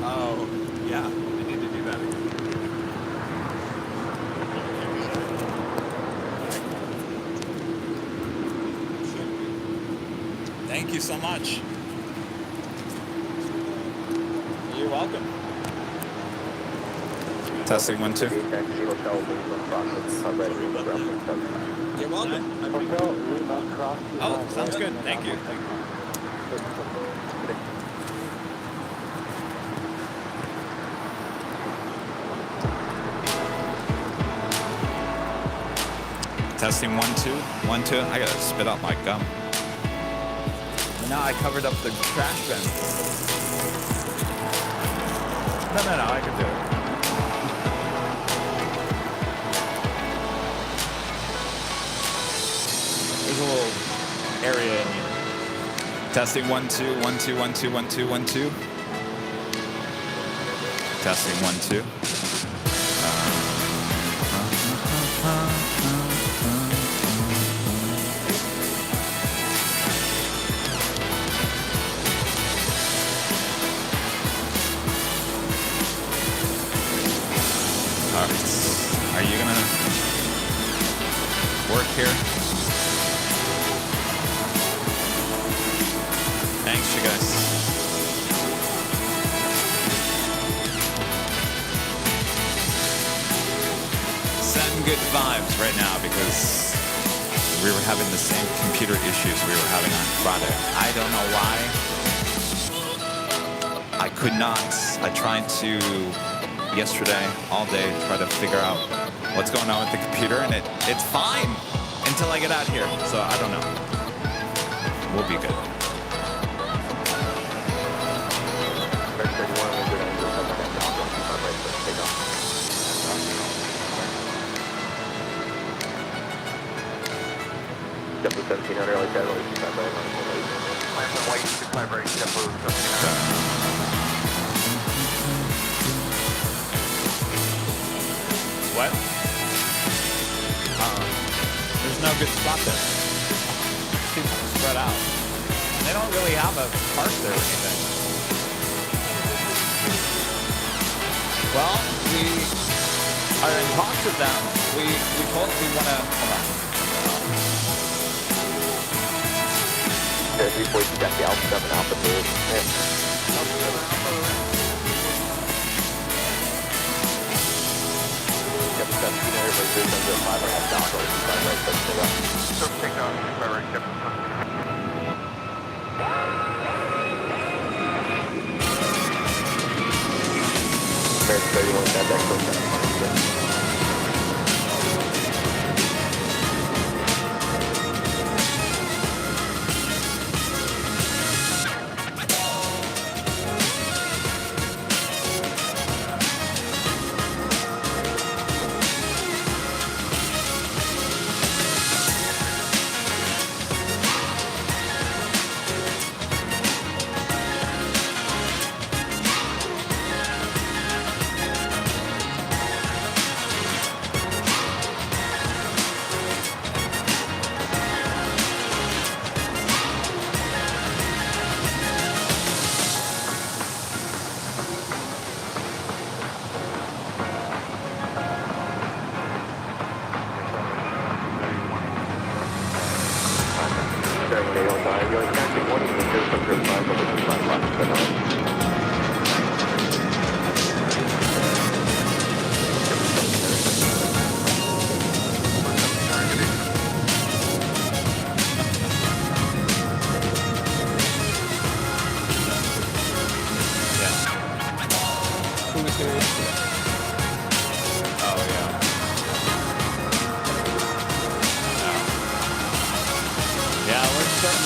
Oh, yeah. I need to do that again. Thank you so much. You're welcome. Testing 1, 2. You're welcome. Oh, sounds good. Thank you. Testing 1, 2. 1, 2. I gotta spit out my gum. Now I covered up the trash bin. No, I can do it. There's a little area in here. Testing 1, 2. 1, 2. 1, 2. 1, 2. 1, 2. Testing 1, 2. Are you gonna work here? Thanks, you guys. Send good vibes right now because we were having the same computer issues we were having on Friday. I don't know why. I could not. I tried to yesterday all day try to figure out what's going on with the computer, and it's fine until I get out here. So I don't know. We'll be good. JetBlue 1700, like that, like that, right? White, JetBlue 1700. What? There's no good spot there. People are spread out. They don't really have a park there or anything. Well, we are in talks with them. We told them we want to... Hold on. There's before you got the Alpha 7 Alpha 2. American 31, that deck goes down.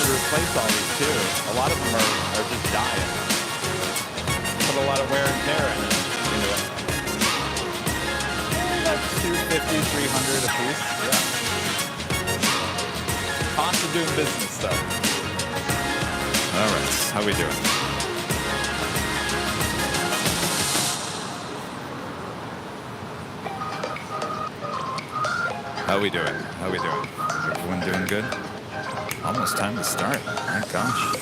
Replace all these too. A lot of them are just dying. Put a lot of wear and tear into it. That's $250, $300 a piece. Yeah. Cost of doing business though. All right, how we doing? How we doing? How we doing? Is everyone doing good? Almost time to start. My gosh.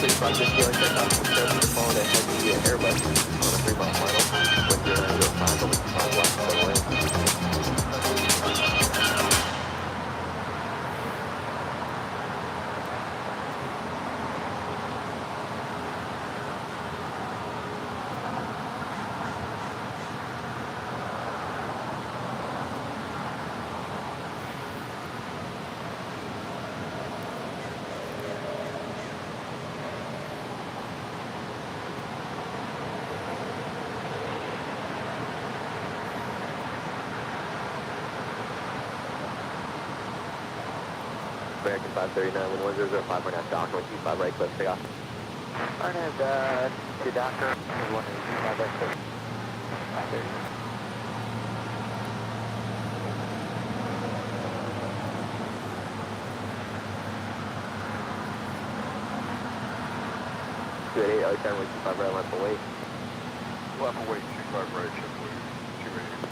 35, 50, like that, I'm going to follow that heavy Airbus on a 3-mile final. With your 05, over 5 left, by the way. American 539, 1005, we're not doctor, 125 right, cliff, take off. Alright, and to doctor, 125 right, cliff, 530. Good 8, Alexander, 125 right, left away. Left away, 25 right, SEPULVEDA, 280.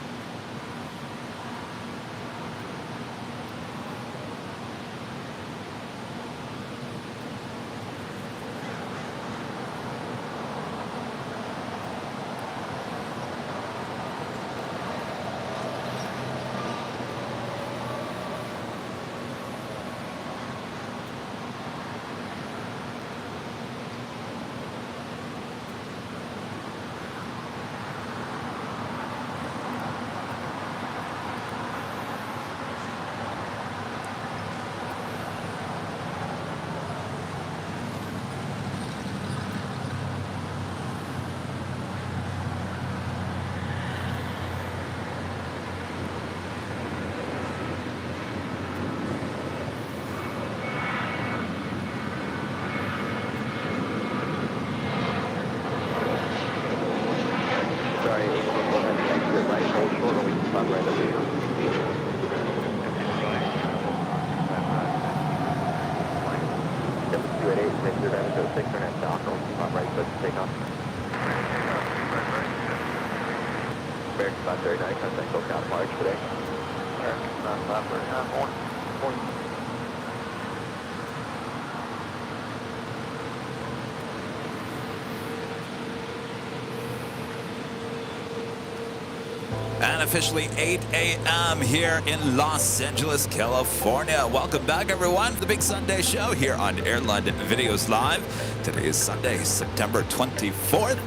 American 539, contact SoCal March today. American 539, morning. And officially 8 a.m. here in Los Angeles, California. Welcome back, everyone, to the Big Sunday Show here on Airline Videos Live. Today is Sunday, September 24th,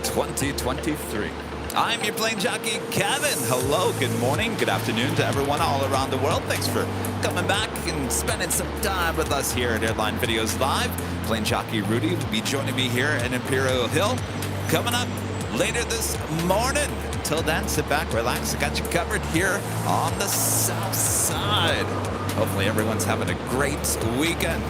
2023. I'm your plane jockey, Kevin. Hello, good morning, good afternoon to everyone all around the world. Thanks for coming back and spending some time with us here at Airline Videos Live. Plane jockey Rudy will be joining me here at Imperial Hill coming up later this morning. Until then, sit back, relax. I got you covered here on the south side. Hopefully everyone's having a great weekend.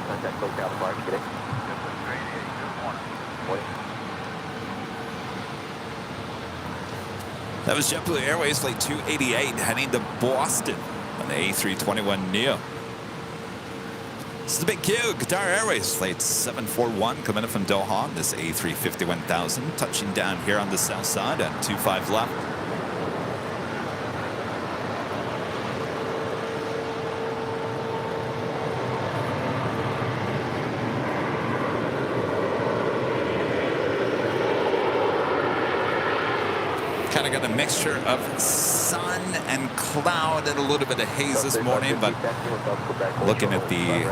Contact SoCal March today. That was JetBlue Airways Flight 288 heading to Boston on the A321neo. This is the Big Q, Qatar Airways Flight 741 coming in from Doha on this A350-1000, touching down here on the south side at 25 left. Kind of got a mixture of sun and cloud and a little bit of haze this morning, but looking at the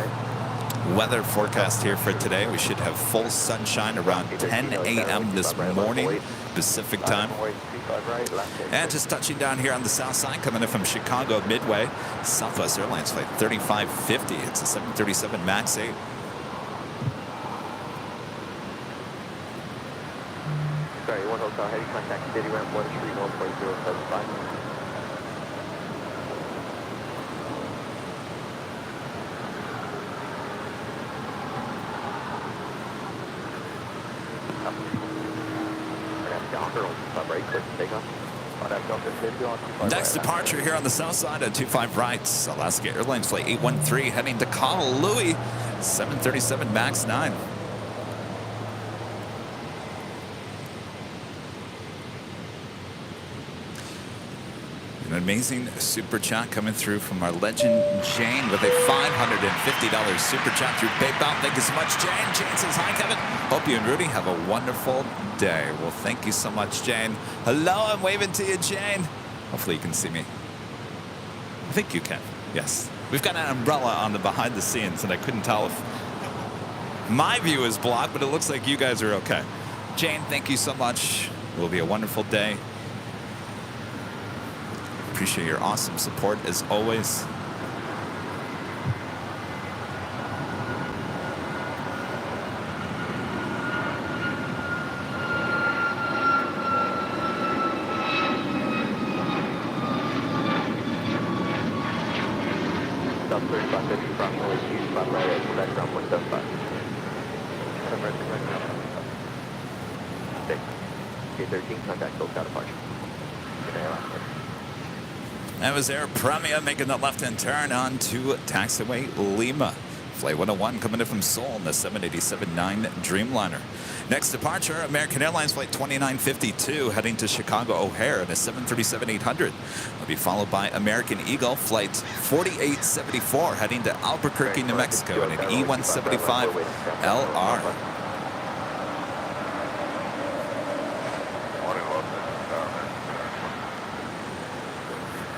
weather forecast here for today, we should have full sunshine around 10 a.m. this morning, Pacific time. And just touching down here on the south side, coming in from Chicago Midway, Southwest Airlines Flight 3550. It's a 737 MAX 8. Sorry, 1 Hotel, heavy contact city ramp 131.075. Docker on top right, clear for takeoff. Next departure here on the south side at 25 right. Alaska Airlines Flight 813 heading to Kahului, 737 MAX 9. An amazing super chat coming through from our legend Jane with a $550 super chat through PayPal. Thank you so much, Jane. Jane says, hi, Kevin. Hope you and Rudy have a wonderful day. Well, thank you so much, Jane. Hello, I'm waving to you, Jane. Hopefully you can see me. I think you can. Yes. We've got an umbrella on the behind the scenes, and I couldn't tell if my view is blocked, but it looks like you guys are okay. Jane, thank you so much. It will be a wonderful day. Appreciate your awesome support as always. South 3550, approximately 25 right at Quebec, ground 175. K13, contact SoCal departure. That was Air Premia making the left-hand turn on to taxiway Lima. Flight 101 coming in from Seoul in the 787-9 Dreamliner. Next departure, American Airlines Flight 2952 heading to Chicago O'Hare in a 737-800. Will be followed by American Eagle Flight 4874 heading to Albuquerque, New Mexico in an E175 LR.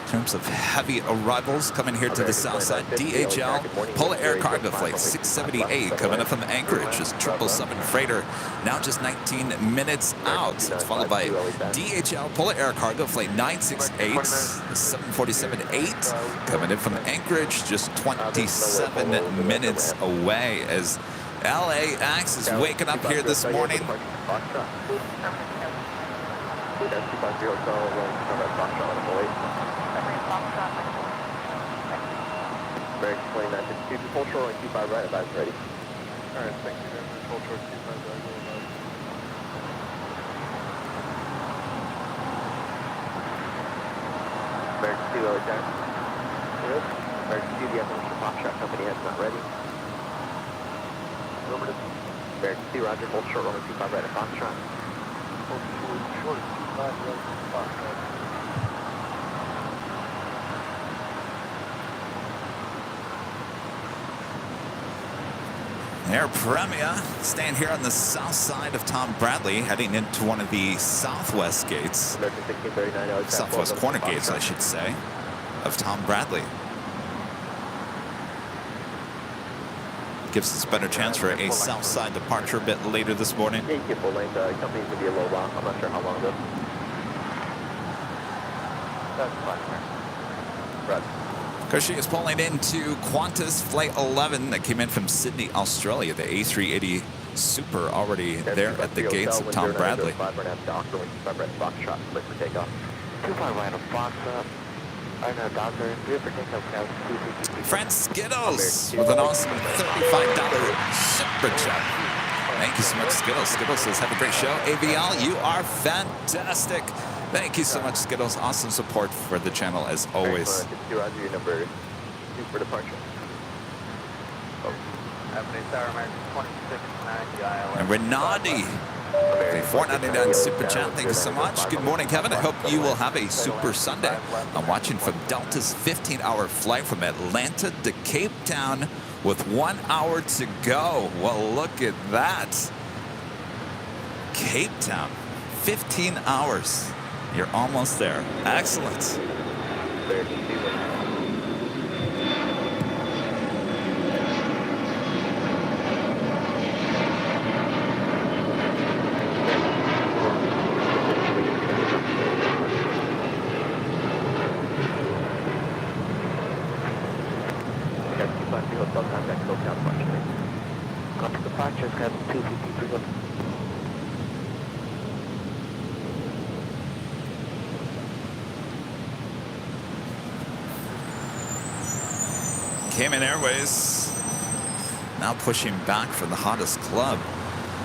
In terms of heavy arrivals coming here to the south side, DHL Polar Air Cargo Flight 678 coming up from Anchorage is 777 freighter, now just 19 minutes out. It's followed by DHL Polar Air Cargo Flight 968, the 747-8 coming in from Anchorage, just 27 minutes away as LAX is waking up here this morning. American 2952, full short on 25 right, advise ready. Alright, thank you very much. Full short 25 right, go advise. American 2, Ellie Jack. Good. American 2, the Evolution Pop Shot Company has not ready. Affirmative. American 2, roger, full short on 25 right at Foxtrot. Full short 25 right, Foxtrot. Air Premia staying here on the south side of Tom Bradley, heading into one of the southwest gates, southwest corner gates, I should say, of Tom Bradley. Gives us a better chance for a south side departure a bit later this morning. Yeah, you get full length. Company's going to be a little while. I'm not sure how long though. That's fine, man. Right. She is pulling into Qantas Flight 11 that came in from Sydney, Australia. The A380 Super already there at the gates of Tom Bradley. 5 right at Docker, 25 right at Foxtrot, clear for takeoff. 25 right at Foxtrot. I know Docker, clear for takeoff now. Friend Skittles with an awesome $35 super chat. Thank you so much, Skittles. Skittles says, have a great show. AVL, you are fantastic. Thank you so much, Skittles. Awesome support for the channel as always. Roger, your number 2 for departure. And Renardi, a $4.99 super chat. Thank you so much. Good morning, Kevin. I hope you will have a super Sunday. I'm watching from Delta's 15-hour flight from Atlanta to Cape Town with 1 hour to go. Well, look at that. Cape Town, 15 hours. You're almost there. Excellent. Departures got 253. Cayman Airways now pushing back for the hottest club.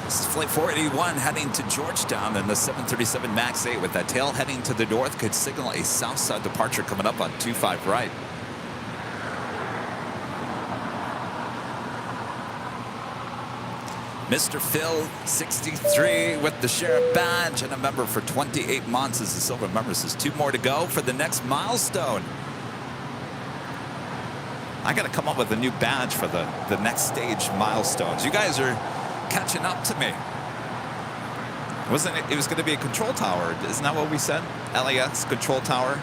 This is Flight 481 heading to Georgetown in the 737 MAX 8 with that tail heading to the north. Could signal a south side departure coming up on 25 right. Mr. Phil, 63 with the sheriff badge and a member for 28 months as a silver member. Says 2 more to go for the next milestone. I got to come up with a new badge for the next stage milestones. You guys are catching up to me. Wasn't it? It was going to be a control tower. Isn't that what we said? LAX control tower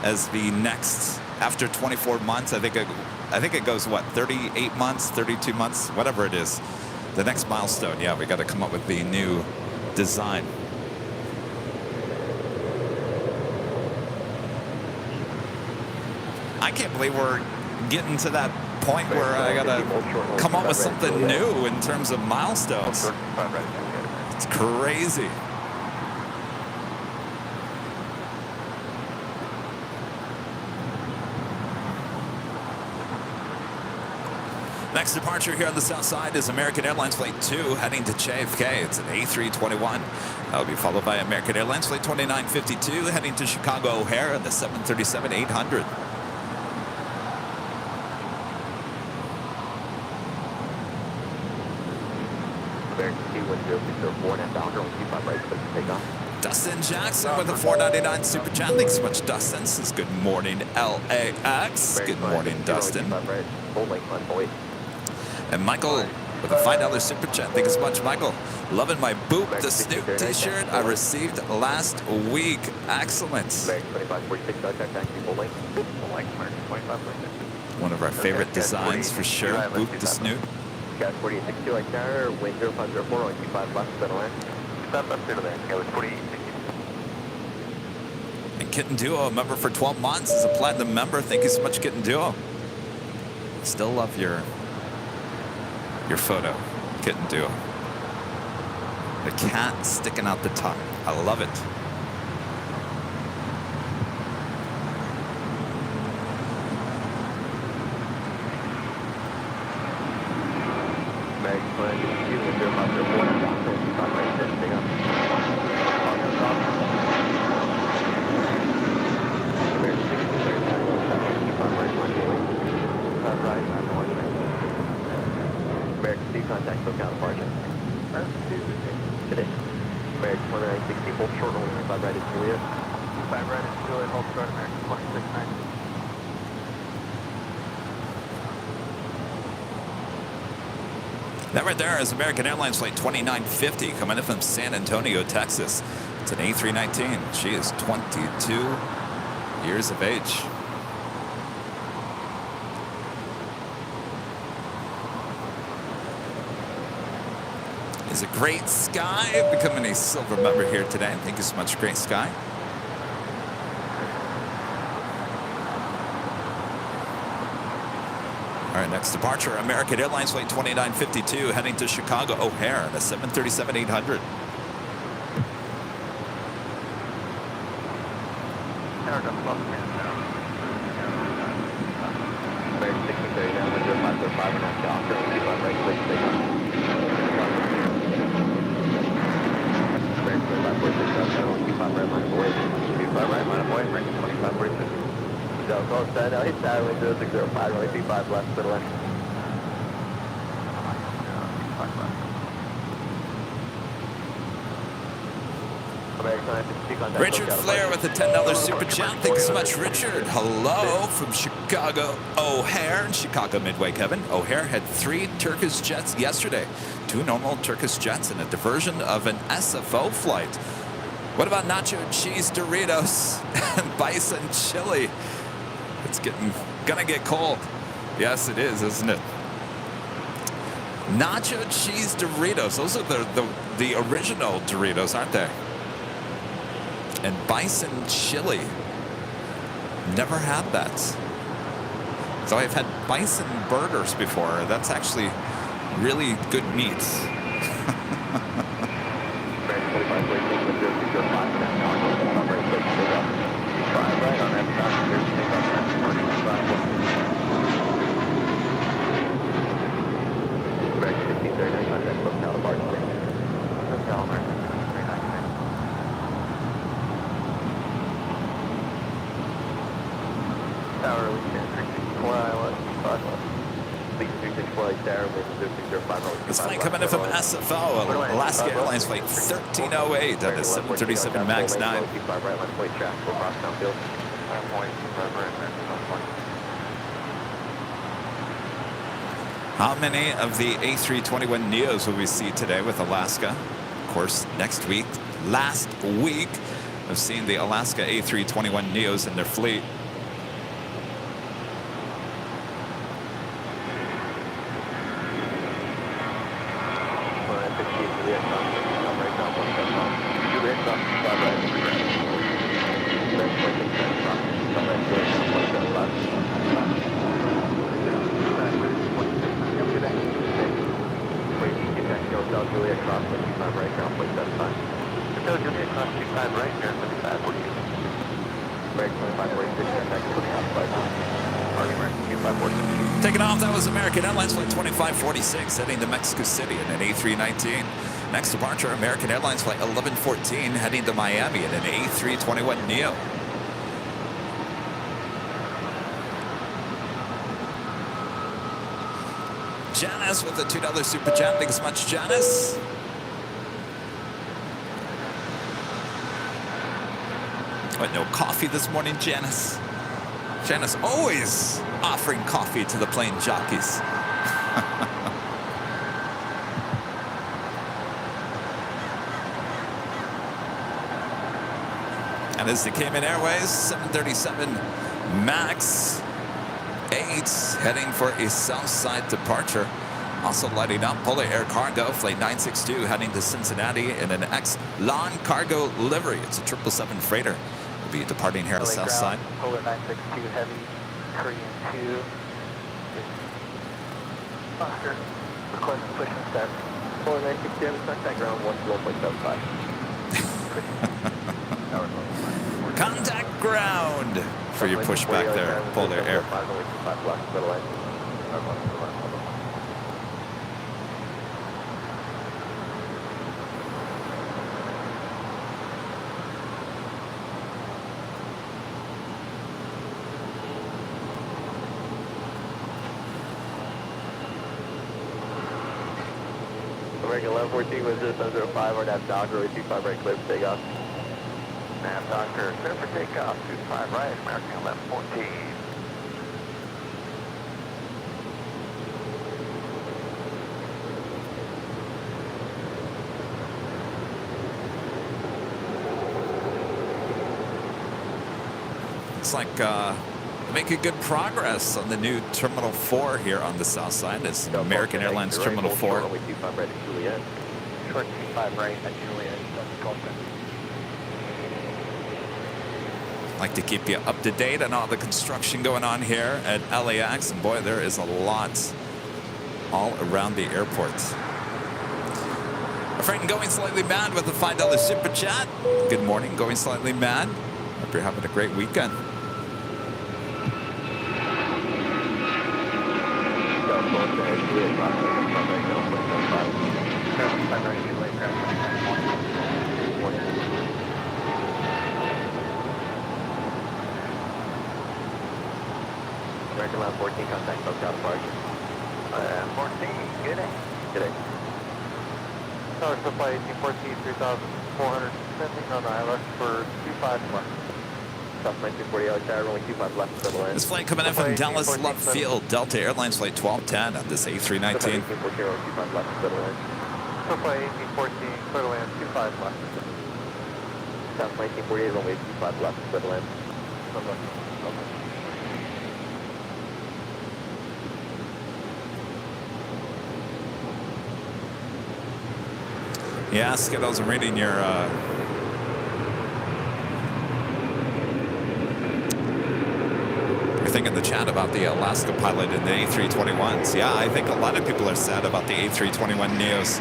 as the next after 24 months. I think it goes what 38 months, 32 months, whatever it is. The next milestone. Yeah, we got to come up with the new design. I can't believe we're getting to that point where I gotta come up with something new in terms of milestones. It's crazy. Next departure here on the south side is American Airlines Flight 2 heading to JFK. It's an A321. That'll be followed by American Airlines Flight 2952 heading to Chicago O'Hare and the 737-800. Dustin Jackson with a 499 Super Chat. Thanks so much, Dustin. Says good morning, LAX. Good morning, Dustin. And Michael with a $5 Super Chat. Thanks so much, Michael. Loving my Boop the Snoop t-shirt I received last week. Excellent. One of our favorite designs for sure. Boop the Snoop. Got 4862 like tower, wind 0504, only 25 left, center land. Stop up there to that. Yeah, it was 4862. And Kitten Duo, a member for 12 months, is a platinum member. Thank you so much, Kitten Duo. Still love your photo, Kitten Duo. The cat sticking out the tongue. I love it. That right there is American Airlines Flight 2950 coming in from San Antonio, Texas. It's an A319. She is 22 years of age. Is a Great Sky becoming a silver member here today. Thank you so much, Great Sky. All right, next departure, American Airlines Flight 2952 heading to Chicago O'Hare, the 737-800. Richard Flair with a $10 Super Chat. Thank you so much, Richard. Hello from Chicago O'Hare and Chicago Midway, Kevin. O'Hare had 3 Turkish jets yesterday. 2 normal Turkish jets and a diversion of an SFO flight. What about nacho cheese Doritos and bison chili? It's gonna get cold. Yes, it is, isn't it? Nacho cheese Doritos. Those are the original Doritos, aren't they? And bison chili. Never had that. So I've had bison burgers before. That's actually really good meat. Tower, Legion 364, Iowa, 5 left. Legion 364, LAX Tower, Legion 060, This flight coming in from SFO, Alaska Airlines flight 1308 at a 737 MAX 9. 25 right, left point traffic across downfield. 5.5 right, How many of the A321neos will we see today with Alaska? Of course, next week, last week of seeing the Alaska A321neos in their fleet. Taking off, that was American Airlines flight 2546 heading to Mexico City in an A319. Next departure, American Airlines flight 1114 heading to Miami in an A321neo. Janice with a $2 super chat. Thanks so much, Janice. What, no coffee this morning, Janice? Janice always offering coffee to the plane jockeys. And as the Cayman Airways 737 MAX 8 heading for a south side departure. Also lighting up, Polar Air Cargo flight 962 heading to Cincinnati in an X-Lon cargo livery. It's a 777 freighter. Will be departing here on the south side. Polar 962 heavy, Korean 2. Oscar, request push and start. Polar 962, have a contact ground 112.75. Contact ground for your pushback there, Polar Air. American 1114 was 0705, or nav Docker, 25 right, clear for takeoff. Nav Doctor, clear for takeoff, 25 right, American 1114. Looks like making good progress on the new Terminal 4 here on the south side. It's American Airlines Terminal 4. Runway 25 right at Juliet. Short 25 right at Juliet, that's Colton. Like to keep you up to date on all the construction going on here at LAX. And boy, there is a lot all around the airport. A friend going slightly mad with a $5 super chat. Good morning, going slightly mad. Hope you're having a great weekend. American Lab 14, contact SoCal departure. 14, good day. Good day. Tower supply 1814, 3,400 descending on the ILS for 25 left. South 1940, LAX Tower, runway 25 left, settle in. This flight coming in from Dallas Love Field, Delta Airlines flight 1210 on this A319. 1840, 25 left, settle in. Supply 1814, clear to land 25 left. South 1948, runway 25 left, settle in. Yeah, Skittles, I'm reading your thing in the chat about the Alaska pilot in the A321s. Yeah, I think a lot of people are sad about the A321neos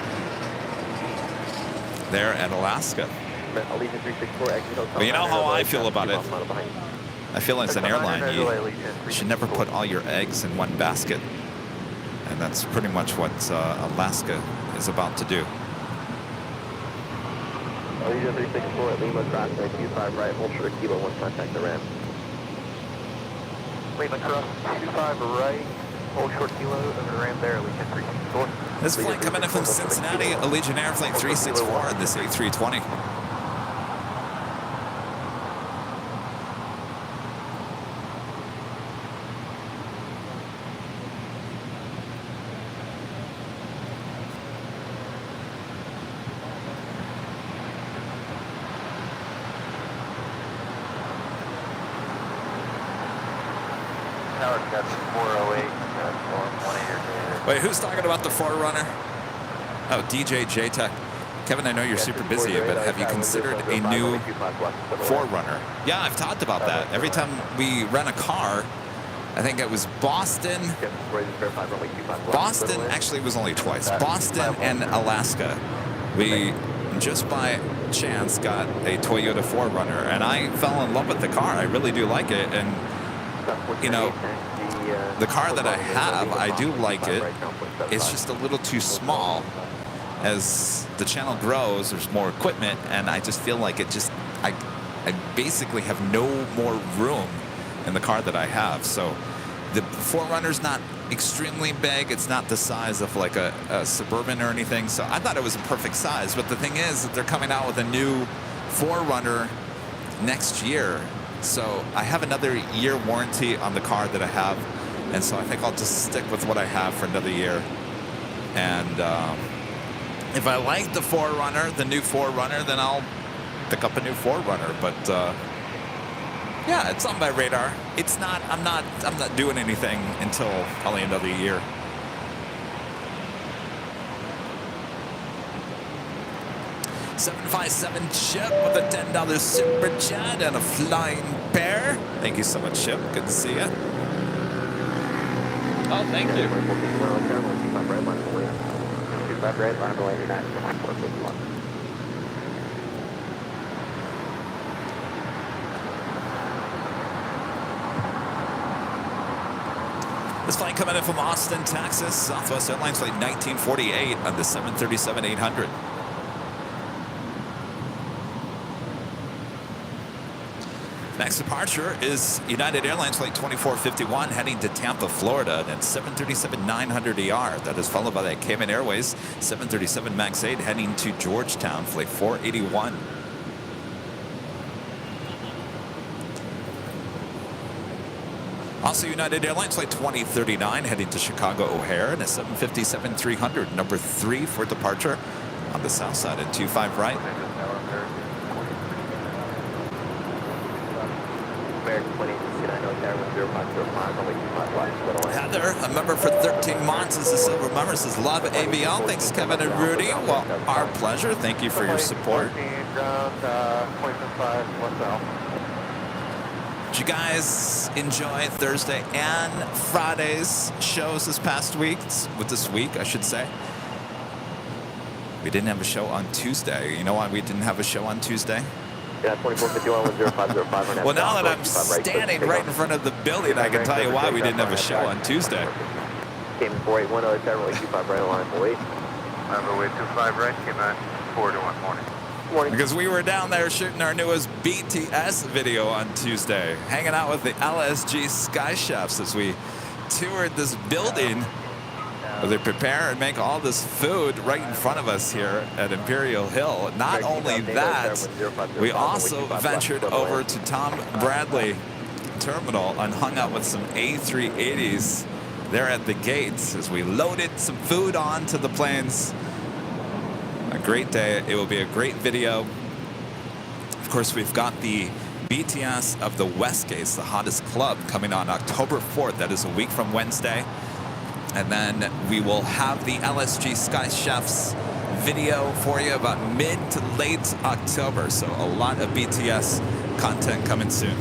there at Alaska. But you know how I feel about it. I feel as an airline, you should never put all your eggs in one basket. And that's pretty much what Alaska is about to do. Legion 364 at Lima, cross 925 right, hold short kilo 1, contact the ramp. Leaving cross 25 right, hold short kilo, over the ramp there, Allegiant 364. This flight coming in from Cincinnati, Allegiant Air Flight 364 in this A320. Tower got 408, on 1 Wait, who's talking about the Forerunner? Oh, DJ J-Tech. Kevin, I know you're super busy, but have you considered a new Forerunner? Yeah, I've talked about that. Every time we rent a car, I think it was Boston. Boston actually was only twice. Boston and Alaska. We just by chance got a Toyota Forerunner, and I fell in love with the car. I really do like it, and you know, the car that I have, I do like it. It's just a little too small. As the channel grows, there's more equipment, and I just feel like it just, I basically have no more room in the car that I have. So the Forerunner's not extremely big. It's not the size of like a Suburban or anything. So I thought it was a perfect size. But the thing is that they're coming out with a new Forerunner next year. So I have another year warranty on the car that I have. And so I think I'll just stick with what I have for another year. And if I like the Forerunner, the new Forerunner, then I'll pick up a new Forerunner. But yeah, it's on my radar. It's not. I'm not doing anything until probably another year. $757 Chip with a $10 super chat and a flying pair. Thank you so much, Chip. Good to see you. Oh, thank you. This flight coming in from Austin, Texas, Southwest Airlines flight 1948 on the 737-800. Next departure is United Airlines flight 2451 heading to Tampa, Florida, and 737-900ER. That is followed by that Cayman Airways 737 MAX 8 heading to Georgetown, flight 481. Also United Airlines flight 2039 heading to Chicago O'Hare, and a 757-300, number 3 for departure on the south side at 25 right. Heather, a member for 13 months, is a silver member, says love ABL. Thanks, Kevin and Rudy. Well, our pleasure. Thank you for your support. Did you guys enjoy Thursday and Friday's shows this past week? This week, I should say. We didn't have a show on Tuesday. You know why we didn't have a show on Tuesday? Yeah, 2451-10505. Well, now that I'm standing right in front of the building, I can tell you why we didn't have a show on Tuesday. Came 4810, Terminal 25 right line 48. Runway 25 right, came at 4-1 morning. Morning. Because we were down there shooting our newest BTS video on Tuesday, hanging out with the LSG Sky Chefs as we toured this building where they prepare and make all this food right in front of us here at Imperial Hill. Not only that, we also ventured over to Tom Bradley Terminal and hung out with some A380s there at the gates as we loaded some food onto the planes. A great day. It will be a great video. Of course, we've got the BTS of the Westgates, the hottest club, coming on October 4th. That is a week from Wednesday. And then we will have the LSG Sky Chefs video for you about mid to late October. So a lot of BTS content coming soon.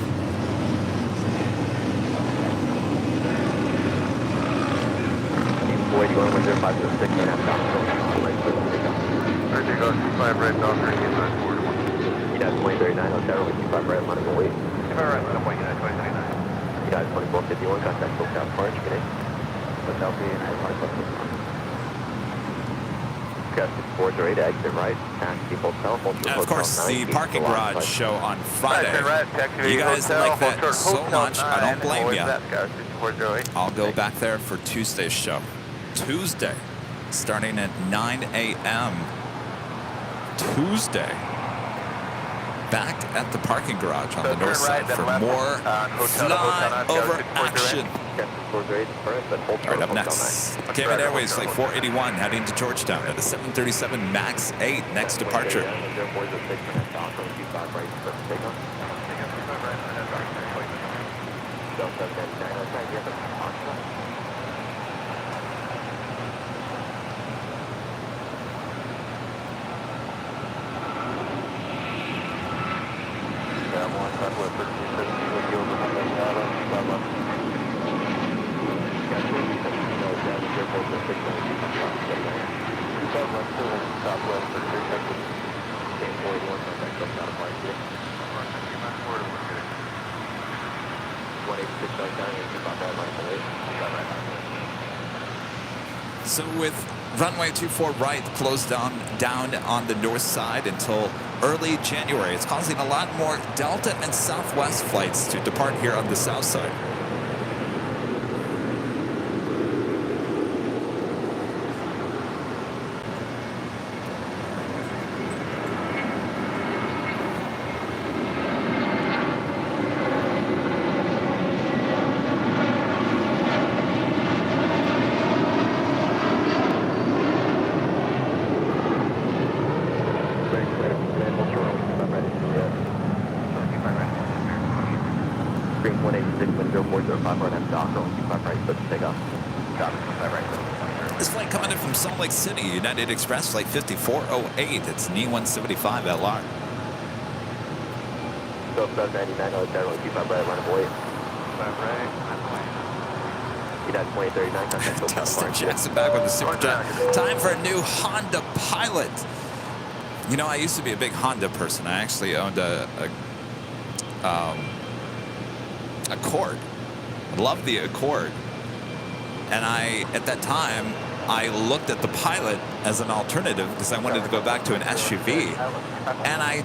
6408, exit right, taxi hotel. And of course, the parking garage show on Friday. You guys like that so much, I don't blame you. I'll go back there for Tuesday's show. Tuesday, starting at 9 a.m. Tuesday. Back at the parking garage on the north side for more flyover action. All right, up next, Cayman Airways Flight 481 heading to Georgetown at a 737 MAX 8 next departure. So with runway 24 right closed down on the north side until early January, it's causing a lot more Delta and Southwest flights to depart here on the south side. This flight coming in from Salt Lake City, United Express Flight 5408. It's NE 175 LR. Dustin Jackson back with the Superjet. Time for a new Honda Pilot. You know, I used to be a big Honda person. I actually owned a Accord. I loved the Accord. And at that time, I looked at the Pilot as an alternative because I wanted to go back to an SUV. And I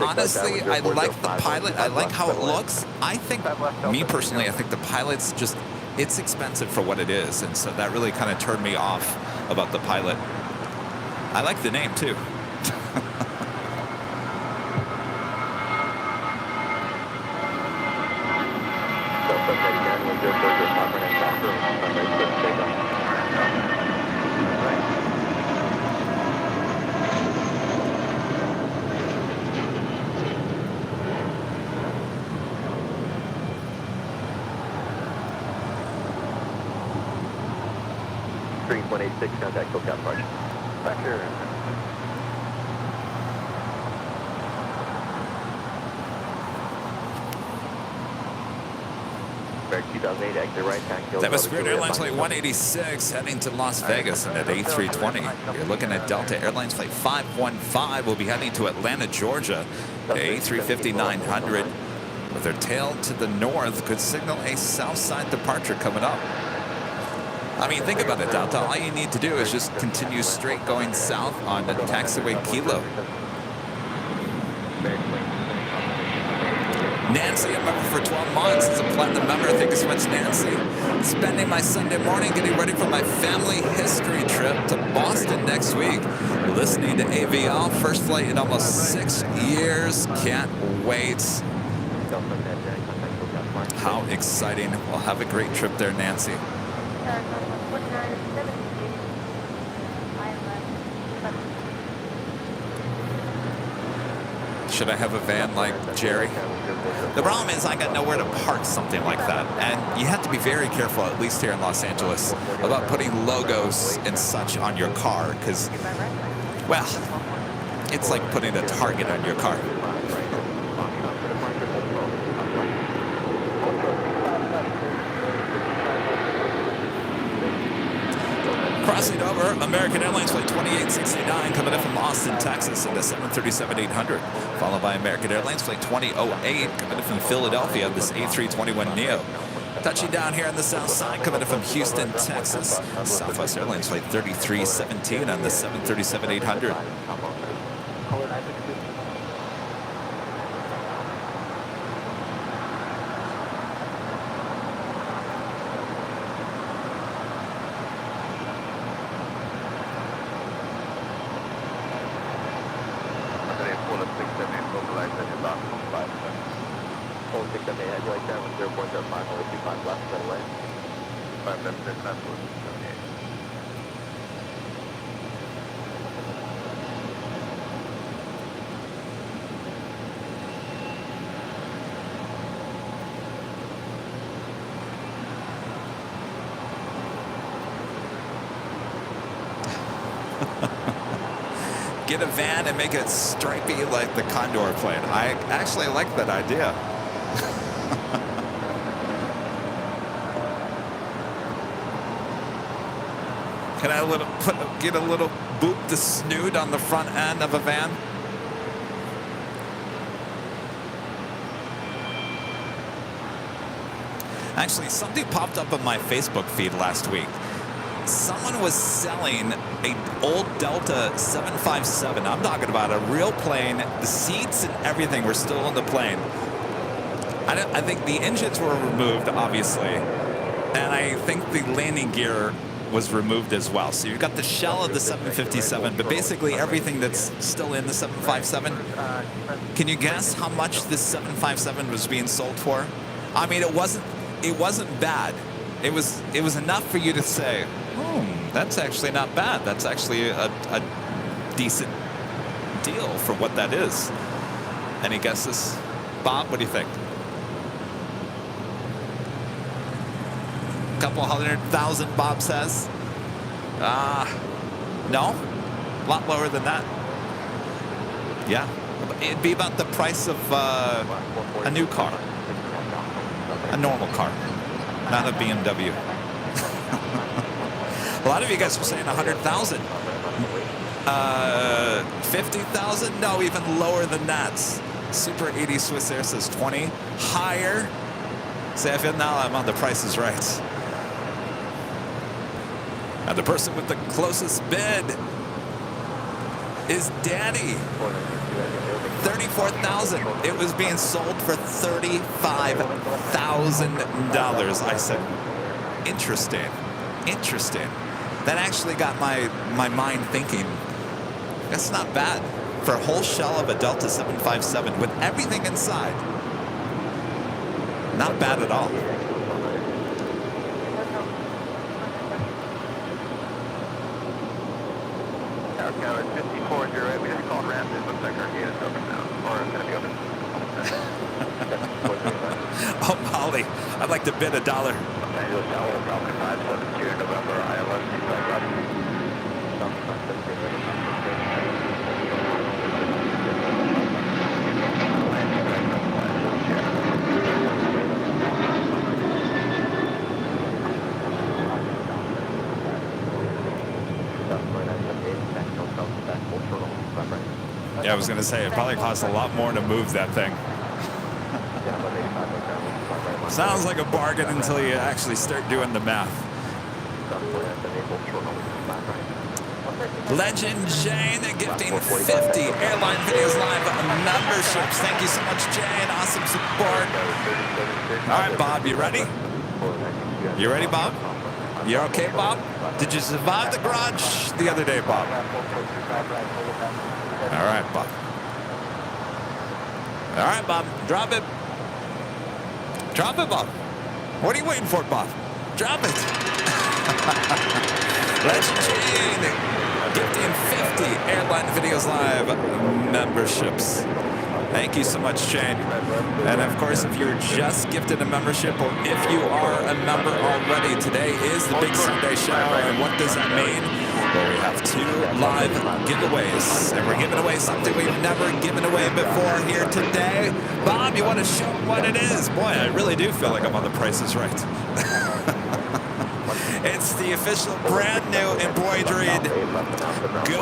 honestly, I like the Pilot. I like how it looks. I think, me personally, I think the Pilot's just, it's expensive for what it is. And so that really kind of turned me off about the Pilot. I like the name, too. Contact SoCal approach. Back here. That was Spirit Airlines Flight 186 heading to Las Vegas and at A320. You're looking at Delta Airlines Flight 515. We'll be heading to Atlanta, Georgia. The A350-900 with their tail to the north could signal a south side departure coming up. I mean, think about it, Delta. All you need to do is just continue straight going south on the taxiway Kilo. Nancy, a member for 12 months, is a platinum member. Thank you so much, Nancy. Spending my Sunday morning getting ready for my family history trip to Boston next week. Listening to AVL, first flight in almost 6 years. Can't wait. How exciting. We'll have a great trip there, Nancy. Should I have a van like Jerry? The problem is I got nowhere to park something like that. And you have to be very careful, at least here in Los Angeles, about putting logos and such on your car because, well, it's like putting a target on your car. Crossing over, American Airlines Flight 2869 coming in from Austin, Texas in the 737-800, followed by American Airlines Flight 2008 coming in from Philadelphia, this A321neo. Touching down here on the south side, coming in from Houston, Texas. Southwest Airlines flight 3317 on the 737-800. Get a van and make it stripy like the Condor plane. I actually like that idea. Can I get a little boop to snoot on the front end of a van? Actually, something popped up on my Facebook feed last week. Someone was selling an old Delta 757. I'm talking about a real plane. The seats and everything were still on the plane. I think the engines were removed, obviously. And I think the landing gear was removed as well. So you've got the shell of the 757, but basically everything that's still in the 757. Can you guess how much this 757 was being sold for? I mean, it wasn't bad. It was enough for you to say, that's actually not bad. That's actually a decent deal for what that is. Any guesses? Bob, what do you think? A couple 100,000, Bob says. No? A lot lower than that. Yeah. It'd be about the price of a new car. A normal car. Not a BMW. A lot of you guys were saying 100,000. 50,000? No, even lower than that. Super 80 Swiss Air says 20. Higher. Say, I feel now I'm on The Price is Right. And the person with the closest bid is Danny. 34,000. It was being sold for $35,000. I said, interesting. Interesting. That actually got my mind thinking. That's not bad for a whole shell of a Delta 757 with everything inside. Not bad at all. Tower 54, you're right. We just called Ramsey. It looks like our gate is open now. Or it's going to be open. Oh, Molly, I'd like to bid $1. Angeles Tower, Falcon 572, November, ILS, Yeah, I was going to say, it probably costs a lot more to move that thing. Sounds like a bargain until you actually start doing the math. Legend Jane gifting 50 Airline Videos Live memberships. Thank you so much, Jane. Awesome support. All right, Bob, you ready? You ready, Bob? You okay, Bob? Did you survive the garage the other day, Bob? All right, Bob. All right, Bob. Drop it. Drop it, Bob. What are you waiting for, Bob? Drop it. Legend Jane gifting 50 Airline Videos Live memberships. Thank you so much, Jane. And of course, if you're just gifted a membership or if you are a member already, today is the big Sunday show. And what does that mean? Well, we have 2 live giveaways. And we're giving away something we've never given away before here today. Bob, you want to show them what it is? Boy, I really do feel like I'm on The Price is Right. It's the official brand new embroidered Go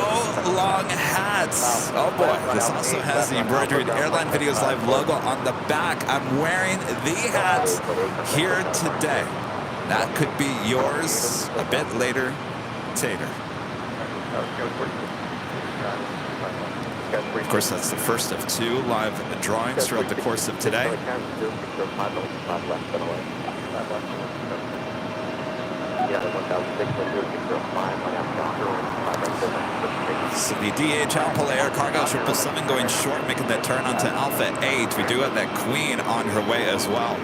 Long hats. Oh boy, this also has the embroidered Airline Videos Live logo on the back. I'm wearing the hats here today. That could be yours a bit later, Tater. Of course, that's the first of 2 live drawings throughout the course of today. So the DHL Polar Air Cargo 777 going short, making that turn onto Alpha 8. We do have that Queen on her way as well.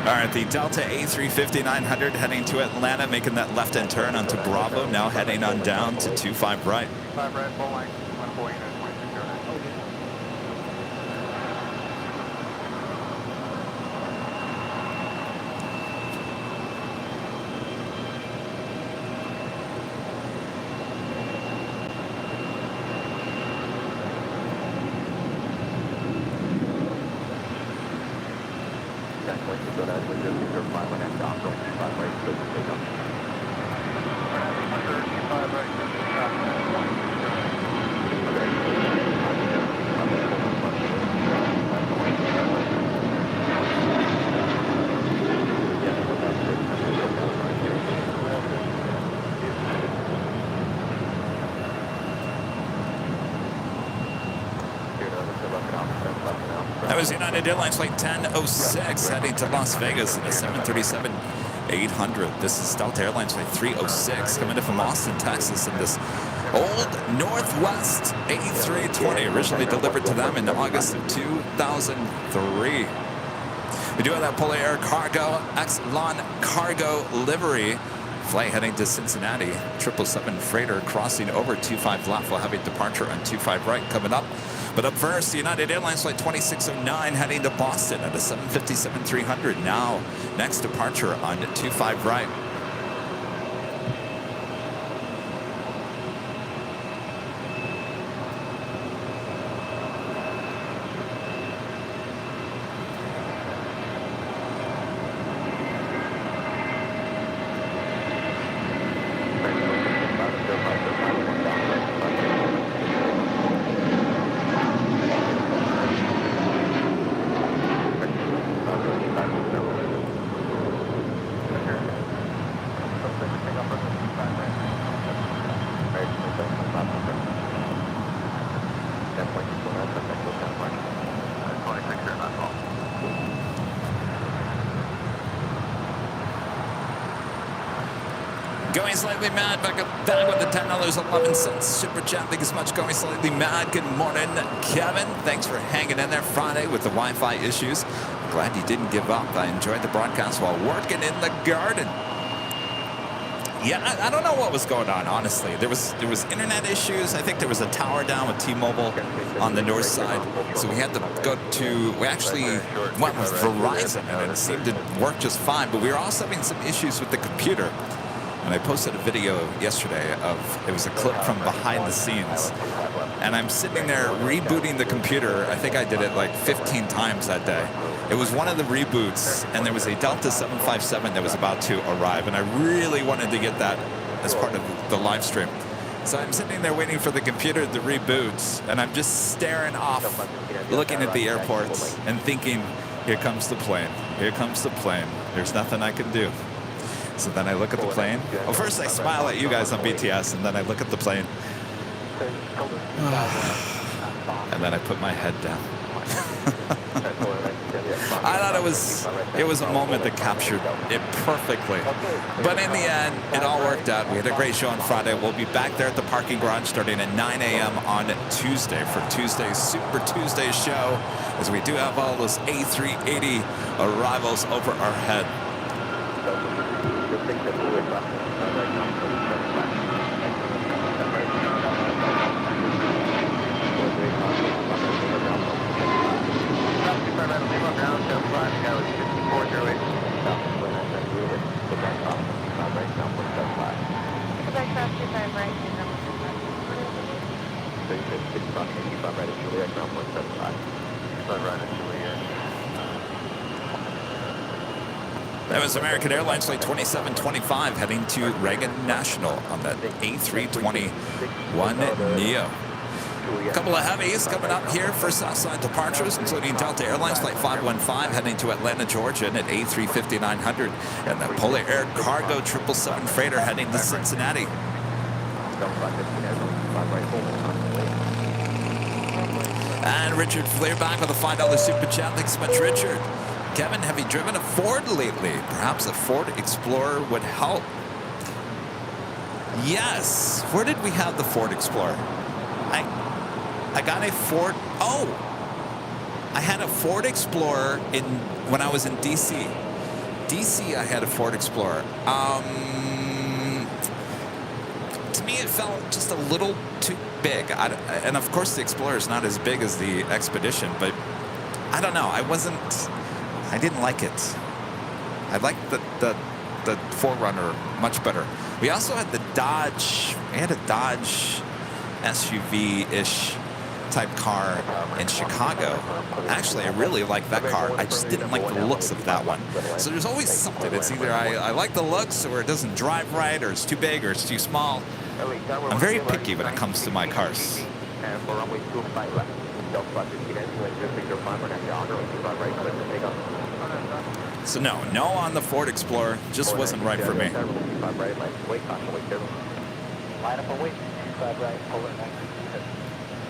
All right, the Delta A350-900 heading to Atlanta, making that left-hand turn onto Bravo, now heading on down to 25 right. 5 right, full length, 1 unit, 2609. That was United Airlines flight 1006 heading to Las Vegas in a 737-800. This is Delta Airlines flight 306 coming in from Austin, Texas in this old Northwest A320, originally delivered to them in August of 2003. We do have that Polar Air Cargo Exelon Cargo livery. Flight heading to Cincinnati, 777 freighter crossing over 25 left. We'll have a departure on 25 right coming up. But up first, the United Airlines flight 2609 heading to Boston at a 757-300. Now, next departure on 25 right. Going slightly mad, back with the $10.11 super chat. Thank you so much. Going slightly mad. Good morning, Kevin. Thanks for hanging in there Friday with the Wi-Fi issues. Glad you didn't give up. I enjoyed the broadcast while working in the garden. Yeah, I don't know what was going on, honestly. There was internet issues. I think there was a tower down with T-Mobile on the north side. So we had to go to, we actually went with Verizon, and it seemed to work just fine. But we were also having some issues with the computer. And I posted a video yesterday of, it was a clip from behind the scenes. And I'm sitting there rebooting the computer. I think I did it like 15 times that day. It was one of the reboots, and there was a Delta 757 that was about to arrive. And I really wanted to get that as part of the live stream. So I'm sitting there waiting for the computer to reboot. And I'm just staring off, looking at the airport and thinking, here comes the plane. Here comes the plane. There's nothing I can do. So then I look at the plane. Well, first I smile at you guys on BTS, and then I look at the plane. And then I put my head down. I thought it was a moment that captured it perfectly. But in the end, it all worked out. We had a great show on Friday. We'll be back there at the parking garage starting at 9 a.m. on Tuesday for Tuesday's Super Tuesday show, as we do have all those A380 arrivals over our head. approximately 25 right at Juliet, ground 175. 25 right at Juliet. That was American Airlines Flight 2725 heading to Reagan National on that A321neo. A couple of heavies coming up here for Southside departures, including Delta Airlines Flight 515 heading to Atlanta, Georgia at A350-900, and the Polar Air Cargo 777 freighter heading to Cincinnati. And Richard Fleer back with a $5 super chat. Thanks so much, Richard. Kevin, have you driven a Ford lately? Perhaps a Ford Explorer would help. Yes. Where did we have the Ford Explorer? I got a Ford. Oh, I had a Ford Explorer when I was in DC. DC, I had a Ford Explorer. To me, it felt just a little too big. And of course, the Explorer is not as big as the Expedition, but I don't know. I didn't like it. I liked the 4Runner much better. We also had the Dodge. I had a Dodge SUV-ish type car in Chicago. Actually, I really liked that car. I just didn't like the looks of that one. So there's always something. It's either I like the looks, or it doesn't drive right, or it's too big, or it's too small. I'm very picky when it comes to my cars. So no on the Ford Explorer. Just wasn't right for me. Line up and wait. 25 right, hold it next.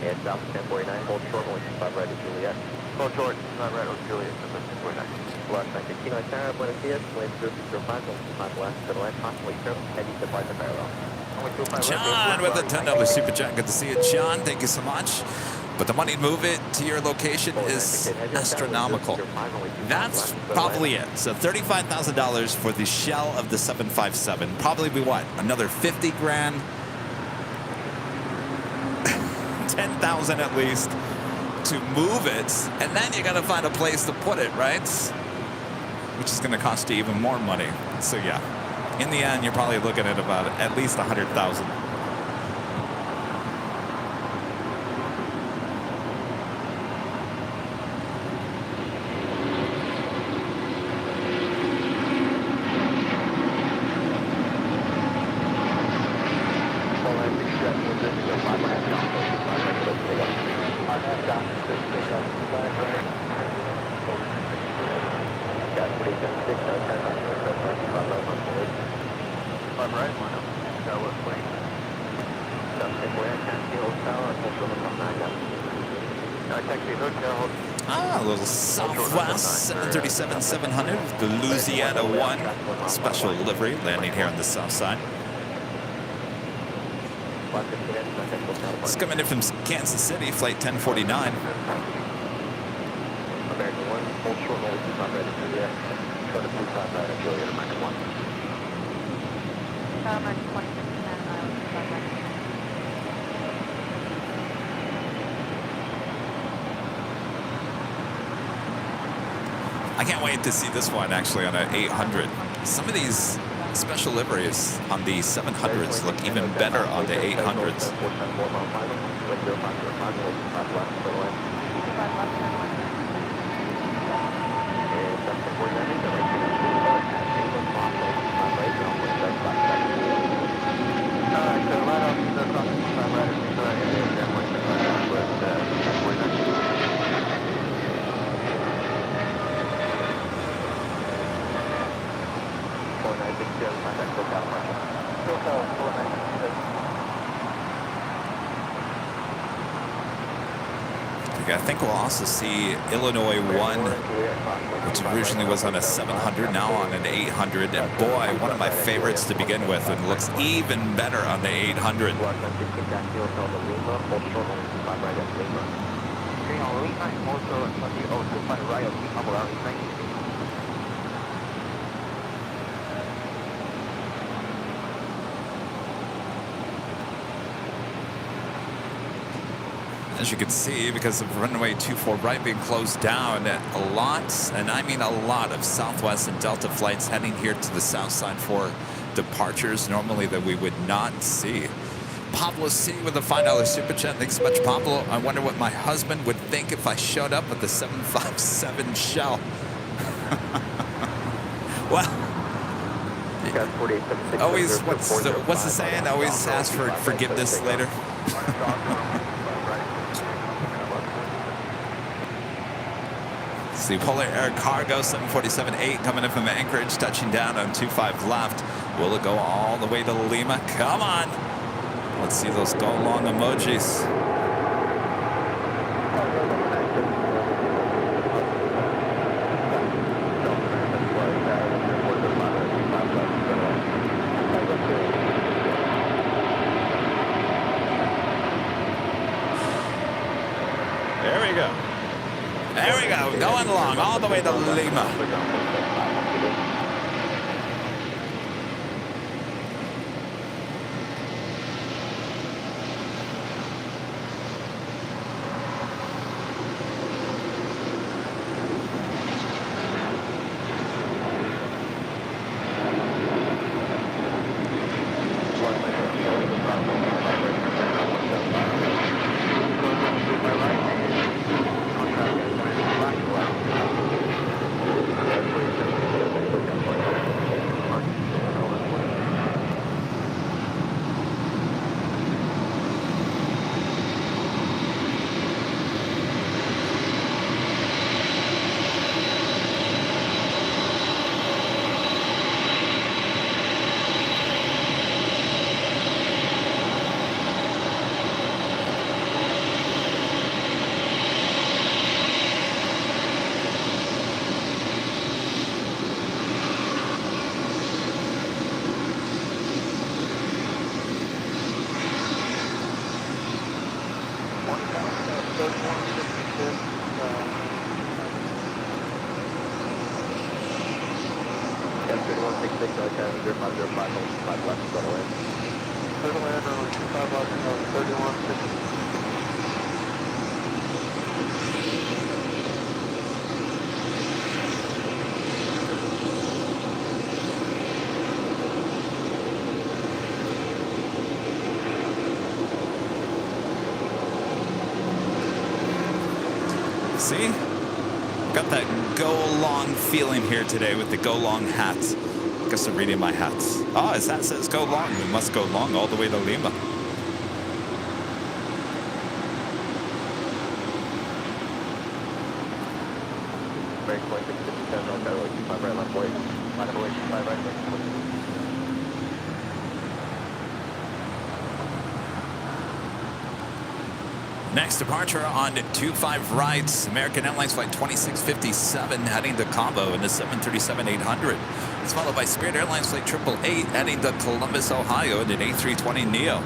And South 1049, hold short, 25 right at Juliet. Hold short, 25 right at Juliet, 1049. Left 19, Kilo Sarah, Buenos Dias, wind 005, 5 left, to the left, possibly turn, heading to Barton parallel. John with a $10 super chat. Good to see you, John. Thank you so much. But the money to move it to your location is astronomical. That's probably it. So $35,000 for the shell of the 757. Probably be what? Another 50 grand? 10,000 at least to move it. And then you got to find a place to put it, right? Which is going to cost you even more money. So yeah, in the end, you're probably looking at about at least 100,000. A little Southwest 737-700, the Louisiana 1 special livery landing here on the south side. It's coming in from Kansas City, flight 1049. American 1, hold short, hold 25 right at Juliet. Go to 25 right at Juliet, American 1. American 26, I can't wait to see this one actually on an 800. Some of these special liveries on the 700s look even better on the 800s. I think we'll also see Illinois 1, which originally was on a 700, now on an 800. And boy, one of my favorites to begin with, and looks even better on the 800. As you can see, because of runway 24 right being closed down, a lot, and I mean a lot, of Southwest and Delta flights heading here to the south side for departures normally that we would not see. Pablo C with a $5 super chat. Thanks so much, Pablo. I wonder what my husband would think if I showed up with the 757 shell. Well, always, what's the saying? Always ask for forgiveness later. See, Polar Air Cargo 747-8 coming in from Anchorage, touching down on 25 left. Will it go all the way to Lima? Come on. Let's see those go long emojis. There we go. There we go. Going along all the way to Lima. See? Got that go-along feeling here today with the go-long hats. Guess I'm reading my hats. Oh, his hat says go long. We must go long all the way to Lima. Next departure on 25 rights, American Airlines flight 2657 heading to Cabo in the 737-800. It's followed by Spirit Airlines flight 888 heading to Columbus, Ohio in an A320neo.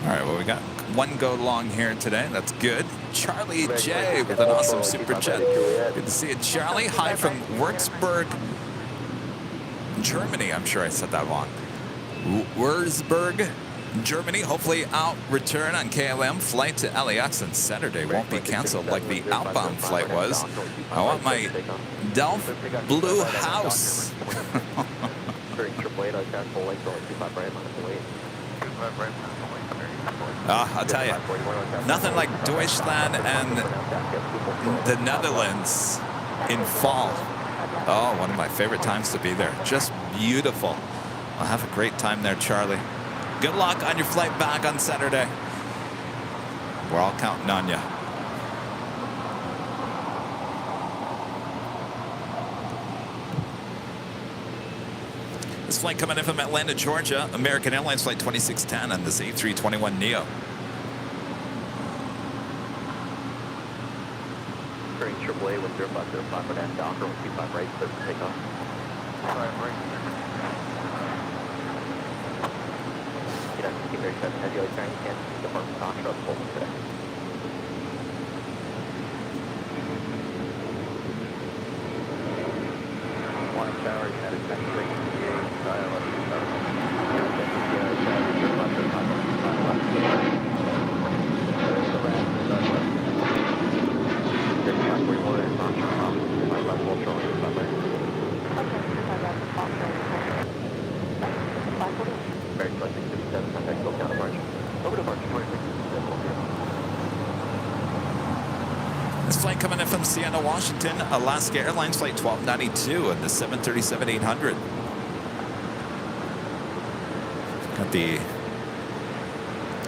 All right, well, we got one go long here today. That's good. Charlie J with an awesome super chat. Good to see you, Charlie. Hi from Würzburg, Germany. I'm sure I said that wrong. Würzburg, Germany. Hopefully out return on KLM. Flight to LAX on Saturday won't be canceled like the outbound flight was. I want my Delft Blue House. I'll tell you, nothing like Deutschland and the Netherlands in fall. Oh, one of my favorite times to be there. Just beautiful. I'll have a great time there, Charlie. Good luck on your flight back on Saturday. We're all counting on you. This flight coming in from Atlanta, Georgia. American Airlines flight 2610 on this A321neo. AAA 1055 for that Docker, 125 right, clear for takeoff. 5 right. Get up, keep very fast, heavy like Chinese can't see the front Docker up full today. One tower, United States 388, Very close, 657, contact go down to March. Over to March, 2657. This flight coming in from Seattle, Washington, Alaska Airlines flight 1292 and the 737-800. Got the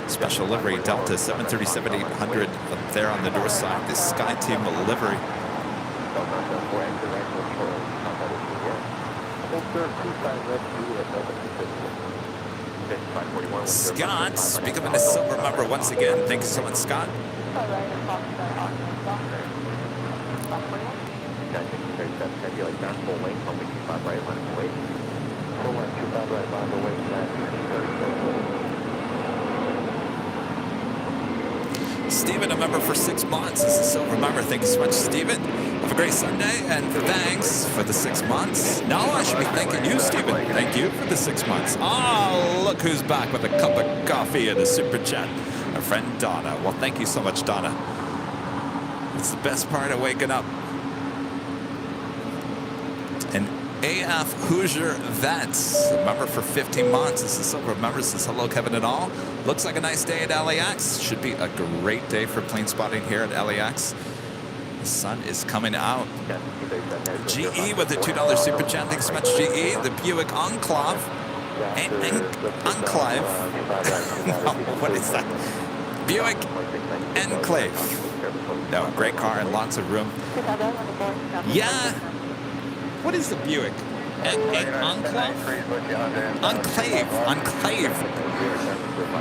special livery Delta 737-800 up there on the door side, the Sky Team livery. Scott, becoming a silver member once again. Thank you so much, Scott. Stephen, a member for 6 months. This is a silver member. Thank you so much, Stephen. Have a great Sunday, and thanks for the 6 months. No, I should be thanking you, Stephen. Thank you for the 6 months. Oh, look who's back with a cup of coffee and a super chat. Our friend Donna. Well, thank you so much, Donna. It's the best part of waking up. And AF Hoosier Vets, a member for 15 months. This is silver member. Says hello, Kevin and all. Looks like a nice day at LAX. Should be a great day for plane spotting here at LAX. The sun is coming out. GE with the $2 super chat. Thanks so much, GE. The Buick Enclave. Enclave. No, what is that? Buick Enclave. No, great car and lots of room. Yeah. What is the Buick? Enclave? Enclave.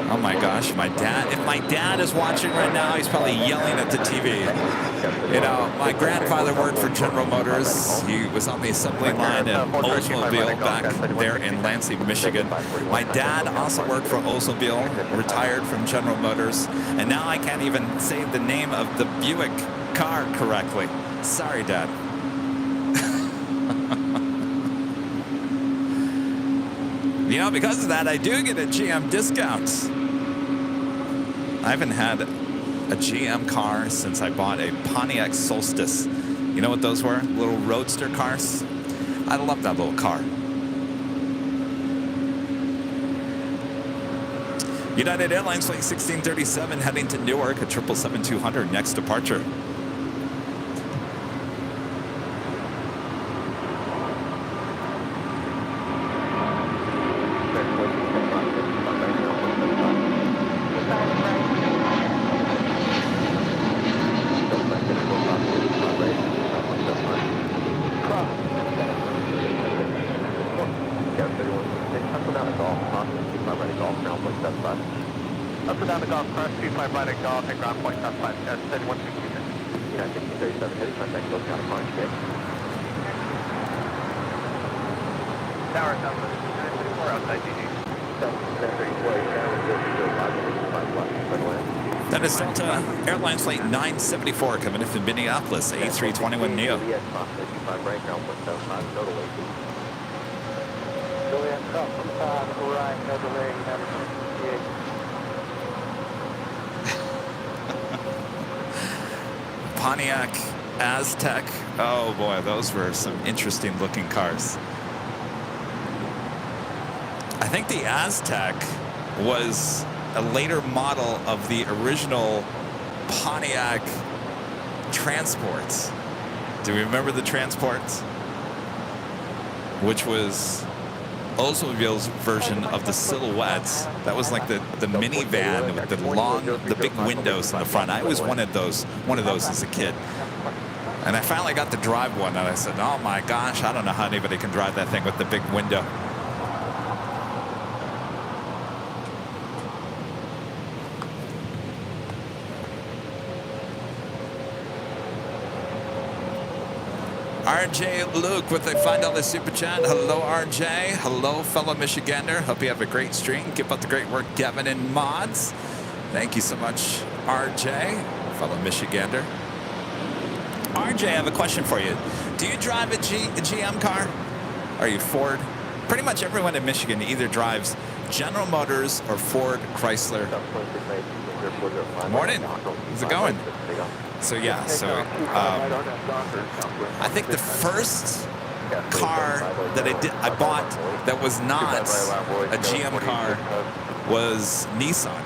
Oh my gosh, my dad. If my dad is watching right now, he's probably yelling at the TV. You know, my grandfather worked for General Motors. He was on the assembly line at Oldsmobile back there in Lansing, Michigan. My dad also worked for Oldsmobile, retired from General Motors. And now I can't even say the name of the Buick car correctly. Sorry, Dad. You know, because of that, I do get a GM discount. I haven't had a GM car since I bought a Pontiac Solstice. You know what those were? Little roadster cars. I love that little car. United Airlines flight 1637 heading to Newark, a 777-200 next departure. That is Delta Airlines flight 974 coming in from Minneapolis, A321neo. Pontiac Aztec. Oh boy, those were some interesting looking cars. I think the Aztec was a later model of the original Pontiac Transports. Do you remember the Transports? Which was Oldsmobile's version of the Silhouettes. That was like the minivan with the big windows in the front. I always wanted one of those as a kid. And I finally got to drive one, and I said, oh my gosh, I don't know how anybody can drive that thing with the big window. RJ Luke with a $5 super chat. Hello, RJ. Hello, fellow Michigander. Hope you have a great stream. Keep up the great work, Gavin and Mods. Thank you so much, RJ, fellow Michigander. RJ, I have a question for you. Do you drive a GM car? Are you Ford? Pretty much everyone in Michigan either drives General Motors or Ford Chrysler. Morning. How's it going? So yeah, I think the first car that I bought that was not a GM car was Nissan.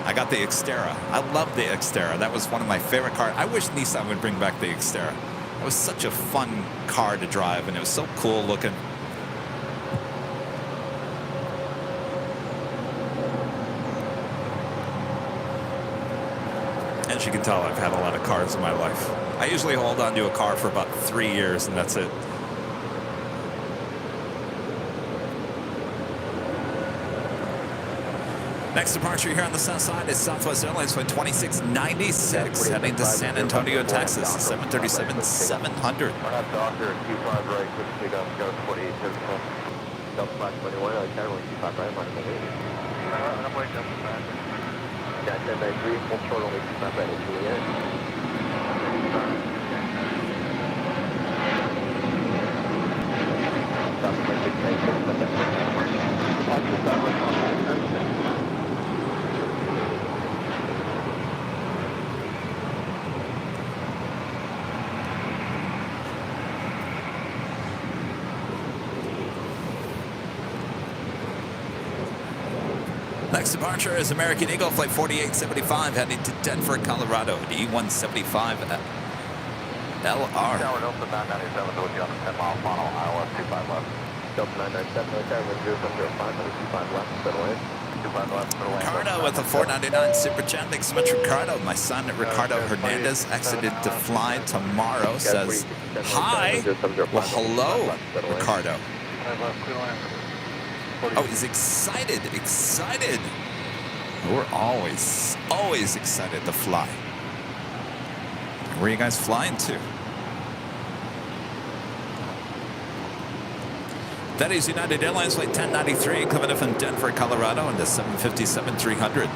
I got the Xterra. I love the Xterra. That was one of my favorite cars. I wish Nissan would bring back the Xterra. It was such a fun car to drive, and it was so cool looking. As you can tell, I've had a lot of cars in my life. I usually hold on to a car for about 3 years, and that's it. Next departure here on the south side is Southwest Airlines Flight 2696 heading to San Antonio, Texas, 737-700. Next departure is American Eagle Flight 4875 heading to Denver, Colorado, at E175 LR. Tower Delta 997 with you on the 10-mile final, Iowa 25 left. Delta 997, military, 105, left, settle in. 25 left, settle in. Ricardo with a 499 Super Chat. Thanks so much, Ricardo. My son, Ricardo Hernandez, exited to fly tomorrow, says, hi. Well, hello, Ricardo. Oh, he's excited, excited. We're always excited to fly. Where are you guys flying to? That is United Airlines Flight 1093 coming in from Denver, Colorado into 757-300.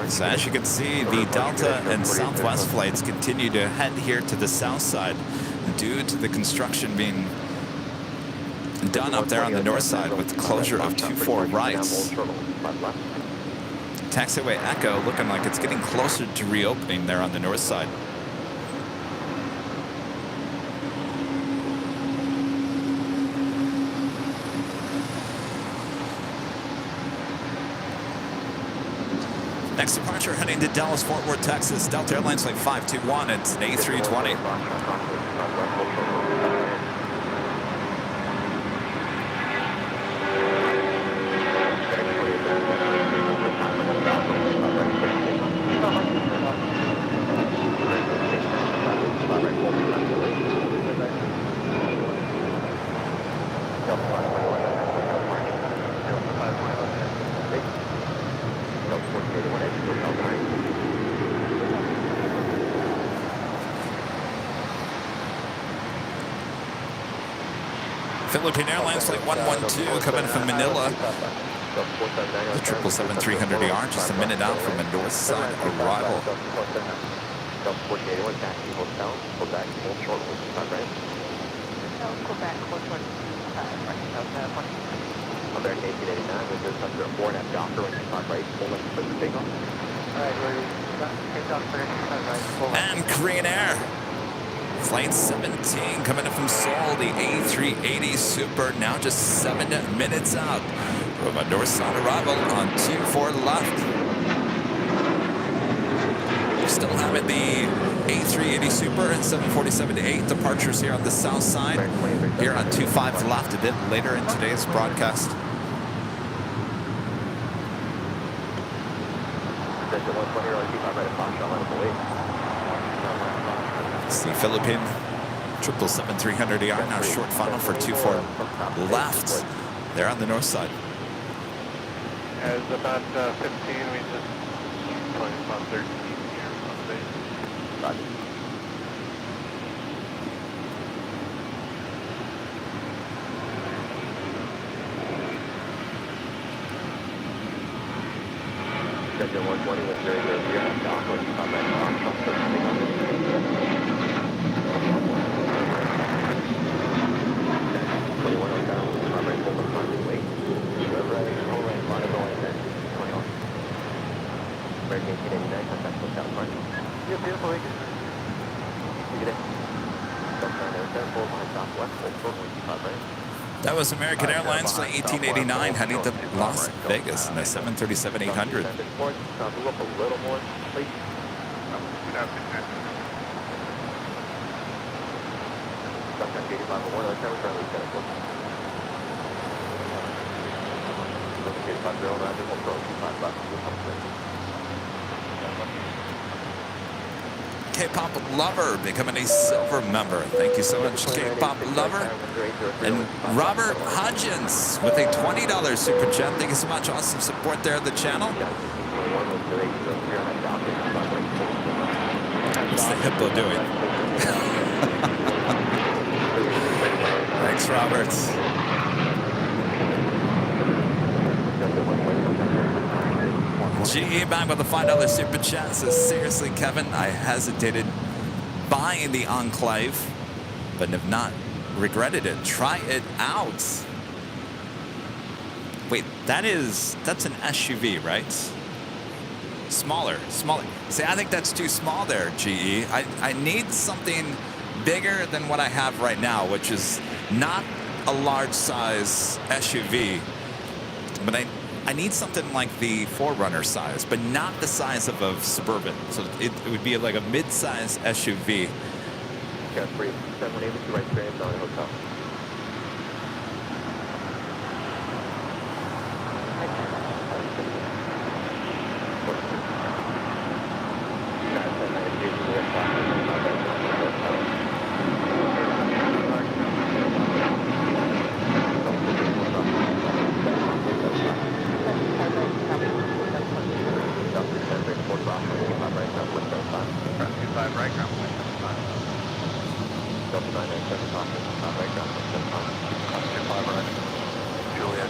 So as you can see, the Delta and Southwest flights continue to head here to the south side due to the construction being done up there on the north side with the closure of 24 rights. Taxiway Echo looking like it's getting closer to reopening there on the north side. Next departure heading to Dallas, Fort Worth, Texas. Delta Airlines Flight 521. It's an A320. Philippine Airlines Flight 112 coming from Manila. The 777-300ER just a minute out from a north side arrival. American 1889, which is under 4.5 Docker, when you talk right, full length for the takeoff. And Korean Air. Flight 17 coming in from Seoul, the A380 Super, now just 7 minutes out from a north side arrival on 24 left. Still having the A380 Super and 747-8 departures here on the south side, here on 25 left a bit later in today's broadcast. It's the Philippine 777-300ER now short final for 24 left. They're on the north side. As about 15, we just going about 13 here on the base. Cessna 120 with 000, dock, 25 right, dock, 21 on down, 25 right, hold on, wait. Right, hold right, bottom going, then 21. American 1889, contact with California. Yeah, beautiful, we get it. Full line southwest, full 25 right. That was American Airlines flight 1889 heading to Las Vegas in the 737-800. Move up a little more, please. Sometimes 8501, let's have a try to reset it. 85 0, roger, we'll throw 25 bucks. K-Pop Lover becoming a silver member. Thank you so much, K-Pop Lover. And Robert Hodgins with a $20 super chat. Thank you so much. Awesome support there of the channel. What's the hippo doing? Thanks, Roberts. GE back with a $5 super chat. Says, seriously, Kevin, I hesitated buying the Enclave, but have not regretted it. Try it out. Wait, that's an SUV, right? Smaller. See, I think that's too small there, GE. I need something bigger than what I have right now, which is not a large size SUV, but I need something like the 4Runner size, but not the size of a Suburban. So it would be like a mid-size SUV. Yeah, 3782 right straight on hotel.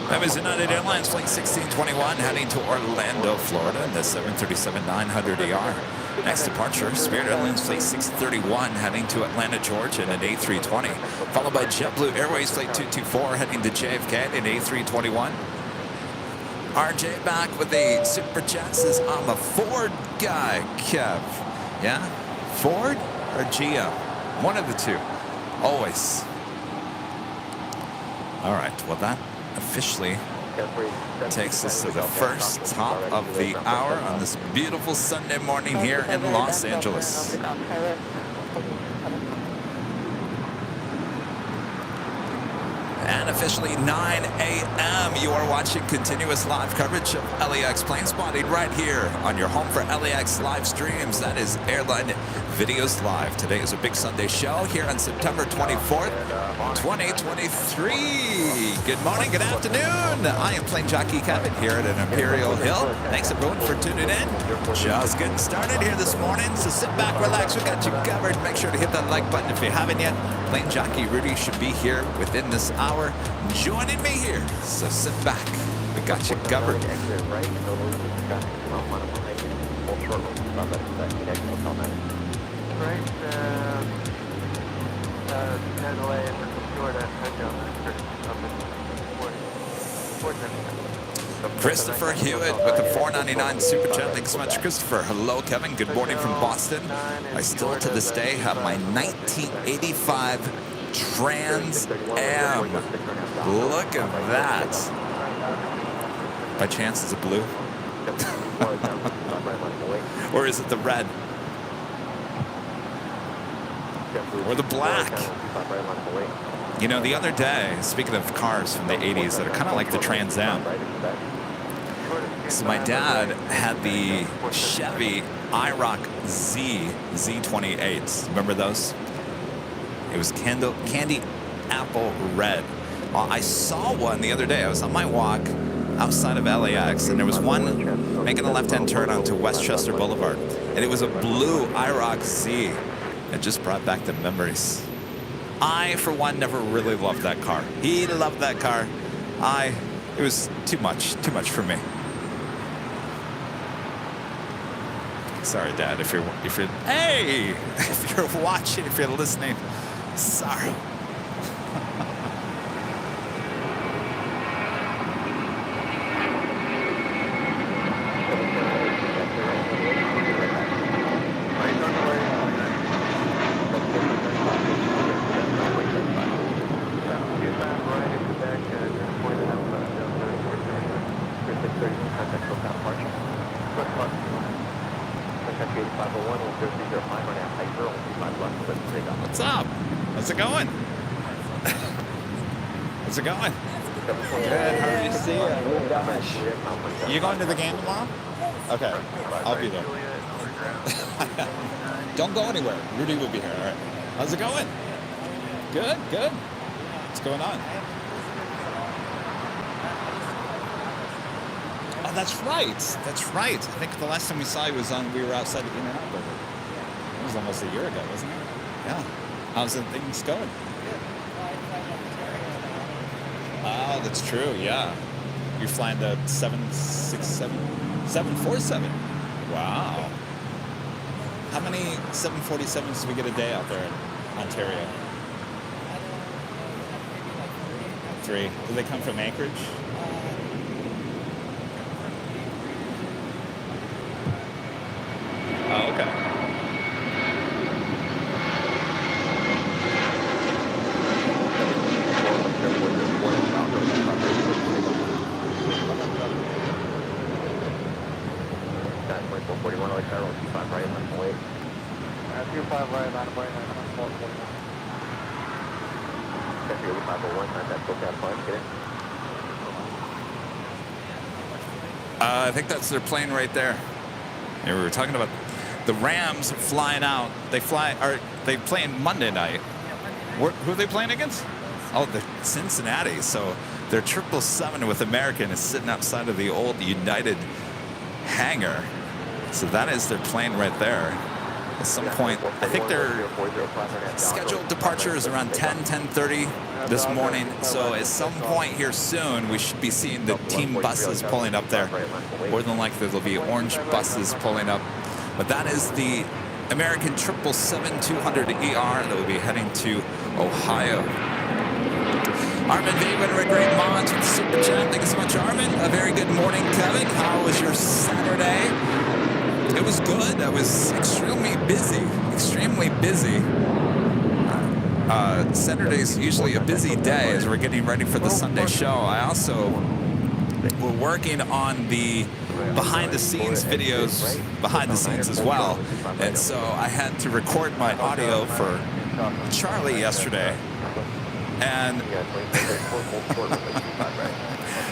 That was United Airlines Flight 1621 heading to Orlando, Florida in the 737-900ER. Next departure, Spirit Airlines Flight 631 heading to Atlanta, Georgia in an A320. Followed by JetBlue Airways Flight 224 heading to JFK in an A321. RJ back with a super chat. Says, I'm a Ford guy, Kev. Yeah? Ford or GM? One of the two. Always. All right, well, that officially takes us to the first top of the hour on this beautiful Sunday morning here in Los Angeles. And officially 9 a.m. You are watching continuous live coverage of LAX plane spotting right here on your home for LAX live streams. That is Airline Videos Live. Today is a big Sunday show here on September 24th, 2023. Good morning, good afternoon. I am Plane Jockey Kevin here at an Imperial Hill. Thanks everyone for tuning in. Just getting started here this morning, so sit back, relax. We got you covered. Make sure to hit that like button if you haven't yet. Plane Jockey Rudy should be here within this hour, joining me here. So sit back. We got you covered. Christopher Hewitt with the $4.99 super chat. Thanks so much, Christopher. Hello, Kevin. Good morning from Boston. I still to this day have my 1985 Trans Am. Look at that. By chance, is it blue? Or is it the red? Or the black? You know, the other day, speaking of cars from the 80s that are kind of like the Trans Am, so my dad had the Chevy IROC Z28s. Remember those? It was candy apple red. Well, I saw one the other day. I was on my walk outside of LAX, and there was one making a left-hand turn onto Westchester Boulevard, and it was a blue IROC Z. It just brought back the memories. I, for one, never really loved that car. He loved that car. It was too much for me. Sorry, Dad, if you're, hey, if you're watching, if you're listening, sorry. What's up? How's it going? How's it going? Good. How are you? See you. You going to the game tomorrow? Okay, I'll be there. Don't go anywhere. Rudy will be here. All right. How's it going? Good. Good. What's going on? Oh, that's right. That's right. I think the last time we saw you was on. We were outside the In-N-Out Burger. It was almost a year ago, wasn't it? Yeah. How's the things going? Oh, that's true. Yeah. You're flying the 747. Wow. How many 747s do we get a day out there in Ontario? 3. Do they come from Anchorage? Oh, okay. I think that's their plane right there. Yeah, we were talking about the Rams flying out. They play Monday night. Who are they playing against? Oh, the Cincinnati. So their 777 with American is sitting outside of the old United hangar. So that is their plane right there. At some point, I think their scheduled departure is around 10:30 this morning. So at some point here soon, we should be seeing the team buses pulling up there. More than likely, there'll be orange buses pulling up. But that is the American 777-200ER that will be heading to Ohio. Armin Vaven, a great mod with Super Chat. Thank you so much, Armin. A very good morning, Kevin. How was your Saturday? It was good. I was extremely busy. Saturday's usually a busy day as we're getting ready for the Sunday show. I also we're working on the behind-the-scenes videos, behind the scenes as well. And so I had to record my audio for Charlie yesterday. And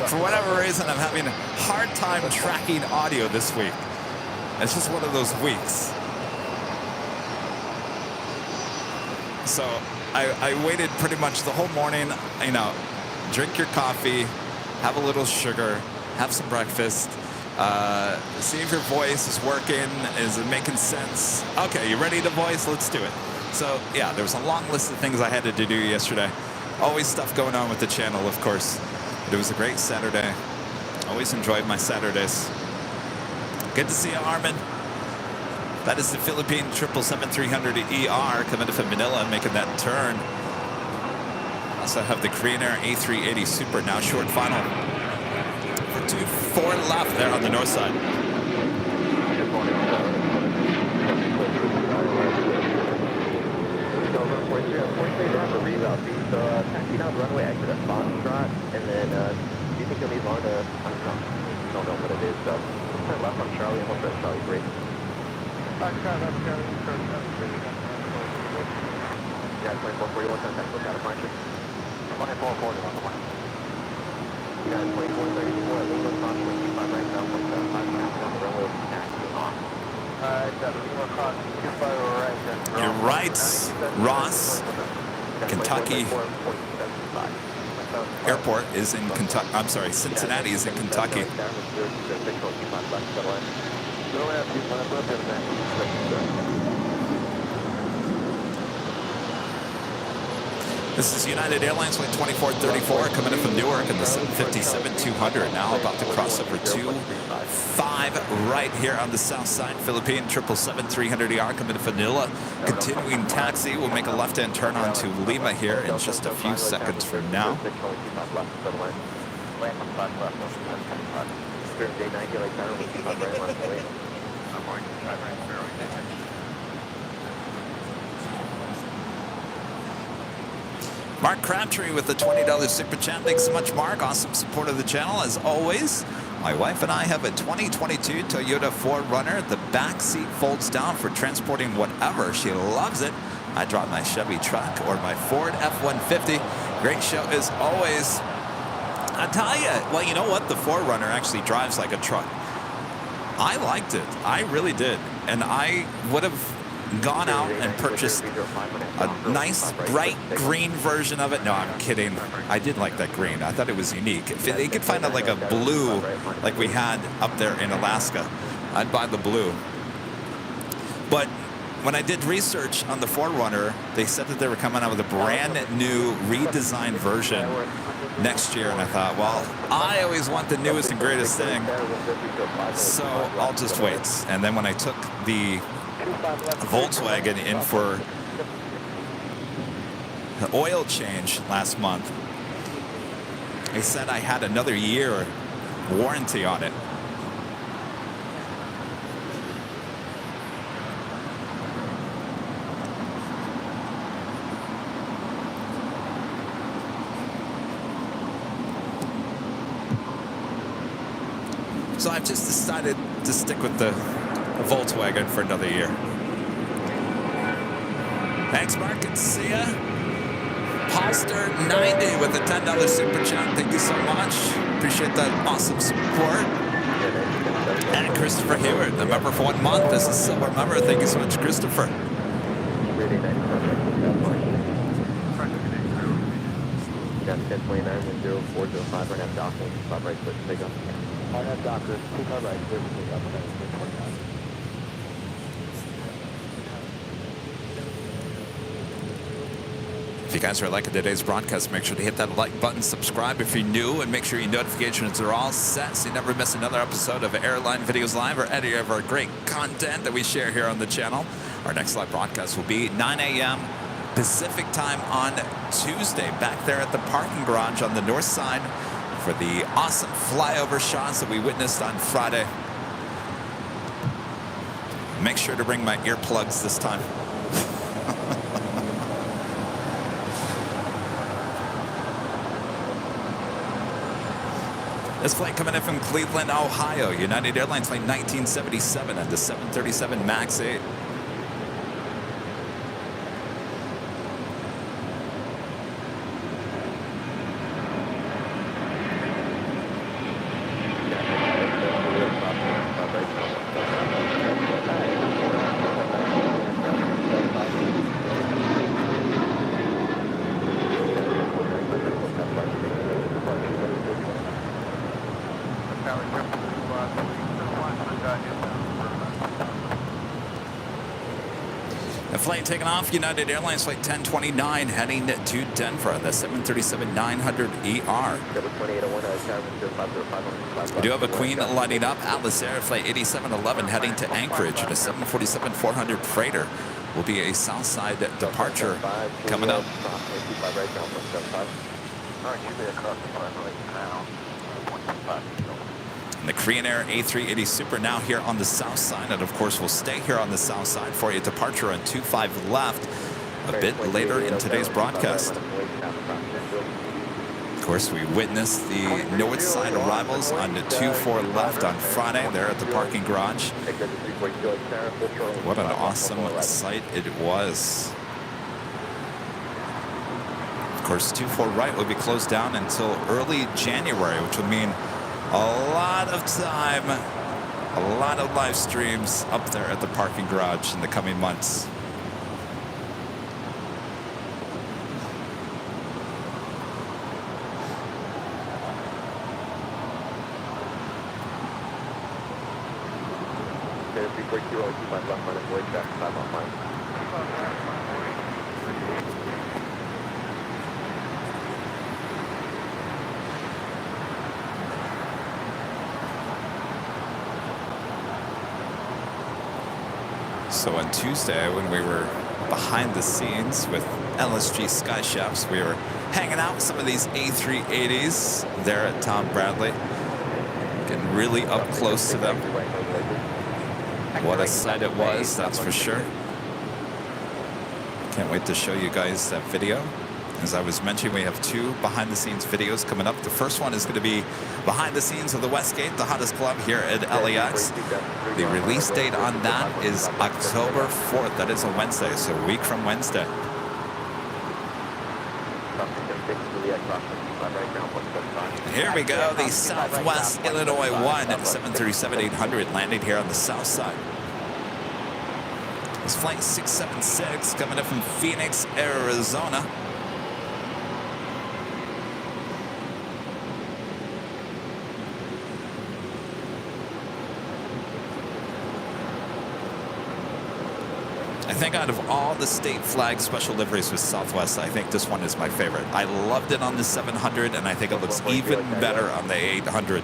for whatever reason, I'm having a hard time tracking audio this week. It's just one of those weeks. So I waited pretty much the whole morning, you know, drink your coffee, have a little sugar, have some breakfast, see if your voice is working, is it making sense? Okay, you ready to voice? Let's do it. So yeah, there was a long list of things I had to do yesterday. Always stuff going on with the channel, of course. But it was a great Saturday. Always enjoyed my Saturdays. Good to see you, Armin. That is the Philippine 777-300ER coming in from Manila and making that turn. Also have the Korean Air A380 Super, now short final. For 4 left there on the north side. Taxi down runway exit at Foxtrot, and then do you think you'll need long to, I don't know what it is, so turn left on Charlie and we'll press Charlie 3. Yeah, 2441, contact look out of departure. 2440 on the line. You got 2434, Lima Crossway, 25 right now, 175 miles down the runway, taxi off. Lima Crossway, 25 right. You're right, Ross. Kentucky Airport is in Kentucky. I'm sorry, Cincinnati is in Kentucky. This is United Airlines flight 2434 coming in from Newark in the 757-200. Now about to cross over 25 right here on the south side. Philippine 777-300ER coming in from Manila. Continuing taxi. We'll make a left-hand turn onto Lima here in just a few seconds from now. Mark Crabtree with the $20 super chat. Thanks so much, Mark. Awesome support of the channel as always. My wife and I have a 2022 Toyota 4Runner. The back seat folds down for transporting whatever. She loves it. I drive my Chevy truck or my Ford F-150. Great show as always. I tell you, well, you know what? The 4Runner actually drives like a truck. I liked it. I really did. And I would have gone out and purchased a nice bright green version of it. No, I'm kidding. I did like that green. I thought it was unique. If they could find out like a blue like we had up there in Alaska, I'd buy the blue. But when I did research on the 4Runner, they said that they were coming out with a brand new redesigned version next year, and I thought, well, I always want the newest and greatest thing, so I'll just wait. And then when I took the Volkswagen in for the oil change last month, they said I had another year warranty on it. So I've just decided to stick with the Volkswagen for another year. Thanks, Mark. Good to see ya. Polster90 with a $10 super chat. Thank you so much. Appreciate that awesome support. And Christopher Hayward, the member for 1 month. This is silver member. Thank you so much, Christopher. Got 1029 with 0405 right now, docking. 5 right, switch, take up. I have Docker, 2 car right, 0, take up, 1029. If you guys are liking today's broadcast, make sure to hit that like button, subscribe if you're new, and make sure your notifications are all set so you never miss another episode of Airline Videos Live or any of our great content that we share here on the channel. Our next live broadcast will be 9 a.m. Pacific time on Tuesday, back there at the parking garage on the north side for the awesome flyover shots that we witnessed on Friday. Make sure to bring my earplugs this time. This flight coming in from Cleveland, Ohio. United Airlines flight 1977 at the 737 MAX 8. Flight taking off, United Airlines flight 1029 heading to Denver, the 737-900ER. We do have a Queen lighting up, Atlas Air flight 8711 heading to Anchorage, and a 747-400 freighter will be a south side departure coming up. And the Korean Air A380 Super now here on the south side, and of course we'll stay here on the south side for a departure on 25 left a bit later in today's broadcast. Of course, we witnessed the north side arrivals on the 24 left on Friday there at the parking garage. What an awesome sight it was. Of course, 24 right will be closed down until early January, which would mean a lot of time, a lot of live streams up there at the parking garage in the coming months. So on Tuesday, when we were behind the scenes with LSG Sky Chefs, we were hanging out with some of these A380s there at Tom Bradley, getting really up close to them. What a sight it was, that's for sure. Can't wait to show you guys that video. As I was mentioning, we have 2 behind-the-scenes videos coming up. The first one is going to be behind the scenes of the Westgate, the hottest club here at LAX. The release date on that is October 4th. That is a Wednesday, so a week from Wednesday. Here we go, the Southwest Illinois 1 737-800 landing here on the south side. It's flight 676 coming up from Phoenix, Arizona. I think out of all the state flag special liveries with Southwest, I think this one is my favorite. I loved it on the 700, and I think it looks even better on the 800.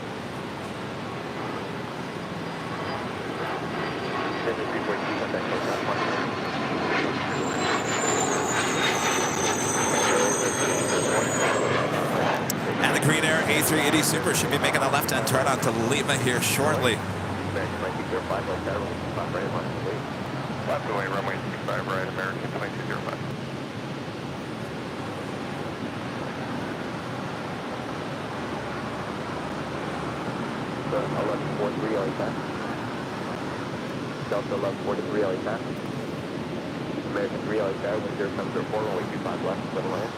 And the Green Air A380 Super should be making a left-hand turn onto Lima here shortly. Left away, runway 25 right, American 2205. Delta 1143 LA Delta 1143 LA American 3 LA 1074, runway 25 left, middle land.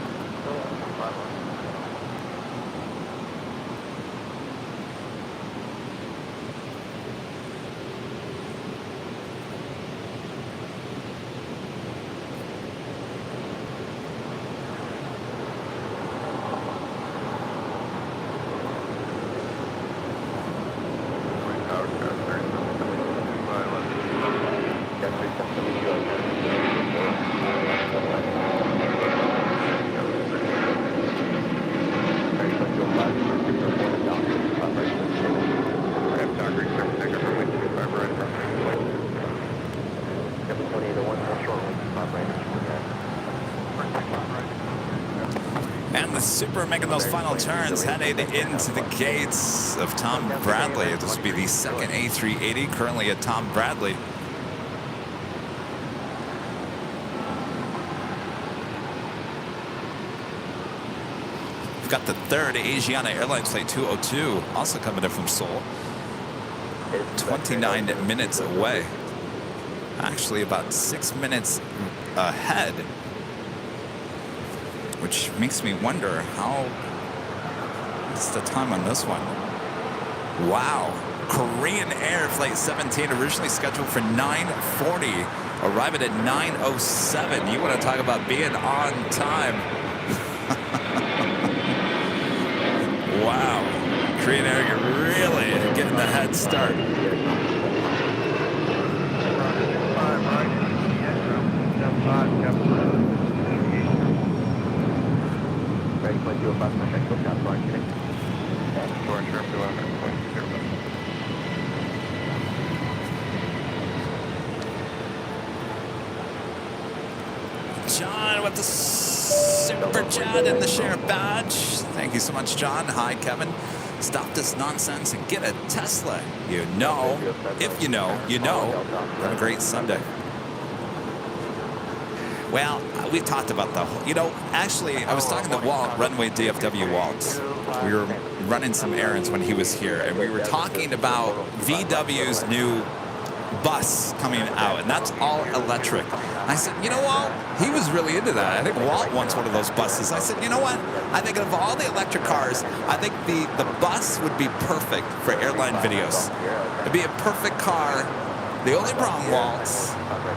And the Super making those final turns, headed into the gates of Tom Bradley. This will be the second A380 currently at Tom Bradley. We've got the third Asiana Airlines flight 202, also coming in from Seoul. 29 minutes away. Actually, about 6 minutes ahead. Which makes me wonder what's the time on this one? Wow. Korean Air Flight 17, originally scheduled for 9:40, arriving at 9:07. You want to talk about being on time. Wow. Korean Air, you're really getting the head start. John with the super chat and the share badge. Thank you so much, John. Hi, Kevin. Stop this nonsense and get a Tesla. You know, if you know, you know. Have a great Sunday. Well, we talked about the whole, actually, I was talking to Walt, Runway DFW Walt. We were running some errands when he was here, and we were talking about VW's new bus coming out, and that's all electric. I said, you know, Walt, he was really into that. I think Walt wants one of those buses. I said, you know what? I think of all the electric cars, I think the bus would be perfect for airline videos. It'd be a perfect car. The only problem, Walt,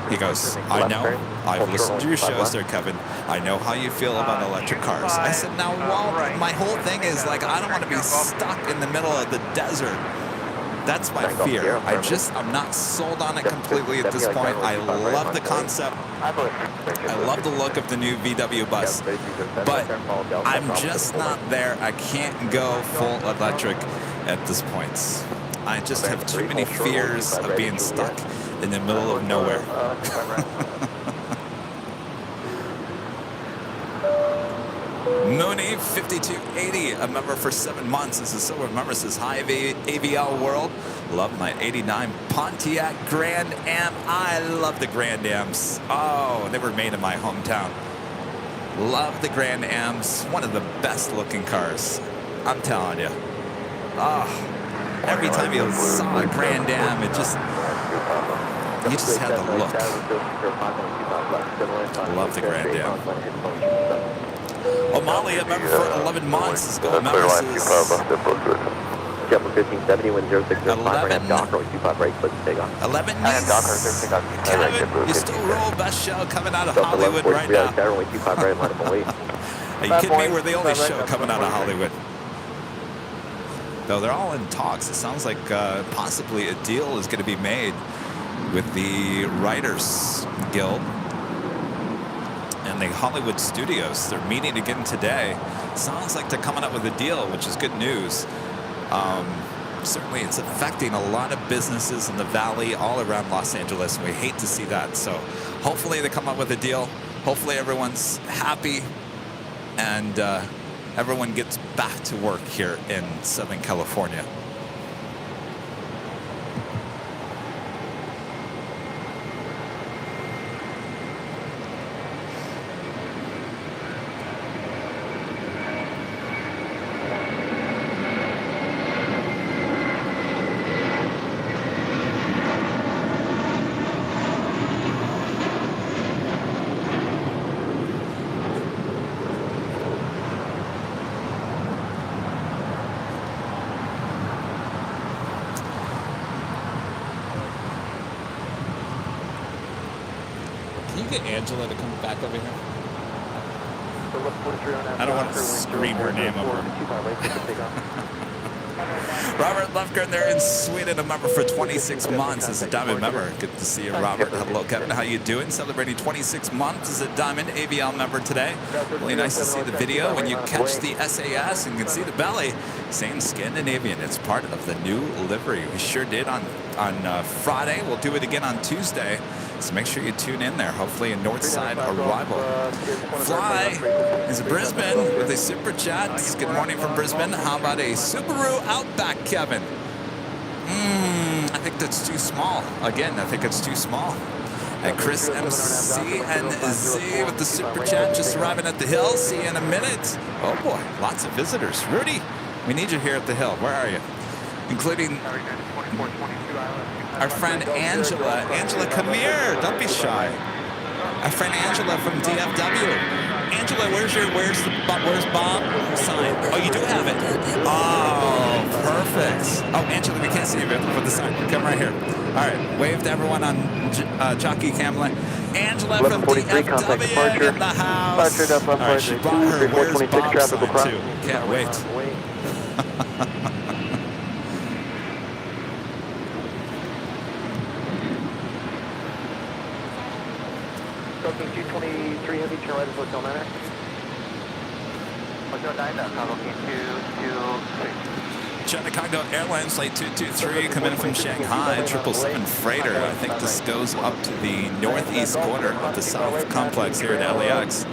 he goes, I know. I've listened to your shows there, Kevin. I know how you feel about electric cars. I said, now, Walt, my whole thing is, like, I don't want to be stuck in the middle of the desert. That's my fear. I'm not sold on it completely at this point. I love the concept. I love the look of the new VW bus. But I'm just not there. I can't go full electric at this point. I just have too many fears of being stuck in the middle of nowhere. Mooney 5280, a member for 7 months. This is silver member. Says hi AVL world. Love my 89 Pontiac Grand Am. I love the Grand Ams. Oh, they were made in my hometown. Love the Grand Ams. One of the best looking cars. I'm telling you. Oh, every time you saw a Grand Am, it just, you just had the look. Love the Grand Am. O'Malley, a member for 11 months. Is going member. Jump 1570, wind 0605, right at Docker, 25 right, let's take off. 11 I am Docker, 06 on Kevin, you still roll best show coming out of Hollywood right now. Only 25 right, let him away. Are you kidding me? We're the only show coming out of Hollywood. Though they're all in talks. It sounds like possibly a deal is going to be made with the Writers Guild and the Hollywood studios. They're meeting again today. Sounds like they're coming up with a deal, which is good news. Certainly it's affecting a lot of businesses in the valley all around Los Angeles, and we hate to see that. So hopefully they come up with a deal. Hopefully everyone's happy and everyone gets back to work here in Southern California. Can you get Angela to come back over here? I don't want to scream her name over. Robert Lefgren there in Sweden, a member for 26 months as a Diamond member. Good to see you, Robert. Hello, Kevin. How you doing? Celebrating 26 months as a Diamond AVL member today. Really nice to see the video when you catch the SAS and you can see the belly saying Scandinavian. It's part of the new livery. We sure did on Friday. We'll do it again on Tuesday. So make sure you tune in there. Hopefully a north side arrival. Fly is Brisbane with a super chat. Good morning from Brisbane. How about a Subaru Outback, Kevin? I think that's too small. Again, I think it's too small. And Chris MC and Z with the super chat just arriving at the Hill. See you in a minute. Oh boy, lots of visitors. Rudy, we need you here at the Hill. Where are you? Including our friend Angela. Angela, come here. Don't be shy. Our friend Angela from DFW. Angela, where's Bob sign? Oh, you do have it. Oh, perfect. Oh, Angela, we can't see you for the sign. Come right here. All right, wave to everyone on Jockey Camera. Angela from DFW in the house. All right, she brought her Where's Bob sign too. Can't wait. Booking 223 heavy, turn right at Hotel Manor. Hotel 9, booking 223. Chicago Airline Flight 223 coming in from Shanghai, 777 freighter. I think this goes up to the northeast corner of the South Complex here at LAX.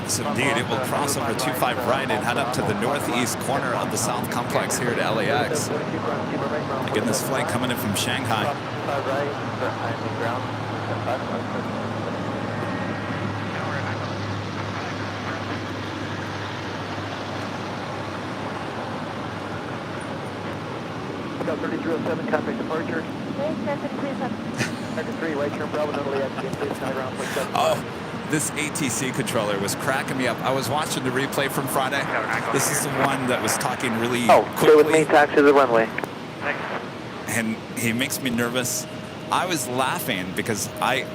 So indeed, it will cross over 25 right and head up to the northeast corner of the South Complex here at LAX. Again, this flight coming in from Shanghai. Hotel 3307, contact departure. Oh, this ATC controller was cracking me up. I was watching the replay from Friday. This is the one that was talking really quickly. Stay with me, taxi the runway. And he makes me nervous. I was laughing because I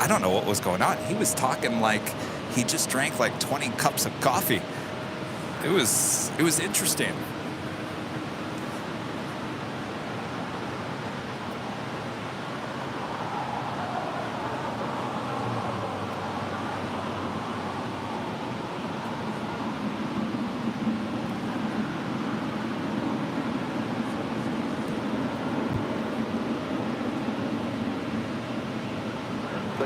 don't know what was going on. He was talking like he just drank like 20 cups of coffee. It was interesting.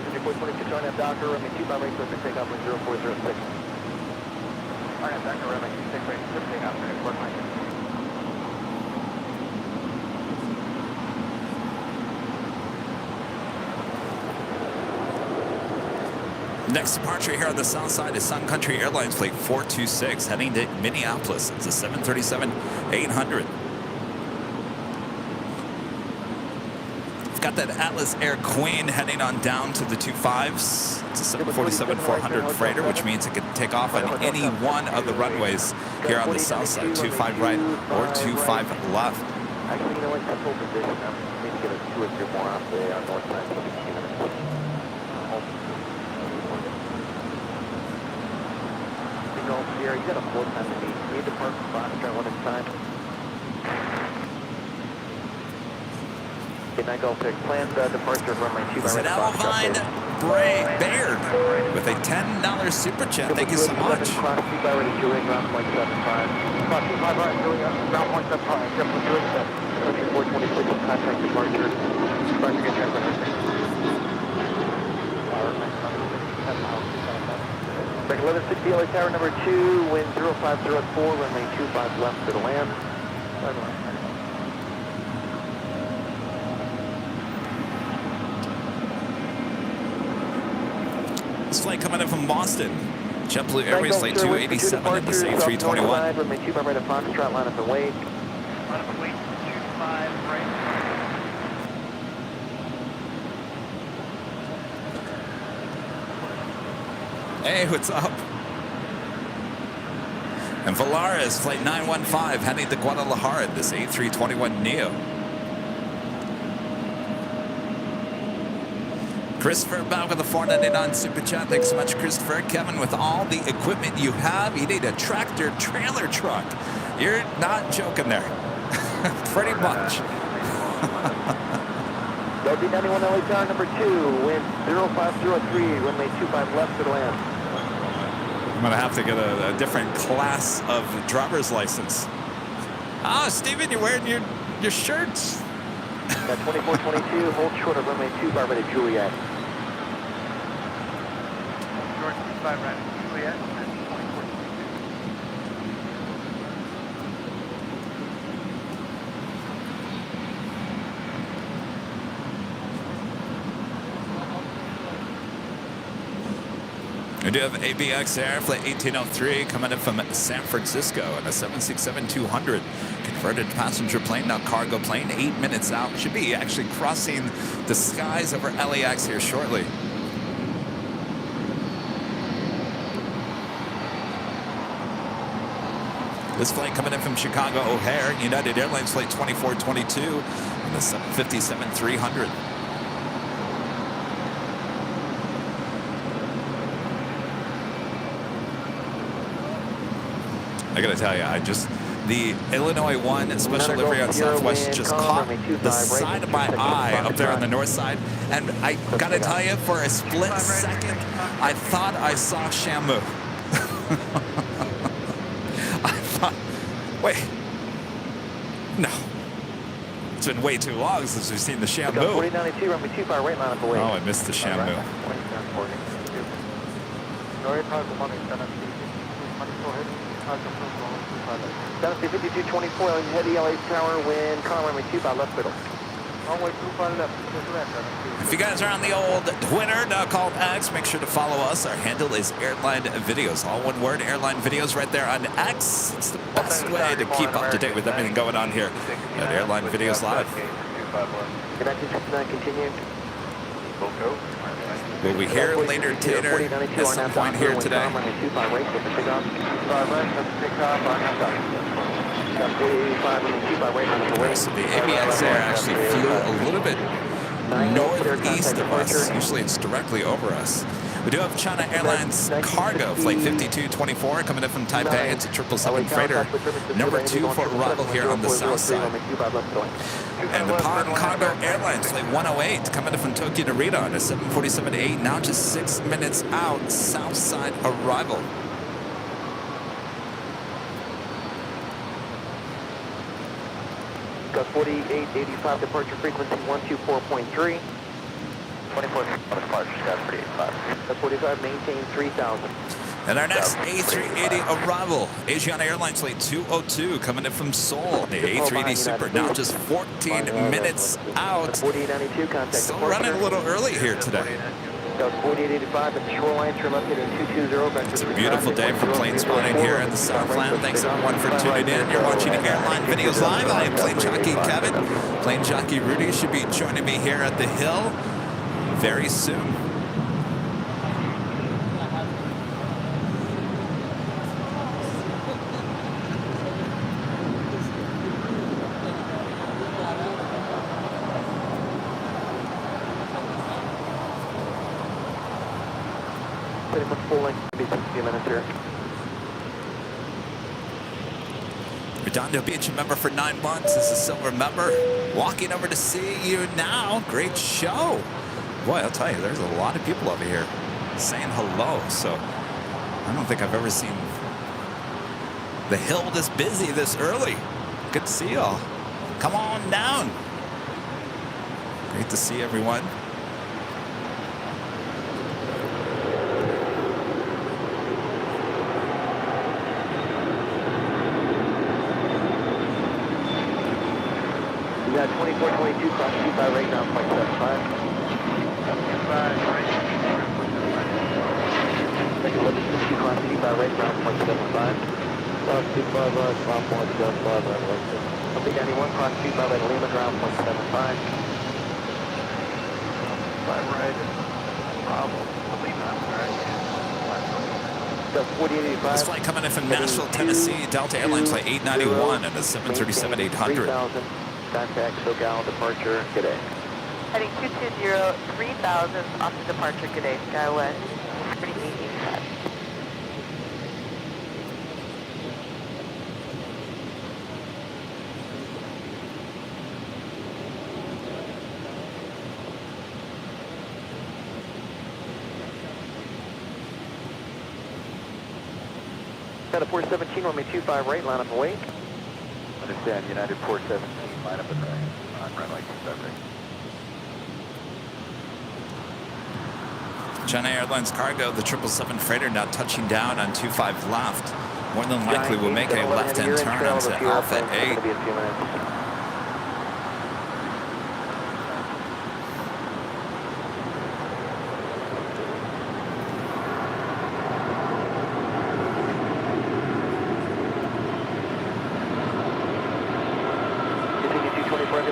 passenger 426 RNAV Docker, runway 25 right, clear for takeoff with 0406. RNAV Docker, runway 26 right, clear for takeoff with 0406. Next departure here on the south side is Sun Country Airlines flight 426 heading to Minneapolis. It's a 737-800. We've got that Atlas Air Queen heading on down to the 25s. It's a 747-400 freighter, which means it can take off on any one of the runways here on the south side, 25 right or 25 left. Actually, you know what, that's full position. I need to get a 2 or 3 more off the north side for 15 minutes. Here, you got a full time to meet. Need to park the Foxtrot one at a time. Good night, Golf 6. Planned departure from my 2 It's an Elvine Baird with a $10 super chat. Thank you so much. Cross 2 by ready, Julie, ground 175. Cross 2 by right, Julie, ground 175. Jump with Julie, country 426, contract departure. Departure, get transfer. Break 1160 LA Tower number 2, wind 0504, runway 25 left to the land. This flight coming in from Boston. JetBlue Airways flight 287 in this A321. Runway 25 right at Foxtrot, line up and wait. Line up and wait, 25 right. Hey, what's up? And Valaris, flight 915, heading to Guadalajara, this A321neo. Christopher back with the 499 super chat. Thanks so much, Christopher. Kevin, with all the equipment you have, you need a tractor trailer truck. You're not joking there. Pretty much. LD91 LA Tower number 2, wind 0503, runway 25 left to the land. I'm going to have to get a different class of driver's license. Ah, Steven, you're wearing your shirts. Got 2422, hold short of runway 25 right at Juliet. Short 25 right at Juliet, and 2422. We do have ABX Air flight 1803 coming in from San Francisco and a 767-200 converted passenger plane, now cargo plane, 8 minutes out. Should be actually crossing the skies over LAX here shortly. This flight coming in from Chicago O'Hare, United Airlines flight 2422 and the 757-300. I gotta tell you, the Illinois 1 special livery on Southwest just caught the side of my eye up there on the north side. And I gotta tell you, for a split second, I thought I saw Shamu. I thought, wait, no. It's been way too long since we've seen the Shamu. 4092, runway 25 right, line up away. Oh, I missed the Shamu. Down to 5224, head LA Tower, wind, calm runway 25 left middle. Runway 25 left, If you guys are on the old Twitter, now called X, make sure to follow us. Our handle is Airline Videos. All one word, Airline Videos right there on X. It's the best way to keep up to date with everything going on here at Airline Videos Live. Good night, continue. Will we hear later, Tater, at some point here today? So the ABX Air actually flew a little bit northeast of us. Usually it's directly over us. We do have China Airlines Cargo, flight 5224, coming in from Taipei. It's a 777 freighter, number 2 for arrival here on the south side. And the Cargo Airlines, flight 108, coming in from Tokyo Narita on a 747-8, now just 6 minutes out, south side arrival. Got 4885, departure frequency 124.3. 24 departure, Sky 385. 45, maintain 3000. And our next A380 arrival, Asiana Airlines flight 202, coming in from Seoul. The A380 Super now just 14 minutes out. 4892, contact. Still running a little early here today. 4885 at the shoreline, trim up heading 220. It's a beautiful day for plane spotting here in the Southland. Thanks everyone for tuning in. You're watching Airline Videos Live. I am plane jockey Kevin. Plane jockey Rudy should be joining me here at the Hill very soon. Full length, maybe 60 minutes here. Redondo Beach, a member for 9 months. This is a silver member. Walking over to see you now. Great show. Boy, I'll tell you, there's a lot of people over here saying hello. So I don't think I've ever seen the Hill this busy this early. Good to see y'all. Come on down. Great to see everyone. We got 2422, cross 25 right now, 0.75. 1162, cross 25 right now, 0.75. Cross 25 right, ground 0.75, right. Update 91, cross 25 at Lima, ground 0.75. 5 right, Bravo, Lima, right. This flight coming in from Nashville, Tennessee, Delta Airlines flight 891 and a 737-800. Contact SoCal departure, good day. Heading 220, 3000 off the departure, good day, SkyWest. Pretty easy cut. Got a 417, runway 25 right, line up and wait. Understand, United 417, line up and right, on runway 25 right. China Airlines cargo, the 777 freighter now touching down on 25 left. More than likely will make a left-hand turn onto Alpha 8.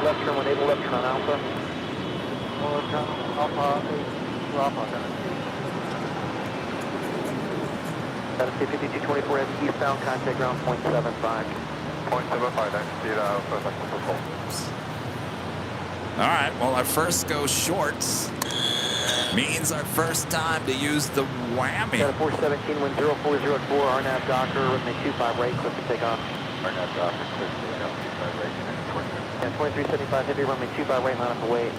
Left turn, enable left turn on Alpha. Alpha. Got a C5224 as eastbound, contact ground 0.75. 0.75, that's speed All right, well, our first go shorts means our first time to use the whammy. Got a 417, wind 0404, RNAV Docker, runway 25 right, clip to take off. RNAV Docker, clip to take off, 25 right. Yeah, 2375 heavy, runway 25 right, line up and wait.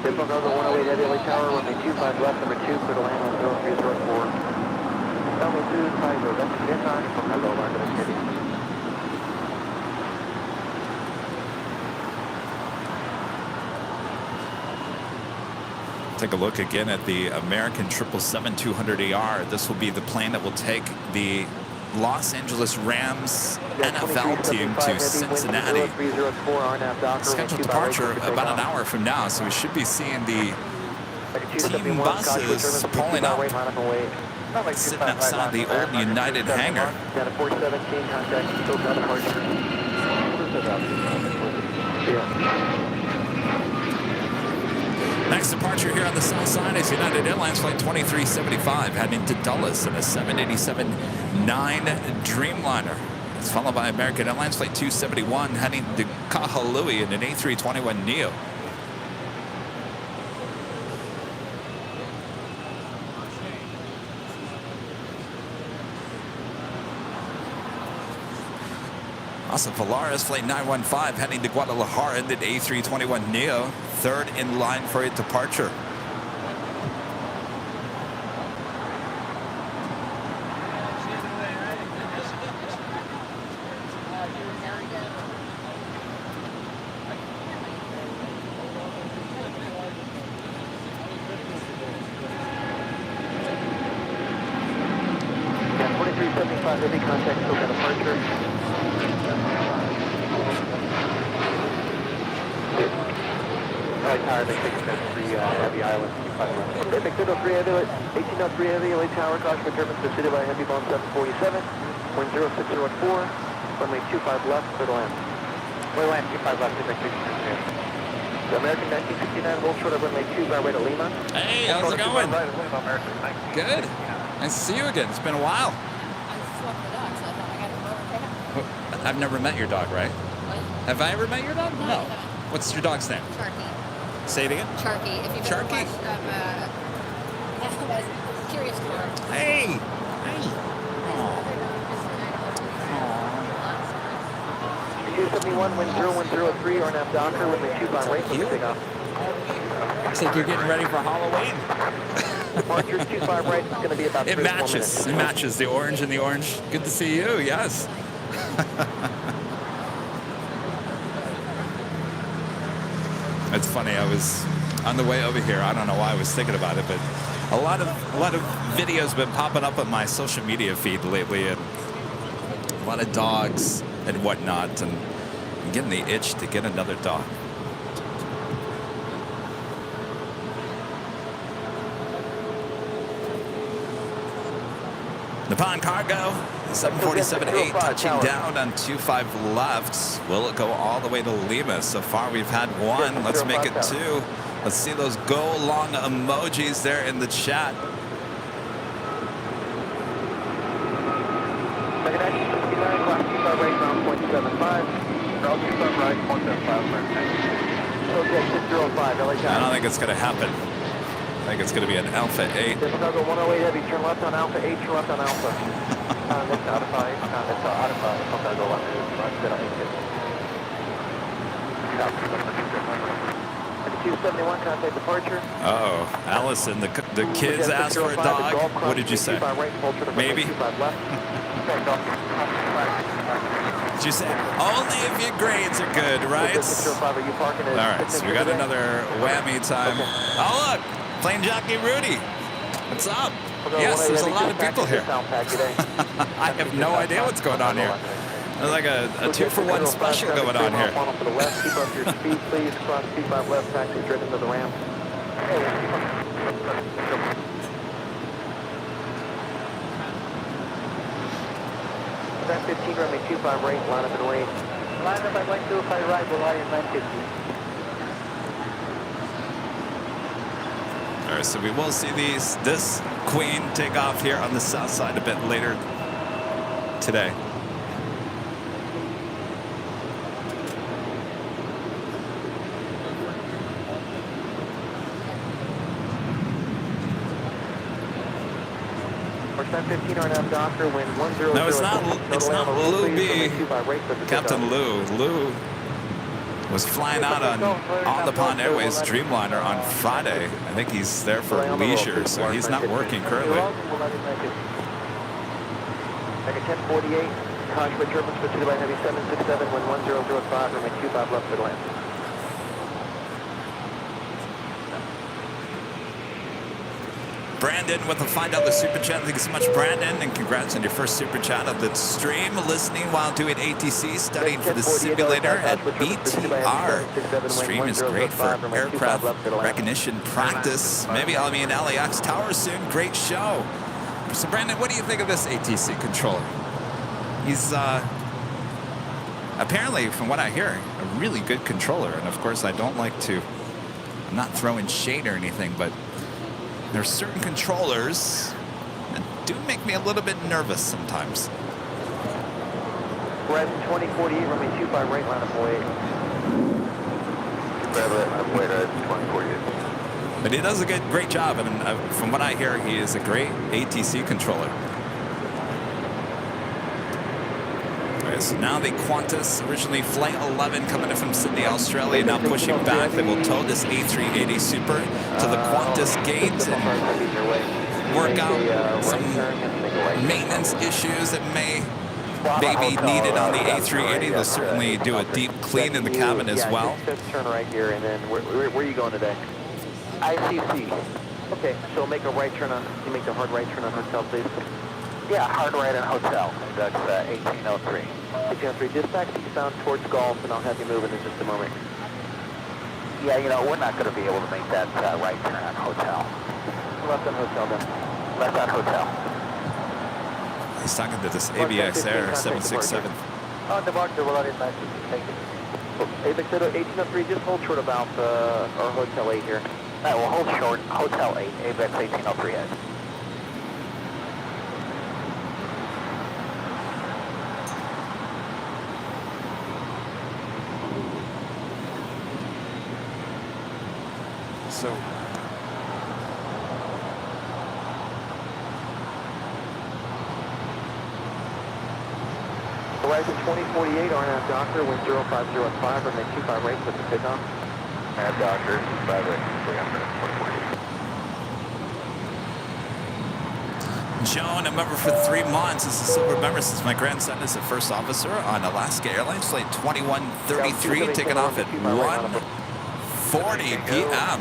Desfocando 108 heavy LA tower, runway 25 left, number 2, clear to land on 0304. Runway 25, that's the time, desfocando land on city. Take a look again at the American 777-200ER. This will be the plane that will take the Los Angeles Rams NFL team to Cincinnati. Scheduled departure about an hour from now, so we should be seeing the team buses pulling up, sitting outside the old United hangar. Got a 417, contact SoCal departure. Next departure here on the south side is United Airlines flight 2375 heading to Dulles in a 787-9 Dreamliner. It's followed by American Airlines flight 271 heading to Kahului in an A321neo. Also, Volaris flight 915 heading to Guadalajara in the A321neo, third in line for a departure. 25 heavy, contact SoCal departure. LA Tower, make 603 Heavy Island, 25 left. Okay, make 603 Heavy, 1803 Heavy, LA Tower, caution for turbulence preceded by heavy bomb 747, wind 06014, runway 25 left, clear to land. Clear to land, 25 left, make 603. The American 1969, roll short of runway 25 right at Lima. Hey, how's it going? Right, American 19. Good. Nice to see you again. It's been a while. I swapped the dog, so I thought I got to come over and say hi. I've never met your dog, right? What? Have I ever met your dog? No. What's your dog's name? Sharky. Say it again. Sharky. If you've ever Sharky? watched Curious Car. Hey. Hey. 271, wind 0103, RNAV Docker, runway 25 right, for the takeoff. Looks like you're getting ready for Halloween. Departure 25 right, it's going to be about It 3 to 4 matches. minutes. It matches the orange and the orange. Good to see you. Yes. It's funny. I was on the way over here. I don't know why I was thinking about it, but a lot of videos been popping up on my social media feed lately, and a lot of dogs and whatnot, and I'm getting the itch to get another dog. Nippon Cargo, 747-8, touching down on 25 left. Will it go all the way to Lima? So far we've had one. Let's make it two. Let's see those go long emojis there in the chat. Clock 25 right, ground point 75. Ground 25 right, 175, Okay, 605, LA I Tower. don't think it's going to happen. I think it's going to be an Alpha 8. Chicago 108 heavy, turn left on Alpha, 8, turn left on Alpha. That's out of 5, that's out of 5. Chicago 271, contact departure. Uh-oh. Allison, the kids asked for a dog. What did you say? Maybe? Did you say, only if your grades are good, right? All right, so we got another whammy time. Oh, look, Plane Jockey Rudy. What's up? Yes, there's a lot of people here. I have no idea what's going on here. There's like a 2-for-1 special going on here. Keep up your speed, please. Cross T5 left, taxi driven to the ramp. That 15, runway 25 right, line up and wait. Line up at 125 right, we'll lie in 950. All right, so we will see this Queen take off here on the south side a bit later today. No, it's not Lou B. Captain Lou. Lou was flying out on the Pond Airways Dreamliner on Friday. I think he's there for leisure, so he's not working currently. Like a 1048, caution for turbulence pursued by heavy 767, wind 1005, runway 25 left for the land. Brandon with a $5 super chat. Thank you so much, Brandon, and congrats on your first super chat of the stream. Listening while doing ATC, studying for the simulator at BTR. The stream is great for aircraft recognition practice. Maybe I'll be in LAX Tower soon. Great show. So, Brandon, what do you think of this ATC controller? He's apparently, from what I hear, a really good controller. And of course, I don't like to. I'm not throwing shade or anything, but there are certain controllers that do make me a little bit nervous sometimes. We're at 2048, runway 25 right, line up away. But he does a great job, and from what I hear, he is a great ATC controller. All right, so now the Qantas, originally Flight 11 coming in from Sydney, Australia, now pushing back. They will tow this A380 Super to the Qantas gate and work out some maintenance issues that may be needed on the A380. They'll certainly do a deep clean in the cabin as well. Turn right here, and then where are you going today? ICC. Okay, so make a right turn on. You make the hard right turn on Hotel, please. Yeah, hard right on hotel. That's 1803. 1803, dispatch eastbound towards Gulf, and I'll have you moving in just a moment. Yeah, you know, we're not going to be able to make that right turn on hotel. Left on hotel then. Left on hotel. He's talking to this ABX Air 767. On departure, we'll let it back. Thank you. ABX Air 1803, just hold short about our Hotel 8 here. All right, we'll hold short. Hotel 8, ABX 1803 Ed. So, Horizon 2048, RNAV Doctor, wind 05015, remain 25 rates with the takeoff. RNAV Doctor, 5 rates, 300, 2048. Joan, a member for 3 months. This is a silver member since my grandson is a first officer on Alaska Airlines flight 2133, taking off at 1:40 p.m.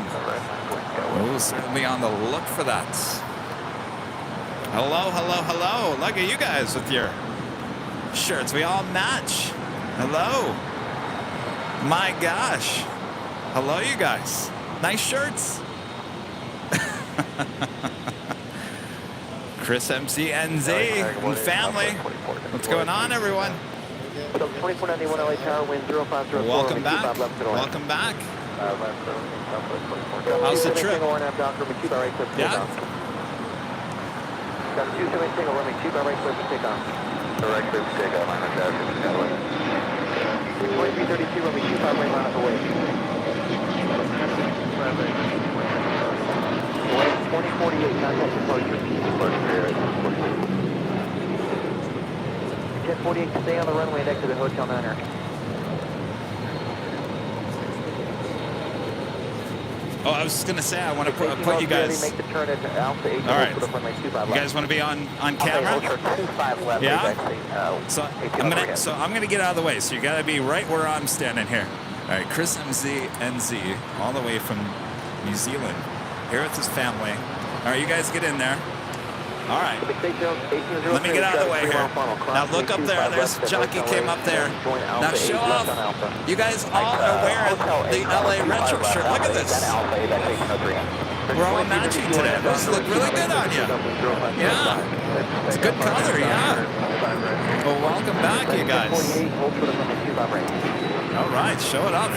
We'll certainly be on the look for that. Hello, hello, hello. Look at you guys with your shirts. We all match. Hello. My gosh. Hello, you guys. Nice shirts. Chris MCNZ and family. What's going on, everyone? So 2491 LA Tower, wind 0504. Welcome back. Welcome back. How's the trip? Yeah? Got 270 single, let me 2 by right clear for takeoff. Direct clear for takeoff, line up there, 2332, let me 2 by right line up away. 2048, contact departure. 1048, stay on the runway next to the Hotel Niner. Oh, I was just gonna say I want to put you guys. Make the turn at Alpha 8. All right. You guys want to be on camera? Yeah. So I'm gonna get out of the way. So you gotta be right where I'm standing here. All right, Chris MZNZ, all the way from New Zealand, here with his family. All right, you guys get in there. All right. Let me get out of the way here. Now look up there. There's Jockey came up there. Now show off. You guys all are wearing the LA retro shirt. Look at this. We're all matching today. Those look really good on you. Yeah. It's a good color, yeah. Well, welcome back, you guys. All right, show it off.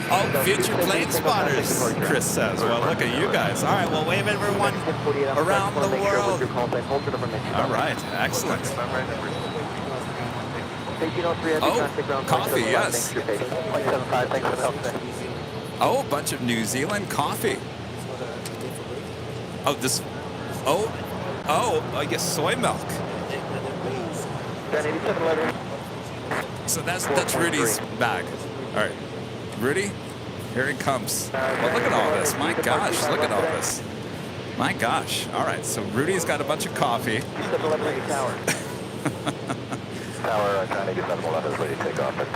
Oh, future plane spotters, Chris says. Well, look at you guys. All right, well, wave at everyone around the world. All right, excellent. Oh, coffee, yes. Oh, a bunch of New Zealand coffee. Oh, this, oh, I guess soy milk. So that's Rudy's bag. All right. Rudy, here he comes. Well, look at all this. My gosh, look at all this. My gosh. All right, so Rudy's got a bunch of coffee.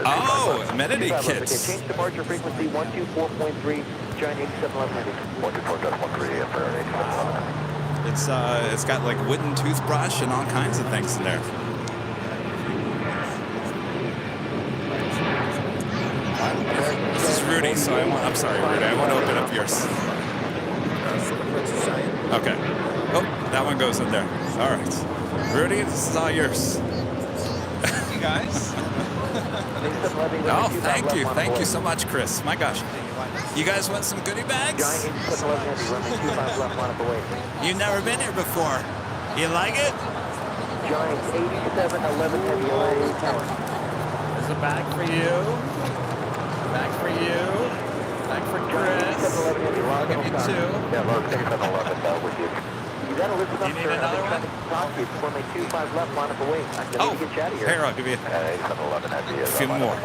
Oh, amenity kits. Change departure frequency 124.3, giant 8711. It's got like wooden toothbrush and all kinds of things in there. This is Rudy, so I'm sorry, Rudy. I want to open up yours. Okay. Oh, that one goes in there. All right. Rudy, this is all yours. You guys. Oh, thank you. Thank you so much, Chris. My gosh. You guys want some goodie bags? You've never been here before. You like it? Giant 8711 heavy LA Tower. There's a bag for you. Bag for you. Bag for Chris. I'll give you 2. Yeah, low 8711 with you. You gotta listen up, You need another one? It's only 25 left, line up away. I can get you out of here. Here, I'll give you a few more. All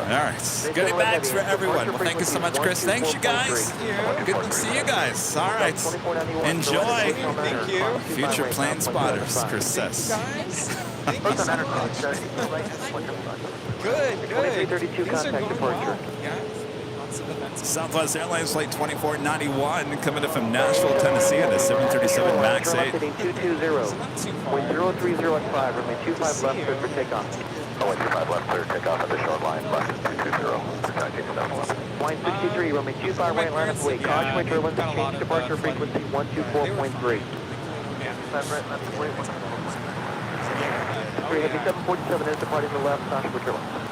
right. Goodie bags for everyone. Well, thank you so much, Chris. Thanks, you guys. Good to see you guys. All right. Enjoy. Thank you. Future plane spotters, Chris says. Guys. Thank you so much. Good. These are Things are going going well. well. Yeah. Southwest Airlines Flight 2491 coming in from Nashville, Tennessee on a 737 MAX 8. Heading 220. Wind 030 at 5. Remain 25 left clear for takeoff. Wind 25 left clear, takeoff at the short line. Left 220. 19,000. Wind 63. Remain 25 right line of way. Caution wind turbulence. Change departure frequency 124.3. Heavy 747 is departing the left. Caution wind turbulence.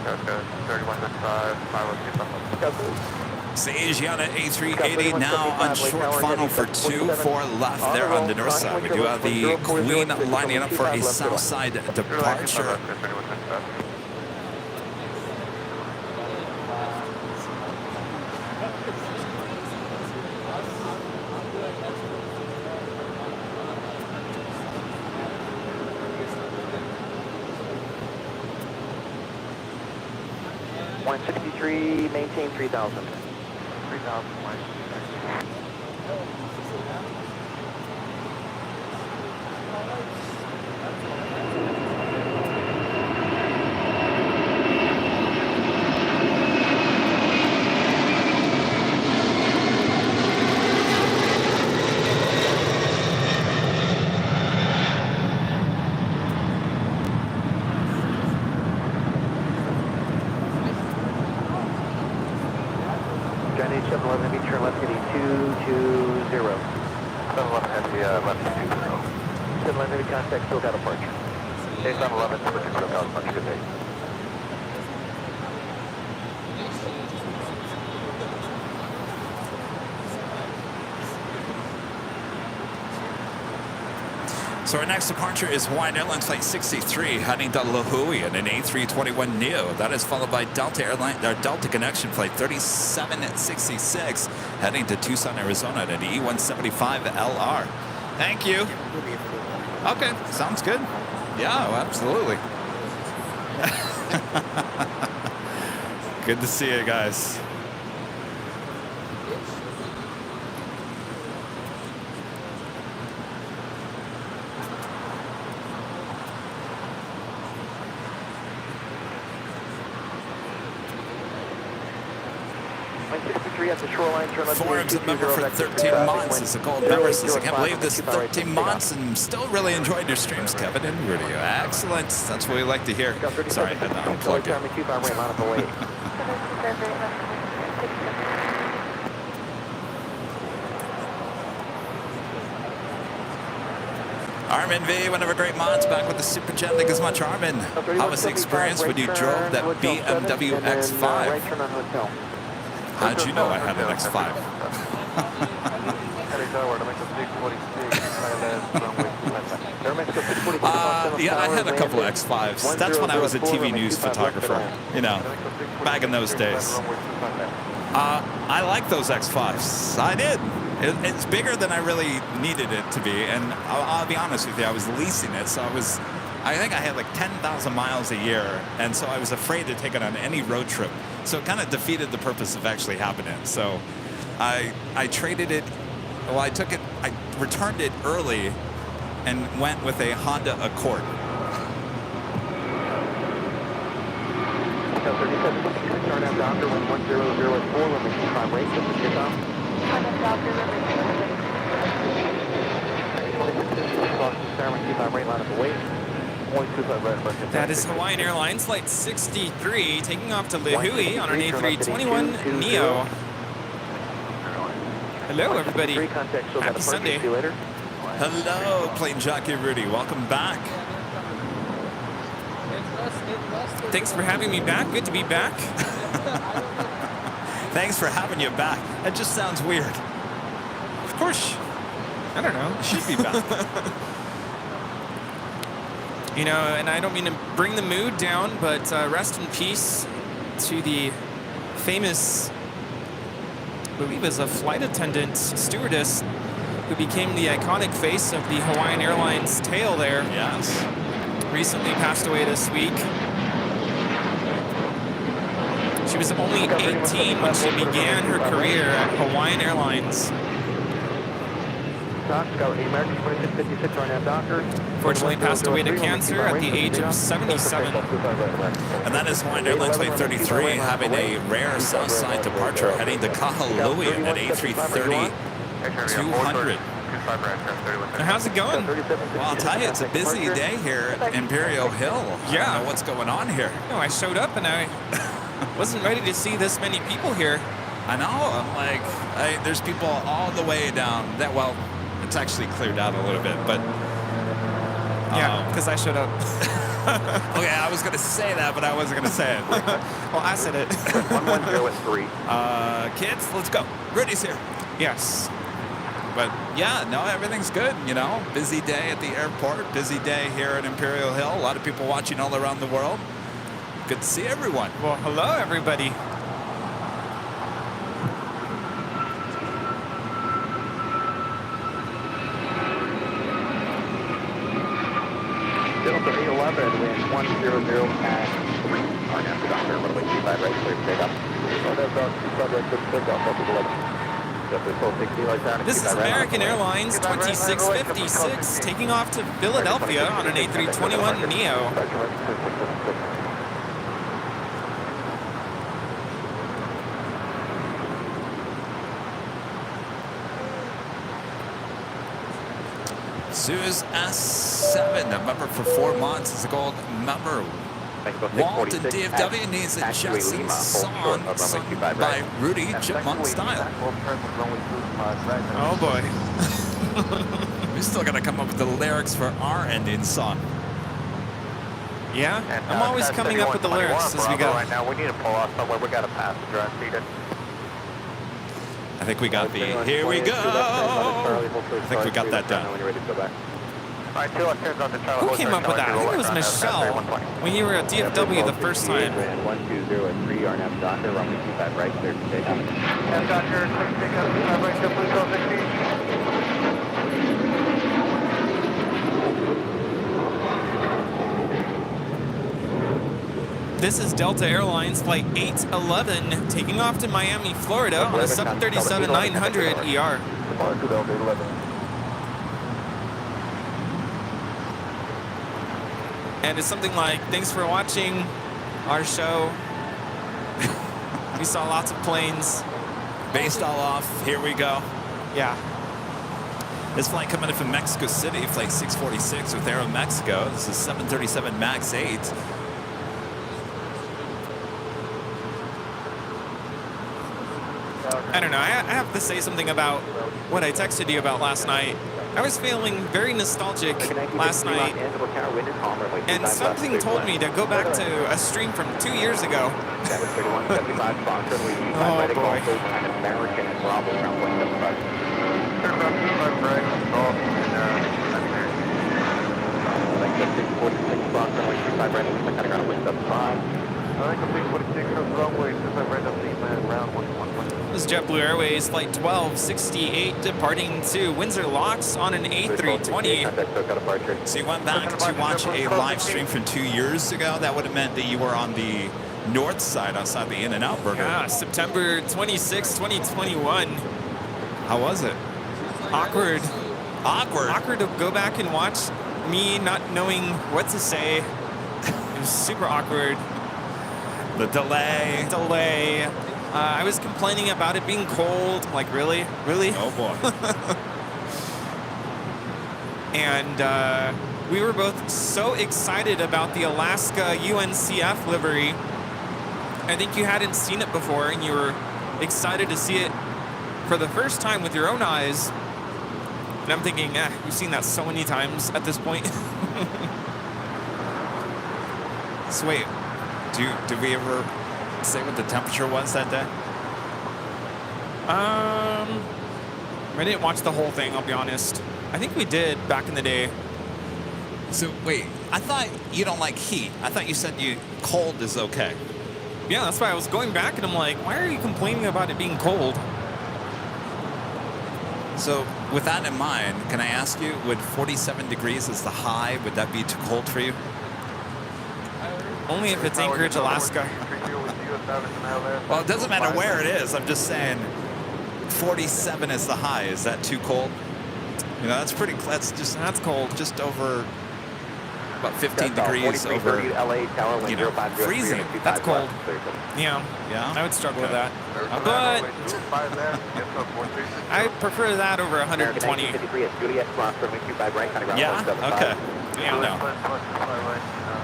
Okay, 31.5, 502. Asiana A380 now on short funnel for 2-4 left there on the north side. We do have the Queen lining up for a south side departure. Wind 63, maintain 3,000. 3,000, John H. 711 Heavy, turn left heading 220. 711 Heavy, left 220. 711 Heavy, contact SoCal departure. 711, switch to SoCal departure, good day. So our next departure is Hawaiian Airlines Flight 63 heading to Lahui in an A321neo. That is followed by Delta Connection Flight 3766 heading to Tucson, Arizona at an E175LR. Thank you. Okay, sounds good. Yeah, absolutely. Good to see you guys. At the shoreline, turn left. Forum's a member for 13 months. As a gold member says, I can't believe this is 13 months and still really enjoyed your streams, Kevin and Rudy. Excellent. That's what we like to hear. Sorry, I had to unplug it. Armin V, one of our great mods, back with the Super Jet. Thank you so much, Armin. How was the experience when you drove that BMW X5? How'd you know I had an X5? Yeah, I had a couple of X5s. That's when I was a TV news photographer, you know, back in those days. I like those X5s. I did. It's bigger than I really needed it to be, and I'll be honest with you, I was leasing it, so I think I had like 10,000 miles a year, and so I was afraid to take it on any road trip. So it kind of defeated the purpose of actually having it. So I traded it, well, I returned it early and went with a Honda Accord. That is Hawaiian Airlines Flight 63 taking off to Lahui on an A321neo. Hello, everybody. Happy Sunday. Hello, Plane Jockey Rudy. Welcome back. Thanks for having me back. Good to be back. Thanks for having you back. That just sounds weird. Of course. I don't know. It should be back. You know, and I don't mean to bring the mood down, but rest in peace to the famous, I believe is a flight attendant, stewardess, who became the iconic face of the Hawaiian Airlines tail there. Yes. Recently passed away this week. She was only 18 when she began her career at Hawaiian Airlines. Fortunately, passed away to cancer at the age of 77. And that is Hawaiian Airlines Flight 33 having a rare Southside departure heading to Kahului at A330 200. Now, how's it going? Well, I'll tell you, it's a busy day here at Imperial Hill. Yeah. I don't know what's going on here. No, I showed up and I wasn't ready to see this many people here. I know. I'm like, there's people all the way down. That well, it's actually cleared out a little bit, but Yeah, because I showed up. okay, I was gonna say that, but I wasn't gonna say it. Well, I said it. 110 Kids, let's go. Rudy's here. Yes. But yeah, no, everything's good. You know, busy day at the airport, busy day here at Imperial Hill. A lot of people watching all around the world. Good to see everyone. Well, hello, everybody. Delta 811, wind 100 at 3. RNAV to Doctor, runway 25 right, clear to take off. This is American Airlines 2656 taking off to Philadelphia on an A321neo. Suez S7, a member for 4 months, is a gold member. Walt and DFW needs a Justin song sung by Rudy Chipmunk style. Oh boy. We still got to come up with the lyrics for our ending song. Yeah, I'm always coming up with the lyrics as we go. Right now, we need to pull off somewhere. We got a passenger unseated. I think we got the, here we go. I think we got that done. Who came up with that? I think it was Michelle when you were at DFW the first time. 120 at 3, RNAV Doctor, runway 25 right, clear to take off. RNAV Doctor, clear to take off, 25 right, please go 16. This is Delta Airlines Flight 811 taking off to Miami, Florida on a 737-900 ER. And it's something like, thanks for watching our show. We saw lots of planes. Based all off, here we go. Yeah. This flight coming in from Mexico City, flight 646 with Aeromexico. This is 737 MAX 8. I don't know, I have to say something about what I texted you about last night. I was feeling very nostalgic last night, and something told me to go back to a stream from 2 years ago. Oh boy. This is JetBlue Airways Flight 1268 departing to Windsor Locks on an A320. So you went back to watch a live stream from 2 years ago? That would have meant that you were on the north side outside the In-N-Out Burger. Yeah, September 26, 2021. How was it? Awkward. Awkward. Awkward to go back and watch me not knowing what to say. It was super awkward. The delay. I was complaining about it being cold. I'm like, really? Really? Oh boy. And we were both so excited about the Alaska UNCF livery. I think you hadn't seen it before, and you were excited to see it for the first time with your own eyes. And I'm thinking, you've seen that so many times at this point. So wait, did we ever say what the temperature was that day? I didn't watch the whole thing, I'll be honest. I think we did back in the day. So wait, I thought you don't like heat. I thought you said cold is okay. Yeah, that's why I was going back and I'm like, why are you complaining about it being cold? So with that in mind, can I ask you, would 47 degrees as the high, would that be too cold for you? Only if it's Anchorage, Alaska. Well, it doesn't matter where it is. I'm just saying 47 is the high. Is that too cold? You know, that's pretty. That's cold. Just over about 15 degrees over. LA Tower, You know, freezing. That's cold. Yeah, Yeah. I would struggle with Okay. that. But I prefer that over 120. Yeah. Okay. Yeah. No.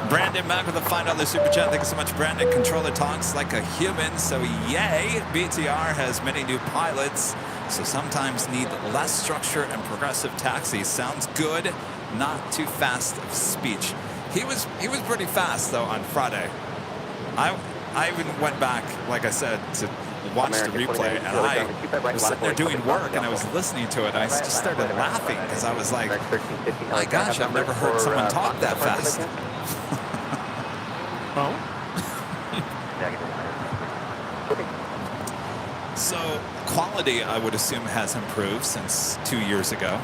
Brandon back with a $5 super chat. Thank you so much, Brandon. Controller talks like a human, so yay. BTR has many new pilots, so sometimes need less structure and progressive taxi. Sounds good, not too fast of speech. He was pretty fast though on Friday. I even went back, like I said, to watch the replay, and I was sitting there doing work, and I was listening to it. And I just started laughing because I was like, my gosh, I've never heard someone talk that fast. Oh. So quality, I would assume, has improved since 2 years ago.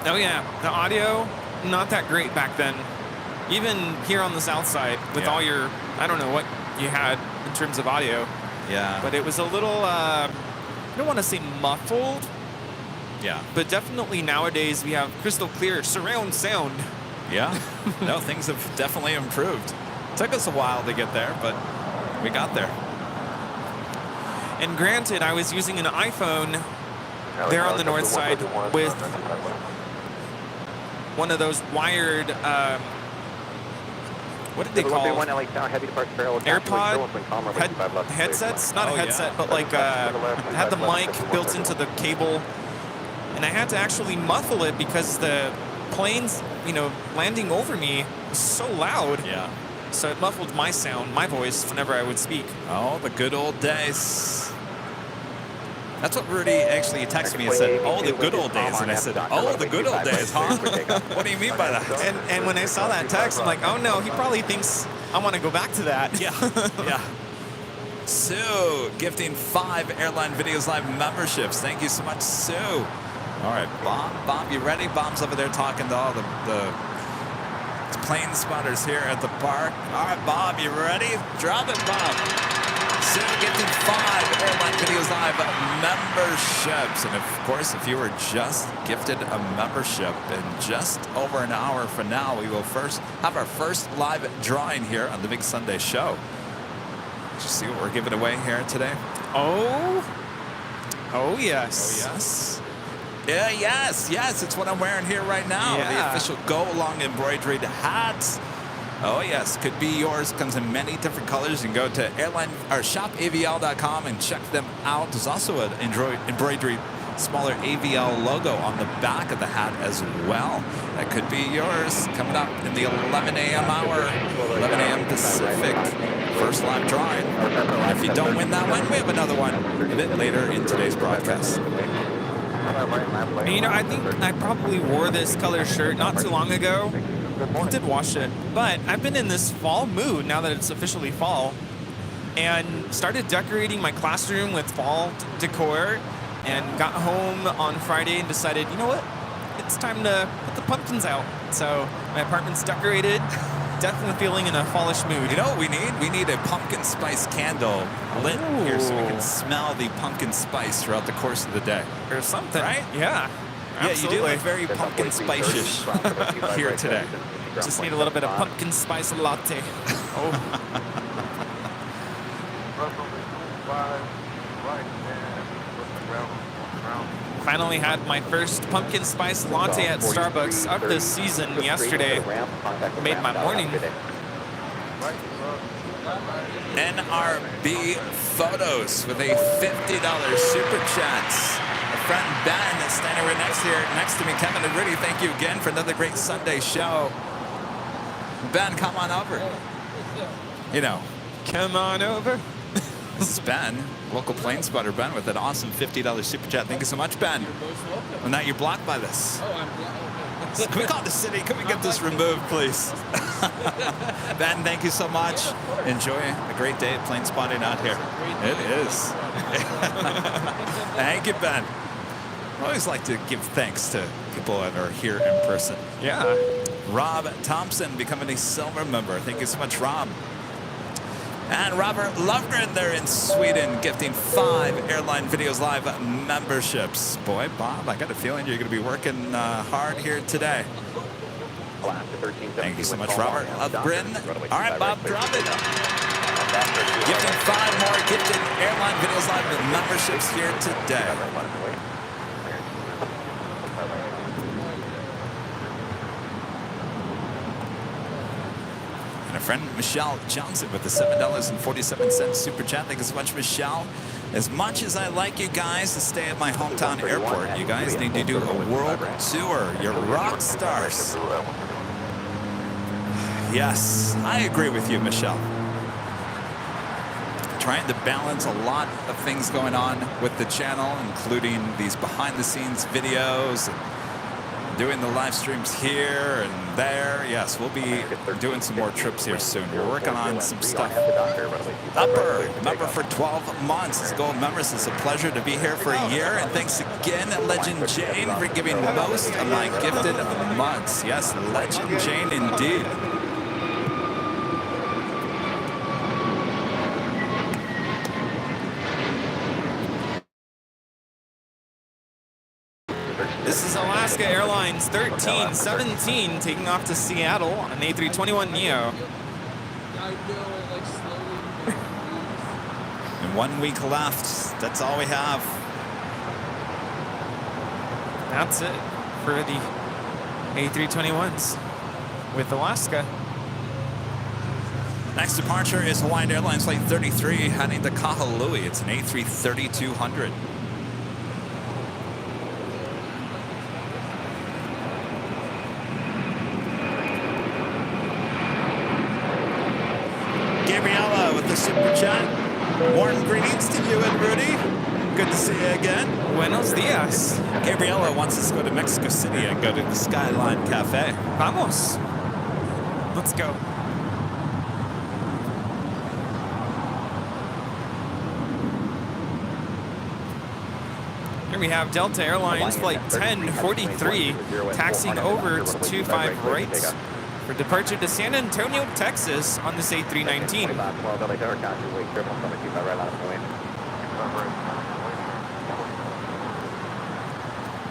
Oh yeah, the audio, not that great back then. Even here on the south side, with all your, I don't know what you had in terms of audio. Yeah. But it was a little, I don't want to say muffled, Yeah. but definitely nowadays we have crystal clear surround sound. Yeah. No, things have definitely improved. Took us a while to get there, but we got there. And granted, I was using an iPhone there on the north side with one of those wired, what did they call AirPod headsets? Not a headset, but like had the mic built into the cable, and I had to actually muffle it because the planes, you know, landing over me was so loud. Yeah. So it muffled my sound, my voice, whenever I would speak. Oh, the good old days. That's what Rudy actually texted me and said, oh, the good old days. And I said, oh, the good old days, huh? What do you mean by that? And when I saw that text, I'm like, oh no, he probably thinks I want to go back to that. Yeah, yeah. Sue, gifting 5 Airline Videos Live memberships. Thank you so much, Sue. All right, Bob, you ready? Bob's over there talking to all the plane spotters here at the park. All right, Bob, you ready? Drop it, Bob. Sue gifting 5 Airline Videos Live memberships. And of course, if you were just gifted a membership in just over an hour from now, we will first have our first live drawing here on the Big Sunday Show. Did you see what we're giving away here today? Oh Oh, yes. yes. Yeah, yes, it's what I'm wearing here right now. Yeah. The official Go Long embroidered hat. Oh yes, could be yours. Comes in many different colors. You can go to airline or shopavl.com and check them out. There's also an embroidered smaller AVL logo on the back of the hat as well. That could be yours. Coming up in the 11 a.m. hour, 11 a.m. Pacific, first live drawing. And if you don't win that one, we have another one a bit later in today's broadcast. You know, I think I probably wore this color shirt not too long ago. I did wash it, but I've been in this fall mood now that it's officially fall, and started decorating my classroom with fall decor, and got home on Friday and decided, you know what, it's time to put the pumpkins out. So my apartment's decorated, definitely feeling in a fallish mood. You know what we need? We need a pumpkin spice candle lit here so we can smell the pumpkin spice throughout the course of the day. Or something. Right? Yeah. Yeah, Absolutely. you do look very pumpkin spice-ish here today. Just need a little bit of pumpkin spice latte. Oh. Finally had my first pumpkin spice latte at Starbucks of this season yesterday. Made my morning. NRB Photos with a $50 super chat. My friend Ben is standing right next to me. Kevin and Rudy, thank you again for another great Sunday show. Ben, come on over. You know, Come on over. this is Ben, local plane spotter Ben, with an awesome $50 super chat. Thank you so much, Ben. Well, now you're blocked by this. Can we call the city? Can we get this removed, please? Ben, thank you so much. Enjoy a great day of plane spotting out here. It is. Thank you, Ben. I always like to give thanks to people that are here in person. Yeah. Rob Thompson becoming a silver member. Thank you so much, Rob. And Robert Lovgren there in Sweden, gifting 5 Airline Videos Live memberships. Boy, Bob, I got a feeling you're going to be working hard here today. Thank you so much, Robert Lovgren. All right, Bob, drop it. Gifting 5 more gifted Airline Videos Live memberships here today. And a friend, Michelle Johnson, with the $7.47 super chat. Thank you so much, Michelle. As much as I like you guys to stay at my hometown airport, you guys need to do a world tour. You're rock stars. Yes, I agree with you, Michelle. Trying to balance a lot of things going on with the channel, including these behind-the-scenes videos, and doing the live streams here and there. Yes, we'll be doing some more trips here soon. We're working on some stuff. Upper, member for 12 months. As gold members, it's a pleasure to be here for a year. And thanks again, Legend Jane, for giving most of my gifted months. Yes, Legend Jane indeed. This is Alaska Airlines 1317 taking off to Seattle on an A321neo. And 1 week left. That's all we have. That's it for the A321s with Alaska. Next departure is Hawaiian Airlines Flight 33 heading to Kahului. It's an A330-200. Gabriella with the super chat. Warm greetings to you and Rudy. Good to see you again. Buenos dias. Gabriella wants us to go to Mexico City and go to the Skyline Cafe. Vamos. Let's go. Here we have Delta Airlines Flight 1043 taxiing over to 25 right for departure to San Antonio, Texas on this A319.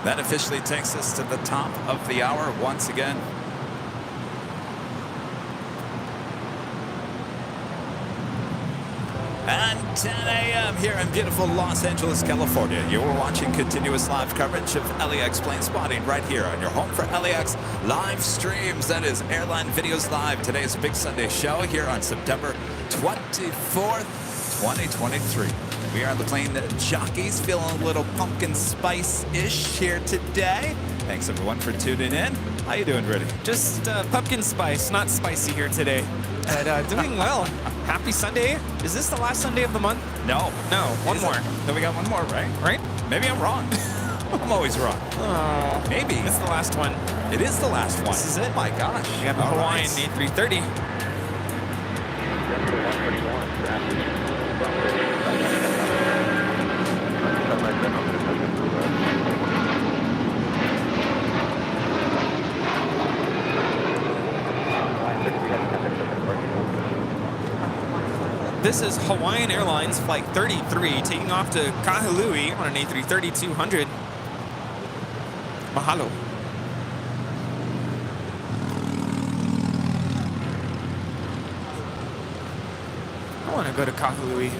That officially takes us to the top of the hour once again. And 10 a.m. here in beautiful Los Angeles, California. You're watching continuous live coverage of LAX plane spotting right here on your home for LAX live streams. That is Airline Videos Live. Today's Big Sunday show here on September 24th, 2023. We are the plane Jockeys, feeling a little pumpkin spice-ish here today. Thanks everyone for tuning in. How you doing, Rudy? Just pumpkin spice, not spicy here today. But doing well. Happy Sunday. Is this the last Sunday of the month? No. No, one more. Then we got one more, right? Right? Maybe I'm wrong. I'm always wrong. Oh, Maybe. it's the last one. It is the last one. This is it. Oh my gosh. We have the All Hawaiian right. A330. This is Hawaiian Airlines Flight 33 taking off to Kahului on an A330-200. Mahalo. I want to go to Kahului.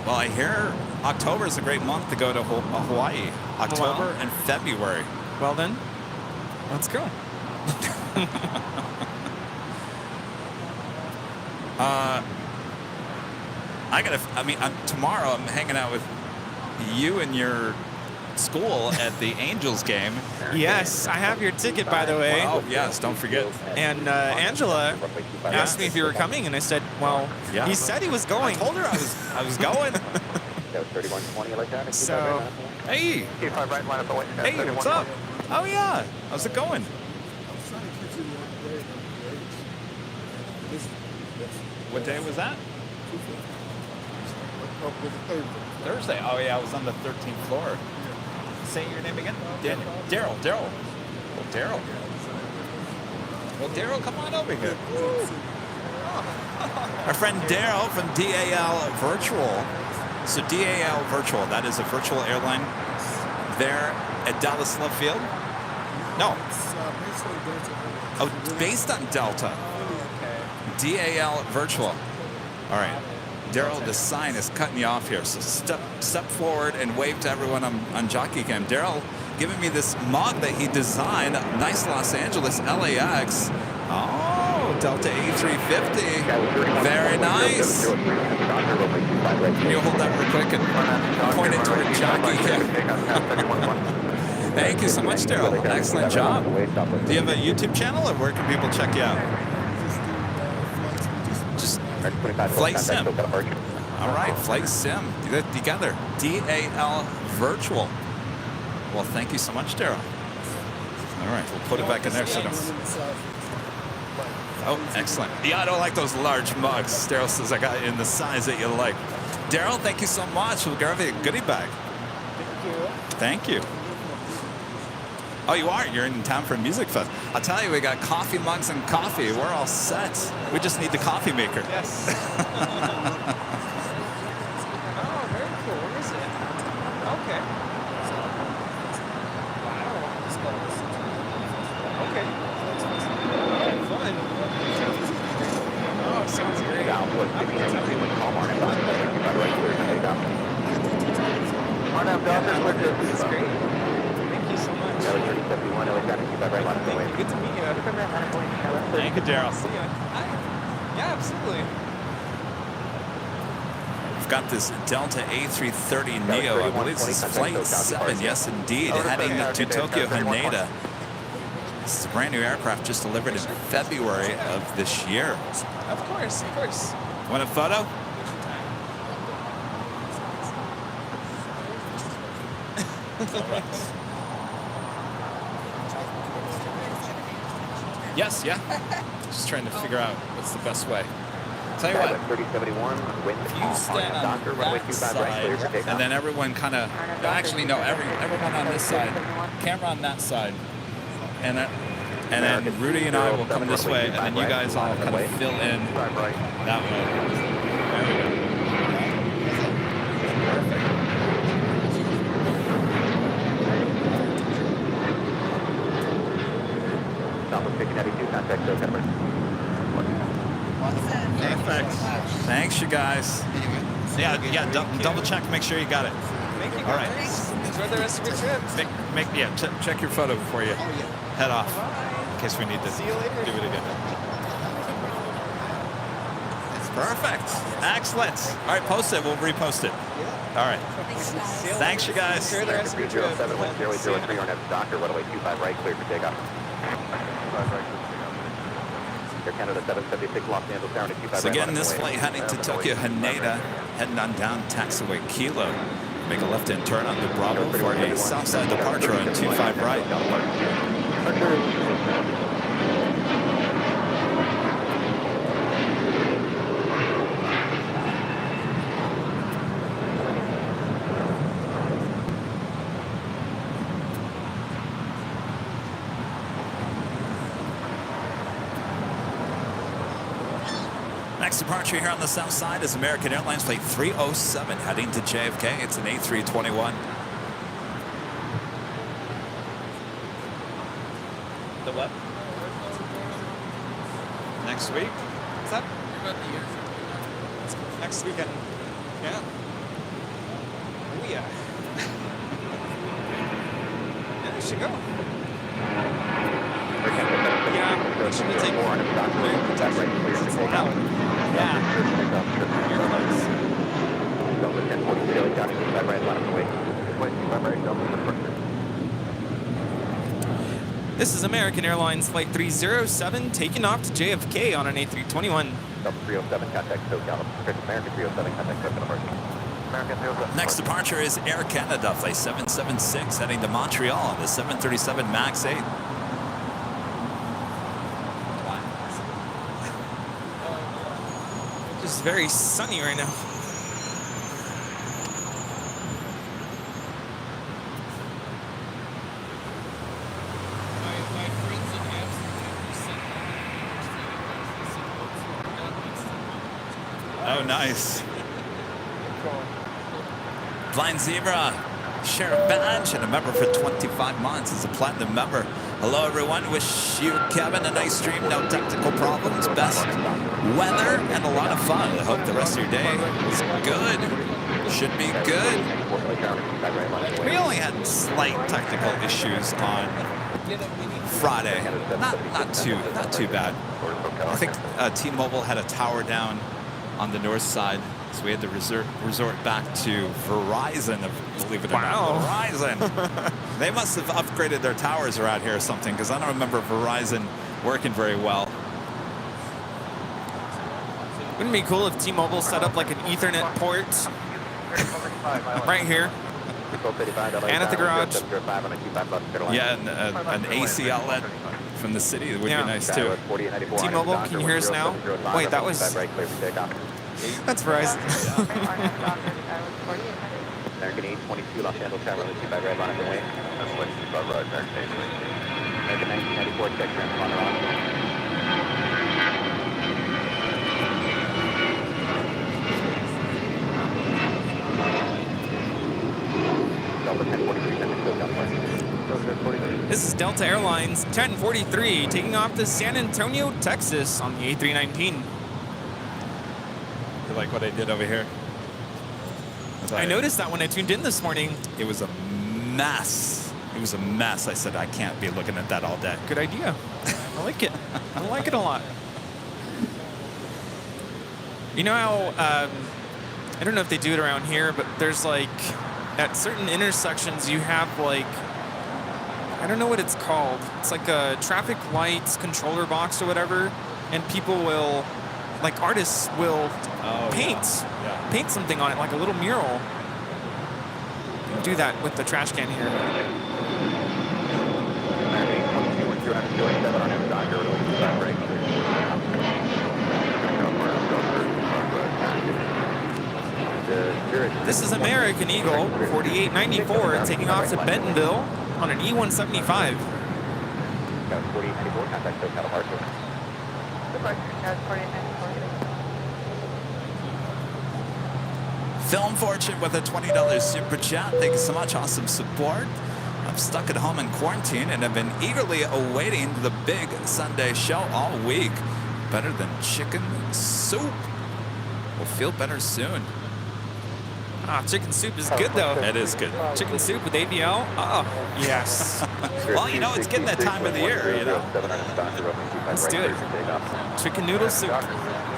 Well, I hear October is a great month to go to Hawaii. October and February. Well then, let's go. Tomorrow I'm hanging out with you and your school at the Angels game. Yes, I have your ticket, by the way. Oh, yes, don't forget. And Angela asked me if you were coming, and I said, well, Yeah. he said he was going. I told her I was going. So, Hey, hey, what's up? Oh, yeah, how's it going? What day was that? Thursday. Oh, yeah, I was on the 13th floor. Say your name again? Daryl. Daryl. Well, Daryl, come on over here. Woo. Oh. Our friend Daryl from DAL Virtual. So DAL Virtual, that is a virtual airline there at Dallas Love Field? No. Oh, based on Delta. DAL Virtual. All right. Daryl, the sign is cutting you off here. So step forward and wave to everyone on Jockey Cam. Daryl giving me this mug that he designed. Nice Los Angeles LAX. Oh, Delta A350. Very nice. Can you hold that real quick and point it toward Jockey Cam? Thank you so much, Daryl. Excellent job. Do you have a YouTube channel, or where can people check you out? Just Flight Sim. All right, Flight Sim. You got it together. DAL Virtual. Well, thank you so much, Daryl. All right, we'll put it back in there. So oh, excellent. Yeah, I don't like those large mugs. Daryl says I got it in the size that you like. Daryl, thank you so much. We'll grab you a goodie bag. Thank you. Oh, you are? You're in town for a music fest. I'll tell you, we got coffee mugs and coffee. We're all set. We just need the coffee maker. Yes. Oh, very cool. Where is it? Okay. Wow. Okay. Fun. Oh, sounds great. That's great. Thank you so much. Thank you. Good to meet you. Thank you, Daryl. See ya. Hi. Yeah, absolutely. We've got this Delta A330 Neo. I believe this is Flight 7. Yes, indeed. Heading to Tokyo Haneda. This is a brand new aircraft just delivered in February of this year. Of course, of course. Want a photo? Yes, yeah. Just trying to figure out what's the best way. Tell you what, 3071, wind if you stand on Doctor, runway that 25 right, clear for side, takeoff. and then everyone kind of, actually no, everyone on this side, camera on that side, and then Rudy and I will come this way, and then you guys all kind of fill in that way. There we go. Perfect. Thanks, you guys. Yeah, double check, make sure you got it. Thank you. All right. Enjoy the rest of your trip. Check your photo before you head off, in case we need to See you later. do it again. Perfect. Excellent. All right, post it. We'll repost it. All right. Thanks, you guys. Enjoy the rest of your trip. 071003 on Doctor, runway 25 right, clear for takeoff. Air Canada 776 Los Angeles down to 25 So right. again, this flight heading to Tokyo Haneda, heading on down taxiway Kilo. Make a left-hand turn on the Bravo for a southside departure on 25 right. Next departure here on the south side is American Airlines flight 307 heading to JFK. It's an A321. The what? Next week? What's that? Next weekend. Yeah. Oh, yeah. Yeah, we should go. Yeah, we should take more on protection. Yeah. This is American Airlines Flight 307 taking off to JFK on an A321. 307, contact SoCal. American 307, contact SoCal. Next departure is Air Canada flight 776 heading to Montreal on the 737 MAX 8. Just very sunny right now. nice. Blind Zebra, Sheriff Badge, and a member for 25 months as a platinum member. Hello, everyone. Wish you, Kevin, a nice stream. No technical problems. Best weather and a lot of fun. I hope the rest of your day is good. Should be good. We only had slight technical issues on Friday. Not too bad. I think T-Mobile had a tower down on the north side, so we had to resort back to Verizon, believe it or not. Verizon. They must have upgraded their towers around here or something, because I don't remember Verizon working very well. Wouldn't it be cool if T-Mobile set up like an Ethernet port right here and at the garage? Yeah, and an AC outlet from the city would be nice too. T-Mobile, can you hear us now? Wait, that was... That's Verizon. American 822 Los Angeles Tower, let's see by red line of the way. That's what you about right, American 1994 check transponder on. Delta 1043, This is Delta Airlines 1043 taking off to San Antonio, Texas on the A319. You like what I did over here? I noticed that when I tuned in this morning. It was a mess. It was a mess. I said, I can't be looking at that all day. Good idea. I like it. I like it a lot. You know how, I don't know if they do it around here, but there's like, at certain intersections, you have like, I don't know what it's called. It's like a traffic lights controller box or whatever, and people will, like artists will paint something on it, like a little mural. You can do that with the trash can here. This is American Eagle 4894 taking off to Bentonville on an E175. Film Fortune with a $20 super chat. Thank you so much. Awesome support. I'm stuck at home in quarantine and have been eagerly awaiting the big Sunday show all week. Better than chicken soup. We'll feel better soon. Ah, chicken soup is good though. It is good. Chicken soup with ABL? Oh, yes. Well, you know, it's getting that time of the year, you know. Let's do it. Chicken noodle soup.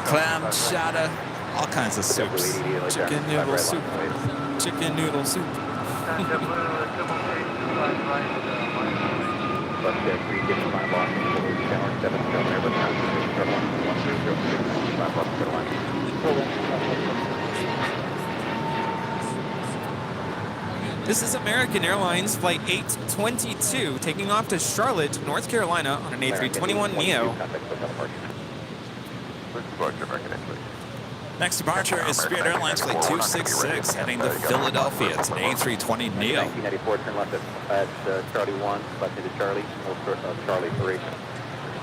Clam chowder, all kinds of soups. Chicken noodle soup. Chicken noodle soup. This is American Airlines Flight 822 taking off to Charlotte, North Carolina on an A321neo. Next departure is Spirit Airlines Flight 266 heading to Philadelphia. It's an A320neo. 1994, turn left at Charlie 1, left into Charlie, full short of Charlie duration.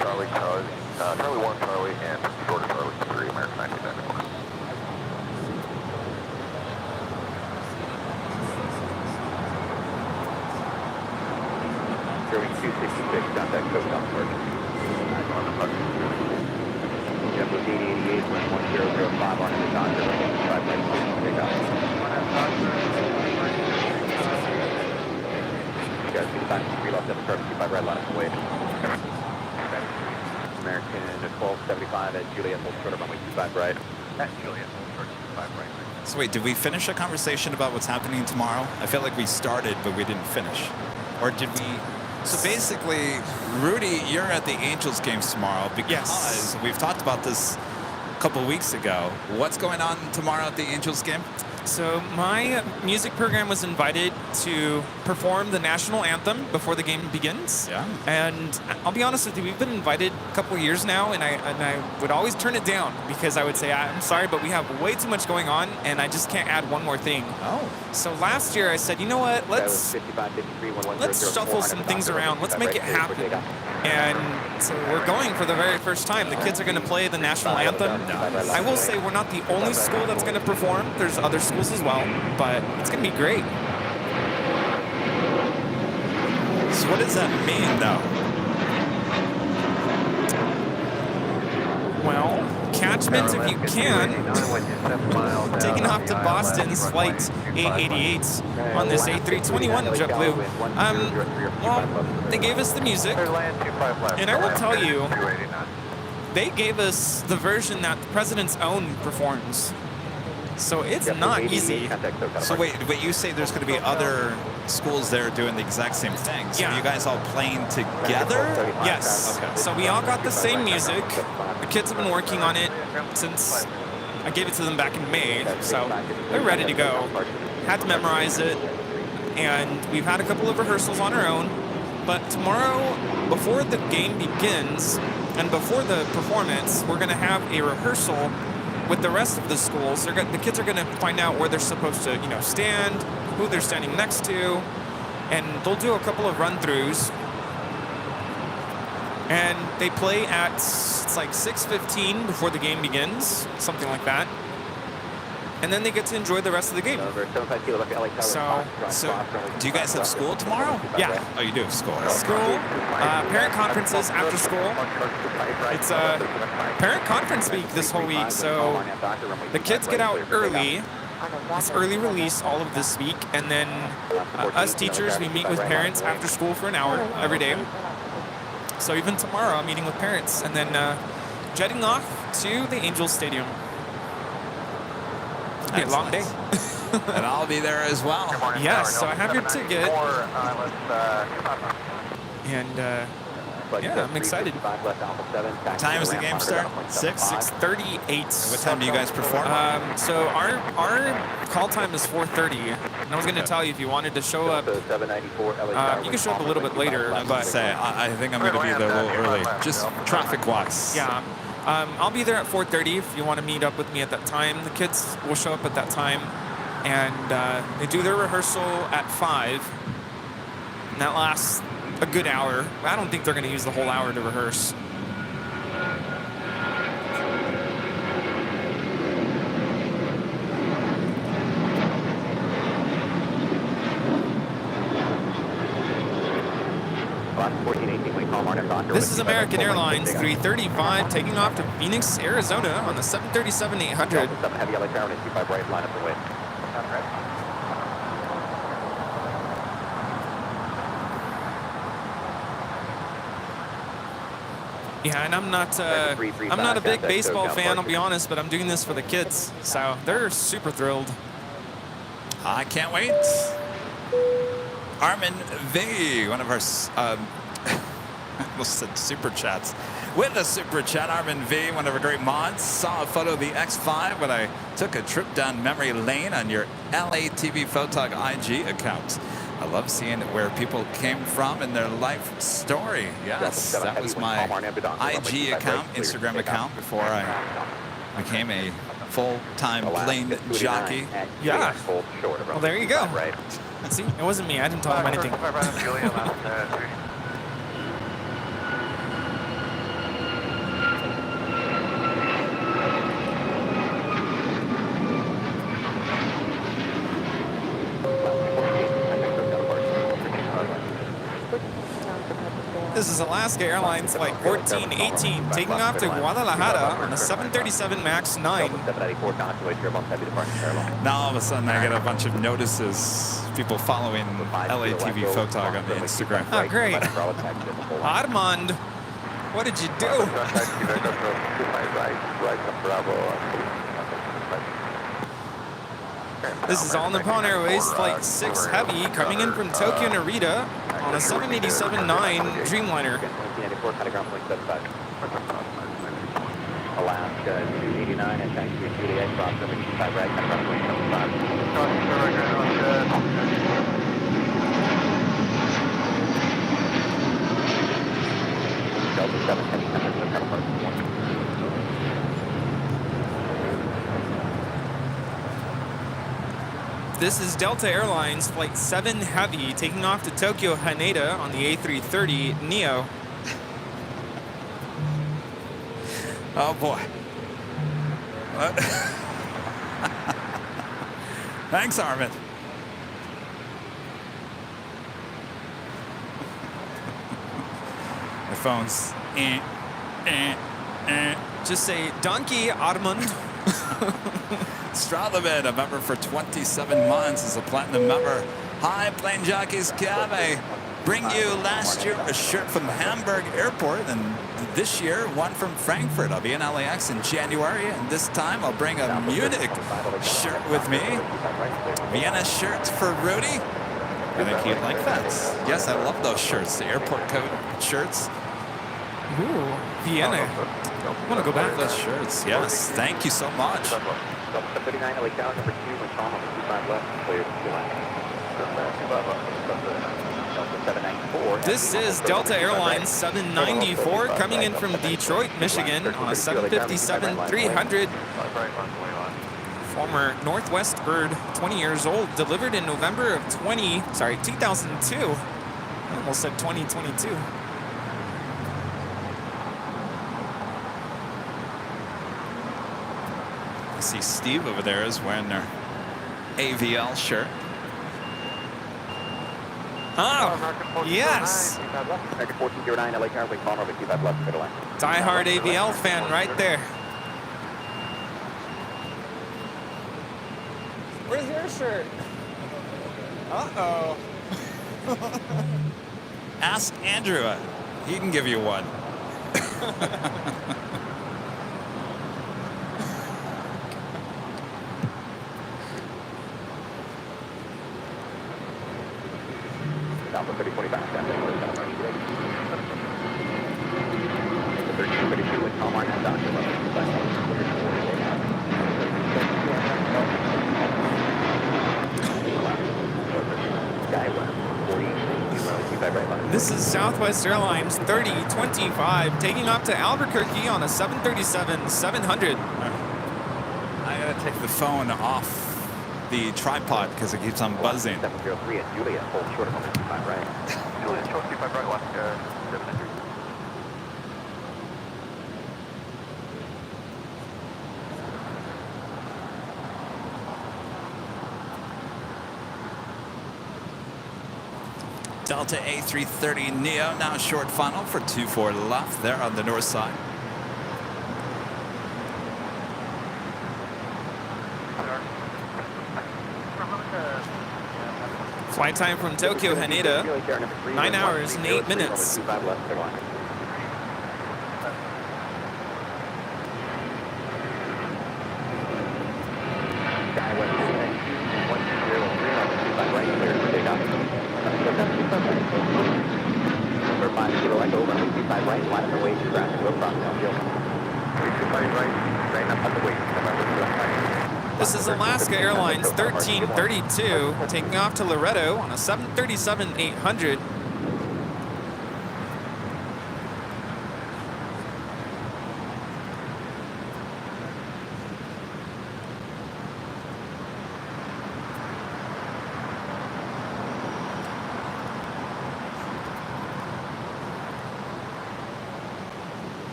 Charlie 1, Charlie, and short of Charlie 3, American 1994. Going 266, contact code on board. Jeff was 8088, went 1005 on the Dodger, 5 right, take off. You guys see the time, 3 left at the curve, 25 red line away. American 1275 at Juliet, hold short of runway 25 right. At Juliet, hold short of 25 right. So wait, did we finish a conversation about what's happening tomorrow? I felt like we started, but we didn't finish. Or did we? So basically, Rudy, you're at the Angels games tomorrow because we've talked about this a couple weeks ago. What's going on tomorrow at the Angels game? So my music program was invited to perform the national anthem before the game begins. Yeah. And I'll be honest with you, we've been invited a couple of years now, and I would always turn it down because I would say, I'm sorry, but we have way too much going on, and I just can't add one more thing. Oh. So last year I said, you know what, let's shuffle some things around. Let's make it happen. And so we're going for the very first time. The kids are going to play the national anthem. I will say we're not the only school that's going to perform. There's other schools as well, but it's going to be great. So what does that mean, though? Well, catchment if you can. Taking off to Boston's flight 888 on this A321 JetBlue. Well, they gave us the music, and I will tell you, they gave us the version that the President's Own performs. So it's not easy. So wait, but you say there's going to be other schools there doing the exact same thing. So Yeah. are you guys all playing together? Yes. Okay. So we all got the same music. The kids have been working on it since I gave it to them back in May. So they're ready to go. Had to memorize it. And we've had a couple of rehearsals on our own. But tomorrow, before the game begins and before the performance, we're going to have a rehearsal with the rest of the schools. The kids are going to find out where they're supposed to, stand, who they're standing next to, and they'll do a couple of run-throughs. And they play at, it's like 6:15 before the game begins, something like that. And then they get to enjoy the rest of the game. So do you guys have school tomorrow? Yeah. Oh, you do have school. School, parent conferences after school. It's parent conference week this whole week, so the kids get out early. It's early release all of this week, and then us teachers, we meet with parents after school for an hour every day. So even tomorrow, I'm meeting with parents, and then jetting off to the Angels Stadium. It'll be a long day. And I'll be there as well. Yes, so I have your ticket. And yeah, I'm excited. What time does the game start? 6:38. What time do you guys perform? So our call time is 4:30. And I was going to tell you, if you wanted to show up, you can show up a little bit later. But I think I'm going to be there a little early, just traffic-wise. yeah, I'll be there at 4:30 if you want to meet up with me at that time. The kids will show up at that time, and they do their rehearsal at 5. And that lasts a good hour. I don't think they're going to use the whole hour to rehearse. This is American Airlines 335 taking off to Phoenix, Arizona on the 737-800. Yeah, and I'm not a big baseball fan, I'll be honest, but I'm doing this for the kids, so they're super thrilled. I can't wait. Armin V, one of our I almost said super chats. With a super chat, Armin V, one of our great mods, saw a photo of the X5 when I took a trip down memory lane on your LATV Photog IG account. I love seeing where people came from in their life story. Yes, that was my IG account, Instagram account, before I became a full-time plane jockey. Yeah. Well, there you go. See, it wasn't me. I didn't tell him anything. This is Alaska Airlines Flight 1418 taking off to Guadalajara on a 737 MAX 9. Now all of a sudden I get a bunch of notices, people following LATV Photog on the Instagram. Oh, great. Armand, what did you do? This is All Nippon Airways Flight 6 Heavy coming in from Tokyo Narita on a 787-9 Dreamliner. Alaska 39 and taxi Juliet, cross over 25 right, kind of runway 75. Delta 7, heavy 10, so kind of park 1. This is Delta Airlines Flight 7 Heavy taking off to Tokyo Haneda on the A330 Neo. Oh boy. Thanks, Armin. My phone's Just say donkey Armand. SEPULVEDA, a member for 27 months, is a platinum member. Hi, Plane Jockeys Cafe. Bring you last year a shirt from Hamburg Airport, and this year one from Frankfurt. I'll be in LAX in January, and this time I'll bring a Munich shirt with me. Vienna shirts for Rudy. I think he'd like that. Yes, I love those shirts, the airport code shirts. Ooh, Vienna. I want to go back. Those shirts, yes. Thank you so much. Delta 39, LA Tower, number 2, when calm over 25 left, clear to line. Delta 794. This is Delta Airlines 794 coming in from Detroit, Michigan on a 757-300. Former Northwest bird, 20 years old, delivered in November of 2002. I almost said 2022. I see Steve over there is wearing their AVL shirt. Oh, yes. American 1409, LA Tower, when calm over 25 left, clear to line. Die-hard AVL fan right there. Where's your shirt? Uh-oh. Ask Andrew. He can give you one. Delta 3045, stand by, 1332, when calm on, and Dr. This is Southwest Airlines 3025 taking off to Albuquerque on a 737-700. I gotta take the phone off the tripod because it keeps on buzzing. 703 at Juliet, hold short of 25 right. Juliet, short 25 right, left, 700. Delta A330 Neo, now short final for 24 left there on the north side. Flight time from Tokyo Haneda, 9 hours and 8 minutes. This is Alaska Airlines 1332 taking off to Loretto on a 737-800.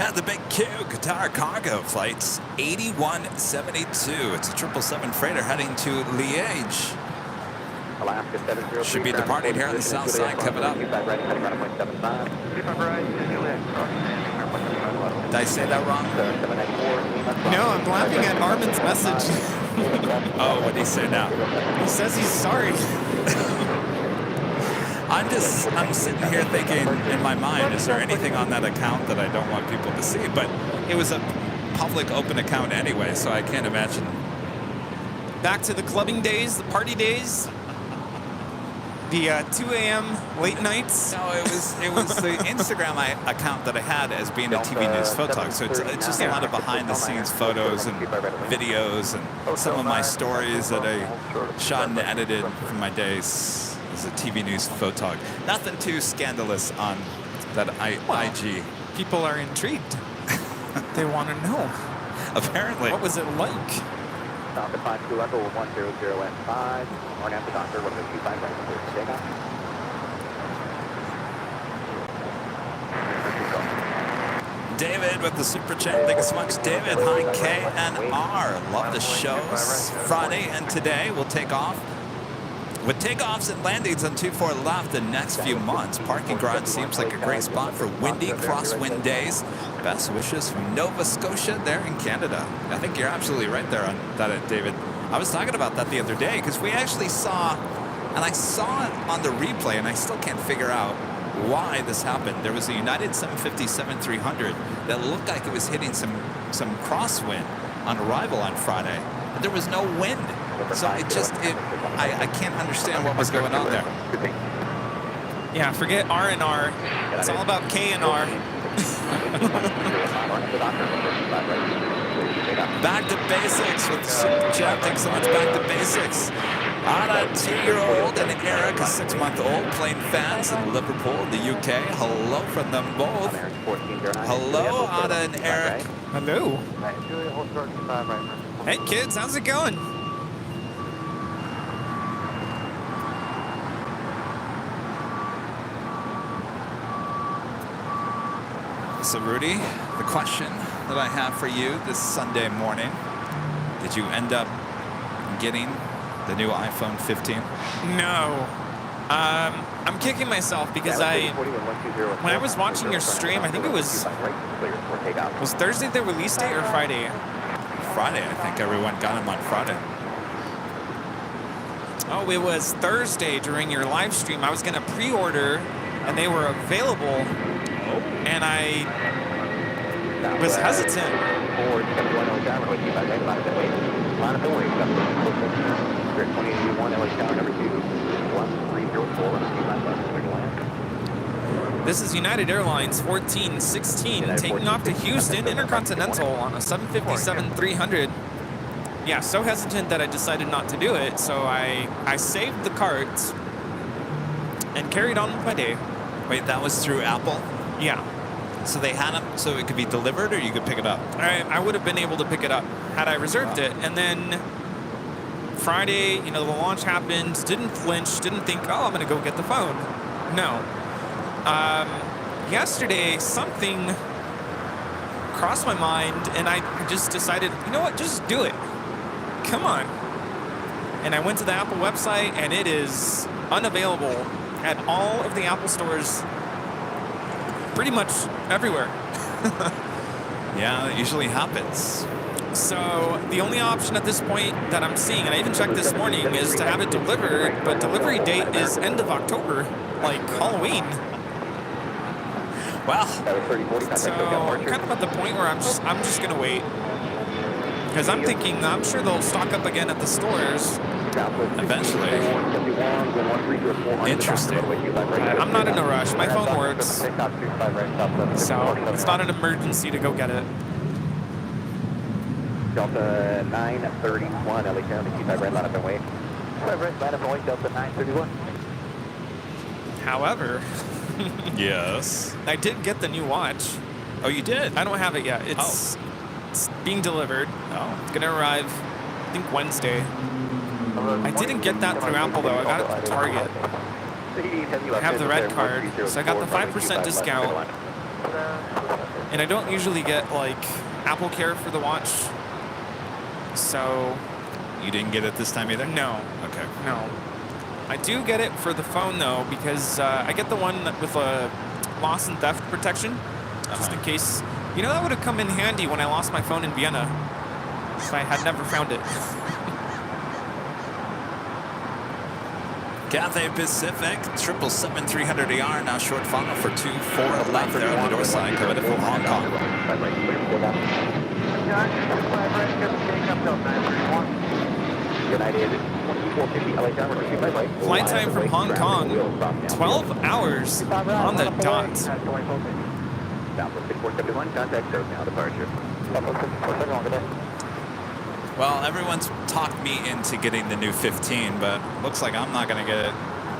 And the big Q, Qatar Cargo flights 8172. It's a 777 freighter heading to Liège. Alaska 703. Should be departing here on the south side, coming up. Did I say that wrong? No, I'm laughing at Armin's message. Oh, what did he say now? He says he's sorry. I'm sitting here thinking in my mind, is there anything on that account that I don't want people to see? But it was a public open account anyway, so I can't imagine. Back to the clubbing days, the party days. The 2 a.m. late nights. No, it was the Instagram account that I had as being a TV news photog. So it's just a lot of behind the scenes photos and videos and some of my stories that I shot and edited from my days as a TV news photog. Nothing too scandalous on that IG. People are intrigued. They want to know. Apparently. What was it like? Stop at 52 level 100 at 5. Morning after doctor, 125 right before takeoff. David with the super chat. Thank you so much, David. Hi, KNR. Love the shows. Friday and today we'll take off. With takeoffs and landings on 24 left the next few months, parking garage seems like a great spot for windy crosswind days. Best wishes from Nova Scotia there in Canada. I think you're absolutely right there on that, David. I was talking about that the other day because we actually saw, and I saw it on the replay, and I still can't figure out why this happened. There was a United 757-300 that looked like it was hitting some crosswind on arrival on Friday, but there was no wind. So I can't understand what was going on there. Yeah, forget R&R. It's all about K&R. Back to basics with Super Chat. Thanks so much. Back to basics. Ada, 2-year-old, and Eric, a 6-month-old, playing fans in Liverpool, the UK. Hello from them both. Hello, Ada and Eric. Hello. Hey, kids, how's it going? So, Rudy, the question that I have for you this Sunday morning, did you end up getting the new iPhone 15? No. I'm kicking myself because when I was watching your stream, I think it was Thursday the release date or Friday? Friday, I think everyone got them on Friday. Oh, it was Thursday during your live stream. I was going to pre-order, and they were available, and I was hesitant. This is United Airlines 1416 taking off to Houston Intercontinental on a 757-300. Yeah, so hesitant that I decided not to do it, so I saved the cards and carried on with my day. Wait, that was through Apple? Yeah. So they had them so it could be delivered, or you could pick it up? I would have been able to pick it up had I reserved it. And then Friday, the launch happened, didn't flinch, didn't think, oh, I'm going to go get the phone. No. Yesterday, something crossed my mind, and I just decided, you know what, just do it. Come on. And I went to the Apple website, and it is unavailable at all of the Apple stores, pretty much everywhere. Yeah, that usually happens. So the only option at this point that I'm seeing, and I even checked this morning, is to have it delivered, but delivery date is end of October, like Halloween. Well, so I'm kind of at the point where I'm just gonna wait, because I'm thinking I'm sure they'll stock up again at the stores eventually. Interesting. I'm not in a rush. My phone works, so it's not an emergency to go get it. Delta 931, LA County, keep that red line up and wait. Red line up and wait, Delta 931. However, yes, I did get the new watch. Oh, you did? I don't have it yet. It's being delivered. Oh. It's gonna arrive, I think, Wednesday. I didn't get that through Apple though. I got it through Target. I have the red card, so I got the 5% discount. And I don't usually get like Apple Care for the watch. So You didn't get it this time either? no, Okay. no. I do get it for the phone though, because I get the one with a loss and theft protection, just in case. That would have come in handy when I lost my phone in Vienna, if I had never found it. Cathay Pacific 777-300ER now short funnel for 24 left there on the door side coming in from Hong Kong. United Flight time from Hong Kong, 12 hours on the dot. Southwest 6471, contact serve now, departure. Well, everyone's talked me into getting the new 15, but looks like I'm not going to get it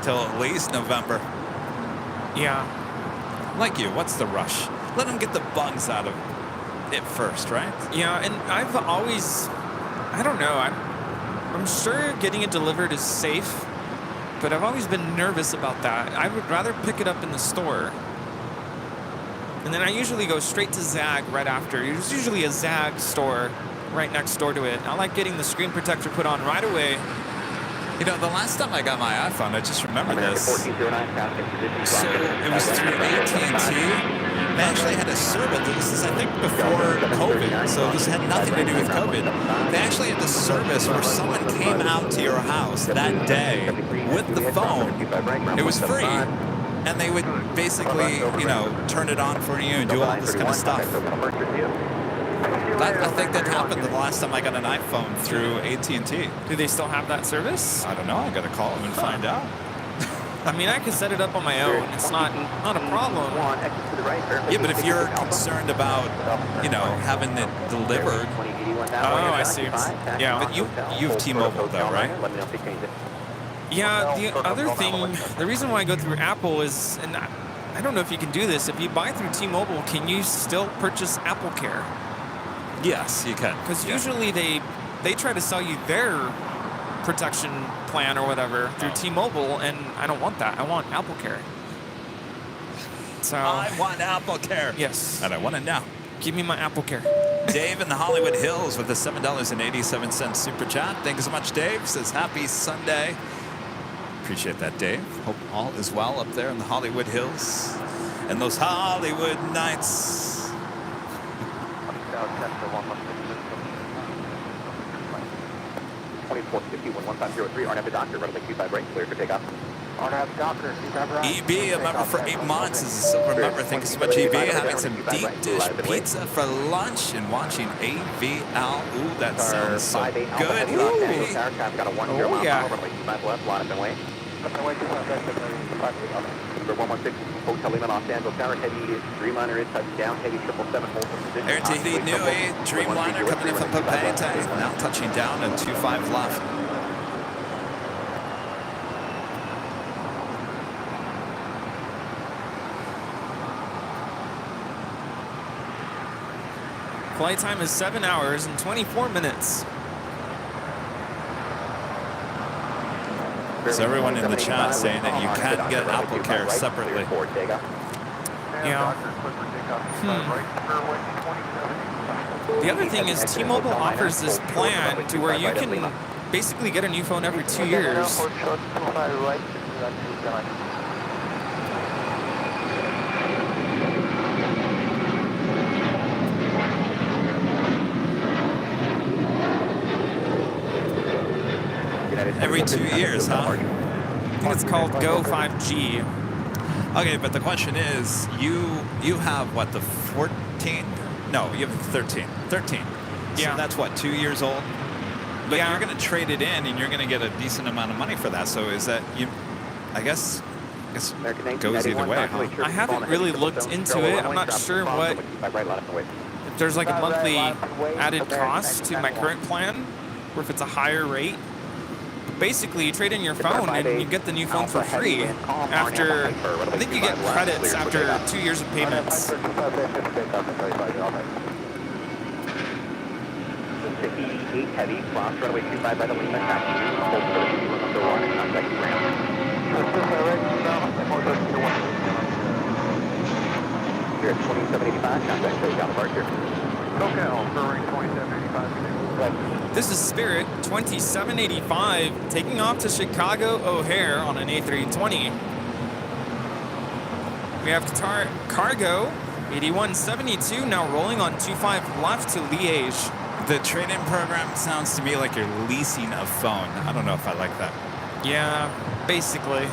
till at least November. Yeah. Like you, what's the rush? Let them get the bugs out of it first, right? Yeah, and I've always, I don't know, I'm sure getting it delivered is safe, but I've always been nervous about that. I would rather pick it up in the store. And then I usually go straight to Zag right after. There's usually a Zag store right next door to it. I like getting the screen protector put on right away. You know, the last time I got my iPhone, I just remember this. So it was through AT&T. They actually had a service. This is, I think, before COVID. So this had nothing to do with COVID. They actually had the service where someone came out to your house that day with the phone. It was free. And they would basically, you know, turn it on for you and do all this kind of stuff. I think that happened the last time I got an iPhone through AT&T. Do they still have that service? I don't know. I got to call them and find out. I mean, I can set it up on my own. It's not a problem. Yeah, but if you're concerned about, you know, having it delivered. Oh, I see. Yeah. But you have T-Mobile though, right? Yeah, the other thing, the reason why I go through Apple is, and I don't know if you can do this, if you buy through T-Mobile, can you still purchase Apple Care? Yes, you can. Because usually they try to sell you their protection plan or whatever through T-Mobile, and I don't want that. I want Apple Care. So I want Apple Care. Yes. And I want it now. Give me my Apple Care. Dave in the Hollywood Hills with a $7.87 super chat. Thank you so much, Dave. Says happy Sunday. Appreciate that, Dave. Hope all is well up there in the Hollywood Hills and those Hollywood nights. 2450-1503, RNAV Doctor, runway 25 right, clear for takeoff. RNAV Doctor, 25 right. EB, a member for 8 months, is a silver member. Thank you so much, EB. Having some deep dish pizza for lunch and watching AVL. Ooh, that sounds so good. Ooh. Oh, yeah. Number 116, Hotel Lima, Los Angeles Tower, heavy Dreamliner is touchdown, heavy 777, hold for position. Air Tahiti Nui, Dreamliner coming in from Papeete, now touching down at 25 left. Flight time is 7 hours and 24 minutes. There's everyone in the chat saying that you can get Apple Care separately. Yeah. The other thing is T-Mobile offers this plan to where you can basically get a new phone every 2 years. Every 2 years, huh? I think it's called Go 5G. Okay, but the question is, you have what, the 14? No, you have 13. 13. Yeah. So that's what, 2 years old? But Yeah. you're going to trade it in, and you're going to get a decent amount of money for that. So is that you? I guess it goes either way, huh? I haven't really looked into it. I'm not sure what, if there's like a monthly added cost to my current plan, or if it's a higher rate. Basically, you trade in your phone and you get the new phone for free after, I think you get credits after 2 years of payments. 8 heavy, cross runway 25 by the Lima, taxi, hold for number 1, and contact ground. Here at 2785, contact takeout departure. SoCal, Burring 2785. This is Spirit 2785 taking off to Chicago O'Hare on an A320. We have Qatar Cargo 8172 now rolling on 25 left to Liège. The trade-in program sounds to me like you're leasing a phone. I don't know if I like that. Yeah, basically.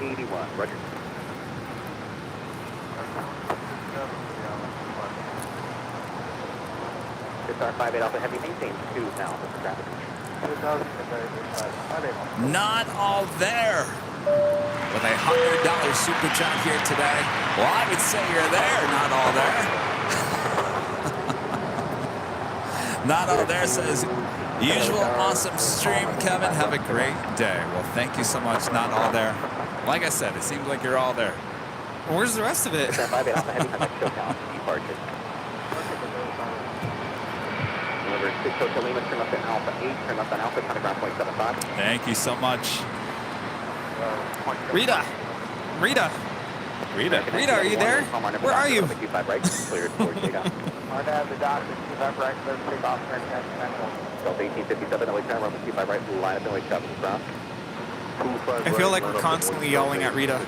81, roger. Star 58 Alpha Heavy, maintain 2,000 traffic. 2,000, Not all there. With a $100 super chat here today. Well, I would say you're there, not all there. Not all there says, usual awesome stream, Kevin. Have a great day. Well, thank you so much, not all there. Like I said, it seems like you're all there. Where's the rest of it? Star 58 Alpha Heavy, SoCal, departure. Delivered 6 Hotel Lima, turn left at Alpha 8, turn left on Alpha, counting ground 0.75. Thank you so much. Rita. Rita. Rita. Rita, are you there? Where are you? Q5 right, cleared for takeoff. On to have the dock, Q5 right, clear for takeoff, turn Delta 1857, LA turn, run Q5 right, line up, LA traffic ground. I feel like we're constantly yelling at Rita.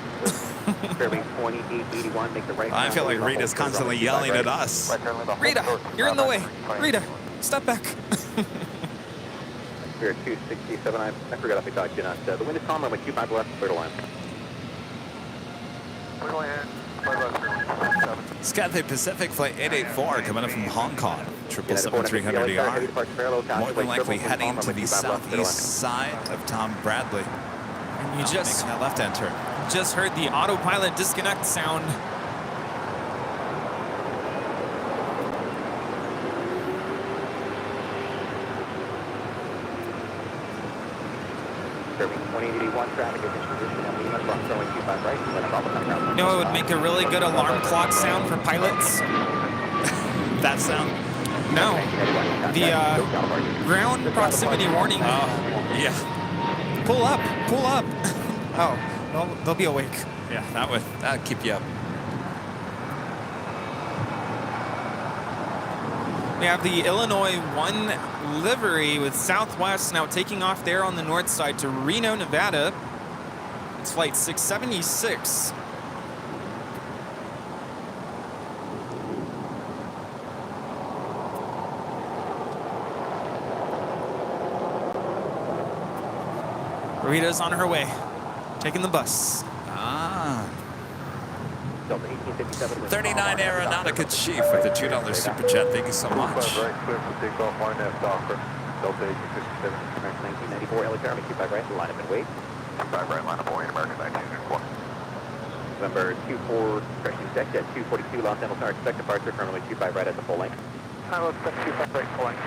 Fairway 2881, make the right. I feel like Rita's constantly yelling at us. Rita, you're in the way. Rita, step back. Spirit 267, I forgot if I talked you not. The wind is calm, runway 25 left, clear to line. Cathay Pacific Flight 884 coming in from Hong Kong. 777-300ER. More than likely heading to the southeast side of Tom Bradley. And you just making that left-hand turn. just heard the autopilot disconnect sound. You know, it would make a really good alarm clock sound for pilots. That sound? No, the ground proximity warning. Oh, yeah. Pull up, pull up. Oh, well, they'll be awake. Yeah, that'd keep you up. We have the Illinois 1 livery with Southwest now taking off there on the north side to Reno, Nevada. It's flight 676. Rita's on her way, taking the bus. 39 Aeronautica Chief with a $2 super chat. Thank you so much. Right, clear for takeoff, line F, Docker. Delta 1857. 1994, LA Tower, Q5 right, line up and wait. Q5 right, line up, Boeing, American 1904. November 24, correction deck at 242, Los Angeles Tower, expect departure, currently Q5 right at the full length. Let's set Q5 right, full length.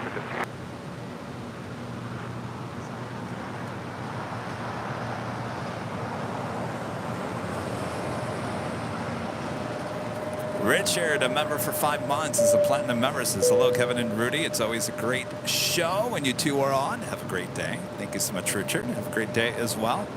Richard, a member for 5 months, is a platinum member. Says hello, Kevin and Rudy. It's always a great show when you two are on. Have a great day. Thank you so much, Richard. Have a great day as well.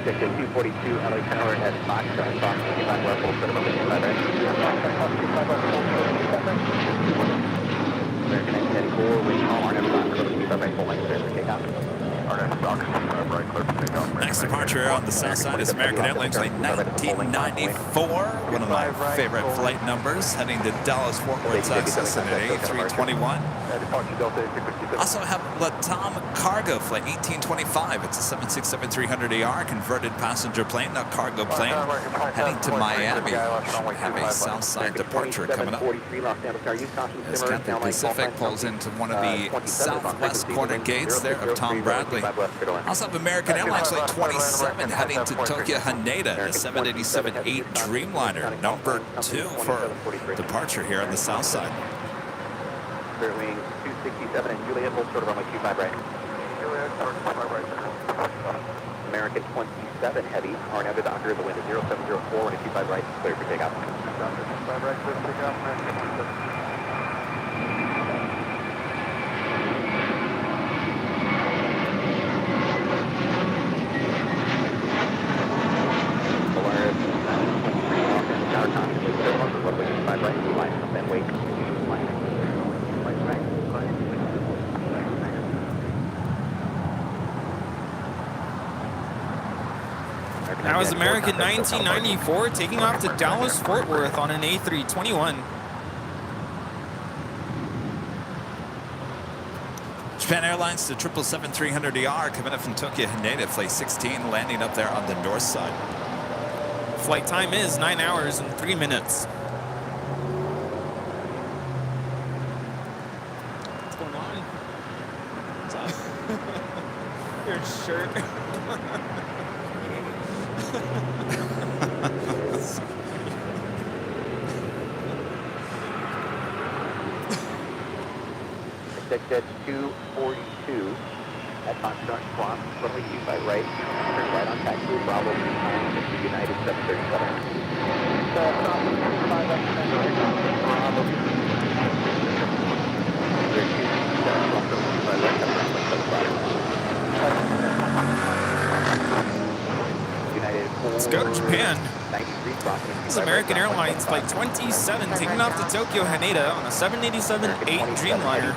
Section 242, LA Tower at Fox, Q5 left, full set of Q5 right. American 1994, wind calm, RNF Fox, Q5 right, full length, clear for takeoff. RNF Fox, Q5 right, clear for takeoff. Next departure on the south side is American Airlines Flight 1994. One of my favorite flight numbers, heading to Dallas, Fort Worth, Texas, in an A321. Also have Latam Cargo Flight 1825. It's a 767-300ER converted passenger plane, not cargo plane, heading to Miami. Have a south side departure coming up. As Cathay Pacific pulls into one of the southwest quarter gates there of Tom Bradley. Also have American Airlines Flight 27 heading to Tokyo Haneda, a 787-8 Dreamliner, number 2 for departure here on the south side. Spirit wing 267 and Juliet, full short of runway 25 right. Juliet, short of right. American 27 heavy, RNF Docker, the wind is 0704, runway 25 right, clear for takeoff. 25 right, clear for takeoff, American 27. Now That was American 1994 taking off to Dallas Fort Worth on an A321. Japan Airlines to 777-300ER coming up from Tokyo Haneda, flight 16, landing up there on the north side. Flight time is 9 hours and 3 minutes. What's going on? What's up? Your shirt. At 242 at Foxtrot Swamp, runway 25 right, turn right on taxi, Bravo 39, to United 737. Stop 25 left, Bravo 32, United 4. Let's go to Japan. 93 crossing. This is American Airlines flight 27 taking off to Tokyo Haneda on a 787-8 Dreamliner.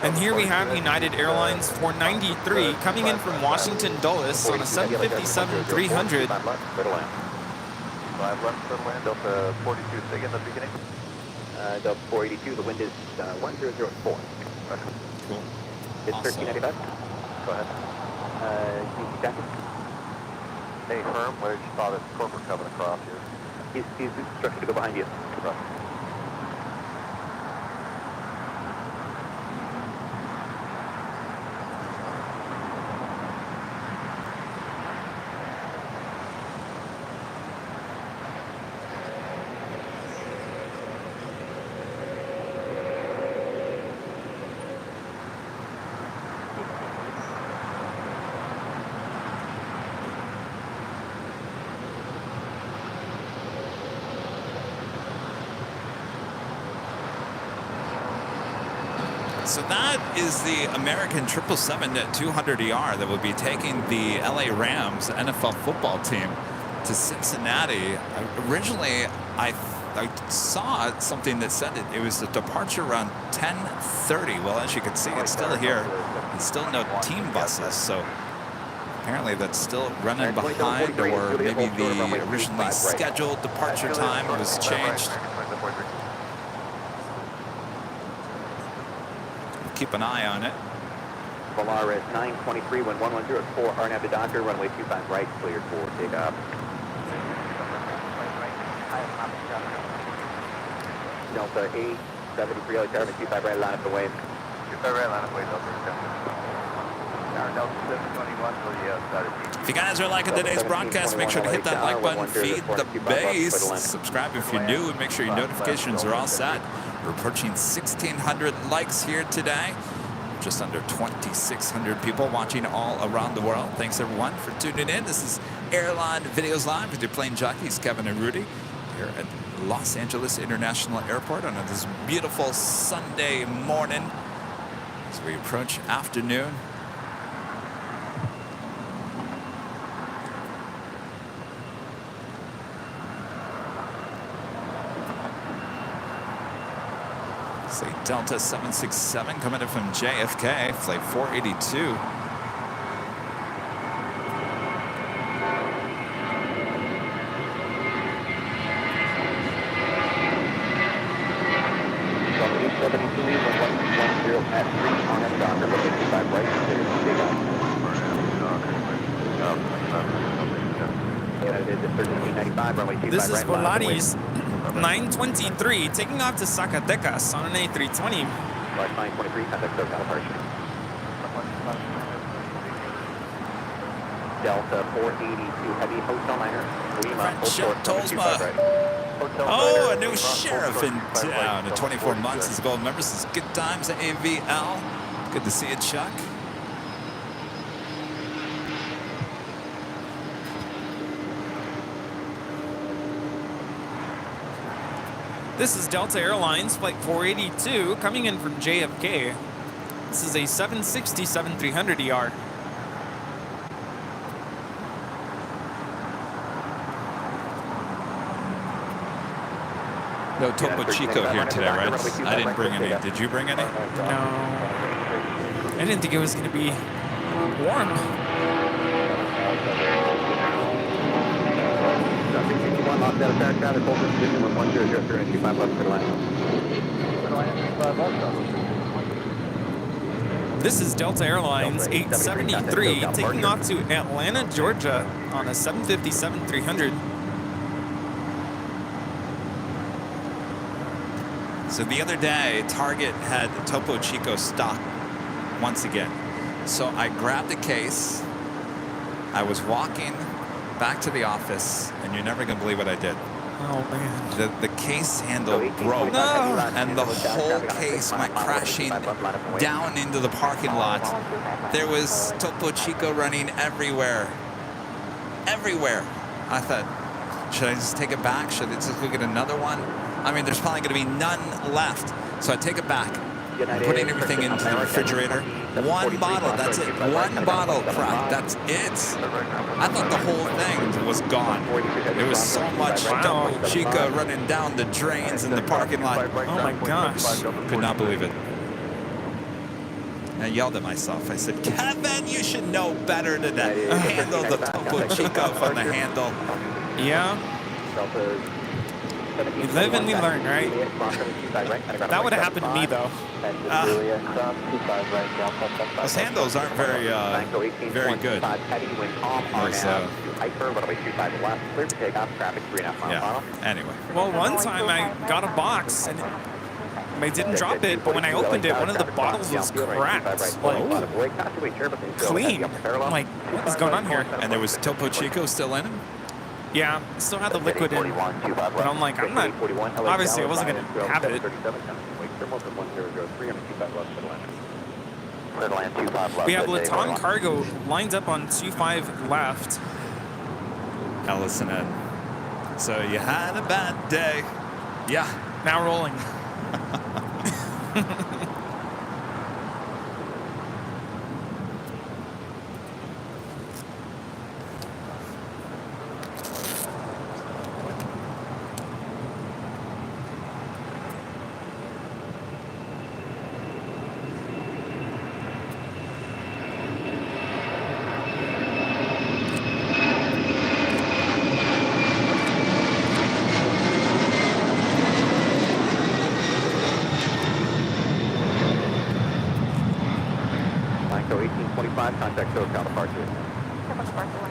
And here we have United Airlines 493 coming in from Washington Dulles on a 757-300. 5 left for land, Delta 42, say again the beginning. Delta 482, the wind is 1004. Cool. It's Awesome. 1395. Go ahead. Jacket. Hey, firm, where did you saw this corporate coming across here? He's instructed to go behind you. So that is the American 777-200ER that will be taking the LA Rams NFL football team to Cincinnati. Originally, I saw something that said it was a departure around 10:30. Well, as you can see, it's still here. There's still no team buses, so apparently that's still running behind, or maybe the originally scheduled departure time was changed. Keep an eye on it. Volaris 923, wind 110 at 4, RNAV to Docker, runway 25 right, cleared for takeoff. Delta 873, Alex Airman 25 right, line up the way. 25 right, line up the way, Delta 721, If you guys are liking today's broadcast, make sure to hit that like button, feed the base, subscribe if you're new, and make sure your notifications are all set. We're approaching 1,600 likes here today. Just under 2,600 people watching all around the world. Thanks everyone for tuning in. This is Airline Videos Live with your plane jockeys, Kevin and Rudy, here at Los Angeles International Airport on this beautiful Sunday morning as we approach afternoon. Say Delta 767 coming in from JFK, flight 482. This is Volaris 923 taking off to Zacatecas on an A320. 923, contact SoCal departure. Delta 482, heavy hotel liner, Lima, Friendship Tolsma. Oh, a new sheriff in town. 24 months as a gold member since Good Times at AVL. Good to see you, Chuck. This is Delta Airlines flight 482 coming in from JFK. This is a 767-300ER. No Topo Chico here today, right? I didn't bring any. Did you bring any? No. I didn't think it was going to be warm. Lost out of parent traffic, hold this position with 100, 325 left, clear line. This is Delta Airlines 873 taking off to Atlanta, Georgia on a 757-300. So the other day, Target had Topo Chico stock once again. So I grabbed a case. I was walking back to the office, and you're never going to believe what I did. Oh, man. The case handle broke, and the whole case went crashing down into the parking lot. There was Topo Chico running everywhere. Everywhere. I thought, should I just take it back? Should I just go get another one? I mean, there's probably going to be none left. So I take it back. I'm putting everything into the refrigerator. One bottle, that's it. One bottle cracked, that's it. I thought the whole thing was gone. There was so much Topo Chico running down the drains in the parking lot. Oh my gosh. Could not believe it. I yelled at myself. I said, Kevin, you should know better than to handle the Topo Chico from the handle. Yeah. We live and we learn, right? That would have happened to me, though. Those handles aren't very good. Yeah. Anyway. Well, one time I got a box and I didn't drop it, but when I opened it, one of the bottles was cracked. Like, clean. I'm like, what is going on here? And there was Topo Chico still in it? Yeah, still had the liquid in, but I'm like, I'm not, obviously I wasn't going to have it. We have Latam Cargo lined up on 25 left. Now listen in. So you had a bad day. Yeah. Now rolling.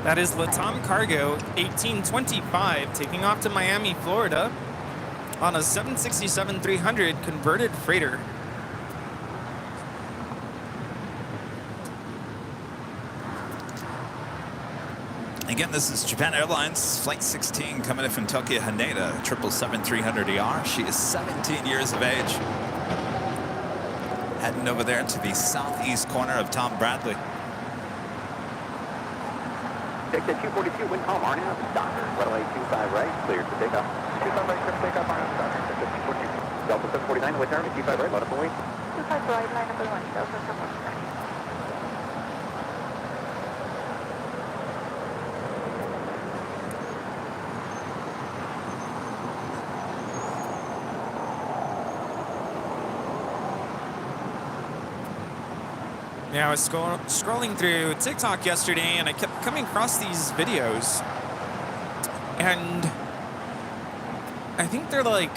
That is Latam Cargo 1825 taking off to Miami, Florida on a 767-300 converted freighter. Again, this is Japan Airlines Flight 16 coming in from Tokyo Haneda 777-300ER. She is 17 years of age. Heading over there to the southeast corner of Tom Bradley. Take the 242, wind calm, RNAV, Docker, runway 25 right, cleared for takeoff. 25 right, clear for takeoff, RNAV, Docker, Delta 749, wind turn, 25 right, load up and wait. 25 right, line number 1, Delta 749. Yeah, I was scrolling through TikTok yesterday, and I kept coming across these videos, and I think they're like,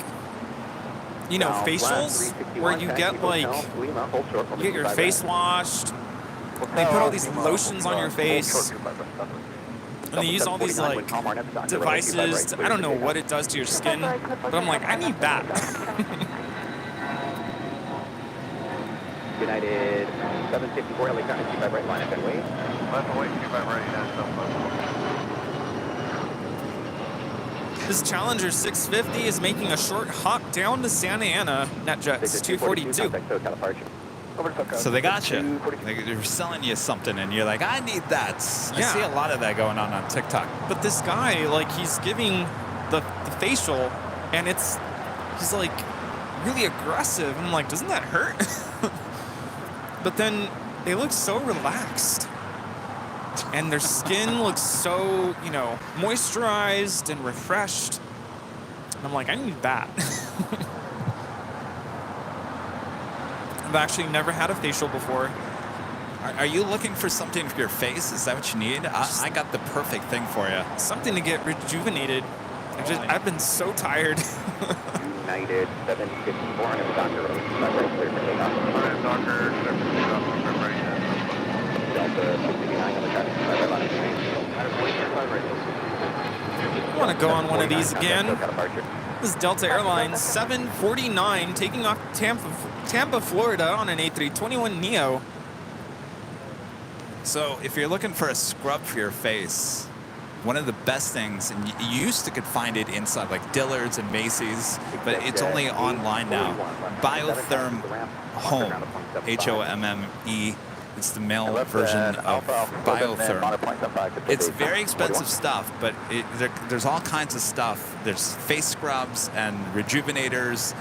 you know, facials, where you get like, you get your face washed, they put all these lotions on your face, and they use all these like devices, I don't know what it does to your skin, but I'm like, I need that. United 754, LA 25 right, line up and wait. Left and wait, 25 right, This Challenger 650 is making a short hop down to Santa Ana, NetJets 242. So they got you. They're selling you something, and you're like, I need that. I see a lot of that going on TikTok. But this guy, like, he's giving the facial, and he's like really aggressive. I'm like, doesn't that hurt? But then they look so relaxed, and their skin looks so, you know, moisturized and refreshed. And I'm like, I need that. I've actually never had a facial before. Are you looking for something for your face? Is that what you need? I got the perfect thing for you. Something to get rejuvenated. I've been so tired. United 754 on Dr. Road. Right clear for takeoff. Docker, Delta 69 on the traffic. I want to go on one of these again. This is Delta Airlines 749 taking off Tampa, Florida on an A321neo. So if you're looking for a scrub for your face, one of the best things, and you used to could find it inside like Dillard's and Macy's, but it's only online now. Biotherm Home, H-O-M-M-E. It's the male version of Biotherm. It's very expensive stuff, but there's all kinds of stuff. There's face scrubs and rejuvenators.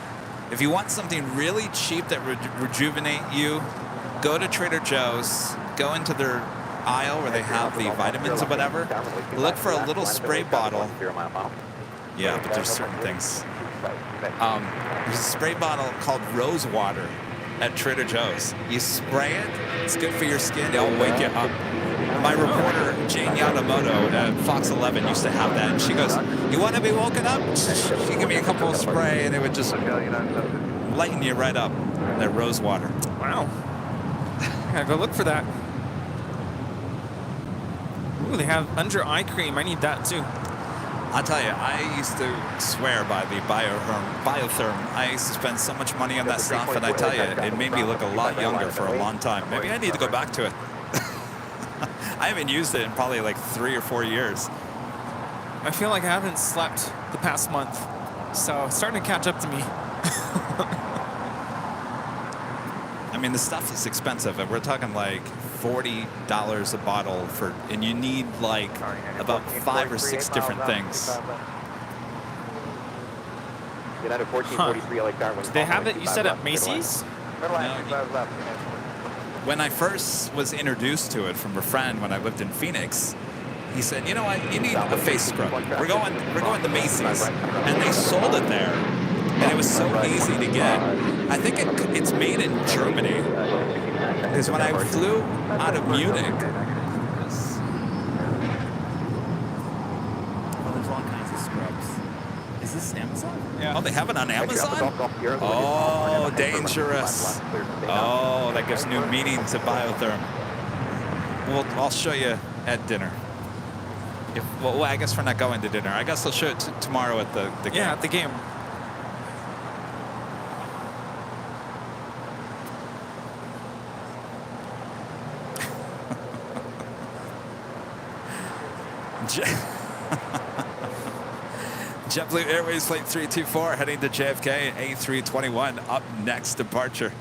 If you want something really cheap that rejuvenate you, go to Trader Joe's, go into their aisle where they have the vitamins or whatever. Look for a little spray bottle. Yeah, but there's certain things. There's a spray bottle called Rose Water at Trader Joe's. You spray it, it's good for your skin, it'll wake you up. My reporter, Jane Yamamoto at Fox 11 used to have that, and she goes, "You want to be woken up?" She'd give me a couple of spray, and it would just lighten you right up, that rose water. Wow. Gotta go look for that. Ooh, they have under eye cream. I need that too. I'll tell you, I used to swear by the Biotherm. I used to spend so much money on that stuff, and I tell you, it made me look a lot younger for a long time. Maybe I need to go back to it. I haven't used it in probably like 3 or 4 years. I feel like I haven't slept the past month, so it's starting to catch up to me. I mean, the stuff is expensive, and we're talking like $40 a bottle for, and you need like about 5 or 6 different things. Huh. Do they have it, you said, at Macy's? When I first was introduced to it from a friend when I lived in Phoenix, he said, "You know what? You need a face scrub. We're going to Macy's," and they sold it there, and it was so easy to get. I think it's made in Germany, because when I flew out of Munich, there's all kinds of scrubs. Is this Amazon? Yeah. Oh, they have it on Amazon? Oh, dangerous. Oh, that gives new meaning to Biotherm. Well, I'll show you at dinner. Well, I guess we're not going to dinner. I guess I'll show it tomorrow at the game. Yeah, at the game. JetBlue Airways Flight 324 heading to JFK, A321 up next departure.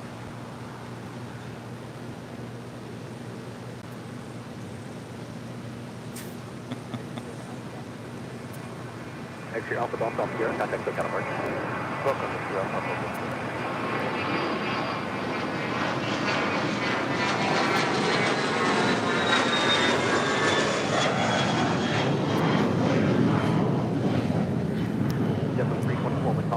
Extra Alpha Delta Sierra, contact SoCal Approach. Welcome to Sierra Alpha.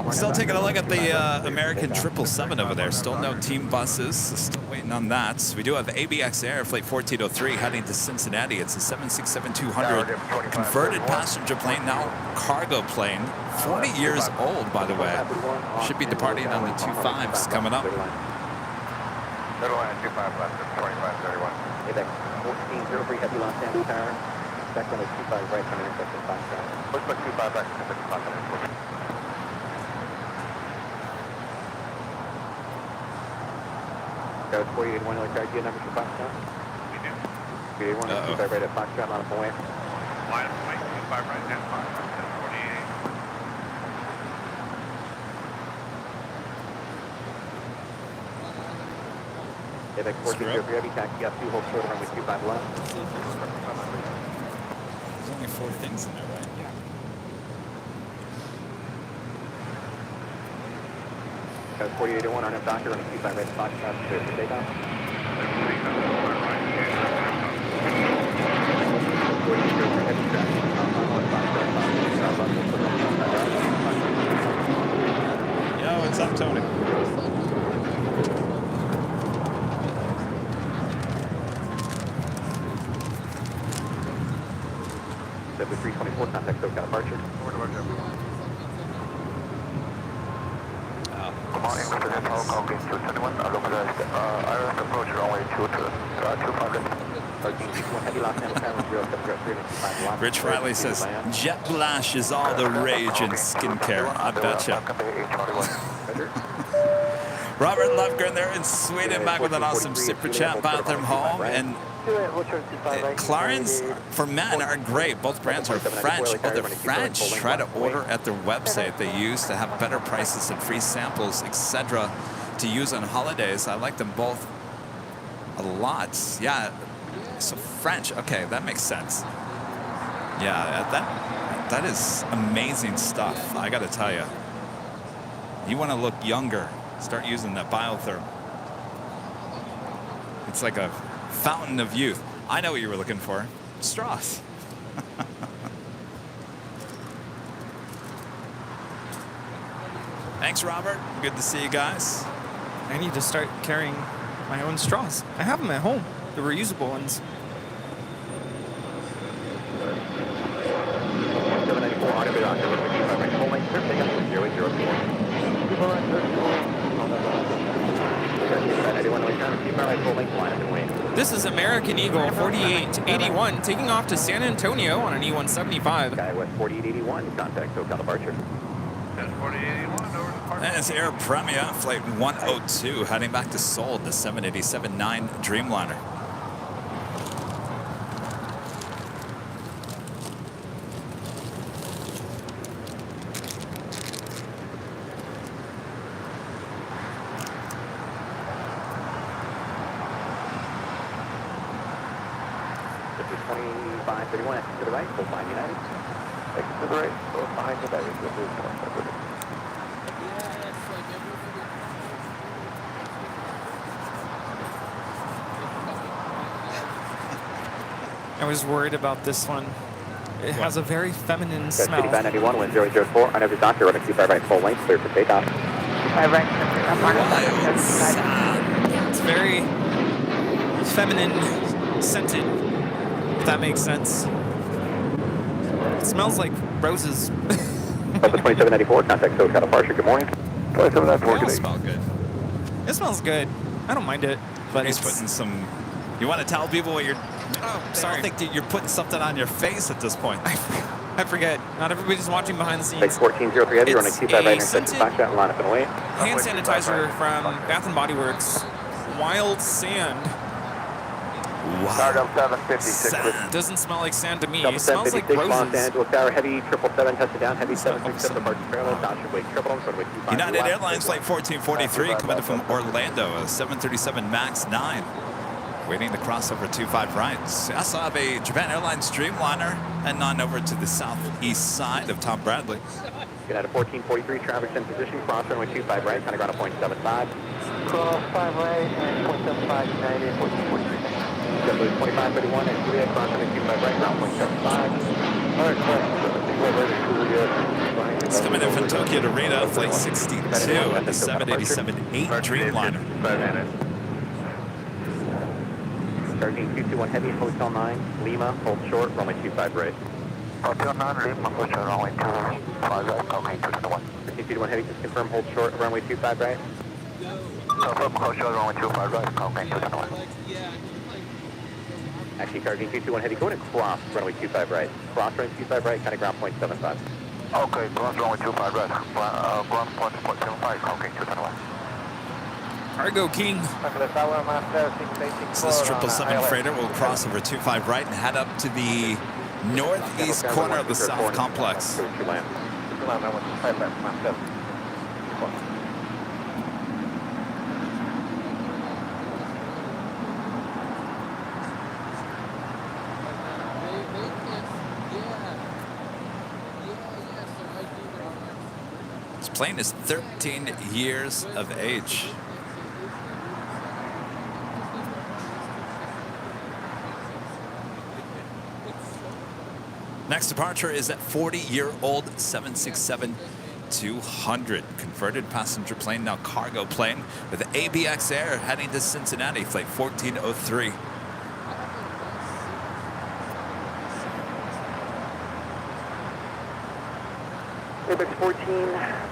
Still taking a look at the American 777 over there. Still no team buses. Still waiting on that. We do have ABX Air Flight 1403 heading to Cincinnati. It's a 767-200 converted passenger plane, now cargo plane. 40 years old, by the way. Should be departing on the 25s coming up. Middle line 25 left, 2531. ABX 1403, heavy launch down tower. Back on the 25 right from intersection 5 traffic. Looks like 25 back to 55 minutes. Code 4881, like idea number for Foxtrot. We do. 4881, 25 right at Foxtrot, line up away. Line up away, 25 right down, 48. ABX 1403, heavy taxi up 2, hold short runway 25 left. There's only 4 things in there, right? Yeah. Code 4881, RNF Doctor, running 25 right at Foxtrot, clear for takeoff. Yo, what's up, Tony? Congress 221, localized IRS approach runway 25. Rich Riley says, jet blash is all the rage in skincare. I betcha. Robert Lufgren there in Sweden, back with an awesome super chat bathroom home. And Clarins for men are great. Both brands are French. Oh, they're French. Try to order at their website. They use to have better prices and free samples, etc. to use on holidays. I like them both a lot. Yeah, so French. Okay, that makes sense. Yeah, that is amazing stuff. I got to tell you. You want to look younger, start using that Biotherm. It's like a fountain of youth. I know what you were looking for. Straws. Thanks, Robert. Good to see you guys. I need to start carrying my own straws. I have them at home, the reusable ones. This is American Eagle 4881 taking off to San Antonio on an E175. Skywest 4881, contact SoCal departure. That's 4881 over departure. And it's Air Premia, flight 102, heading back to Seoul, the 787-9 Dreamliner. To the right, full behind United. Exit to the right, full behind United. I was worried about this one. It has a very feminine smell. 9591, wind 004. I know your doctor, running 25 right, full length, clear for takeoff. 25 right, It's very feminine scented, if that makes sense. It smells like roses. Delta 2794, contact SoCal departure. Good morning. 2794, They all smell good. It smells good. I don't mind it, but He's it's putting some. You want to tell people what you're. Oh, I sorry. think that you're putting something on your face at this point. I forget. Not everybody's watching behind the scenes. 1403 heavy, running It's 25 right, a intersection, scented back shot, line up and away. hand sanitizer from Bath and Body Works. Wild Sand. Wow. 756. Sand. Doesn't smell like sand to me. Delta It smells like 756, Los roses. Angeles Tower, heavy 777, tested down, heavy 767, departure parallel, Dodge Wake triple, runway 25. United Airlines flight 1443 coming from Orlando, a 737 MAX 9. Waiting to cross over 25 right. I also have a Japan Airlines Dreamliner heading on over to the southeast side of Tom Bradley. United 1443, traffic's in position, cross runway 25 right, kind of ground at 0.75. Cross 5 right, and 0.75, United 1443. JetBlue 2531, and Juliet, cross runway 25 right, ground 0.75. Alright, It's coming in from Tokyo to Rita, flight 62 at the 787-8 Dreamliner. Starting 221 heavy, Hotel 9, Lima, hold short, runway 25 right. Hotel 9, Lima, hold short, runway 25 right, okay, 221. 221 heavy, just confirm, hold short, runway 25 right. Confirm, hold short, runway 25 right, okay, 221. Actually, car 221 heavy, going across runway 25 right. Cross runway 25 right, kind of ground 0.75. Okay, cross runway 25 right, ground 0.75, okay, 221. Cargo King. So this 777 freighter will cross over 25 right and head up to the northeast corner of the South Complex. This plane is 13 years of age. Next departure is that 40-year-old 767-200 converted passenger plane, now cargo plane, with ABX Air heading to Cincinnati, flight 1403. Quebec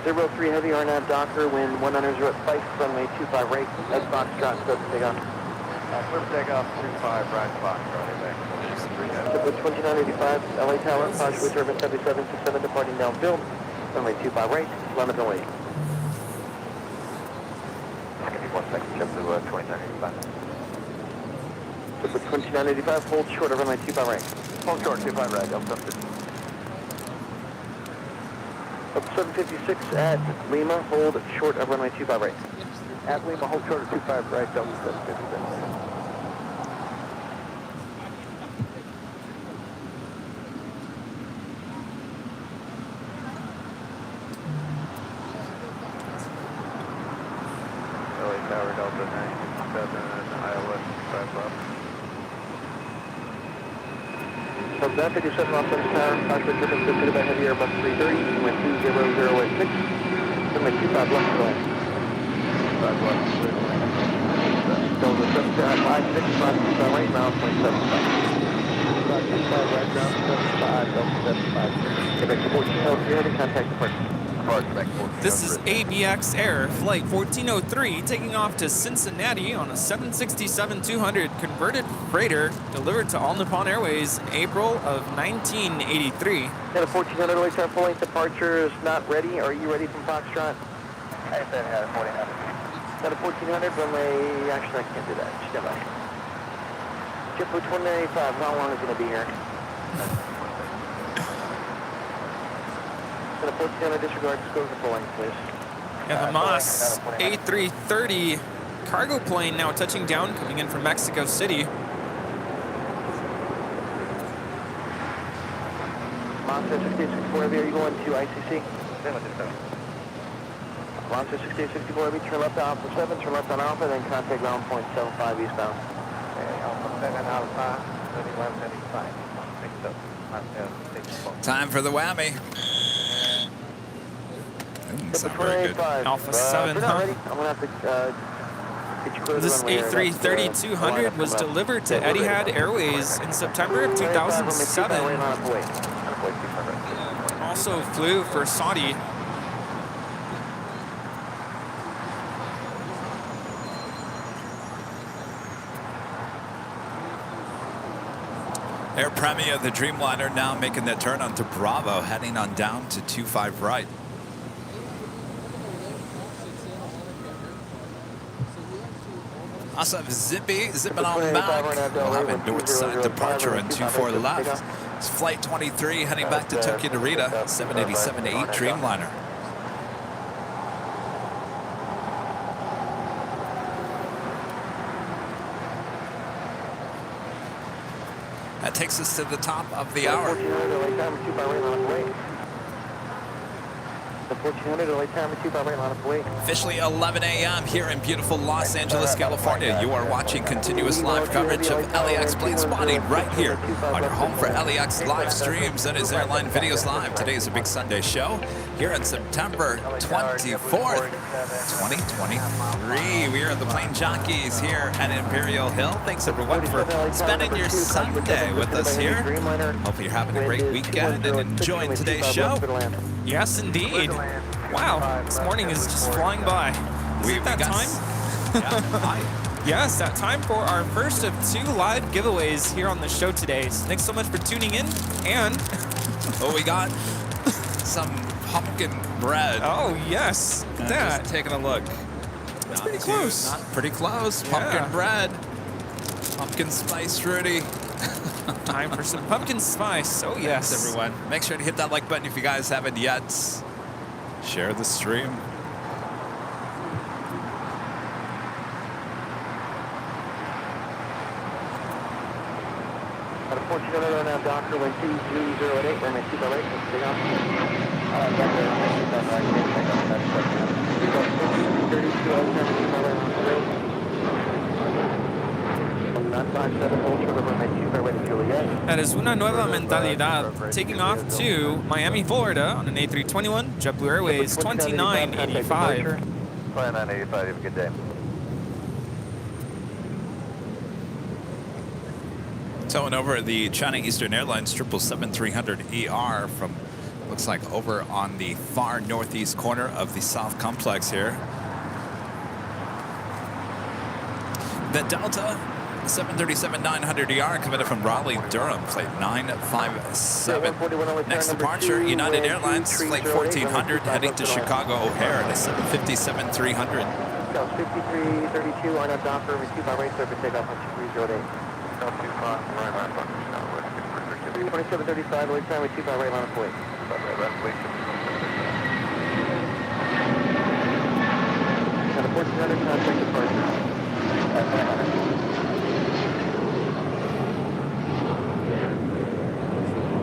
1403 Heavy RNAV Docker, wind 100 at Spike, runway 25 right, that's Foxtrot, clear for takeoff. Clear for takeoff, 25, right spot, running back. SEPULVEDA 2985, LA Tower, approach with turbine 7767, departing downfield, runway 25 right, line up and wait. Give me 1 second, jump to 2985. SEPULVEDA 2985, hold short of runway 25 right. Hold short, 25 right, Delta 50. Up 756 at Lima, hold short of runway 25 right. At Lima, hold short of 25 right, Delta 756. LA Tower, Delta 967, ILS 5 left. From that 57 off Center Tower, approach with turbine 50 by heavy Airbus 330, wind 20086, runway 25 left to land. 5 left, Delta 756, 5 right, now 0.75. 5 right, ground 75, Delta 75. Quebec 1403, contact departure. This is ABX Air Flight 1403 taking off to Cincinnati on a 767-200 converted freighter delivered to All Nippon Airways in April of 1983. Got a 1400 LA Tower full length departure is not ready. Are you ready from Foxtrot? I said had a 1400. Got a 1400 runway, actually I can't do that. Stand by. JetBlue 2985, how long is it going to be here? Got a 1400 disregard, just go to the full length, please. And the Moss A330 cargo plane now touching down, coming in from Mexico City. Monster 6864 Heavy, are you going to ICC? Monster 6864 Heavy, turn left on Alpha 7, turn left on Alpha, then contact ground point 75 eastbound. Alpha 7, Alpha 3175. Time for the whammy. It's not very good. Alpha 7, If you're not huh? ready, I'm going to have to get you clear to the This runway. A330-200 was delivered to Etihad Airways in September of 2007. Also flew for Saudi. Air Premia, the Dreamliner, now making the turn onto Bravo, heading on down to 25 right. Also have Zippy zipping on back. We'll have a north side departure on 24 left. It's Flight 23 heading back to Tokyo Narita, 787-8 Dreamliner. That takes us to the top of the hour. The 1400 LA Tower 2 by right line of way. Officially 11 a.m. here in beautiful Los Angeles, California. You are watching continuous live coverage of LAX plane spotting right here on your home for LAX live streams. That is Airline Videos Live. Today is a big Sunday show here on September 24th, 2023. We are the plane jockeys here at Imperial Hill. Thanks everyone for spending your Sunday with us here. Hope you're having a great weekend and enjoying today's show. Yes, indeed. Wow, this morning is just flying by. Is it that time? Yes, that time for our first of 2 live giveaways here on the show today. So thanks so much for tuning in. And oh, we got some pumpkin bread. Oh yes, that. Just taking a look. That's pretty close. Pretty close. Pumpkin bread. Pumpkin spice, Rudy. Time for some pumpkin spice. Oh yes, thanks, everyone. Make sure to hit that like button if you guys haven't yet. Share the stream. At a 1400 now, Docker, wind 2008, runway 2 by right, let's take off. That is Una Nueva Mentalidad, taking off to Miami, Florida on an A321, JetBlue Airways 2985. 2985, have a good day. Towing over the China Eastern Airlines 777-300ER from Looks like over on the far northeast corner of the South Complex here. The Delta 737-900ER committed from Raleigh, Durham, flight 957. Next departure, United Airlines, flight 1400, heading to Chicago O'Hare at a 757-300. 5332 on a Docker, receive by right surface takeoff on 2308. 2735, wait time, receive by right line of way. Now the 1400 contact departure.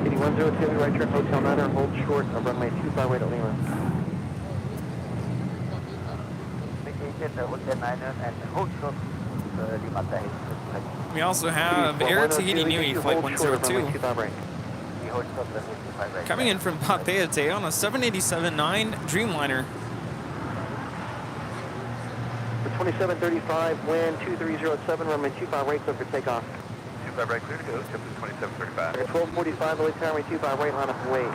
8102, right turn, Hotel Manor, hold short of runway 25 right at Lima. We also have Air Tahiti Nui, flight 102. Coming in from Papeete on a 787-9 Dreamliner. For 2735, wind 2307, runway 25 right, clear for takeoff. 25 right, clear to go. Temperature 2735. At 1245, early time, 25 right, line of way.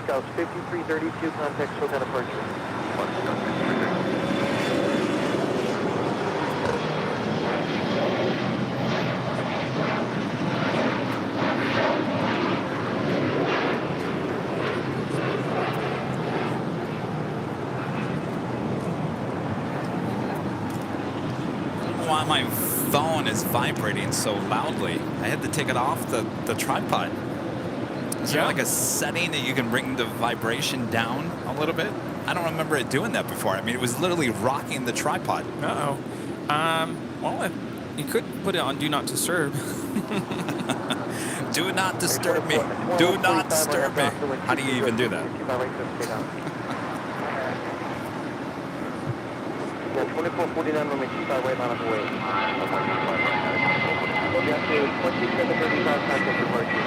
Scouts 5332, contact SoCal departure. Why my phone is vibrating so loudly. I had to take it off the tripod. Is there like a setting that you can bring the vibration down a little bit? I don't remember it doing that before. I mean, it was literally rocking the tripod. Uh-oh. Well, you could put it on Do Not Disturb. Do not disturb me. Do not disturb me. How do you even do that? 2449, runway 25 right, line of way. 2735, contact departure.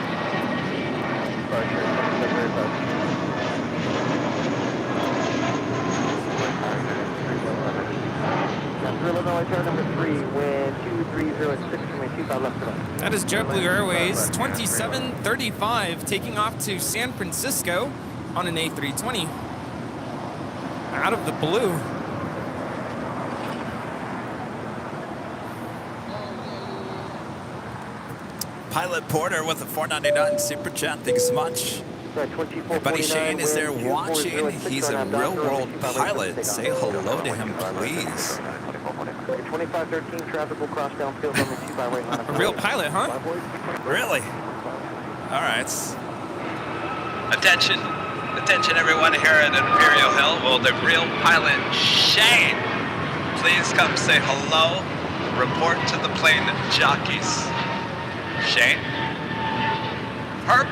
Number 3, wind 2306, runway 25 left to left. That is JetBlue Airways 2735 taking off to San Francisco on an A320. Out of the blue. Pilot Porter with a 499 super chat. Thank you so much. My buddy Shane is there watching. He's a real-world pilot. Say hello to him, please. 2513, traffic will cross downfield on the 2 by right line of A real pilot, huh? Really? All right. Attention. Attention, everyone here at Imperial Hill. Will the real pilot, Shane, please come say hello? Report to the plane jockeys. Shane? Herb?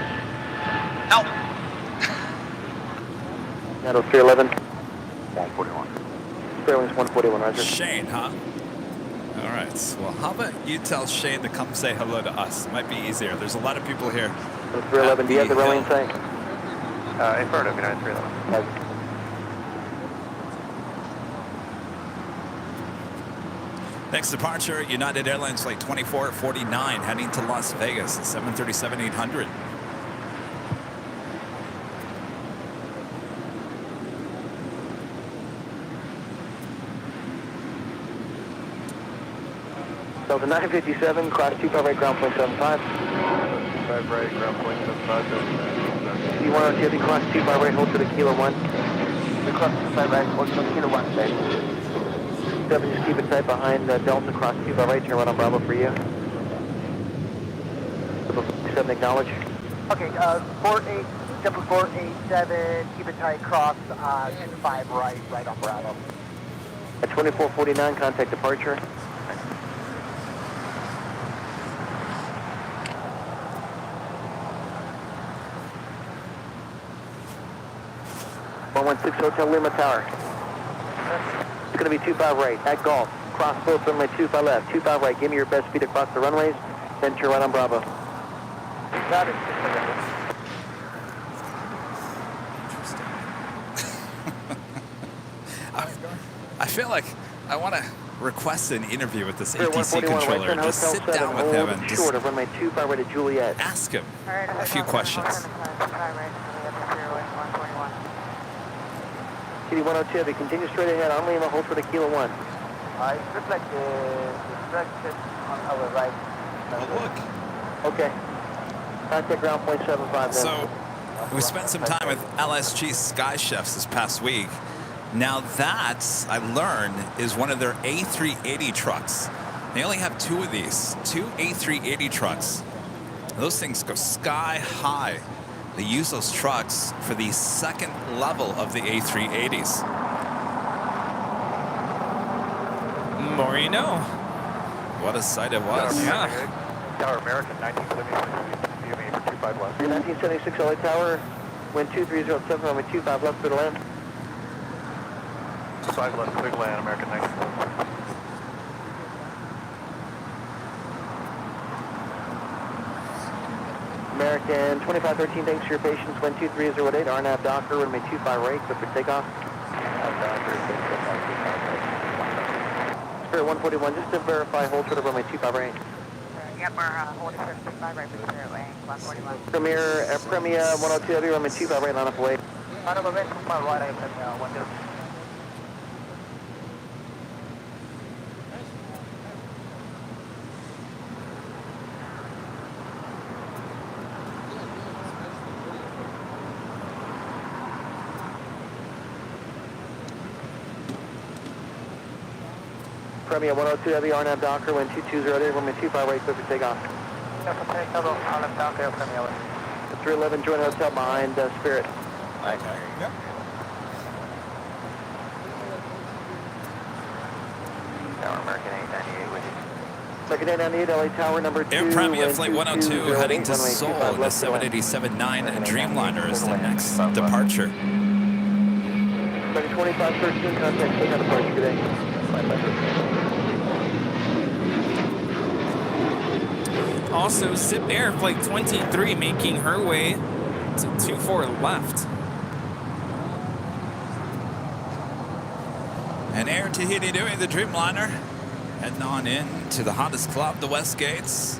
Help! Shadow 311. 141. Sterling's 141, roger. Shane, huh? All right. Well, how about you tell Shane to come say hello to us? Might be easier. There's a lot of people here. 311, do you have the runway in sight? Affirmative, United 311. Next departure, United Airlines flight 2449, heading to Las Vegas, 737-800. Delta 957, cross 25 right, ground point 75. 5 right, ground point 75. C102, cross 25 right, hold to the Kilo 1. Cross 25 right, hold to the Kilo 1, thanks. 7, just keep it tight behind Delta, cross 25 right, turn right on Bravo for you. 7, acknowledge. Okay, 48, Delta 487, keep it tight, cross 25 right, right on Bravo. At 2449, contact departure. 116 Hotel Lima Tower. It's going to be 25 right, at Golf. Cross both runway 25 left, 25 right. Give me your best speed across the runways, then turn right on Bravo. Got it. I feel like I want to request an interview with this Spirit ATC 141, controller. right turn, Just Hotel sit 7, down with him and hold just short of runway 25 right to Juliet. ask him Alright, a few questions. Kitty 102, if you continue straight ahead on Lima, hold for the Kilo 1. It looks like the distraction on our right. Oh, look. Okay. Contact ground point 75 then. So we spent some time with LSG Sky Chefs this past week. Now that, I learned, is one of their A380 trucks. They only have 2 of these, 2 A380 trucks. Those things go sky high. They use those trucks for the second level of the A380s. More you know. What a sight it was. Yeah. Tower American 1976, CME for 25 left. 1976 LA Tower, wind 2307, runway 25 left, clear to land. 5 left, clear to land, American 1976. American 2513, thanks for your patience, wind 2308, RNAV Docker, runway 25 right, clear for takeoff. Spirit 141, just to verify, hold short of runway 25 right. Yep, we're holding 55 right for Spirit Way, 141. Premier 102, heavy, runway 25 right, line up away. Line up away from my right, I can 102. Premier 102, heavy, RNAV Docker, wind 2208, runway 25 right, clear for takeoff. I'll Docker, Premier. 311, join hotel behind Spirit. Right. Yep. Tower American 898 with you. Second 898, LA Tower, number 2. Air Premia wind Flight 102 heading to runway 25 Seoul. The left, clear to land. 787-9 Dreamliner is the next departure. Second 2513, contact takeoff departure, good day. Also, SIP Air Flight 23 making her way to 24 left. And Air Tahiti doing the Dreamliner. Heading on in to the hottest club, the West Gates.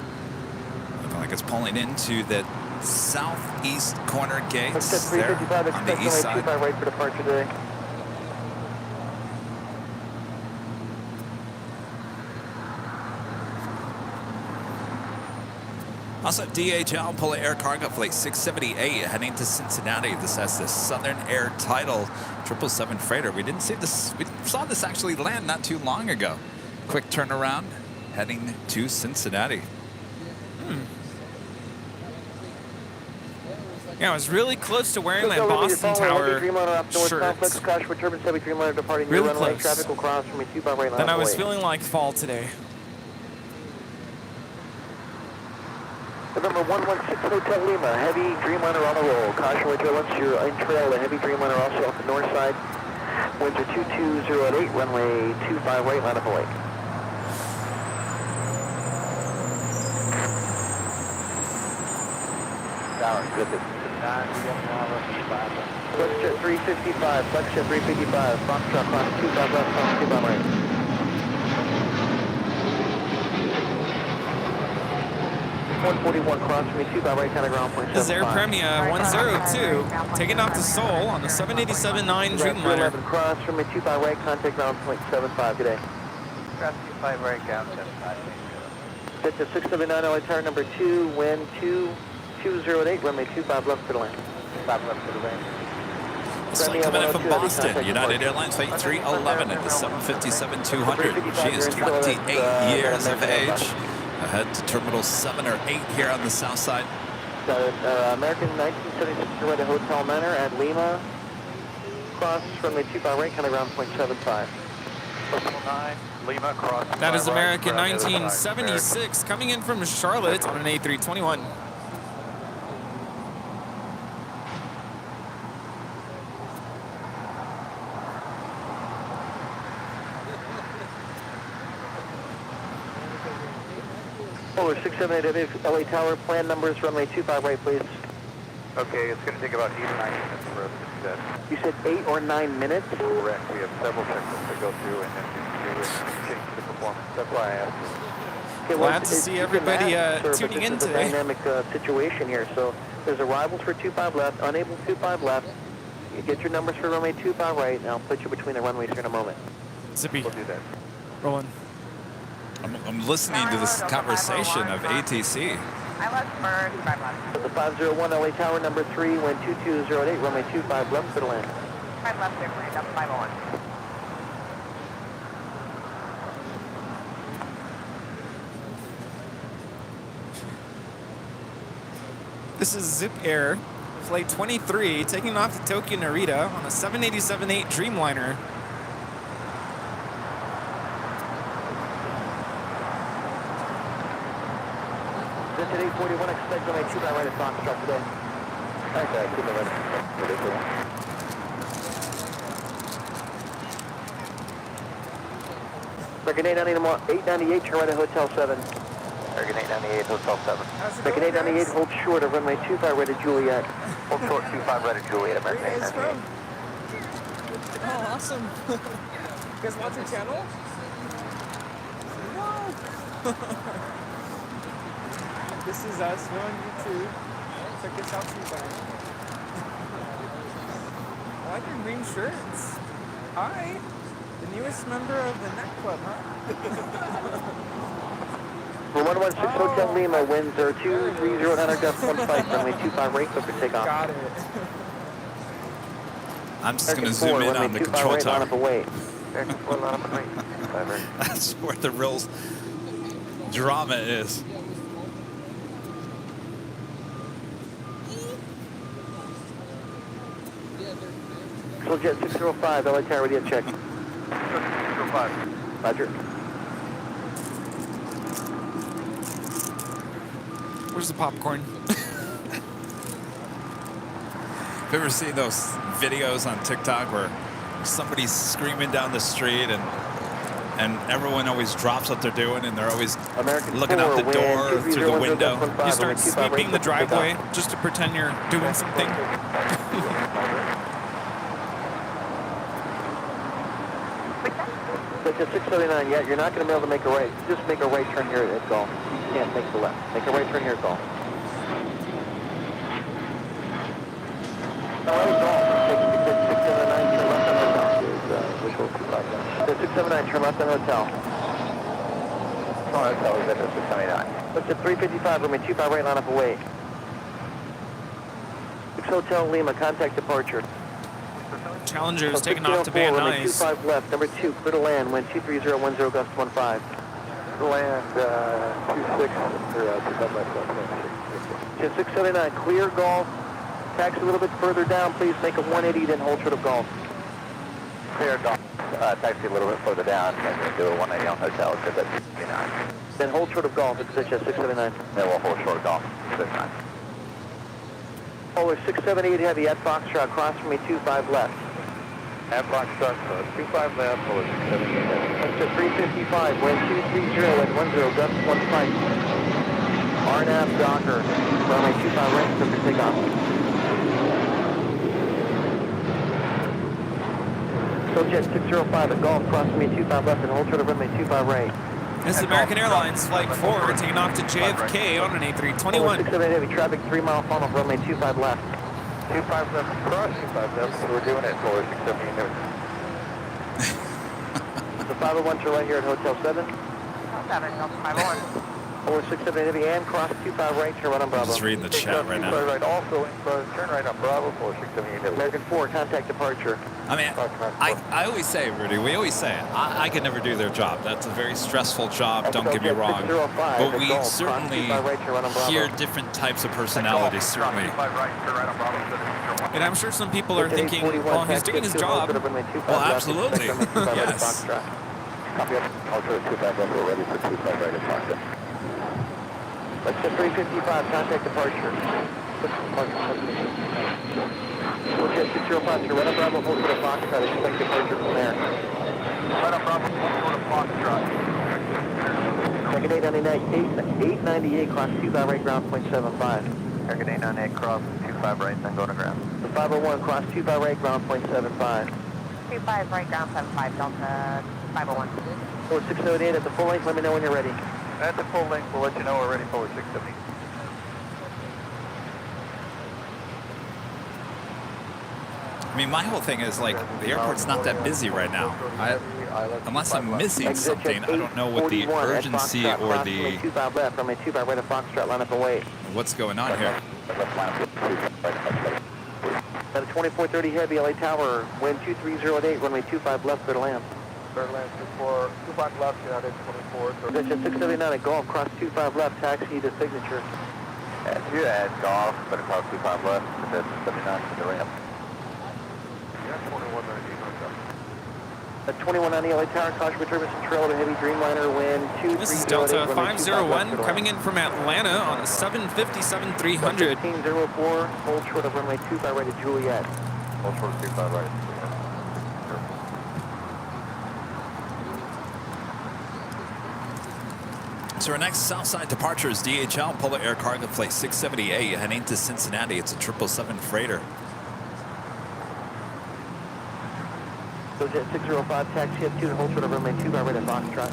Looking like it's pulling into the southeast corner gates there 355, on the expect east runway side. 25 right for departure today. Also, DHL Polar Air Cargo Flight 678 heading to Cincinnati. This has the Southern Air Title 777 freighter. We didn't see this. We saw this actually land not too long ago. Quick turnaround, heading to Cincinnati. Yeah, I was really close to wearing my Boston Tower shirt. Caution for turbulence, heavy Dreamliner departing Really near runway. close. Traffic will cross from a 25 right line. Then I was away. feeling like fall today. November 116 Hotel Lima, heavy Dreamliner on the roll. Caution with turbulence, you're in trail, the heavy Dreamliner also off the north side. Winds are 2208, runway 25 right, line up away. Tower, good. Flexjet 355, Flexjet 355, Foxtrot class 25 left, cross 25 right. .141 cross from me, 25 right, kind of ground point. This is Air Premia 102 taking off to Seoul on the 787-9 Dreamliner. 11 cross from me, 25 right, contact ground point 75, good day. Cross 25 right, ground 75. Get to 679 LA Tower number 2, wind 2208, runway 25 left to the land. 5 left to the lane. This flight coming in from Boston, United Airlines Flight 311 at the 757-200. She is 28 years of age. Ahead to Terminal 7 or 8 here on the south side. American 1976 to the Hotel Manor at Lima. Cross runway 25 right, kind of ground point 75. 9, Lima, cross. That is 5 right, American ground 1976 coming in from Charlotte on an A321. Polar 678 LA Tower, plan numbers, runway 25 right, please. Okay, it's going to take about 8 or 9 minutes for us to do that. You said 8 or 9 minutes? Correct. We have several checklists to go through and then we do it and change the performance. That's why I asked you. Okay, Glad to see everybody sir, tuning in this is today. a dynamic situation here. So there's arrivals for 25 left, unable 25 left. You get your numbers for runway 25 right, and I'll put you between the runways here in a moment. Zippy, We'll do that. rolling. I'm listening to this conversation of ATC. I left for 5 left. The 501 LA Tower number 3, wind 2208, runway 25 left for the land. 5 left there, please. Up 501. This is Zip Air, flight 23, taking off to Tokyo Narita on a 787-8 Dreamliner. This at 841, expect runway 25 right at Foxtrot today. Okay, keep it ready. American 898, turn right at Hotel 7. American 898, Hotel 7. American 898, hold short of runway 25 right at Juliet. Hold short 25 right at Juliet, American 898. Oh, awesome. You guys watch your channel? This is us. We're on YouTube. Check us out sometime. I like your green shirts. Hi. The newest member of the Neck Club, huh? For 116 Hotel Lima, winds are 2309 gust 15, runway 25 right, clear for takeoff. Got it. I'm just going to American 4, zoom in runway on the 25 control right, line tower. up away. American 4, line up and wait. That's where the real drama is. Jet 605, LA Tower, ready to check. 605. Roger. Where's the popcorn? Have you ever seen those videos on TikTok where somebody's screaming down the street and everyone always drops what they're doing and they're always American looking out the 4, door wind through the 2310 window? gust 15, You start runway 25 right, sweeping the clear for driveway takeoff. just to pretend you're doing something. Jet 679, yeah, you're not going to be able to make a right. Just make a right turn here at Gulf. You can't make the left. Make a right turn here at Gulf. Jet 679, turn left on Hotel. Hotel is at 679. What's at 355, runway 25 right, line up away. 6 Hotel Lima, contact departure. Challenger is So taking off to 604, Van runway Nuys. 25 left, number 2, clear to land, wind 23010, gust 15. Land 26 or 25 left. Jet 679, clear Gulf. Taxi a little bit further down, please make a 180, then hold short of Gulf. Clear Gulf. Taxi a little bit further down and then do a 180 on Hotel because that's 69. Then hold short of Gulf, it's Jet 679. Then we'll hold short Gulf. 69. Polar 678 heavy at Foxtrot, cross from me 25 left. At Foxtrot, 25 left, Polar 678. That's to 355, wind 230 at 10, gust 15. RNAV Docker, runway 25 right, clear for takeoff. So Jet 605 at Gulf, cross from me 25 left and hold short of runway 25 right. This is American Airlines Flight 4 taking off to JFK on an Polar A321. 678 heavy traffic, 3 mile funnel, runway 25 left. 25 left across, 25 left, so we're doing it, Polar 678. The 501 to right here at Hotel 7. Hotel 7, Delta 501. Polar 678 heavy and cross 25 right, turn right on Bravo. Just reading the chat right now. Right, also turn right on Bravo, Polar 678. American 4, contact departure. I mean, I always say, Rudy, we always say it. I could never do their job. That's a very stressful job, don't get me wrong. But we certainly hear different types of personalities, certainly. And I'm sure some people are thinking, well, he's doing his job. Well, absolutely. Yes. Copy up. Ultra 25 left, we're ready for 25 right at Foxtrot. Let's get 355, contact departure. We'll get 605 to right on Bravo, hold for the Foxtrot, expect departure from there. Right on Bravo, hold to Foxtrot. Second 898, cross 25 right, ground 0.75. American 898 cross 25 25 right, then go to ground. 501, cross 25 right, ground point 75. 25 right, ground 75, Delta 501. Forward 678 at the full length, let me know when you're ready. At the full length, we'll let you know we're ready forward 670. I mean, my whole thing is like the airport's not that busy right now. Unless I'm missing something, I don't know what the urgency or the 25 left, runway 25 right at Foxtrot, line up and wait. what's going on here. At a 2430 heavy, LA Tower, wind 2308, runway 25 left, clear to land. Clear to land 25 left, United 24. Position 679 at Golf, cross 25 left, taxi to signature. As you at Golf, better cross 25 left, that's 79 to the ramp. At 2190 LA Tower, caution for turbulence and trail to heavy Dreamliner, wind 2308. This is Delta 501 coming in from Atlanta on a 757-300. 1504, hold short of runway 25 right at Juliet. Hold short of 25 right. So our next Southside departure is DHL Polar Air Cargo Flight 678 heading to Cincinnati. It's a 777 freighter. Jet 605, taxi up 2 to hold short of runway 25 right at Foxtrot.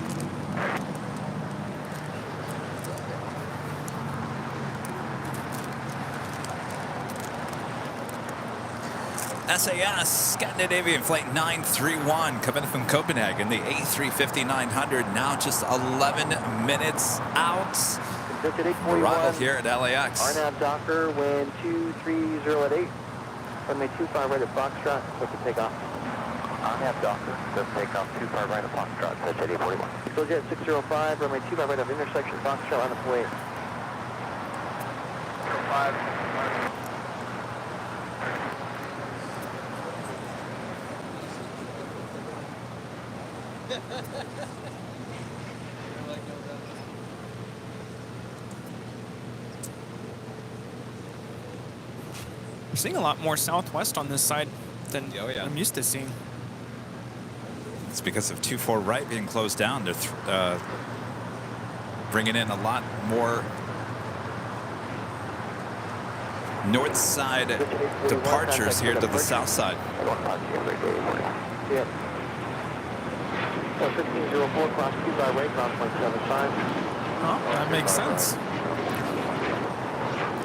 SAS Scandinavian Flight 931 coming from Copenhagen. The A350-900 now just 11 minutes out. Arrival here at LAX. RNAV Docker, wind 230 at 8. Runway 25 right at Foxtrot, click to take off. RNAV Docker, let's take off 25 right at Foxtrot, that's at 841. Jet 605, runway 25 right at intersection Foxtrot, line up wait. 5. We're seeing a lot more southwest on this side than Oh, yeah. I'm used to seeing. It's because of 24 right being closed down. They're bringing in a lot more north side departures here to the south side. Yep. 1504, cross 25 right, ground point 75. Oh, that makes sense.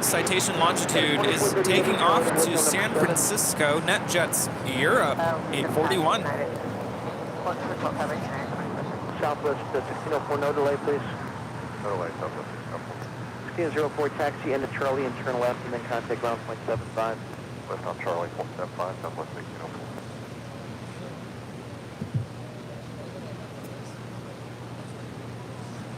Citation longitude is taking off to San Francisco. NetJets Europe 841. Southwest 1604, no delay, please. No delay, Southwest 1604, taxi into Charlie and turn left, and then contact ground point 75. West on Charlie, 175, Southwest 1604.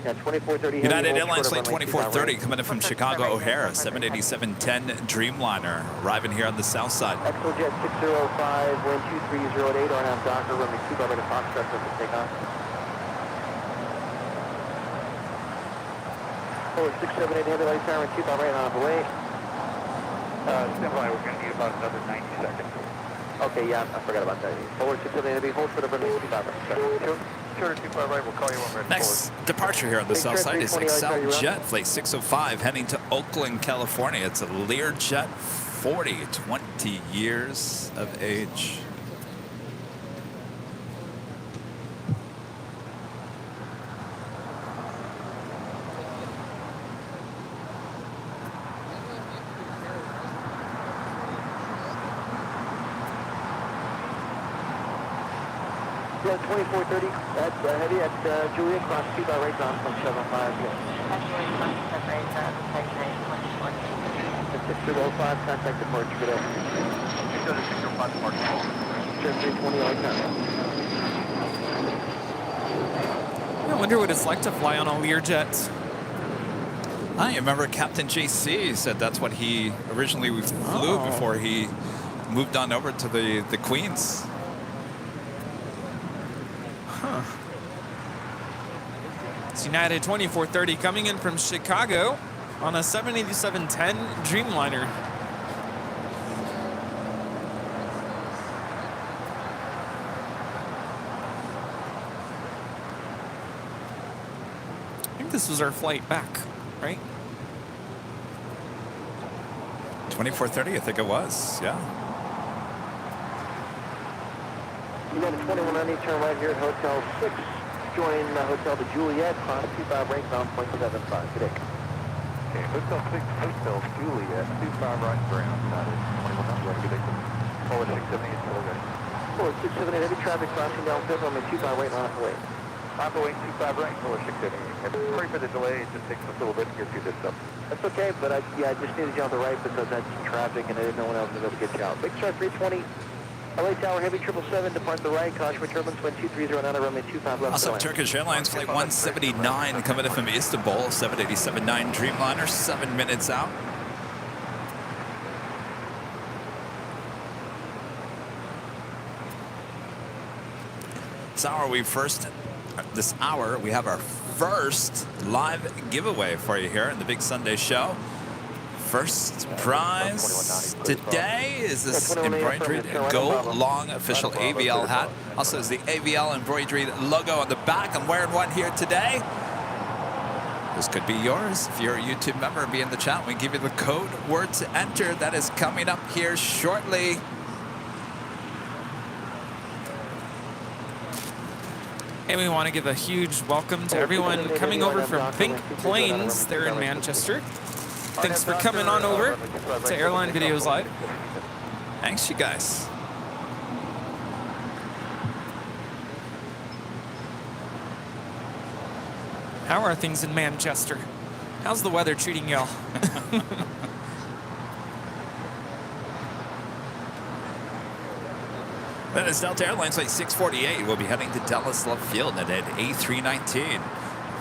Yeah, 2430. United Airlines Flight 2430 coming in from Chicago O'Hare, 787-10 Dreamliner, arriving here on the south side. Exojet 605, wind 230 at 8, RNAV Docker, runway 25 right at Foxtrot, click to take off. Forward 678, heavy light tower, 25 right, on the way. Standby, we're going to need about another 90 seconds. Okay, yeah, I forgot about that. Forward 678, heavy, hold for the runway 25 right. Sure, 25 right, we'll call you when we're ready. Next departure here on the south side is Excel Jet Flight 605 heading to Oakland, California. It's a Learjet 40, 20 years of age. Yeah, 2430, that's heavy at Juliet, cross 25 right, ground point 75. At 605, contact departure, good afternoon. 605 departure. Sure, 320, light time. I wonder what it's like to fly on a Learjet. I remember Captain JC said that's what he originally flew before he moved on over to the Queens. Huh. It's United 2430 coming in from Chicago on a 787-10 Dreamliner. I think this was our flight back, right? 24:30, I think it was. Yeah. You got a 2190, turn right here at Hotel 6. Join Hotel de Juliet, cross 25 rank, bound 0.75. Good day. Okay, Hotel 6, Hotel Juliet, 25 right ground, United 2190, good day. Forward 678, still good. Forward 678, heavy traffic crossing down 5th, runway 25 right, line up away. Line up away, 25 right, forward 678. Sorry for the delay, it just takes us a little bit to get through this stuff. That's okay, but I just needed you on the right because that's traffic and I didn't know when I was going to be able to get you out. Big Star 320, LA Tower, heavy 777, depart the right, caution for turbulence, wind 2309, runway 25 left. Also, Turkish Airlines Flight 179 coming in from Istanbul, 787-9 Dreamliner, 7 minutes out. This hour, we have our first live giveaway for you here in the Big Sunday Show. First prize today is this embroidered Go Long official AVL hat. Also is the AVL embroidered logo on the back. I'm wearing one here today. This could be yours. If you're a YouTube member, be in the chat. We give you the code word to enter. That is coming up here shortly. And we want to give a huge welcome to everyone coming over from Pink Plains there in Manchester. Thanks for coming on over to Airline Videos Live. Thanks, you guys. How are things in Manchester? How's the weather treating y'all? That is Delta Airlines Flight 648. We'll be heading to Dallas Love Field at A319.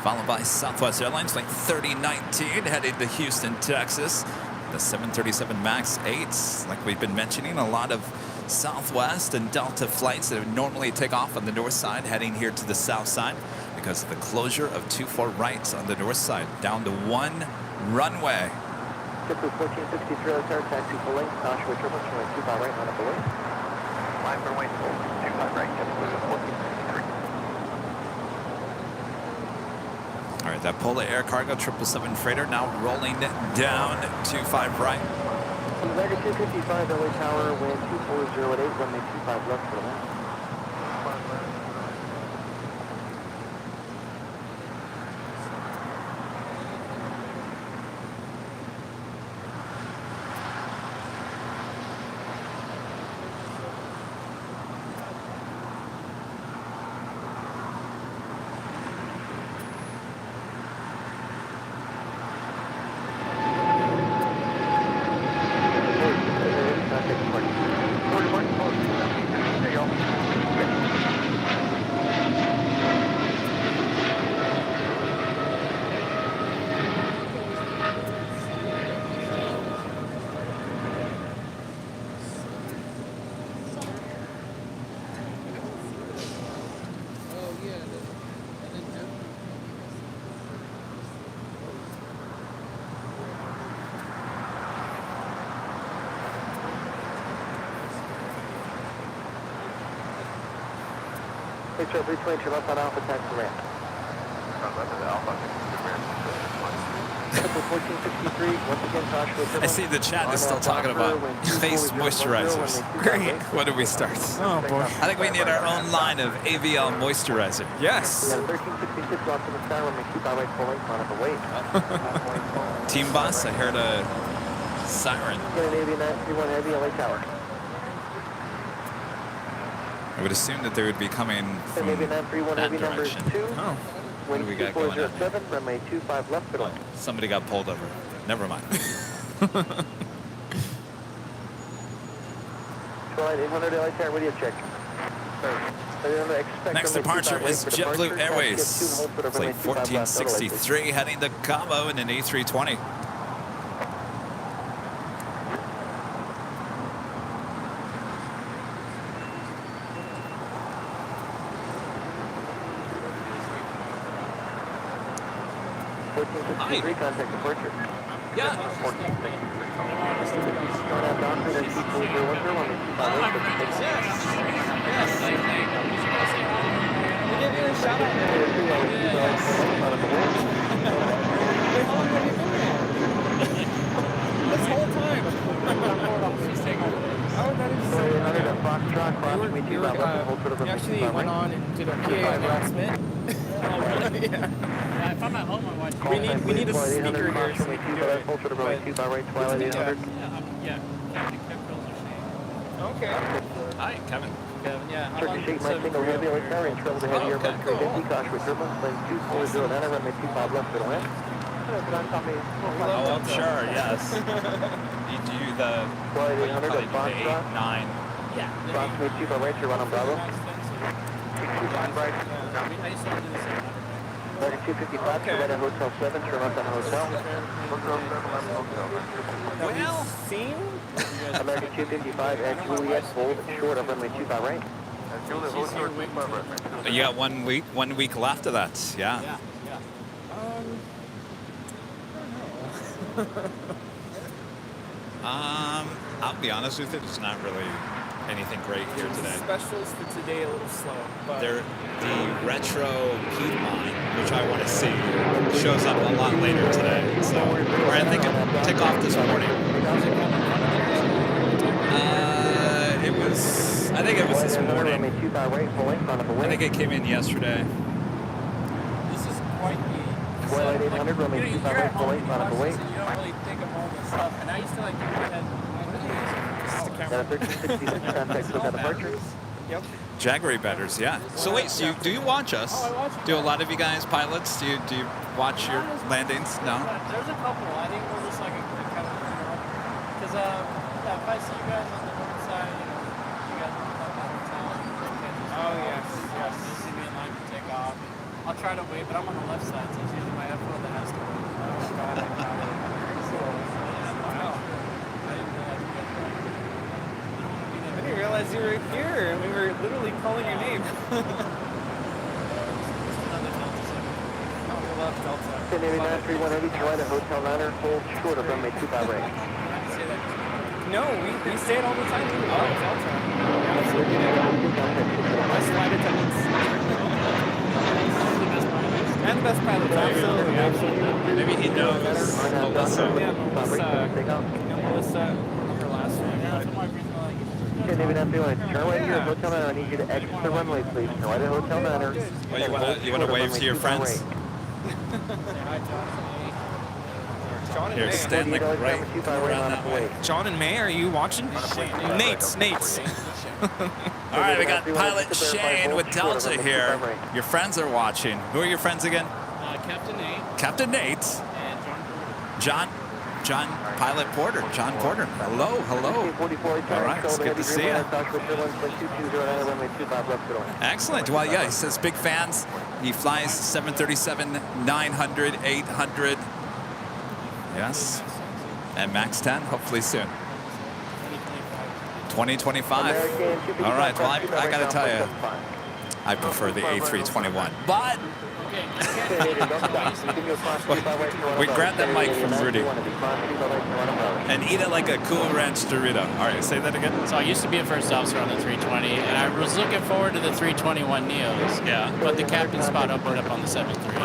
Followed by Southwest Airlines Flight 3019 heading to Houston, Texas. The 737 MAX 8s, like we've been mentioning, a lot of Southwest and Delta flights that would normally take off on the north side heading here to the south side because of the closure of 24 rights on the north side, down to one runway. JetBlue 1463, LA taxi full length, caution with turbulence, runway 25 right, line up away. Line for runway 25 right, JetBlue 1463. All right, that Polar Air Cargo 777 freighter now rolling down to 5 right. United 255, LA Tower, wind 2408, runway 25 left for the left. HR 320, left on Alpha, taxi ramp. Left on Alpha, 1463, once again, caution. I see the chat is still talking about face moisturizers. Great. When do we start? Oh, boy. I think we need our own line of AVL moisturizer. Yes. We got 1366 lost in the sky, runway 25 right, full length, line up away. Team boss, I heard a siren. Get an AV 931 heavy, LA Tower. I would assume that they would be coming from Maybe 931 that heavy number direction. 2. Oh. What do we got going on here? 2407, runway 25 left for the Oh, somebody got pulled over. Never mind. 800 LA Tower, what do you check? Next departure is JetBlue Airways. Flight 1463 heading to Cabo in an A320. Hi. Contact departure. Yeah. We give you a shout out. How long have you been here? This whole time. We actually went on and did a PA announcement. Yeah, if I'm at home, I watch. We need a speaker here so we can do it. Yeah, Kevin and Kev Girls are saying. Okay. Hi, Kevin. Kevin, yeah. How long Turkey Sheet, my single heavy like car, and travel to heavy air Okay, cool. 350, caution with turbulence, lane 240, runway 25 left to the wind. Oh, well, sure, yes. You do the, what do you call it, you do the 8, 9. Yeah. Approximately 2 by right to run on Bravo. I used to do the same. American 255, to right at Hotel 7, turn left on Hotel. Well, seen? American 255 at Juliet, hold short of runway 25 right. You got 1 week left of that, yeah. Yeah. I'll be honest with you, it's not really anything great here today. Specials for today a little slow, but The retro Piedmont, which I want to see, shows up a lot later today. So, or I think it took off this morning. I think it was this morning. I think it came in yesterday. This is quite the. Twilight 800, runway 25 right, full length, on the way. You don't really think of all this stuff. And I used to like give my head. Got a 1366, contact with that departure. yep. Jaggery betters, yeah. So wait, so do you watch us? Oh, I watch you. Do a lot of you guys pilots? Do you watch your landings? No. There's a couple. I think we're just like a kind of, because if I see you guys on the north side, you guys are up out of town. Oh, yes. You see me in line to take off. I'll try to wait, but I'm on the left side, so it's usually my F1 that has to wait. Oh, God, I got it. Wow. I didn't realize you guys were right. I didn't realize you were here. We were literally calling your name. Oh, love Delta. 1089, 3180, to right at Hotel Niner, hold short of runway 25 right. No, we say it all the time. Oh, Delta. Absolutely. Best flight attendants. And the best pilots. Absolutely, absolutely. Maybe he knows Melissa. Yeah, Melissa. Melissa, her last one. 1089, 3180, turn right here at Hotel Niner. I need you to exit the runway, please. Turn right at Hotel Niner. Well, you want to wave to your friends? John and Here, May. stand like right around that way. John and May, are you watching? Nate's. All right, we got Pilot Shane with Delta here. Your friends are watching. Who are your friends again? Captain Nate Captain Nate. and John Pilot Porter. John Porter. Hello. All right, it's good to see you. Excellent. Well, yeah, he says big fans. He flies 737, 900, 800. Yes. And MAX 10, hopefully soon. 2025. All right, well, I got to tell you, I prefer the A321. But we grabbed that mic from Rudy and eat it like a Cool Ranch Dorito. All right, say that again. So I used to be a first officer on the 320, and I was looking forward to the 321 Neos. Yeah. But the captain spot opened up on the 73. Oh,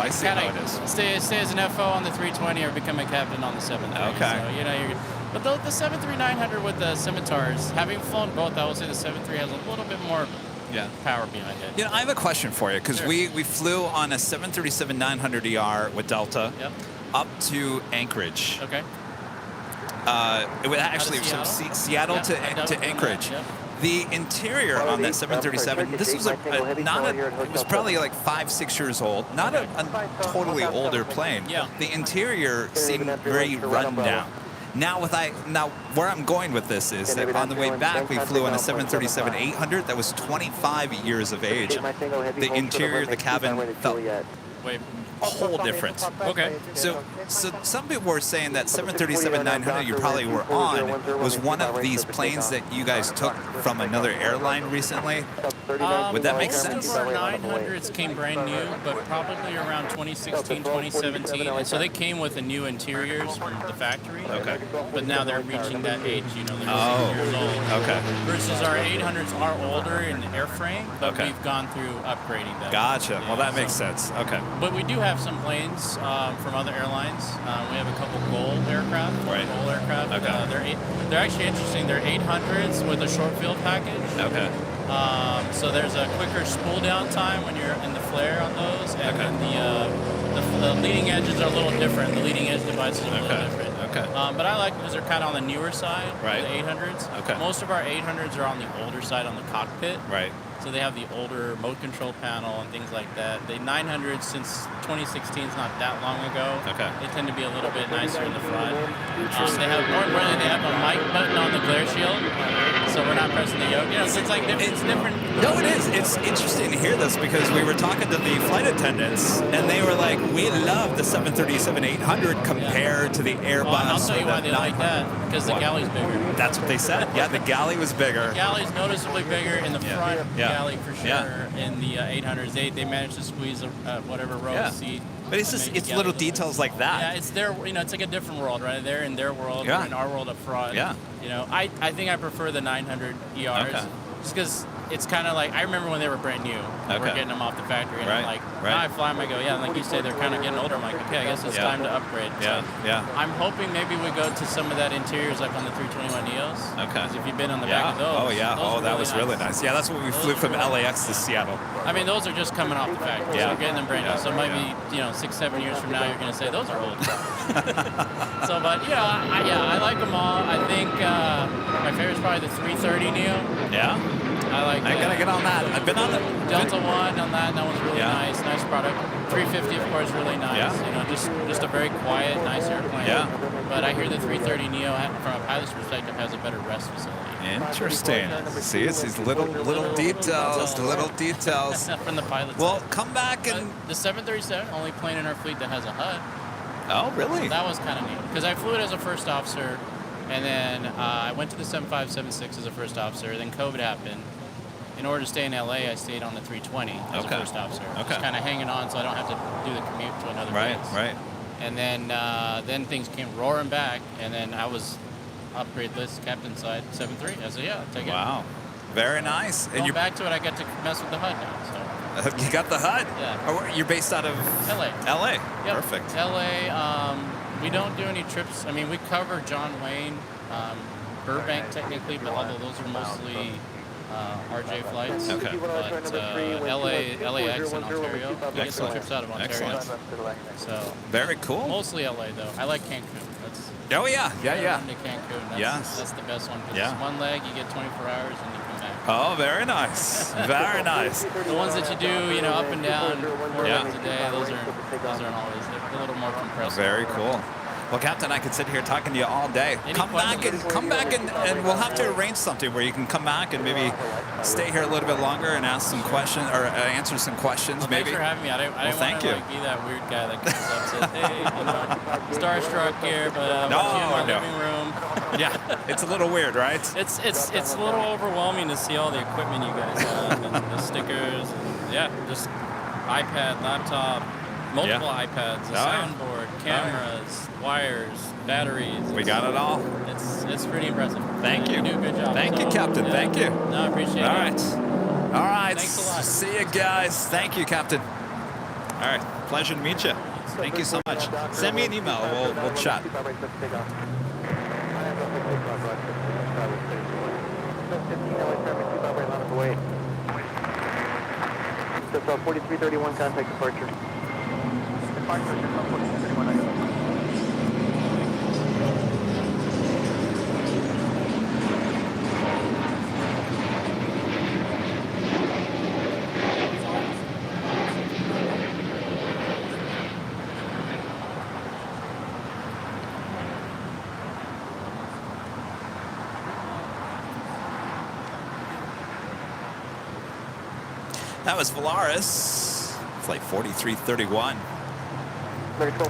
I see how it is. Stay as an FO on the 320 or become a captain on the 73. Okay. So, you're good. But the 73-900 with the Scimitars, having flown both, I would say the 73 has a little bit more power behind it. I have a question for you, because we flew on a 737-900ER with Delta up to Anchorage. Okay. It was actually from Seattle to Anchorage. Yep. The interior on that 737, this was it was probably like 5-6 years old, not a totally older plane. Yeah. The interior seemed very run down. Now where I'm going with this is that on the way back we flew on a 737-800 that was 25 years of age. The interior of the cabin felt a whole different. Okay. So some people were saying that 737-900 you probably were on was one of these planes that you guys took from another airline recently. Would that make sense? Our 900s came brand new, but probably around 2016, 2017. And so they came with the new interiors from the factory. Okay. But now they're reaching that age, they're 6 years old. Okay. Versus our 800s are older in airframe, but Okay. we've gone through upgrading them. Gotcha. Well, that makes sense. Okay. But we do have some planes from other airlines options. We have a couple gold aircraft, Right. gold aircraft. Okay. They're actually interesting. They're 800s with a short field package. Okay. So there's a quicker spool down time when you're in the flare on those, and then the leading edges are a little different. The leading edge devices are a little different. Okay. But I like because they're kind of on the newer side, Right. the 800s. Okay. Most of our 800s are on the older side on the cockpit. Right. So they have the older mode control panel and things like that. The 900s, since 2016 is not that long ago, Okay. they tend to be a little bit nicer in the front. They have, more importantly, they have a mic button on the glare shield, so we're not pressing the yoke. You know, so it's like different. It's different. No, it is. It's interesting to hear this because we were talking to the flight attendants, and they were like, "We love the 737-800 compared to the Airbus." Well, I'll tell you or why the they like that, because the galley's bigger. That's what they said. Yeah, the galley was bigger. The galley's noticeably bigger in the front galley for sure. Yeah. In the 800s, they managed to squeeze whatever row seat. But it's just it's little details like that. Yeah, it's their, you know, it's like a different world, right? They're in their world, Yeah. we're in our world up front. Yeah. You know, I think I prefer the 900 ERs. Okay. Just because it's kind of like, I remember when they were brand new. We're Okay. getting them off the factory, and Right, I'm like, right. now I fly them, I go, yeah, and like you say, they're kind of getting older. I'm like, okay, I guess it's Yeah. time to upgrade. Yeah, yeah. I'm hoping maybe we go to some of that interiors like on the 321neos. Okay. Because if you've been on the Yeah. back of those. Oh yeah. those Oh, are that was really nice. Yeah, that's when we flew from LAX to Seattle. I mean, those are just coming off the factory. Yeah. So we're getting them brand new. Yeah. So it might be, you know, 6-7 years from now, you're going to say, those are old. So, but, you know, I like them all. I think my favorite's probably the 330 Neo. Yeah. I like I gotta get on that. I've been on it. Delta One on that. That one's really Yeah. nice product. 350, of course, really nice. Yeah. You know, just a very quiet, nice airplane. Yeah. But I hear the 330 Neo, from a pilot's perspective, has a better rest facility. Interesting. See, it's these little details, the little details. From the pilot's Well, side. come back and. The 737, only plane in our fleet that has a HUD. Oh, really? That was kind of neat because I flew it as a first officer, and then I went to the 7576 as a first officer. Then COVID happened. In order to stay in LA, I stayed on the 320 as a first officer. Okay. Just kind of hanging on so I don't have to do the commute to another Right, base. right. And then things came roaring back, and then I was upgrade list captain side 73. I said, yeah, I'll take it. Wow. Very nice. And Going you're back to it, I got to mess with the HUD now. So you got the HUD. Yeah. Oh, you're based out of LA. LA. Yep. Perfect. LA. We don't do any trips. I mean, we cover John Wayne, Burbank technically, but although those are mostly RJ flights. Okay. But LAX and Ontario. We get some trips out of Ontario. Excellent. So Very cool. mostly LA though. I like Cancun. That's Oh yeah, yeah. to Cancun. That's, Yes. that's the best one. 'Cause Yeah. it's one leg, you get 24 hours, and you come back. Oh, very nice. Very nice. The ones that you do, you know, up and down 4 Yeah. times a day, those aren't always. They're a little more compressed. Very cool. Well, Captain, I could sit here talking to you all day. Any Come back and we'll have to arrange something where you can come back and maybe stay here a little bit longer and ask some questions or answer some questions. Well, maybe. thanks for having me. I didn't thank want to you. like, be that weird guy that comes up and says, hey, you know, starstruck here, but I'm No, in my no. living room. Yeah, it's a little weird, right? It's a little overwhelming to see all the equipment you guys have and the stickers. And, yeah, just iPad, laptop, multiple iPads, a soundboard, cameras, wires, batteries. We got it all. It's pretty impressive. Thank you. You do a good job. Thank you, Captain. Yeah. Thank you. No, I appreciate All it. right. All right. Thanks a lot. See you guys. Thank you, Captain. All right. Pleasure to meet you. Thank you so much. Send me an email. We'll chat. That's 4331, contact departure. That was Volaris, flight 4331,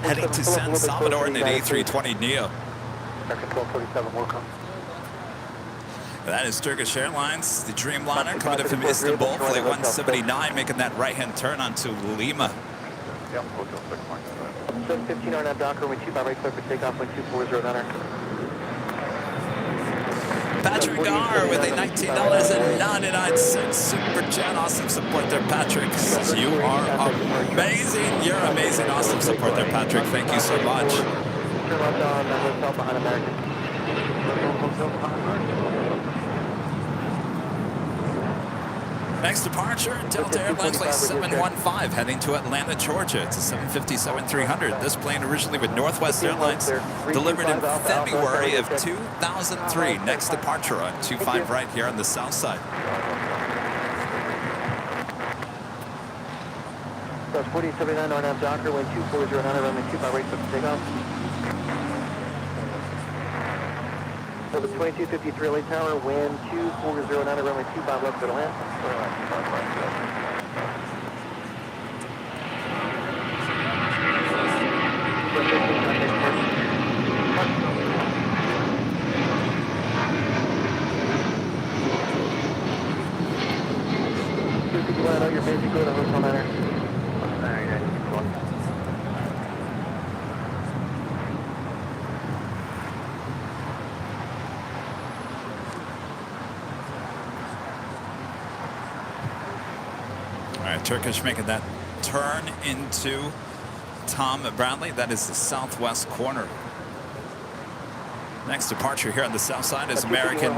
heading to San Salvador in an A320 Neo. American 1247, welcome. That is Turkish Airlines, the Dreamliner, coming in from Istanbul, flight 179, making that right-hand turn onto Lima. Yep, hotel 6 mark. 715 RNAV Docker, runway 25 right clear for takeoff, 1240 runner. Patrick R. with a $19.99 super chat. Awesome support there, Patrick. Says you are amazing. You're amazing. Awesome support there, Patrick. Thank you so much. Turn left on hotel behind American. Next departure, Delta Airlines Flight 715 heading to Atlanta, Georgia. It's a 757-300. This plane originally with Northwest Airlines, delivered in February of 2003. Next departure on 25 right here on the south side. That's 4079 RNAV Docker, wind 2409, runway 25 right for takeoff. So the 2253 LA Tower, wind 2409, runway 25 left for the land. I know you're busy, go to Hotel Manor. All right, Turkish making that turn into Tom Bradley. That is the southwest corner. Next departure here on the south side is American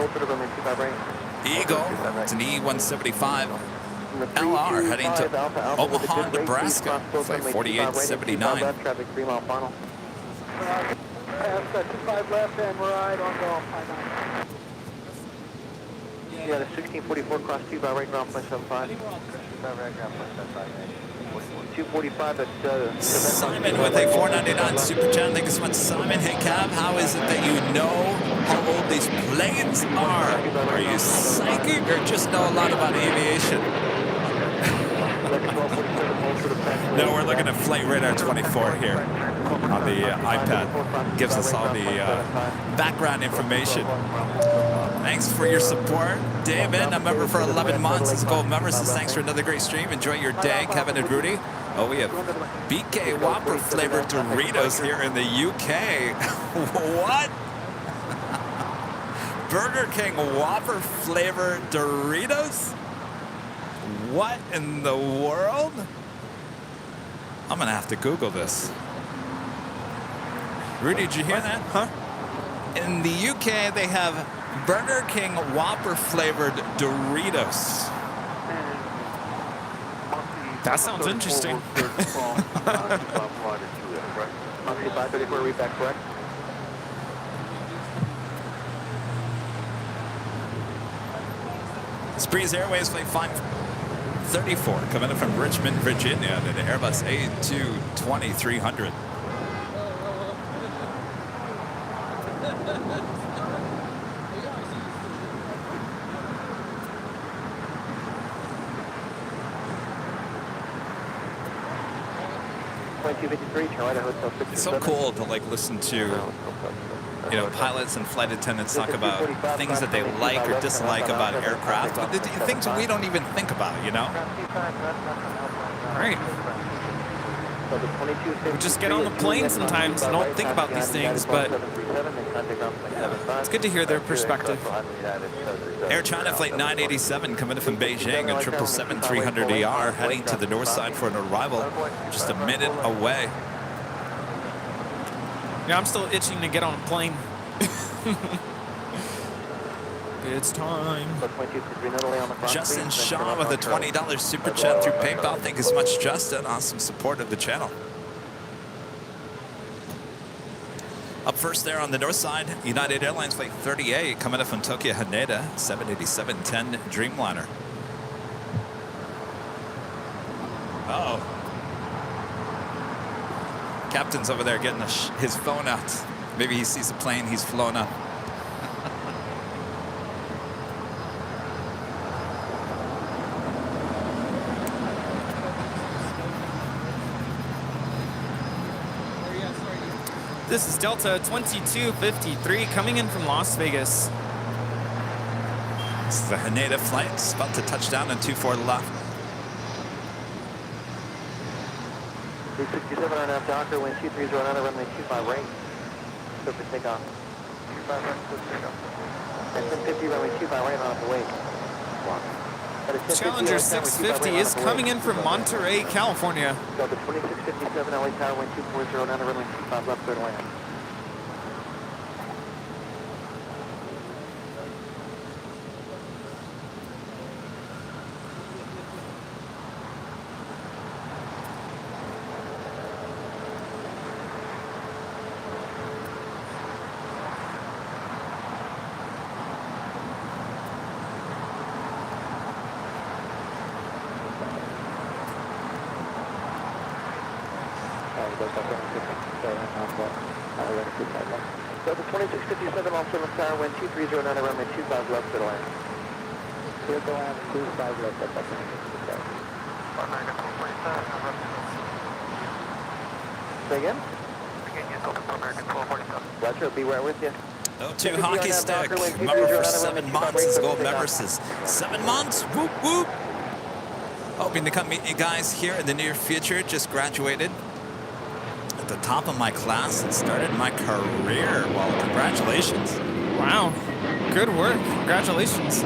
Eagle. It's an E-175 LR heading to Omaha, Nebraska. Flight 4879. Traffic 3 mile final. 25 left and right on go. Yeah, the 1644 cross 2 by right ground point 75. 245 at Simon with a $4.99 super chat. Thank you so much, Simon. Hey, Cab, how is it that you know how old these planes are? Are you psychic or just know a lot about aviation? No, we're looking at Flight Radar 24 here on the iPad. Gives us all the background information. Thanks for your support. David, a member for 11 months. As a gold member, says thanks for another great stream. Enjoy your day, Kevin and Rudy. Oh, we have BK Whopper flavored Doritos here in the UK. What? Burger King Whopper flavored Doritos? What in the world? I'm gonna have to Google this. Rudy, did you hear that? Huh? In the UK, they have Burger King Whopper flavored Doritos. That sounds interesting. Breeze Airways Flight 534 coming in from Richmond, Virginia, to the Airbus A220-300. It's so cool to like listen to, you know, pilots and flight attendants talk about things that they like or dislike about aircraft, things we don't even think about, you know? Right. We just get on the plane sometimes and don't think about these things, but it's good to hear their perspective. Air China Flight 987 coming in from Beijing, a 777-300ER heading to the north side for an arrival just a minute away. Yeah, I'm still itching to get on a plane. It's time. Justin Shaw with a $20 super chat through PayPal. Thank you so much, Justin. Awesome support of the channel. Up first there on the north side, United Airlines Flight 38 coming up from Tokyo Haneda, 787-10 Dreamliner. Uh-oh. Captain's over there getting his phone out. Maybe he sees a plane he's flown up. This is Delta 2253 coming in from Las Vegas. This is the Haneda flight. It's about to touch down on 24 left. 367 RNAV Docker, wind 230 runway 25 right. Go for takeoff. 25 right, go for takeoff. At 1050, runway 25 right, line up away. Challenger 650 is coming in from Monterey, California. Delta 2657, LA Tower, wind 240, down to runway 25 left, clear to land. Delta 2657, all 7 tower, wind 230, down to runway 25 left, clear to land. Clear to land, 25 left, that's up. Say again? Roger, be right with you. Oh, to hockey stick, member for 7 months. His gold member says 7 months. Whoop whoop. Hoping to come meet you guys here in the near future. Just graduated at the top of my class and started my career. Well, congratulations. Wow, good work. Congratulations.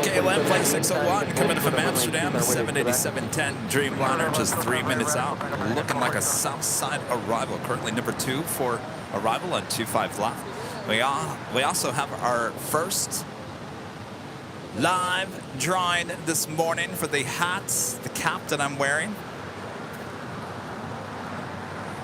KLM flight 601 coming from Amsterdam, 78710 Dreamliner, just 3 minutes out. Looking like a Southside arrival. Currently number 2 for arrival on 25 left. We also have our first live drawing this morning for the hats, the cap that I'm wearing.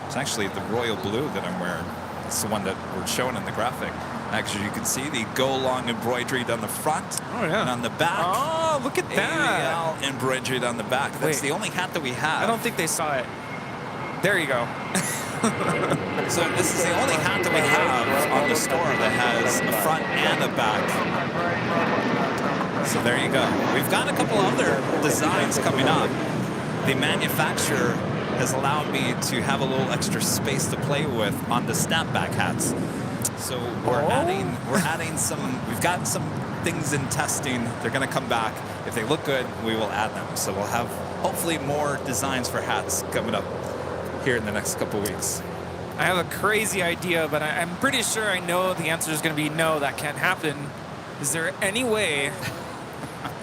It's actually the royal blue that I'm wearing. It's the one that we're showing in the graphic. Actually, you can see the go-long embroidered on the front and on the back. Oh, look at that. AIRLINE embroidered on the back. That's the only hat that we have. I don't think they saw it. There you go. So this is the only hat that we have on the store that has a front and a back. So there you go. We've got a couple other designs coming up. The manufacturer has allowed me to have a little extra space to play with on the snapback hats. So we're adding some, we've got some things in testing. They're going to come back. If they look good, we will add them. So we'll have hopefully more designs for hats coming up here in the next couple weeks. I have a crazy idea, but I'm pretty sure I know the answer is going to be no, that can't happen. Is there any way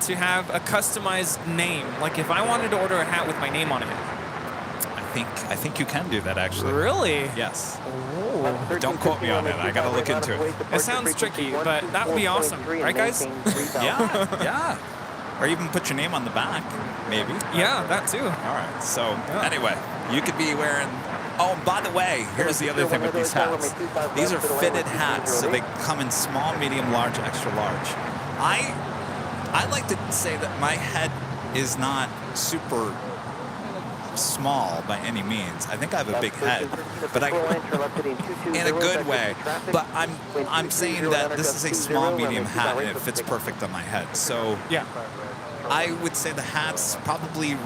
to have a customized name? Like if I wanted to order a hat with my name on it. I think you can do that actually. Really? Yes. Oh. Don't quote me on it. I gotta look into it. It sounds tricky, but that would be awesome, right, guys? Yeah. Or even put your name on the back, maybe. Yeah, that too. All right. So anyway, you could be wearing. Oh, by the way, here's the other thing with these hats. These are fitted hats, so they come in small, medium, large, extra large. I like to say that my head is not super small by any means. I think I have a big head, but in a good way. But I'm saying that this is a small, medium hat, and it fits perfect on my head. So yeah, I would say the hats probably.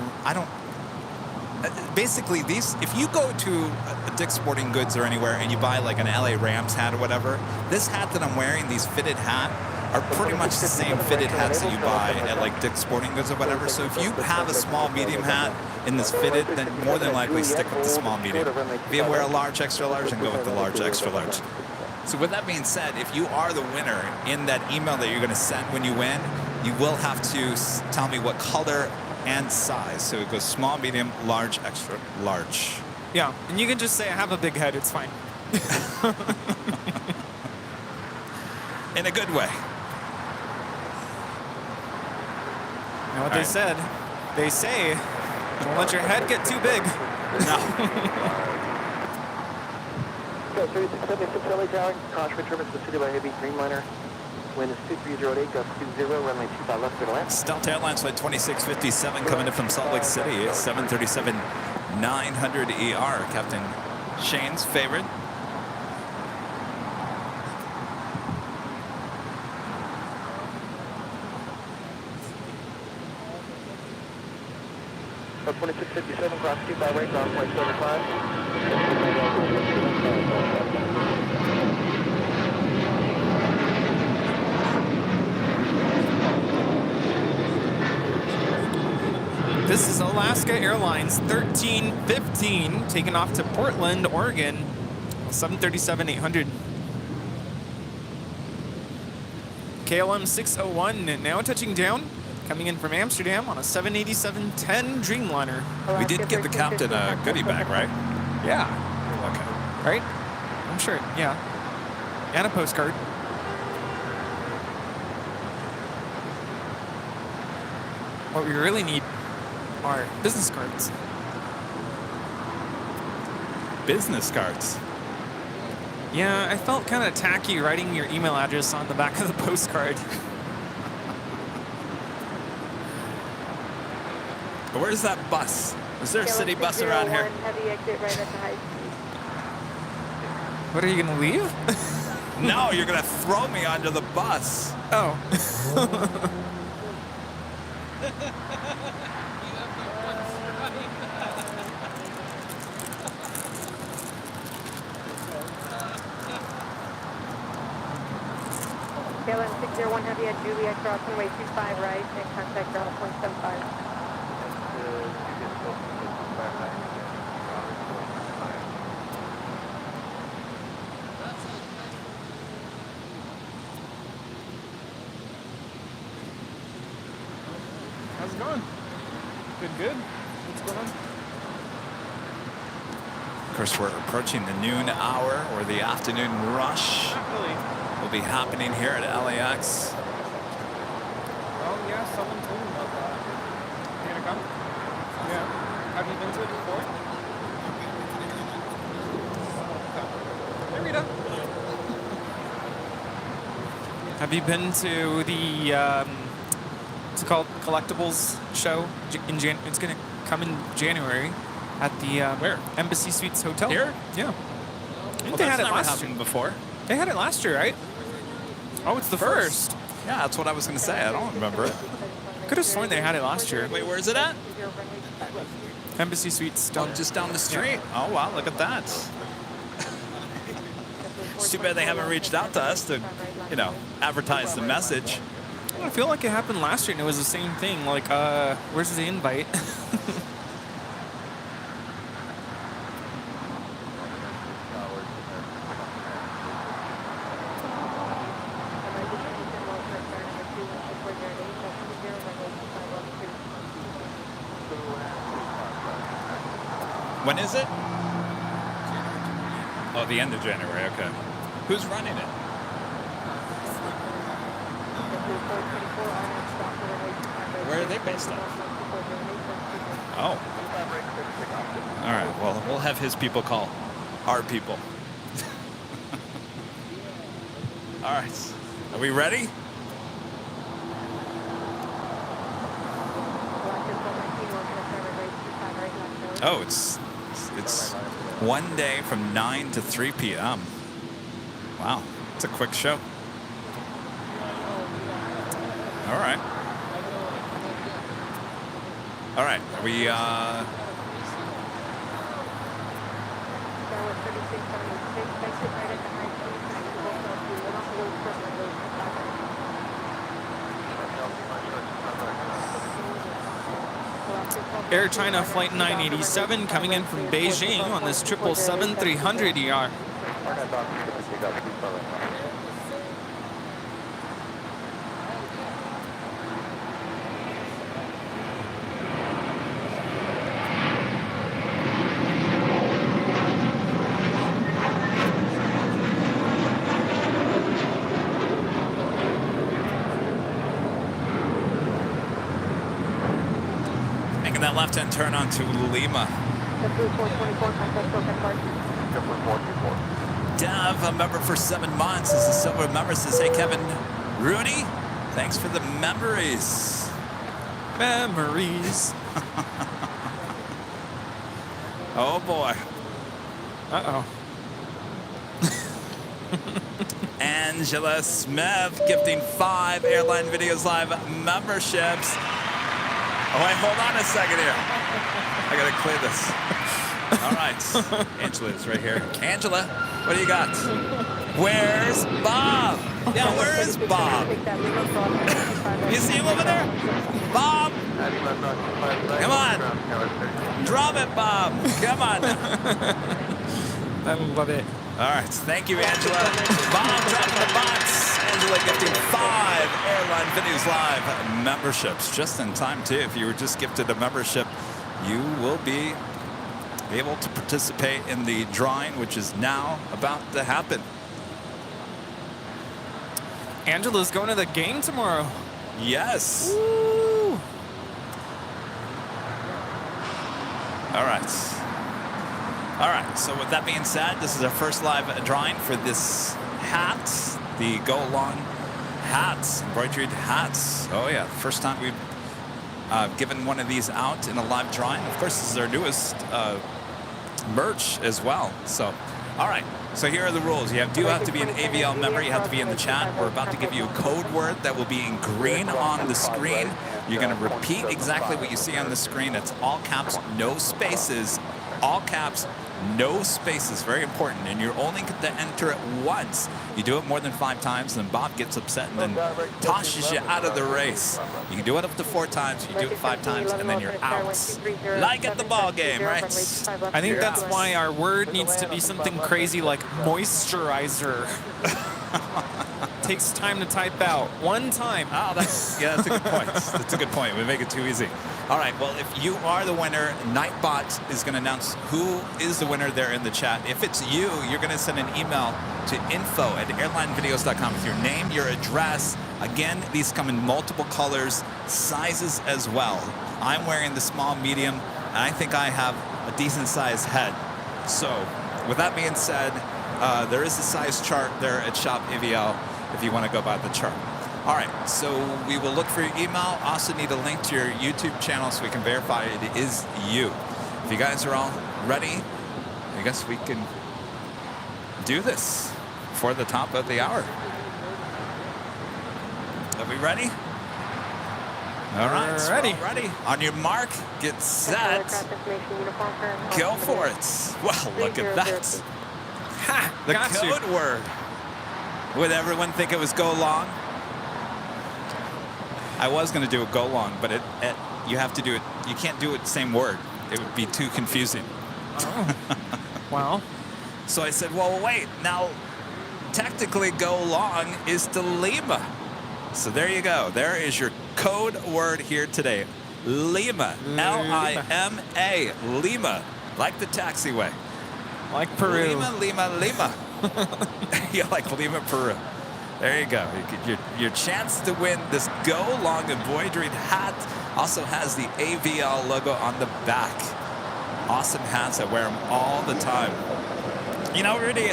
Basically, these. If you go to a Dick's Sporting Goods or anywhere and you buy like an LA Rams hat or whatever, this hat that I'm wearing, these fitted hat, are pretty much the same fitted hats that you buy at like Dick's Sporting Goods or whatever. So if you have a small, medium hat in this fitted, then more than likely stick with the small, medium. If you wear a large, extra large, and go with the large, extra large. So with that being said, if you are the winner in that email that you're going to send when you win, you will have to tell me what color and size. So it goes small, medium, large, extra large. Yeah, and you can just say I have a big head. It's fine. In a good way. Now what they said, they say, don't let your head get too big. No. Go 3676 LA Tower, caution for turbulence to the city by heavy Dreamliner. Wind is 2308, gust 20, runway 25 left, clear to land. Delta Airlines flight 2657 coming in from Salt Lake City. It's 737-900 ER, Captain Shane's favorite. Delta 2657, cross 25 right, ground point 75. This is Alaska Airlines 1315 taking off to Portland, Oregon 737-800. KLM 601 now touching down, coming in from Amsterdam on a 787-10 Dreamliner. We did give the captain a goodie bag, right? Yeah, Okay. right? I'm sure, yeah. And a postcard. What we really need are business cards. Business cards. Yeah, I felt kind of tacky writing your email address on the back of the postcard. But where's that bus? Is there a city bus around here? Heavy exit right at the high speed. What, are you gonna leave? No, you're gonna throw me under the bus. Oh. KLM 601 Heavy at Juliet crossing way 25 right and contact ground 0.75. How's it going? Good. What's going on? Of course, we're approaching the noon hour or the afternoon rush. Not really. Will be happening here at LAX. Well, yeah, someone told me about that. You gonna come? Yeah. Have you been to it before? Hey, Rita. Have you been to the, what's it called, Collectibles show? It's gonna come in January at the Where? Embassy Suites Hotel. Here? Yeah. Well, they had that's it never last happened before. They had it last year, right? Oh, it's the first. Yeah, that's what I was gonna say. I don't remember it. Could have sworn they had it last year. Wait, where's it at? Embassy Suites. Oh, just down the street. Oh, wow, look at that. It's too bad they haven't reached out to us to, you know, advertise the message. I feel like it happened last year and it was the same thing. Like, where's the invite? When is it? Oh, the end of January, okay. Who's running it? Where are they based out? Oh. All right, well, we'll have his people call our people. All right, are we ready? Oh, it's one day from 9 to 3 p.m. Wow, it's a quick show. All right. All right, are we, Air China Flight 987 coming in from Beijing on this 777-300ER. that left-hand turn onto Lima. Dev, a member for 7 months, is a silver member, says, hey, Kevin Rooney, thanks for the memories. Memories. Oh, boy. Uh-oh. Angela Smith gifting 5 Airline Videos Live memberships. Oh, wait, hold on a second here. I gotta clear this. All right, Angela's right here. Angela, what do you got? Where's Bob? Yeah, where is Bob? You see him over there? Bob? Come on. Drop it, Bob. Come on. I love it. All right, thank you, Angela. Bob dropping the box. Angela gifting 5 Airline Videos Live memberships. Just in time, too. If you were just gifted a membership, you will be able to participate in the drawing, which is now about to happen. Angela's going to the game tomorrow. Yes. Woo. All right. All right, so with that being said, this is our first live drawing for this hat, the Go Long hats, embroidered hats. Oh yeah, first time we've given one of these out in a live drawing. Of course, this is our newest merch as well. So, all right, so here are the rules. You do have to be an AVL member. You have to be in the chat. We're about to give you a code word that will be in green on the screen. You're going to repeat exactly what you see on the screen. It's all caps, no spaces. All caps, no spaces, very important. And you're only going to enter it once. You do it more than 5 times, then Bob gets upset and then tosses you out of the race. You can do it up to 4 times, you do it 5 times, and then you're out. Like at the ball game, right? I think that's why our word needs to be something crazy like moisturizer. Takes time to type out. 1 time. Oh, that's a good point. That's a good point. We make it too easy. All right, well, if you are the winner, Nightbot is going to announce who is the winner there in the chat. If it's you, you're going to send an email to info@airlinevideos.com with your name, your address. Again, these come in multiple colors, sizes as well. I'm wearing the small, medium, and I think I have a decent sized head. So, with that being said, there is a size chart there at Shop AVL if you want to go by the chart. All right, so we will look for your email. Also need a link to your YouTube channel so we can verify it is you. If you guys are all ready, I guess we can do this for the top of the hour. Are we ready? All right, ready. Ready. On your mark, get set, go for it. Well, look at that. Ha! The Got code you. word. Would everyone think it was go long? I was going to do a go long, but you have to do it. You can't do it the same word. It would be too confusing. Oh. Well. So I said, well, wait. Now, technically, go long is to Lima. So there you go. There is your code word here today. Lima. L-I-M-A. Lima. Like the taxiway. Like Peru. Lima, Lima, Lima. You like Lima, Peru. There you go. Your chance to win this Go Long embroidered hat also has the AVL logo on the back. Awesome hats. I wear them all the time. You know, Rudy,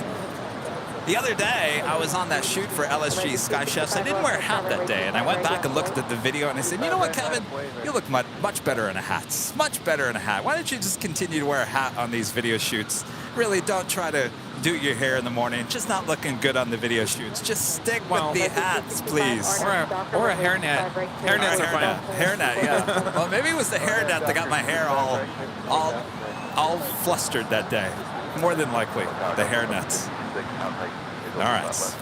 the other day I was on that shoot for LSG Sky Chefs. I didn't wear a hat that day, and I went back and looked at the video and I said, you know what, Kevin? You look much better in a hat. Much better in a hat. Why don't you just continue to wear a hat on these video shoots? Really don't try to do your hair in the morning. Just not looking good on the video shoots. Just stick with the hats, please. Or a hairnet. Hairnets are fine. Hairnet, yeah. Well, maybe it was the hairnet that got my hair all flustered that day. More than likely, the hairnets. All right.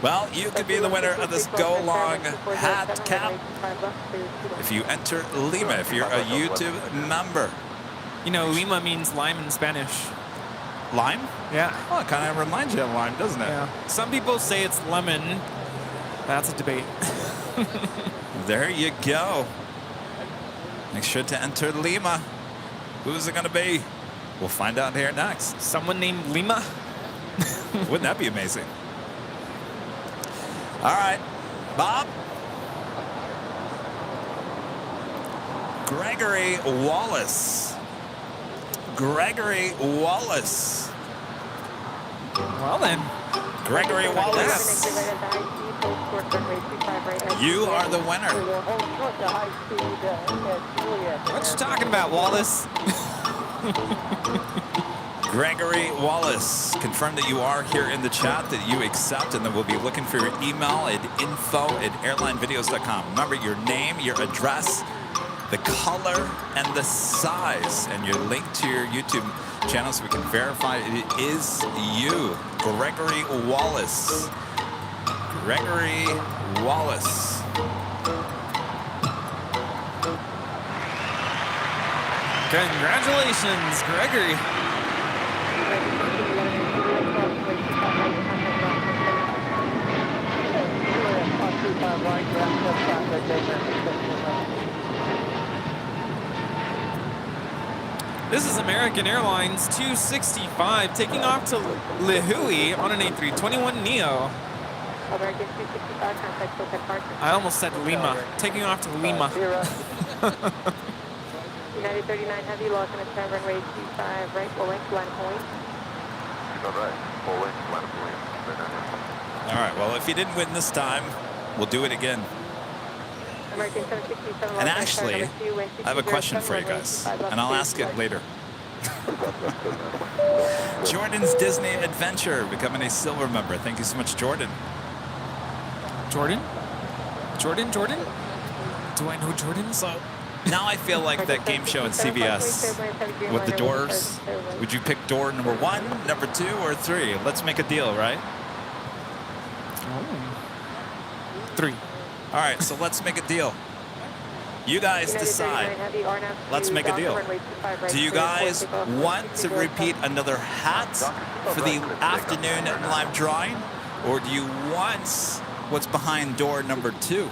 Well, you could be the winner of this Go Long hat cap if you enter Lima, if you're a YouTube member. You know, Lima means lime in Spanish. Lime? Yeah. Well, it kind of reminds you of lime, doesn't it? Yeah. Some people say it's lemon. That's a debate. There you go. Make sure to enter Lima. Who's it going to be? We'll find out here next. Someone named Lima? Wouldn't that be amazing? All right, Bob. Gregory Wallace. Gregory Wallace. Well then. Gregory Wallace. You are the winner. What you talking about, Wallace? Gregory Wallace, confirm that you are here in the chat, that you accept, and then we'll be looking for your email at info@airlinevideos.com. Remember your name, your address, the color, and the size, and your link to your YouTube channel so we can verify it is you, Gregory Wallace. Gregory Wallace. Congratulations, Gregory. This is American Airlines 265 taking off to Lihue on an A321neo. American 265, contact SoCal departure. I almost said Lima. Taking off to Lima. United 39 Heavy, lost in a turn, runway 25, right, full length, line of point. Right, full length, line of point. All right, well, if you didn't win this time, we'll do it again. American 767, And actually, I have a question for you guys, and I'll ask it later. Jordan's Disney Adventure becoming a silver member. Thank you so much, Jordan. Jordan? Jordan? Do I know Jordan? So now I feel like that game show in CBS with the doors. Would you pick door number 1, number 2, or 3? Let's make a deal, right? 3. All right, so let's make a deal. You guys decide. Let's make a deal. Do you guys want to repeat another hat for the afternoon live drawing? Or do you want what's behind door number 2?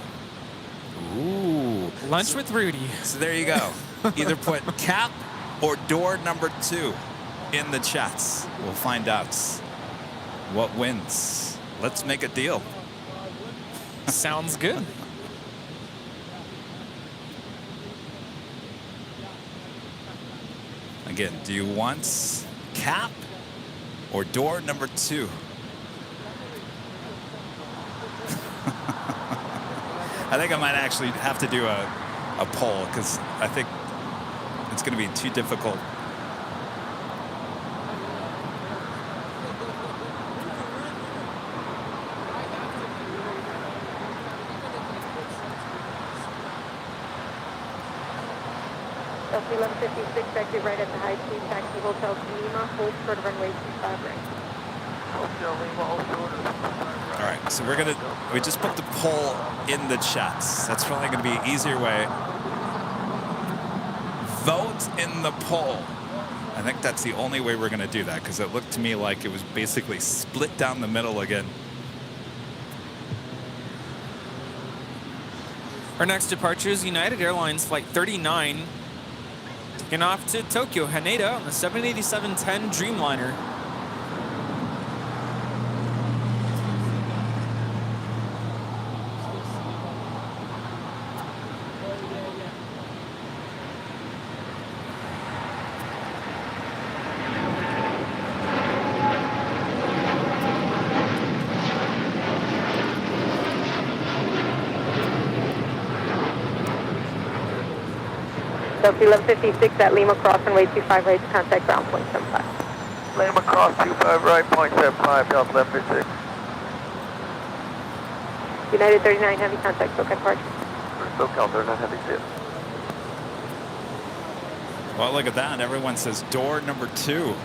Ooh. Lunch with Rudy. So there you go. Either put cap or door number 2 in the chats. We'll find out what wins. Let's make a deal. Sounds good. Again, do you want cap or door number 2? I think I might actually have to do a poll because I think it's going to be too difficult. Delta 1156, exit right at the high speed taxi Hotel Lima, hold short of runway 25 right. Hotel Lima, hold short of. All right, so we just put the poll in the chats. That's probably going to be an easier way. Vote in the poll. I think that's the only way we're going to do that because it looked to me like it was basically split down the middle again. Our next departure is United Airlines Flight 39, taking off to Tokyo, Haneda on the 787-10 Dreamliner. Delta 1156 at Lima Cross, runway 25 right to contact ground point 75. Lima Cross 25 right, point 75, Delta 1156. United 39 Heavy, contact SoCal departure. SoCal 39 Heavy, see it. Well, look at that. Everyone says door number 2.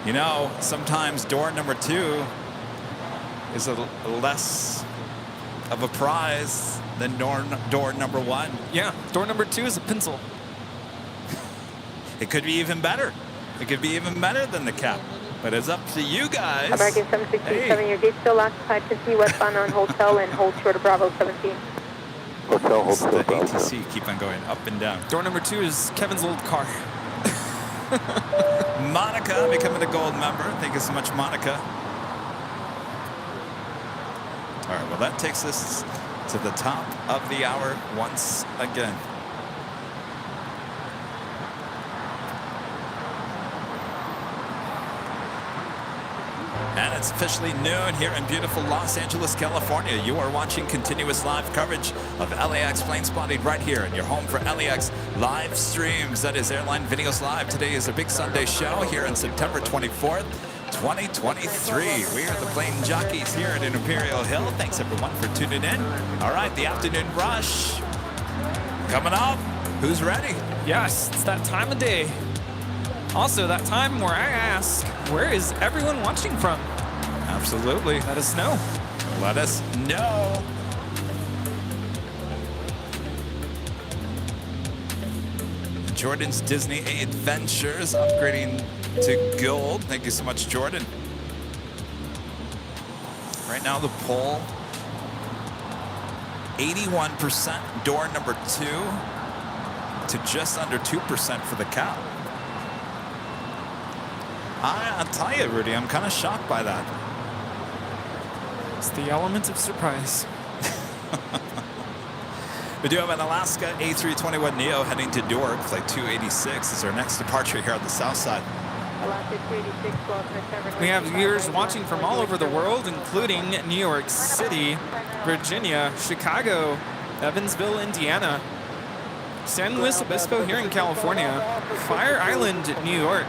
You know, sometimes door number 2 is a less of a prize than door number 1. Yeah, door number 2 is a pencil. It could be even better. It could be even better than the cap. But it's up to you guys. American 767, your gate still occupied. Continue westbound on Hotel and hold short of Bravo 17. Hotel, hold The short, Bravo. ATC keep on going up and down. Door number 2 is Kevin's old car. Monica becoming a gold member. Thank you so much, Monica. All right, well, that takes us to the top of the hour once again. And it's officially noon here in beautiful Los Angeles, California. You are watching continuous live coverage of LAX plane spotting right here in your home for LAX live streams. That is Airline Videos Live. Today is a big Sunday show here on September 24th. 2023. We are the plane jockeys here at Imperial Hill. Thanks everyone for tuning in. All right, the afternoon rush coming up. Who's ready? Yes, it's that time of day. Also, that time where I ask, where is everyone watching from? Absolutely. Let us know. Let us know. Jordan's Disney Adventures upgrading to gold. Thank you so much, Jordan. Right now, the poll 81% door number 2 to just under 2% for the cap. I'll tell you, Rudy, I'm kind of shocked by that. It's the element of surprise. We do have an Alaska A321neo heading to Newark. Flight 286 is our next departure here on the south side. We have viewers watching from all over the world, including New York City, Virginia, Chicago, Evansville, Indiana, San Luis Obispo here in California, Fire Island, New York,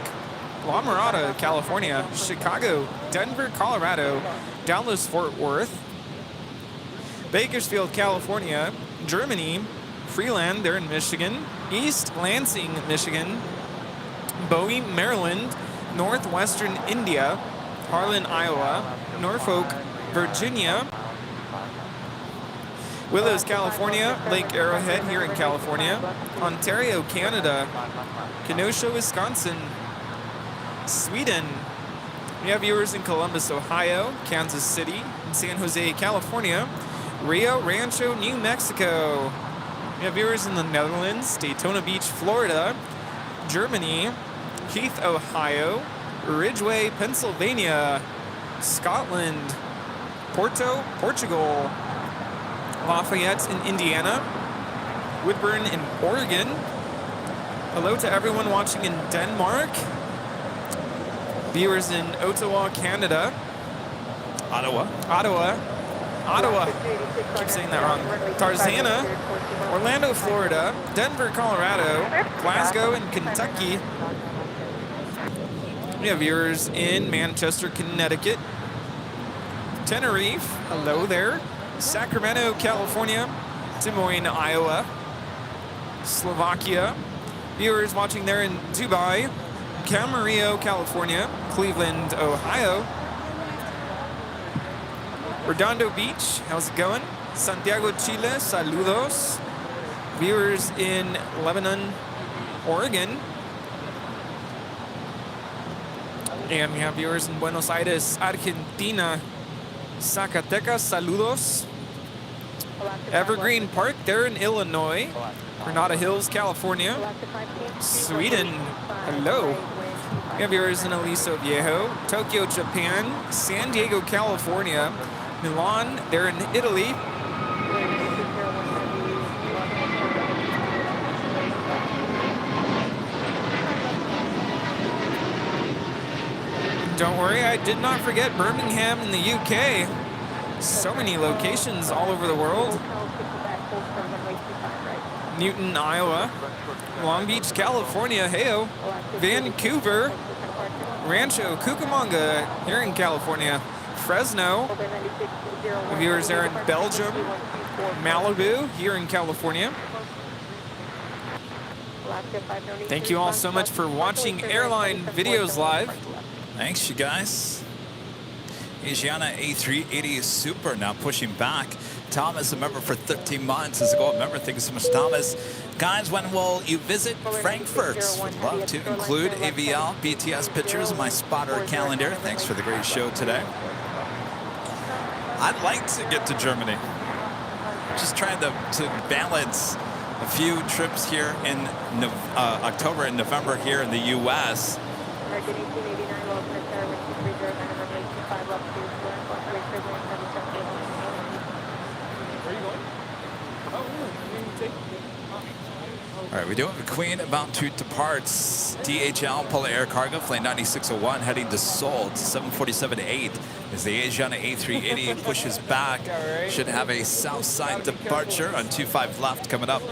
La Mirada, California, Chicago, Denver, Colorado, Dallas, Fort Worth, Bakersfield, California, Germany, Freeland, they're in Michigan, East Lansing, Michigan, Bowie, Maryland, Northwestern India, Harlan, Iowa, Norfolk, Virginia, Willows, California, Lake Arrowhead here in California, Ontario, Canada, Kenosha, Wisconsin, Sweden. We have viewers in Columbus, Ohio, Kansas City, San Jose, California, Rio Rancho, New Mexico. We have viewers in the Netherlands, Daytona Beach, Florida, Germany, Heath, Ohio, Ridgeway, Pennsylvania, Scotland, Porto, Portugal, Lafayette in Indiana, Woodburn in Oregon. Hello to everyone watching in Denmark. Viewers in Ottawa, Canada. Ottawa. Keep saying that wrong. Tarzana, Orlando, Florida, Denver, Colorado, Glasgow in Kentucky. We have viewers in Manchester, Connecticut, Tenerife, hello there, Sacramento, California, Des Moines, Iowa, Slovakia. Viewers watching there in Dubai, Camarillo, California, Cleveland, Ohio, Redondo Beach, how's it going? Santiago, Chile, saludos. Viewers in Lebanon, Oregon. And we have viewers in Buenos Aires, Argentina, Zacatecas, saludos. Evergreen Park, there in Illinois. Granada Hills, California. Sweden, hello. We have viewers in Aliso Viejo, Tokyo, Japan, San Diego, California, Milan, they're in Italy. Don't worry, I did not forget Birmingham in the UK. So many locations all over the world. Newton, Iowa. Long Beach, California, heyo. Vancouver. Rancho Cucamonga here in California. Fresno. Viewers there in Belgium. Malibu here in California. Thank you all so much for watching Airline Videos Live. Thanks, you guys. Asiana A380 Super now pushing back. Thomas, a member for 13 months, as a gold member. Thank you so much, Thomas. Guys, when will you visit Frankfurt? Would love to include AVL, BTS pictures in my spotter calendar. Thanks for the great show today. I'd like to get to Germany. Just trying to balance a few trips here in October and November here in the U.S. American 1889, welcome to Tower 1230, minimum 825 left to Where are you going? Oh, all right, we do have a Queen about to depart. DHL Polar Air Cargo, flight 9601, heading to Seoul. 747-8 as the Asiana A380 pushes back. Should have a south side departure on 25 left coming up.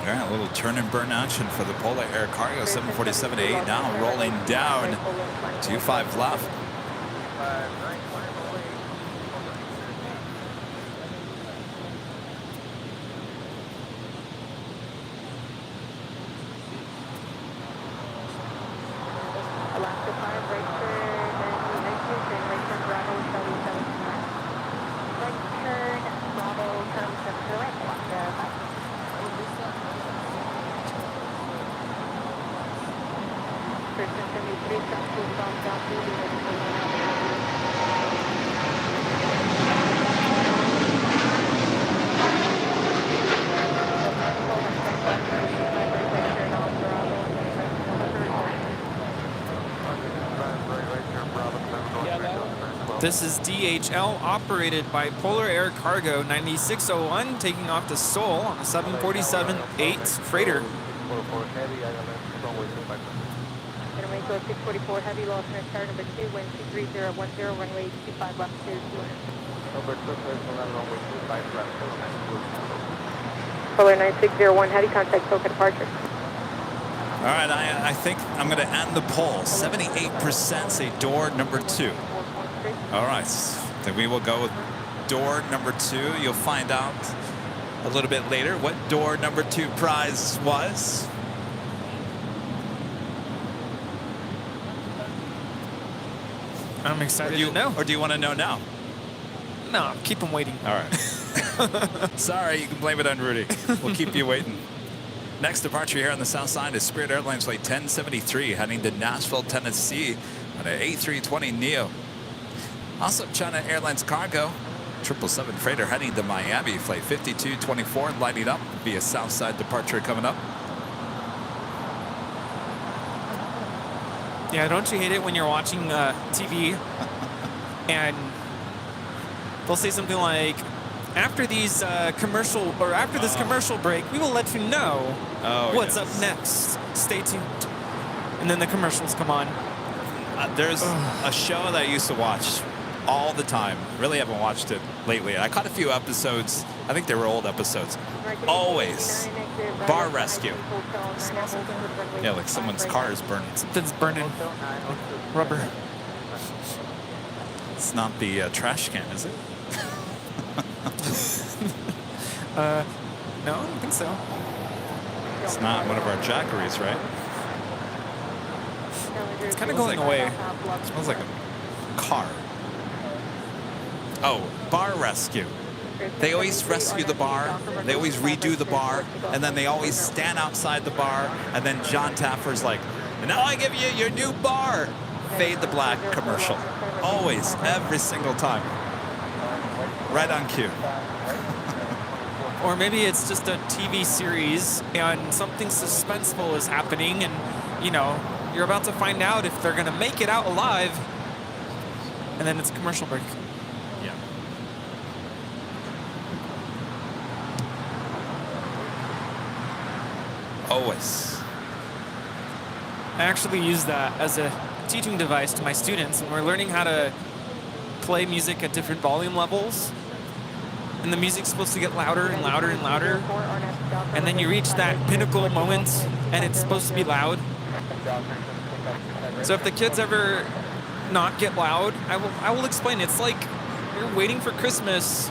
All right, a little turn and burn action for the Polar Air Cargo. 747-8 now rolling down. 25 left. Alaska 5, right turn, 19, right turn, Bravo 779. Right turn, Bravo 770, Alaska 5. 39 This is DHL operated by Polar Air Cargo 9601 taking off to Seoul on a 747-8 freighter. 644 heavy, lost in star number 2, wind 23010, runway 25 left to 200. Polar 9601 heavy, contact Soka departure. All right, I think I'm going to end the poll. 78% say door number 2. All right, then we will go with door number 2. You'll find out a little bit later what door number 2 prize was. I'm excited to know. Or do you want to know now? No, keep them waiting. All right. Sorry, you can blame it on Rudy. We'll keep you waiting. Next departure here on the south side is Spirit Airlines Flight 1073 heading to Nashville, Tennessee on an A320neo. Also, China Airlines Cargo 777 freighter heading to Miami, Flight 5224 lighting up via south side departure coming up. Yeah, don't you hate it when you're watching TV and they'll say something like, after these after this commercial break, we will let you know what's up next. Stay tuned. And then the commercials come on. There's a show that I used to watch all the time. Really haven't watched it lately. I caught a few episodes. I think they were old episodes. Always bar rescue. Yeah, like someone's car is burning. Something's burning. Rubber. It's not the trash can, is it? No, I don't think so. It's not one of our Jockeys, right? It's kind of going away. It smells like a car. Oh, bar rescue. They always rescue the bar. They always redo the bar. And then they always stand outside the bar. And then John Taffer's like, and now I give you your new bar. Fade the black commercial. Always, every single time. Right on cue. Or maybe it's just a TV series and something suspenseful is happening and, you know, you're about to find out if they're going to make it out alive. And then it's a commercial break. Yeah. Always. I actually use that as a teaching device to my students when we're learning how to play music at different volume levels. And the music's supposed to get louder and louder and louder. And then you reach that pinnacle moment and it's supposed to be loud. So if the kids ever not get loud, I will explain. It's like you're waiting for Christmas,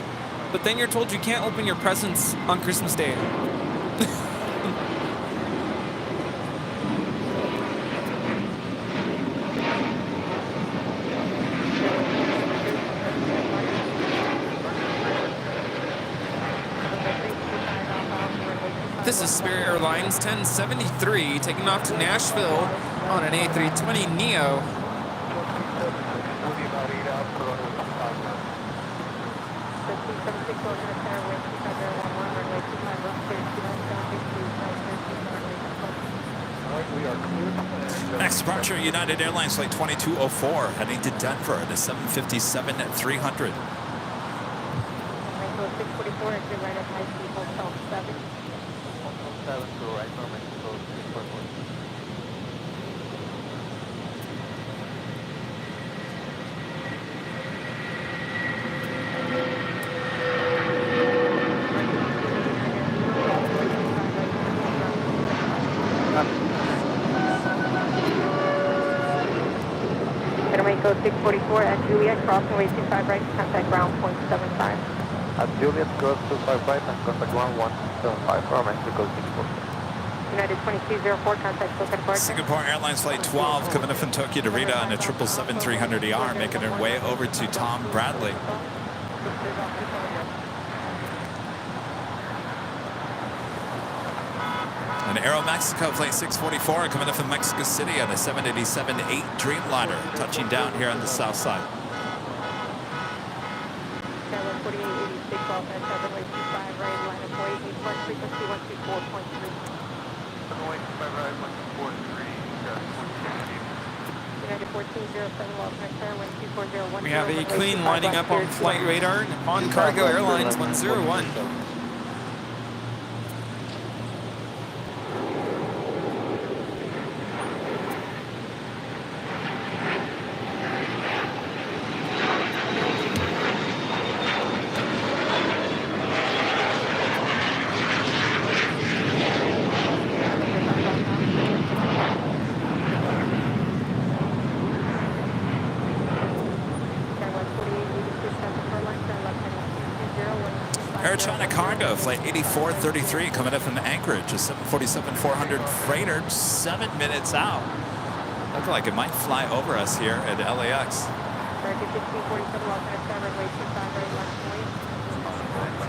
but then you're told you can't open your presents on Christmas Day. This is Spirit Airlines 1073 taking off to Nashville on an A320neo. Next departure, United Airlines Flight 2204 heading to Denver at a 757 at 300. 644, exit right at high speed, hotel 7. Code 644 at Juliet, crossing way 25 right, contact ground point 75. At Juliet, cross 25 right and contact ground 175 from Mexico 644. United 2204, contact Soka departure. Singapore Airlines Flight 12 coming in from Tokyo to Rita on a 777-300ER, making her way over to Tom Bradley. An And Aero Mexico, flight 644, coming up from Mexico City on a 787-8 Dreamliner, touching down here on the south side. Skyline 4886, alternate 7, runway 25 right, line up 48, approach frequency 124.3. Runway 25 right, 143, United 1407, alternate 7, wind 24010. We have a Queen lining up on flight radar. Nippon Cargo Airlines 101. Air Cargo, flight 8433, coming up from Anchorage, a 747-400 freighter, 7 minutes out. Looks like it might fly over us here at LAX. American 1647, alternate 7, runway 25 right, line up 48. Heavy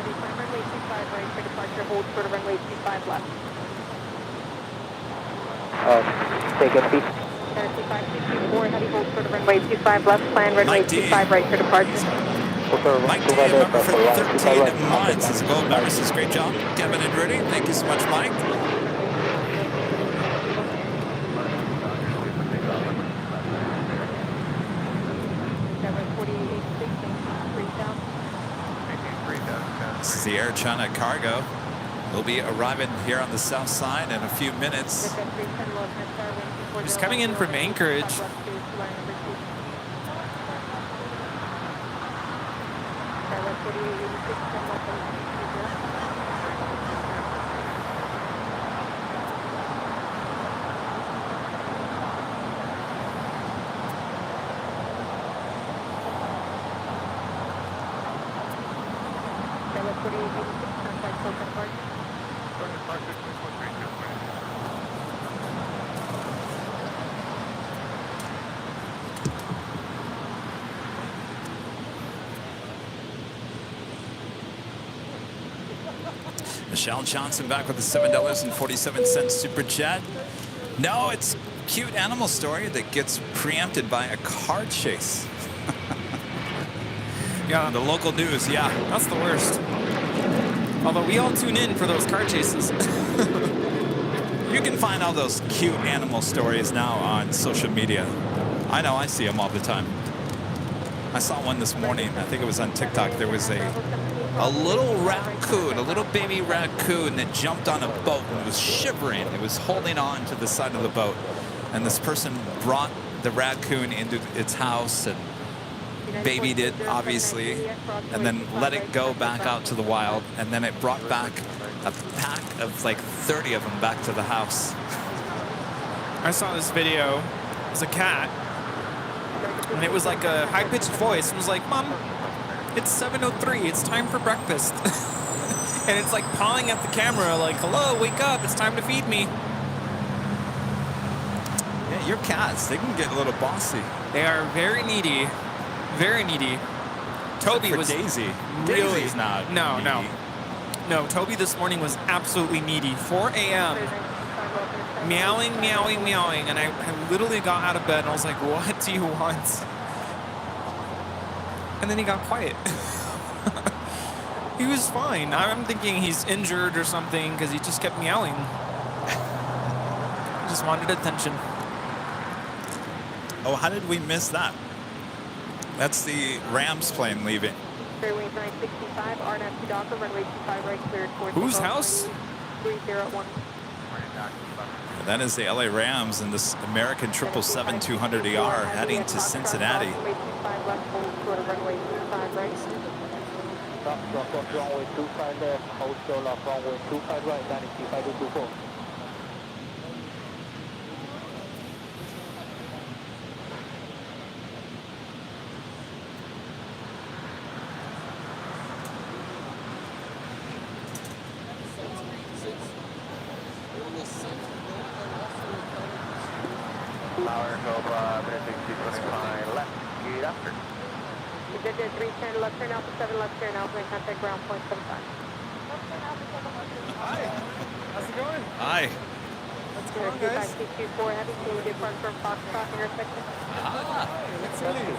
climb runway 25 right for departure, hold short of runway 25 left. Take a seat. 2564, heavy hold short of runway 25 left, plan runway 25 right for departure. Mike D, a member for 13 months as a gold member, says great job. Kevin and Rudy, thank you so much, Mike. This is the Air China Cargo. We'll be arriving here on the south side in a few minutes. Just coming in from Anchorage. Michelle Johnson back with the $7.47 super chat. No, it's a cute animal story that gets preempted by a car chase. Yeah, the local news, yeah. That's the worst. Although we all tune in for those car chases. You can find all those cute animal stories now on social media. I know, I see them all the time. I saw one this morning, I think it was on TikTok. There was a little raccoon, a little baby raccoon that jumped on a boat and was shivering. It was holding on to the side of the boat. And this person brought the raccoon into its house and babied it, obviously, and then let it go back out to the wild. And then it brought back a pack of like 30 of them back to the house. I saw this video. It was a cat. And it was like a high-pitched voice. It was like, Mom, it's 7:03. It's time for breakfast. And it's like pawing at the camera like, hello, wake up. It's time to feed me. Yeah, your cats, they can get a little bossy. They are very needy. Very needy. Toby was Daisy. Really, Daisy's not needy. No, Toby this morning was absolutely needy. 4 a.m. Meowing, meowing, meowing. And I literally got out of bed and I was like, what do you want? And then he got quiet. He was fine. I'm thinking he's injured or something because he just kept meowing. Just wanted attention. Oh, how did we miss that? That's the Rams plane leaving. Fairway 965, RNAV to Docker, runway 25 right, cleared towards whose house? 301. That is the LA Rams and this American 777-200ER heading to Cincinnati. Runway 25 left, hold short of runway 25 right. Drop off runway 25 left, hold still off runway 25 right, 93524. Power, Cobra, Benedict 225 left, gate after. Visit 310 left turn Alpha 7 left turn Alpha and contact ground point 75. Hi. How's it going? Hi. What's going on, guys? 2524 heavy, can you depart from Foxtrot intersection? Let's see you.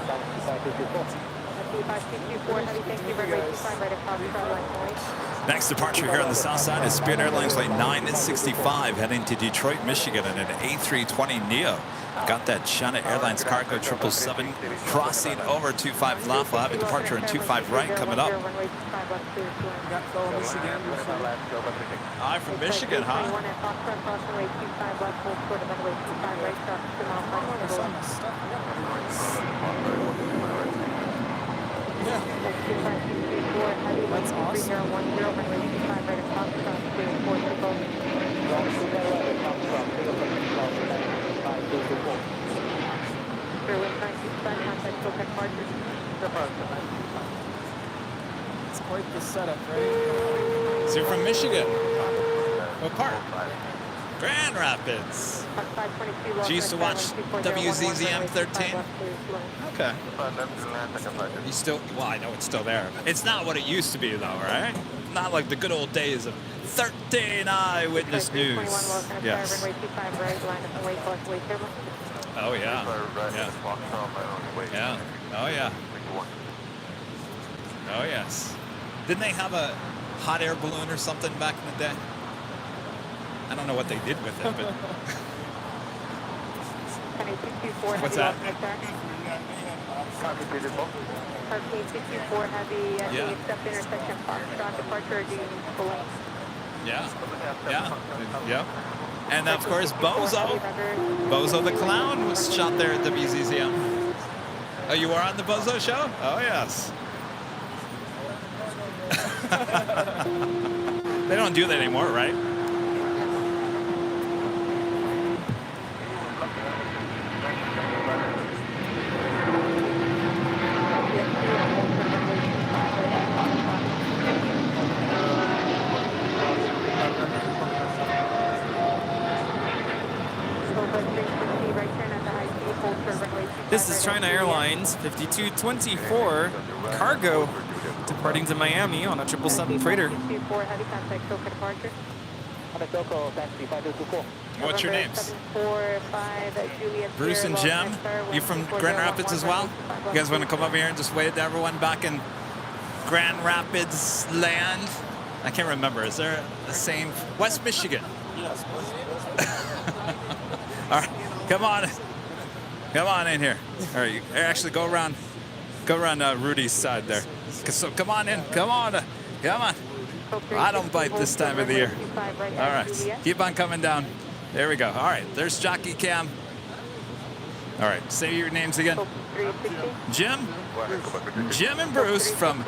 2524 heavy, thank you, runway 25 right at Foxtrot line point. Next departure here on the south side is Spirit Airlines Flight 965 heading to Detroit, Michigan in an A320neo. Got that China Airlines Cargo 777 crossing over 25 left. We'll have a departure in 25 right coming up. Got fellow Michigan. Hi, from Michigan, huh? That's awesome. It's quite the setup, right? So you're from Michigan? What part? Grand Rapids. Did you used to watch WZZM 13? Okay. You still, well, I know it's still there. It's not what it used to be, though, right? Not like the good old days of 13 Eyewitness News. Yes. Oh, yeah. Yeah. Yeah. Oh, yeah. Oh, yes. Didn't they have a hot air balloon or something back in the day? I don't know what they did with it, but... What's that? Yeah. Yeah. Yeah. Yeah. And of course, Bozo. Bozo the Clown was shot there at WZZM. Oh, you were on the Bozo show? Oh, yes. They don't do that anymore, right? This is China Airlines 5224 cargo departing to Miami on a 777 freighter. What's your names? Bruce and Jim. You from Grand Rapids as well? You guys want to come over here and just wave to everyone back in Grand Rapids land? I can't remember. Is there a same? West Michigan. Yes. All right, come on. Come on in here. All right, actually go around Rudy's side there. So come on in. Come on. Come on. I don't bite this time of the year. All right, keep on coming down. There we go. All right, there's Jockey Cam. All right, say your names again. Jim. Jim and Bruce from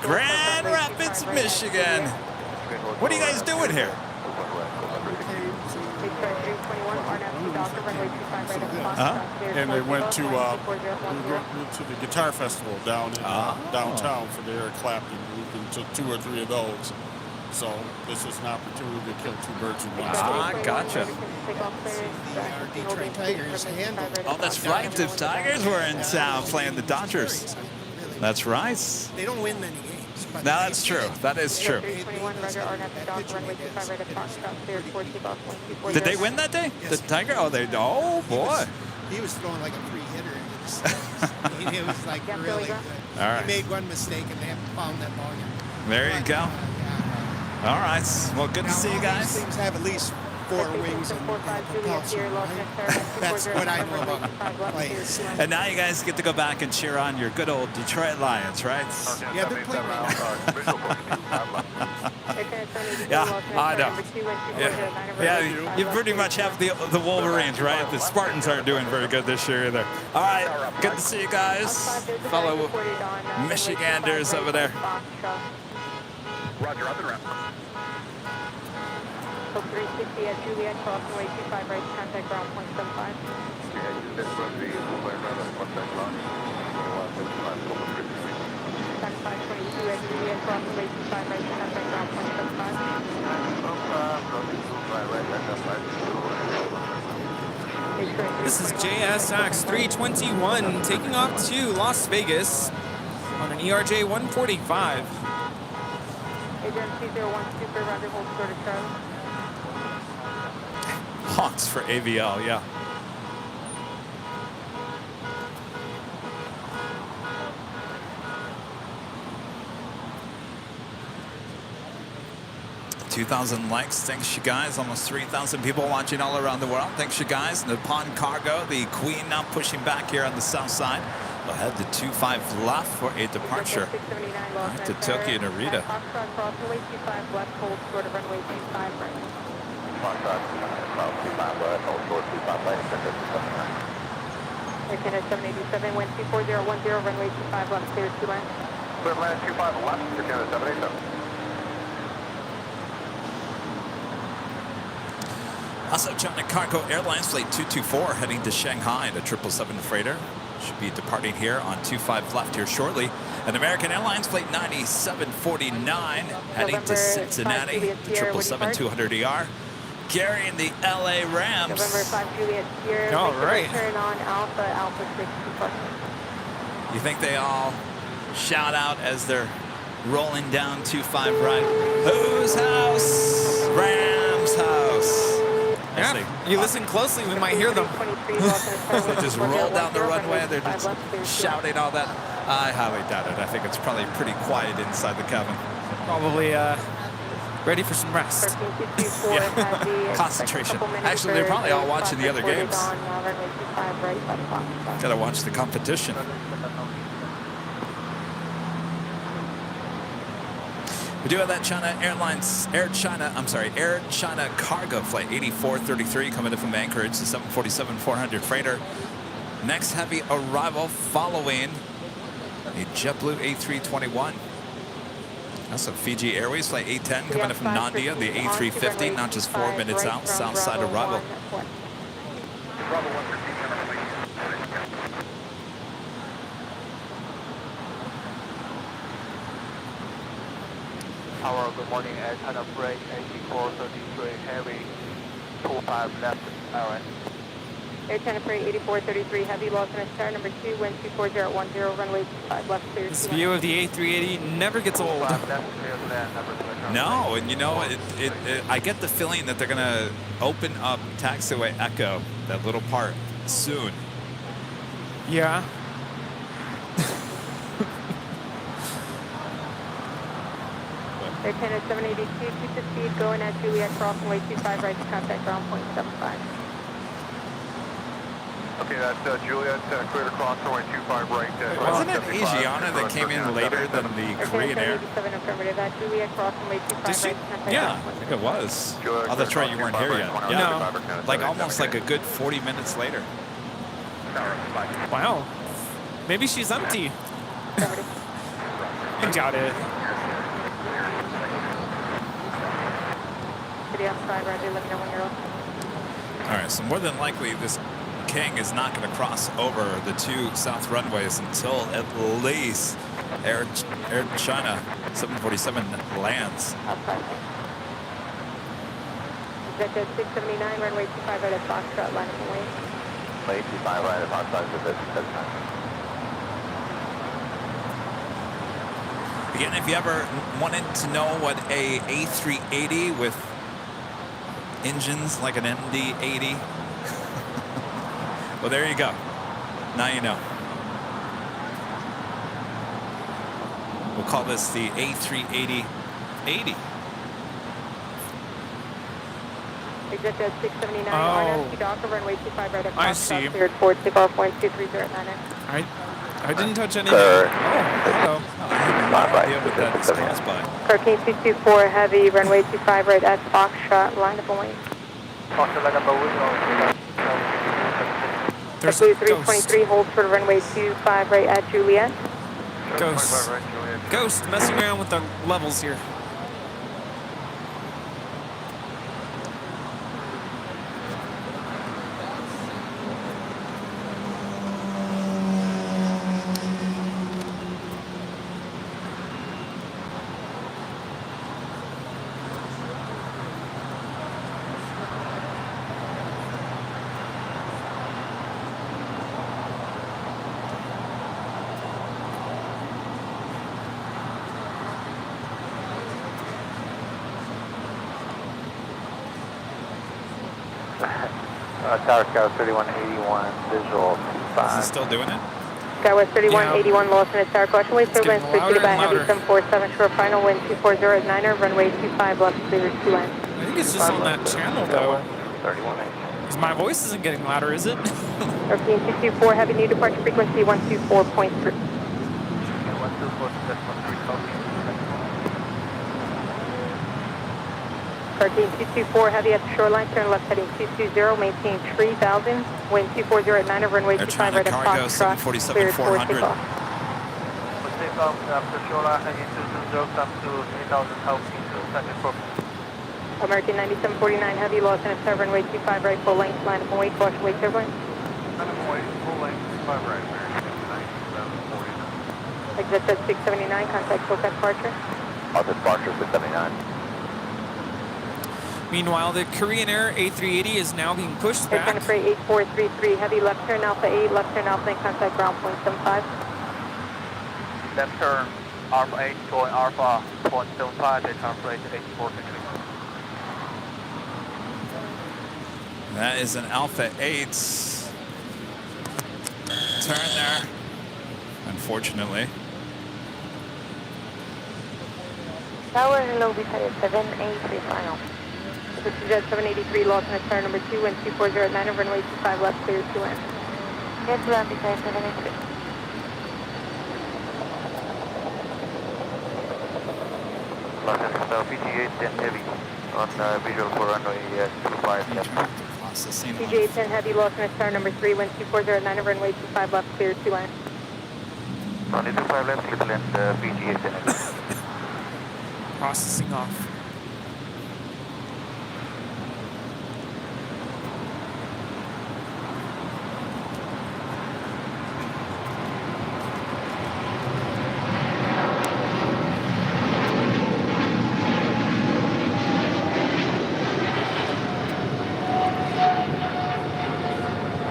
Grand Rapids, Michigan. What are you guys doing here? And they went to the guitar festival down in downtown for the Eric Clapton group and took 2 or 3 of those. So this is an opportunity to kill 2 birds with 1 stone. Ah, gotcha. Detroit Tigers handled. Oh, that's right. The Tigers were in town playing the Dodgers. That's right. They don't win many games. No, that's true. That is true. Did they win that day? The Tiger? Oh, they. Oh boy. He was throwing like a 3-hitter. It was like really good. All right. He made 1 mistake and they haven't found that ball yet. There you go. All right. Well, good to see you guys. These things have at least 4 wings and propulsion, right? That's what I know about players. And now you guys get to go back and cheer on your good old Detroit Lions, right? Yeah, they're playing right now. Yeah, I know. Yeah, you pretty much have the Wolverines, right? The Spartans aren't doing very good this year either. All right, good to see you guys, fellow Michiganders over there. Roger, up and wrap. 360 at Juliet, crossing way 25 right, contact ground point 75. This is JSX 321 taking off to Las Vegas on an ERJ 145. Agent 201 Super, roger, hold short of Charlie. Hawks for AVL, yeah. $2,000 likes. Thanks, you guys. Almost 3,000 people watching all around the world. Thanks, you guys. Nippon Cargo, the Queen, now pushing back here on the south side. We'll head to 25 left for a departure to Tokyo Narita. Foxtrot, crossing way 25 left, hold short of runway 25 right. Foxtrot, 25 left, hold short 25 right, center to 79. Airline at 787, wind 24010, runway 25 left, clear to land. Clear to land 25 left, Airline at 787. Also, China Cargo Airlines Flight 224 heading to Shanghai, the 777 freighter. Should be departing here on 25 left here shortly. And American Airlines Flight 9749 heading to Cincinnati, the 777-200ER, carrying the LA Rams. November 5 Juliet Sierra. All right. Turn on Alpha, Alpha 6 plus. You think they all shout out as they're rolling down 25 right? Whose house? Rams house. Yeah, you listen closely, we might hear them. They just roll down the runway, they're just shouting all that. I highly doubt it. I think it's probably pretty quiet inside the cabin. Probably ready for some rest. Yeah. Concentration. Actually, they're probably all watching the other games. Gotta watch the competition. We do have that Air China Cargo Flight 8433 coming in from Anchorage, the 747-400 freighter. Next heavy arrival following a JetBlue A321. Also Fiji Airways Flight 810 coming in from Nandia, the A350, not just 4 minutes out, south side arrival. Our good morning, Air China Freight 8433 heavy 25 left, Airline. Air China Freight 8433 heavy, lost on star number 2, wind 24010, runway 25 left, clear. This view of the A380 never gets old. No, and you know, I get the feeling that they're gonna open up Taxiway Echo, that little part, soon. Yeah. Air China 782, keep the speed going at Juliet, crossing way 25 right to contact ground point 75. Okay, that's Juliet, clear to cross runway 25 right. Wasn't it Asiana that came in later than the Korean Air? Affirmative at Juliet, crossing way 25 Did she? right to contact Yeah, ground I point think it was. Oh, that's right, you weren't here yet. No. Like almost like a good 40 minutes later. Wow. Maybe she's empty. I doubt it. Outside, Roger, let me know when you're open. All right, so more than likely this King is not going to cross over the 2 south runways until at least Air China 747 lands. Outside. Executive 679, runway 25 right at Foxtrot, line up and wait. Lane 25 right at Foxtrot, that's time. Again, if you ever wanted to know what a A380 with engines like an MD-80, well, there you go. Now you know. We'll call this the A380-80. Executive 679, oh. Docker, runway 25 right at Foxtrot. I see. Cleared forward, takeoff 12309. I didn't touch anything. Oh, hello. idea what that is caused by. Hurricane 224 heavy, runway 25 right at Foxtrot, line up and wing. There's Blue a ghost. 323, hold for runway 25 right at Juliet. Ghost. Ghost messing around with the levels here. Tower Sky 3181, visual 5. Is it still doing it? Skywest 3181, lost in its tower, caution wave turbulence, getting louder preceded by and heavy louder. 747, short final, wind 240 at 9er, runway 25, left clear 2 line. I think it's just on that channel though. 3180. Because my voice isn't getting louder, is it? Hurricane 224, heavy new departure frequency 124.3. Hurricane 224, heavy at the shoreline, turn left heading 220, maintain 3000, wind 240 at 9er, runway They're 25 right at Cargo Foxtrot, 747 cleared for 400. takeoff. After shoreline heading 220, come to 3000, help into second focus. American 9749, heavy loss in its tower, runway 25 right, full length, line up and wait, caution wave turbulence. Line up and wait, full length, 5 right, American 9749. Exit at 679, contact SoCal departure. All departure 679. Meanwhile, the Korean Air A380 is now being pushed Air back. China Freight 8433, heavy left turn Alpha 8, left turn Alpha 8, contact ground point 75. Left turn, Alpha 8, going Alpha 0.75, Air China Freight 8433. That is an Alpha 8. Turn there. Unfortunately. Tower, hello, desire 783 final. This is Jet 783, lost in its tower number 2, wind 240 at 9, runway 25 left, clear 2 in. Yes, left, desire 783. Los Angeles, PG-8 10 heavy on visual for runway 25 left. Processing PG-8 10 heavy, lost in its tower number 3, wind 240 at 9, runway 25 left, clear 2 in. Runway 25 left, Cleveland, PG-8 10 heavy. Processing off.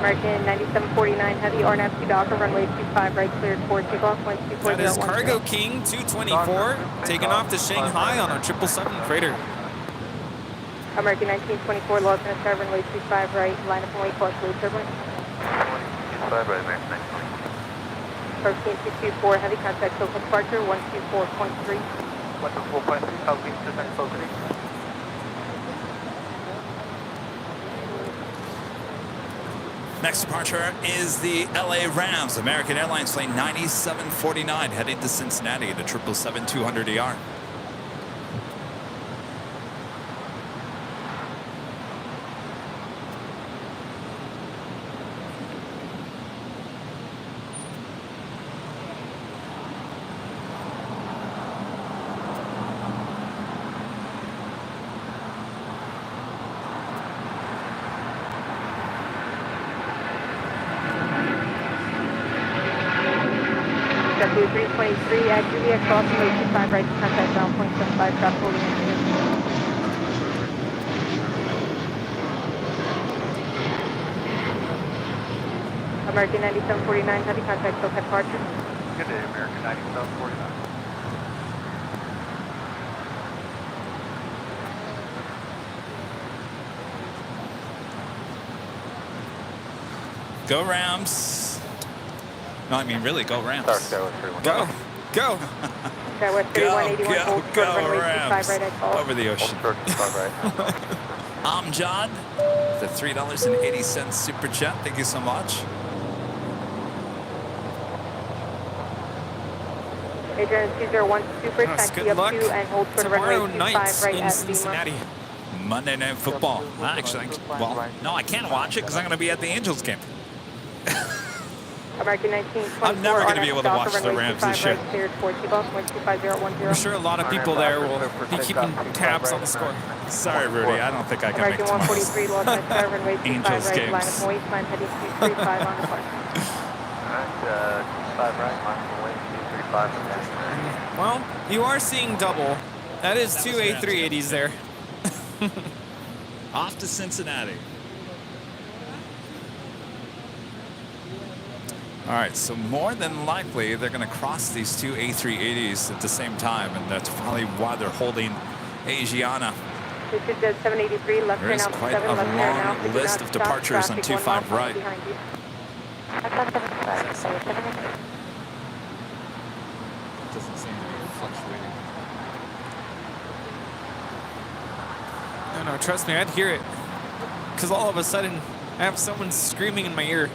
American 9749, heavy RNAV 2 Docker, runway 25 right, cleared for takeoff, wind 240 That is at 10. Cargo King 224 taking off to Shanghai on a 777 freighter. American 1924, lost in its tower, runway 25 right, line up and wait, caution wave turbulence. 25 right, American 1920. Hurricane 224, heavy contact SoCal departure 124.3. 124.3, how we descend focusing. Next departure is the LA Rams, American Airlines flight 9749, heading to Cincinnati, the 777-200ER. W323 at Juliet, crossing way 25 right to contact ground point 75, traffic holding engineer. American 9749, heavy contact SoCal departure. Good day, American 9749. Go Rams. No, I mean really, go Rams. Go. Go. Skywest 3181, hold short, runway 25 right at call. Over the ocean. I'm John. The $3.80 super chat. Thank you so much. Adrian 201 Super, taxi good up luck 2 and hold for the runway tomorrow 25 night right in at Cincinnati. Monday Night Football. Actually, well, no, I can't watch it because I'm going to be at the Angels game. American 1924. I'm never going to be able to watch the Rams this year. I'm sure a lot of people there will be keeping tabs on the score. Sorry, Rudy, I don't think I can make American 143, Los Angeles, runway 25 Angels right, games. line of waistline heading 235 on the course. Alright, 5 right, line of way 235 from there. Well, you are seeing double. That is two A380s there. Off to Cincinnati. All right, so more than likely they're going to cross these two A380s at the same time, and that's probably why they're holding Asiana. This is the 783, left There is turn out quite 7, a left turn out. long list of departures on 25 right. Behind you. Doesn't seem to be fluctuating. No, trust me, I'd hear it. Because all of a sudden, I have someone screaming in my ear.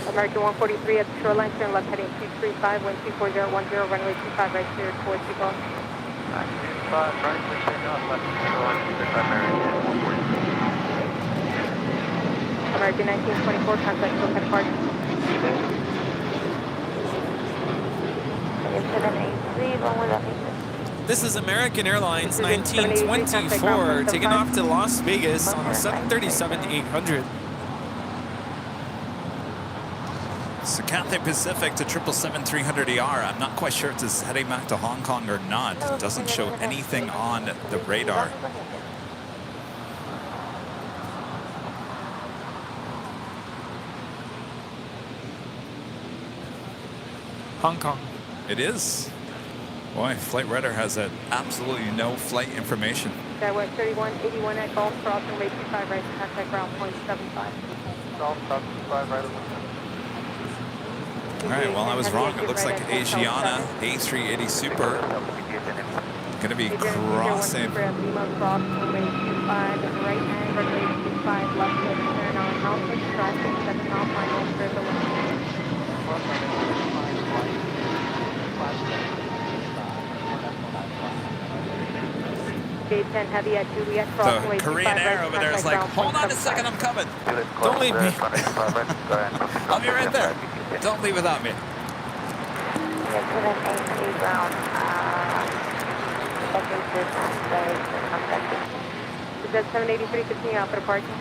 American 143 at the shoreline, turn left heading 235, wind 24010, runway 25 right, cleared for Seagull. 25 right, please take off, left shoreline 235 American 1924, contact look at park. 783, one with that. This is American Airlines 1924 taking off to Las Vegas on a 737-800. So Cathay Pacific to 777-300ER. I'm not quite sure if this is heading back to Hong Kong or not. It doesn't show anything on the radar. Hong Kong. It is. Boy, Flight Radar has absolutely no flight information. That was 3181 at Golf Cross, runway 25 right, contact ground point 75. Golf Cross 25 right. All right, well, I was wrong. It looks like Asiana A380 Super going to be crossing. Lima Cross, runway 25, right hand, runway 25, left hand, turn on Northwest traffic, 7 mile final, clear the left. Gate 10 heavy at Juliet Cross, The Korean Air over there is like, hold on a second, I'm coming. Don't leave me. I'll be right there. Don't leave without me. Yes, with an A3 ground, second distance, is that 783, continue out for departure.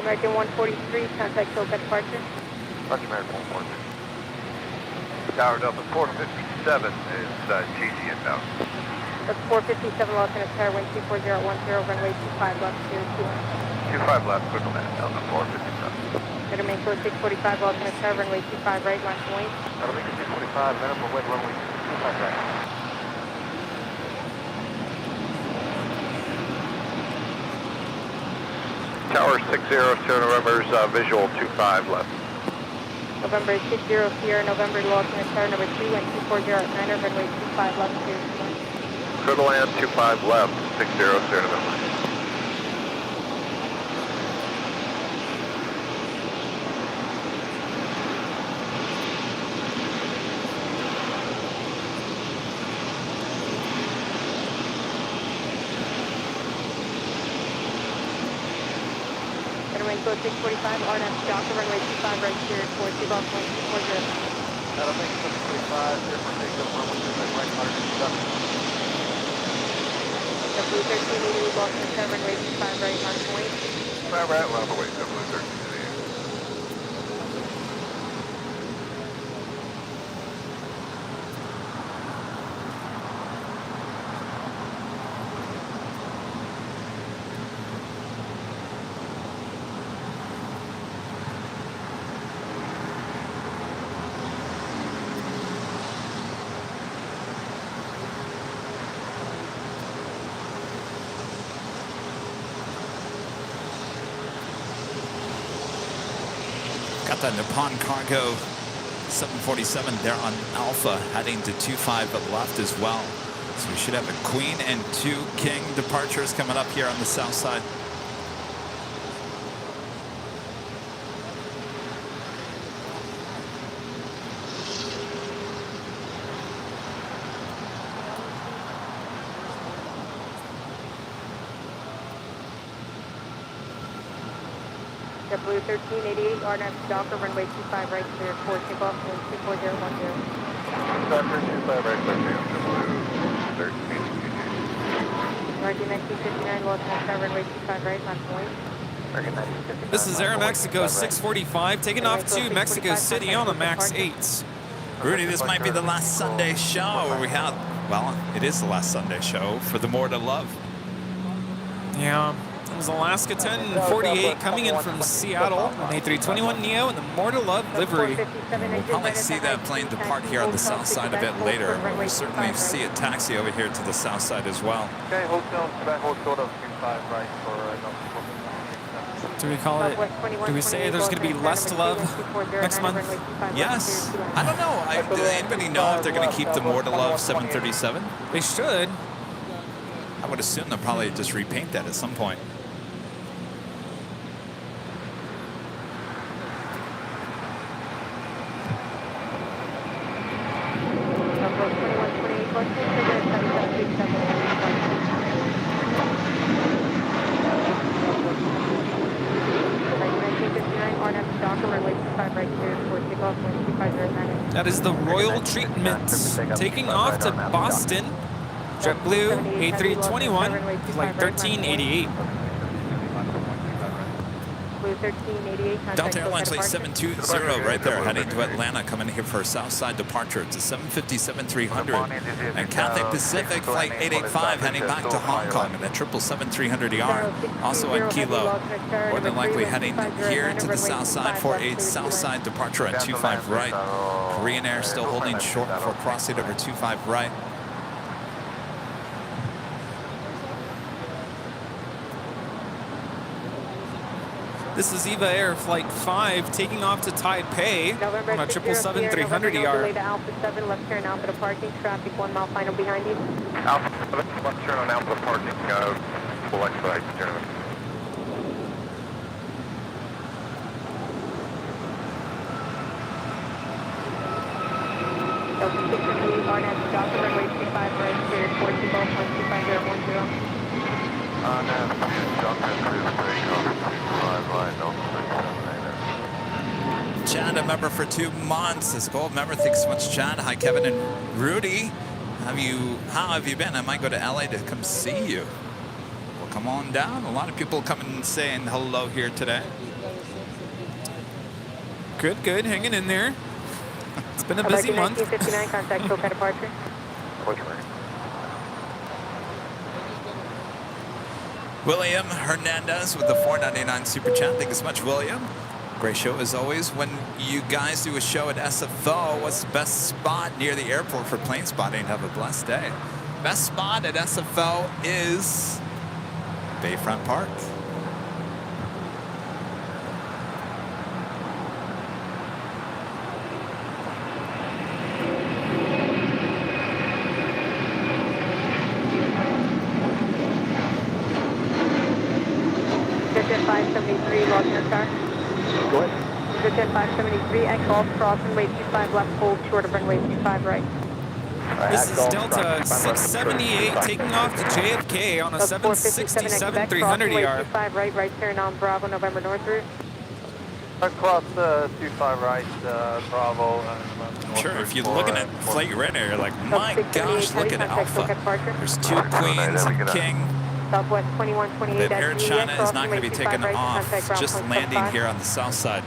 American 143, contact Silka departure. Roger, American 143. Tower Delta 457 is GG inbound. That's 457 Los Angeles Tower, wind 24010, runway 25 left, 02. 25 left, quick land, Delta 457. Better make code 645 Los Angeles Tower, runway 25 right, left point. That'll make it 645, minimum wind, runway 25 right. Tower 60, Sierra November's visual 25 left. November 60 Sierra November, Los Angeles Tower, number 2, and 240 at Manor, runway 25 left, 02. Clear to land, 25 left, 60 Sierra November. Code 645, RNF Jocker, runway 25 right, cleared for Seagull point 240. That'll make it 645, different take up runway 25 right, 107. The Blue 1380, Los Angeles Tower, runway 25 right, on point. 25 right, runway, Blue 1380. Got the Nippon Cargo 747 there on Alpha, heading to 25 left as well. So we should have a Queen and 2 King departures coming up here on the south side. JetBlue 1388, RNAV Docker, runway 25 right, clear for takeoff, wind 24010. Docker 25 right, clear for Blue 1388. RD 1959, Los Angeles, runway 25 right, left point. This is Aeromexico 645, taking off to Mexico City on the MAX 8. Rudy, this might be the last Sunday show where we have, well, it is the last Sunday show for the More to Love. Yeah, it was Alaska 1048 coming in from Seattle on A321neo in the More to Love livery. We'll probably see that plane depart here on the south side a bit later. We'll certainly see it taxi over here to the south side as well. Okay, hold down, hold short of 25 right for Do we call it, do we say there's going to be less to love next month? Yes. I don't know. Do anybody know if they're going to keep the More to Love 737? They should. I would assume they'll probably just repaint that at some point. That is the Royal Treatment, taking off to Boston. JetBlue A321, flight 1388. Delta Airlines flight 720 right there, heading to Atlanta, coming here for a south side departure. It's a 757-300. And Cathay Pacific flight 885 heading back to Hong Kong in the 777-300ER, also on Kilo. More than likely heading here to the south side for a south side departure at 25 right. Korean Air still holding short for crossing over 25 right. This is Eva Air Flight 5 taking off to Taipei on a 777-300ER. Alpha 7, left turn Alpha to parking, traffic 1 mile final behind you. Alpha 7, left turn on Alpha parking, full expedite German. Delta 678, RNAV Docker, runway 25 right, clear 40 Golf 12510. Chad, a member for 2 months. This gold member, thanks so much, Chad. Hi, Kevin and Rudy. How have you been? I might go to LA to come see you. Well, come on down. A lot of people coming and saying hello here today. Good, good, hanging in there. It's been a busy month. 1959, contact SoCal departure. William Hernandez with the $4.99 super chat. Thank you so much, William. Great show as always. When you guys do a show at SFO, what's the best spot near the airport for plane spotting? Have a blessed day. Best spot at SFO is Bayfront Park. Jet 573, Los Angeles. Go ahead. Jet 573, X off, cross runway 25 left, hold short of runway 25 right. This is Delta 678 taking off to JFK on a 767-300ER. 25 right, right turn on Bravo, November North route. Across 25 right, Bravo. I'm sure if you're looking at Flight Radar, you're like, my gosh, look at Alpha. There's 2 queens and king. Southwest 2128. That Air China is not going to be taken off, just landing here on the south side.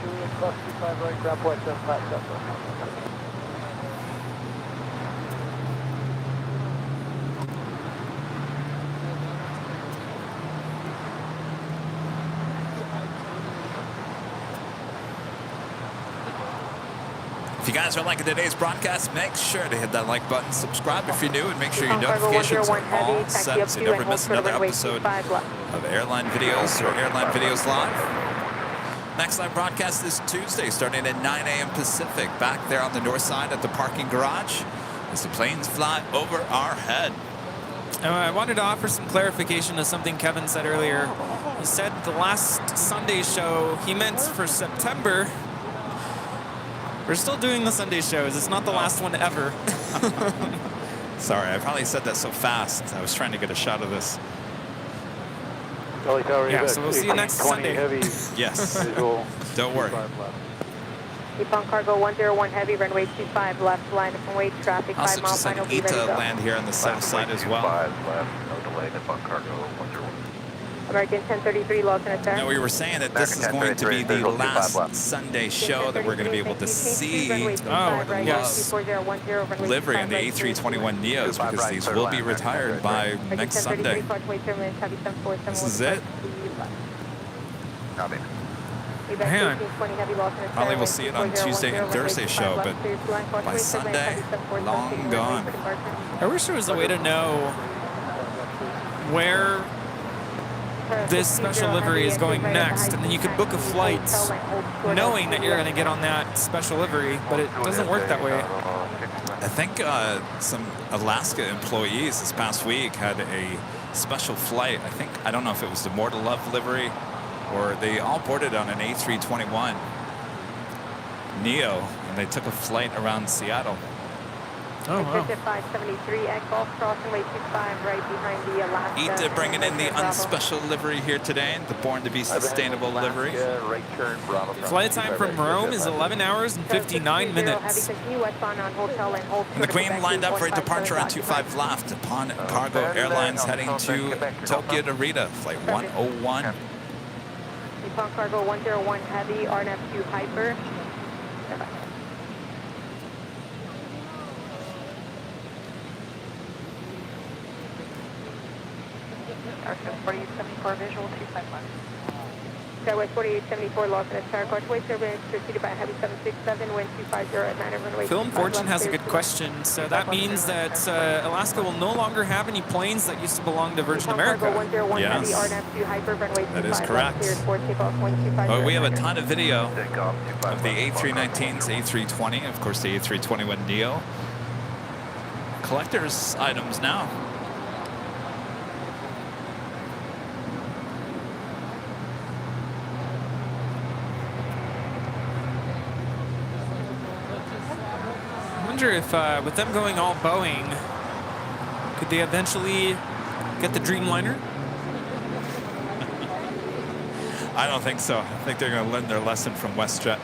If you guys are liking today's broadcast, make sure to hit that like button, subscribe if you're new, and make sure your notifications are all set so you never miss another episode of Airline Videos or Airline Videos Live. Next live broadcast is Tuesday, starting at 9 a.m. Pacific, back there on the north side at the parking garage as the planes fly over our head. I wanted to offer some clarification to something Kevin said earlier. He said the last Sunday show, he meant for September. We're still doing the Sunday shows. It's not the last one ever. Sorry, I probably said that so fast. I was trying to get a shot of this. Yeah, so we'll see you next Sunday. Yes. Don't worry. Keep on cargo 101 heavy, runway 25 left, line up and wait, traffic Also 5 miles, just had final, be ready to ETA go. land here on the south side as well. left, no delay, Nippon cargo 101. American 1033, lost in a turn. Now we were saying that this is going to be the last Sunday show that we're going to be able to see the livery on the A321neos because these will be retired by next Sunday. This is it. Man. Probably we'll see it on Tuesday and Thursday show, but by Sunday, long gone. I wish there was a way to know where this special livery is going next, and then you could book a flight knowing that you're going to get on that special livery, but it doesn't work that way. I think some Alaska employees this past week had a special flight. I don't know if it was the More to Love livery, or they all boarded on an A321 Neo, and they took a flight around Seattle. Oh, wow. 573 at Gulf Crossing, way 25, right behind the Alaska. ETA bringing in the unspecial livery here today, the Born to be Sustainable livery. Flight time from Rome is 11 hours and 59 minutes. And the Queen lined up for a departure on 25 left upon Cargo Airlines heading to Tokyo Narita, flight 101. Nippon cargo 101 heavy, RNF2 Hyper. Southwest 4874 visual 251. Southwest 4874 lost in a tower causeway turbulence preceded by a heavy 767 wind 250 at 9 runway. Film Fortune has a good question. So that means that Alaska will no longer have any planes that used to belong to Virgin America. Yes, that is correct. But we have a ton of video of the A319s, A320, of course the A321neo. Collector's items now. I wonder if with them going all Boeing, could they eventually get the Dreamliner? I don't think so. I think they're going to learn their lesson from WestJet.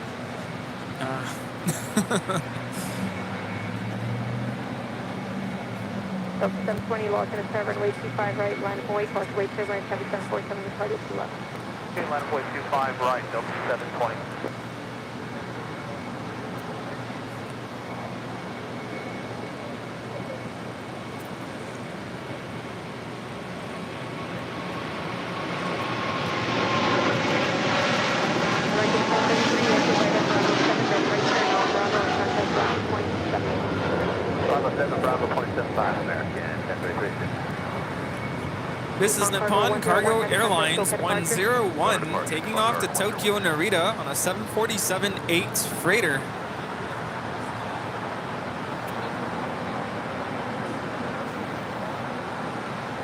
720 lost in a tower runway 25 right, line of way, causeway turbulence heavy 747 departed to left. Okay, line of way 25 right, Delta 720. This is Nippon Cargo Airlines 101 taking off to Tokyo Narita on a 747-8 freighter.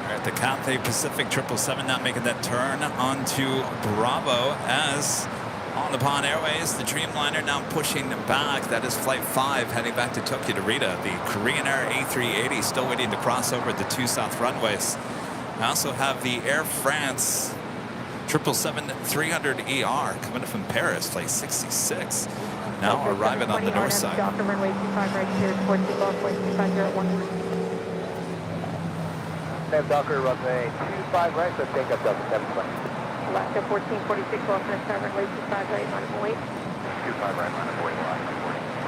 At the Cathay Pacific 777 not making that turn onto Bravo as on the Nippon Airways, the Dreamliner now pushing back. That is Flight 5 heading back to Tokyo Narita. The Korean Air A380 still waiting to cross over the 2 south runways. I also have the Air France 777-300ER coming from Paris, Flight 66. Now arriving on the north side. Docker runway 25 right here, towards the Gulf, flight 2501. Sam Docker runway 25 right, so take up Delta 720. Alaska 1446 lost in a tower runway 25 right, line of way. 25 right, line of way, Alaska 1446.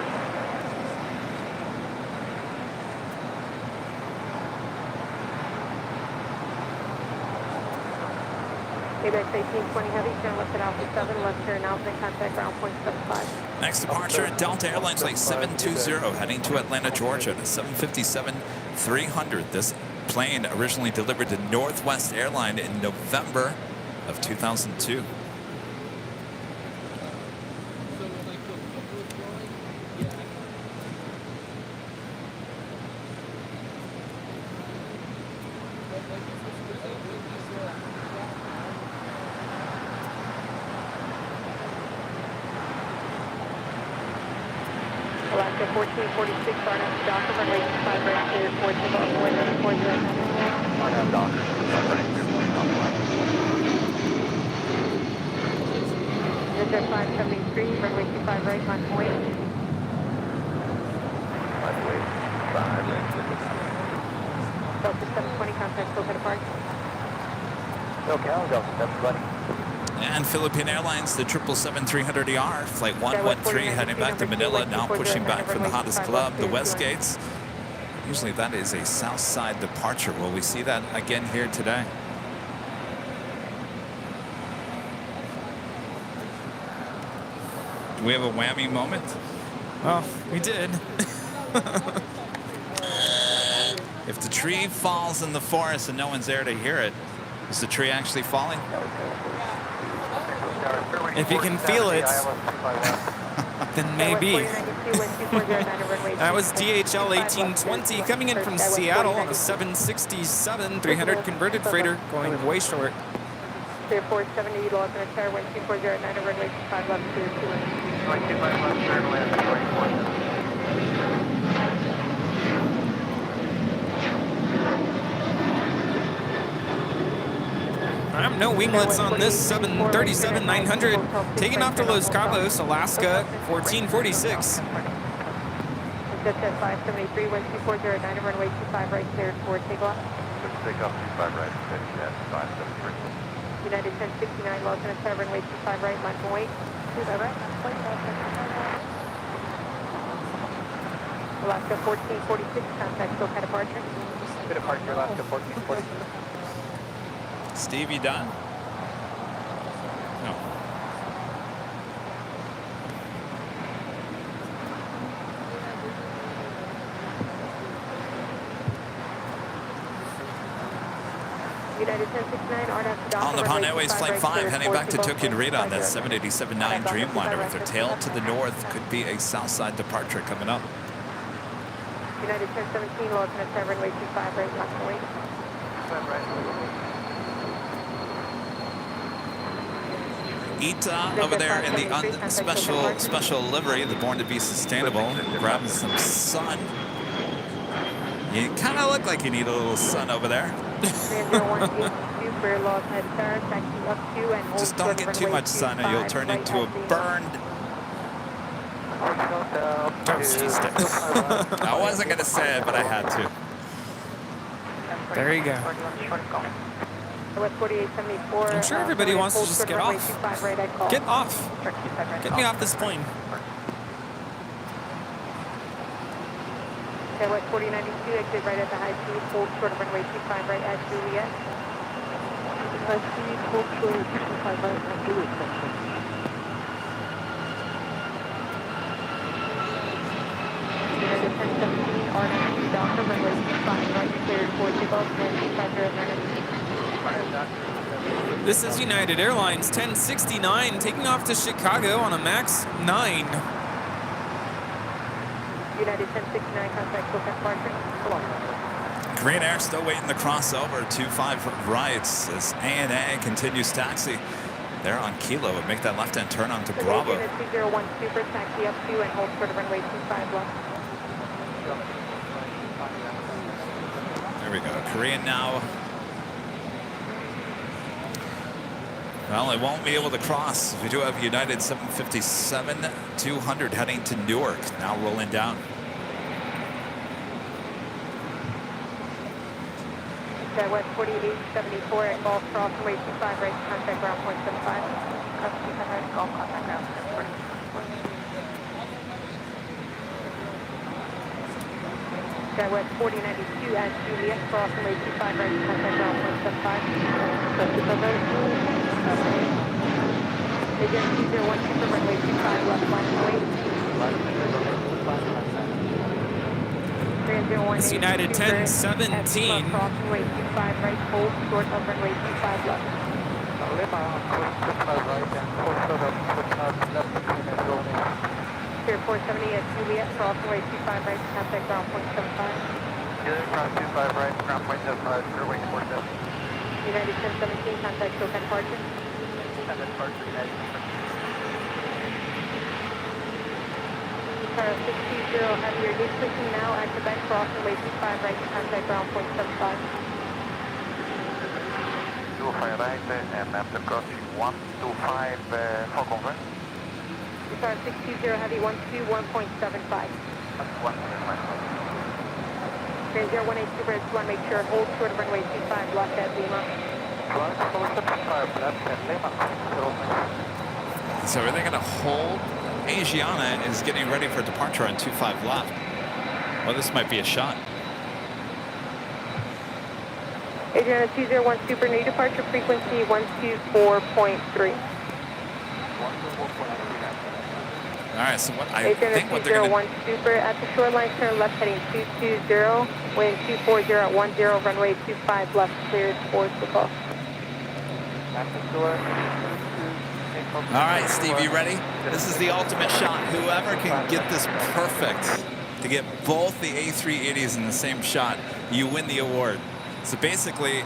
ABX 1820 heavy, turn left at Alpha 7, left turn Alpha and contact ground point 75. Next departure at Delta Airlines Flight 720 heading to Atlanta, Georgia, the 757-300. This plane originally delivered to Northwest Airline in November of 2002. Alaska 1446, RNF Docker, runway 25 right here, towards the Gulf, wind 409. RNF Docker, 25 right here, Delta 573, runway 25 right, line point. Runway 5 right. Delta 720, contact SoCal departure. SoCal, Delta 720. And Philippine Airlines, the 777-300ER, flight 113 heading back to Manila, now pushing back from the hottest club, the West Gates. Usually that is a south side departure. Will we see that again here today? Do we have a whammy moment? Well, we did. If the tree falls in the forest and no one's there to hear it, is the tree actually falling? If you can feel it, then maybe. That was DHL 1820 coming in from Seattle on a 767 300 converted freighter going way short. 470, lost in a tower, wind 2409, runway 25 left, clear 2 left. 25 left, turn left, 24. No winglets on this 737-900 taking off to Los Cabos, Alaska, 1446. Delta 573, wind 2409, runway 25 right, cleared for takeoff. Take off 25 right, steady at 573. United 1069, lost in a tower, runway 25 right, line point. 25 right, line point, Alaska 1446, contact SoCal departure. Good departure, Alaska 1446. Steve, you done? No. United 1069, On the Pan Airways Flight 5, heading back to Tokyo Narita on that 787-9 Dreamliner with their tail to the north. Could be a south side departure coming up. United 1017, lost in a tower, runway 25 right, line point. 25 right. Ita over there in the special livery, the Born to Be Sustainable, grabbing some sun. You kind of look like you need a little sun over there. Just don't get too much sun or you'll turn into a burned toasty stick. I wasn't going to say it, but I had to. There you go. I'm sure everybody wants to just get off. Get off. Get me off this plane. West 4092, exit right at the high speed, hold short of runway 25 right at Juliet. High speed, hold short of 25 right at Juliet. United 1017, R92 Delta, runway 25 right, cleared for takeoff, and 25 This is United Airlines 1069 taking off to Chicago on a MAX 9. United 1069, contact SoCal departure. Green Air still waiting to cross over 25 right as ANA continues taxi. They're on Kilo and make that left-hand turn onto Bravo. Unit 201 Super, taxi up to and hold short of runway 25 left. There we go. Korean now. Well, they won't be able to cross. We do have United 757-200 heading to Newark, now rolling down. West 4874 at Golf Cross, runway 25 right, contact ground point 75. Cross 25 right, Golf, contact ground 75. West 4092 at Juliet, cross runway 25 right, contact ground point 75. Cross 25 right. Again, 201 Super, runway 25 left, line away. It's United 1017. Cross runway 25 right, hold short of runway 25 left. Pier 470 at Juliet, cross runway 25 right, contact ground point 75. Cross 25 right, ground point 75, runway 47. United 1017, contact SoCal departure. Departure, United. 620, have your gate switching now at Quebec, cross runway 25 right, contact ground point 75. 25 right, and after crossing 125 for convert. Guitar 620 heavy 121.75. 018 Super, just want to make sure hold short of runway 25 left at Lima. So are they going to hold? Asiana is getting ready for departure on 25 left. Well, this might be a shot. Adriana 201 Super, new departure frequency 124.3. All right, so what I Adriana think what they're going to 201 Super at the shoreline, turn left heading 220, wind 240 at 10, runway 25 left, cleared for takeoff. All right, Steve, you ready? This is the ultimate shot. Whoever can get this perfect to get both the A380s in the same shot, you win the award. So basically,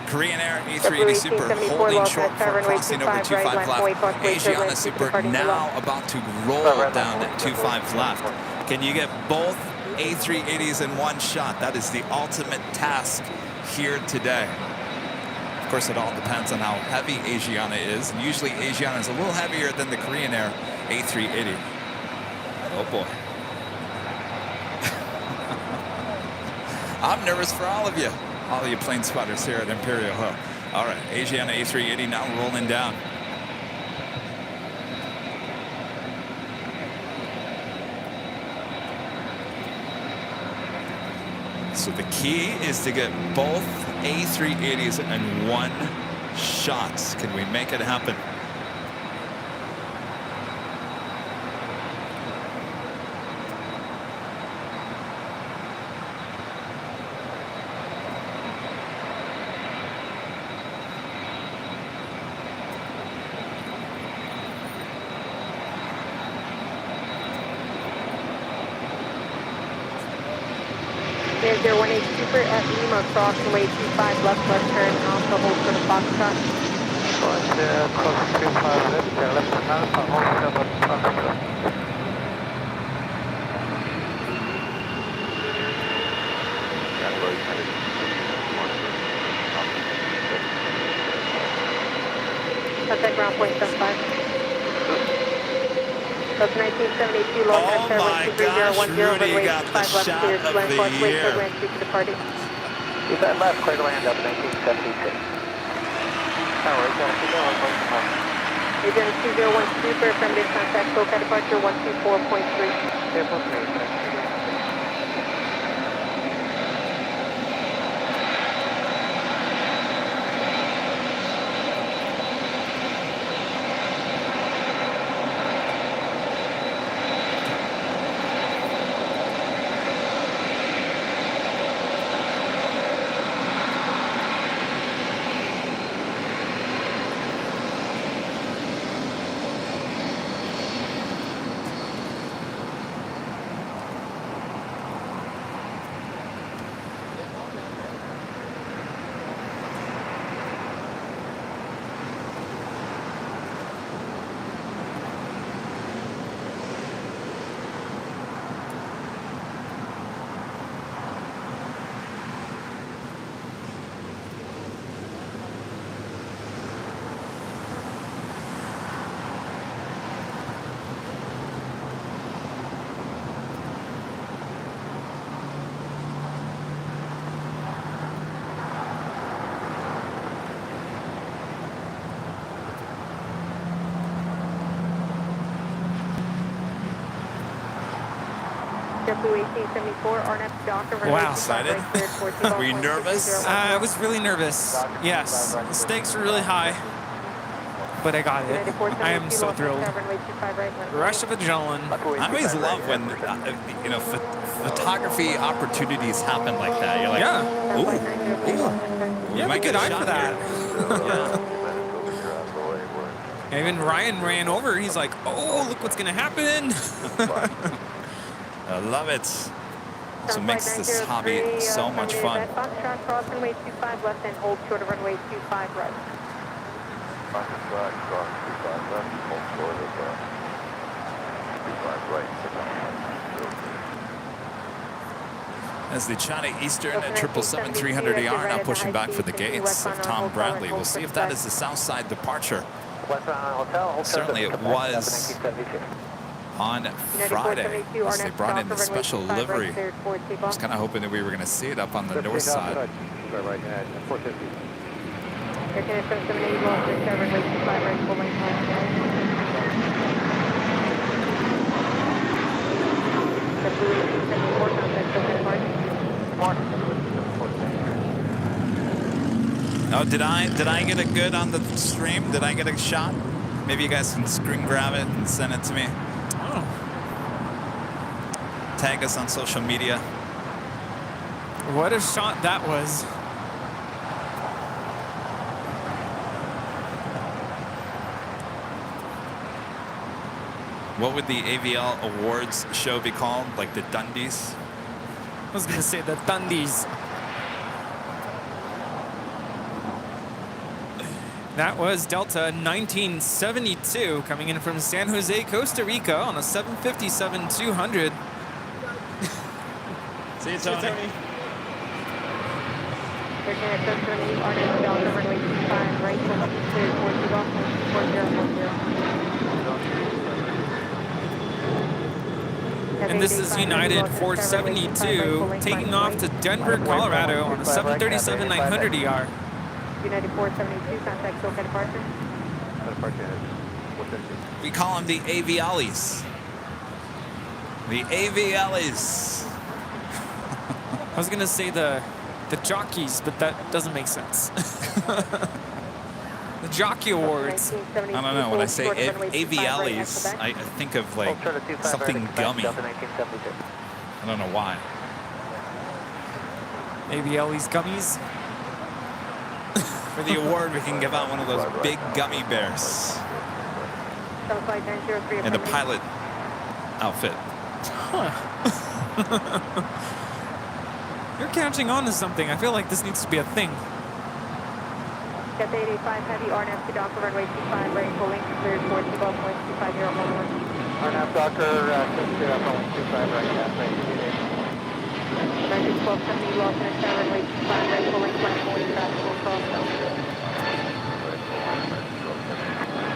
Korean Air A380 Super holding short for crossing over 25 left. Asiana Super now about to roll down at 25 left. Can you get both A380s in one shot? That is the ultimate task here today. Of course, it all depends on how heavy Asiana is. And usually Asiana is a little heavier than the Korean Air A380. Oh boy. I'm nervous for all of you plane spotters here at Imperial Hill. All right, Asiana A380 now rolling down. So the key is to get both A380s in one shot. Can we make it happen? There's 018 Super at Lima, cross runway 25 left turn, also hold for the Foxtrot. Cross 25 left, left turn, alpha, hold for the Foxtrot. Contact ground point 75. That's 1972, long Oh my gosh, Rudy got the shot of the year. Keep that left, clear to land up 1972. Tower, Agent 201 Super, affirmative contact, SoCal departure 124.3. Table 3. Wow, excited? Were you nervous? I was really nervous. Yes, the stakes were really high, but I got it. I am so thrilled. Rush of adrenaline. I always love when you know photography opportunities happen like that. You're like, yeah, ooh, you have a good eye for that. Yeah. Even Ryan ran over. He's like, oh, look what's gonna happen. I love it. So it makes this hobby so much fun. Foxtrot, cross runway 25 left and hold short of runway 25 right. Foxtrot, cross 25 left, hold short of 25 right. As the China Eastern at 777-300ER now pushing back for the gates of Tom Bradley. We'll see if that is the south side departure. Certainly it was on Friday. Yes, they brought in the special livery. I was kind of hoping that we were going to see it up on the north side. Right at 450. Air Canada 778, lost in Sherman, wait 25 right, full length line. The Blue 1874, contact Oakland Park. Oh, did I get it good on the stream? Did I get a shot? Maybe you guys can screen grab it and send it to me. Oh. Tag us on social media. What a shot that was. What would the AVL Awards show be called? Like the Dundies? I was going to say the Thundies. That was Delta 1972 coming in from San Jose, Costa Rica on a 757-200. See you, Tony. Air Canada 778, RNS Delta, runway 25 right, full length, clear towards the Gulf, 4010. And this is United 472 taking off to Denver, Colorado on a 737-900ER. United 472, contact SoCal departure. We call them the Avialis. The Avialis. I was going to say the Jockeys, but that doesn't make sense. The Jockey Awards. I don't know. When I say Avialis, I think of like something gummy. I don't know why. Avialis gummies. For the award, we can give out one of those big gummy bears in the pilot outfit. Huh. You're catching on to something. I feel like this needs to be a thing. Got the 885 heavy RNF to Docker, runway 25 right, full length, cleared towards the Gulf, 25011. RNF Docker, runway 25 right, American 1270, lost in a runway 25 right, full length, line 40, fastball cross.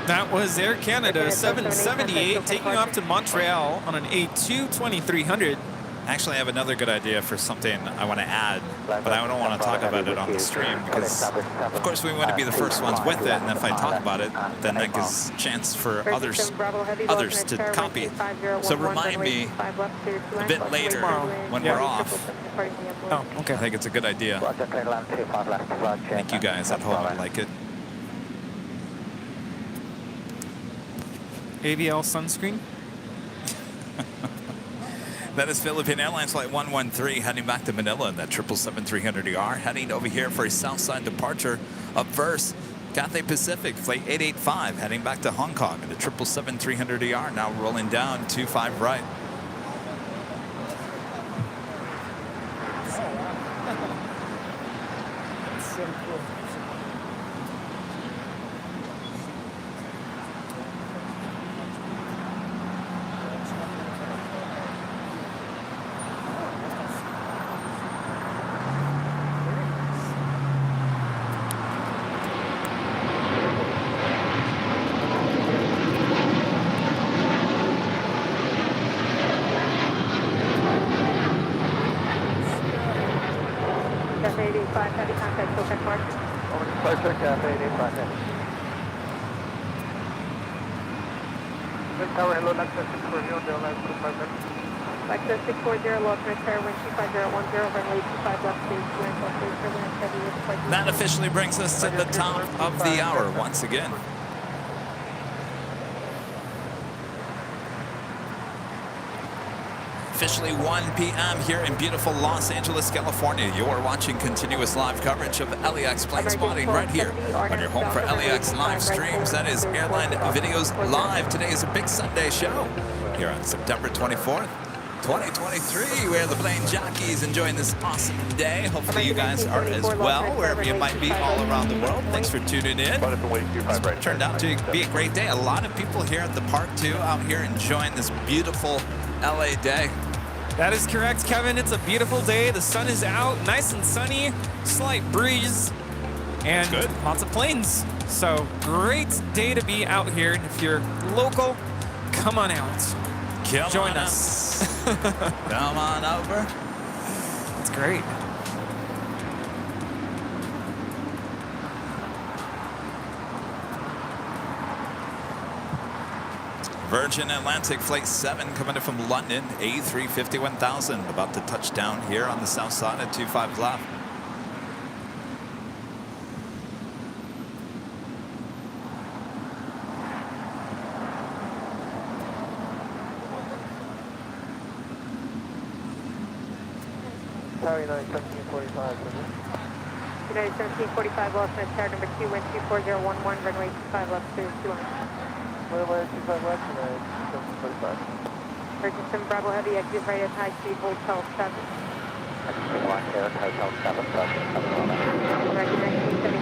That was Air Canada 778 taking off to Montreal on an A220-300. Actually, I have another good idea for something I want to add, but I don't want to talk about it on the stream because, of course, we want to be the first ones with it, and if I talk about it, then that gives chance for others to copy. So remind me a bit later when we're off. Oh, okay. I think it's a good idea. I think you guys at home would like it. AVL sunscreen. That is Philippine Airlines Flight 113 heading back to Manila in that 777-300ER, heading over here for a Southside departure. Up first, Cathay Pacific Flight 885 heading back to Hong Kong in the 777-300ER, now rolling down 25 right. That's so cool. Tower, hello, LAX 640, Airline 250. LAX 640, lost in a wind 25010, runway 25 left, stage 2 That officially brings us to the top of the hour once again. Officially 1 p.m. here in beautiful Los Angeles, California. You are watching continuous live coverage of LAX plane spotting right here on your home for LAX live streams. That is Airline Videos Live. Today is a big Sunday show here on September 24th, 2023. We're the plane jockeys enjoying this awesome day. Hopefully you guys are as well, wherever you might be all around the world. Thanks for tuning in. It's turned out to be a great day. A lot of people here at the park too, out here enjoying this beautiful LA day. That is correct, Kevin. It's a beautiful day. The sun is out, nice and sunny, slight breeze, and lots of planes. So great day to be out here. And if you're local, come on out. join us. Come on over. It's great. Virgin Atlantic Flight 7 coming in from London, A350-1000, about to touch down here on the south side at 25 left. Tower United 1745, United 1745, lost on tower number 2, wind 24011, runway 25 left, clear 2 on. runway 25 left, United 1745. Virgin 7 Bravo Heavy, exit right at high speed, hotel 7. Black Air, Hotel 7, American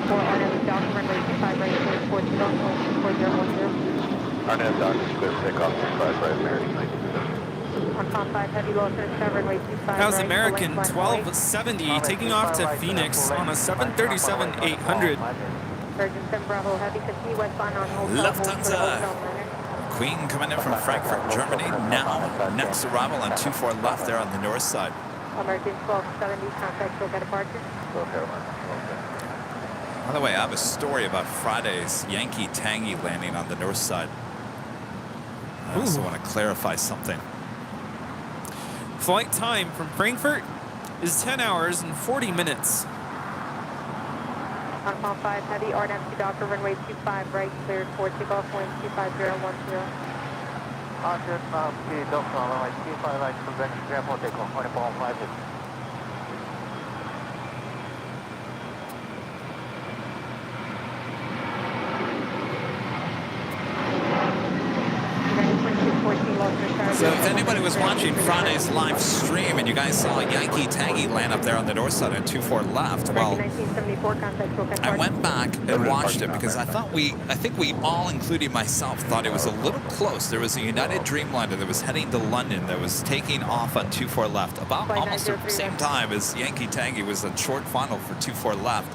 1974, RNF down, runway 25 right, clear 40 left, 4010. RNF dock is clear, takeoff 25 right, American 1970. On Palm 5 Heavy, lost on tower runway 25 That was right, American full length 1270 taking off to Phoenix on a 737-800. Virgin 7 Bravo Heavy, continue westbound on hotel. Lufthansa. Queen coming in from Frankfurt, Germany. Now, next arrival on 24 left there on the north side. American 1270, contact Boca departure. By the way, I have a story about Friday's Yankee Tangy landing on the north side. I also want to clarify something. Flight time from Frankfurt is 10 hours and 40 minutes. On Palm 5 Heavy, RNF to Docker, runway 25 right, cleared for takeoff, wind 25010. Roger, Delta, runway 25 right, prevent airport takeoff, runway Palm 5 Heavy. So if anybody was watching Friday's live stream and you guys saw Yankee Tangy land up there on the north side at 24 left, well, I went back and watched it because I think we all, including myself, thought it was a little close. There was a United Dreamliner that was heading to London that was taking off on 24 left about almost at the same time as Yankee Tangy was a short final for 24 left.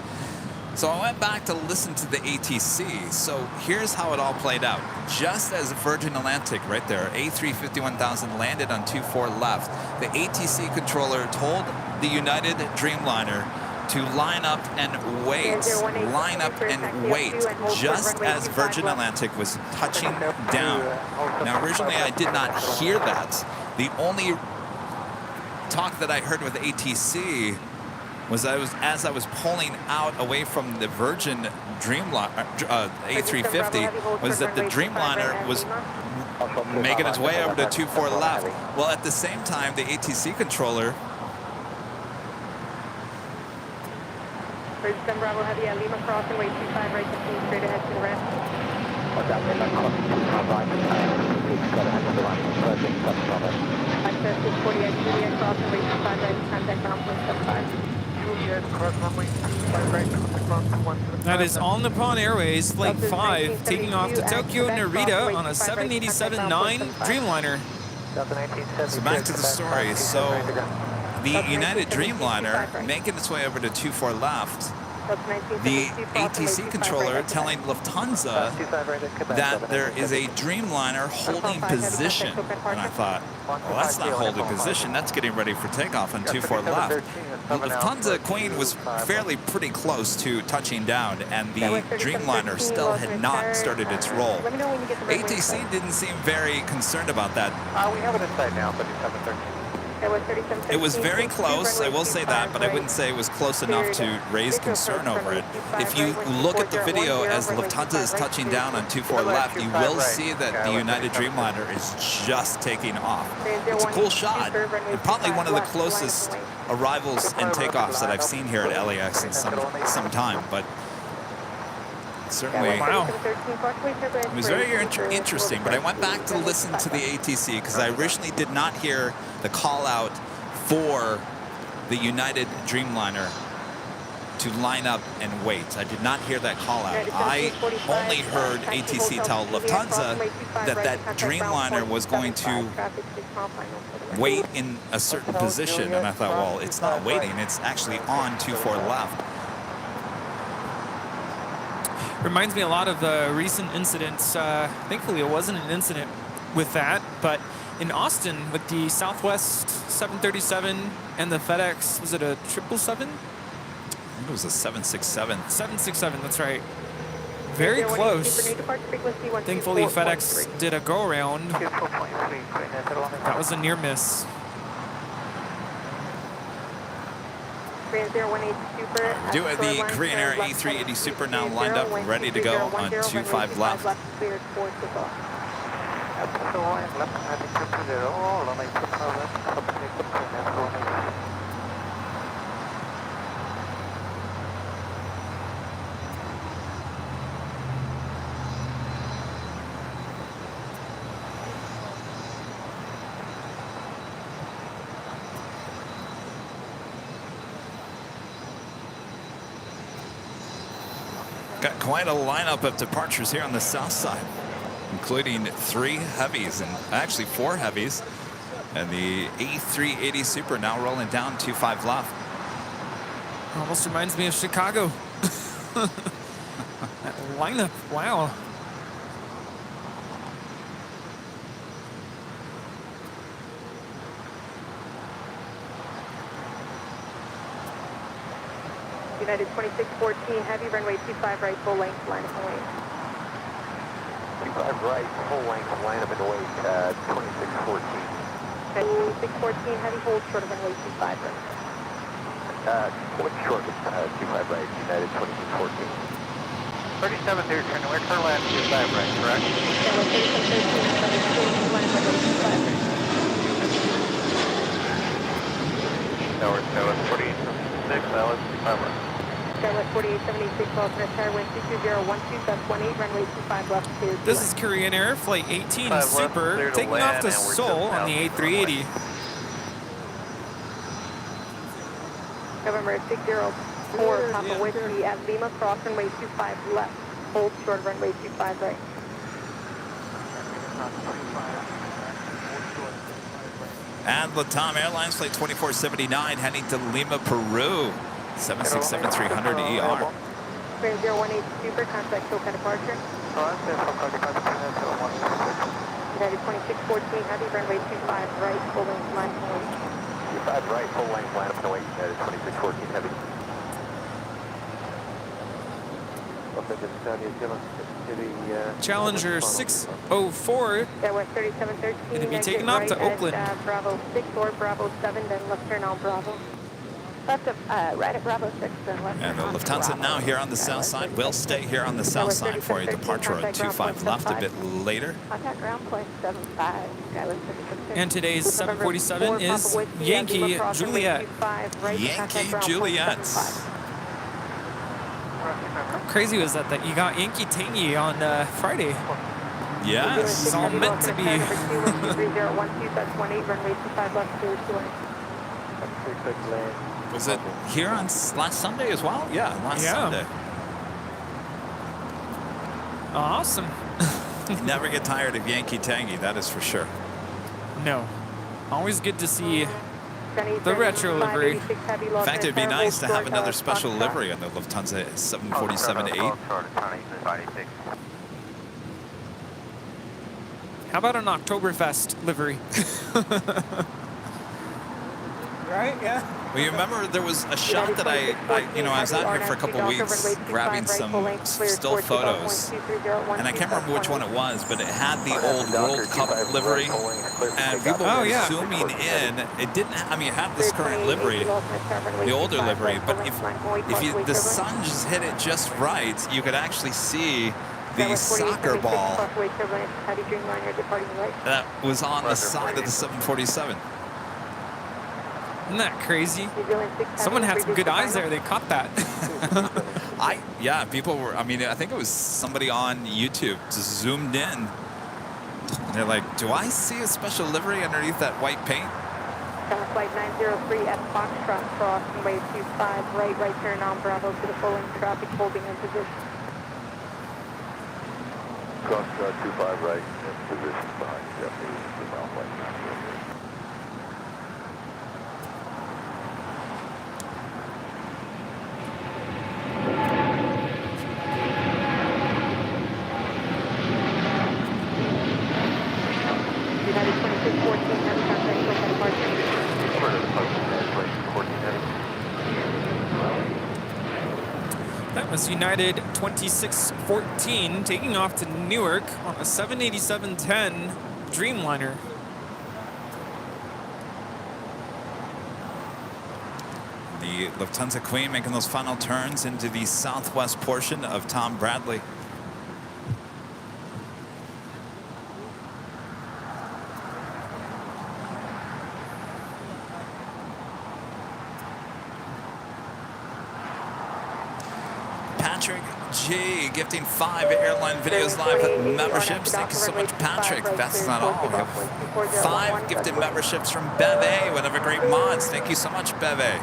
So I went back to listen to the ATC. So here's how it all played out. Just as Virgin Atlantic right there, A350-1000 landed on 24 left, the ATC controller told the United Dreamliner to line up and wait. Line up and wait, just as Virgin Atlantic was touching down. Now, originally I did not hear that. The only talk that I heard with ATC was as I was pulling out away from the Virgin Dreamliner A350 was that the Dreamliner was making its way over to 24 left. Well, at the same time, the ATC controller Virgin 7 Bravo Heavy at Lima crossing, way 25 right, continue straight ahead to the ramp. Access is 48 Juliet crossing, way 25 right, contact ground point 75. That is All Nippon Airways Flight 5 taking off to Tokyo Narita on a 787-9 Dreamliner. So back to the story. So the United Dreamliner making its way over to 24 left. The ATC controller telling Lufthansa that there is a Dreamliner holding position. And I thought, well, that's not holding position. That's getting ready for takeoff on 24 left. The Lufthansa Queen was pretty close to touching down, and the Dreamliner still had not started its roll. ATC didn't seem very concerned about that. We have it inside now, but it's 713. It was very close, I will say that, but I wouldn't say it was close enough to raise concern over it. If you look at the video as Lufthansa is touching down on 24 left, you will see that the United Dreamliner is just taking off. It's a cool shot, and probably one of the closest arrivals and takeoffs that I've seen here at LAX in some time, but certainly, wow. It was very interesting, but I went back to listen to the ATC because I originally did not hear the call out for the United Dreamliner to line up and wait. I did not hear that call out. I only heard ATC tell Lufthansa that Dreamliner was going to wait in a certain position, and I thought, well, it's not waiting, it's actually on 24 left. Reminds me a lot of the recent incidents. Thankfully, it wasn't an incident with that, but in Austin with the Southwest 737 and the FedEx. Was it a 777? I think it was a 767. 767, that's right. Very close. Thankfully, FedEx did a go-around. That was a near miss. 3018 Super. Do it. The Korean Air A380 Super now lined up, ready to go on 25 left. Cleared for takeoff. Got quite a lineup of departures here on the south side, including 3 heavies and actually 4 heavies. And the A380 Super now rolling down 25 left. Almost reminds me of Chicago. That lineup, wow. United 2614 Heavy, runway 25 right, full length, line up and wait. 25 right, full length, line up and wait, 2614. 2614 Heavy, hold short of runway 25 right. What's short of 25 right, United 2614. 37 there, turn left, 25 right, correct? Yeah, 3713, line up runway 25 right. Tower 4876, Alice, 25 right. Skyline 4876, alternate tire, wind 22012, that's 18, runway 25 left, clear. This is Korean Air, Flight 18 Super, taking off to Seoul on the A380. November 604, Papa Whiskey at Lima, cross runway 25 left, hold short of runway 25 right. And Latam Airlines Flight 2479 heading to Lima, Peru. 767-300 ER. 3018 Super, contact SoCal departure. United 2614 Heavy, runway 25 right, full length line of wait. 25 right, full length, line up and wait, United 2614 Heavy. Challenger 604 That was 3713. going to be taken off to Oakland. Bravo 6 or Bravo 7, then left turn on Bravo. Left of, right at Bravo 6, then left And the turn on Lufthansa Bravo. now here on the south side. Will stay here on the south side for a departure at 25 left a bit later. Contact ground point 75. And today's 747 is Yankee Juliet. Yankee Juliet. How crazy was that you got Yankee Tangy on Friday? Yes. It's all meant to be. Was it here on last Sunday as well? Yeah, last Sunday. Awesome. You never get tired of Yankee Tangy, that is for sure. No. Always good to see the retro livery. In fact, it'd be nice to have another special livery on the Lufthansa 747-8. How about an Oktoberfest livery? Right? Yeah. Well, you remember there was a shot that I was out here for a couple of weeks grabbing some still photos, and I can't remember which one it was, but it had the old World Cup livery, and people were zooming in. It didn't. I mean, it had this current livery, the older livery, but if the sun just hit it just right, you could actually see the soccer ball that was on the side of the 747. Isn't that crazy? Someone had some good eyes there. They caught that. People were, I think it was somebody on YouTube just zoomed in. And they're like, do I see a special livery underneath that white paint? Flight 903 at Foxtrot, cross runway 25 right, right turn on Bravo to the full length traffic, holding in position. Cross 25 right, in position behind Jeffrey, Flight 903. That's United 2614 taking off to Newark on a 787-10 Dreamliner. The Lufthansa Queen making those final turns into the southwest portion of Tom Bradley. Patrick G gifting 5 Airline Videos Live memberships. Thank you so much, Patrick. That's not all. We have 5 gifted memberships from Beve, one of our great mods. Thank you so much, Beve.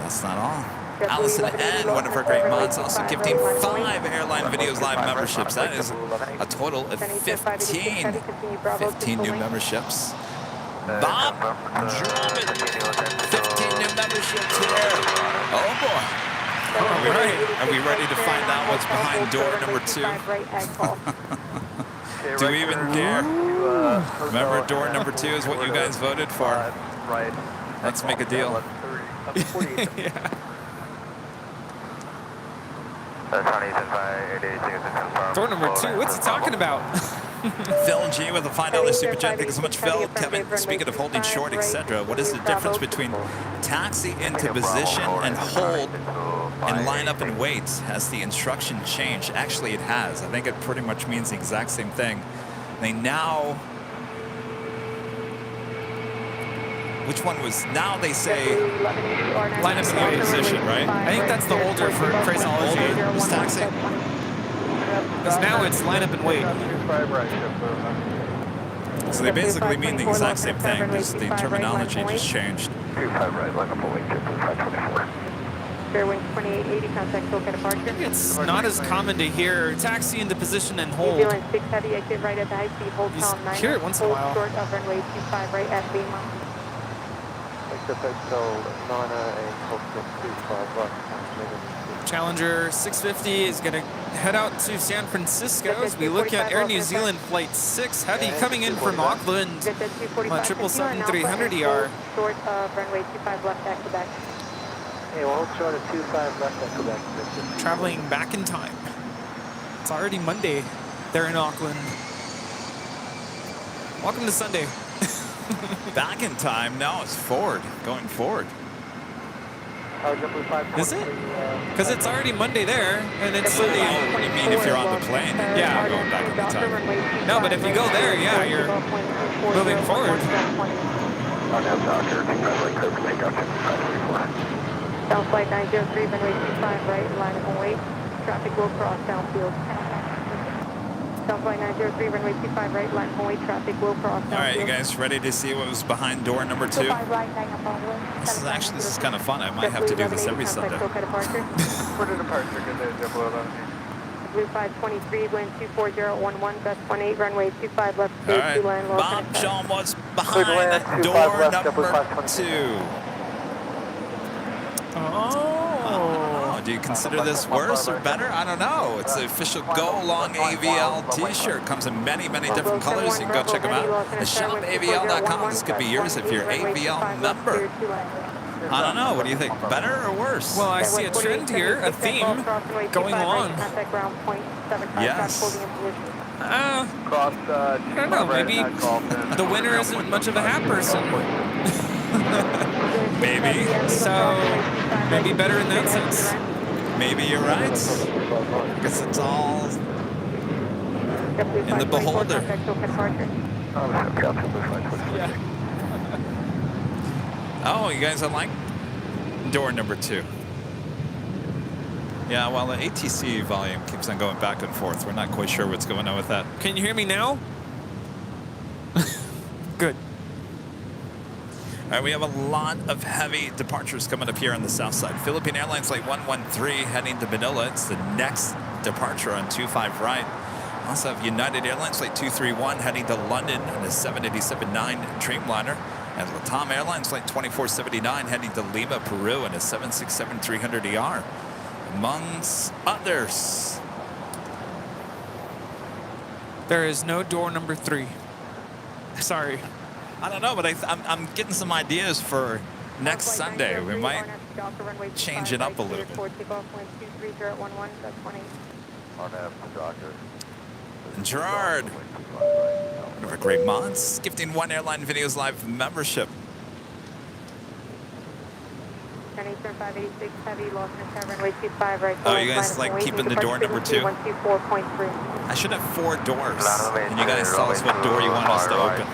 That's not all. Allison N, one of our great mods, also gifting 5 Airline Videos Live memberships. That is a total of 15 new memberships. Bob Drummond, 15 new memberships here. Oh boy. Are we ready to find out what's behind door number 2? Do we even care? Remember, door number 2 is what you guys voted for. Let's make a deal. Yeah. Door number 2, what's he talking about? Phil G with a $5 super chat. Thank you so much, Phil. Kevin, speaking of holding short, etc., what is the difference between taxi into position and hold and line up and wait? Has the instruction changed? Actually, it has. I think it pretty much means the exact same thing. They now... Which one was... Now they say... Line up and position, right? I think that's the older phraseology. Older was taxi. Because now it's line up and wait. So they basically mean the exact same thing, just the terminology just changed. 25 right, line up and wait, 524. Fairwind 2880, contact SoCal departure. It's not as common to hear taxi into position and New hold. Zealand 6 heavy, exit right at the high speed, hold You column 9. hear it once in a while. Short of runway 25 right at Lima. Challenger 650 is going to head out to San Francisco as we look at Air New Zealand Flight 6 Heavy coming in from Auckland on 777-300ER. Short of runway 25 left back to back. Hey, we'll hold short of 25 left at Quebec. Traveling back in time. It's already Monday there in Auckland. Welcome to Sunday. Back in time? No, it's forward. Going forward. Is it? Because it's already Monday there, and it's Sunday. What do you mean if you're on the plane? Yeah. You're going back in the time. No, but if you go there, yeah, you're moving forward. Down flight 903, runway 25 right, line up and wait. Traffic will cross downfield. Down flight 903, runway 25 right, line up and wait. Traffic will cross downfield. All right, you guys ready to see what was behind door number 2? This is kind of fun. I might have to do this every Sunday. For the departure, good day, Blue 523, wind 24011, gust 18, runway 25 left, All right, land Bob, show them what's behind door number 2. Oh. Do you consider this worse or better? I don't know. It's the official Go Long AVL t-shirt. Comes in many, many different colors. You can go check them out at shopavl.com. This could be yours if you're an AVL member. I don't know. What do you think? Better or worse? Well, I see a trend here, a theme going along. Yes. I don't know. Maybe the winner isn't much of a hat person. Maybe. So, maybe better in that sense. Maybe you're right. I guess it's all in the beholder. Yeah. Oh, you guys don't like door number 2? Yeah, well, the ATC volume keeps on going back and forth. We're not quite sure what's going on with that. Can you hear me now? Good. All right, we have a lot of heavy departures coming up here on the south side. Philippine Airlines Flight 113 heading to Manila. It's the next departure on 25 right. Also have United Airlines Flight 231 heading to London on the 787-9 Dreamliner. And LATAM Airlines Flight 2479 heading to Lima, Peru in a 767-300ER. Amongst others. There is no door number 3. Sorry. I don't know, but I'm getting some ideas for next Sunday, we might change it up a little bit. And Gerard, one of our great mods, gifting 1 Airline Videos Live membership. Oh, you guys like keeping the door number 2? I should have 4 doors, and you guys tell us what door you want us to open.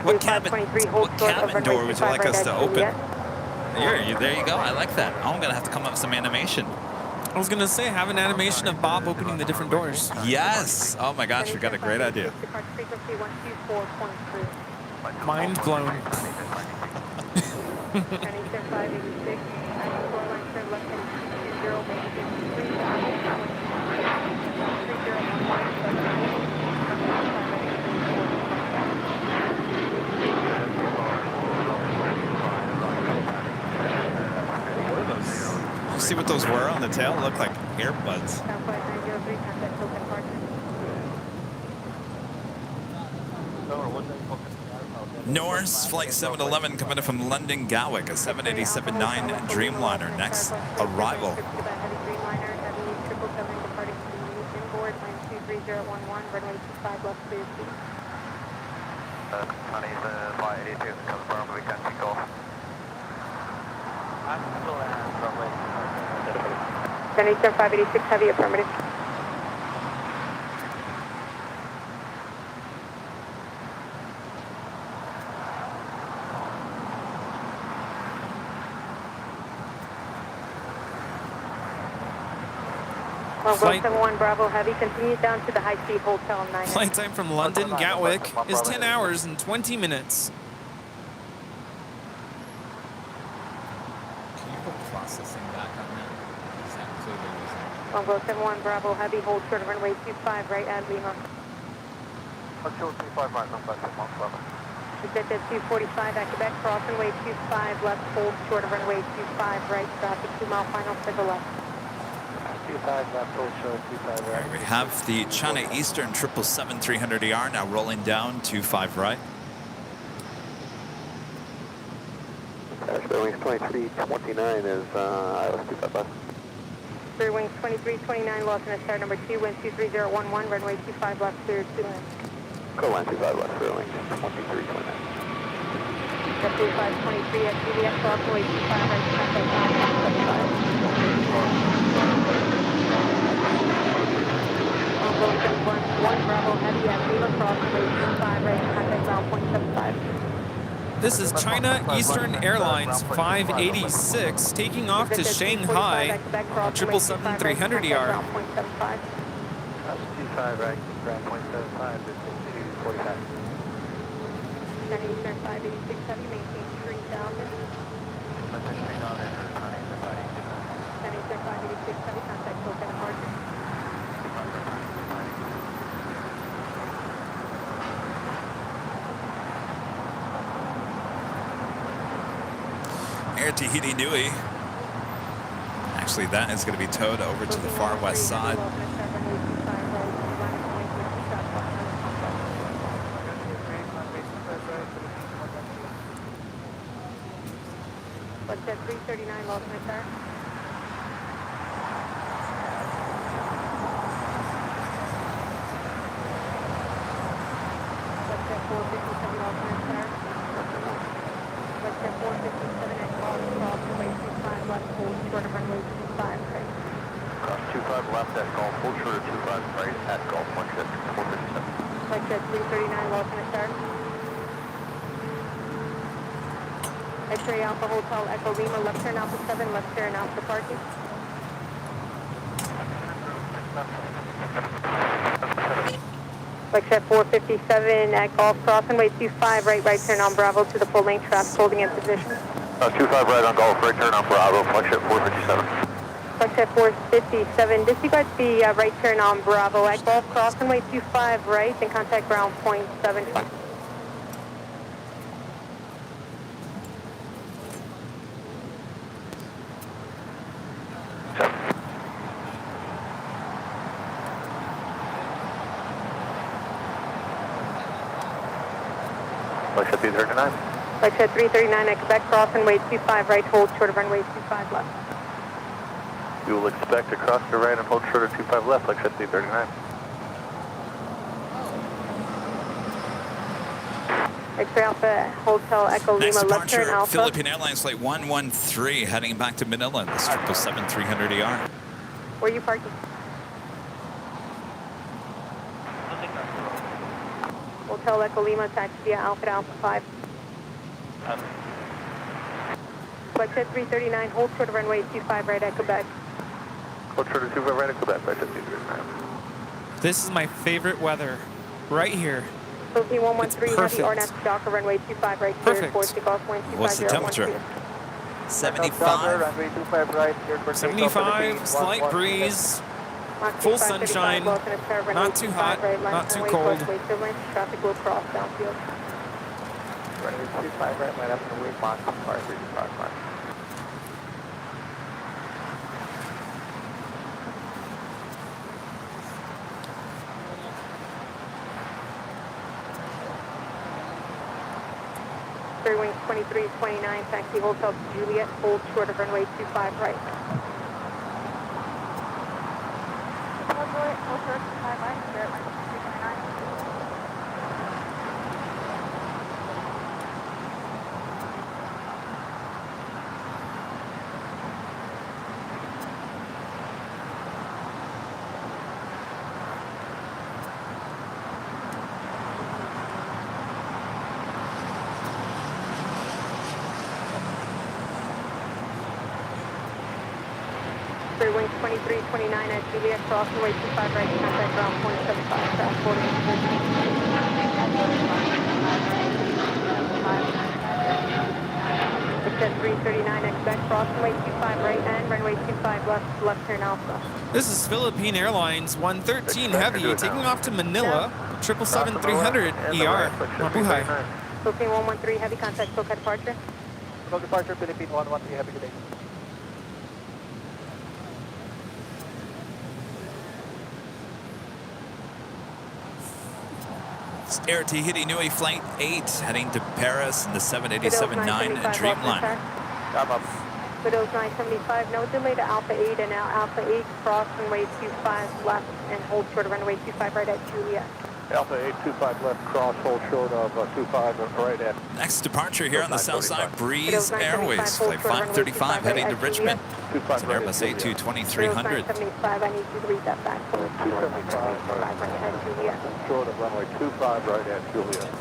What cabin door would you like us to open? There you go. I like that. I'm going to have to come up with some animation. I was going to say, have an animation of Bob opening the different doors. Yes. Oh my gosh, we got a great idea. Mind blown. See what those were on the tail? Look like earbuds. Norse Flight 711 coming in from London Gatwick, a 787-9 Dreamliner. Next arrival. Denny 586 heavy, affirmative. Flight 71 Bravo Heavy continues down to the High Speed Hotel 9. Flight time from London Gatwick is 10 hours and 20 minutes. Can you put processing back on that? Is that clearly using? Longbow 71 Bravo Heavy, hold short of runway 25 right at Lima. Short 25 right, not back at 17. Exit at 245 at Quebec, cross runway 25 left, hold short of runway 25 right, traffic 2 mile final to the left. 25 left, hold short, 25 right. We have the China Eastern 777-300ER now rolling down 25 right. Spare wings 2329 is ILS 25 left. Spare wings 2329, lost in a start number 2, wind 23011, runway 25 left, clear 2 lane. Go line 25 left, spare wings 2329. Jet 523 at CVS, cross runway 25 right, traffic 1 Bravo Heavy at Lima, cross runway 25 right, contact ground point 75. This is China Eastern Airlines 586 taking off to Shanghai, 777-300ER. That's 25 right, ground point 75, this is 245. China Eastern 586 Heavy, maintain 3000. Let's just stay on it for China Eastern 586. China Eastern 586 Heavy, contact Tokyo departure. Air Tahiti Nui. Actually, that is going to be towed over to the far west side. What's that 339 lost my sir? What's that 457 lost my sir? What's that 457 at cross runway 25 left, hold short of runway 25 right. Cross 25 left at Gulf, hold short of 25 right at Gulf, 457. What's that 339 lost my sir? X-ray Alpha Hotel Echo Lima, left turn Alpha 7, left turn Alpha parking. Like at 457 at Golf Cross, runway 25 right, right turn on Bravo to the full lane, traffic holding in position. 25 right on Gulf, right turn on Bravo, flex at 457. Flex at 457, disregard the right turn on Bravo at Golf Cross, runway 25 right, and contact ground point 75. Flight 339. Flight 339 at Quebec, cross runway 25 right, hold short of runway 25 left. You will expect to cross the right and hold short of 25 left, Flight 339. X-ray Alpha, Hotel Echo Next Lima, left turn departure, Alpha. Philippine Airlines Flight 113 heading back to Manila. This 777-300ER. Where are you parking? Hotel Echo Lima, taxi via Alpha to Alpha 5. Flight 339, hold short of runway 25 right at Quebec. Hold short of 25 right at Quebec, Flight 339. This is my favorite weather. Right here. Philippine 113, heavy perfect. RNAV Docker, runway 25 right, Perfect. cleared for takeoff, wind 250. What's the temperature? 75. Runway 25 right, cleared for 75, slight breeze, full sunshine, not too hot, not too cold. Traffic will cross downfield. Runway 25 right, line up in the wing box, 535. Three wings 2329, taxi Hotel Juliet, hold short of runway 25 right. Hold short, 25 right, Airline 329. Three wings 2329 at Juliet, cross runway 25 right, contact ground point 75, transport Except 339 at Quebec, cross runway 25 right and runway 25 left turn Alpha. This is Philippine Airlines 113 Heavy taking off to Manila, 777-300 ER. Mabuhay. Philippine 113 Heavy, contact SoCal departure. No departure, Philippine 113 Heavy, good day. Air Tahiti Nui Flight 8 heading to Paris in the 787-9 Dreamliner. I'm up. Widows 975, no delay to Alpha 8 and now Alpha 8 cross runway 25 left and hold short of runway 25 right at Juliet. Alpha 825 left, cross, hold short of 25 right at. Next departure here on the south side, Breeze Airways, Flight 535 heading to Richmond. It's an Airbus A220-300. 975, I need you to read that back. 275 right at Juliet. Short of runway 25 right at Juliet.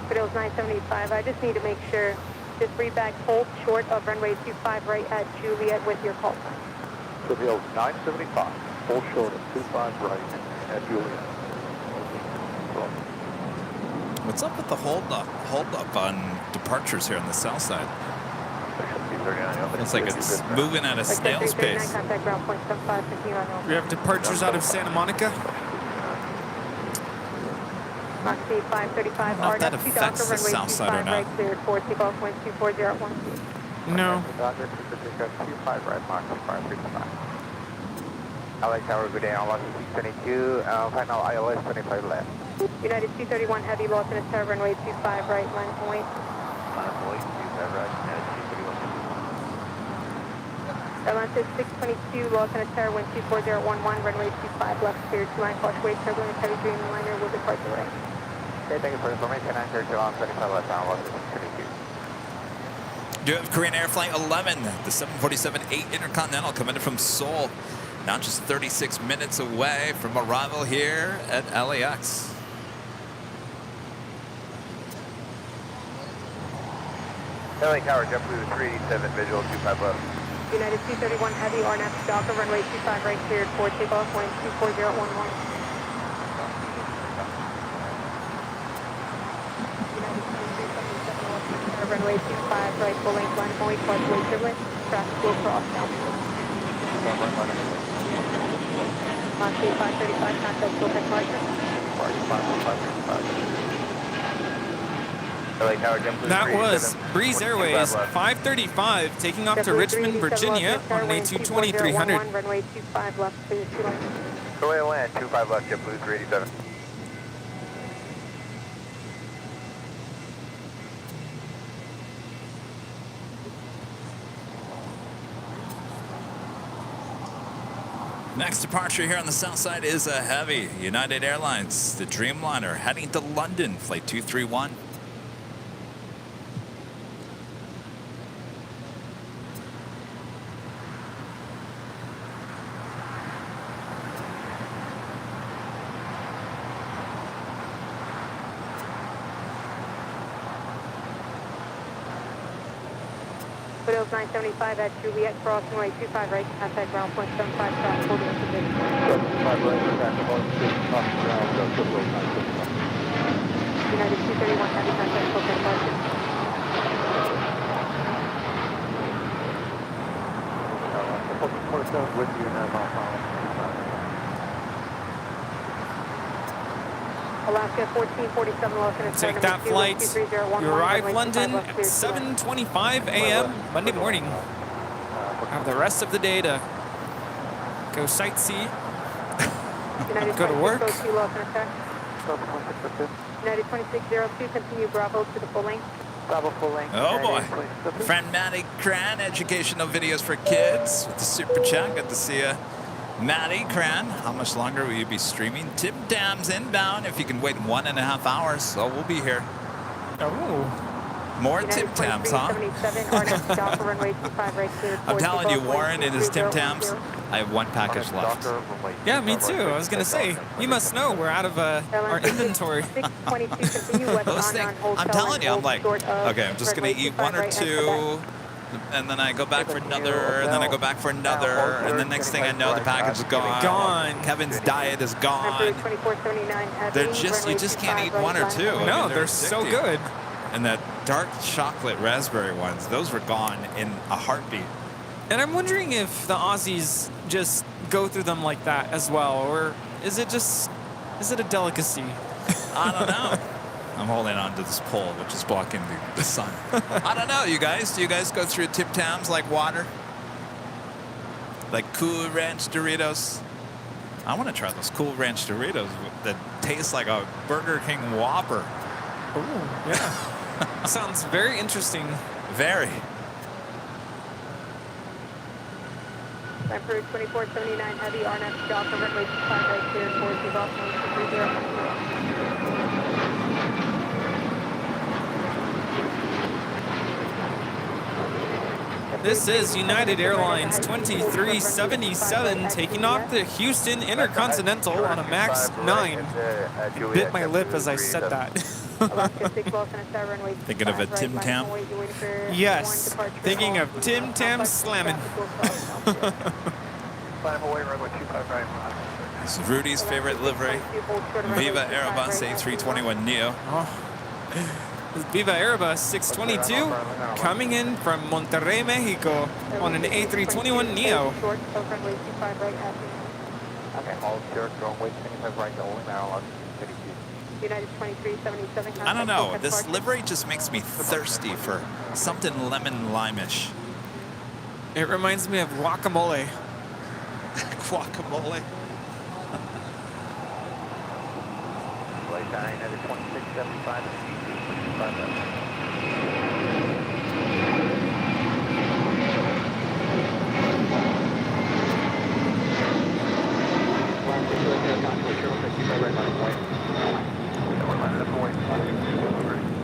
Widows 975, I just need to make sure. Just read back, hold short of runway 25 right at Juliet with your call sign. Foothills 975, hold short of 25 right at Juliet. What's up with the hold up on departures here on the south side? It's like it's moving at a snail's pace. Contact ground point 75, continue on north. We have departures out of Santa Monica. Mach 535, Not that affects the south side or not. right, cleared for takeoff, wind 24012. No. Dodger 25 right, Mach 535. LA Tower, good day, on loss 622, final ILS 25 left. United 231 Heavy, lost in a tower, runway 25 right, line point. Line point, 25 right, Airline 622, lost in a tower, wind 24011, runway 25 left, cleared to line, caution wave, turbulence, heavy Dreamliner will depart the right. Okay, thank you for the information. 932 on 25 left, on loss 622. Do you have Korean Air Flight 11, the 747-8 Intercontinental coming in from Seoul. Now just 36 minutes away from arrival here at LAX. LA Tower, JetBlue 387, visual 25 left. United 231 Heavy, RNAV Docker, runway 25 right, cleared for takeoff, wind 24011. Runway 25 right, full length line point, causeway turbulence, traffic will cross downfield. Mach 535, contact SoCal departure. LA Tower, Jim, That was 37, Breeze 25 Airways left. 535 taking off to Richmond, Virginia on an A220 300. Runway 25 left, clear 2 left. Go land, 25 left, JetBlue 387. Next departure here on the south side is a heavy. United Airlines, the Dreamliner, heading to London, flight 231. Foothills 975 at Juliet, crossing runway 25 right, contact ground point 75 south, holding position. 75 right, contact ground, ground, Foothills 975. United 231 heavy contact, full departure. With you now, Alaska 1447 Lawson. Take that flight. You arrive London at 7:25 a.m. Monday morning. Have the rest of the day to go sightsee, go to work. United 2602, continue Bravo to the full length. Bravo full length. Oh boy. Friend Maddie Cran, educational videos for kids with the super chat. Good to see you. Maddie Cran, how much longer will you be streaming? Tim Tams inbound if you can wait 1.5 hours. So we'll be here. Oh. More Tim Tams, huh? I'm telling you, Warren, it is Tim Tams. I have one package left. Yeah, me too. I was going to say, you must know we're out of our inventory. I'm telling you, I'm like, okay, I'm just going to eat one or two, and then I go back for another, and then I go back for another, and the next thing I know, the package is gone. Gone. Kevin's diet is gone. They're just, you just can't eat one or two. No, I mean, they're so good. And the dark chocolate raspberry ones, those were gone in a heartbeat. And I'm wondering if the Aussies just go through them like that as well, or is it a delicacy? I don't know. I'm holding on to this pole, which is blocking the sun. I don't know, you guys. Do you guys go through Tim Tams like water? Like Cool Ranch Doritos? I want to try those Cool Ranch Doritos that taste like a Burger King Whopper. Oh, yeah. Sounds very interesting. Very. Emperor 2479 heavy RNF stop from runway 25 right clear forces off This is United Airlines 2377 taking off the Houston Intercontinental on a MAX 9. Bit my lip as I said that. Thinking of a Tim Tam? Yes, thinking of Tim Tam slamming. This is Rudy's favorite livery, Viva Airbus A321neo. Oh. Viva Airbus 622 coming in from Monterrey, Mexico on an A321neo. I don't know, this livery just makes me thirsty for something lemon lime-ish. It reminds me of guacamole. Guacamole.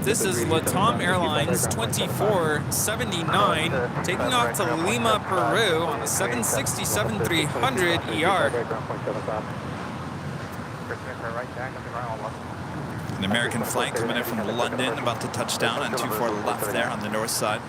This is LATAM Airlines 2479 taking off to Lima, Peru on the 767-300 ER. An American flight coming in from London, about to touch down on 24 left there on the north side.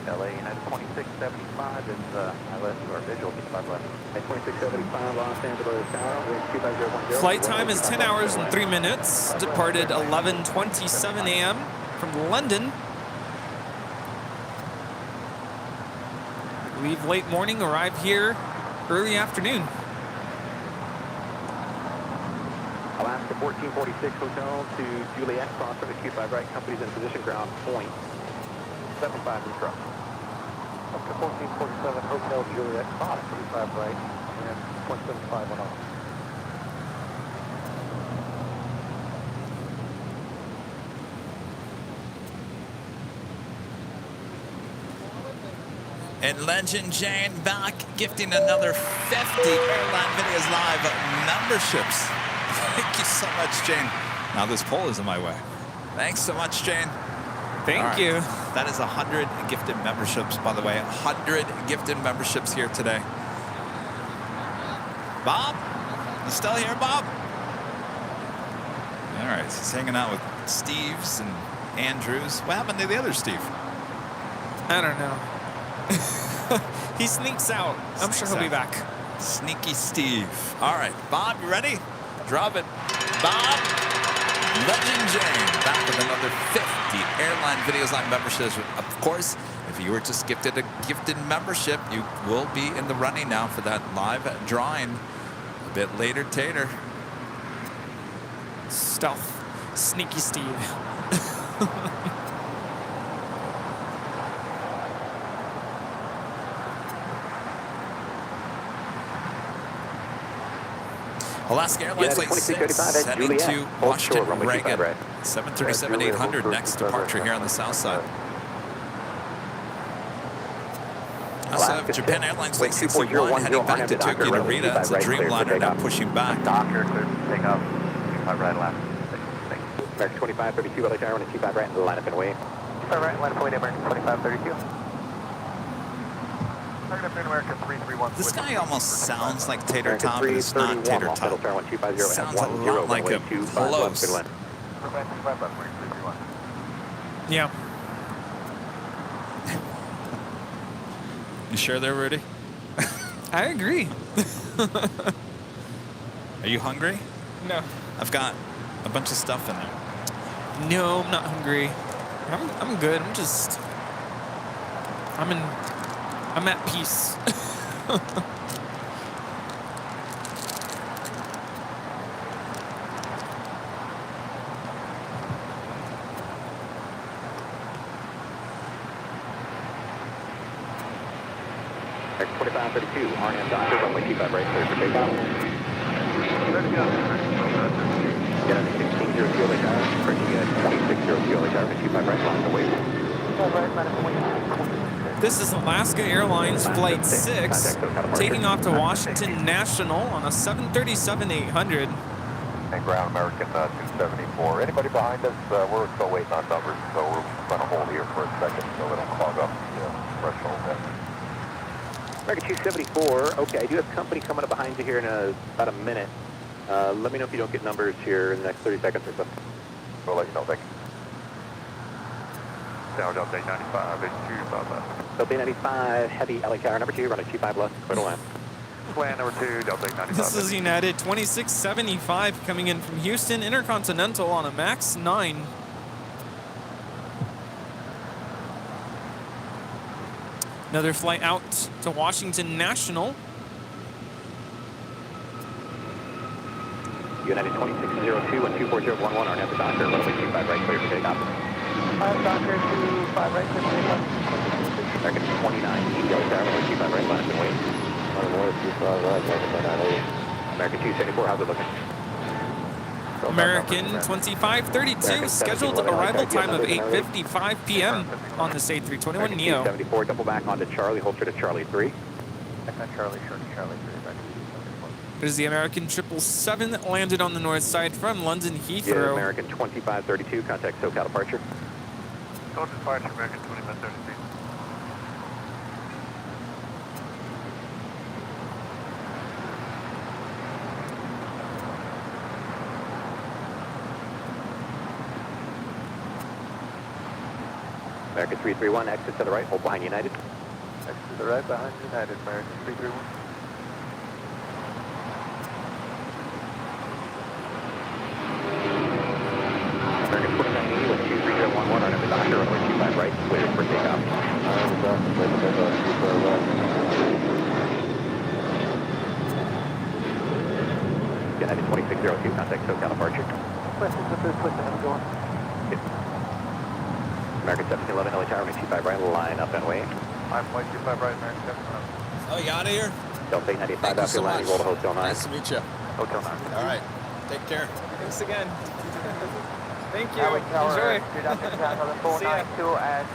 LA United 2675 is ILS or visual 55 left. 2675 Los Angeles Tower, wind 25010. Flight time is 10 hours and 3 minutes. Departed 11:27 a.m. from London. Leave late morning, arrive here early afternoon. 1446 Hotel to Juliet, cross for the Q5 right, company's in position, ground point 75 control. Up to 1447 Hotel Juliet, cross 35 right, and 0.75 went off. And Legend Jane back, gifting another 50 Airline Videos Live memberships. Thank you so much, Jane. Now this poll is in my way. Thanks so much, Jane. Thank you. That is 100 gifted memberships, by the way. 100 gifted memberships here today. Bob? You still here, Bob? All right, he's hanging out with Steve's and Andrews. What happened to the other Steve? I don't know. He sneaks out. I'm sure he'll be back. Sneaky Steve. All right, Bob, you ready? Drop it. Bob, Legend Jane, back with another 50 Airline Videos Live memberships. Of course, if you were just gifted a gifted membership, you will be in the running now for that live drawing a bit later, Tater. Stealth. Sneaky Steve. Alaska Airlines Flight 6 heading to Washington Reagan. 737-800 next departure here on the south side. Also have Japan Airlines Flight 61 heading back to Tokyo Narita. It's a Dreamliner now pushing back. Doctor, clear to take off. 25 right, left. American 2532, LA Tower, 25 right, line up and away. 25 right, line up and away, American 2532. American 331. This guy almost sounds like Tater Tot, but it's not Tater Tot. Sounds a lot like him. Close. Yeah. You sure there, Rudy? I agree. Are you hungry? No. I've got a bunch of stuff in there. No, I'm not hungry. I'm good. I'm at peace. X 2532, RNM Doctor, runway 25 right, clear for takeoff. Get on the 1600 LA Tower, approaching at 2600 LA Tower, 25 right, line away. This is Alaska Airlines Flight 6, taking off to Washington National on a 737-800. And ground American 274. Anybody behind us? We're still waiting on numbers, so we're going to hold here for a second so we don't clog up the threshold there. American 274, okay, I do have company coming up behind you here in about a minute. Let me know if you don't get numbers here in the next 30 seconds or so. We'll let you know, thank you. Down Delta 95, it's 255. Delta 95, heavy LA Tower, number 2, running 25 left, clear to land. Plan number 2, Delta 95. This is United 2675 coming in from Houston Intercontinental on a MAX 9. Another flight out to Washington National. United 2602 and 24011 are now the Doctor, runway 25 right, clear for takeoff. Doctor 25 right, clear for takeoff. American 29, LA Tower, runway 25 right, line up and wait. American 274, how's it looking? American 2532, scheduled arrival time of 8:55 p.m. on this A321 Neo. 74, double back onto Charlie, holster to Charlie 3. Charlie, short Charlie 3. There's the American 777 that landed on the north side from London Yeah, Heathrow. American 2532, contact SoCal departure. Total departure, American 2532. American 331, exit to the right, hold behind United. Exit to the right behind United, American 331. American 2980 with 23011 on the Doctor, runway 25 right, clear for takeoff. United 2602, 602, contact SoCal departure. Western Pacific, how's it going? American 1711, LA Tower, 25 right, line up and way. 5.25 right, American 1711. Oh, you out of here? Delta 895 Thank you after so landing, much. roll to Hotel 9. Nice to meet you. Hotel 9. All right. Take care. Thanks again. Thank you. LA Tower, Enjoy. good afternoon, another 492 as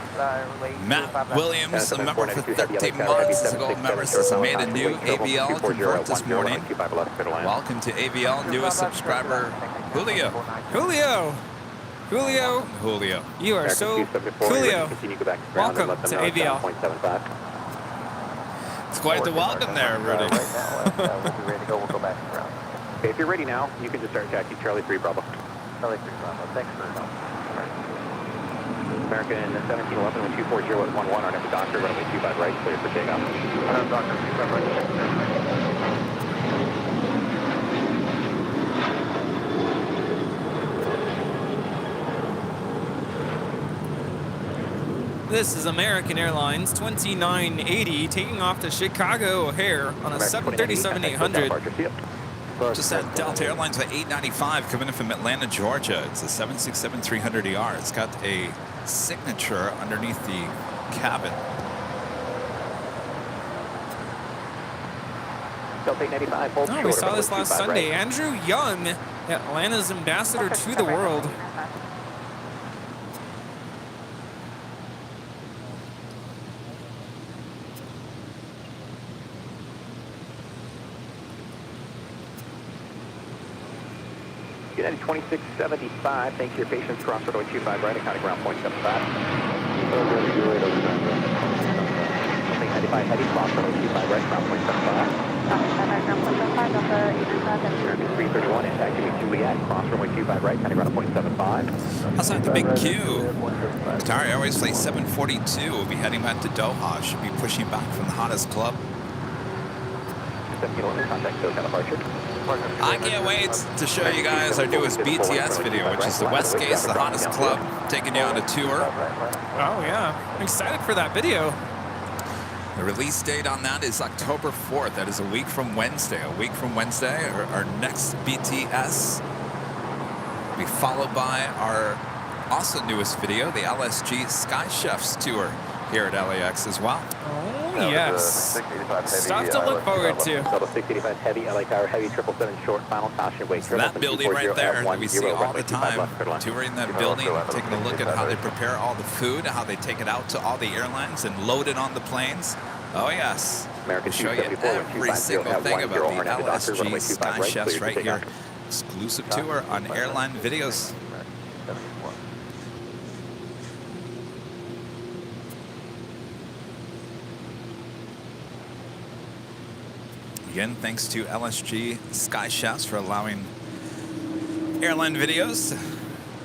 relay Matt Williams, a member for 13 months, is a gold member since he made a new AVL convert this morning. Welcome to AVL, newest subscriber, Julio. Julio, you are so Julio. Welcome to AVL. It's quite the welcome there, Rudy. Right now, we'll be ready to go. We'll go back to ground. Okay, if you're ready now, you can just start taxi Charlie 3 Bravo. Charlie 3 Bravo, thanks for American 1711 with 240 at 11 on at the doctor, runway 25 right, clear for takeoff. Doctor 25 right. This is American Airlines 2980 taking off to Chicago O'Hare on a 737-800. Just at Delta Airlines at 895 coming in from Atlanta, Georgia. It's a 767-300ER. It's got a signature underneath the cabin. Oh, we saw this last Sunday. Andrew Young, Atlanta's ambassador to the world. United 2675, thanks for your patience. Cross runway 25 right, accounting ground point 75. 95 heavy, cross runway 25 right, ground point 75. 331, and taxi Juliet, cross runway 25 right, counting ground point 75. Outside the big Q, Qatar Airways flight 742 will be heading back to Doha. Should be pushing back from the hottest club. 1711, contact SoCal departure. I can't wait to show you guys our newest BTS video, which is the West Gates, the hottest club, taking you on a tour. Oh, yeah. I'm excited for that video. The release date on that is October 4th. That is a week from Wednesday. A week from Wednesday, our next BTS will be followed by our also newest video, the LSG Sky Chefs tour here at LAX as well. Oh, yes. Stuff to look forward to. Double 685 heavy, LA Tower heavy, 777 short, final caution weight. So that building right there that we see all the time, touring that building, taking a look at how they prepare all the food, how they take it out to all the airlines and load it on the planes. Oh, yes. We'll show you every single thing about the LSG Sky Chefs right here. Exclusive tour on Airline Videos. Again, thanks to LSG Sky Chefs for allowing Airline Videos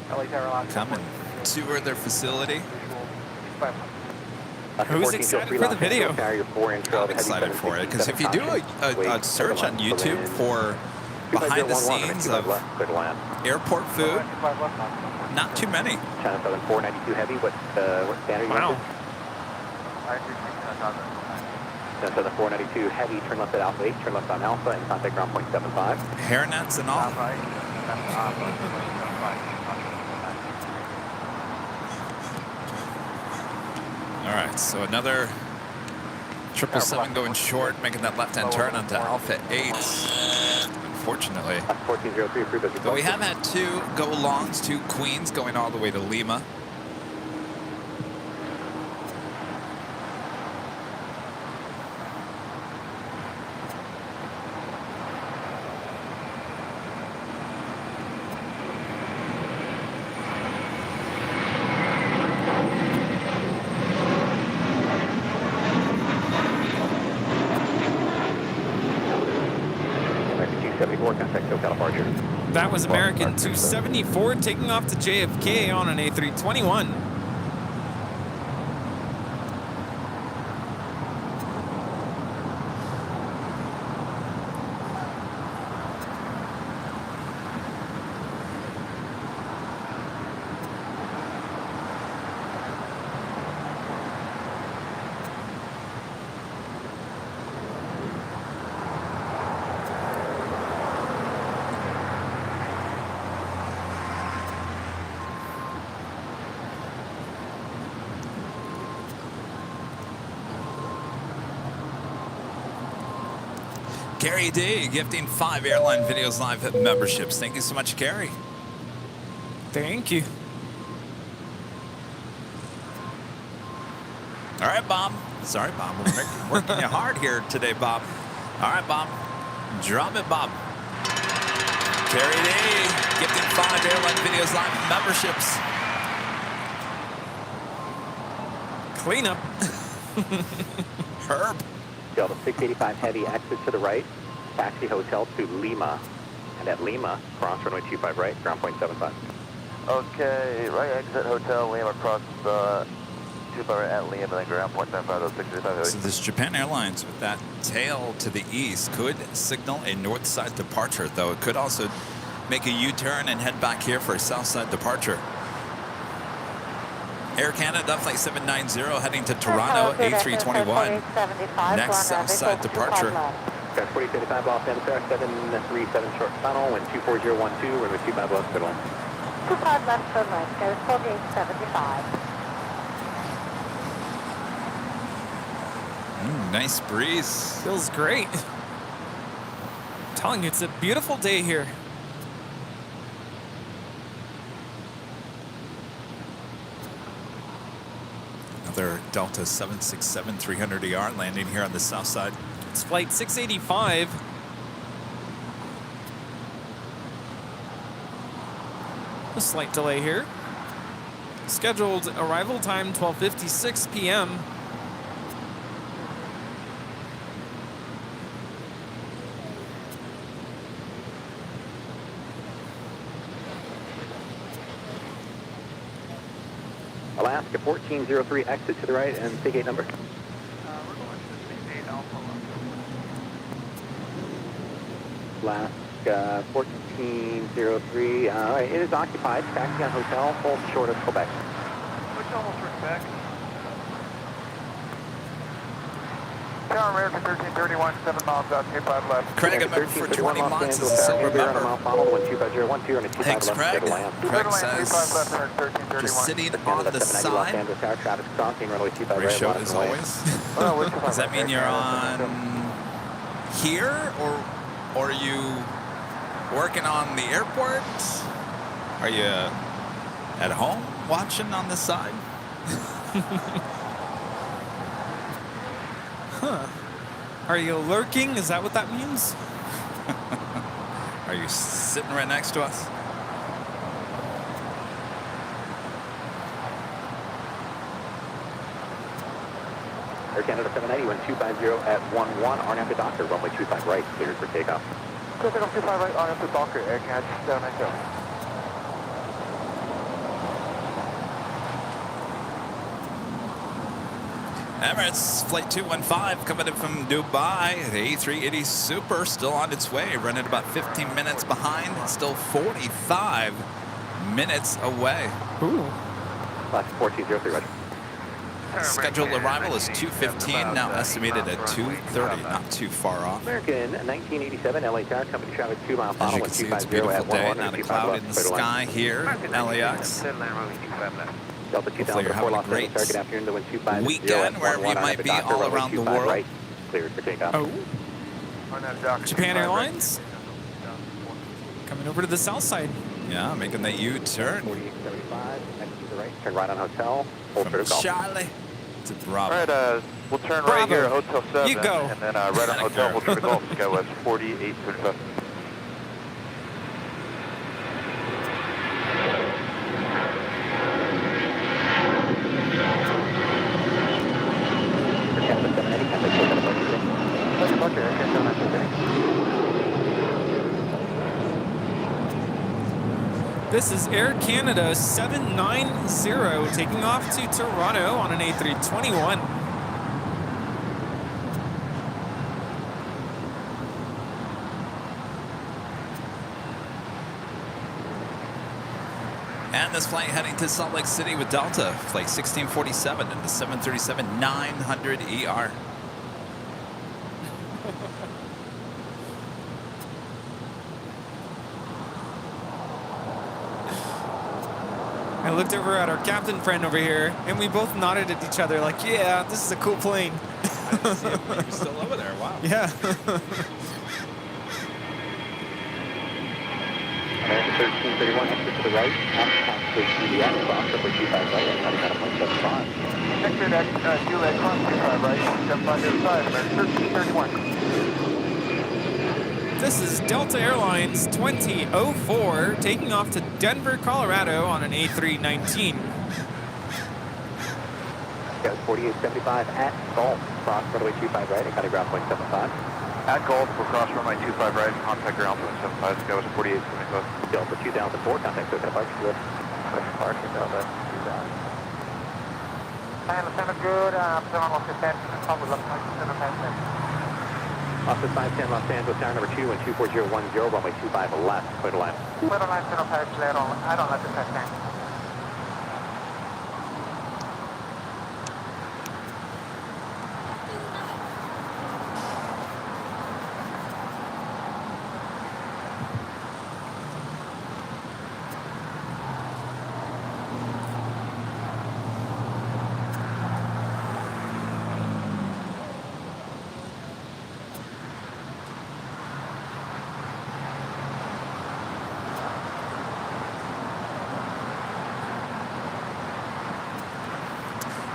to come and tour their facility. Who's excited for the video? I'm excited for it because if you do a search on YouTube for behind the scenes of airport food, not too many. China Southern 492 heavy, what standard you Wow. China Southern 492 heavy, turn left at Alpha 8, turn left on Alpha, and contact ground point 75. Hairnets and all. All right, so another 777 going short, making that left-hand turn onto Alpha 8. Unfortunately. 1403 approved as But we have had two go-alongs, two Queens going all the way to Lima. That was American 274 taking off to JFK on an A321. Gary D gifting 5 Airline Videos Live memberships. Thank you so much, Gary. Thank you. All right, Bob. Sorry, Bob. We're working you hard here today, Bob. All right, Bob. Drop it, Bob. Gary D gifting 5 Airline Videos Live memberships. Clean up. Herb. Delta 685 Heavy, exit to the right, taxi hotel to Lima, and at Lima, cross runway 25 right, ground point 75. Okay, right exit hotel, Lima, cross 25 right at Lima, and then ground point 75, 685. So this Japan Airlines with that tail to the east could signal a north side departure, though it could also make a U-turn and head back here for a south side departure. Air Canada Flight 790 heading to Toronto, A321. Next south side departure. Got 4035 Los Angeles, 737 short tunnel, wind 24012, runway 25 left, good line. 25 left, good line, goes 4875. Nice breeze. Feels great. I'm telling you, it's a beautiful day here. Another Delta 767 300ER landing here on the south side. It's flight 685. A slight delay here. Scheduled arrival time 12:56 p.m. Alaska 1403, exit to the right, and sig gate number. We're going to 68 Alpha. Alaska 1403, all right, it is occupied, taxi on hotel, hold short of Quebec. Which almost turned back. Tower American 1331, 7 miles out, 25 left. Craig, I'm up for 20 months as a silver member. Thanks, Craig. Craig says, just sitting on the side. Great show as always. Does that mean you're on here, or are you working on the airport? Are you at home watching on the side? Huh. Are you lurking? Is that what that means? Are you sitting right next to us? Air Canada 790, wind 250 at 11, on after Docker, runway 25 right, cleared for takeoff. Pacific 25 right, on after Docker, Air Canada 790. Emirates Flight 215 coming in from Dubai. The A380 Super still on its way, running about 15 minutes behind, still 45 minutes away. Ooh. Last 1403, Roger. Scheduled arrival is 2:15, now estimated at 2:30, not too far off. American 1987 LA Tower, company traffic 2 mile As final, you can see, it's a beautiful day, not a cloud in the sky here at LAX. Delta Hopefully you're 2004 having a Los great Angeles, good afternoon, the wind 250 weekend wherever you might be all around the world. right, cleared for takeoff. Oh. Japan Airlines coming over to the south side. Yeah, making that U-turn 4875, next to the right, turn right on hotel, hold from for the golf. Charlie to Bravo. All right, we'll turn right Bravo. here at Hotel 7. You go. And then right on hotel, we'll turn to Golf Skywest 4835. This is Air Canada 790 taking off to Toronto on an A321. And this flight heading to Salt Lake City with Delta, flight 1647 and the 737-900ER. I looked over at our captain friend over here, and we both nodded at each other like, yeah, this is a cool plane. didn't see him. He was still over there. Wow. Yeah. American 1331, exit to the right, contact Juliet, cross runway 25 right, and heading out of 175. Exit at Juliet, cross 25 right, 175 to the side, American 1331. This is Delta Airlines 2004 taking off to Denver, Colorado on an A319. Got 4875 at Gulf, cross runway 25 right, and heading ground 175. At Gulf, we'll cross runway 25 right, contact ground 175, that was 4875. Delta 2004, contact Coconut Departure, good. Departure, Delta 2000. Center good, Pacific Los Angeles, probably left center pass. Office 510 Los Angeles, tower number 2 and 24010, runway 25 left, clear to land. Clear to land, center pass, I don't let the test stand.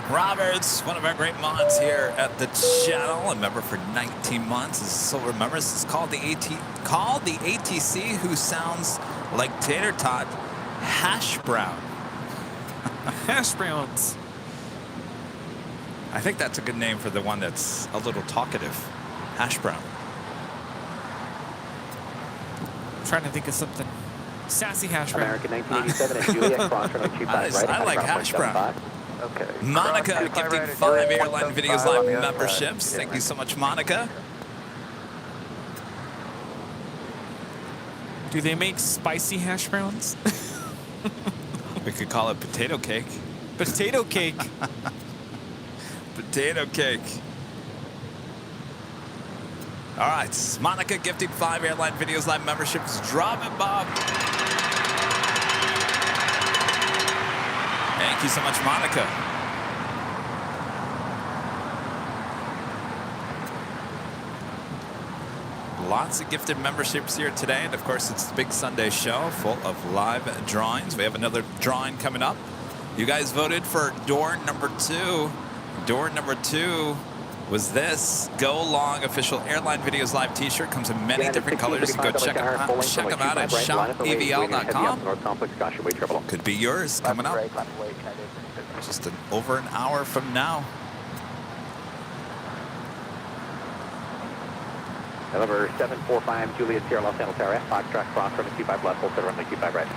Roberts, one of our great mods here at the channel, a member for 19 months. As still remembers, it's called the ATC, who sounds like tater tot hash brown. Hash browns. I think that's a good name for the one that's a little talkative. Hash brown. I'm trying to think of something. Sassy hash brown. American 1987 and Juliet, cross runway 25 right, I like hash brown. Okay. Monica gifting 5 Airline Videos Live memberships. Thank you so much, Monica. Do they make spicy hash browns? We could call it potato cake. Potato cake. Potato cake. All right, Monica gifting 5 Airline Videos Live memberships. Drop it, Bob. Thank you so much, Monica. Lots of gifted memberships here today, and of course it's the big Sunday show full of live drawings. We have another drawing coming up. You guys voted for door number 2. Door number 2 was this Go Long official Airline Videos Live t-shirt. Comes in many different colors. You can go check them out at shopavl.com. Could be yours coming up. Just over an hour from now. November 745 Juliet Sierra Los Angeles Tower F, Foxtrot, cross runway 25 left, full set runway 25 right.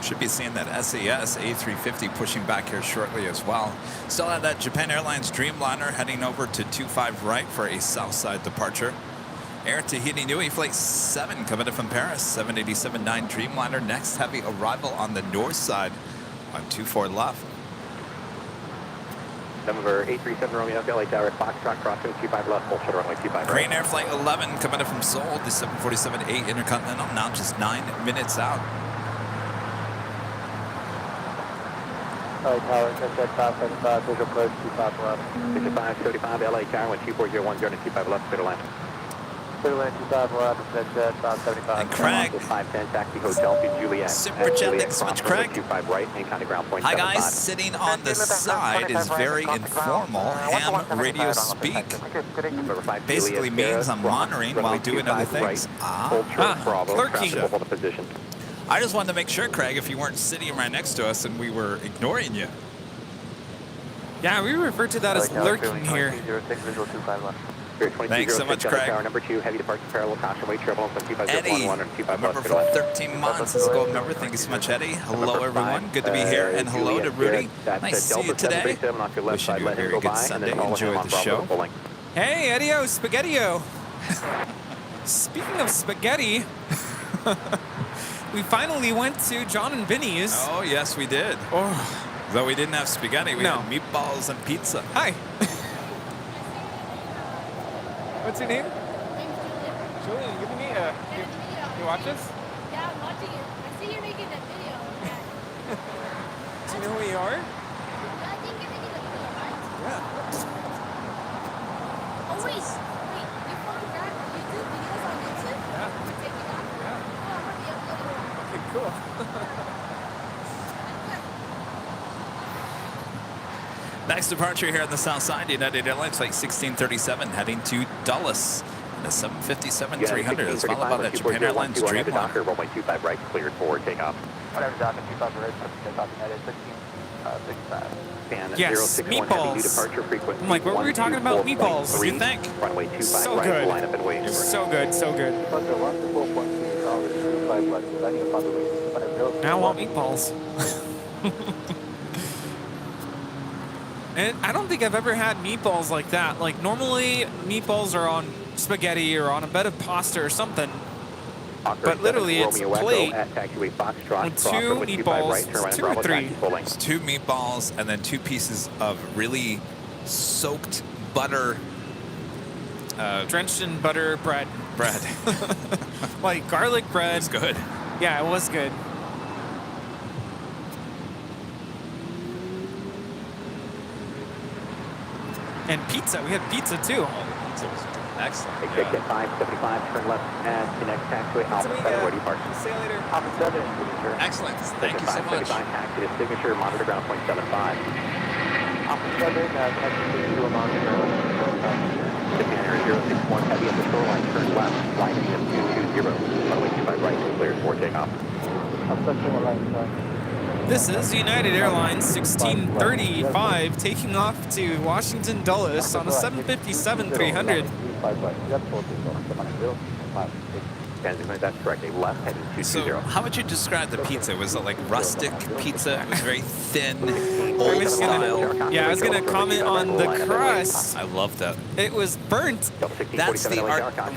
Should be seeing that SAS A350 pushing back here shortly as well. Still have that Japan Airlines Dreamliner heading over to 25 right for a southside departure. Air Tahiti Nui Flight 7 coming in from Paris. 787-9 Dreamliner. Next heavy arrival on the north side on 24 left. November 837 Romeo LA Tower at Foxtrot, crossing 25 left, full set runway 25 right. Crane Air Flight 11 coming in from Seoul. The 747-8 Intercontinental now just 9 minutes out. LA Tower, at 575, visual approach 25 left. 6575 LA Tower, 12401, 25 left, clear to land. Clear to land 25 left, at 575. And Craig. 510 taxi hotel to Juliet. Super jet, thanks so much, Craig. 25 right, and county ground point. Hi guys, sitting on the side is very informal. Ham radio speak. Basically means I'm monitoring while doing other things. Clerking. I just wanted to make sure, Craig, if you weren't sitting right next to us and we were ignoring you. Yeah, we refer to that as lurking here. Thanks so much, Craig. Number 2, heavy departure parallel, caution weight travel, Eddie, member for 13 months as a gold member. Thank you so much, Eddie. Hello, everyone. Good to be here. And hello to Rudy. Nice to see you today. Wishing you a very good Sunday. Enjoy the show. Hey, Eddie-o, Spaghetti-o. Speaking of spaghetti, we finally went to John and Vinny's. Oh, yes, we did. Oh. Though we didn't have spaghetti, we had meatballs and pizza. Hi. What's your name? Julian, you give me a... You watch this? Yeah, I'm watching it. I see you're making that video. Do you know who you are? Yeah, Next departure here on the south side, United Airlines Flight 1637 heading to Dulles. The 757-300 is followed by the Japan Airlines Dreamliner. Docker, runway 25 right, cleared for takeoff. Whatever, Docker, 25 right, takeoff, United 1665. And Yes, 061 meatballs. heavy departure frequency. I'm like, what were we talking about? Meatballs. What do you think? Runway 25 So right, good. line up and wait. So good, so good. Now I want meatballs. And I don't think I've ever had meatballs like that. Like, normally meatballs are on spaghetti or on a bed of pasta or something. But literally, it's a plate with 2 meatballs, 2 or 3. It's 2 meatballs and then 2 pieces of really soaked butter. Drenched in butter bread. Like garlic bread. It's good. Yeah, it was good. And pizza. We had pizza too. Excellent. Exit 575, turn left at connect taxiway Alpha 7, where departure. See you later. Alpha 7, signature. Excellent. Thank you so much. 575, taxi to signature, monitor ground point 75. Alpha 7, connecting to a monitor. Japan Air 061, heavy at the shoreline, turn left, line of 220. Runway 25 right, cleared for takeoff. This is United Airlines 1635 taking off to Washington Dulles on a 757-300. That's correct. A left heading 220. So, how would you describe the pizza? Was it like rustic pizza? It was very thin, I old was style. I was gonna comment on the crust. I love that. It was burnt. That's the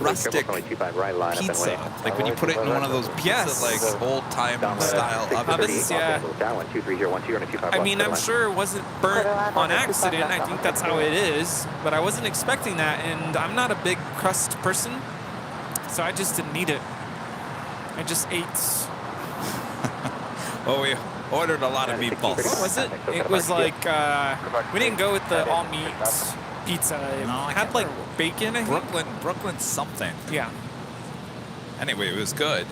rustic pizza. Like when you put it in one of those pizza, Yes. like old-time style ovens. Yeah. I mean, I'm sure it wasn't burnt on accident. I think that's how it is. But I wasn't expecting that, and I'm not a big crust person, so I just didn't eat it. I just ate. Oh, we ordered a lot of meatballs. What was it? It was like, we didn't go with the all-meat pizza. It had like bacon, I think. Brooklyn something. Yeah. Anyway, it was good.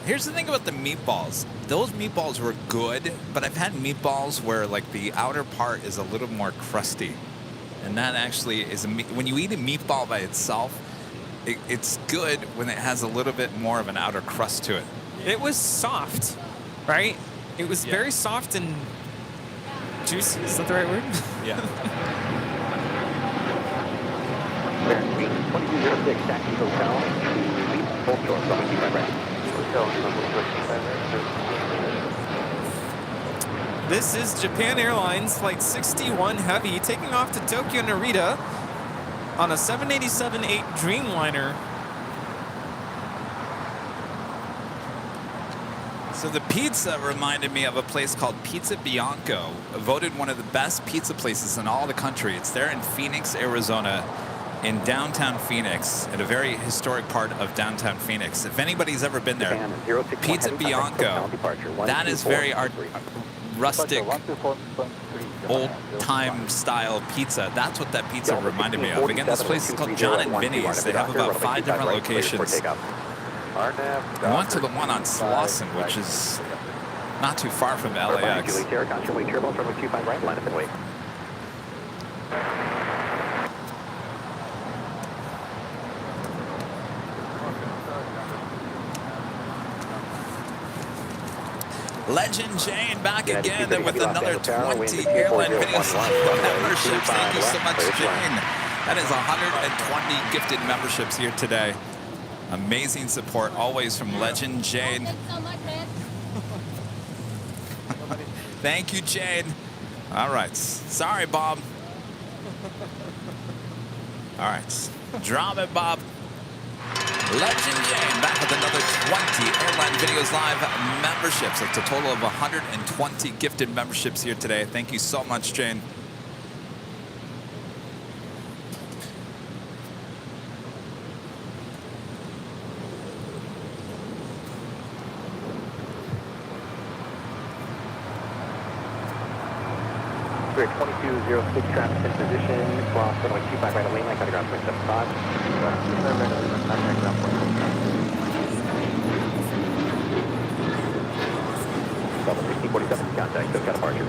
Here's the thing about the meatballs. Those meatballs were good, but I've had meatballs where like the outer part is a little more crusty. And that actually is, when you eat a meatball by itself, it's good when it has a little bit more of an outer crust to it. It was soft, right? It was very soft and juicy. Is that the right word? Yeah. 2206, taxi hotel, full shore, runway 25 right. This is Japan Airlines Flight 61 Heavy taking off to Tokyo Narita on a 787-8 Dreamliner. So the pizza reminded me of a place called Pizza Bianco, voted one of the best pizza places in all the country. It's there in Phoenix, Arizona, in downtown Phoenix, at a very historic part of downtown Phoenix. If anybody's ever been there, Pizza Bianco, that is very rustic, old-time style pizza. That's what that pizza reminded me of. Again, this place is called John and Vinny's. They have about 5 different locations. We went to the one on Slauson, which is not too far from LAX. Legend Jane back again with another 20 Airline Videos memberships. Thank you so much, Jane. That is 120 gifted memberships here today. Amazing support always from Legend Jane. Thank you, Jane. All right. Sorry, Bob. All right. Drop it, Bob. Legend Jane back with another 20 Airline Videos Live memberships. It's a total of 120 gifted memberships here today. Thank you so much, Jane. We're 2206 traffic in position, cross runway 25 right away, like underground 0.75. Double 1647, contact, so departure.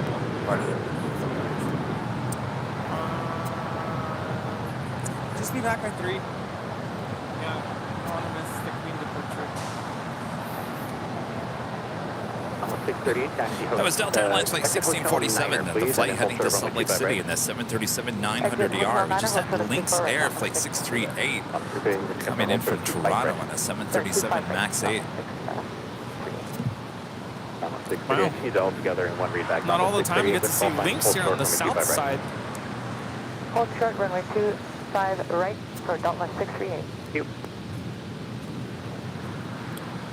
be back by 3. Yeah, I don't want to miss the Queen departure. That was Delta Airlines Flight 1647, the flight heading to Salt Lake City in the 737-900ER. We just had Lynx Air Flight 638 coming in from Toronto on a 737 MAX 8. Wow. Not all the time you get to see Lynx here on the south side. Hold short, runway 25 right for Delta 638.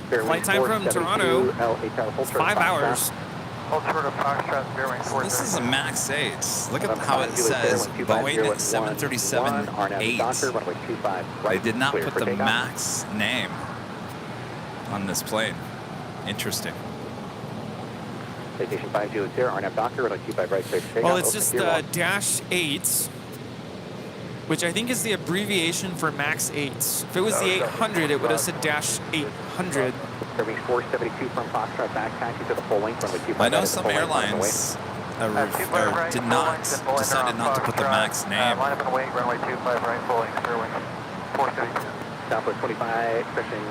Flight time from Toronto, 5 hours. Hold short of Foxtrot, bearing So this is a MAX 8. Look at how it says Boeing 737-8. They did not put the MAX name on this plane. Interesting. Citation 520, RNAV Docker, runway 25 right, clear for takeoff. Well, it's just Dash 8, which I think is the abbreviation for MAX 8. If it was the 800, it would have said Dash 800. Serving 472 from Foxtrot back taxi to the full length, runway 25. I know some airlines decided not to put the MAX name. Line up and wait, runway 25 right, full length, clear wing, 472. Southwest 25, expression,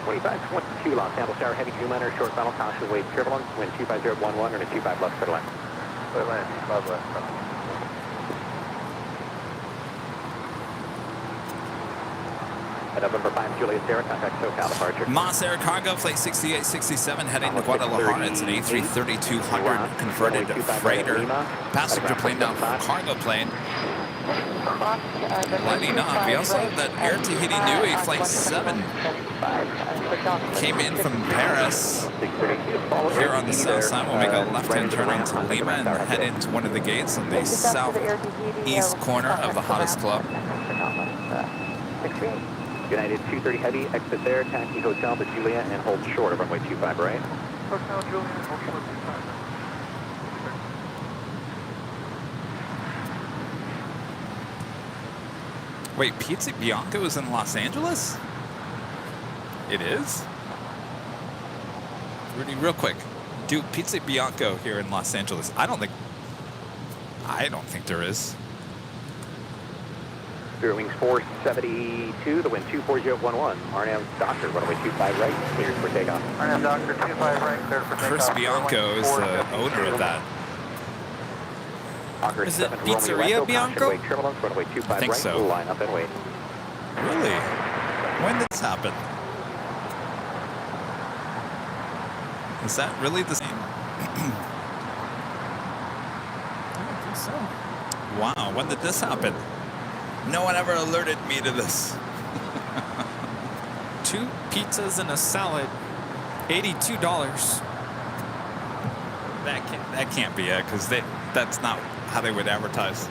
2522, Los Angeles Tower, heavy Dreamliner, short final, caution, wait, turbulence, wind 25011, and a 25 left, clear line. Clear line, 25 left. November 5, Juliet Sierra, contact SoCal departure. Moss Air Cargo Flight 6867 heading to Guadalajara. It's an A330-200 converted freighter. Passenger plane down from cargo plane. Lighting up. We also have that Air Tahiti Nui Flight 7 came in from Paris. Here on the south side, we'll make a left-hand turn into Lima and head into one of the gates on the southeast corner of the hottest club. United 230 Heavy, exit there, taxi Hotel to Julia and hold short of runway 25 right. Hotel Julia, hold short 25. Wait, Pizza Bianco is in Los Angeles? It is? Rudy, real quick. Do Pizza Bianco here in Los Angeles? I don't think there is. Spirit Wings 472, the wind 24011, RNAV Doctor, runway 25 right, cleared for takeoff. RNAV Doctor, 25 right, cleared for takeoff. Chris Bianco is the owner of that. Is it Pizzeria Bianco? I think so. Line up and wait. Really? When did this happen? Is that really the same? I don't think so. Wow, when did this happen? No one ever alerted me to this. 2 pizzas and a salad, $82. That can't be it, because that's not how they would advertise.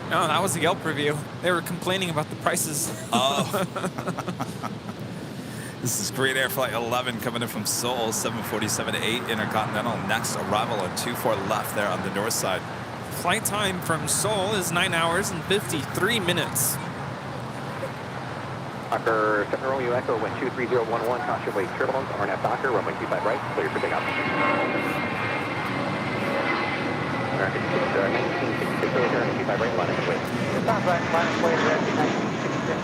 No, that was a Yelp review. They were complaining about the prices. Oh. This is Great Air Flight 11 coming in from Seoul, 747-8 Intercontinental. Next arrival at 24 left there on the north side. Flight time from Seoul is 9 hours and 53 minutes. Docker 7 Romeo Echo, wind 23011, caution wait turbulence, RNAV Docker, runway 25 right, clear for takeoff. American 1966, 25 right, line up and wait. Stop right, line up, wait, 1966.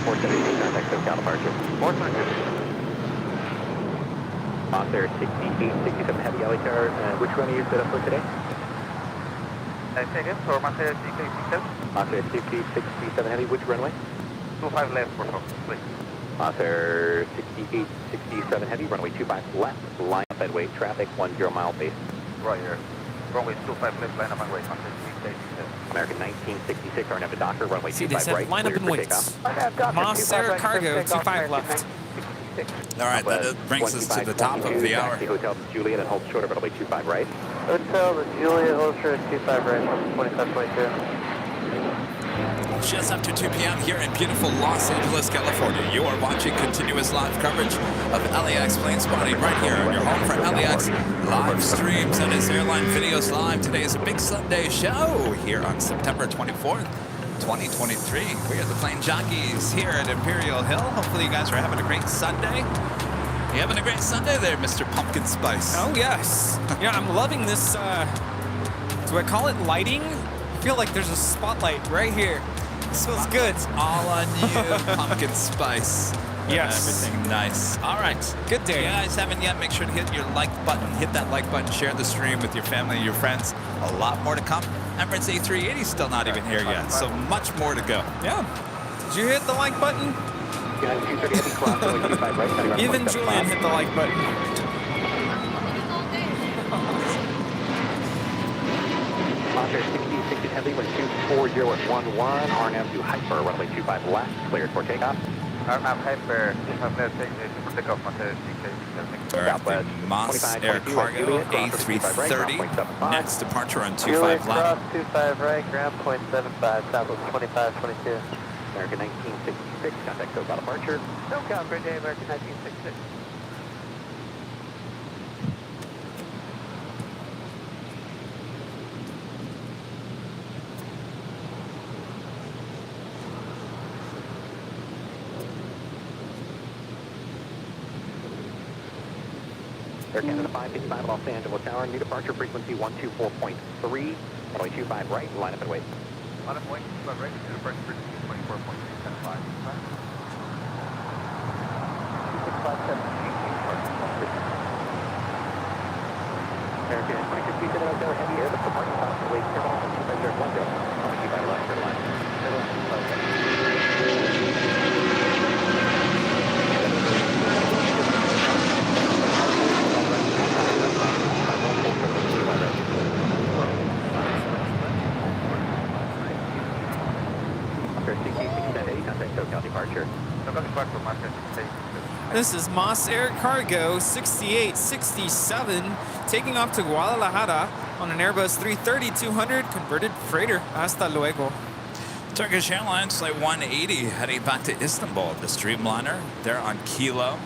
472, contact SoCal departure. 472. Moss Air 6867 Heavy LA Tower, which runway you set up for today? Say again, for Moss Air 6867. Moss Air 6867 Heavy, which runway? 25 left, for folks, please. Moss Air 6867 Heavy, runway 25 left, line up and wait, traffic 10 mile base. Right here. Runway 25 left, line up and wait, Moss Air 6867. American 1966, RNAV Docker, runway See, 25 they said right, line up and wait. Moss Air Cargo, 25 left. All right, that brings us to the top of the hour. Hotel to Juliet and hold short of runway 25 right. Hotel to Juliet, hold short 25 right, 2522. Just after 2 p.m. here in beautiful Los Angeles, California. You are watching continuous live coverage of LAX plane spotting right here on your home for LAX live streams. That is Airline Videos Live. Today is a big Sunday show here on September 24th, 2023. We are the plane jockeys here at Imperial Hill. Hopefully you guys are having a great Sunday. You having a great Sunday there, Mr. Pumpkin Spice? Oh, yes. Yeah, I'm loving this, do I call it lighting? I feel like there's a spotlight right here. Smells good. It's all on you, pumpkin spice. Yes. Everything nice. All right. Good day. If you guys haven't yet, make sure to hit your like button. Hit that like button. Share the stream with your family and your friends. A lot more to come. Emirates A380 still not even here yet, so much more to go. Yeah. Did you hit the like button? Even Julian hit the like button. Monster 60 heavy, wind 240 at 11, RNAV to hyper, runway 25 left, cleared for takeoff. RNAV hyper, for takeoff, Monster 60. All right, the Moss Air Cargo A330. Next departure on 25 left. 25 right, ground 0.75, southwest 2522. American 1966, contact code about departure. No count, Great Day, American 1966. Air Canada 555 Los Angeles Tower, new departure frequency 124.3, runway 25 right, line up and wait. Line up and wait, 25 right, new departure frequency 24.375. 2657, Air Canada 2657 out there, heavy air, the parking lot, wait, terminal, 25010, runway 25 left, clear line. This is Moss Air Cargo 6867 taking off to Guadalajara on an Airbus 330-200 converted freighter. Hasta luego. Turkish Airlines Flight 180 heading back to Istanbul. The Streamliner, they're on Kilo.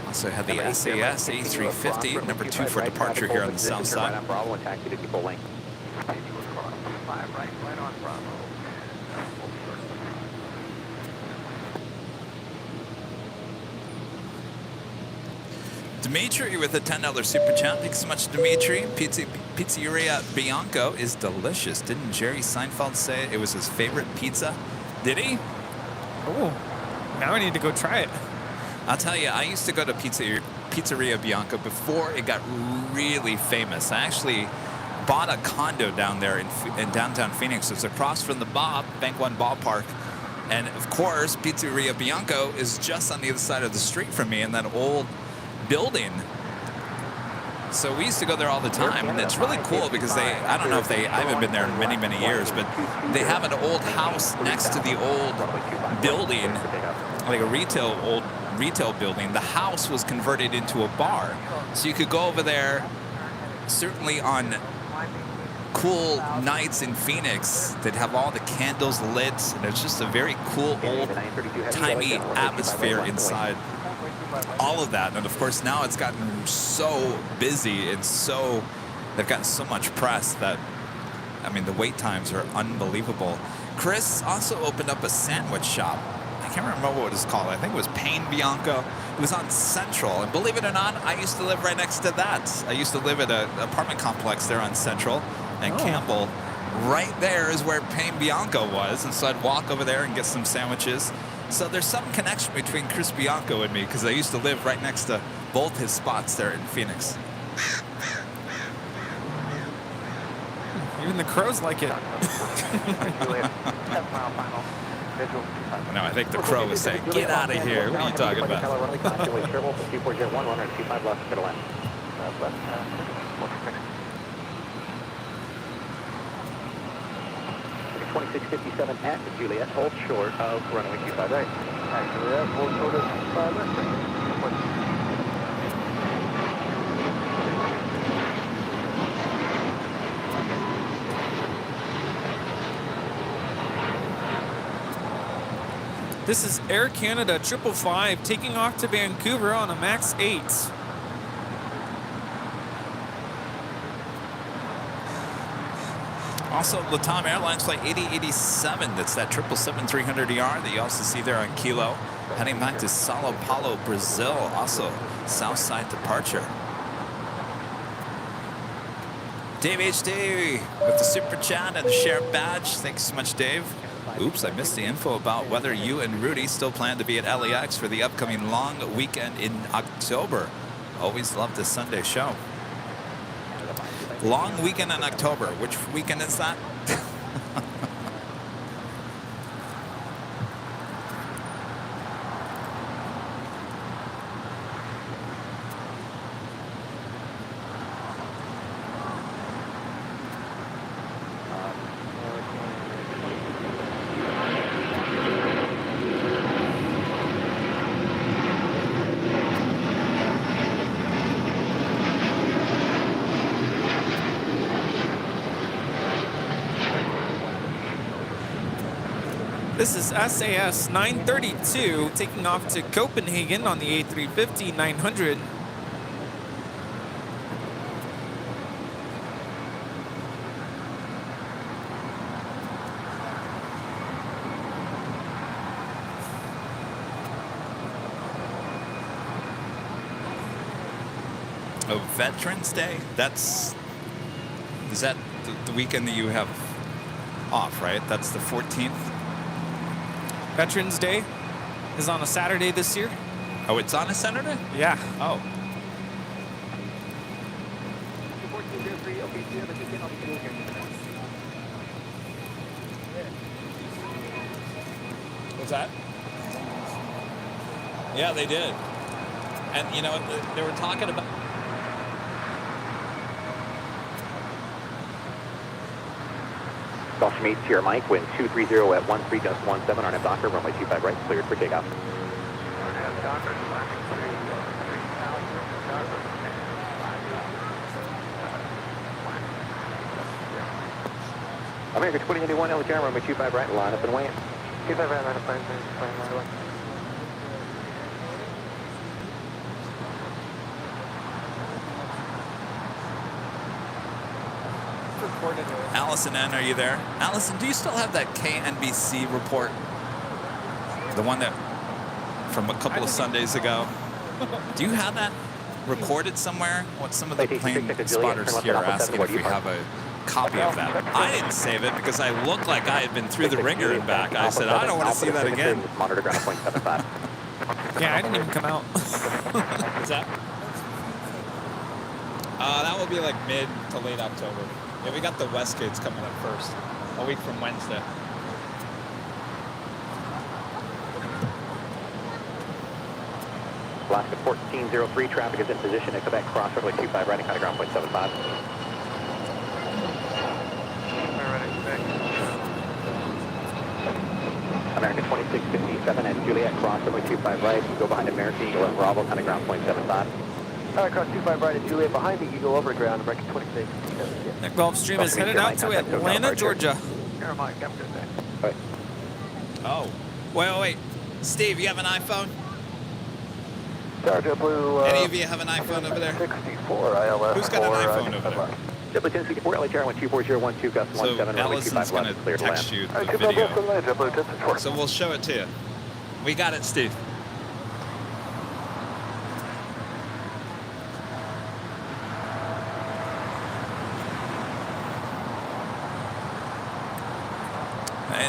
Also had the SAS A350, number 2 for departure here on the south side. Dimitri with a $10 super chat. Thanks so much, Dimitri. Pizzeria Bianco is delicious. Didn't Jerry Seinfeld say it was his favorite pizza? Did he? Oh, now I need to go try it. I'll tell you, I used to go to Pizzeria Bianco before it got really famous. I actually bought a condo down there in downtown Phoenix. It's across from the Bank One ballpark. And of course, Pizzeria Bianco is just on the other side of the street from me in that old building. So we used to go there all the time, and it's really cool because I don't know if I haven't been there in many, many years, but they have an old house next to the old building, like a old retail building. The house was converted into a bar. So you could go over there, certainly on cool nights in Phoenix, they'd have all the candles lit, and it's just a very cool old-timey atmosphere inside. All of that, and of course now it's gotten so busy and they've gotten so much press that, I mean, the wait times are unbelievable. Chris also opened up a sandwich shop. I can't remember what it was called. I think it was Pain Bianco. It was on Central, and believe it or not, I used to live right next to that. I used to live at an apartment complex there on Central and Campbell. Right there is where Pain Bianco was, and so I'd walk over there and get some sandwiches. So there's some connection between Chris Bianco and me because I used to live right next to both his spots there in Phoenix. Even the crows like it. No, I think the crow was saying, "Get out of here." What are you talking about? 2657 at Juliet, hold short of runway 25 right. At Juliet, hold short of 25 right. This is Air Canada 555 taking off to Vancouver on a MAX 8. Also, Latam Airlines Flight 8087, that's that 777-300ER that you also see there on Kilo, heading back to Sao Paulo, Brazil, also south side departure. Dave HD with the super chat and the share badge. Thanks so much, Dave. Oops, I missed the info about whether you and Rudy still plan to be at LAX for the upcoming long weekend in October. Always love the Sunday show. Long weekend in October. Which weekend is that? This is SAS 932 taking off to Copenhagen on the A350 900. Oh, Veterans Day? Is that the weekend that you have off, right? That's the 14th? Veterans Day is on a Saturday this year. Oh, it's on a Saturday? Yeah. Oh. What's that? Yeah, they did. And, you know, they were talking about... Gulf Meet to your mic, wind 230 at 13.17 on Docker, runway 25 right, cleared for takeoff. America 2081, LHR, runway 25 right, line up and weigh in. 25 right, line up and weigh in. Allison N., are you there? Allison, do you still have that KNBC report? The one that from a couple of Sundays ago? Do you have that recorded somewhere? What some of the plane spotters here are asking if we have a copy of that. I didn't save it because I looked like I had been through the ringer and back. I said, I don't want to see that again. Yeah, I didn't even come out. What's that? That will be like mid to late October. Yeah, we got the Westgates coming up first, a week from Wednesday. Alaska 1403, traffic is in position at Quebec, cross runway 25 right, and kind of ground point 75. American 2657 at Juliet, cross runway 25 right, you go behind American, you go at Bravo, kind of ground point 75. All right, cross 25 right at Juliet, behind me, you go over ground, American 26. That Gulfstream is headed out to Atlanta, Georgia. Oh, wait. Steve, you have an iPhone? Sergeant Blue. Any of you have an iPhone over there? 64 ILS. Who's got an iPhone over there? JetBlue 1064, LHR 12412, Gus 17, So runway Allison's 25 going left, to clear to land. text you the video. So we'll show it to you. We got it, Steve.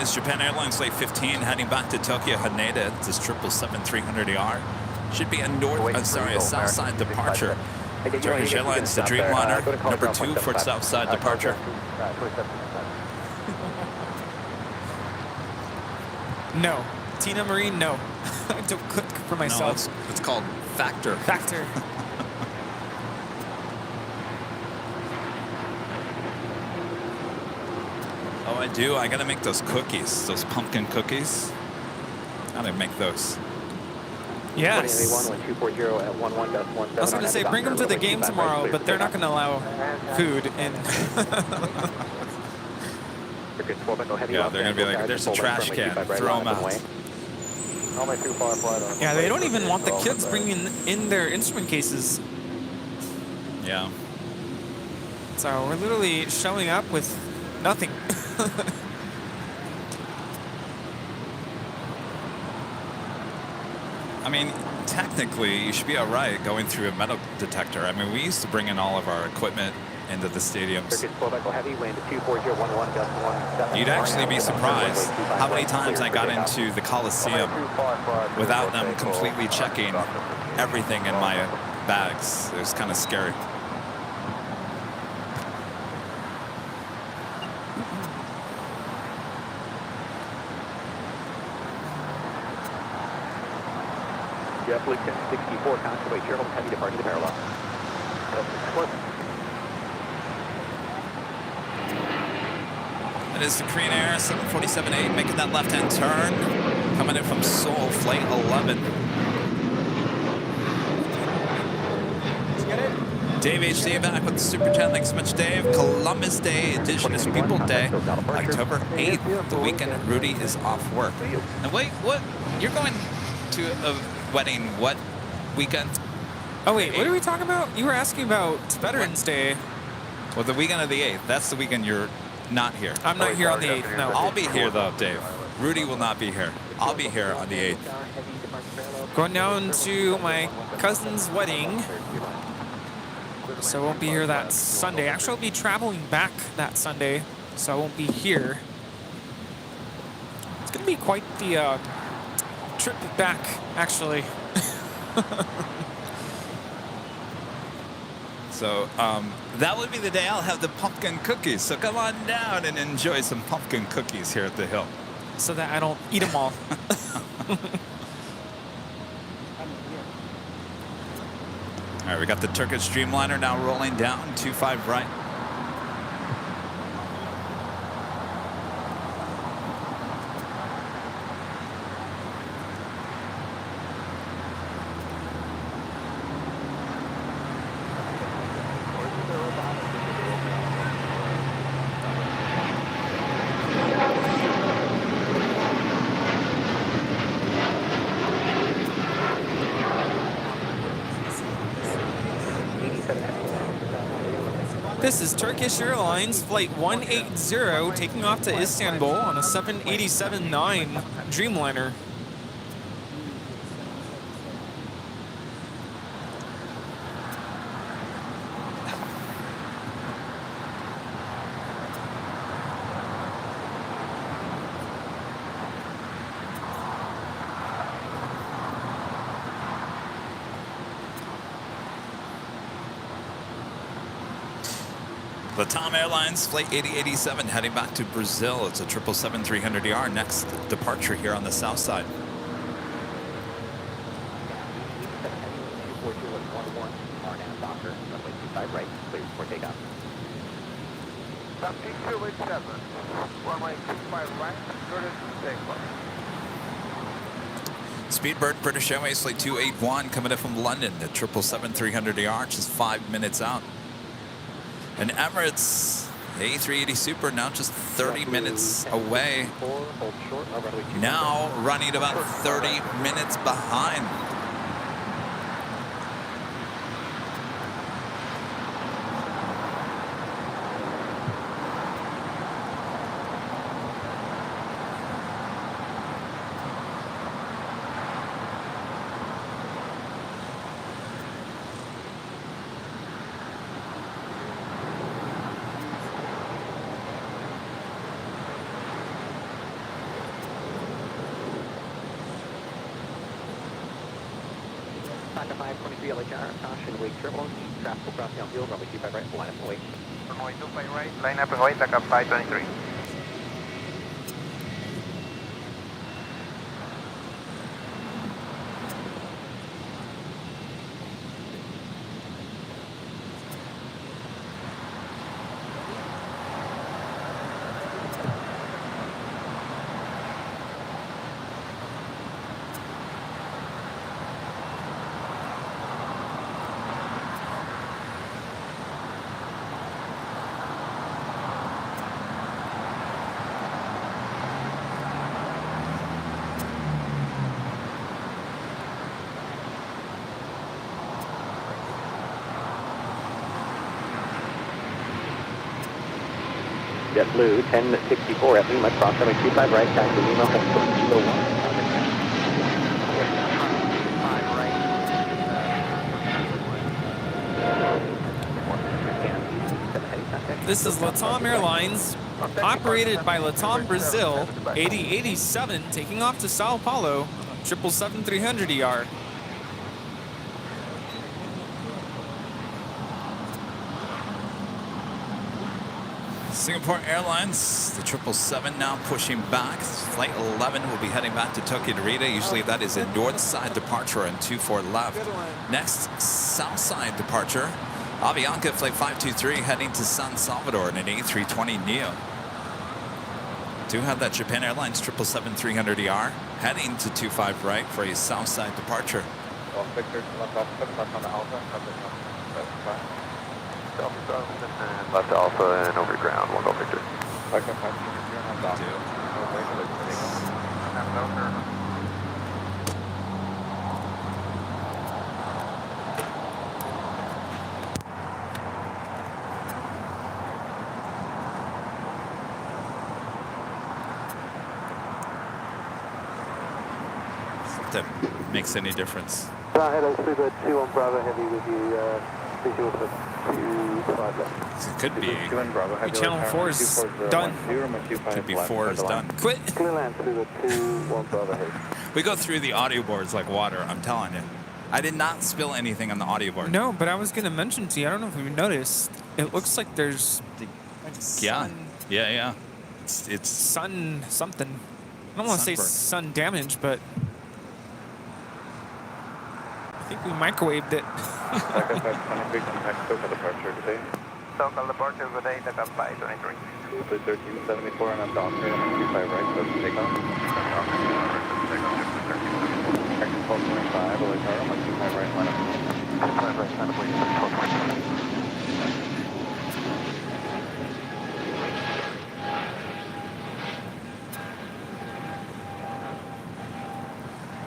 It's Japan Airlines Flight 15 heading back to Tokyo Haneda. This 777-300ER should be a south side departure. Turkish Airlines, the Dreamliner, number 2 for south side departure. No. Tina Marie, no. I don't cook for myself. No, it's called Factor. Factor. Oh, I do. I got to make those cookies, those pumpkin cookies. How do I make those? Yes. I was going to say, bring them to the game tomorrow, but they're not going to allow food in. Yeah, they're going to be like, there's a trash can. Throw them out. Yeah, they don't even want the kids bringing in their instrument cases. Yeah. So we're literally showing up with nothing. I mean, technically, you should be all right going through a metal detector. I mean, we used to bring in all of our equipment into the stadiums. Circuit 12 Echo Heavy, land to 24011, gust 17. You'd actually be surprised how many times I got into the Coliseum without them completely checking everything in my bags. It was kind of scary. Jeff Luke 1064, Constable Gerald, heavy departing to parallel. It is the Korean Air 747-8 making that left-hand turn, coming in from Seoul, flight 11. Dave HD back with the Super Chat. Thanks so much, Dave. Columbus Day, Indigenous People Day, October 8th, the weekend. Rudy is off work. And wait, what? You're going to a wedding what weekend? Oh, wait, what are we talking about? You were asking about Veterans Day. Well, the weekend of the 8th. That's the weekend you're not here. I'm not here on the 8th, no. I'll be here, though, Dave. Rudy will not be here. I'll be here on the 8th. Going down to my cousin's wedding. So I won't be here that Sunday. Actually, I'll be traveling back that Sunday, so I won't be here. It's going to be quite the trip back, actually. So that would be the day I'll have the pumpkin cookies. So come on down and enjoy some pumpkin cookies here at the Hill. So that I don't eat them all. All right, we got the Turkish Dreamliner now rolling down, 25 right. This is Turkish Airlines Flight 180 taking off to Istanbul on a 787-9 Dreamliner. The Tom Airlines Flight 8087 heading back to Brazil. It's a 777-300ER, next departure here on the south side. Speedbird British Airways Flight 281 coming in from London. The 777-300ER, just 5 minutes out. And Emirates A380 Super now just 30 minutes away. Now running about 30 minutes behind. Tonka 523 LHR, caution, wake turbulence, traffic will cross downfield, runway 25 right, line up and wait. Runway 25 right, line up and wait, like up 523. JetBlue 1064 at Lima, cross runway 25 right, taxi Lima, 1. This is LATAM Airlines, operated by LATAM Brazil, 8087, taking off to Sao Paulo, 777-300ER. Singapore Airlines, the 777 now pushing back. Flight 11 will be heading back to Tokyo Narita. Usually that is a north side departure and 24 left. Next, south side departure. Avianca flight 523 heading to San Salvador in an A320neo. Do have that Japan Airlines 777-300ER heading to 25 right for a south side departure. Left Alpha and over ground, 1 Golf Victor. If that makes any difference. Hello, Speedbird 2 on Bravo Heavy with you. Visual for 25 left. It could be. Channel 4 is done. Could be 4 is done. Quit. Clear land, Speedbird 2 on Bravo Heavy. We go through the audio boards like water, I'm telling you. I did not spill anything on the audio board. No, but I was going to mention to you, I don't know if you've noticed, it looks like there's Yeah. It's sun something. I don't want to say sun damage, but I think we microwaved it. Local departure with 8 at 523. 1374 and I'm down here on 25 right, so take off. Action 1225, LA Tower, on 25 right, line up. 25 right, line up, wait, 1225.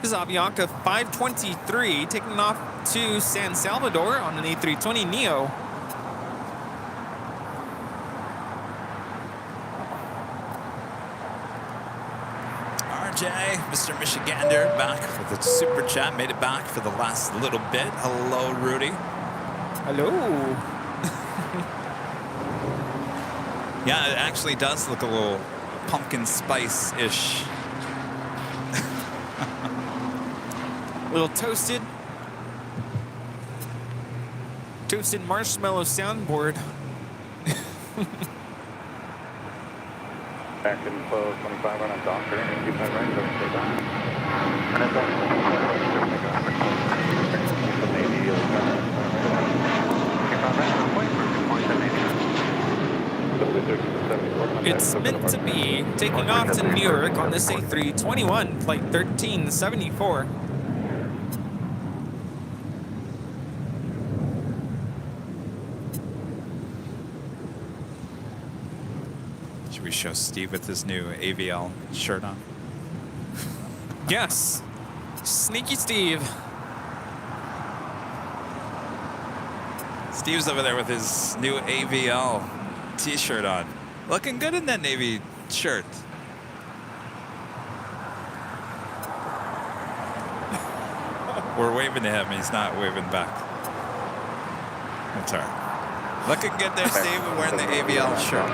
This is Avianca 523 taking off to San Salvador on an A320neo. RJ, Mr. Michigander, back for the super chat. Made it back for the last little bit. Hello, Rudy. Hello. Yeah, it actually does look a little pumpkin spice-ish. A little toasted marshmallow soundboard. Action 1225 on a doctor, and 25 right, so stay down. It's meant to be taking off to New York on this A321, flight 1374. Should we show Steve with his new AVL shirt on? Yes. Sneaky Steve. Steve's over there with his new AVL t-shirt on. Looking good in that navy shirt. We're waving to him. He's not waving back. That's all right. Looking good there, Steve. Wearing the AVL shirt.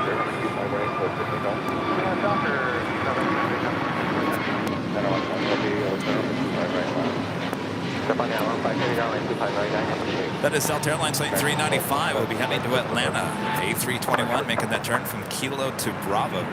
That is Delta Airlines Flight 395. We'll be heading to Atlanta. A321 making that turn from Kilo to Bravo.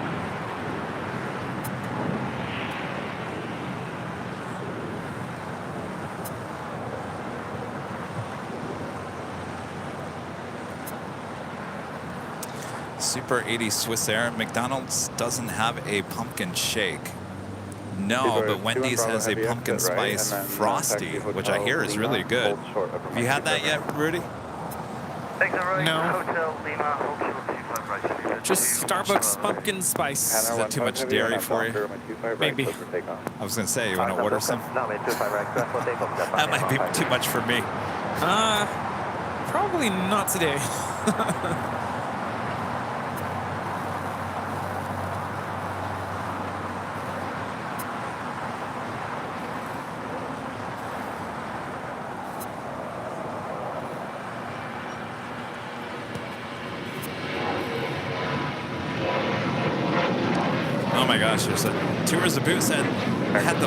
Super 80 Swiss Air. McDonald's doesn't have a pumpkin shake. No, but Wendy's has a pumpkin spice frosty, which I hear is really good. Have you had that yet, Rudy? No. Just Starbucks pumpkin spice. Is that too much dairy for you? Maybe. I was going to say, you want to order some? That might be too much for me. Probably not today. my gosh, there's a Tours de Boost and had the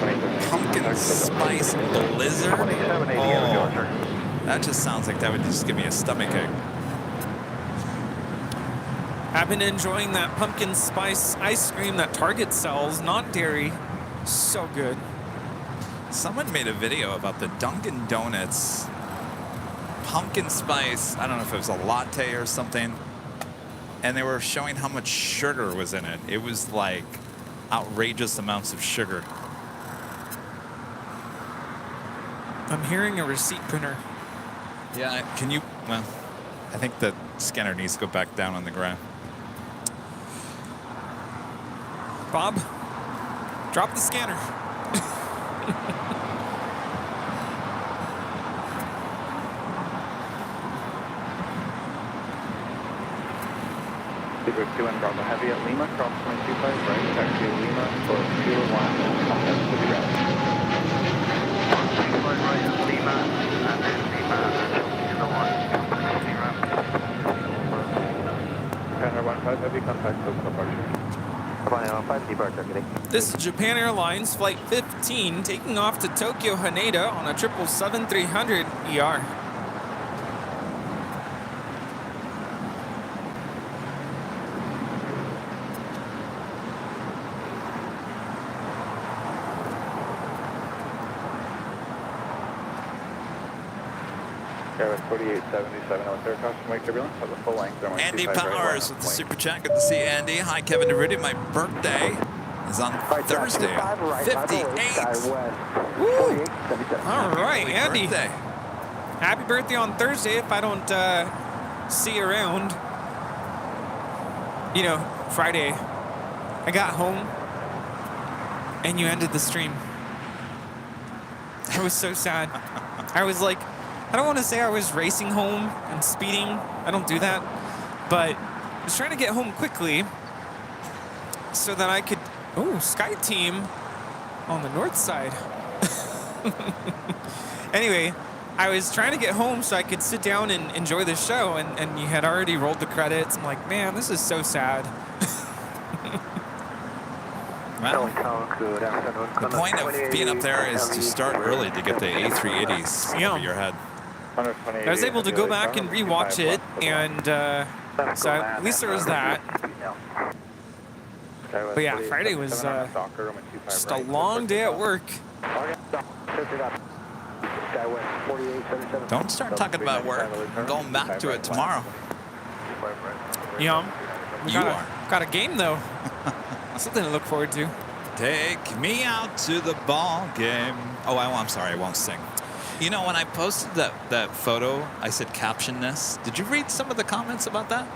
pumpkin spice blizzard. Oh, that just sounds like that would just give me a stomachache. I've been enjoying that pumpkin spice ice cream that Target sells, not dairy. So good. Someone made a video about the Dunkin' Donuts pumpkin spice. I don't know if it was a latte or something. And they were showing how much sugar was in it. It was like outrageous amounts of sugar. I'm hearing a receipt printer. Yeah, can you, well, I think the scanner needs to go back down on the ground. Bob, drop the scanner. Speaker 2 and Bravo Heavy at Lima, cross 125, right, taxi Lima for 201, contact with the ground. 125 right at Lima, and then Lima, and 201, Japan 15 Heavy, contact with departure. Japan 15 departure, getting. This is Japan Airlines Flight 15 taking off to Tokyo Haneda on a 777-300 ER. Airbus 4877 out there, crossing White Turbulence, have a full length. Andy Powers with the super chat. Good to see Andy. Hi, Kevin and Rudy. My birthday is on Thursday. 58. Woo! All right, Happy Andy. birthday. Happy birthday on Thursday if I don't see you around. You know, Friday, I got home and you ended the stream. I was so sad. I was like, I don't want to say I was racing home and speeding. I don't do that. But I was trying to get home quickly so that I could... Oh, Sky Team on the north side. Anyway, I was trying to get home so I could sit down and enjoy the show, and you had already rolled the credits. I'm like, man, this is so sad. Well, the point of being up there is to start early to get the A380s over your head. I was able to go back and rewatch it, and so at least there was that. But yeah, Friday was just a long day at work. Don't start talking about work. I'm going back to it tomorrow. Yeah, You are. got a game though. Something to look forward to. Take me out to the ball game. Oh, I'm sorry, I won't sing. You know, when I posted that photo, I said caption this. Did you read some of the comments about that?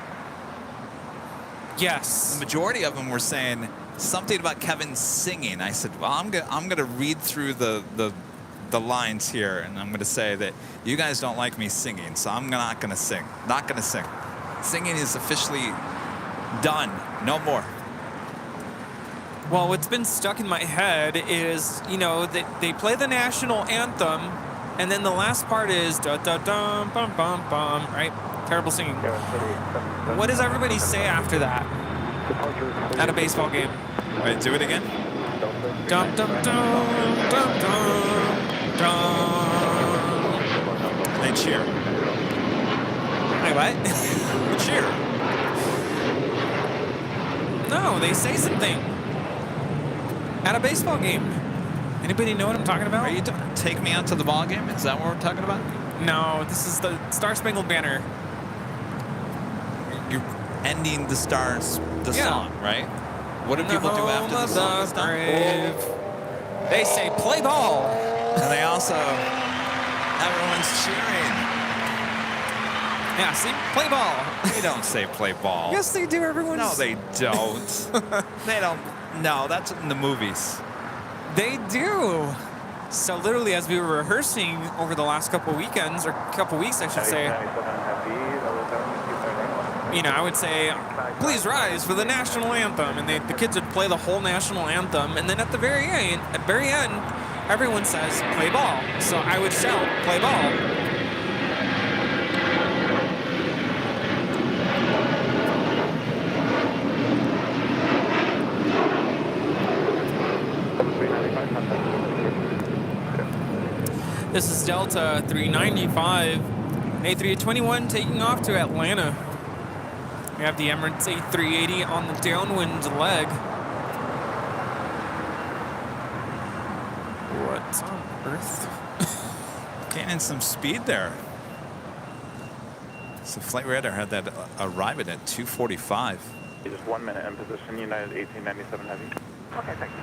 Yes. The majority of them were saying something about Kevin singing. I said, well, I'm gonna read through the lines here, and I'm gonna say that you guys don't like me singing, so I'm not gonna sing. Not gonna sing. Singing is officially done. No more. Well, what's been stuck in my head is, you know, that they play the national anthem, and then the last part is da da dum bum bum bum, right? Terrible singing. What does everybody say after that at a baseball game? Wait, do it again. Dum dum dum dum dum dum. They cheer. Wait, what? Cheer. No, they say something at a baseball game. Anybody know what I'm talking about? Are you take me out to the ball game? Is that what we're talking about? No, this is the Star Spangled Banner. You're ending the stars, the song, right? What do people do after the song is done? They say play ball. And they also, everyone's cheering. Yeah, see, play ball. They don't say play ball. Yes, they do. Everyone's... No, they don't. They don't. No, that's in the movies. They do. So literally, as we were rehearsing over the last couple weekends, or couple weeks, I should say, you know, I would say, please rise for the national anthem. And the kids would play the whole national anthem. And then at the very end, everyone says, play ball. So I would shout, play ball. This is Delta 395, A321 taking off to Atlanta. We have the Emirates A380 on the downwind leg. What on earth? Gaining some speed there. So Flight Radar had that arriving at 2:45. Just 1 minute in position, United 1897 Heavy. Okay, thank you.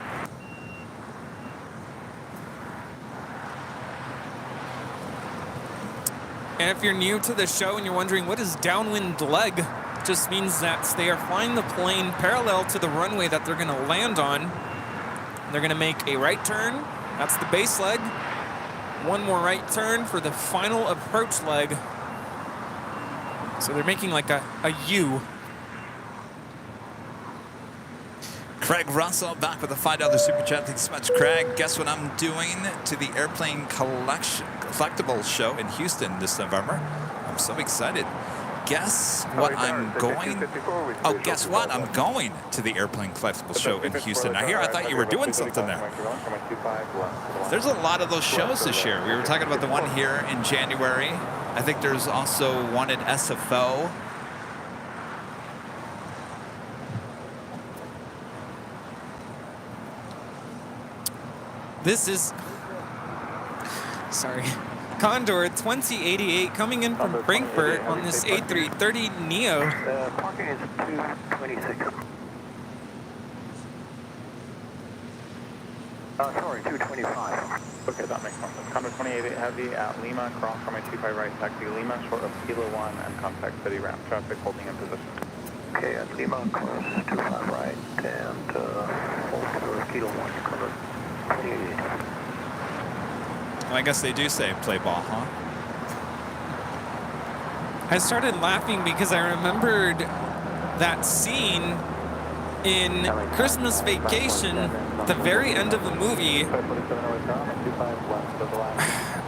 And if you're new to the show and you're wondering what is downwind leg, it just means that they are flying the plane parallel to the runway that they're going to land on. They're going to make a right turn. That's the base leg. One more right turn for the final approach leg. So they're making like a U. Craig Russell back with a $5 super chat. Thanks so much, Craig. Guess what I'm doing to the airplane collectibles show in Houston this November? I'm so excited. Guess what I'm going? Oh, guess what? I'm going to the airplane collectibles show in Houston. I thought you were doing something there. There's a lot of those shows this year. We were talking about the one here in January. I think there's also one at SFO. This is, sorry, Condor 2088 coming in from Frankfurt on this A330 Neo. Parking is 226. Sorry, 225. Okay, that makes sense. Condor 28 Heavy at Lima, cross from a 25 right, taxi Lima, short of Kilo 1 and contact city ramp. Traffic holding in position. Okay, at Lima, cross 25 right, and hold for Kilo 1, Condor 28. I guess they do say play ball, huh? I started laughing because I remembered that scene in Christmas Vacation at the very end of the movie. I'm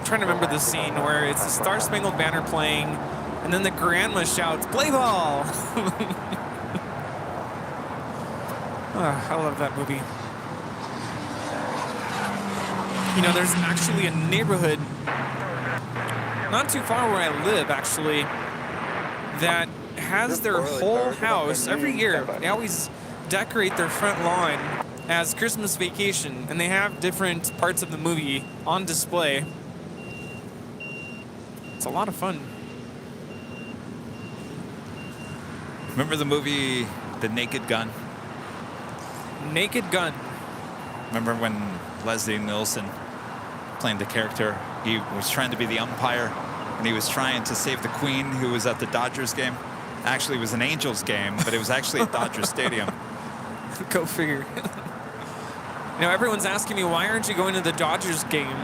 trying to remember the scene where it's the Star Spangled Banner playing and then the grandma shouts, "Play ball!" Oh, I love that movie. You know, there's actually a neighborhood not too far where I live, actually, that has their whole house every year. They always decorate their front lawn as Christmas Vacation, and they have different parts of the movie on display. It's a lot of fun. Remember the movie The Naked Gun? Naked Gun. Remember when Leslie Nielsen playing the character? He was trying to be the umpire, and he was trying to save the Queen, who was at the Dodgers game. Actually, it was an Angels game, but it was actually at Dodger Stadium. Go figure. You know, everyone's asking me, why aren't you going to the Dodgers game?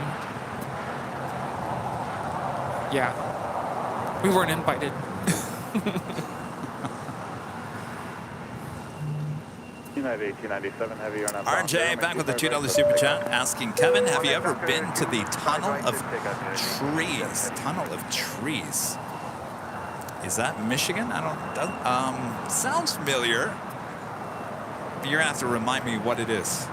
Yeah, we weren't invited. United 1897 Heavy on RJ back with the $2 super chat, asking Kevin, have you ever been to the Tunnel of Trees? Tunnel of Trees. Is that Michigan? I don't. Sounds familiar. You're gonna have to remind me what it is.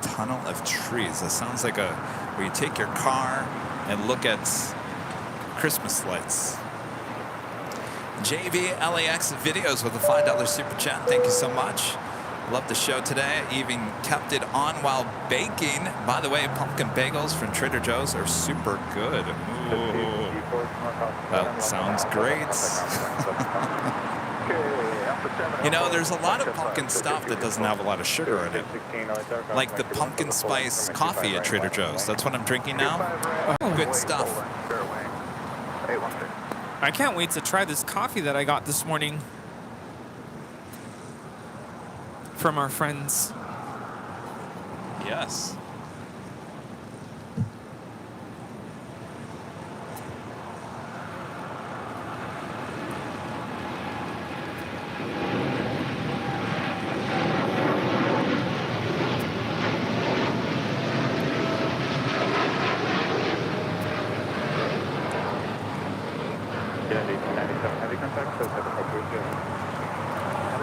Tunnel of Trees. That sounds like where you take your car and look at Christmas lights. JV LAX videos with a $5 super chat. Thank you so much. Love the show today. Even kept it on while baking. By the way, pumpkin bagels from Trader Joe's are super good. Ooh. That sounds great. You know, there's a lot of pumpkin stuff that doesn't have a lot of sugar in it. Like the pumpkin spice coffee at Trader Joe's. That's what I'm drinking now. Good stuff. I can't wait to try this coffee that I got this morning from our friends. Yes.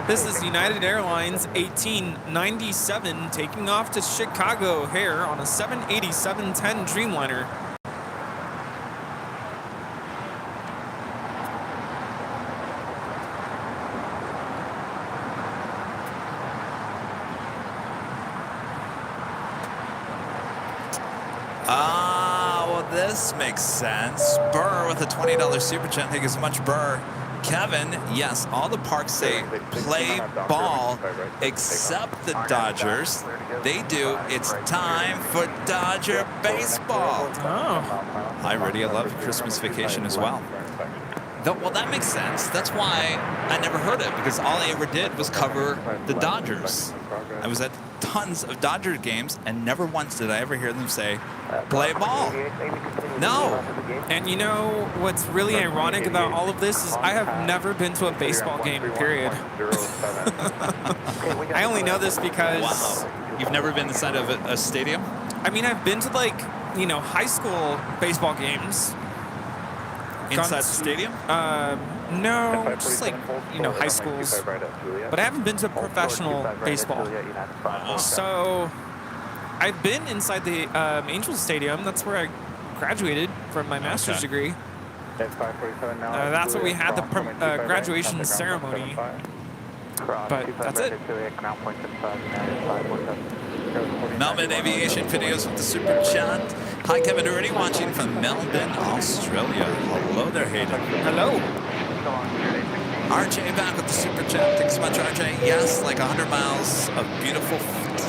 This is United Airlines 1897 taking off to Chicago here on a 787-10 Dreamliner. Well, this makes sense. Burr with a $20 super chat. Thank you so much, Burr. Kevin, yes, all the parks say play ball except the Dodgers. They do. It's time for Dodger baseball. Oh. I already love Christmas Vacation as well. Well, that makes sense. That's why I never heard it, because all I ever did was cover the Dodgers. I was at tons of Dodger games, and never once did I ever hear them say, play ball. No. And you know what's really ironic about all of this is I have never been to a baseball game, period. I only know this because... Wow. You've never been inside of a stadium? I mean, I've been to, like, you know, high school baseball games. Inside the stadium? No, just like, you know, high schools. But I haven't been to professional baseball. So I've been inside the Angels Stadium. That's where I graduated from my master's degree. That's where we had the graduation ceremony. But that's it. Melbourne Aviation Videos with the super chat. Hi, Kevin, already watching from Melbourne, Australia. Hello there, Hayden. Hello. RJ back with the super chat. Thanks so much, RJ. Yes, like 100 miles of beautiful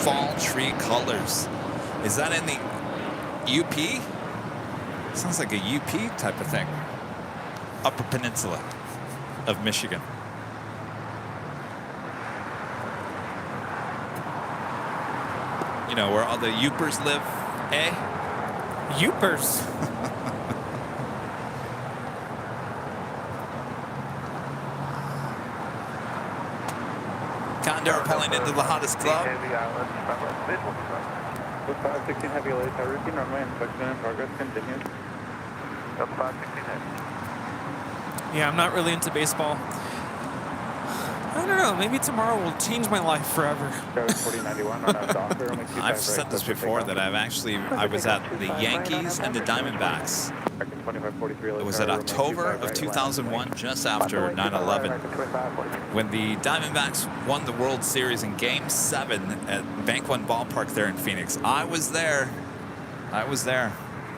fall tree colors. Is that in the UP? Sounds like a UP type of thing. Upper Peninsula of Michigan. You know, where all the Yoopers live, eh? Yoopers? Condor pulling into the hottest club. 516 heavy LA tower routine runway inspection in progress continues. 516 heavy. Yeah, I'm not really into baseball. I don't know, maybe tomorrow will change my life forever. I've said this before that I was at the Yankees and the Diamondbacks. It was at October of 2001, just after 9/11, when the Diamondbacks won the World Series in Game 7 at Bank One Ballpark there in Phoenix. I was there.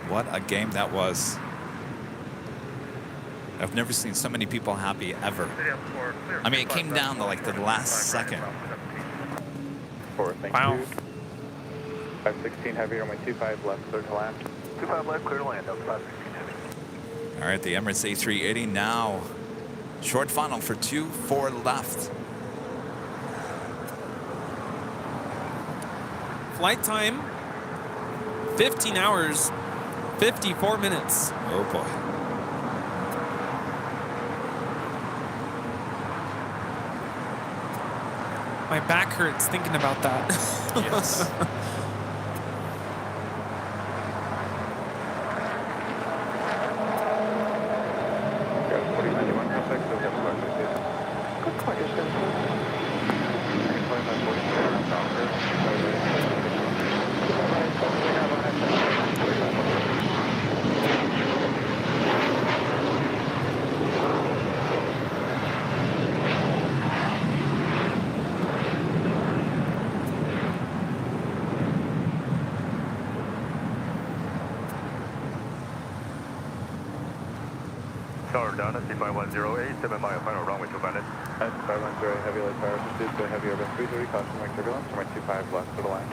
What a game that was. I've never seen so many people happy ever. I mean, it came down to like the last second. Wow. 516 heavy, runway 25 left, clear to land. 25 left, clear to land, 516 heavy. All right, the Emirates A380 now. Short final for 2-4 left. Flight time, 15 hours, 54 minutes. Oh boy. My back hurts thinking about that. Yes. Tower down at C5108, 7 mile final runway 200. At 510 heavy light power pursuit to heavy over 330, caution wing turbulence, runway 25 left for the land.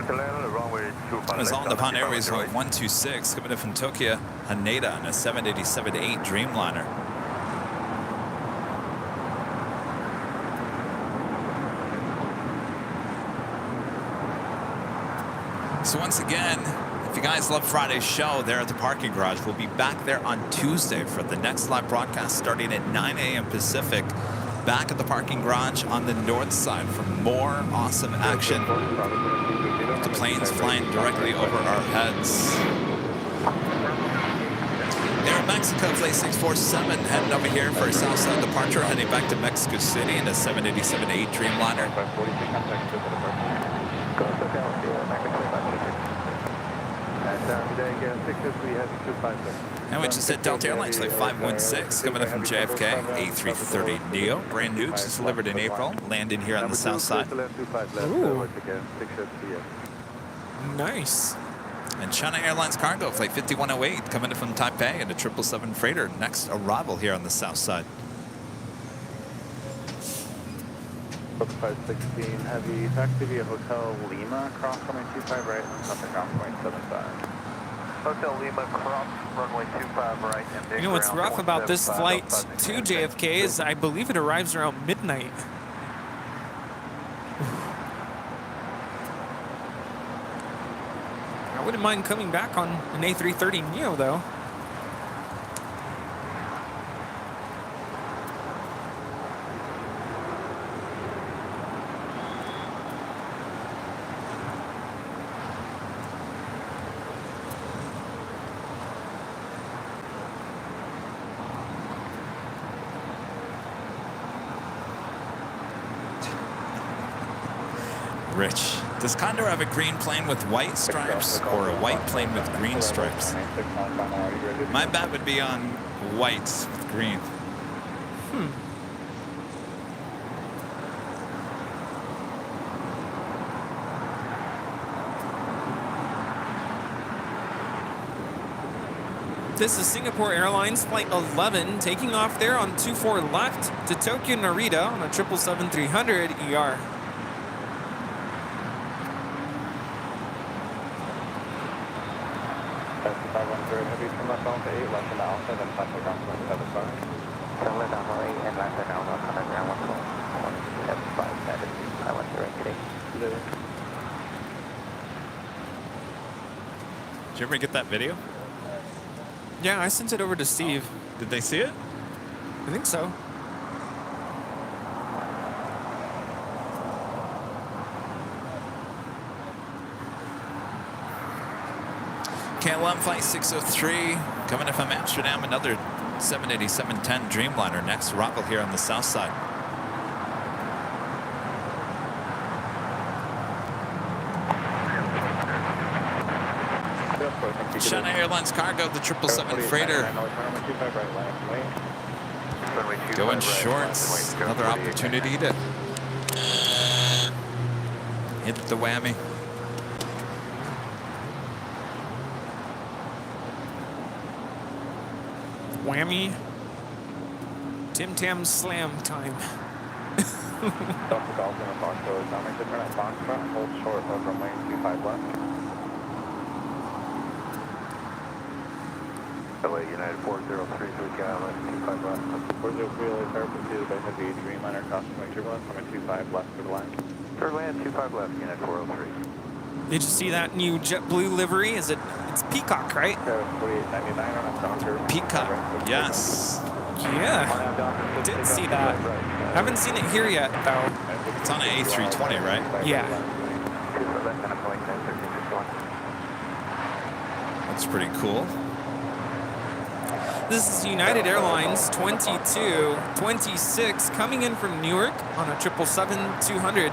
To land, runway 25. It's all Nippon Airways 126 coming in from Tokyo, Haneda on a 787-8 Dreamliner. So once again, if you guys love Friday's show there at the parking garage, we'll be back there on Tuesday for the next live broadcast starting at 9 a.m. Pacific, back at the parking garage on the north side for more awesome action. The planes flying directly over our heads. Air Mexico, flight 647, heading over here for a Southside departure, heading back to Mexico City in a 787-8 Dreamliner. And we just hit Delta Airlines flight 516, coming in from JFK, A330neo, brand new, just delivered in April, landing here on the south side. Ooh. Nice. And China Airlines cargo, flight 5108, coming in from Taipei in a 777 freighter, next arrival here on the south side. 516 Heavy, taxi via Hotel Lima, cross runway 25 right, and contact ground point 75. Hotel Lima, cross runway 25 right, and big You know what's ground rough about this 175, flight to JFK is I believe it arrives around midnight. I wouldn't mind coming back on an A330neo though. Rich, does Condor have a green plane with white stripes or a white plane with green stripes? My bet would be on white with green. This is Singapore Airlines Flight 11 taking off there on 24 left to Tokyo Narita on a 777-300 ER. Heavy from left Alpha 8, left from Alpha, then contact ground point 75. Left Alpha 8 and left Alpha, contact ground 175, I went direct today. Did you ever get that video? Yeah, I sent it over to Steve. Did they see it? I think so. KLM flight 603, coming in from Amsterdam, another 787-10 Dreamliner, next arrival here on the south side. China Airlines cargo, the 777 freighter. Going shorts, another opportunity to hit the whammy. Whammy. Tim Tam Slam time. Delta Golf in a box, so it's not turn at box front, hold short of runway 25 left. LA United 403 to Gallon, 25 left. 403 LA Tower pursued by heavy Dreamliner cross runway turbulence, runway 25 left to the line. Third land, 25 left, United 403. Did you see that new JetBlue livery? It's Peacock, right? 4899 on a Docker. Peacock, yes. Yeah, did see that. Haven't seen it here yet, though. It's on an A320, right? Yeah. That's pretty cool. This is United Airlines 2226 coming in from Newark on a 777-200.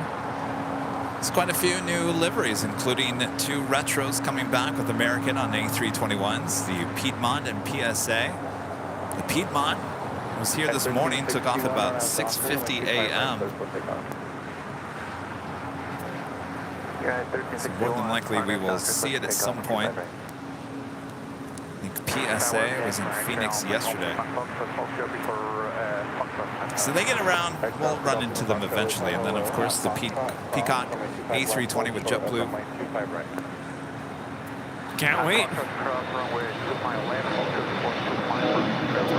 There's quite a few new liveries, including two retros coming back with American on A321s, the Piedmont and PSA. The Piedmont was here this morning, took off at about 6:50 a.m. So more than likely we will see it at some point. I think PSA was in Phoenix yesterday. So they get around, we'll run into them eventually. And then, of course, the Peacock A320 with JetBlue. Can't wait.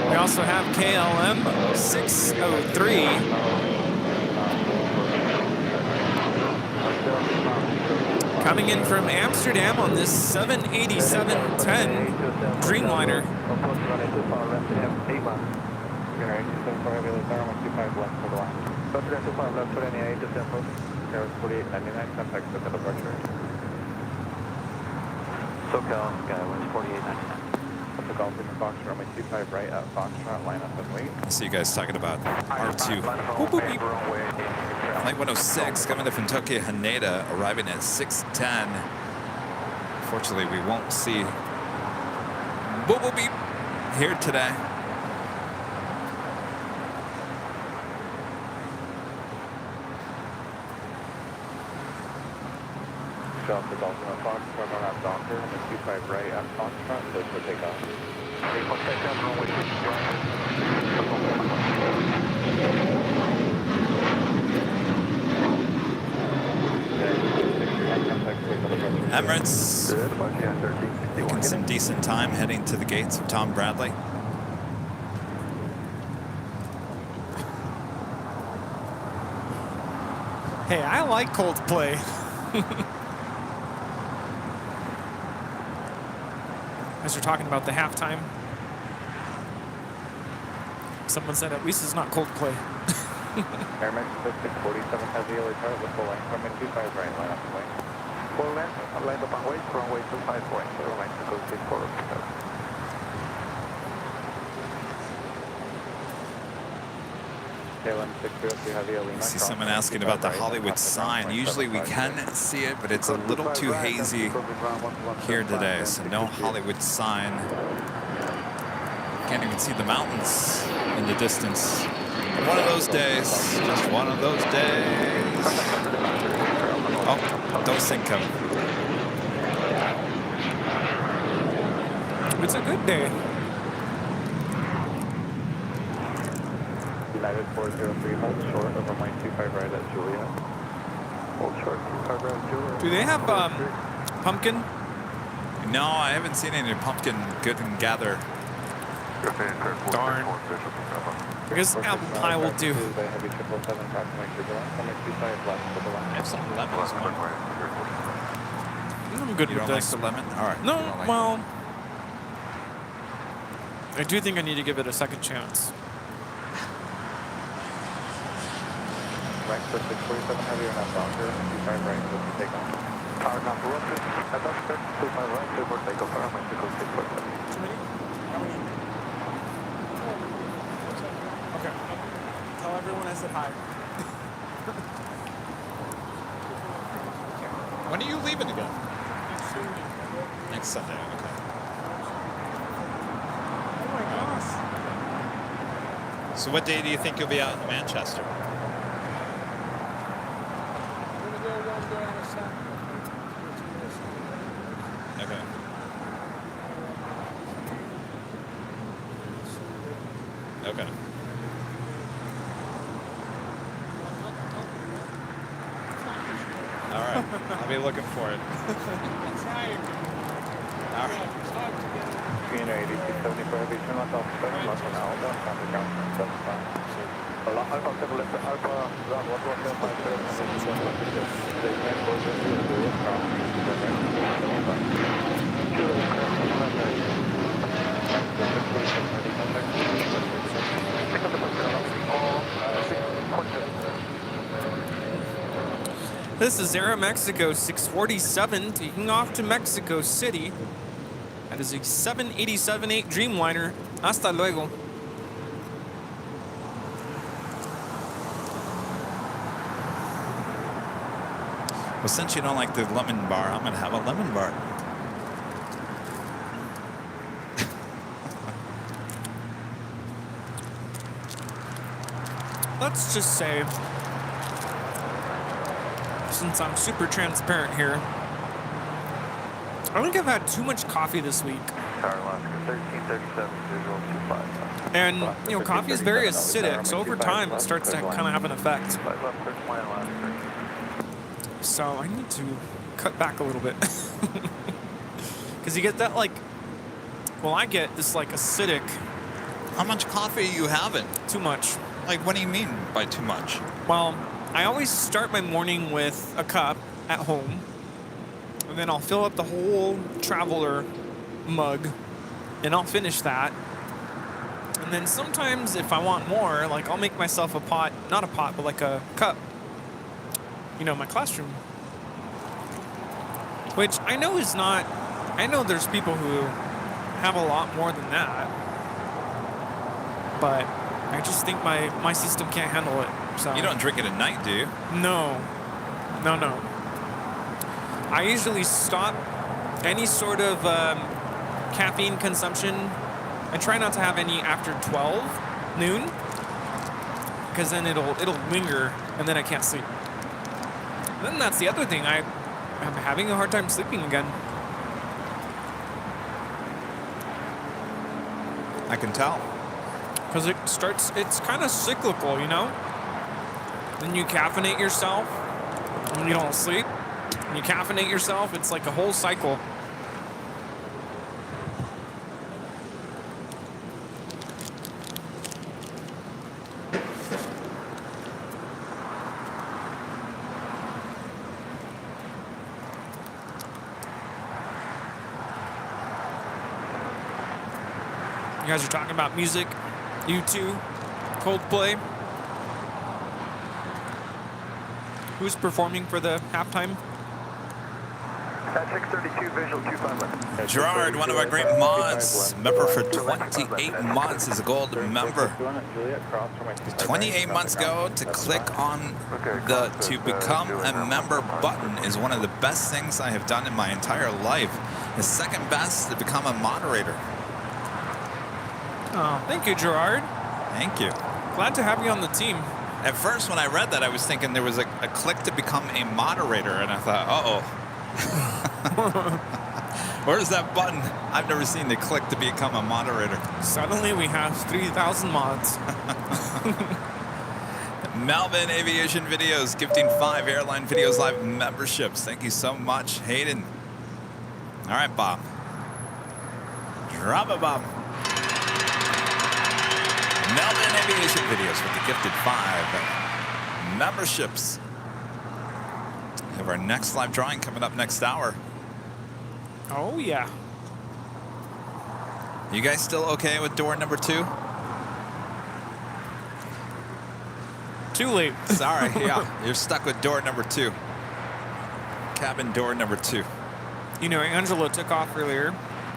We also have KLM 603. Coming in from Amsterdam on this 787-10 Dreamliner. SoCal, Skywest 4899. Papa Golf Lima Foxtrot, runway 25 right at Foxtrot, line up and wait. I see you guys talking about R2. Flight 106 coming to Kentucky Haneda, arriving at 6:10. Unfortunately, we won't see Bubble Beep here today. Delta Delta Foxtrot on that Docker, runway 25 right at Foxtrot, clear for takeoff. Emirates making some decent time heading to the gates of Tom Bradley. Hey, I like Coldplay. As you're talking about the halftime, someone said at least it's not Coldplay. Air Max 647 heavy yellow chart with full length, runway 25 right, line up and wait. Full length, line up and wait, runway 25 right, airline to go 64. I see someone asking about the Hollywood sign. Usually we can see it, but it's a little too hazy here today, so no Hollywood sign. Can't even see the mountains in the distance. One of those days, just one of those days. Oh, don't sink him. It's a good day. United 403, hold short of runway 25 right at Julia. Hold short, 25 right at Julia. Do they have pumpkin? No, I haven't seen any pumpkin good and gather. Darn. I guess apple pie will do. I'm good with this. Like the lemon? All right. No, well, I do think I need to give it a second chance. Right for 647 heavy or not Docker, 25 right, so you take off. Power not rocket, adapter, 25 right, clear for takeoff, airline to go 647. Okay. Tell everyone I said hi. When are you leaving again? Next Sunday, okay. Oh my gosh. So what day do you think you'll be out in Manchester? Okay. Okay. All right. I'll be looking for it. All right. 380, 674 heavy, turn left off 7, left on Alpha, traffic count 75. Alpha 7 left, Alpha, ground 112.5. This is Aeromexico 647 taking off to Mexico City. That is a 787-8 Dreamliner. Hasta luego. Well, since you don't like the lemon bar, I'm going to have a lemon bar. Let's just say, since I'm super transparent here, I think I've had too much coffee this week. And, you know, coffee is very acidic, so over time it starts to kind of have an effect. So I need to cut back a little bit. Because you get that, like, well, I get this, like, acidic. How much coffee are you having? Too much. Like, what do you mean by too much? Well, I always start my morning with a cup at home. And then I'll fill up the whole traveler mug. And I'll finish that. And then sometimes if I want more, like, I'll make myself a pot. Not a pot, but like a cup. You know, my classroom. Which I know is not, I know there's people who have a lot more than that. But I just think my system can't handle it. So You don't drink it at night, do you? No. I usually stop any sort of caffeine consumption. I try not to have any after 12 noon, because then it'll linger and then I can't sleep. And then that's the other thing. I'm having a hard time sleeping again. I can tell. Because it's kind of cyclical, you know? Then you caffeinate yourself and you don't sleep. And you caffeinate yourself, it's like a whole cycle. You guys are talking about music, U2, Coldplay. Who's performing for the halftime? At 632, visual 25 Gerard, one of our great mods, member for 28 months, is a gold member. 28 months ago, to click on the to become a member button is one of the best things I have done in my entire life. The second best to become a moderator. Oh, thank you, Gerard. Thank you. Glad to have you on the team. At first, when I read that, I was thinking there was a click to become a moderator, and I thought, uh-oh. Where's that button? I've never seen the click to become a moderator. Suddenly we have 3,000 mods. Melvin Aviation Videos gifting 5 Airline Videos Live memberships. Thank you so much, Hayden. All right, Bob. Drop it, Bob. Melvin Aviation Videos with the gifted 5 memberships. We have our next live drawing coming up next hour. Oh, yeah. You guys still okay with door number 2? Too late. Sorry, yeah. You're stuck with door number 2. Cabin door number 2. You know, Angela took off earlier,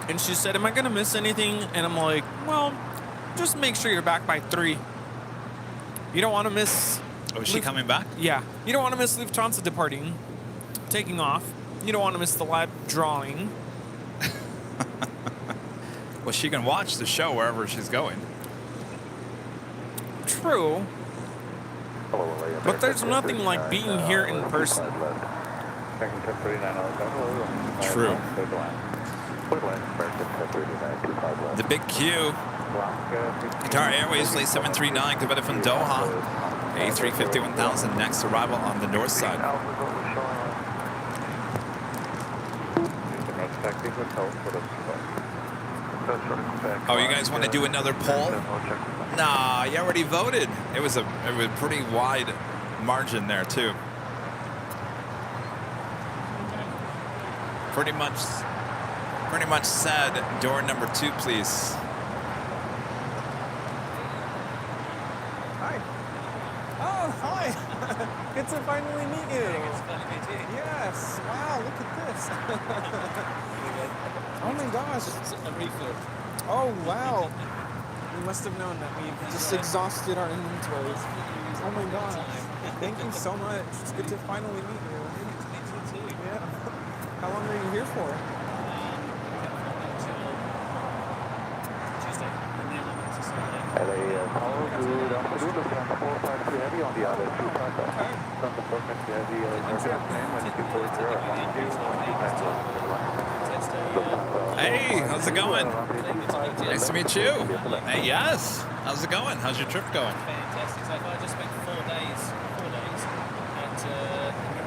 and she said, am I going to miss anything? And I'm like, well, just make sure you're back by 3. You don't want to miss... Oh, is she coming back? Yeah. You don't want to miss Lufthansa departing, taking off. You don't want to miss the live drawing. Well, she can watch the show wherever she's going. True. But there's nothing like being here in person. True. The big Q. Qatar Airways late 739 coming from Doha. A350 1000 next arrival on the north side. Oh, you guys want to do another poll? Nah, you already voted. It was a pretty wide margin there too. Pretty much said door number 2, please. Hi. Oh, hi. Good to finally meet you. Yes. Wow, look at this. Oh my gosh. It's a refill. Oh, wow. We must have known that we just exhausted our inventories. Oh my gosh. Thank you so much. It's good to finally meet you. Yeah. How long are you here for? Tuesday. LA Tower, good afternoon. Lufthansa 452 Heavy on the other 2 contact. From the 452 Heavy, aircraft name, and 240. Hey, how's it going? Nice to meet you. Hey, yes. How's it going? How's your trip going? Fantastic. So I just spent 4 days at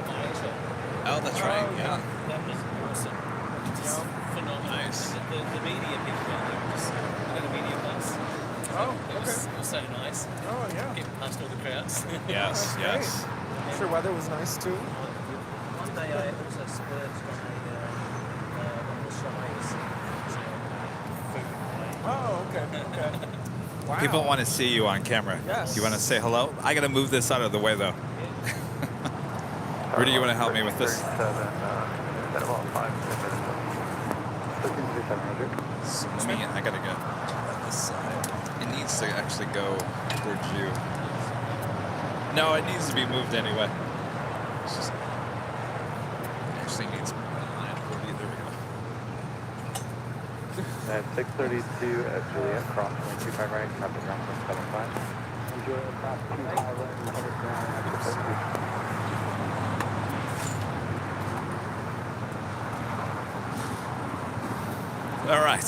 Malaysia. Oh, that's right. Yeah. That was awesome. Just phenomenal. Nice. The media people out there, just had a media bus. Oh, It was so nice. Oh, yeah. Getting past all the crowds. Yes, yes. I'm sure weather was nice too. One day I also splurged on one of the Shires. Oh, okay. Wow. People want to see you on camera. Yes. Do you want to say hello? I got to move this out of the way, though. Rudy, you want to help me with this? 37, about 5 minutes. So let me, I gotta go this side. It needs to actually go towards you. No, it needs to be moved anyway. It's just, it actually needs to be aligned. There we go. At 632 at Juliet, cross 25 right, traffic ground 75. Juliet, cross 25 right, traffic ground 75. All right.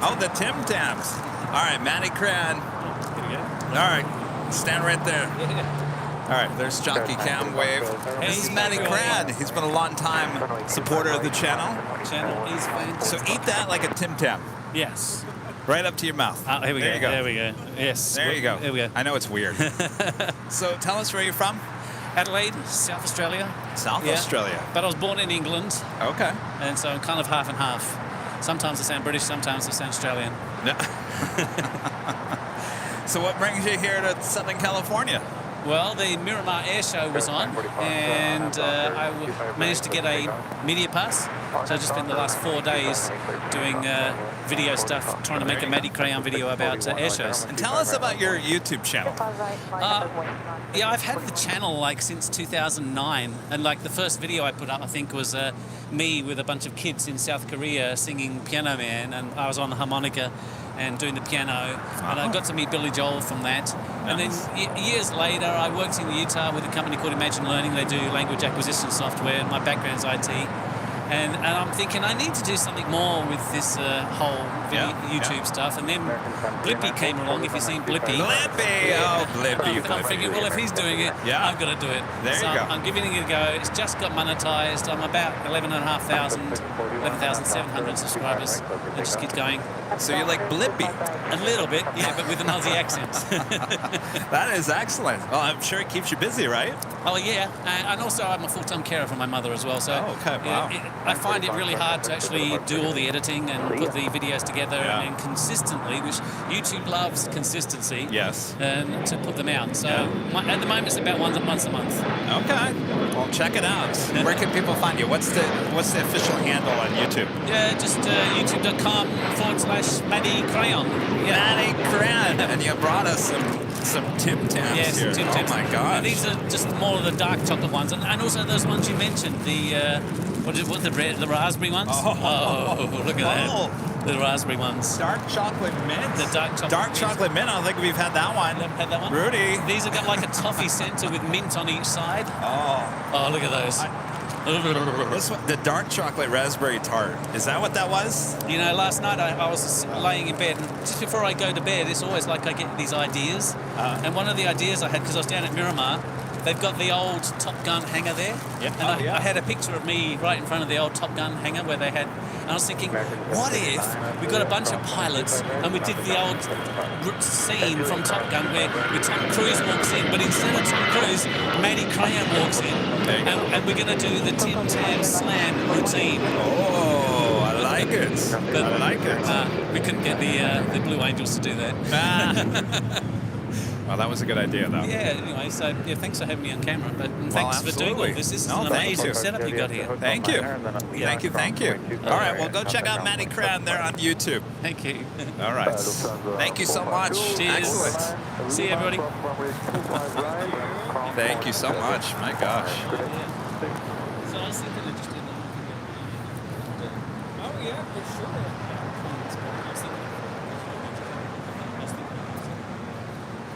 Oh, the Tim Tams. All right, Matty Cran. All right, stand right there. All right, there's Jockey Cam wave. This is Matty Cran. He's been a long time supporter of the channel. He's fine. So eat that like a Tim Tam. Yes. Right up to your mouth. Here we There go. you go. There we go. Yes. There you go. There we go. I know it's weird. So tell us where you're from. Adelaide, South Australia. South Australia. But I was born in England. Okay. And so I'm kind of half and half. Sometimes I sound British, sometimes I sound Australian. So what brings you here to Southern California? Well, the Miramar Air Show was on, and I managed to get a media pass. So I've just spent the last 4 days doing video stuff, trying to make a Matty Crayon video about air shows. And tell us about your YouTube channel. Yeah, I've had the channel like since 2009, and like the first video I put up, I think, was me with a bunch of kids in South Korea singing Piano Man, and I was on the harmonica and doing the piano, and I got to meet Billy Joel from that. And then years later, I worked in Utah with a company called Imagine Learning. They do language acquisition software. My background's IT. And I'm thinking I need to do something more with this whole YouTube stuff. And then Blippy came along, if you've seen Blippy. Blippy! Oh, Blippy. I'm thinking, well, if he's doing it, I've got to do it. There you go. I'm giving it a go. It's just got monetized. I'm about 11,700 subscribers. It just keeps going. So you're like Blippy? A little bit, yeah, but with an Aussie accent. That is excellent. Well, I'm sure it keeps you busy, right? Oh, yeah. And also, I'm a full-time carer for my mother as well. So okay, wow. I find it really hard to actually do all the editing and put the videos together and consistently, which YouTube loves consistency. Yes. And to put them out. So at the moment, it's about once a month. Okay. Well, check it out. Where can people find you? What's the official handle on YouTube? Yeah, just youtube.com/Matty Crayon. Yeah. Matty Crayon. And you brought us some Tim Tams here. Tim Tams. Oh my gosh. And these are just more of the dark chocolate ones, and also those ones you mentioned, the the raspberry ones. Oh, look at that. The raspberry ones. Dark chocolate mint. The dark chocolate mint. I don't think we've had that one. Never had that one. Rudy. These have got like a toffee center with mint on each side. Oh, look at those. This one, the dark chocolate raspberry tart. Is that what that was? You know, last night I was laying in bed, and just before I go to bed, it's always like I get these ideas. And one of the ideas I had, because I was down at Miramar, they've got the old Top Gun hangar there. Yep. And I had a picture of me right in front of the old Top Gun hangar where they had, and I was thinking, what if we got a bunch of pilots and we did the old scene from Top Gun where Tom Cruise walks in, but instead of Tom Cruise, Matty Crayon walks in, and we're going to do the Tim Tam Slam routine. Oh, I like it. But, I like it. We couldn't get the Blue Angels to do that. Well, that was a good idea, though. Yeah, anyway, so thanks for having me on camera, but thanks for doing all this. This is an amazing setup you got here. Thank you. Thank you. All right, well, go check out Matty Cran there on YouTube. Thank you. All right. Thank you so much. Cheers. Excellent. See you, everybody. Thank you so much. My gosh. So I was thinking of just doing Oh, yeah, for sure.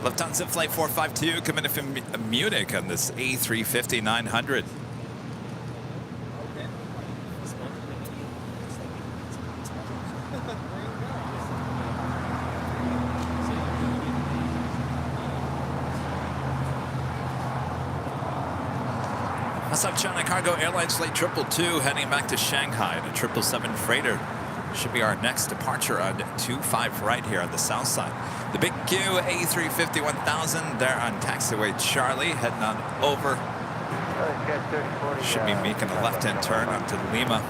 Lufthansa Flight 452 coming in from Munich on this A350-900. What's up, China Cargo Airlines Flight 222 heading back to Shanghai. The 777 freighter should be our next departure on 25 right here on the south side. The Big Q A350-1000 there on taxiway Charlie heading on over. Should be making a left-hand turn onto Lima.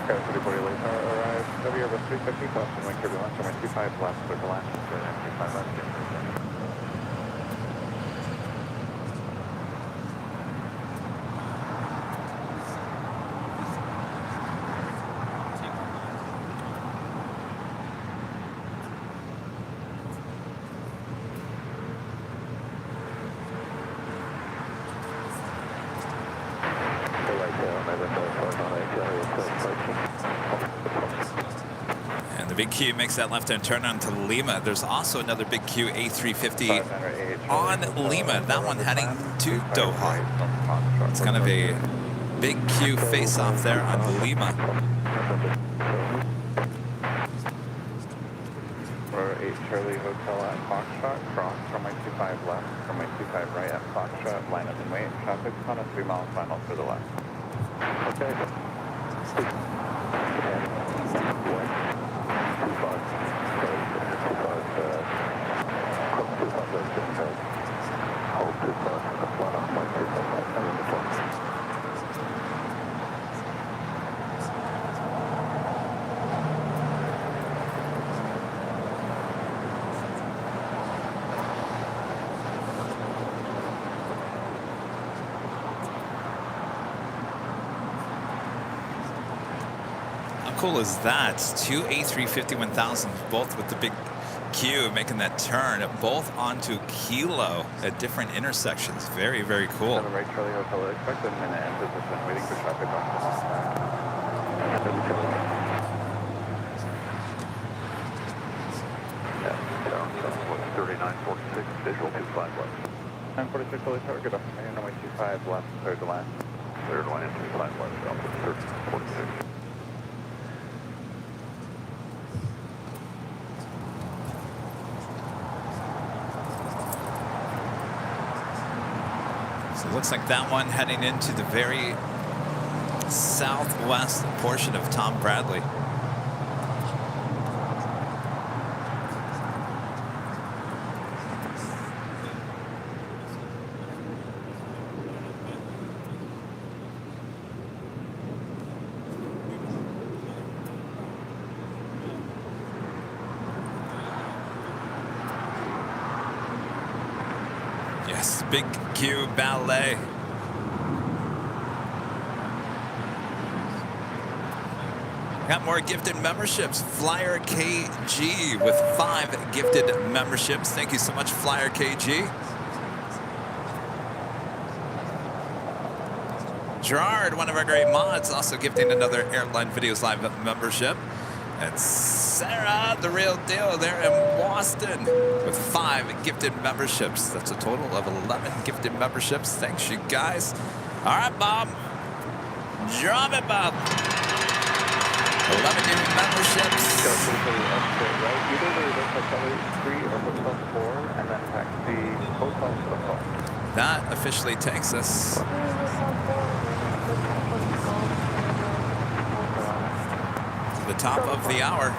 The big Q makes that left-hand turn onto Lima. There's also another big Q A350 on Lima. That one heading to Doha. It's kind of a big Q face-off there on Lima. We're 8 Charlie Hotel at Foxtrot, cross from my 25 left, from my 25 right at Foxtrot, line up and wait. Traffic's on a 3-mile final to the left. Okay. How cool is that? Two A350-1000s, both with the big Q making that turn, both onto Kilo at different intersections. Very, very cool. On the right, Charlie Hotel, expect a minute in position, waiting for traffic on the left side. 3946, visual 25 left. 946, Charlie Tower, good afternoon, runway 25 left, clear to land. Third line, 25 left, Alpha 1346. So it looks like that one heading into the very southwest portion of Tom Bradley. Yes, big Q ballet. Got more gifted memberships. Flyer KG with 5 gifted memberships. Thank you so much, Flyer KG. Gerard, one of our great mods, also gifting another Airline Videos Live membership. And Sarah, the real deal, there in Boston with 5 gifted memberships. That's a total of 11 gifted memberships. Thanks, you guys. All right, Bob. Drop it, Bob. 11 gifted memberships. Right, either the Hotel 3 or Hotel 4, and then taxi Hotel Stockholm. That officially takes us to the top of the hour.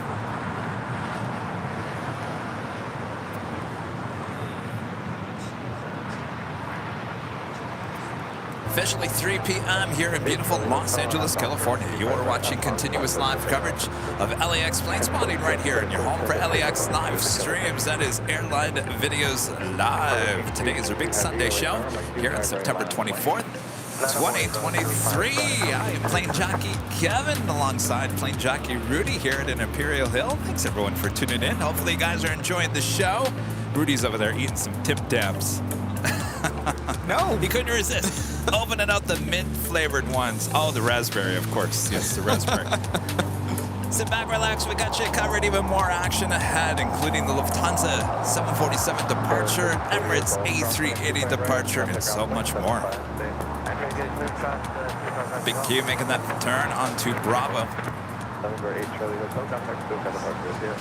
Officially 3 p.m. here in beautiful Los Angeles, California. You are watching continuous live coverage of LAX plane spotting right here in your home for LAX live streams. That is Airline Videos Live. Today is our big Sunday show here on September 24th, 2023. I am plane jockey Kevin alongside plane jockey Rudy here at an Imperial Hill. Thanks everyone for tuning in. Hopefully you guys are enjoying the show. Rudy's over there eating some Tip Tams. No, he couldn't resist. Opening out the mint-flavored ones. Oh, the raspberry, of course. Yes, the raspberry. Sit back, relax. We got you covered. Even more action ahead, including the Lufthansa 747 departure, Emirates A380 departure, and so much more. Big Q making that turn onto Bravo. November 8 Charlie Hotel, contact Stoke departure here.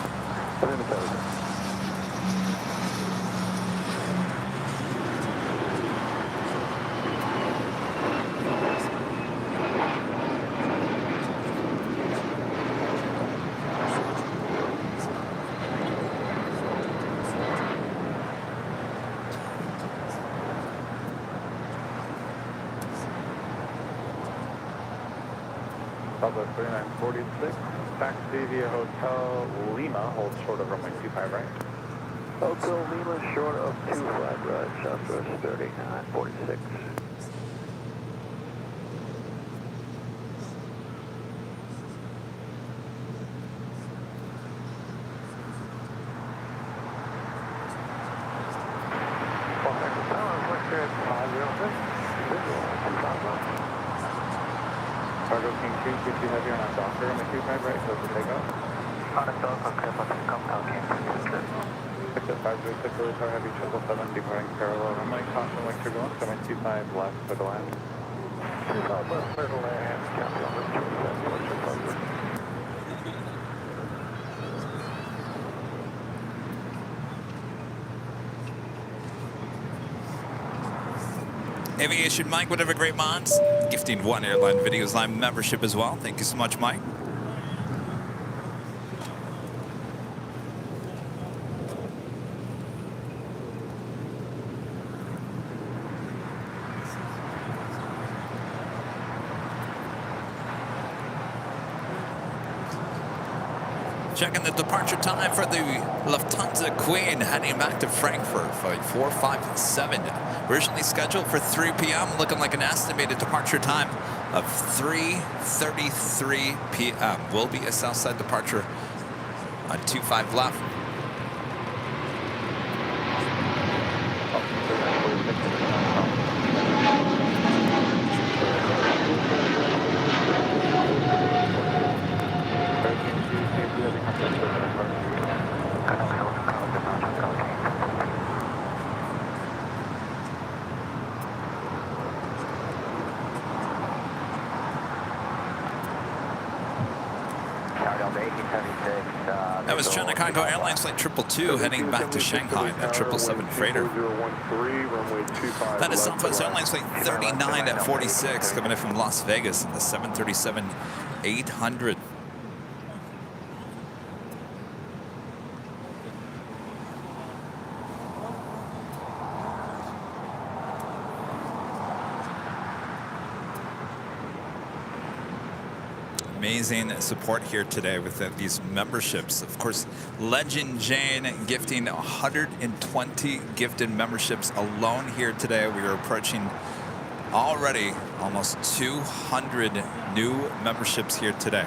Bravo 3946, taxi via Hotel Lima, hold short of runway 25 right. Hotel Lima, short of 25 right, Southwest 3946. Cargo King 2, could you have your on Docker on the 25 right, so for takeoff? Heavy 777 departing parallel runway, caution like turbulence, 725 left for the land. 25 left for the land, copy on this 277. Aviation Mike, whatever great mods. Gifting 1 Airline Videos Live membership as well. Thank you so much, Mike. Checking the departure time for the Lufthansa Queen heading back to Frankfurt, flight 457. Originally scheduled for 3 p.m., looking like an estimated departure time of 3:33 p.m. Will be a Southside departure on 25 left. That was China Cargo Airlines flight 222 heading back to Shanghai, the 777 freighter. That is Southwest Airlines flight 39 at 46 coming in from Las Vegas in the 737-800. Amazing support here today with these memberships. Of course, Legend Jane gifting 120 gifted memberships alone here today. We are approaching already almost 200 new memberships here today.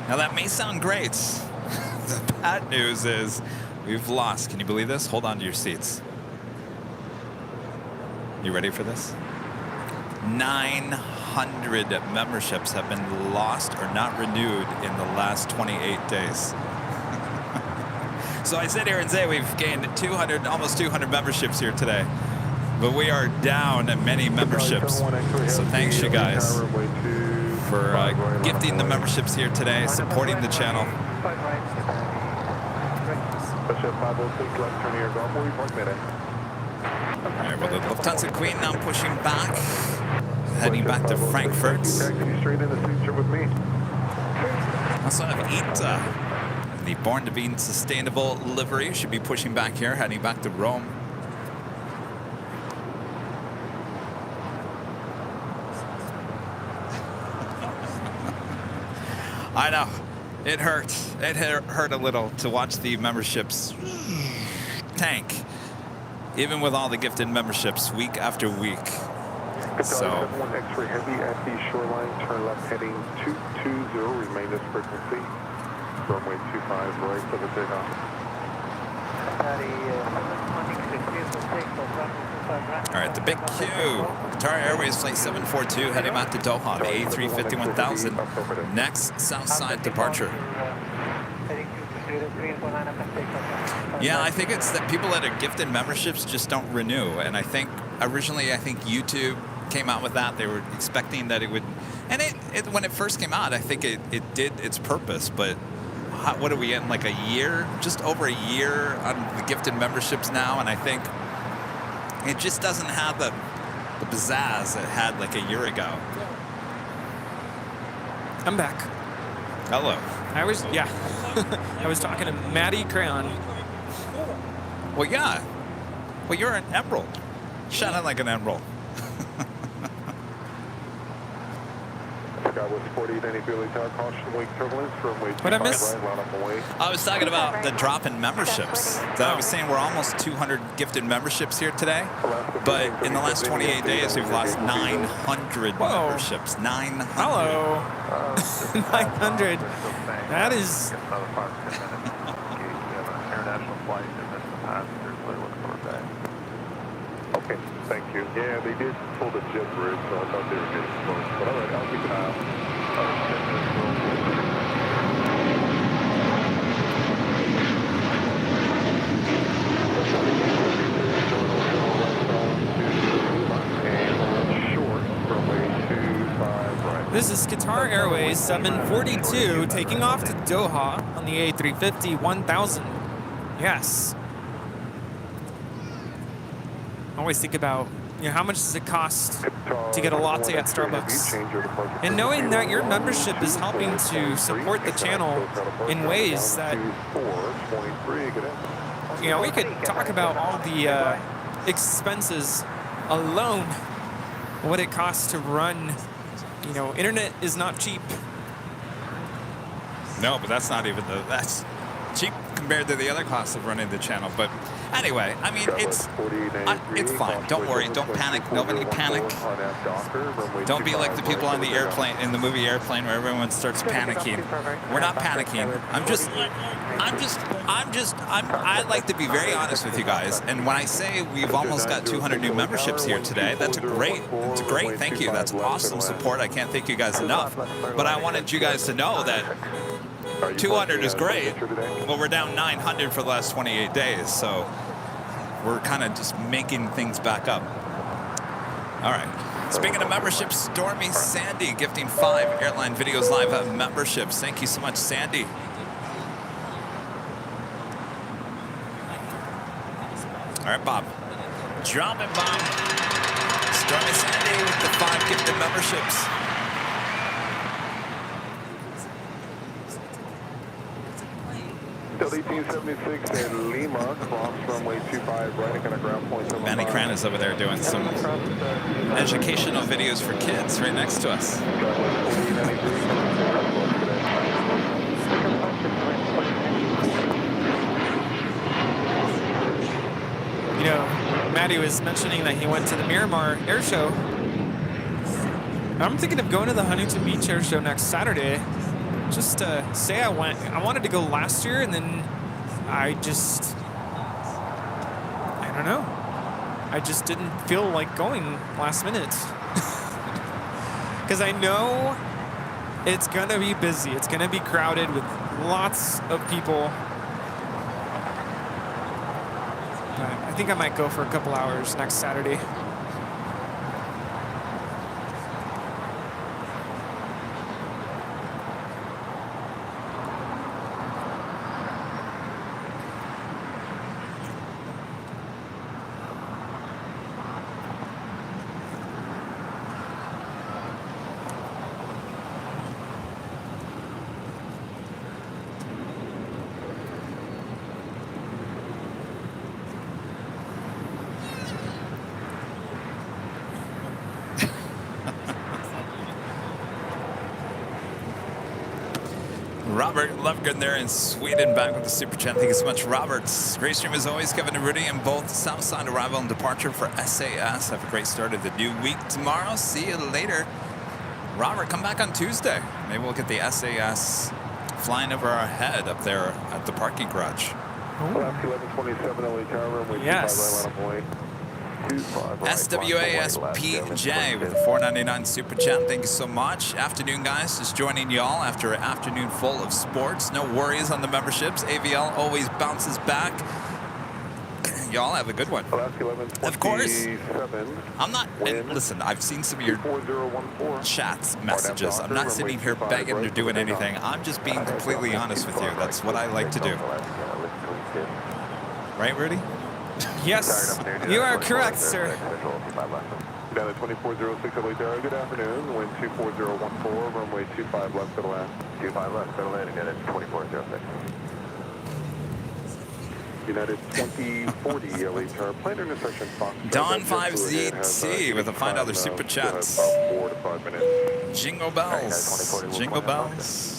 Now that may sound great. The bad news is we've lost. Can you believe this? Hold on to your seats. You ready for this? 900 memberships have been lost or not renewed in the last 28 days. So I sit here and say we've gained 200, almost 200 memberships here today, but we are down many memberships. So thanks you guys for gifting the memberships here today, supporting the channel. All right, well, the Lufthansa Queen now pushing back, heading back to Frankfurt. Also have ITA, the Born to Be Sustainable livery, should be pushing back here, heading back to Rome. I know, it hurt. It hurt a little to watch the memberships tank, even with all the gifted memberships week after week. So, X-ray heavy at the shoreline, turn left heading 220, remain this frequency, runway 25 right for the takeoff. all right, the big Q. Qatar Airways flight 742 heading back to Doha, the A350-1000. Next Southside departure. Yeah, I think it's that people that are gifted memberships just don't renew. And I think originally, YouTube came out with that. They were expecting that it would, and it when it first came out, I think it did its purpose. But what are we in, like a year, just over a year on the gifted memberships now? And I think it just doesn't have the pizzazz it had like a year ago. I'm back. Hello. I was talking to Maddie Crayon. Well, yeah. Well, you're an emerald. Shot like an emerald. What I miss? I was talking about the drop in memberships. So I was saying we're almost 200 gifted memberships here today, but in the last 28 days we've lost 900 memberships. 900. Hello. 900. That is. flight and missed the passengers. They're looking for a bag. Okay, thank you. Yeah, they did pull the jet bridge, so I thought they were getting close. But all right, I'll keep an eye out. This is Qatar Airways 742 taking off to Doha on the A350 1000. Yes. I always think about, how much does it cost to get a latte at Starbucks? And knowing that your membership is helping to support the channel in ways that, we could talk about all the expenses alone, what it costs to run. Internet is not cheap. No, but that's not even that's cheap compared to the other costs of running the channel. But anyway, I mean, it's fine. Don't worry. Don't panic. Nobody panic. Don't be like the people on the airplane, in the movie Airplane, where everyone starts panicking. We're not panicking. I like to be very honest with you guys. And when I say we've almost got 200 new memberships here today, that's great. Thank you. That's awesome support. I can't thank you guys enough. But I wanted you guys to know that 200 is great, but we're down 900 for the last 28 days, so we're kind of just making things back up. All right. Speaking of memberships, Stormy Sandy gifting 5 Airline Videos Live memberships. Thank you so much, Sandy. All right, Bob. Drop it, Bob. Stormy Sandy with the 5 gifted memberships. Delta 1876 at Lima, cross runway 25 right, and ground point 75. Manny Cran is over there doing some educational videos for kids right next to us. Maddie was mentioning that he went to the Miramar Air Show. I'm thinking of going to the Huntington Beach Air Show next Saturday. Just to say I went. I wanted to go last year, and then I don't know. I just didn't feel like going last minute. Because I know it's going to be busy. It's going to be crowded with lots of people. But I think I might go for a couple hours next Saturday. Robert Lovegood there in Sweden, back with the Super Chat. Thank you so much, Robert. Great stream as always. Kevin and Rudy and both Southside arrival and departure for SAS. Have a great start of the new week tomorrow. See you later. Robert, come back on Tuesday. Maybe we'll get the SAS flying over our head up there at the parking garage. Yes. SWASPJ with a $4.99 super chat. Thank you so much. Afternoon, guys. Just joining y'all after an afternoon full of sports. No worries on the memberships. AVL always bounces back. Y'all have a good one. Of course. I'm not. And listen, I've seen some of your chats messages. I'm not sitting here begging or doing anything. I'm just being completely honest with you. That's what I like to do. Right, Rudy? Yes, you are correct, sir. Down at 2406 LA, good afternoon. Wind 24014, runway 25 left, settle land. 25 left, settle land again at 2406. United 2040 LA tower, plane intersection Fox. Don 5ZT with a $5 super chat. 4 to 5 minutes. Jingle bells. Jingle bells.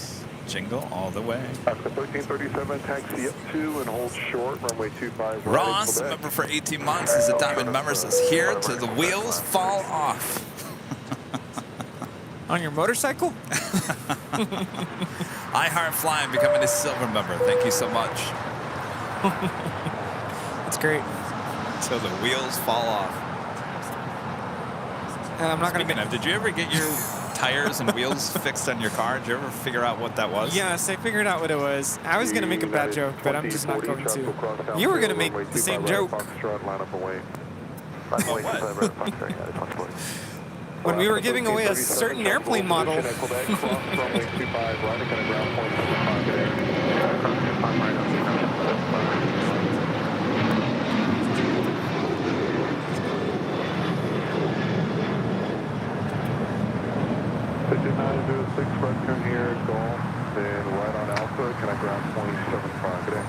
Jingle all the way. 1337, taxi up to and hold short, runway 25. Ross, a member for 18 months, is a diamond member, says here till the wheels fall off. On your motorcycle? I Heart Flying becoming a silver member. Thank you so much. It's great. So the wheels fall off. And I'm not going to Speaking of, did you ever get your tires and wheels fixed on your car? Did you ever figure out what that was? Yes, I figured out what it was. I was going to make a bad joke, but I'm just not going to. You were going to make the same joke. When we were giving away a certain airplane model. Front turn here, golf, then right on Alpha, can I ground 0.75 today?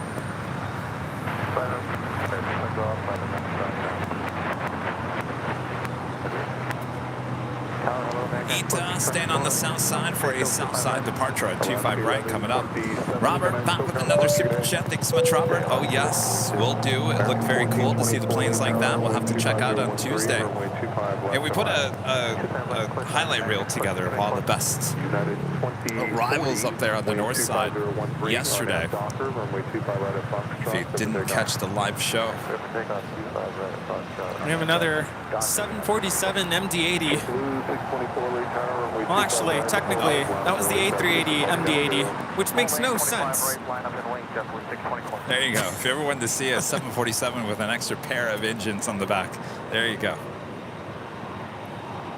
Staying on the south side for a south side departure at 25 right coming up. Robert back with another super chat. Thanks so much, Robert. Oh yes, will do. It looked very cool to see the planes like that. We'll have to check out on Tuesday. And we put a highlight reel together of all the best arrivals up there on the north side yesterday. If you didn't catch the live show. We have another 747 MD-80. Well, actually, technically, that was the A380 MD-80, which makes no sense. There you go. If you ever wanted to see a 747 with an extra pair of engines on the back, there you go.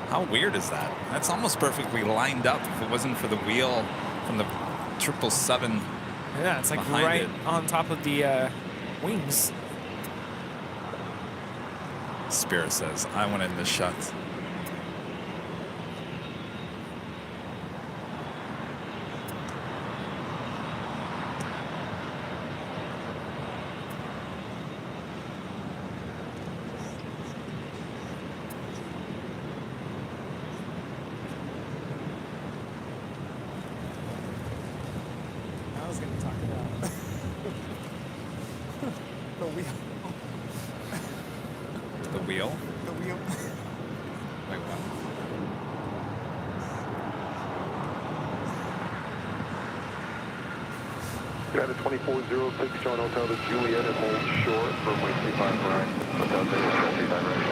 How weird is that? That's almost perfectly lined up if it wasn't for the wheel from the 777. Yeah, it's like right on top of the wings. Spirit says, I want in the shut. I was going to talk about the wheel. The wheel? The wheel. Wait, what? Got a 2406 John Hotel to Juliet and hold short for runway 25 right. Hotel 25 right.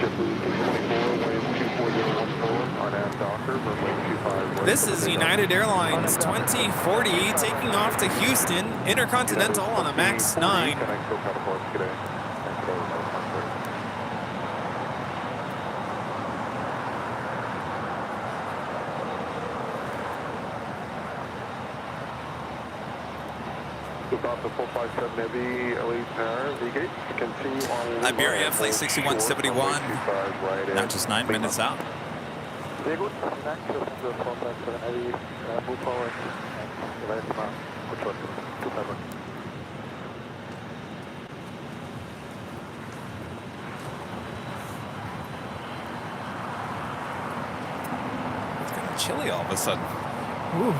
JetBlue 624, wave 24014 on aft Docker, runway 25 right. This is United Airlines 2040 taking off to Houston, Intercontinental on a MAX 9. Off the 457 Heavy, LA Power, V-Gate, continue on Iberia, flight 6171, now just 9 minutes out. Very good, next is the 457 Heavy, move forward, and good shot, 251. It's getting chilly all of a sudden. Ooh.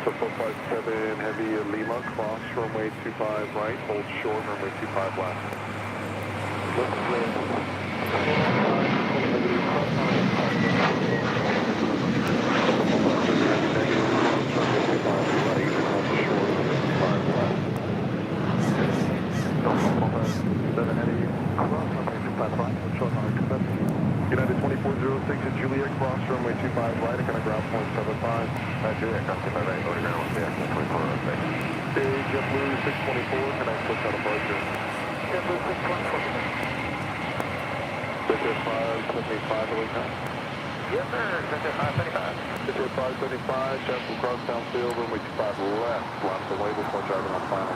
So 457 Heavy Lima, cross runway 25 right, hold short, runway 25 left. United 2406 at Juliet, cross runway 25 right, kind of ground 0.75. Juliet, cross 25 right, over ground 2406. Hey, JetBlue 624, can I switch out departure? JetBlue 624. Jet 575, away time. Yes, sir, Jet 575. Jet 575, Chef from crosstown field, runway 25 left, line up away before driving on final.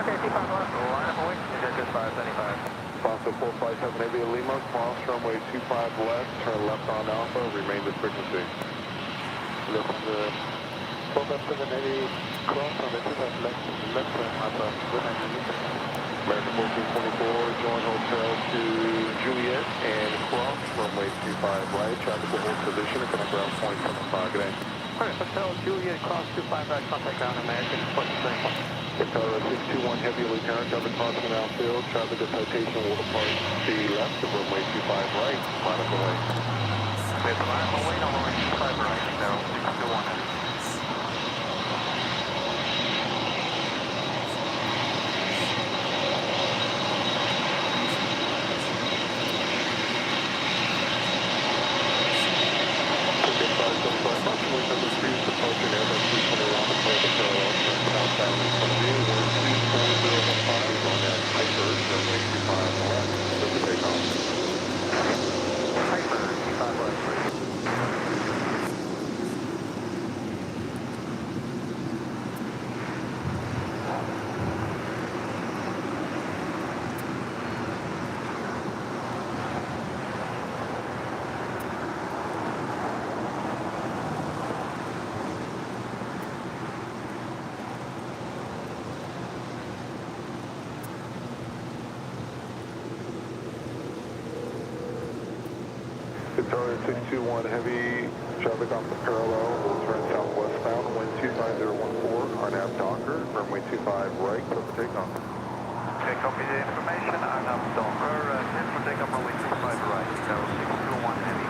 Okay, 25 left, line up away, Jet 575. Foster 457 Heavy Lima, cross runway 25 left, turn left on Alpha, remain with frequency. Left 457 Heavy, cross runway 25 left turn Alpha, American 1424, join hotel to Juliet and cross runway 25 right, traffic will hold position at ground 0.75, good day. Alright, hotel Juliet, cross 25 right, contact ground American 1424. Hotel 621 Heavy Lieutenant, traffic crossing outfield, traffic at citation will depart to left of runway 25 right, line up away. It's line up away on runway 25 right, now 621 Heavy. Victoria 621 heavy traffic off the parallel. We'll turn southwestbound, wind 25014, RNAV Docker, runway 25 right, clear for takeoff. Okay, copy the information. RNAV Docker, clear for takeoff, runway 25 right. So 621 heavy.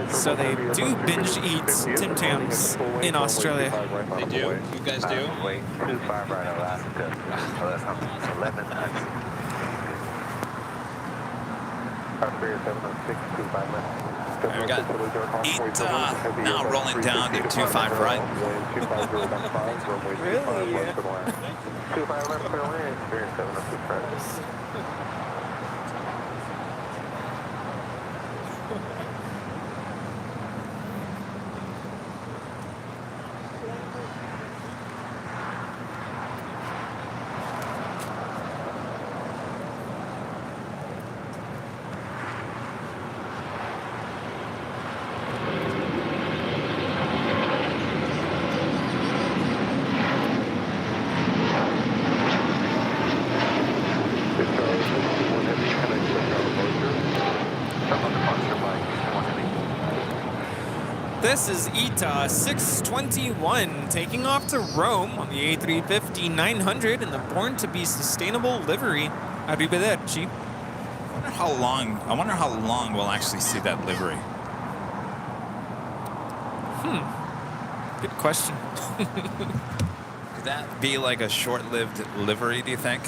So they do binge eat Tim Tams in Australia. They do? You guys do? Wait, 25 right, Alaska. Oh, that's not 11. Spirit 706, 25 left. We got ETA now rolling down to 25 right. Really? 25 left, clear lane, Spirit 706 right. This is ETA 621 taking off to Rome on the A350-900 in the Born to be Sustainable livery. Arrivederci. I wonder how long we'll actually see that livery. Good question. Could that be like a short-lived livery, do you think?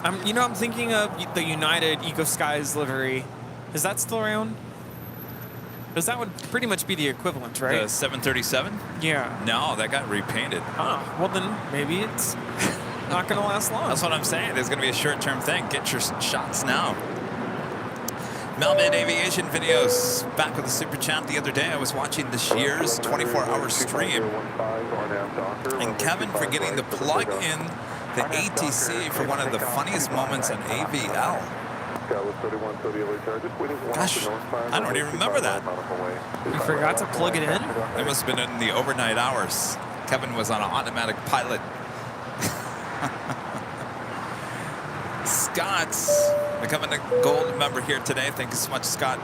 I'm thinking of the United Eco Skies livery. Is that still around? Because that would pretty much be the equivalent, right? The 737? Yeah. No, that got repainted. Oh, well then maybe it's not going to last long. That's what I'm saying. There's going to be a short-term thing. Get your shots now. Melvin Aviation Videos. Back with the Super Chat the other day. I was watching this year's 24-hour stream. And Kevin forgetting to plug in the ATC for one of the funniest moments in AVL. Gosh, I don't even remember that. You forgot to plug it in? It must have been in the overnight hours. Kevin was on an automatic pilot. Scott's becoming a gold member here today. Thank you so much, Scott.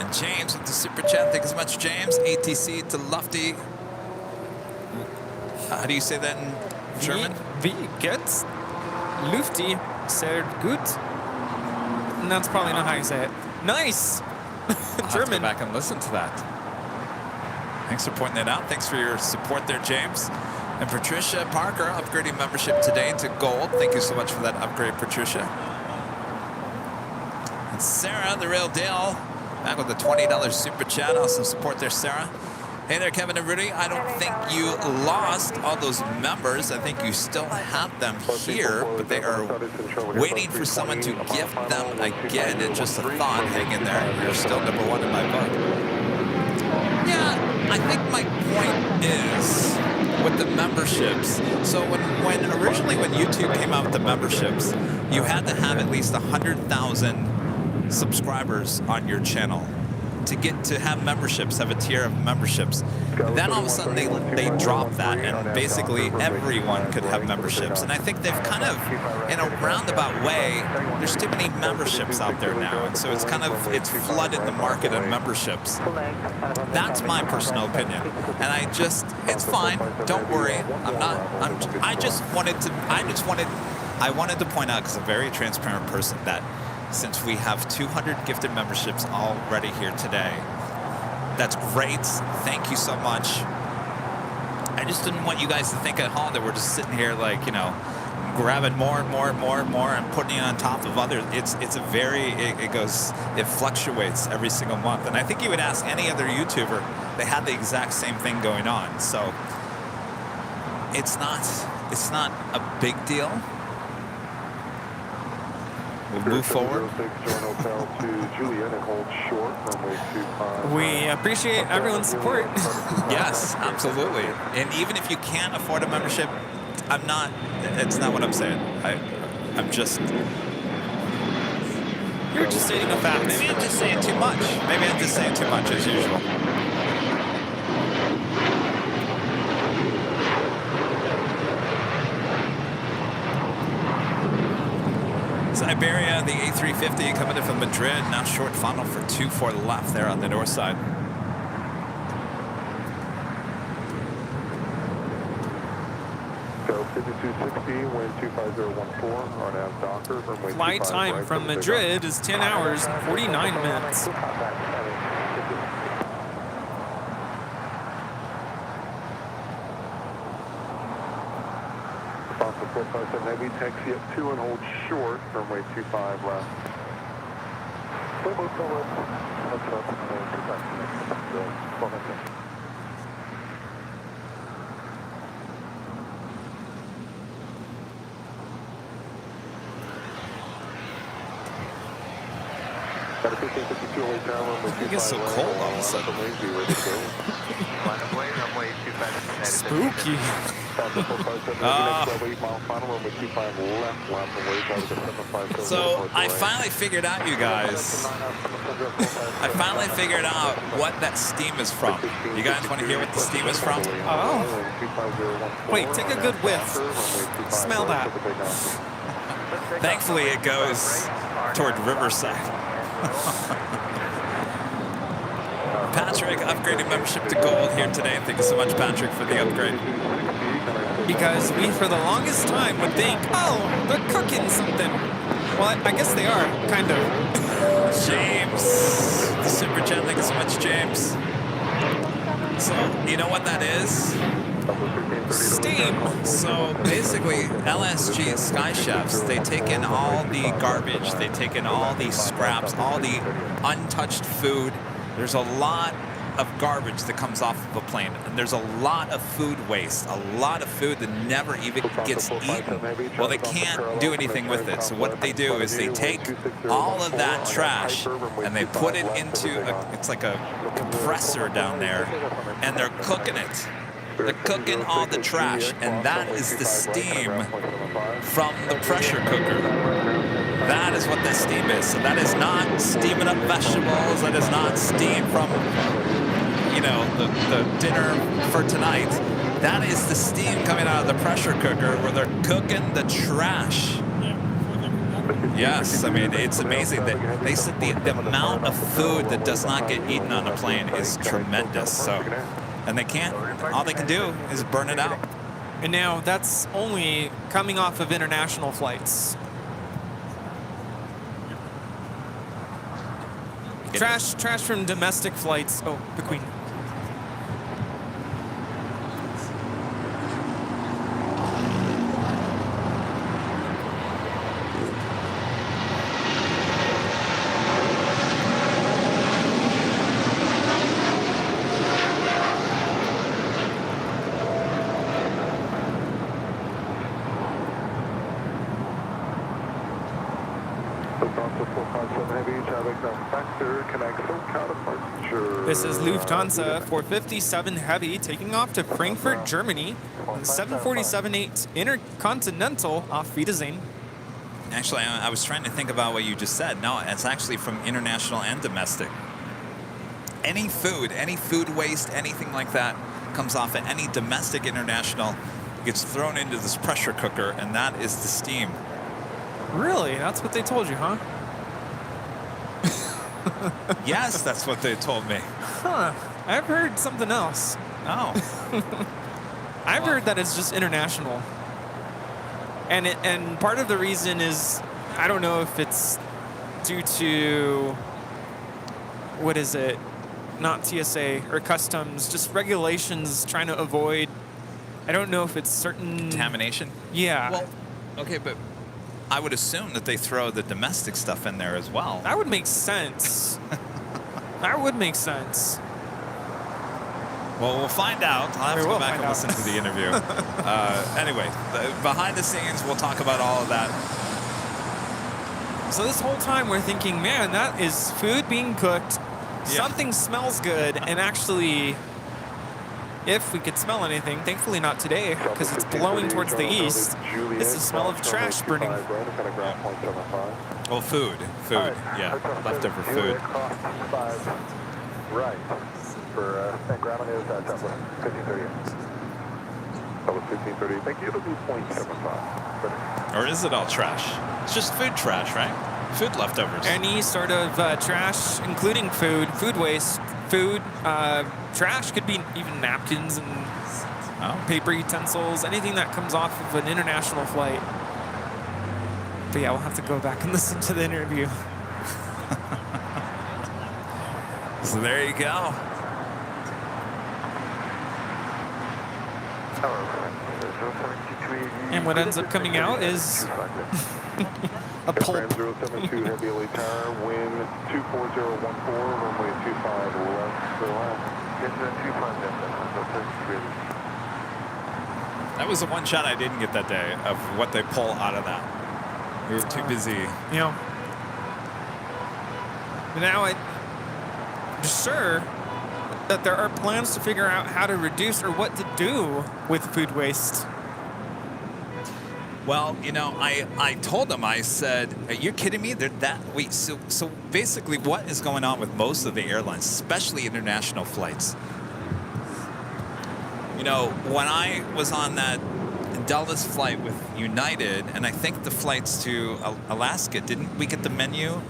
And James with the super chat. Thank you so much, James. ATC to Lufty. How do you say that in German? Wie geht's? Lufty, sehr gut. And that's probably not how you say it. Nice! I'll have to German. go back and listen to that. Thanks for pointing that out. Thanks for your support there, James. And Patricia Parker upgrading membership today to gold. Thank you so much for that upgrade, Patricia. And Sarah, the real deal, back with the $20 super chat. Awesome support there, Sarah. Hey there, Kevin and Rudy. I don't think you lost all those members. I think you still have them here, but they are waiting for someone to gift them again. And just a thought, hang in there. You're still #1 in my book. Yeah, I think my point is with the memberships. So originally when YouTube came out with the memberships, you had to have at least 100,000 subscribers on your channel to have memberships, have a tier of memberships. Then all of a sudden they dropped that, and basically everyone could have memberships. And I think they've kind of, in a roundabout way, there's too many memberships out there now, and so it's flooded the market of memberships. That's my personal opinion, and it's fine. Don't worry. I wanted to point out, because I'm a very transparent person, that since we have 200 gifted memberships already here today, that's great. Thank you so much. I just didn't want you guys to think at home that we're just sitting here like, grabbing more and more and more and more and putting it on top of others. It fluctuates every single month. And I think you would ask any other YouTuber, they had the exact same thing going on. So it's not a big deal. We'll move forward. We appreciate everyone's support. Yes, absolutely. And even if you can't afford a membership, it's not what I'm saying. I'm just... You're just stating a fact. Maybe I'm just saying too much. Maybe I'm just saying too much as usual. Siberia, the A350 coming in from Madrid, now short funnel for 2-4 left there on the north side. So 5260, wind 25014, RNAV Docker, runway Flight 25 time right from for the Madrid is 10 hours and 49 minutes. Responsive 457 Heavy, taxi up 2 and hold short, runway 25 left. It gets so cold all of a sudden. Spooky. So I finally figured out, you guys. I finally figured out what that steam is from. You guys want to hear what the steam is from? Oh. Wait, take a good whiff. Smell that. Thankfully, it goes toward Riverside. Patrick upgraded membership to gold here today. Thank you so much, Patrick, for the upgrade. Because we, for the longest time, would think, oh, they're cooking something. Well, I guess they are, kind of. James, the super chat. Thank you so much, James. So, you know what that is? Steam. So basically, LSG Sky Chefs, they take in all the garbage, they take in all the scraps, all the untouched food. There's a lot of garbage that comes off of a plane, and there's a lot of food waste, a lot of food that never even gets eaten. Well, they can't do anything with it. So what they do is they take all of that trash and they put it into it's like a compressor down there, and they're cooking it. They're cooking all the trash, and that is the steam from the pressure cooker. That is what that steam is. So that is not steaming up vegetables. That is not steam from, you know, the dinner for tonight. That is the steam coming out of the pressure cooker where they're cooking the trash. Yes, I mean, it's amazing that they said the amount of food that does not get eaten on a plane is tremendous. So. And they can't, all they can do is burn it out. And now that's only coming off of international flights. Trash from domestic flights. Oh, the Queen. This is Lufthansa 457 Heavy taking off to Frankfurt, Germany on 747-8 Intercontinental auf Wiedersehen. Actually, I was trying to think about what you just said. No, it's actually from international and domestic. Any food waste, anything like that comes off at any domestic, international, gets thrown into this pressure cooker, and that is the steam. Really? That's what they told you, huh? Yes, that's what they told me. Huh. I've heard something else. Oh. I've heard that it's just international. And part of the reason is, I don't know if it's due to, what is it? Not TSA or customs, just regulations trying to avoid, I don't know if it's certain... Contamination? Yeah. Well, okay, but I would assume that they throw the domestic stuff in there as well. That would make sense. That would make sense. Well, we'll find out. I'll have to go back and listen to the interview. Anyway, behind the scenes, we'll talk about all of that. So this whole time we're thinking, man, that is food being cooked. Yeah. Something smells good, and actually if we could smell anything. Thankfully not today, because it's blowing towards the east. It's the smell of trash burning. Well, food, yeah, leftover food. Right. For ground is Temple 1530. Temple 1530. Thank you. It'll be 0.75. Or is it all trash? It's just food trash, right? Food leftovers. Any sort of trash, including food waste, trash could be even napkins and paper utensils, anything that comes off of an international flight. But yeah, we'll have to go back and listen to the interview. So there you go. And what ends up coming out is a pulp. 072 Heavy LA Tower, wind 24014, runway 25 left for left. That was the one shot I didn't get that day of what they pull out of that. We were too busy. You know. But now I'm sure that there are plans to figure out how to reduce or what to do with food waste. Well, you know, I told them, I said, are you kidding me? They're that wait. So basically what is going on with most of the airlines, especially international flights? You know, when I was on that Dallas flight with United, and I think the flights to Alaska, didn't we get the menu?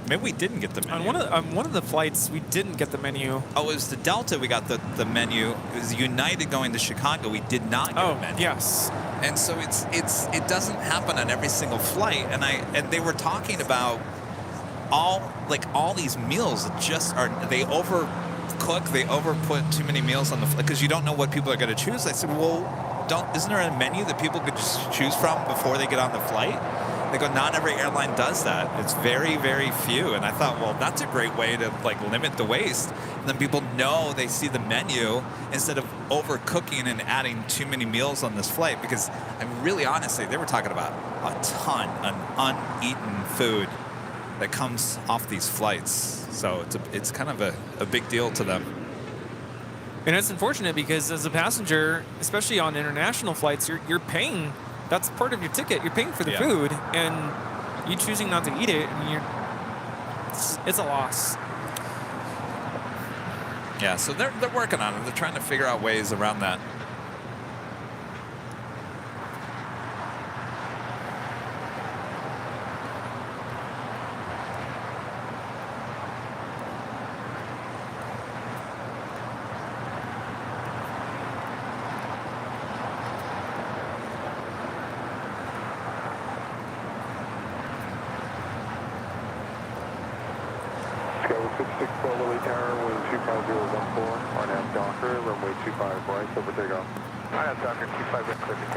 Maybe we didn't get the menu. On one of the flights, we didn't get the menu. Oh, it was the Delta we got the menu. It was United going to Chicago. We did not get the menu. Yes. And so it doesn't happen on every single flight. And they were talking about all these meals just they overcook, they overput too many meals on the flight because you don't know what people are going to choose. I said, well, isn't there a menu that people could just choose from before they get on the flight? They go, not every airline does that. It's very, very few. And I thought, well, that's a great way to limit the waste. And then people know, they see the menu instead of overcooking and adding too many meals on this flight. Because I'm really honestly, they were talking about a ton of uneaten food that comes off these flights. So it's kind of a big deal to them. And it's unfortunate because as a passenger, especially on international flights, you're paying. That's part of your ticket. You're paying for the food, and you choosing not to eat it, and it's a loss. Yeah, so they're working on it. They're trying to figure out ways around that.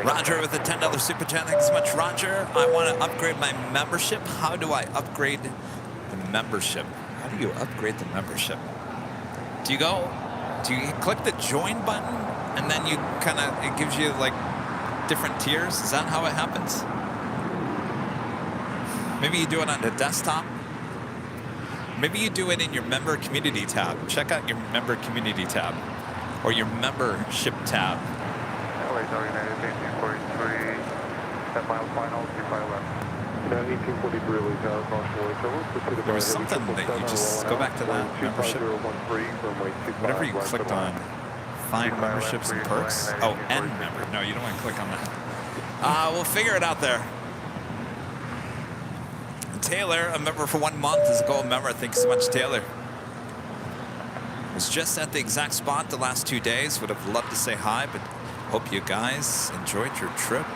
Roger with the $10 super chat. Thanks so much, Roger. I want to upgrade my membership. How do I upgrade the membership? How do you upgrade the membership? Do you click the join button and then it gives you different tiers? Is that how it happens? Maybe you do it on the desktop. Maybe you do it in your member community tab. Check out your member community tab or your membership tab. There was something that you just go back to that membership. Whatever you clicked on, find memberships and perks. Oh, end member. No, you don't want to click on that. We'll figure it out there. Taylor, a member for 1 month, is a gold member. Thank you so much, Taylor. Was just at the exact spot the last 2 days. Would have loved to say hi, but hope you guys enjoyed your trip.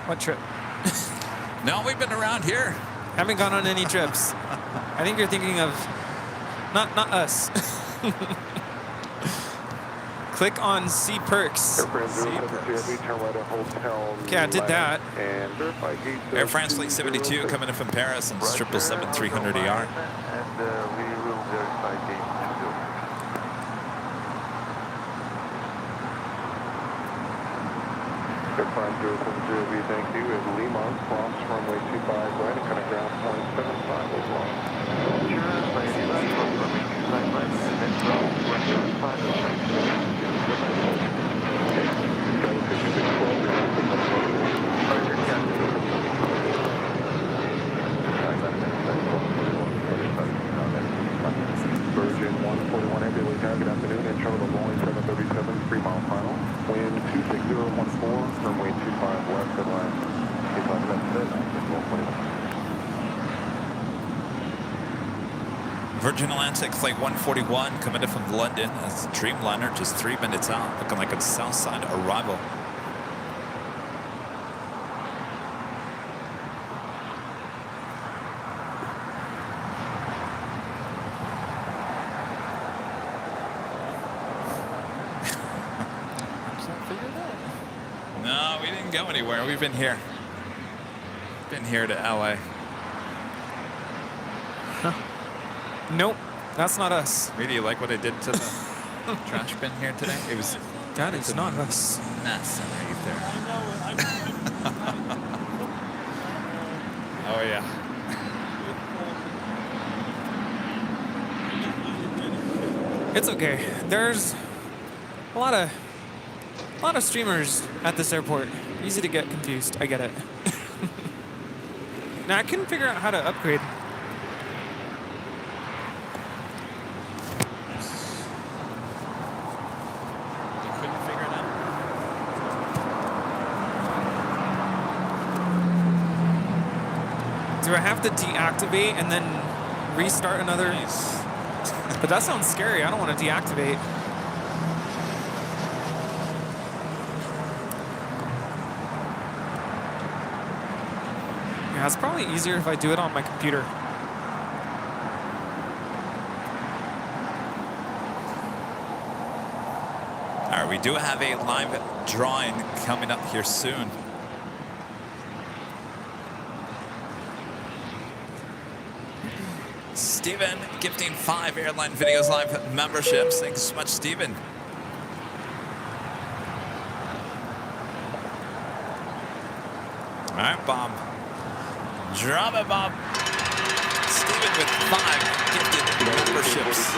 What trip? No, we've been around here. Haven't gone on any trips. I think you're thinking of not us. Click on See Perks. Okay, I did that. Air France Flight 72 coming in from Paris and 777-300ER. Airline 070V, thank you. At Lima, cross runway 25 right, and kind of ground point 75 as well. Sure, lady, left cross runway 25 right, and then drop runway 25 right. Skyline 5612, Roger, Captain. Virgin 141 Heavy, good afternoon, and Charlie Boeing 737, 3 mile final. Wind 26014, runway 25 left, headline. 25 left, headline, 141. Virgin Atlantic Flight 141 coming in from London as Dreamliner just 3 minutes out, looking like a south side arrival. No, we didn't go anywhere. We've been here. Been here to LA. Nope, that's not us. Really, you like what I did to the trash bin here today? It was. That is not us. Mess underneath there. Oh yeah. It's okay. There's a lot of streamers at this airport. Easy to get confused. I get it. Now I couldn't figure out how to upgrade. Couldn't figure it out. Do I have to deactivate and then restart another? Nice. But that sounds scary. I don't want to deactivate. Yeah, it's probably easier if I do it on my computer. All right, we do have a live drawing coming up here soon. Steven gifting 5 Airline Videos Live memberships. Thanks so much, Steven. All right, Bob. Drop it, Bob. Steven with 5 gifted memberships.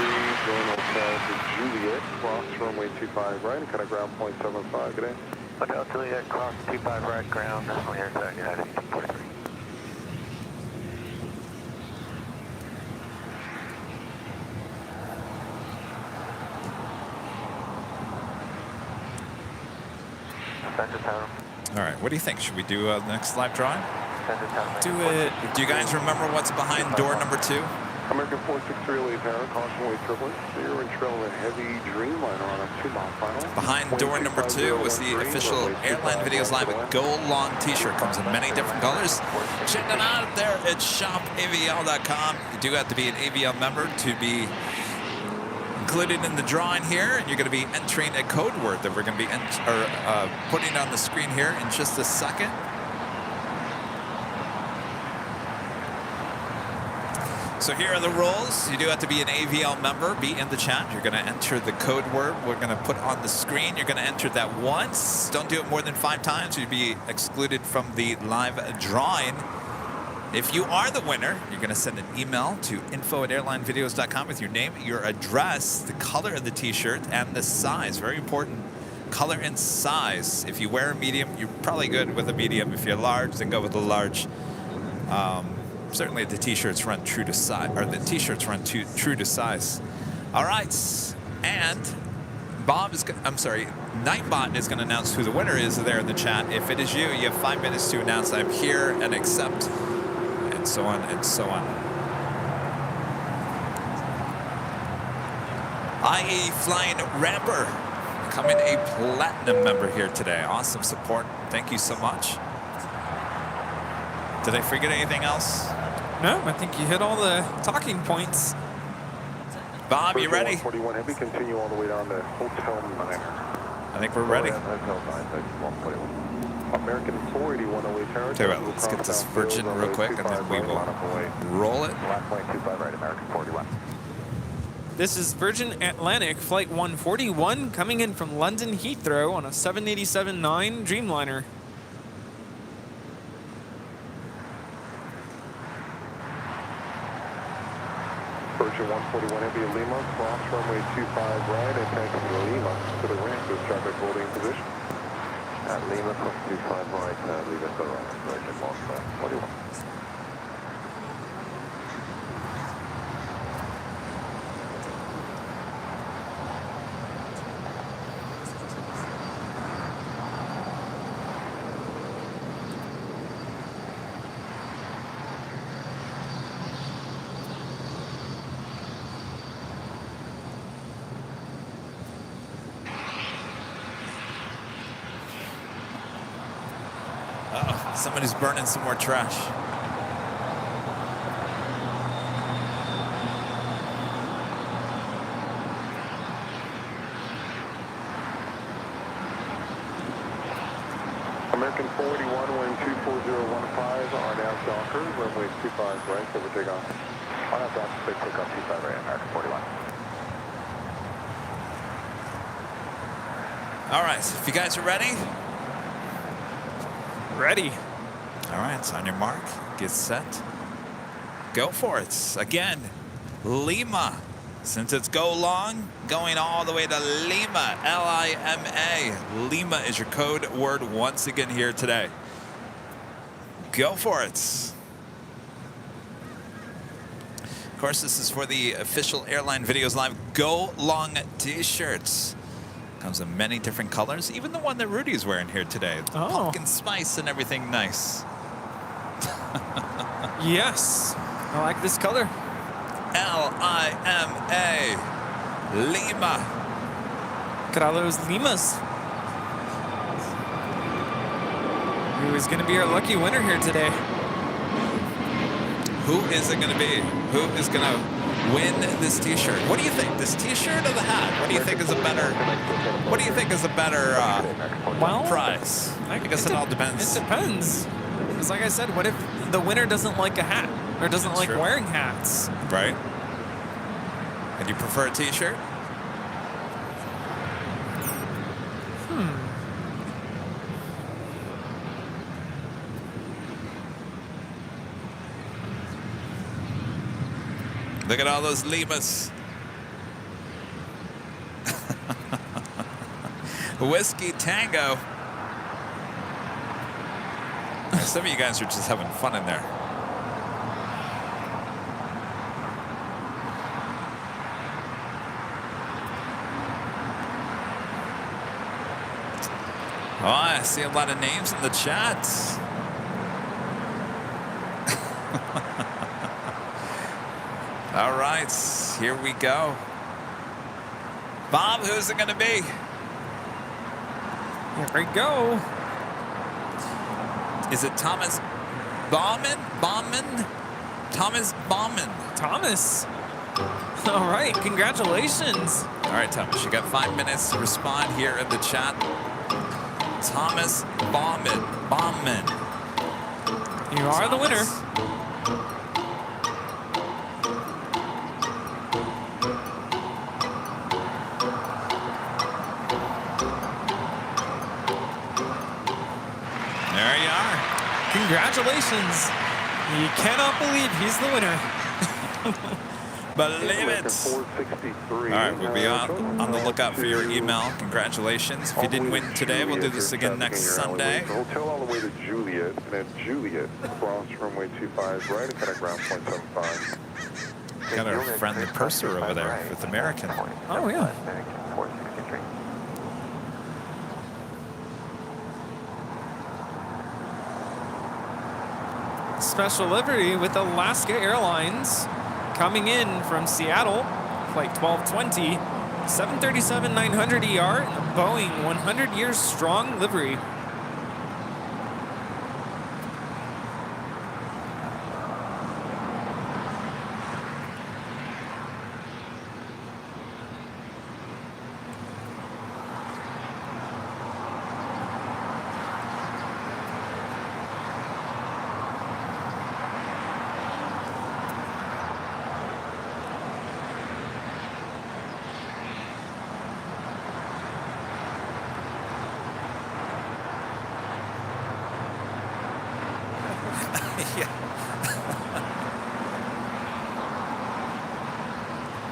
Juliet, cross runway 25 right, and kind of ground point 75, good day. Hotel Juliet, cross 25 right, ground, on your side, United 1843. All right, what do you think? Should we do the next live drawing? Do it. Do you guys remember what's behind door number 2? American 463 Tower, caution wave turbulence. You're in trail of a heavy Dreamliner on a 2-mile final. Behind door number 2 was the official Airline Videos Live Go Long t-shirt. Comes in many different colors. Check it out there at shopavl.com. You do have to be an AVL member to be included in the drawing here, and you're going to be entering a code word that we're going to be putting on the screen here in just a second. So here are the rules. You do have to be an AVL member, be in the chat. You're going to enter the code word we're going to put on the screen. You're going to enter that once. Don't do it more than 5 times. You'll be excluded from the live drawing. If you are the winner, you're going to send an email to info@airlinevideos.com with your name, your address, the color of the t-shirt, and the size. Very important. Color and size. If you wear a medium, you're probably good with a medium. If you're large, then go with a large. Certainly the t-shirts run true to size, or the t-shirts run true to size. All right, and Nightbot is going to announce who the winner is there in the chat. If it is you, you have 5 minutes to announce I'm here and accept, and so on and so on. IE Flying Ramper, becoming a platinum member here today. Awesome support. Thank you so much. Did I forget anything else? No, I think you hit all the talking points. Bob, you ready? 141 Heavy, continue all the way down to Hotel 9. I think we're ready. Hotel 9, 141. American 481 away tower. Okay, well, let's get this Virgin real quick, and then we will roll it. Last lane 25 right, American 41. This is Virgin Atlantic Flight 141 coming in from London Heathrow on a 787-9 Dreamliner. Virgin 141 Heavy Lima, cross runway 25 right and taxi Lima to the ramp with traffic holding position. Lima, cross 25 right, Lima to the right, Virgin 141. Uh-oh, somebody's burning some more trash. American 41, wind 24015 on out Jockers, runway 25 right, so we'll take off. On out Jockers, big quick up 25 right, American 41. All right, if you guys are ready. Ready. All right, so on your mark, get set, go for it. Again, Lima. Since it's go long, going all the way to Lima, L-I-M-A. Lima is your code word once again here today. Go for it. Of course, this is for the official Airline Videos Live Go Long t-shirts. Comes in many different colors, even the one that Rudy's wearing here today. The pumpkin spice and everything nice. Yes, I like this color. L-I-M-A, Lima. Look at all those Limas. Who is going to be our lucky winner here today? Who is it going to be? Who is going to win this t-shirt? What do you think? This t-shirt or the hat? What do you think is a better, prize? I guess it all depends. It depends. Because like I said, what if the winner doesn't like a hat or doesn't like wearing hats? Right. And you prefer a t-shirt? Look at all those Limas. Whiskey Tango. Some of you guys are just having fun in there. Oh, I see a lot of names in the chat. All right, here we go. Bob, who's it going to be? Here we go. Is it Thomas Bauman? Thomas Bauman. Thomas. All right, congratulations. All right, Thomas, you got 5 minutes to respond here in the chat. Thomas Bauman. You are the winner. There you are. Congratulations. You cannot believe he's the winner. Believe it. All right, we'll be on the lookout for your email. Congratulations. If you didn't win today, we'll do this again next Sunday. Hotel all the way to Juliet, and at Juliet, cross runway 25 right, and kind of ground point 75. Got our friendly purser over there with American. Oh, yeah. Special livery with Alaska Airlines coming in from Seattle, flight 1220, 737-900ER, and a Boeing 100 years strong livery.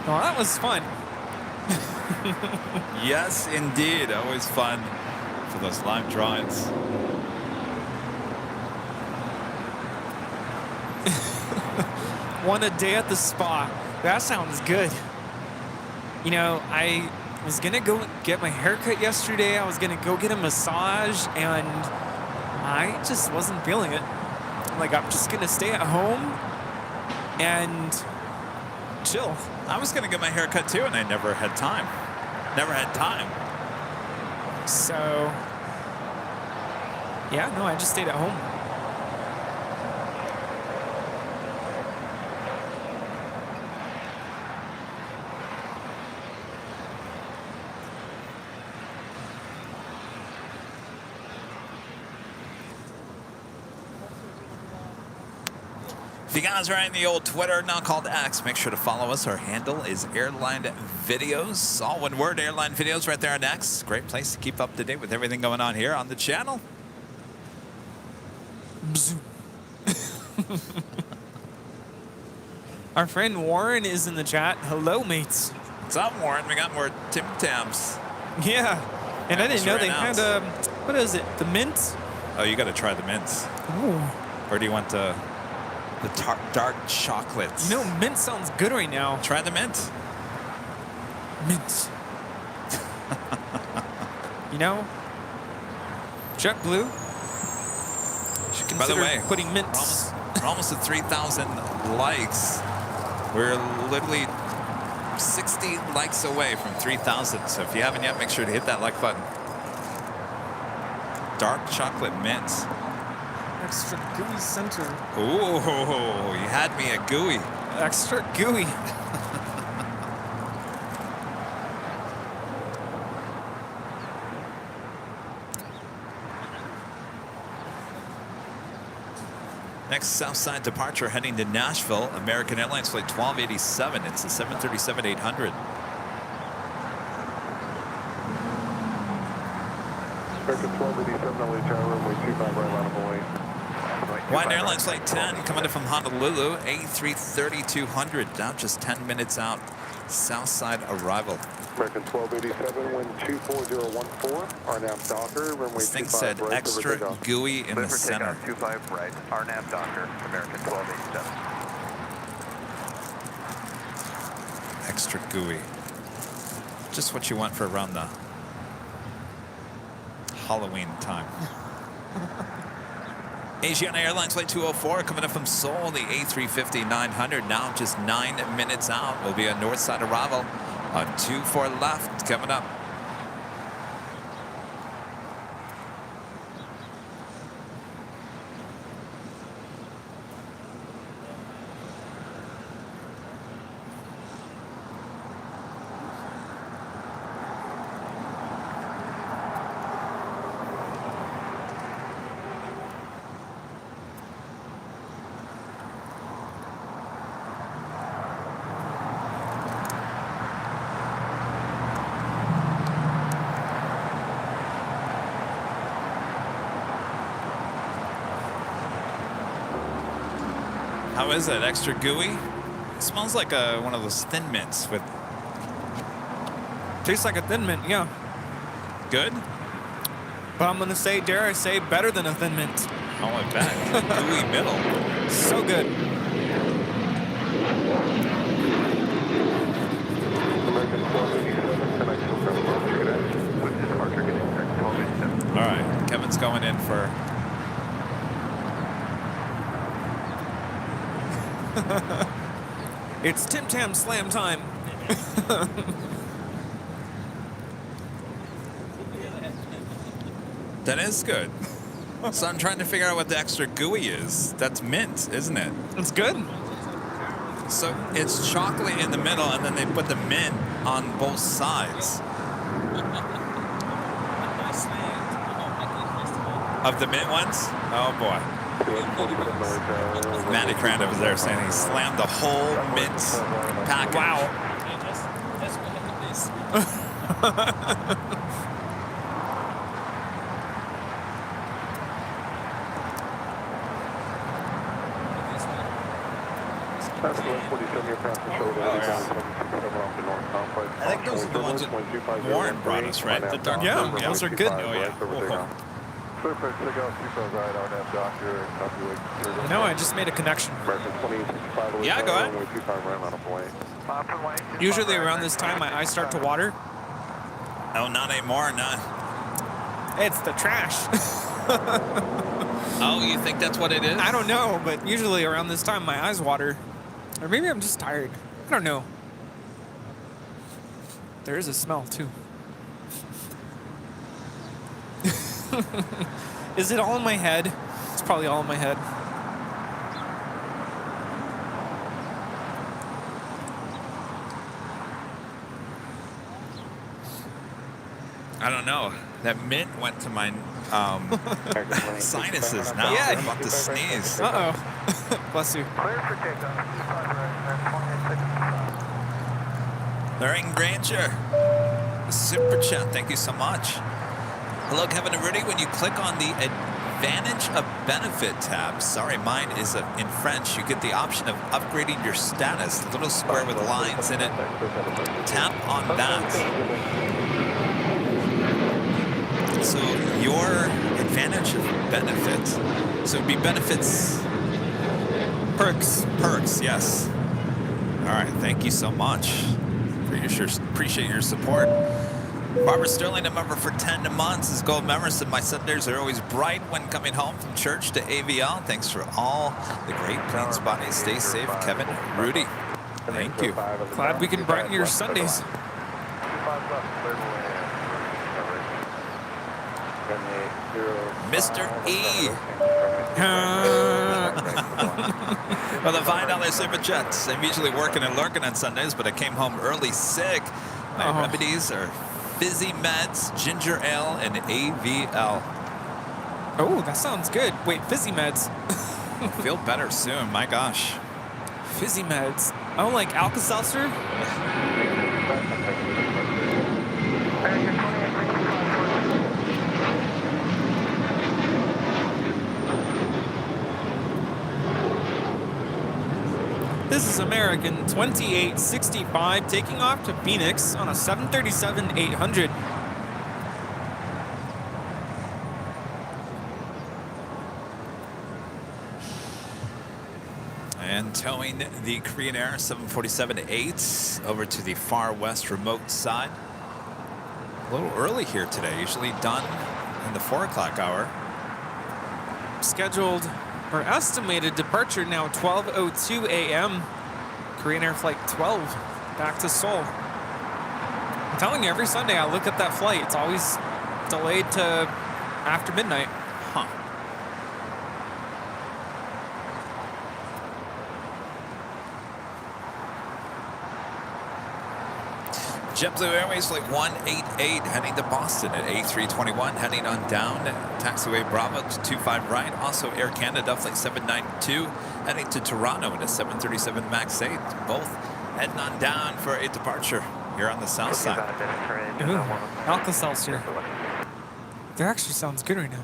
Well, that was fun. Yes, indeed. Always fun for those live drawings. One a day at the spa. That sounds good. You know, I was gonna go get my haircut yesterday. I was gonna go get a massage, and I just wasn't feeling it. Like, I'm just gonna stay at home and chill. I was going to get my hair cut too, and I never had time. Never had time. So, yeah, no, I just stayed at home. If you guys are in the old Twitter, now called X, make sure to follow us. Our handle is Airline Videos. All one word, Airline Videos, right there on X. Great place to keep up to date with everything going on here on the channel. Our friend Warren is in the chat. Hello, mates. What's up, Warren? We got more Tim Tams. Yeah, and I didn't know they had, what is it, the mint? Oh, you got to try the mints. Ooh. Or do you want the dark chocolates? You know, mint sounds good right now. Try the mint. Mint. You know, JetBlue. By the way, putting mints. We're almost at 3,000 likes. We're literally 60 likes away from 3,000. So if you haven't yet, make sure to hit that like button. Dark chocolate mint. Extra gooey center. Ooh, you had me at gooey. Extra gooey. Next Southside departure heading to Nashville. American Airlines flight 1287. It's the 737-800. American 1287, LA Tower, runway 25 right line of Hawaii. Hawaiian Airlines flight 10 coming in from Honolulu. A330-200. Now just 10 minutes out. Southside arrival. American 1287, wind 24014. RNAV Docker, runway 25 right. This thing said extra gooey in the center. 25 right, RNAV Docker, American 1287. Extra gooey. Just what you want for around the Halloween time. Asiana Airlines flight 204 coming up from Seoul, the A350-900. Now just 9 minutes out. Will be a north side arrival on 24 left coming up. How is it? Extra gooey? It smells like one of those Thin Mints with... Tastes like a Thin Mint, yeah. Good? But I'm going to say, dare I say, better than a Thin Mint. Oh, I bet. Gooey middle. So good. All right. Kevin's going in for... It's Tim Tam Slam time. That is good. So I'm trying to figure out what the extra gooey is. That's mint, isn't it? It's good. So it's chocolate in the middle, and then they put the mint on both sides. Of the mint ones? Oh boy. Matty Crand over there saying he slammed the whole mint package. Wow. That's the 147 here past the shoulder. Oh, yeah. 767 off the north complex. I think those are the ones that Warren brought us, right? The dark Yeah, number. those are good. Oh, yeah. Whoa. Surface, take out 25 right out at Doctor, copy like. No, I just made a connection. American 2065 away. Yeah, go ahead. 25 right out of way. Usually around this time, my eyes start to water. Oh, not anymore, no. It's the trash. Oh, you think that's what it is? I don't know, but usually around this time, my eyes water. Or maybe I'm just tired. I don't know. There is a smell, too. Is it all in my head? It's probably all in my head. I don't know. That mint went to my sinuses. Now Yeah. I'm about to sneeze. Uh-oh. Bless you. Lorraine Granger, super chat. Thank you so much. Hello, Kevin and Rudy. When you click on the Advantage of Benefit tab, sorry, mine is in French, you get the option of upgrading your status. A little square with lines in it. Tap on that. So your Advantage of Benefits. So it'd be benefits. Perks, yes. All right, thank you so much. Appreciate your support. Barbara Sterling, a member for 10 months, is gold member. Said my Sundays are always bright when coming home from church to AVL. Thanks for all the great plane spotting. Stay safe, Kevin, Rudy. Thank you. Glad we can brighten your Sundays. Mr. E. Well, the $5 super chats. I'm usually working and lurking on Sundays, but I came home early sick. My remedies are Fizzy Meds, Ginger Ale, and AVL. Oh, that sounds good. Wait, Fizzy Meds. I'll feel better soon, my gosh. Fizzy Meds. Oh, like Alka-Seltzer? This is American 2865 taking off to Phoenix on a 737-800. And towing the Korean Air 747-8 over to the far west remote side. A little early here today, usually done in the 4 o'clock hour. Scheduled or estimated departure now 12:02 a.m. Korean Air Flight 12 back to Seoul. I'm telling you, every Sunday I look at that flight. It's always delayed to after midnight. Huh. JetBlue Airways Flight 188 heading to Boston at A321, heading on down taxiway Bravo to 25 right. Also Air Canada Flight 792 heading to Toronto at a 737 MAX 8. Both heading on down for a departure here on the south side. Ooh, Alka-Seltzer. That actually sounds good right now.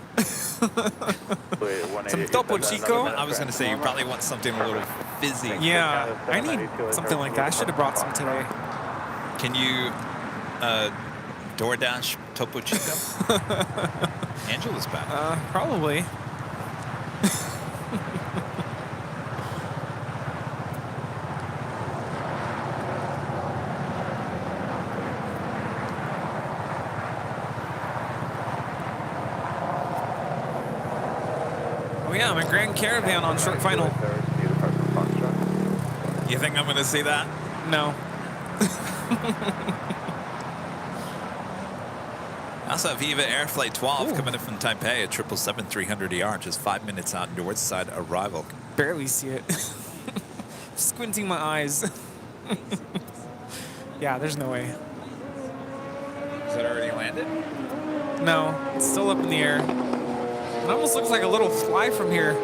Some Topo Chico. I was going to say, you probably want something a little fizzy. Yeah, I need something like that. I should have brought some today. Can you DoorDash Topo Chico? Angela's back. Probably. Oh yeah, my Grand Caravan on short final. You think I'm going to see that? No. Also, Viva Air Flight 12 coming in from Taipei at 777-300ER, just 5 minutes out north side arrival. Barely see it. Squinting my eyes. Yeah, there's no way. Is it already landed? No, it's still up in the air. It almost looks like a little fly from here.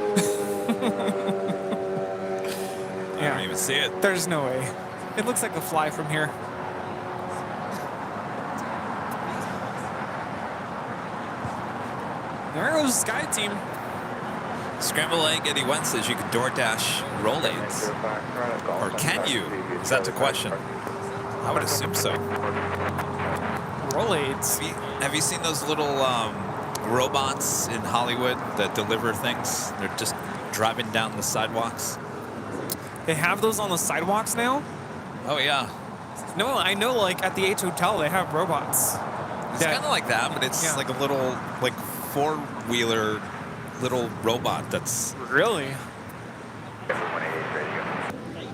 I don't even see it. There's no way. It looks like a fly from here. There goes the Sky Team. Scramble egg Eddie Wen says you can DoorDash Rolaids. Or can you? Is that the question? I would assume so. Rolaids. Have you seen those little robots in Hollywood that deliver things? They're just driving down the sidewalks. They have those on the sidewalks now? Oh, yeah. No, I know, like, at the H Hotel, they have robots. It's kind of like that, but it's like a little, like, four-wheeler little robot that's... Really?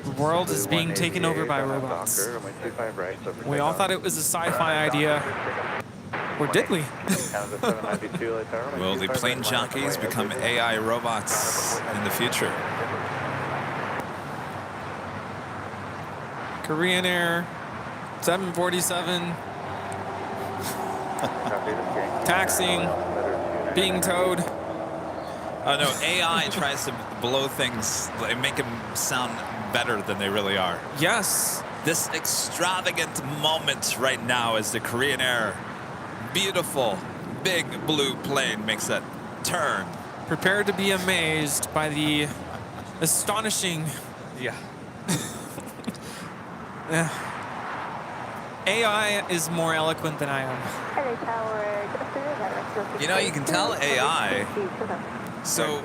The world is being taken over by robots. We all thought it was a sci-fi idea. Or did we? Will the plane jockeys become AI robots in the future? Korean Air, 747, taxiing, being towed. Oh no, AI tries to blow things, make them sound better than they really are. Yes. This extravagant moment right now as the Korean Air beautiful big blue plane makes that turn. Prepare to be amazed by the astonishing... Yeah. AI is more eloquent than I am. You know, you can tell AI. So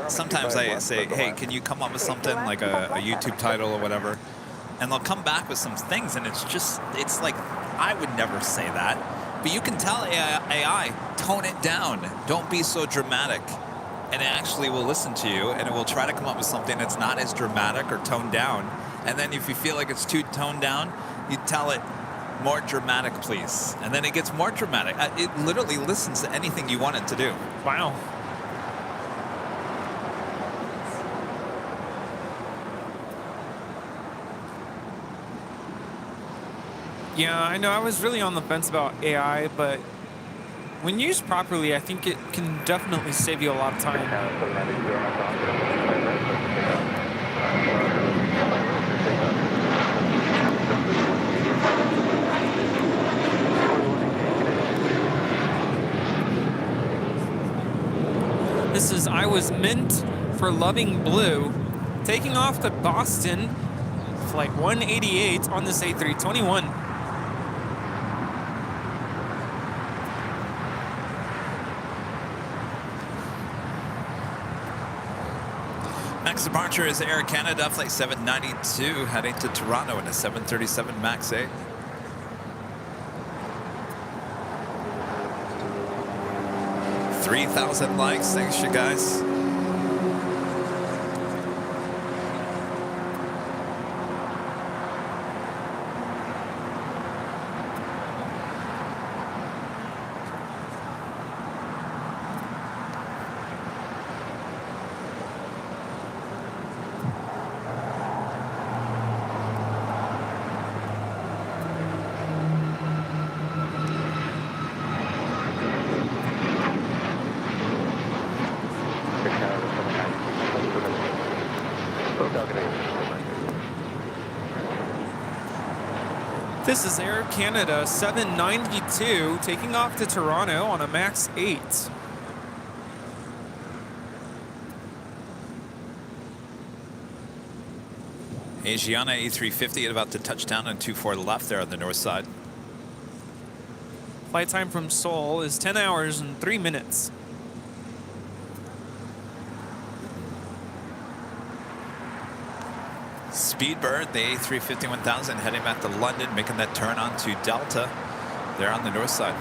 sometimes I say, hey, can you come up with something like a YouTube title or whatever? And they'll come back with some things, and it's like, I would never say that. But you can tell AI, tone it down. Don't be so dramatic. And it actually will listen to you, and it will try to come up with something that's not as dramatic or toned down. And then if you feel like it's too toned down, you tell it, more dramatic, please. And then it gets more dramatic. It literally listens to anything you want it to do. Wow. Yeah, I know I was really on the fence about AI, but when used properly, I think it can definitely save you a lot of time. This is I Was Meant for Loving Blue, taking off to Boston, flight 188 on this A321. Next departure is Air Canada, flight 792, heading to Toronto in a 737 MAX 8. $3,000 likes, thanks you guys. This is Air Canada 792 taking off to Toronto on a MAX 8. Asiana A350 about to touch down on 24 left there on the north side. Flight time from Seoul is 10 hours and 3 minutes. Speedbird, the A350-1000 heading back to London, making that turn onto Delta there on the north side.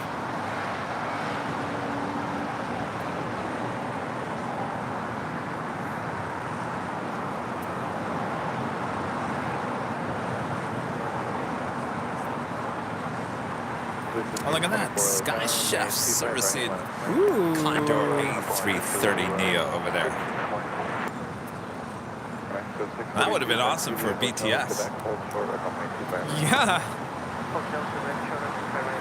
Oh, look at that. Sky Chef servicing Condor A330 Neo over there. That would have been awesome for BTS. Yeah.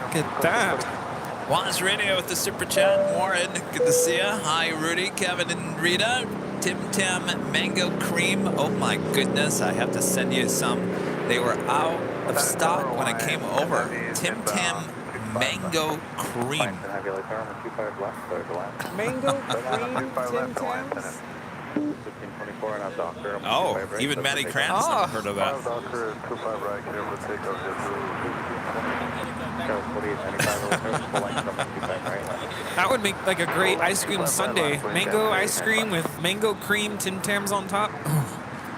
Look at that. Waz Radio with the super chat. Warren, good to see you. Hi, Rudy, Kevin, and Rita. Tim Tam Mango Cream. Oh my goodness, I have to send you some. They were out of stock when I came over. Tim Tam mango cream. Heavy light armor, 25 left, clear to land. Mango cream 25 left, Tim line Tams? 1524 and out Docker. Oh, even Matty Krantz never heard of that. Docker, 25 right, clear for takeoff, That would make like a great ice cream sundae. Mango ice cream with mango cream Tim Tams on top.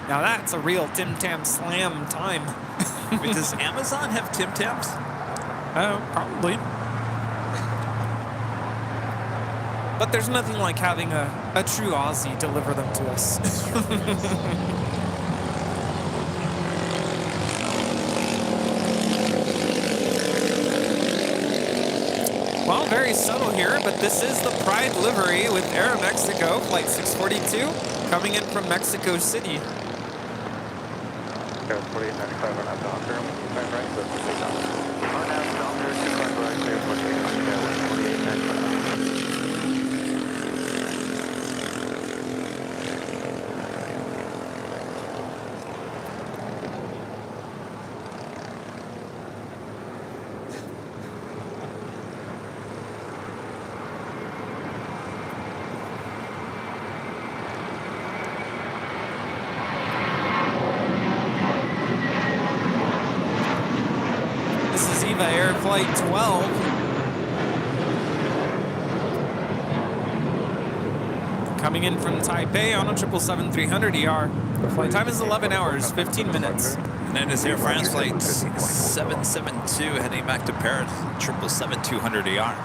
Now that's a real Tim Tam slam time. Wait, does Amazon have Tim Tams? Probably. But there's nothing like having a true Aussie deliver them to us. Well, very subtle here, but this is the Pride livery with Aeromexico, Flight 642, coming in from Mexico City. 4895 and out Docker, 25 right, clear for takeoff. On out Docker, 25 right, clear for takeoff, 4895. Air Flight 12. Coming in from Taipei on a 777-300ER. Flight time is 11 hours, 15 minutes. And then is Air France Flight 772 heading back to Paris, 777-200ER.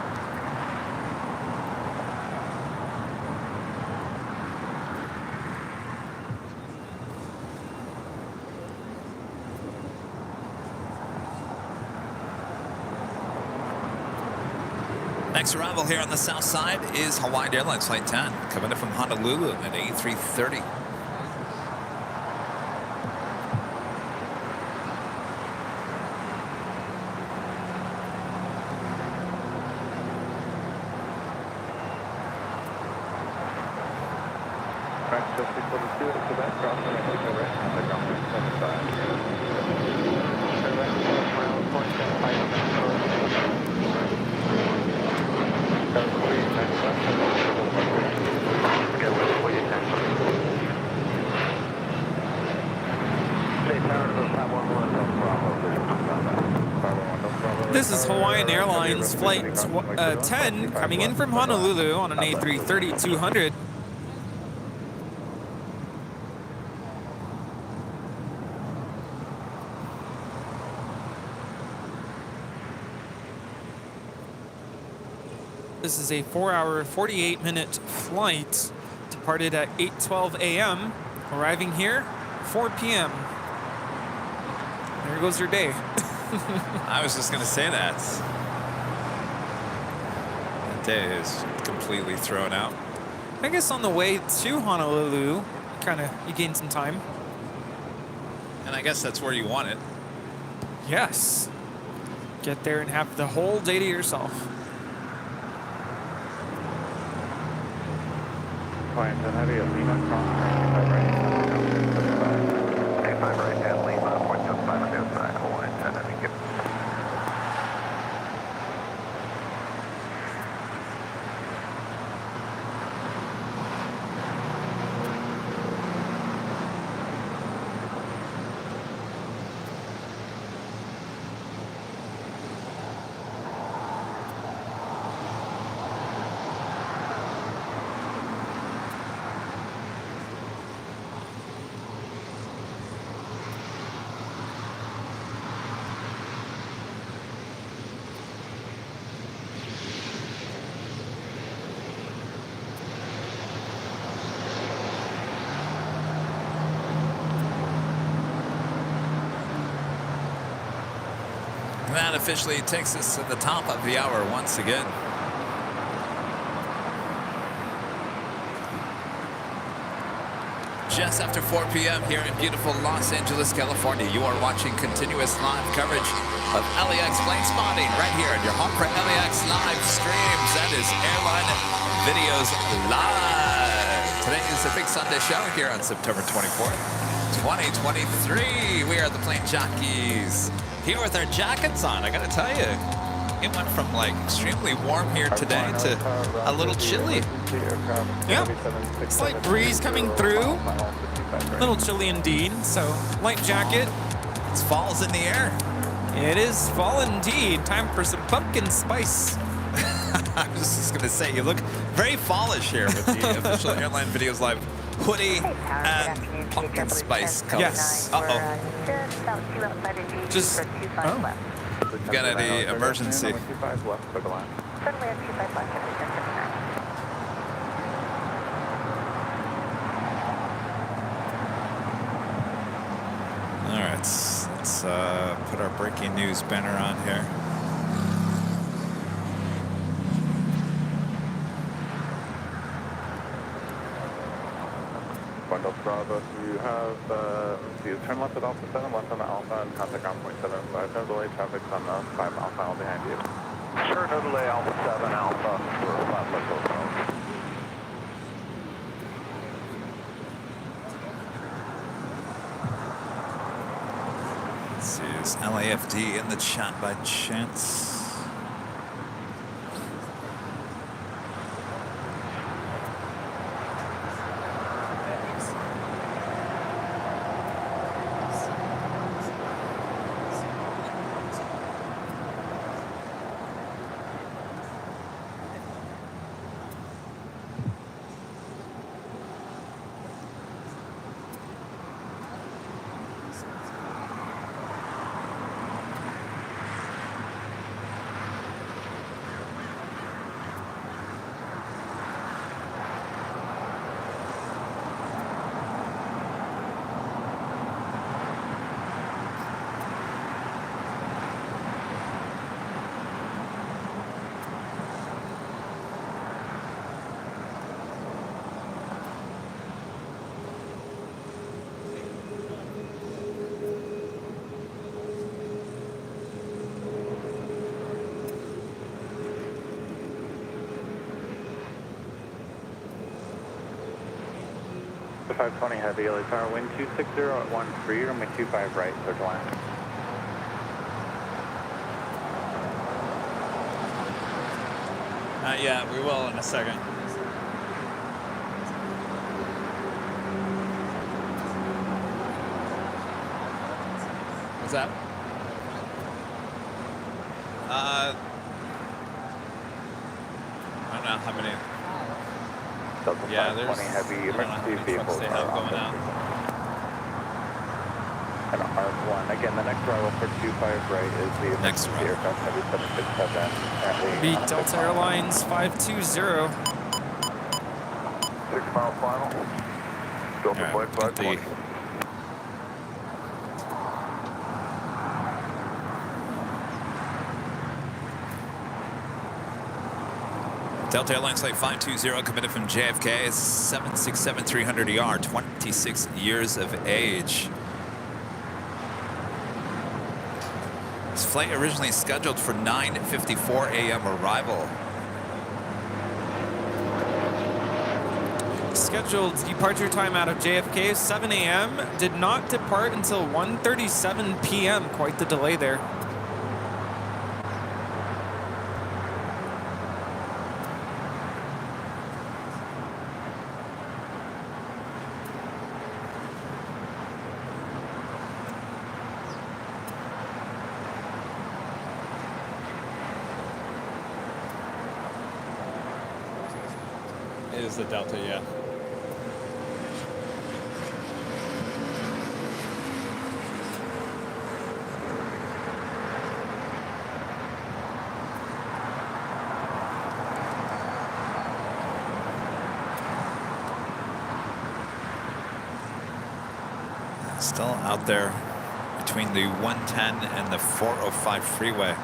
Next arrival here on the south side is Hawaiian Airlines Flight 10, coming in from Honolulu at A330. This is Hawaiian Airlines Flight 10 coming in from Honolulu on an A330-200. This is a 4-hour, 48-minute flight. Departed at 8:12 a.m. Arriving here 4 p.m. There goes your day. I was just going to say that. That day is completely thrown out. I guess on the way to Honolulu, you gain some time. And I guess that's where you want it. Yes. Get there and have the whole day to yourself. Flight 10 heavy at Lima, cross 95 right, 85 right at Lima, 175 on the outside, Hawaiian 10 heavy, good. That officially takes us to the top of the hour once again. Just after 4 p.m. here in beautiful Los Angeles, California, you are watching continuous live coverage of LAX plane spotting right here at your home for LAX live streams. That is Airline Videos Live. Today is a big Sunday show here on September 24th, 2023. We are the plane jockeys. Here with our jackets on, I gotta tell you. it went from like extremely warm here today to a little chilly. Yeah, slight breeze coming through. A little chilly indeed, so light jacket. It's fall's in the air. It is fall indeed. Time for some pumpkin spice. I was just going to say, you look very fallish here with the official Airline Videos Live hoodie and pumpkin spice colors. Yes. Uh-oh. Just, oh. We got any emergency. All right, let's put our breaking news banner on here. Bravo, you have, turn left at Alpha 7, left on the Alpha, and contact on 0.75. No delay, traffic's on the 5 Alpha Isle behind you. Sure, no delay, Alpha 7, Alpha, for 5 Echo. Let's see, is LAFD in the chat by chance? The 520 heavy, LA Tower, wind 260 at 13, runway 25 right, circle line. Not yet, we will in a second. What's that? I don't know how many. Yeah, there's heavy emergency vehicles they have going out. And R1. Again, the next arrival for 25 right is the next aircraft heavy 767. Beat Delta Airlines 520. 6 mile final. Delta flight 520. Delta Airlines Flight 520 committed from JFK, 767-300ER, 26 years of age. This flight originally scheduled for 9:54 a.m. arrival. Scheduled departure time out of JFK, 7 a.m. Did not depart until 1:37 p.m. Quite the delay there. It is the Delta, yeah. Still out there between the 110 and the 405 freeway.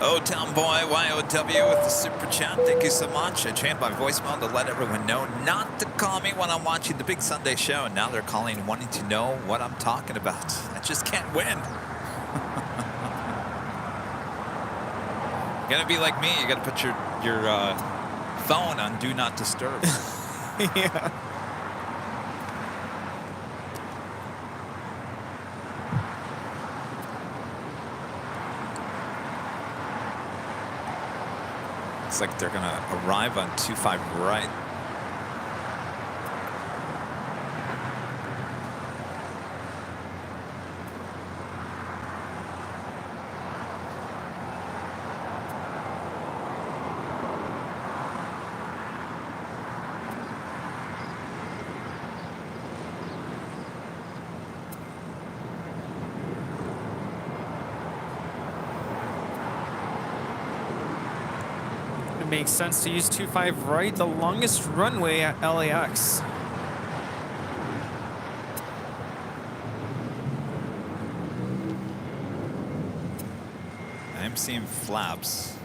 Oh, Town Boy, YOW with the super chat. Thank you so much. I changed my voicemail to let everyone know not to call me when I'm watching the Big Sunday Show. And now they're calling wanting to know what I'm talking about. I just can't win. You gotta be like me. You gotta put your phone on Do Not Disturb. Yeah. Looks like they're gonna arrive on 25 right. It makes sense to use 25 right, the longest runway at LAX. I'm seeing flaps.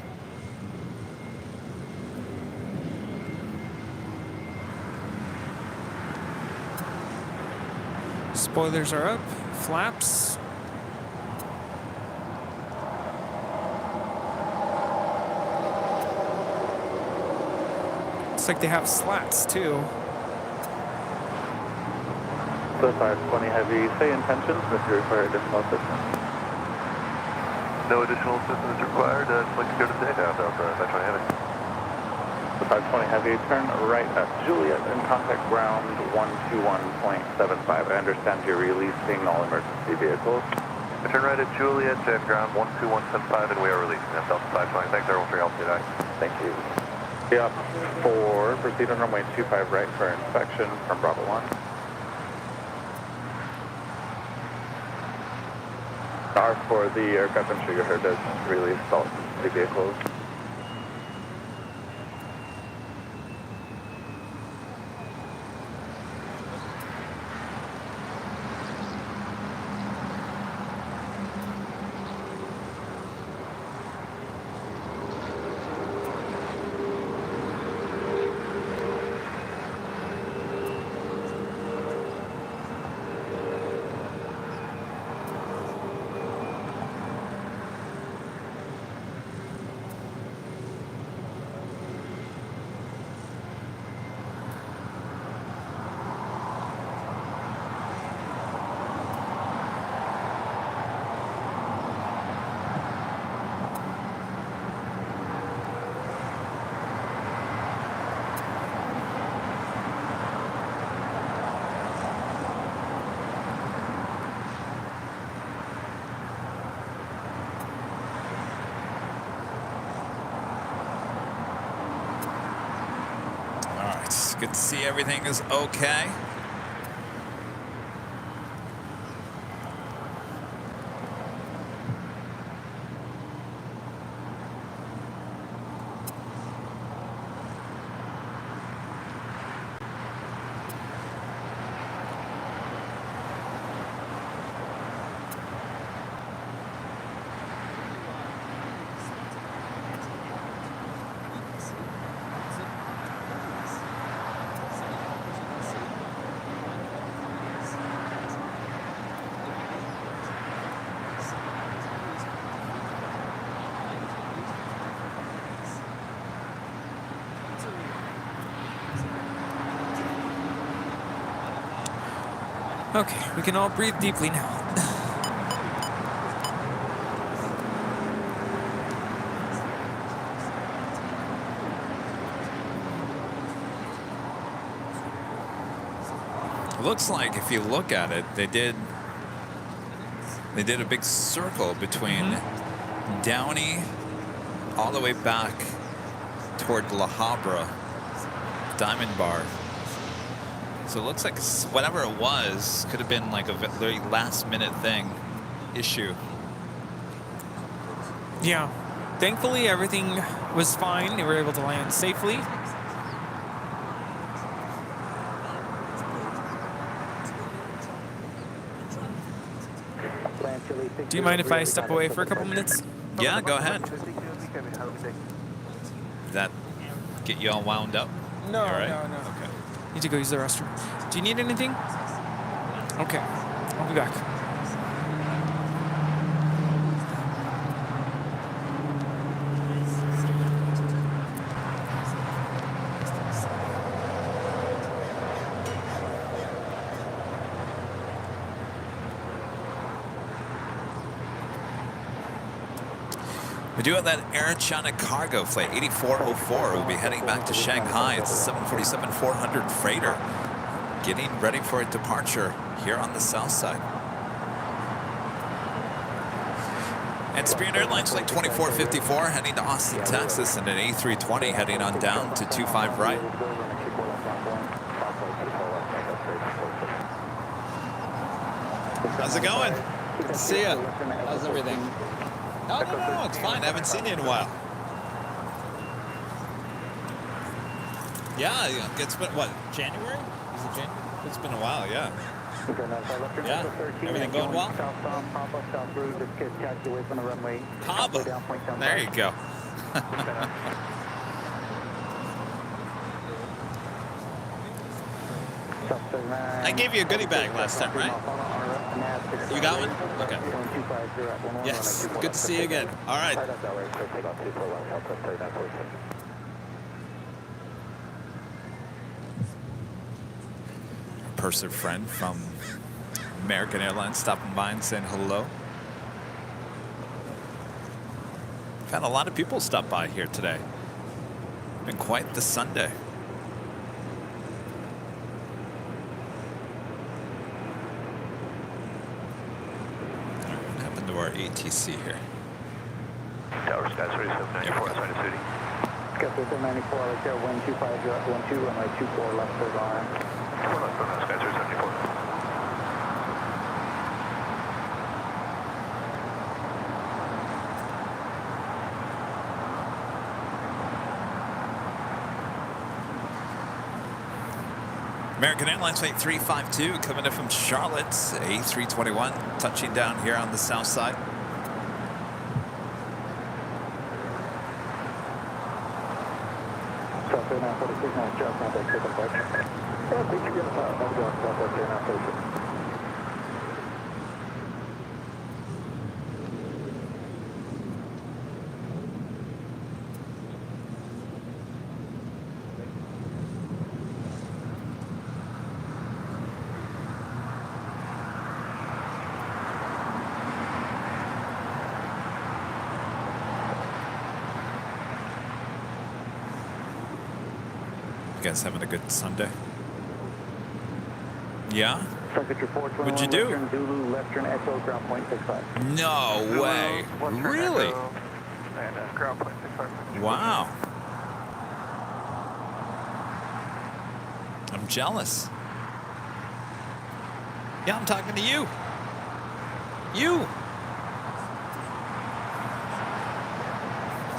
Spoilers are up, flaps. Looks like they have slats too. So 520 heavy, say intentions if you require additional assistance. No additional assistance required. I'd like to go to the down Delta. That's what I have it. The 520 heavy, turn right at Juliet and contact ground 121.75. I understand you're releasing all emergency vehicles. I turn right at Juliet and ground 12175, and we are releasing them. Delta 520. Thanks everyone for your help today. Thank you. Yeah, 4, proceed on runway 25 right for inspection from Bravo 1. R4, the aircraft, I'm sure you heard, has released all the vehicles. Good to see everything is okay. Okay, we can all breathe deeply now. It looks like if you look at it, they did a big circle between Downey all the way back toward La Habra, Diamond Bar. So it looks like whatever it was could have been like a very last-minute issue. Yeah. Thankfully, everything was fine. They were able to land safely. Do you mind if I step away for a couple minutes? Yeah, go ahead. Did that get you all wound up? No, all right? no. Okay. Need to go use the restroom. Do you need anything? Okay, I'll be back. We do have that Air China cargo flight 8404. We'll be heading back to Shanghai. It's a 747-400 freighter. Getting ready for a departure here on the south side. And Spirit Airlines flight 2454 heading to Austin, Texas, and an A320 heading on down to 25 right. How's it going? Good to see you. How's everything? No, it's fine. I haven't seen you in a while. Yeah, it's been, what, January? Is it January? It's been a while, yeah. Yeah, everything going well? Papa. There you go. I gave you a goodie bag last time, right? You got one? Okay. Yes, good to see you again. All right. A purser friend from American Airlines stopping by and saying hello. We've had a lot of people stop by here today. Been quite the Sunday. What happened to our ATC here? Tower Sky 3794, Side City. Sky 3794, like there, wind 25012, runway 24 left third line. 4 left, Sky 3794. American Airlines flight 352 coming in from Charlotte, A321 touching down here on the south side. South 3946, now just now, take a break. Yeah, did you get a South 3946? You guys having a good Sunday? Yeah? What'd you do? Zulu, Western Echo, ground point 65. No way. Really? And ground point 65. Wow. I'm jealous. Yeah, I'm talking to you. You.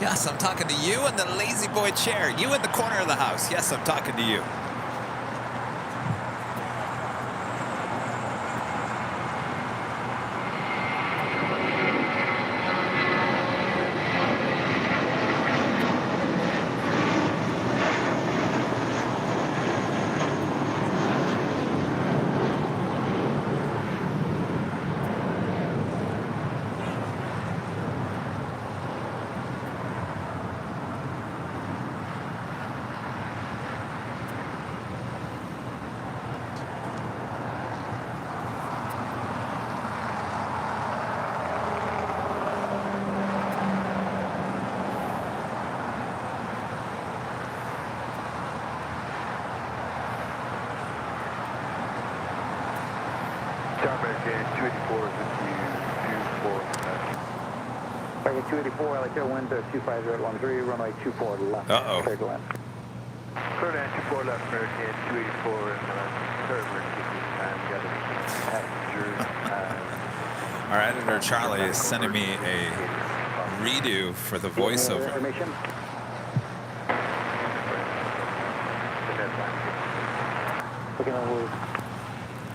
Yes, I'm talking to you in the lazy boy chair. You in the corner of the house. Yes, I'm talking to you. American 284 is with you, 24. American 284, I like your wind 25013, runway 24 left. Uh-oh. Clear to land. Clear to land, 24 left, American 284, and third emergency time. The other passengers. Our editor, Charlie, is sending me a redo for the voiceover.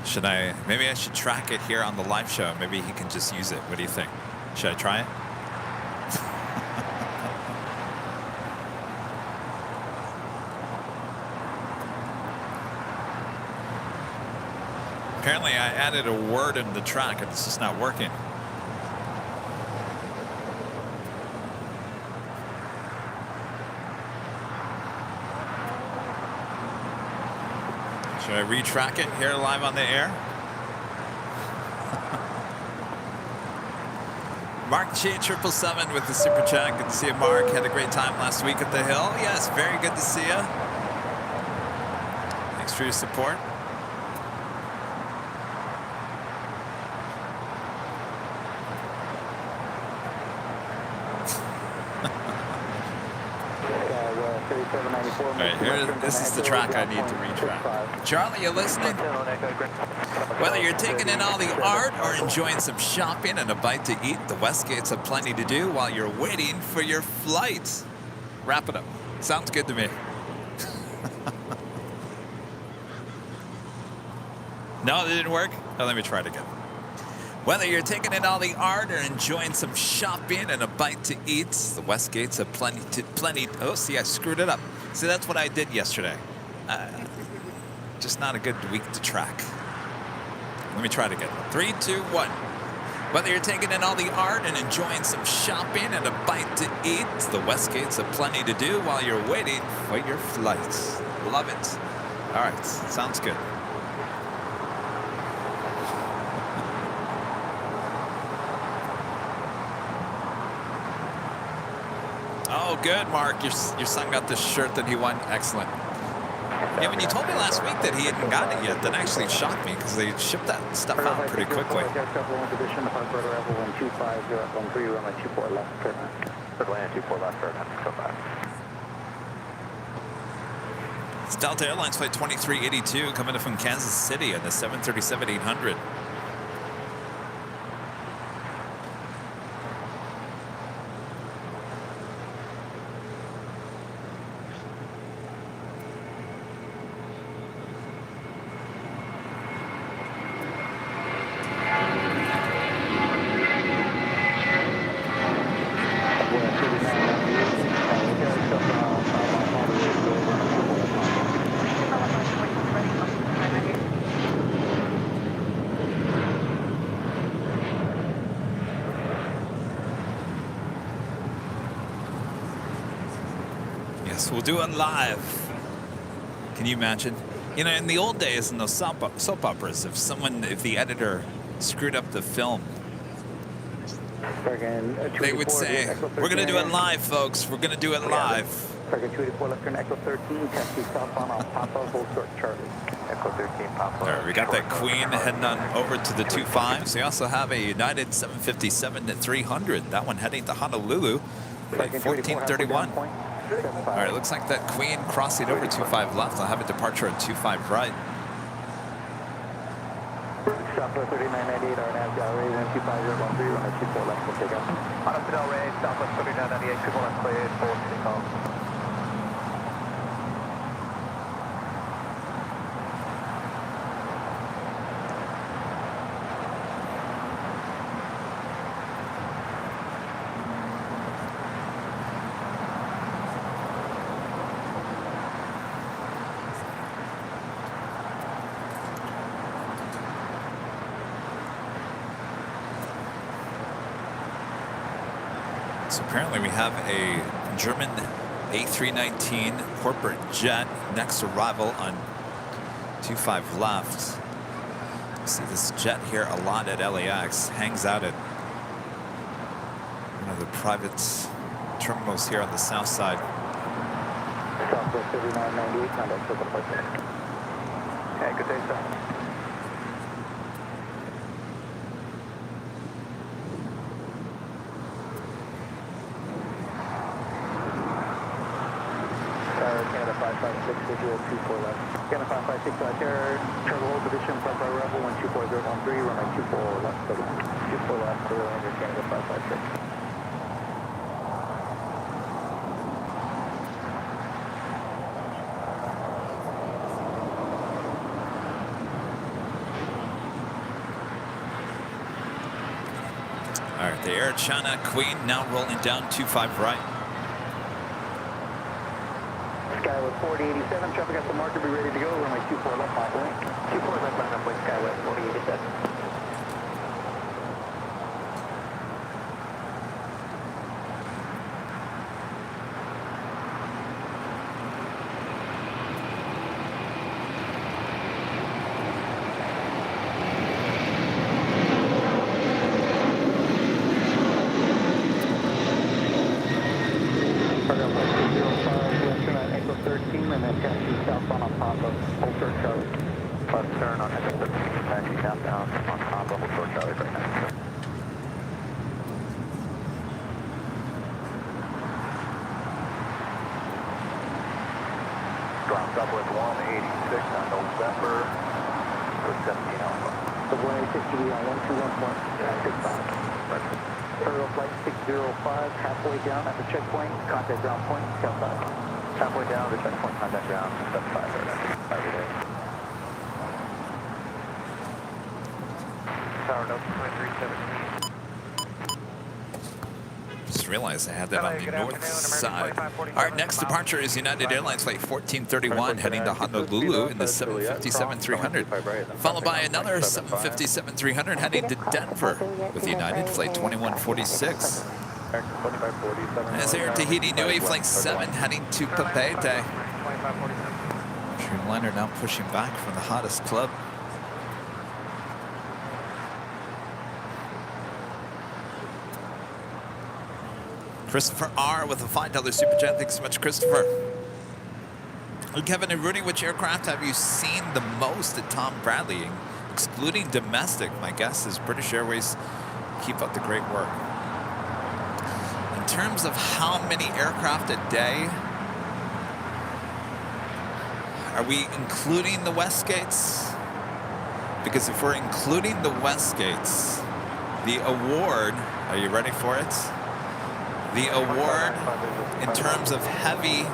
Should I, maybe I should track it here on the live show. Maybe he can just use it. What do you think? Should I try it? Apparently I added a word in the track and it's just not working. Should I retrack it here live on the air? Mark J777 with the super chat. Good to see you, Mark. Had a great time last week at the Hill. Yes, very good to see you. Thanks for your support. All right, this is the track I need to retrack. Charlie, you listening? Whether you're taking in all the art or enjoying some shopping and a bite to eat, the Westgates have plenty to do while you're waiting for your flight. Wrap it up. Sounds good to me. No, it didn't work? Oh, let me try it again. Whether you're taking in all the art or enjoying some shopping and a bite to eat, the Westgates have plenty. Oh, see, I screwed it up. See, that's what I did yesterday. Just not a good week to track. Let me try it again. 3, 2, 1. Whether you're taking in all the art and enjoying some shopping and a bite to eat, the Westgates have plenty to do while you're waiting for your flight. Love it. All right, sounds good. Oh, good, Mark. Your son got the shirt that he won. Excellent. Yeah, when you told me last week that he hadn't gotten it yet, that actually shocked me because they shipped that stuff out pretty quickly. It's Delta Airlines flight 2382 coming in from Kansas City on the 737-800. We'll do it live. Can you imagine? You know, in the old days, in those soap operas, if the editor screwed up the film, they would say, "We're going to do it live, folks. We're going to do it live." All right, we got that Queen heading on over to the 25s. We also have a United 757-300. That one heading to Honolulu, like 1431. All right, looks like that Queen crossing over 25 left. I'll have a departure at 25 right. Southwest 3998, our nav gallery, 125.013, runway 24 left, we'll take off. On up to Delray, Southwest 3998, 24 left, cleared, 4 take off. So apparently we have a German A319 corporate jet next arrival on 25 left. You see this jet here a lot at LAX, hangs out at one of the private terminals here on the south side. Southwest 3998, contact for the flight. Okay, good day, sir. Canada 556, visual 24 left. Canada 556, Terror, Charlie Hold position, flight by Rebel, 124013, runway 24 left, 24 left, clear under Canada 556. All right, the Air China Queen now rolling down 25 right. Skyway 4087, traffic at the marker, be ready to go, runway 24 left, line point. 24 left, line point, Skyway 4087. Southwest 186 on November 17 Alpha. Subway 60 on 121.65. Aerial flight 605, halfway down at the checkpoint, contact ground point, count 5. Halfway down to checkpoint, contact ground, 75 every day. Tower notes 2317. Just realized I had that on the north side. Our next departure is United Airlines Flight 1431 heading to Honolulu in the 757-300, followed by another 757-300 heading to Denver with United Flight 2146. As Air Tahiti Nui Flight 7 heading to Papeete. Dreamliner now pushing back from the hottest club. Christopher R. with a $5 super chat. Thanks so much, Christopher. And Kevin and Rudy, which aircraft have you seen the most at Tom Bradley, excluding domestic? My guess is British Airways. Keep up the great work. In terms of how many aircraft a day, are we including the Westgates? Because if we're including the Westgates, the award, are you ready for it? The award in terms of heavy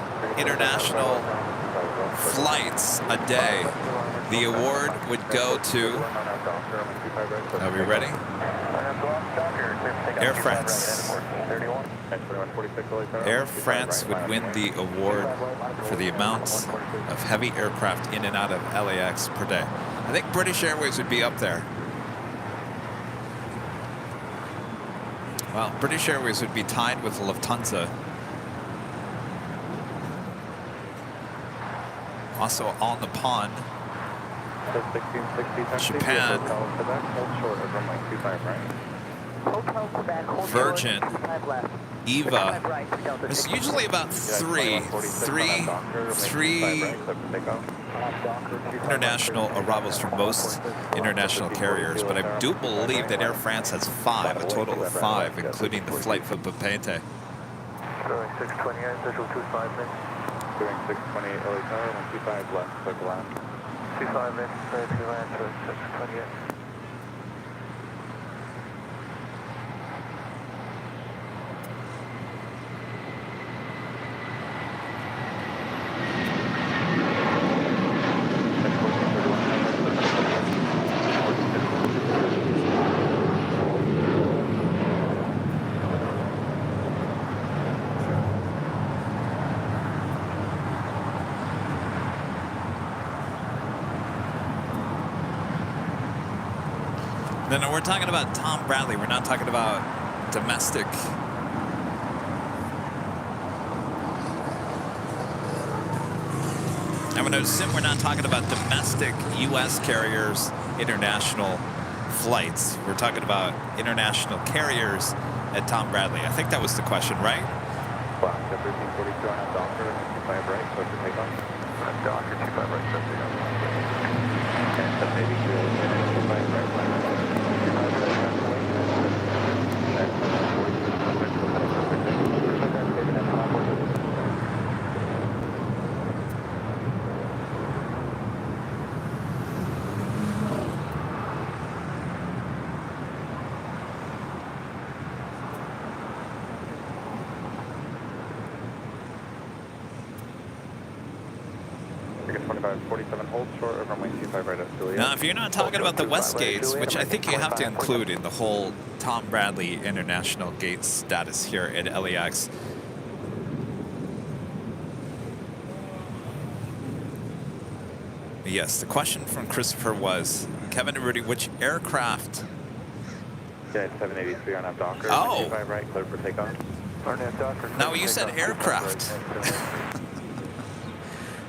international flights a day, the award would go to, are we ready? Air France. Air France would win the award for the amount of heavy aircraft in and out of LAX per day. I think British Airways would be up there. Well, British Airways would be tied with Lufthansa. Also on the pond, Japan, Virgin, EVA. It's usually about three international arrivals from most international carriers, but I do believe that Air France has 5, a total of 5, including the flight for Papeete. Doing 628, visual 25 minutes. Doing 628, LA Tower, 125 left, click land. 25 minutes, ready to land, doing 628. No, we're talking about Tom Bradley. We're not talking about domestic. I'm going to assume we're not talking about domestic U.S. carriers, international flights. We're talking about international carriers at Tom Bradley. I think that was the question, right? Wow, 1342 on a Docker, 25 right, so to take off. Docker, 25 right, so to take off. And so maybe 25 right, Now, if you're not talking about the West Gates, which I think you have to include in the whole Tom Bradley International Gates status here at LAX. Yes, the question from Christopher was, Kevin and Rudy, which aircraft? Yeah, 783 on Docker. Oh. 25 right, clear for takeoff. No, you said aircraft.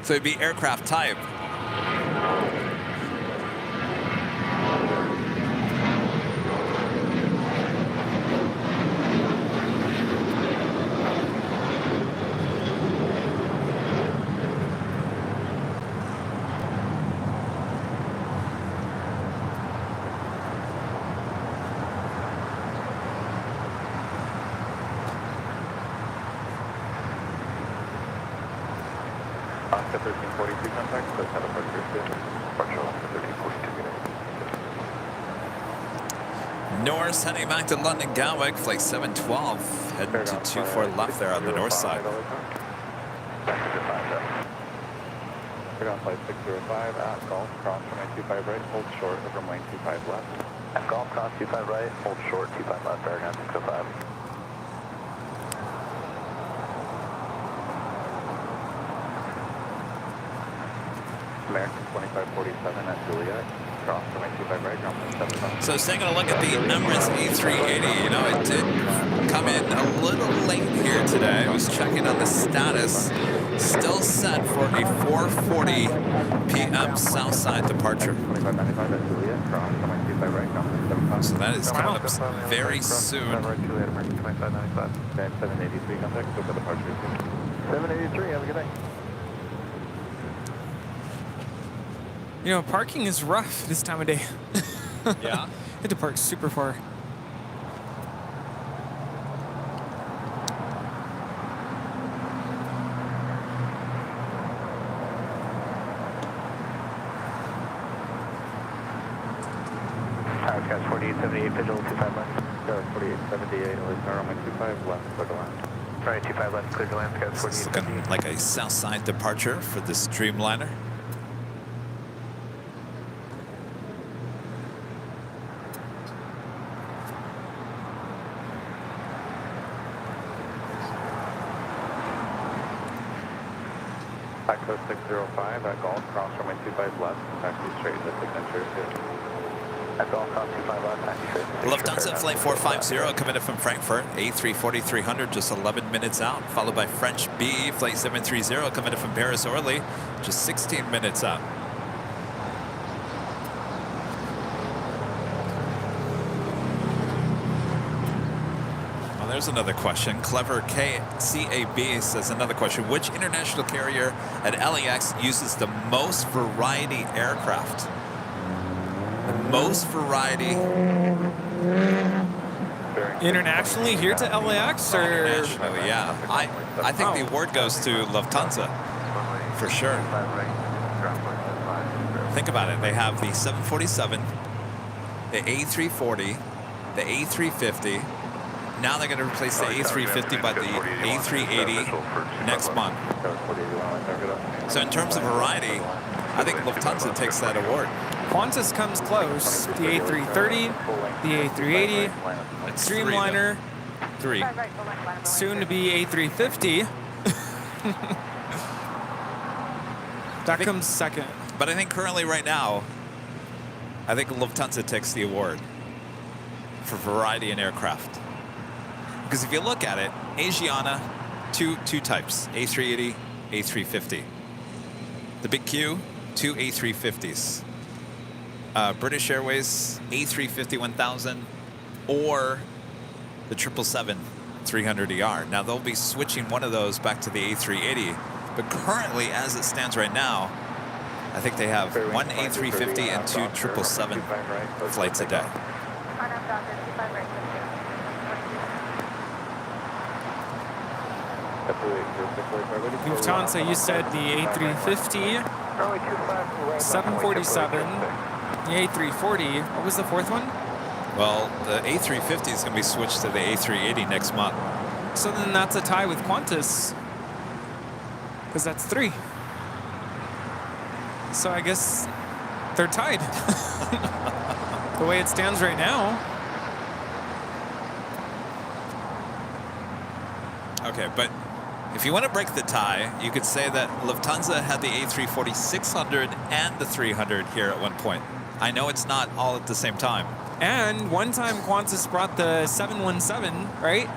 So it'd be aircraft type. Oscar 1342 contact, so have a departure soon. Departure Oscar 1342 unit. Norris heading back to London Gatwick, flight 712, heading to 24 left there on the north side. On flight 605 at Golf, cross runway 25 right, hold short of runway 25 left. At Golf, cross 25 right, hold short, 25 left, Aragon 605. American 2547 at Juliet, cross runway 25 right, ground 75. So taking a look at the Emirates A380, you know, it did come in a little late here today. I was checking on the status. Still set for a 4:40 p.m. Southside departure. So that is coming up very soon. 783 contact, so for departure. 783, have a good day. You know, parking is rough this time of day. Yeah. Had to park super far. Tower Scouts 4878, Vigil 25 left. Scouts 4878, Elizabeth runway 25 left, clear to land. Right, 25 left, clear to land. Scouts It's 4878. looking like a Southside departure for this Dreamliner. Taxi 605 at Golf, cross runway 25 left, taxi straight to signature. At Golf, cross 25 left, taxi straight. Lufthansa Flight 450 committed from Frankfurt, A340-300, just 11 minutes out, followed by French B, Flight 730 committed from Paris Orly, just 16 minutes out. Well, there's another question. Clever KCAB says another question. Which international carrier at LAX uses the most variety aircraft? The most variety. Internationally here to LAX or? Internationally, yeah. I think the award goes to Lufthansa for sure. Think about it. They have the 747, the A340, the A350. Now they're going to replace the A350 by the A380 next month. So in terms of variety, I think Lufthansa takes that award. Qantas comes close. The A330, the A380, Dreamliner, three. Soon to be A350. That comes second. But I think currently right now, I think Lufthansa takes the award for variety in aircraft. Because if you look at it, Asiana, two types, A380, A350. The big Q, two A350s. British Airways, A350-1000, or the 777-300ER. Now, they'll be switching one of those back to the A380, but currently, as it stands right now, I think they have one A350 and two 777 flights a day. Lufthansa, you said the A350, 747, the A340. What was the fourth one? Well, the A350 is going to be switched to the A380 next month. So then that's a tie with Qantas, because that's three. So I guess they're tied. The way it stands right now. Okay, but if you want to break the tie, you could say that Lufthansa had the A340-600 and the 300 here at one point. I know it's not all at the same time. And one time Qantas brought the 717, right?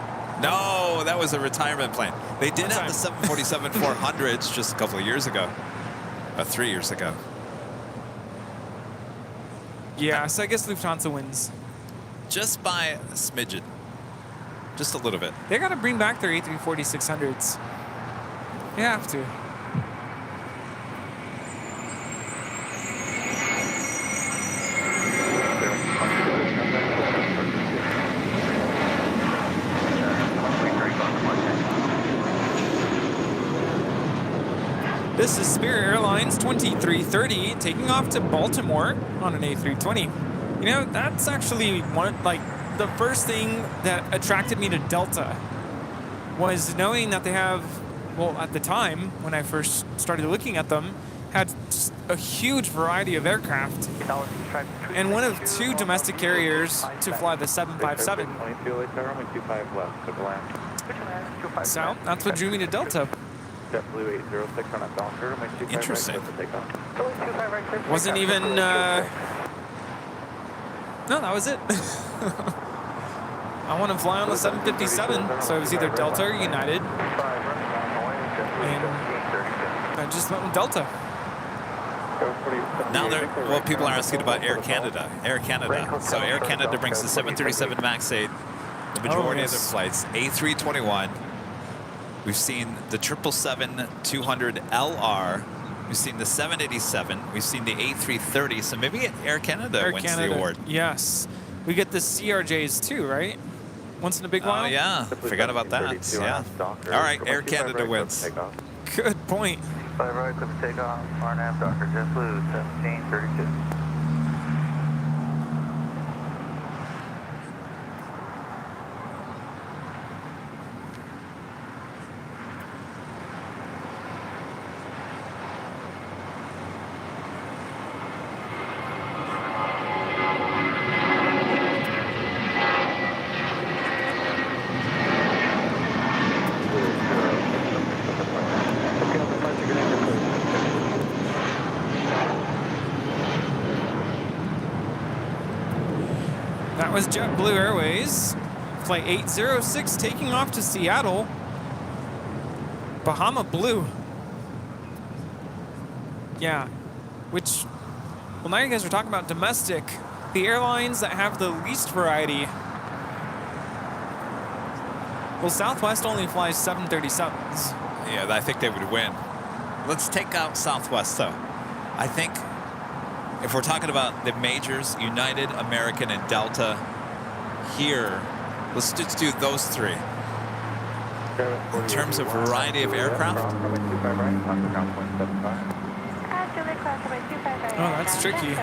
No, that was a retirement plane. They did have the 747-400s just a couple of years ago. 3 years ago. Yeah, so I guess Lufthansa wins. Just by a smidgen. Just a little bit. They got to bring back their A340-600s. They have to. This is Spirit Airlines 2330 taking off to Baltimore on an A320. You know, that's actually the first thing that attracted me to Delta was knowing that they have, well, at the time when I first started looking at them, had a huge variety of aircraft and one of 2 domestic carriers to fly the 757. So that's what drew me to Delta. Interesting. Wasn't even, no, that was it. I want to fly on the 757, so it was either Delta or United. And I just went with Delta. Now, people are asking about Air Canada. Air Canada. So Air Canada brings the 737 MAX 8, the majority of their flights. A321. We've seen the 777-200LR. We've seen the 787. We've seen the A330. So maybe Air Canada wins the award. Yes. We get the CRJs too, right? Once in a big while? Oh, yeah. Forgot about that. Yeah. All right, Air Canada wins. Good point. 5 right, clip takeoff, RNAV, Docker, JetBlue, 1732. That was JetBlue Airways. Flight 806 taking off to Seattle. Bahama Blue. Yeah, which, well, now you guys are talking about domestic. The airlines that have the least variety. Well, Southwest only flies 737s. Yeah, I think they would win. Let's take out Southwest, though. I think if we're talking about the majors, United, American, and Delta here, let's just do those 3. In terms of variety of aircraft. Oh, that's tricky.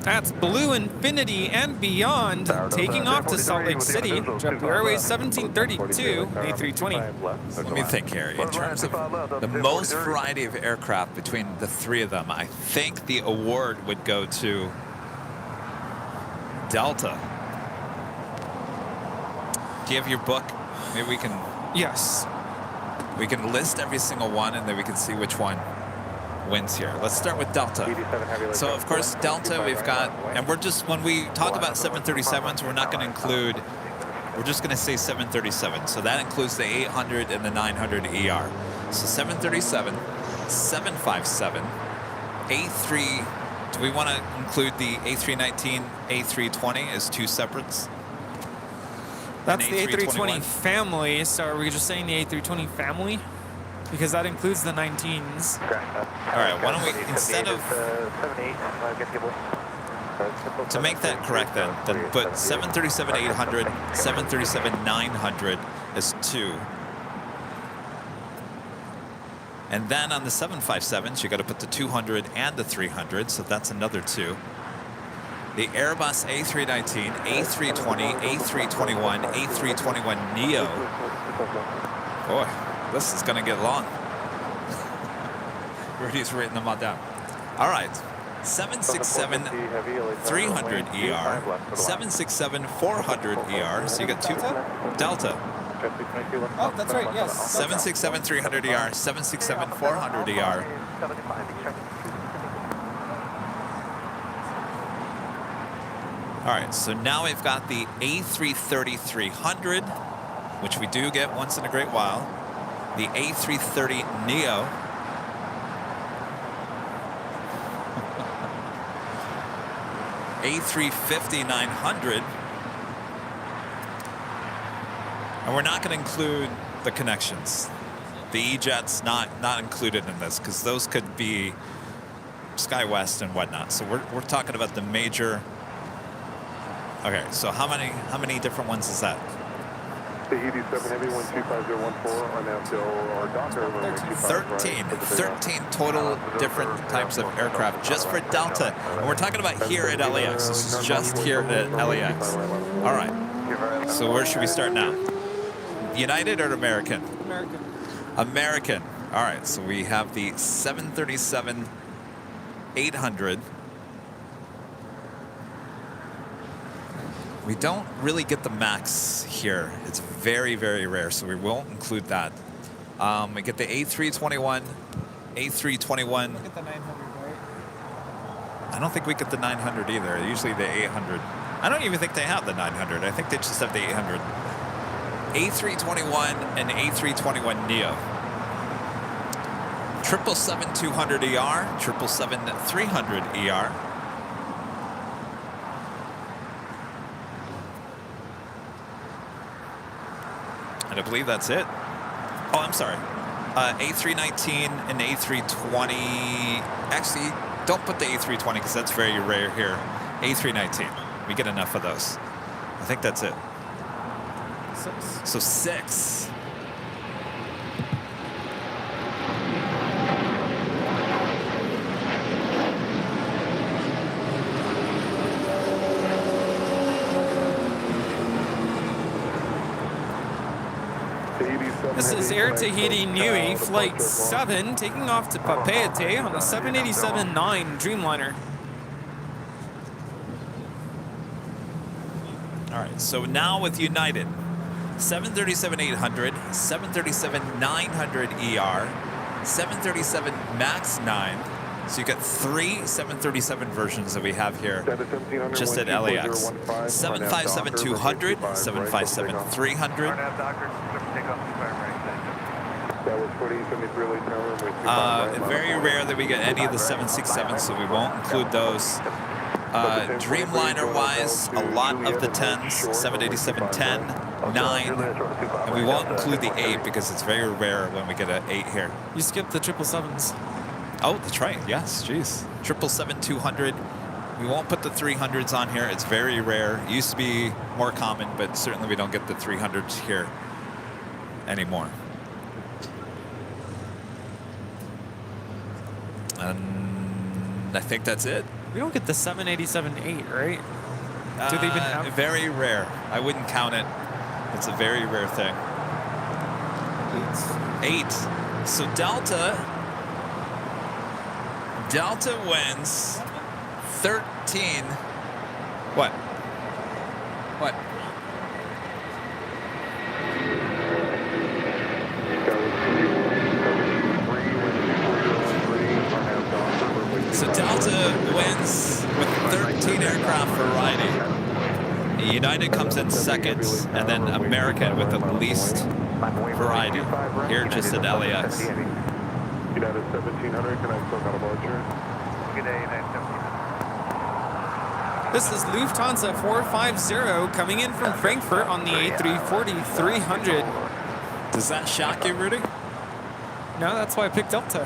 That's Blue Infinity and Beyond taking off to Salt Lake City. JetBlue Airways 1732, A320. Let me think here. In terms of the most variety of aircraft between the 3 of them, I think the award would go to Delta. Do you have your book? Maybe we can... Yes. We can list every single one, and then we can see which one wins here. Let's start with Delta. So, of course, Delta, we've got, and we're just, when we talk about 737s, we're not going to include, we're just going to say 737. So that includes the 800 and the 900 ER. So 737, 757, A3, do we want to include the A319, A320 as 2 separates? That's the A320 family, so are we just saying the A320 family? Because that includes the 19s. All right, why don't we, instead of, to make that correct then put 737-800, 737-900 as 2. And then on the 757s, you got to put the 200 and the 300, so that's another 2. The Airbus A319, A320, A321, A321neo. Boy, this is going to get long. Rudy's written them all down. All right. 767-300 ER, 767-400 ER. So you got 2 Delta. Oh, that's right, yes. 767-300 ER, 767-400 ER. All right, so now we've got the A330-300, which we do get once in a great while. The A330neo. A350-900. And we're not going to include the connections. The E-Jets not included in this because those could be SkyWest and whatnot. So we're talking about the major. Okay, so how many different ones is that? The ED7 Heavy 125014 on now still our Docker. 13 total different types of aircraft just for Delta. And we're talking about here at LAX. This is just here at LAX. All right. So where should we start now? United or American? American. American. All right. So we have the 737-800. We don't really get the MAX here. It's very, very rare, so we won't include that. We get the A321, A321. Look at the 900, right? I don't think we get the 900 either. Usually the 800. I don't even think they have the 900. I think they just have the 800. A321 and A321neo. 777-200ER, 777-300ER. And I believe that's it. Oh, I'm sorry. A319 and A320. Actually, don't put the A320 because that's very rare here. A319. We get enough of those. I think that's it. 6. So 6. This is Air Tahiti Nui, Flight 7, taking off to Papeete on the 787-9 Dreamliner. All right, so now with United, 737-800, 737-900ER, 737 MAX 9. So you get 3 737 versions that we have here just at LAX. 757-200, 757-300. Very rare that we get any of the 767s, so we won't include those. Dreamliner-wise, a lot of the 10s, 787-10, 9, and we won't include the 8 because it's very rare when we get an 8 here. You skipped the 777s. Oh, that's right. Yes, geez. 777-200. We won't put the 300s on here. It's very rare. It used to be more common, but certainly we don't get the 300s here anymore. And I think that's it. We don't get the 787-8, right? Do they even have? Very rare. I wouldn't count it. It's a very rare thing. 8. So Delta wins 13. What? What? So Delta wins with 13 aircraft variety. United comes in second, and then American with the least variety here just at LAX. United 1700, can I still got a departure? Good day, United 1700. This is Lufthansa 450 coming in from Frankfurt on the A340-300. Does that shock you, Rudy? No, that's why I picked Delta.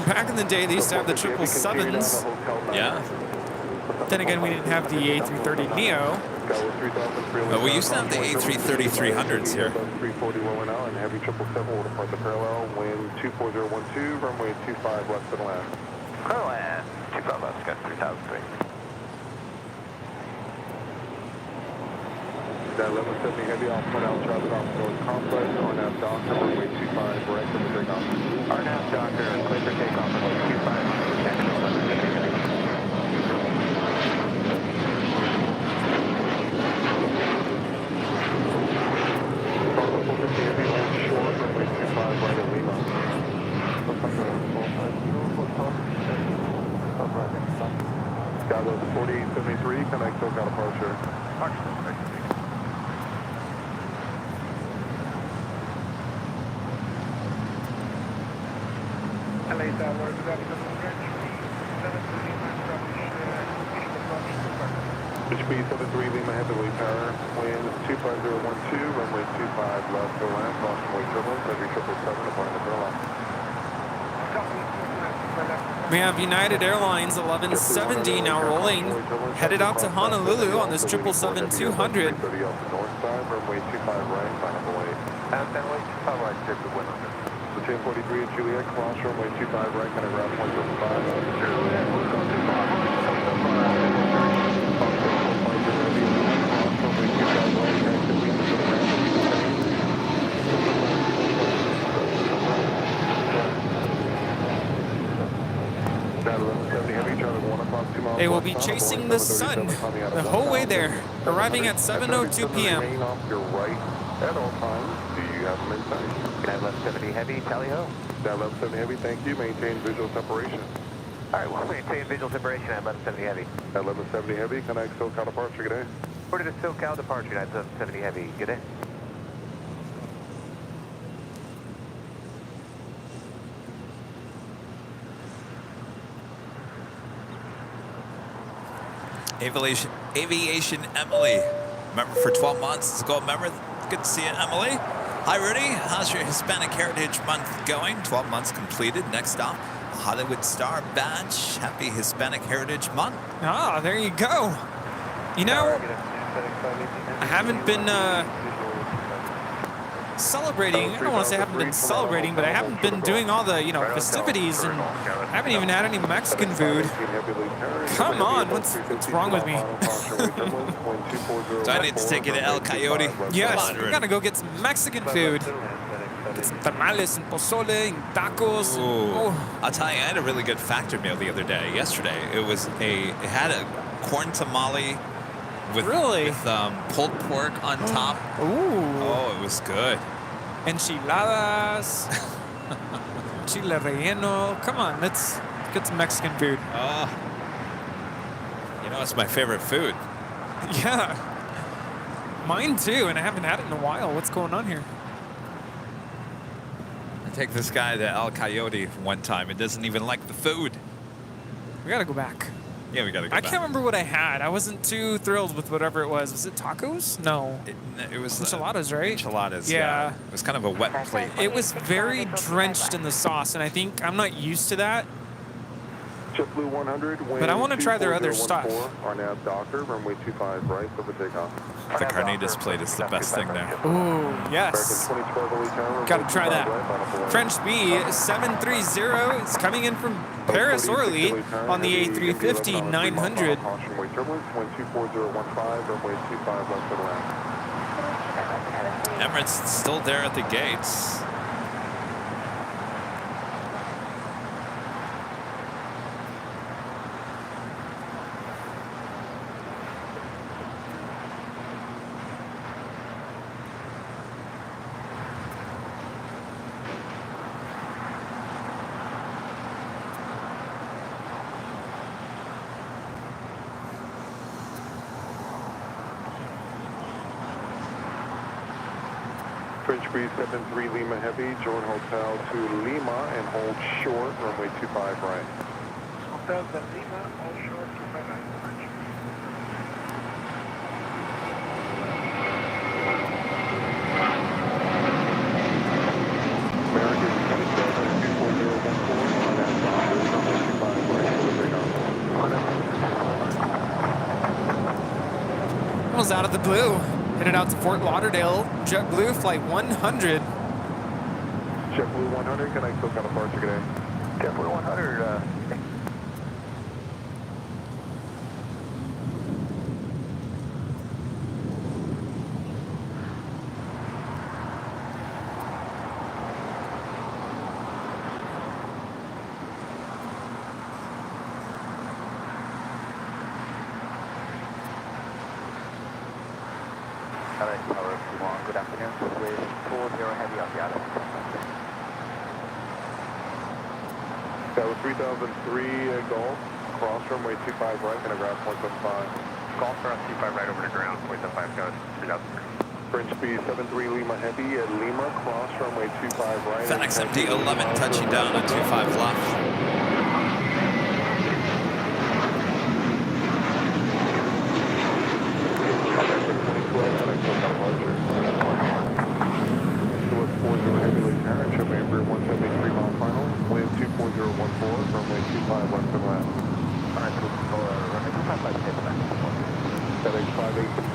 Back in the day, they used to have the 777s. Yeah. Then again, we didn't have the A330neo. But we used to have the A330-300s here. 340 rolling out and heavy 777 will depart the parallel, wind 24012, runway 25 left to the land. Land 25 left, got 3003. That 1170 heavy off point out traffic off North Complex, RNAV Docker, runway 25 right from the takeoff. RNAV Docker, clear for takeoff, runway 25, check 1170 heavy. Scott 4873, connect to got departure. LA Tower, good afternoon, Ranch 739 from East approach to Park. Speed 73 Lima heavily power, wind 25012, runway 25 left to land, cross runway turbulence, every 777 upon the airline. We have United Airlines 1170 now rolling, headed out to Honolulu on this 777-200. 30 off the north side, runway 25 right, final away. And then wait, 25 right, take the wind under. So 1043 at Juliet, cross runway 25 right, kind of ground 175. Juliet, we're going to 25 right. They will be chasing the sun the whole way there, arriving at 7:02 p.m. Off your right at all times. Do you have them in sight? Can I left 70 heavy, tally ho. That left 70 heavy, thank you. Maintain visual separation. All right, we'll maintain visual separation at left 70 heavy. That 1170 heavy, connect SoCal departure, good day. Reported to SoCal departure at 70 heavy, good day. Aviation Emily. Member for 12 months. Let's go, member. Good to see you, Emily. Hi, Rudy. How's your Hispanic Heritage Month going? 12 months completed. Next stop, Hollywood Star Badge. Happy Hispanic Heritage Month. Ah, there you go. You know, I haven't been celebrating. I don't want to say I haven't been celebrating, but I haven't been doing all the, festivities, and I haven't even had any Mexican food. Come on, what's wrong with me? So I need to take you to El Coyote. Yes, we gotta go get some Mexican food. Get some tamales and pozole and tacos. Ooh. I'll tell you, I had a really good factor meal the other day. Yesterday, it had a corn tamale with pulled pork on top. Ooh. Oh, it was good. Enchiladas. Chile relleno. Come on, let's get some Mexican food. Oh. You know, it's my favorite food. Yeah. Mine too, and I haven't had it in a while. What's going on here? I take this guy to El Coyote one time. It doesn't even like the food. We gotta go back. Yeah, we gotta go I back. can't remember what I had. I wasn't too thrilled with whatever it was. Was it tacos? No. It was enchiladas, right? Enchiladas, yeah. It was kind of a wet plate. It was very drenched in the sauce, and I think I'm not used to that. JetBlue 100, but I want to try their other stuff. Our nav Docker, runway 25 right for the takeoff. The carnitas plate is the best thing there. Ooh, yes. Gotta try that. French B 730 is coming in from Paris Orly on the A350 900. Emirates still there at the gates. French breeze 73 Lima Heavy, join Hotel to Lima and hold short, runway 25 right. Hotel to Lima, hold short, 25 right. American 27-24014 on that Docker, runway 25 right for the takeoff. That was out of the blue. Headed out to Fort Lauderdale, JetBlue Flight 100. JetBlue 100, can I still got a departure today? JetBlue 100, good afternoon, with 40 heavy on the island. That was 3003 Golf, cross runway 25 right, and a ground 175. Golf around 25 right over to ground, 175 goes 3003. French speed 73 Lima Heavy at Lima, cross runway 25 right. FedEx MD 11 touching down on 25 left.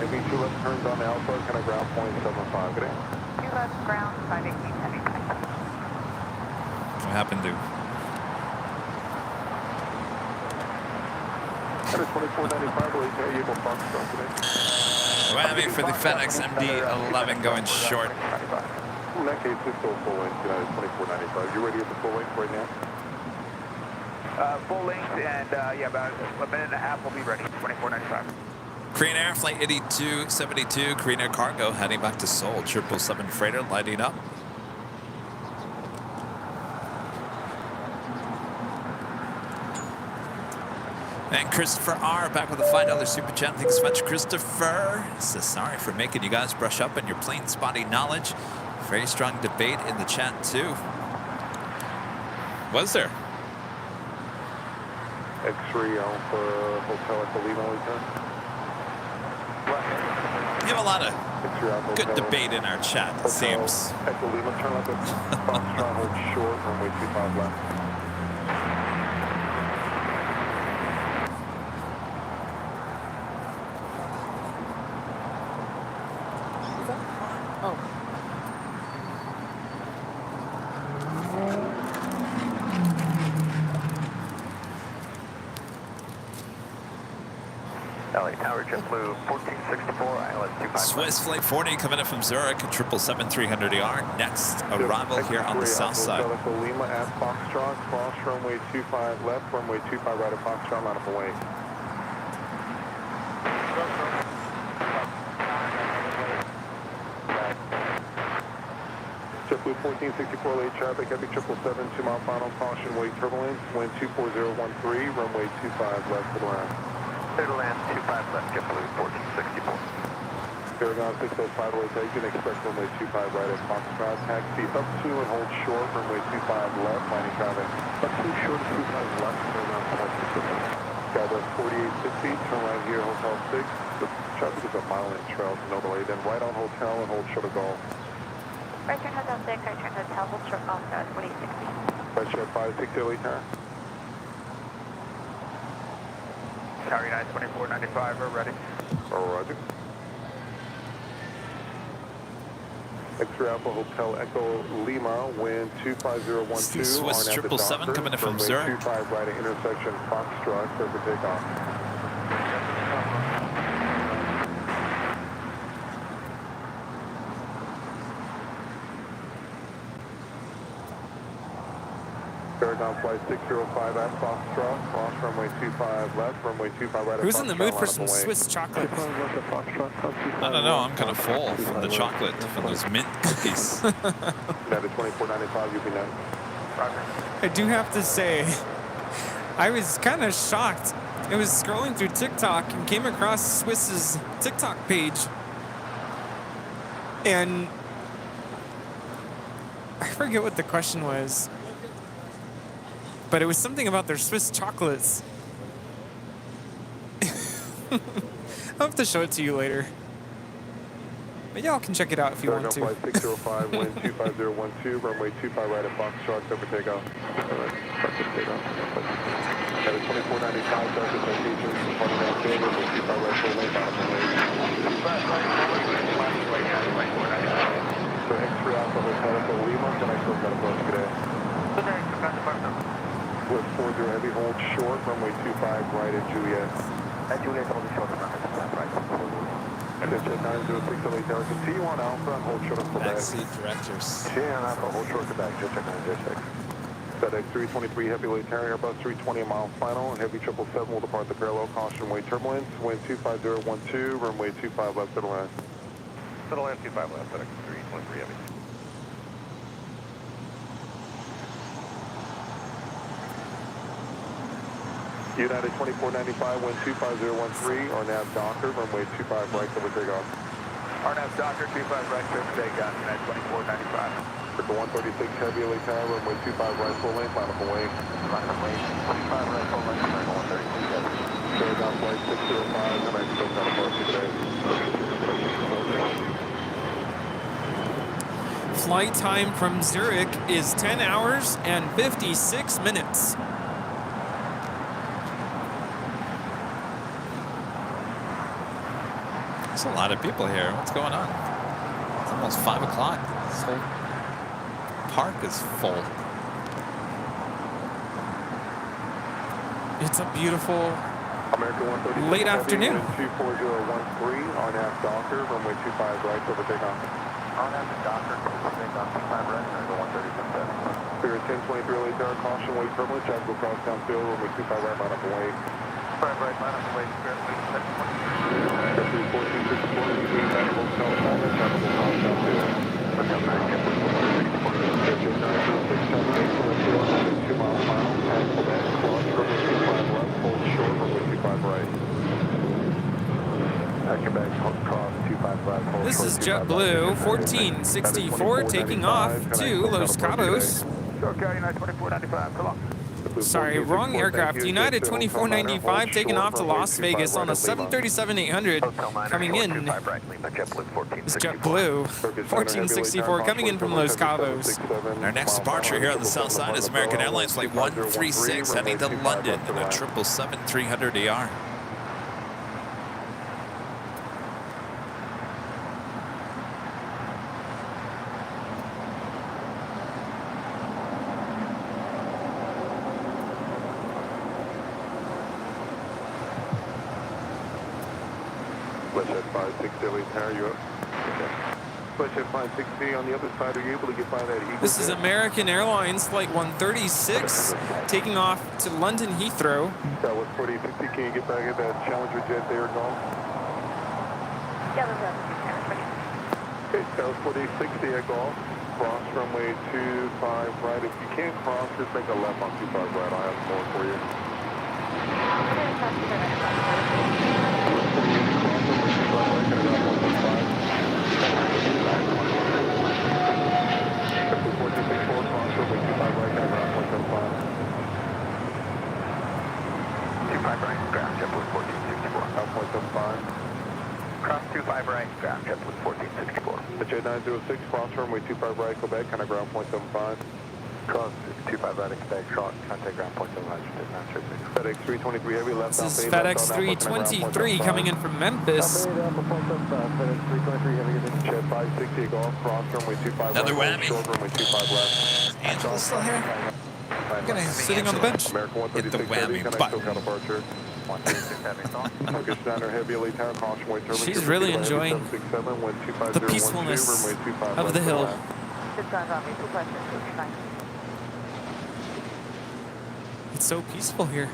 Heavy 2 left turns on Alpha, can I ground point 75, good day? 2 left ground, 518 heavy. What happened to? At a 2495, will you able Fox truck today? Whammy for the FedEx MD-11 going short. In that case, it's still full length, United 2495. You ready at the full length right now? Full length and yeah, about a minute and a half we'll be ready, 2495. Korean Air Flight 8272, Korean Air Cargo heading back to Seoul. 777 freighter lighting up. And Christopher R. back with a $5 super chat. Thanks so much, Christopher. So sorry for making you guys brush up on your plane spotting knowledge. Very strong debate in the chat too. Was there? X-ray Alpha Hotel at the Lima return. We have a lot of good debate in our chat, it seems. At the Lima turn left at Foxtrot, hold short, runway 25 left. LA Tower, JetBlue 1464, ILS 25. Swiss Flight 40 coming in from Zurich, 777-300ER. Next arrival here on the south side. Lima at Foxtrot, cross runway 25 left, runway 25 right at Foxtrot, line up away. JetBlue 1464 late traffic, heavy 777, 2 mile final caution, wait turbulence, wind 24013, runway 25 left to the land. Clear to land 25 left, JetBlue 1464. Paragon 605 away, you can expect runway 25 right at Foxtrot, taxi up to and hold short, runway 25 left, landing traffic. Up to short, 25 left, turn on point 6. Skywest 4860, turn right here, Hotel 6. The traffic is a mile in trail, so no delay. Then right on Hotel and hold short of Golf. Right turn Hotel 6, right turn Hotel, hold short golf, Skywest 4860. Right short 560 late turn. Tower United 2495, we're ready. Roger. X-ray Alpha Hotel Echo Lima, wind 25012. Swiss 777 coming in from Zurich. 25 right at intersection Foxtrot, clear for takeoff. Paragon Flight 605 at Foxtrot, cross runway 25 left, runway 25 right at Who's Foxtrot, in the mood for line some up away. Swiss chocolate? I don't know, I'm kind of full from the chocolate, from those mint cookies. United 2495, you'll be next. I do have to say, I was kind of shocked. I was scrolling through TikTok and came across Swiss's TikTok page. And I forget what the question was, but it was something about their Swiss chocolates. I'll have to show it to you later. But y'all can check it out if you want to. Flight 605, wind 25012, runway 25 right at Foxtrot, clear for takeoff. Alright, start to takeoff. At a 2495, Delta citation, departing Las Vegas, runway 25 right full length, bottom of the way. So X-ray Alpha Hotel Echo Lima, can I still got a approach today? With 40 heavy, hold short, runway 25 right at Juliet. At Juliet, hold short, right. And then jet 906 LA Tower, continue on Alpha and hold short of Quebec. Backseat directors. Yeah, on Alpha, hold short Quebec, jet 906. FedEx 323 Heavy Late Carrier, Airbus 320 mile final, and Heavy 777 will depart the parallel, caution wait turbulence, wind 25012, runway 25 left to the land. To the land, 25 left, FedEx 323 Heavy. United 2495, wind 25013, RNAV Docker, runway 25 right, cover takeoff. RNAV Docker, 25 right, cover takeoff, United 2495. For the 136 Heavy Late Tower, runway 25 right, full length, line up away. Line up away, 25 right, full length, American 136 Heavy. Paragon Flight 605, and I still got a bar today. Flight time from Zurich is 10 hours and 56 minutes. There's a lot of people here. What's going on? It's almost 5 o'clock. This whole park is full. It's a beautiful American late afternoon. 24013 on half Docker, runway 25 right over takeoff. On after Docker, takeoff 25 right, over 130.7. Spirit 1023 late tower, caution, wait turbulence, check will cross down field, runway 25 right, line up and wait. 5 right, line up and wait, Spirit, wait, 1464, between medical, California, check will cross down field. Hotel 9, Jet Blue 1464. 906, terminate, from 2 miles final, pass Quebec, cross, runway 25 left, hold short, runway 25 right. Quebec, cross 25 right, hold This short, is 25 JetBlue right. 1464 taking off to Los Cabos. United 2495, come on. Sorry, wrong aircraft. United 2495 taking off to Las Vegas on a 737-800 coming in. It's JetBlue 1464 coming in from Los Cabos. Our next departure here on the south side is American Airlines Flight 136 heading to London in a 777-300ER. Flight 560, tower, you up? Flight 560 on the other side, are you able to get by that Eagle? This is American Airlines Flight 136 taking off to London Heathrow. That was 4060, can you get back at that Challenger jet there, Gone? Yeah, that's right. Okay, that was 4060 at Golf. Cross runway 25 right. If you can't cross, just make a left on 25 right. I'll have more for you. Cross 25 right, ground jet with 1464. Jet 906, cross runway 25 right, Quebec, kind of ground point 75. Cross 25 right, Quebec, contact ground point 75. FedEx 323 heavy, left This is FedEx 323 coming in from Memphis. FedEx 323 heavy, jet 560 Golf, cross runway 25 Another right, whammy. short runway 25 left. Angela's still here? Sitting on the bench. American Hit the 136 whammy heavy, button. connect departure. Turkish Niner heavy, late tower, caution, wait turbulence. She's really enjoying the peacefulness of the hill. It's so peaceful here.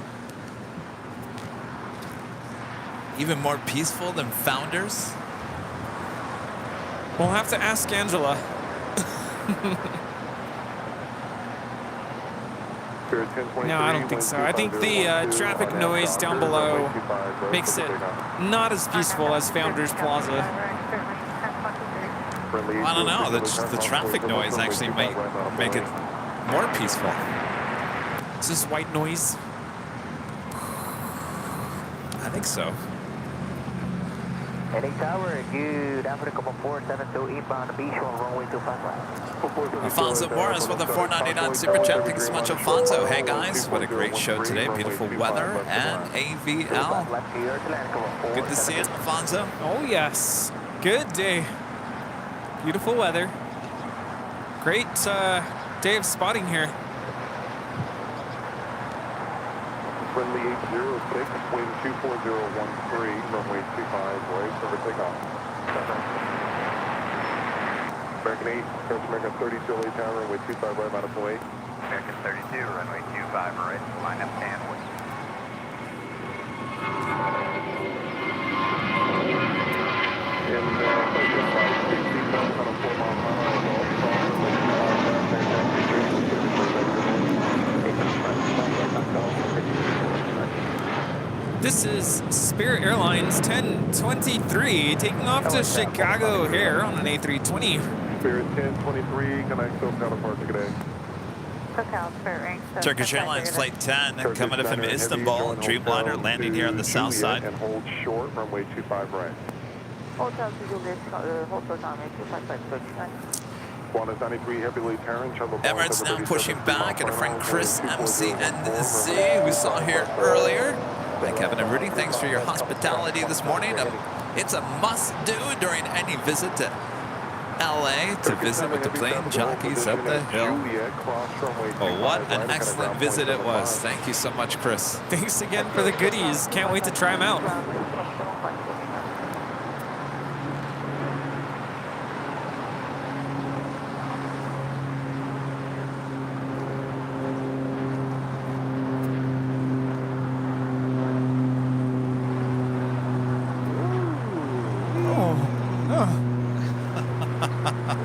Even more peaceful than Founders? We'll have to ask Angela. No, I don't think so. I think the traffic noise down below makes it not as peaceful as Founders Plaza. I don't know. The traffic noise actually might make it more peaceful. Is this white noise? I think so. Heading tower, good. Africa 472 eastbound, be sure runway 25 right. Alfonso Morris with a 499 Super Chat. Thanks so much, Alfonso. Hey, guys. What a great show today. Beautiful weather and AVL. Good to see you, Alfonso. Oh, yes. Good day. Beautiful weather. Great day of spotting here. Friendly 806, wind 24013, runway 25 right, over takeoff. American 8, Coast American 32, late tower, runway 25 right, line up and wait. American 32, runway 25 right, line up and wait. In Flight 560, south on a 4 mile final, Golf, cross runway 25 This is Spirit Airlines 1023 taking off to Chicago here on an A320. Spirit 1023, connect SoCal departure today. Turkish Airlines Flight 10 coming up from Istanbul. Dreamliner landing here on the south side. And hold short, runway 25 right. Hotel to Julius, hold short runway 25 right, 39. Qantas 93 heavily Terran, Emirates now pushing back, and a friend Chris MCNZ we saw here earlier. Hi, Kevin and Rudy. Thanks for your hospitality this morning. It's a must-do during any visit to LA to visit with the plane Jockeys up the hill. Oh, what an excellent visit it was. Thank you so much, Chris. Thanks again for the goodies. Can't wait to try them out.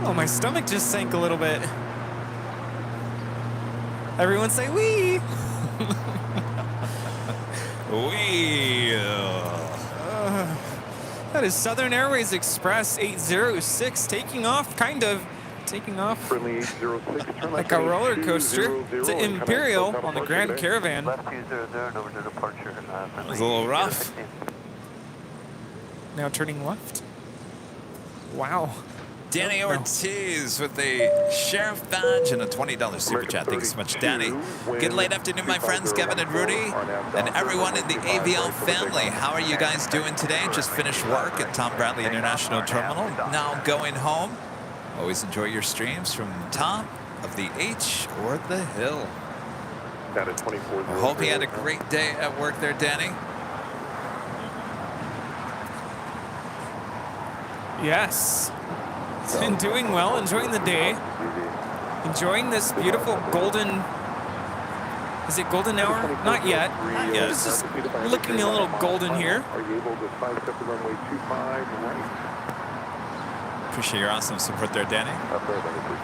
Oh, my stomach just sank a little bit. Everyone say wee. Wee. That is Southern Airways Express 806 taking off, kind of taking off like a roller coaster to Imperial on the Grand Caravan. It was a little rough. Now turning left. Wow. Danny Ortiz with a sheriff badge and a $20 super chat. Thank you so much, Danny. Good late afternoon, my friends, Kevin and Rudy, and everyone in the AVL family. How are you guys doing today? Just finished work at Tom Bradley International Terminal. Now going home. Always enjoy your streams from top of the H or the hill. I hope you had a great day at work there, Danny. Yes. And doing well, enjoying the day, enjoying this beautiful golden, is it golden hour? Not yet. Not yet. It's just looking a little golden here. Appreciate your awesome support there, Danny.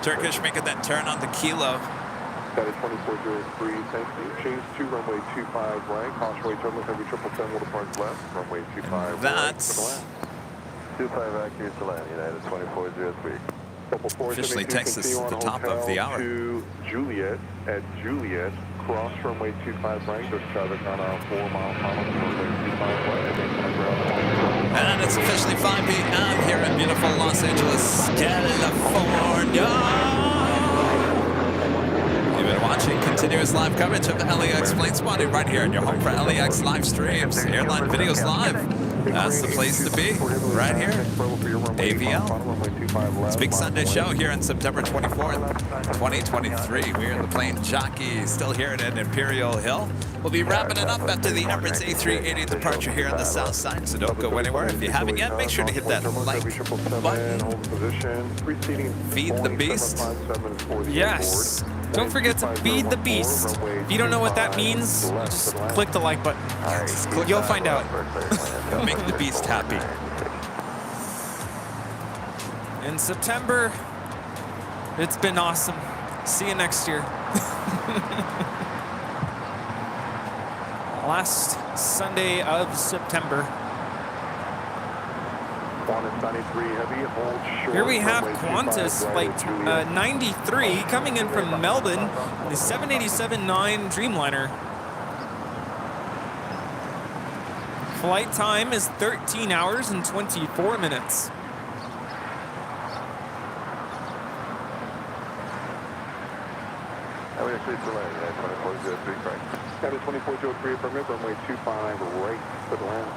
Turkish making that turn on the kilo. That is 2403, thank you. Change to runway 25 right. Cautionary terminal, heavy 777 will depart left. Runway 25 that's 25 accurate to land, United 2403. Officially takes us to the top of the hour. To Juliet, at Juliet, cross runway 25 right. There's traffic on a 4-mile tunnel, runway 25 right. And it's officially 5 p.m. here in beautiful Los Angeles, California. You've been watching continuous live coverage of LAX Plane Spotting right here in your home for LAX live streams. Airline Videos Live. That's the place to be, right here. AVL. It's a big Sunday show here on September 24th, 2023. We're in the plane Jockeys, still here at Imperial Hill. We'll be wrapping it up after the Emirates A380 departure here on the south side, so don't go anywhere. If you haven't yet, make sure to hit that like button. Feed the beast. Yes. Don't forget to feed the beast. If you don't know what that means, just click the like button. You'll find out. Make the beast happy. In September, it's been awesome. See you next year. Last Sunday of September. Here we have Qantas Flight 93 coming in from Melbourne, the 787-9 Dreamliner. Flight time is 13 hours and 24 minutes. That is 2403 permit, runway 25 right for the land.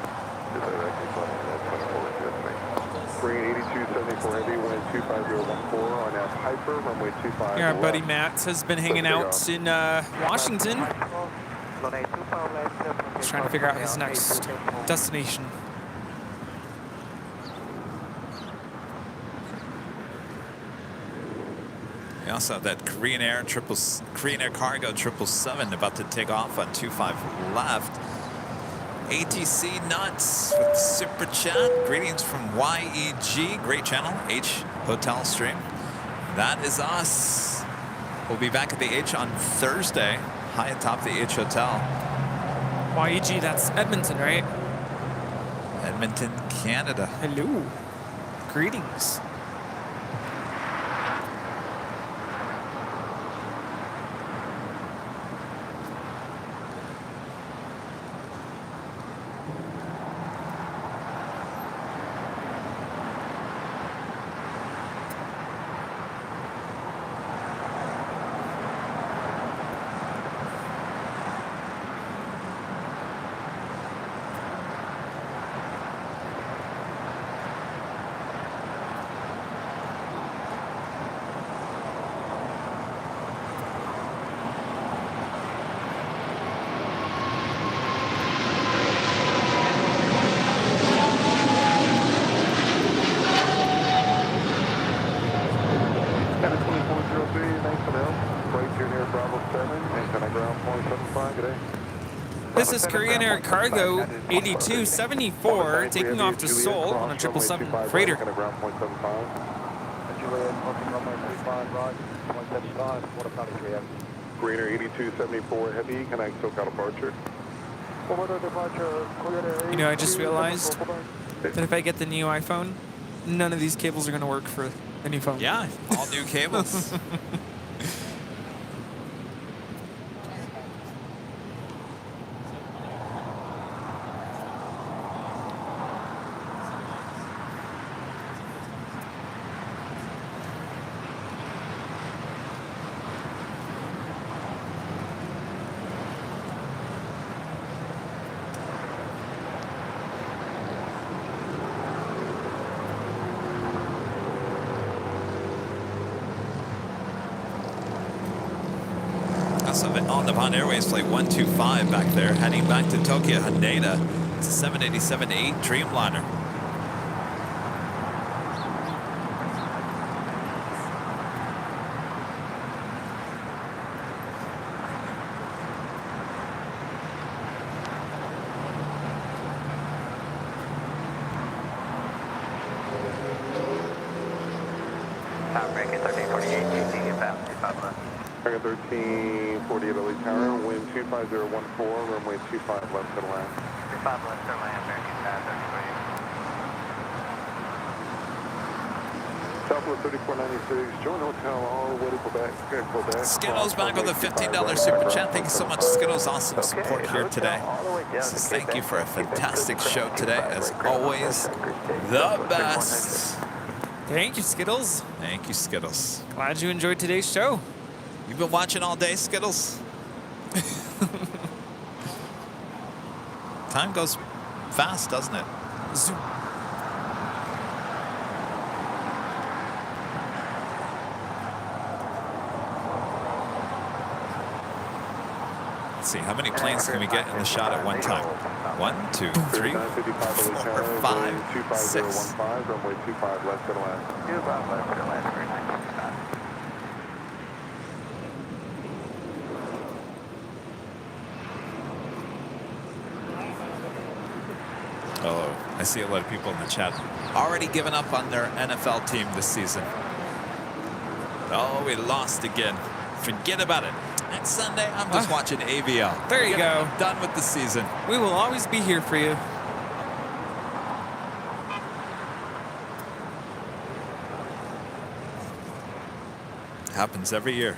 Green 8274 heavy, wind 25014 on F Hyper, runway 25. Here, our buddy Matt has been hanging out in Washington. He's trying to figure out his next destination. We also have that Korean Air Cargo 777 about to take off on 25 left. ATC Nuts with super chat. Greetings from YEG. Great channel. H Hotel stream. That is us. We'll be back at the H on Thursday, high atop the H Hotel. YEG, that's Edmonton, right? Edmonton, Canada. Hello. Greetings. This is Korean Air Cargo 8274 taking off to Seoul on a 777 freighter. Korean Air 8274 Heavy, connect SoCal departure. You know, I just realized that if I get the new iPhone, none of these cables are going to work for the new phone. Yeah, all new cables. On Nippon Airways flight 125 back there, heading back to Tokyo Haneda. It's a 787-8 Dreamliner. Breaking 1348, GT inbound, 25 left. 1348 LA Tower, wind 25014, runway 25 left to land. 25 left to land, American Tower, 1348. Southwest 3496, join hotel all the way to Quebec. Skittles back with a $15 super chat. Thank you so much, Skittles. Awesome support here today. So thank you for a fantastic show today. As always, the best. Thank you, Skittles. Thank you, Skittles. Glad you enjoyed today's show. You've been watching all day, Skittles? Time goes fast, doesn't it? Zoom. Let's see, how many planes can we get in the shot at one time? 1, 2, 3, 4, 5, 6. Runway 25 left to land. 25 left to land, very nice. Oh, I see a lot of people in the chat already giving up on their NFL team this season. Oh, we lost again. Forget about it. Next Sunday, I'm just watching AVL. There you go. Done with the season. We will always be here for you. Happens every year.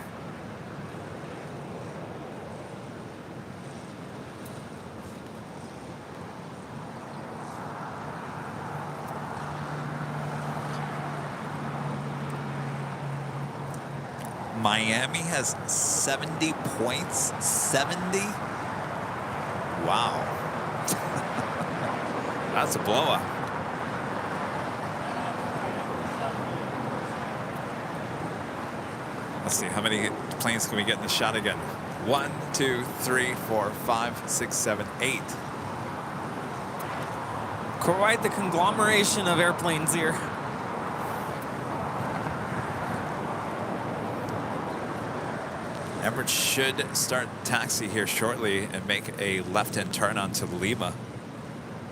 Miami has 70 points. 70? Wow. That's a blowout. Let's see, how many planes can we get in the shot again? 1, 2, 3, 4, 5, 6, 7, 8. Quite the conglomeration of airplanes here. Emirates should start taxi here shortly and make a left-hand turn onto Lima.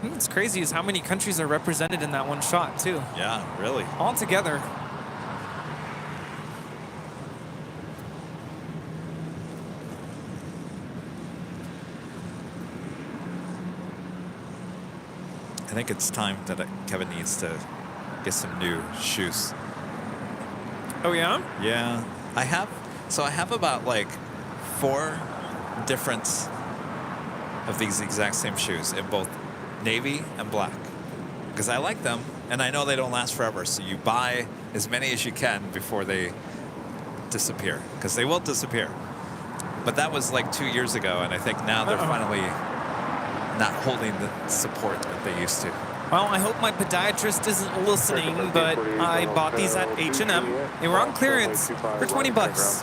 What's crazy is how many countries are represented in that one shot, too. Yeah, really. All together. I think it's time that Kevin needs to get some new shoes. Oh, yeah? Yeah. I have about like 4 different of these exact same shoes in both navy and black. Because I like them, and I know they don't last forever. So you buy as many as you can before they disappear. Because they will disappear. But that was like 2 years ago, and I think now they're finally not holding the support that they used to. Well, I hope my podiatrist isn't listening, but I bought these at H&M. They were on clearance for 20 bucks.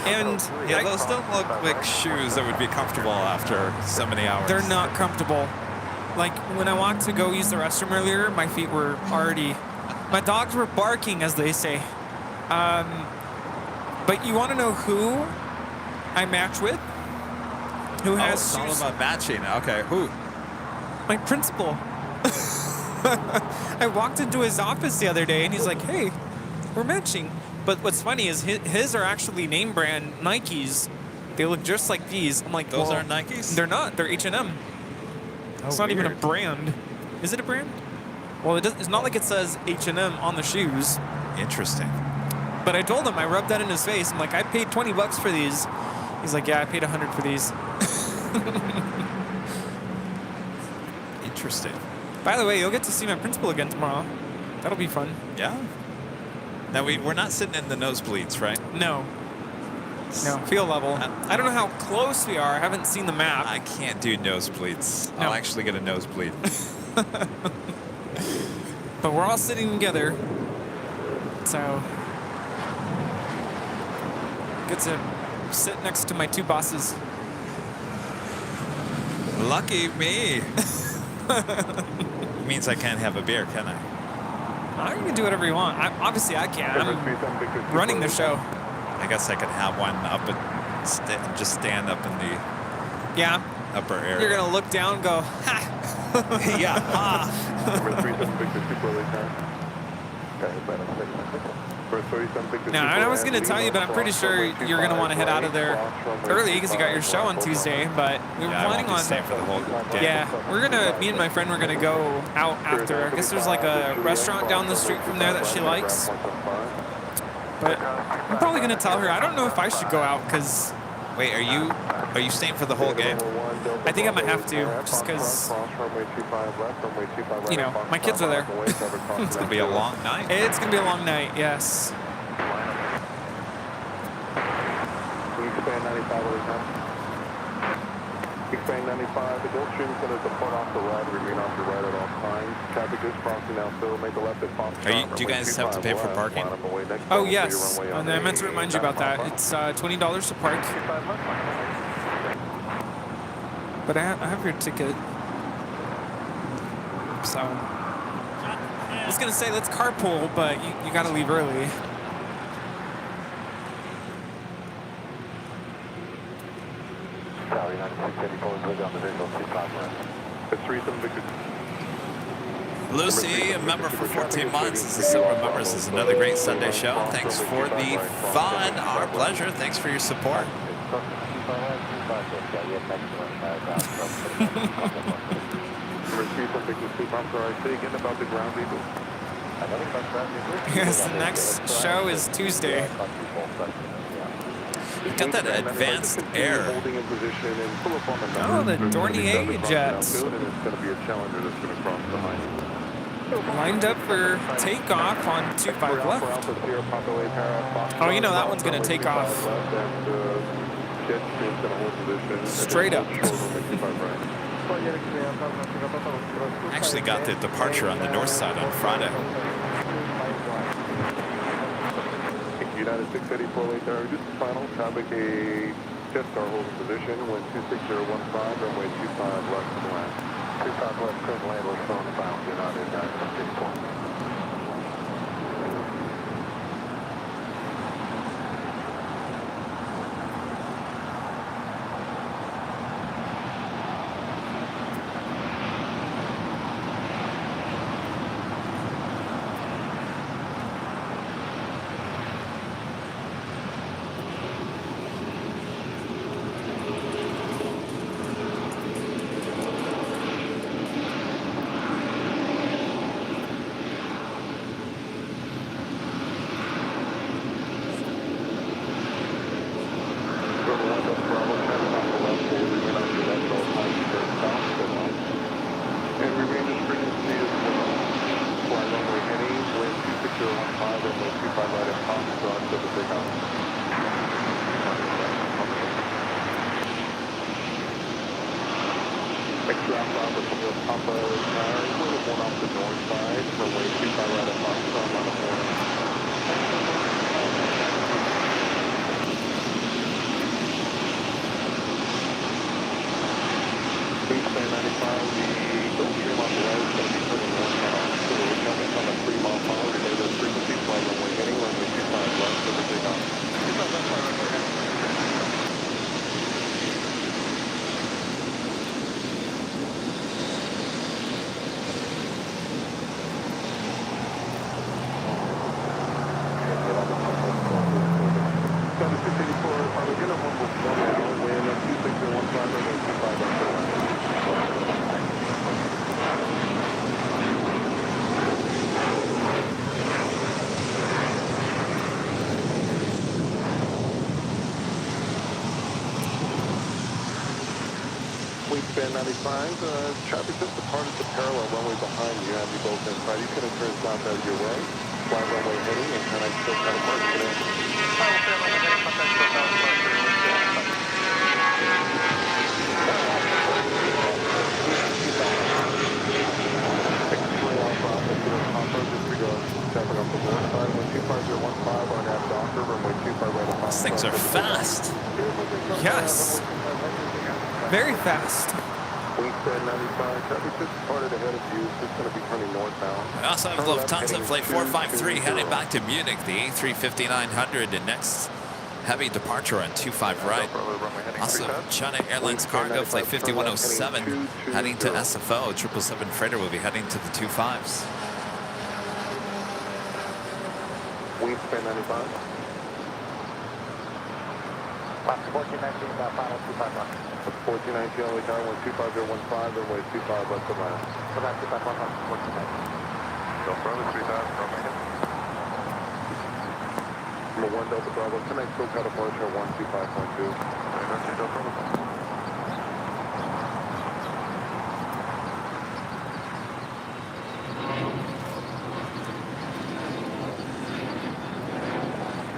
And yeah, those don't look like shoes that would be comfortable after so many hours. They're not comfortable. Like, when I walked to go use the restroom earlier, my feet were already... My dogs were barking, as they say. But you want to know who I match with? who has it's all shoes. about matching. Okay, who? My principal. I walked into his office the other day and he's like, hey, we're matching. But what's funny is his are actually name brand Nikes. They look just like these. I'm like, Those well, aren't Nikes? They're not. They're H&M. It's not even a weird. brand. Is it a brand? Well, it's not like it says H&M on the shoes. Interesting. But I told him, I rubbed that in his face. I'm like, I paid $20 for these. He's like, yeah, I paid $100 for these. Interesting. By the way, you'll get to see my principal again tomorrow. That'll be fun. Yeah. Now we're not sitting in the nosebleeds, right? No. No, field level. I don't know how close we are. I haven't seen the map. I can't do nosebleeds. No. I'll actually get a nosebleed. But we're all sitting together. So good to sit next to my two bosses. Lucky me. Means I can't have a beer, can I? You can do whatever you want. Obviously, I can. I'm running the show. I guess I could have one up and just stand up in the upper area. You're going to look down and go, ha! Yeah, ha! Now, I was going to tell you, but I'm pretty sure you're going to want to head out of there early because you got your show on Tuesday. But we were planning on staying for the whole day. Yeah, me and my friend were going to go out after. I guess there's like a restaurant down the street from there that she likes. But I'm probably going to tell her, I don't know if I should go out because... Wait, are you staying for the whole game? I think I might have to, just because, you know, my kids are there. It's going to be a long night. It's going to be a long night, yes. Expand 95, the Gulf Stream is going to depart off the right, remain off your right at all times. Traffic is crossing now, so make a left at Fox. Do you guys have to pay for parking? Oh, yes. And I meant to remind you about that. It's $20 to park. But I have your ticket. So, I was going to say, let's carpool, but you got to leave early. Lucy, a member for 14 months. This is Silver Members. This is another great Sunday show. Thanks for the fun. Our pleasure. Thanks for your support. Yes, the next show is Tuesday. We've got that advanced air. Oh, the Dornier jet. Lined up for takeoff on 25 left. Oh, you know that one's going to take off straight up. Actually got the departure on the north side on Friday. United 684 just final traffic, a jet car holding position, wind 26015, runway 25 left to land. 25 left, current land was phone bound, United 964. Wingspan 95, traffic just departed the parallel runway behind you. Have you both inside? You can turn south out of your way. Fly runway heading and kind of still kind of park today. These things are fast. Yes. Very fast. Wingspan 95, traffic just departed ahead of you. It's just going to be turning northbound. We also have Lufthansa Flight 453 heading back to Munich, the A350-900, and next heavy departure on 25 right. Also, China Airlines Cargo Flight 5107 heading to SFO. 777 freighter will be heading to the 25s. Wingspan 95. Last 1419, final 251. 1419, only tower 125.015, runway 25 left of line. Left 251, 1419. Go Bravo 3000, runway heading. Number 1 Delta Bravo, connect SoCal departure 125.2. Delta Bravo.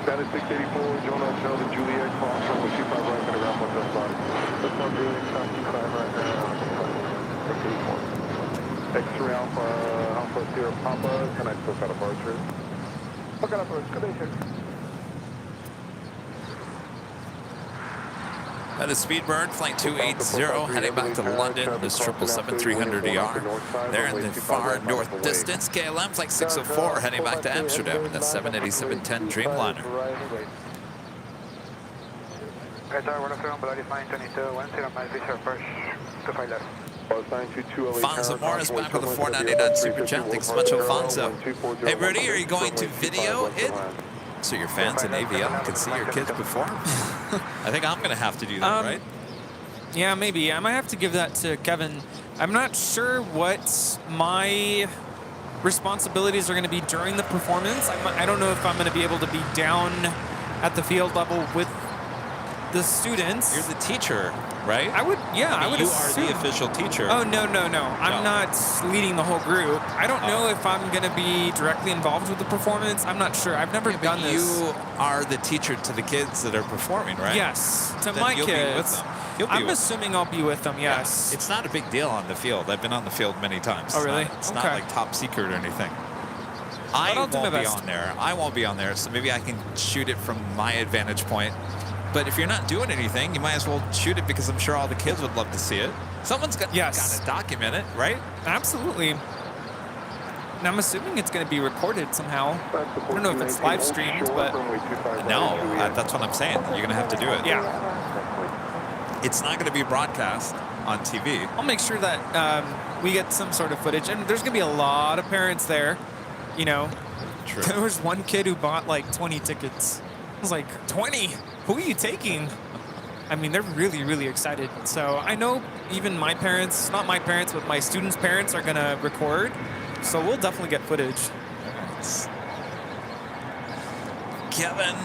That is 684, John Hotel to Juliet, cross runway 25 right, gonna wrap up that spot. That's not Juliet, cross 25 right now, 684. X-ray Alpha Sierra Papa, connect SoCal departure. SoCal departure, good day, sir. That is Speedbird, Flight 280, heading back to London. This 777-300ER. There in the far north distance, KLM Flight 604, heading back to Amsterdam. That's 787-10 Dreamliner. Alfonso Morris back with the 499 Super Chat. Thanks so much, Alfonso. Hey, Rudy, are you going to video it? So your fans in AVL can see your kids perform? I think I'm going to have to do that, right? Yeah, maybe. I might have to give that to Kevin. I'm not sure what my responsibilities are going to be during the performance. I don't know if I'm going to be able to be down at the field level with the students. You're the teacher, right? I would, yeah, I would assume. You are the official teacher. Oh, no. I'm not leading the whole group. I don't know if I'm going to be directly involved with the performance. I'm not sure. I've never done this. You are the teacher to the kids that are performing, right? Yes, to then my you'll kids. Be with them. I'm assuming I'll be with them, yes. Yeah. It's not a big deal on the field. I've been on the field many times. Oh, really? It's not like top secret or anything. I won't be on there. I won't be on there, so maybe I can shoot it from my advantage point. But if you're not doing anything, you might as well shoot it because I'm sure all the kids would love to see it. Someone's got to document it, right? Absolutely. And I'm assuming it's going to be recorded somehow. I don't know if it's live streamed, but... No, that's what I'm saying. You're going to have to do it. Yeah. It's not going to be broadcast on TV. I'll make sure that we get some sort of footage. And there's going to be a lot of parents there, you know. True. There was one kid who bought like 20 tickets. I was like, 20? Who are you taking? I mean, they're really, really excited. So I know even my parents, not my parents, but my students' parents are going to record. So we'll definitely get footage. Kevin.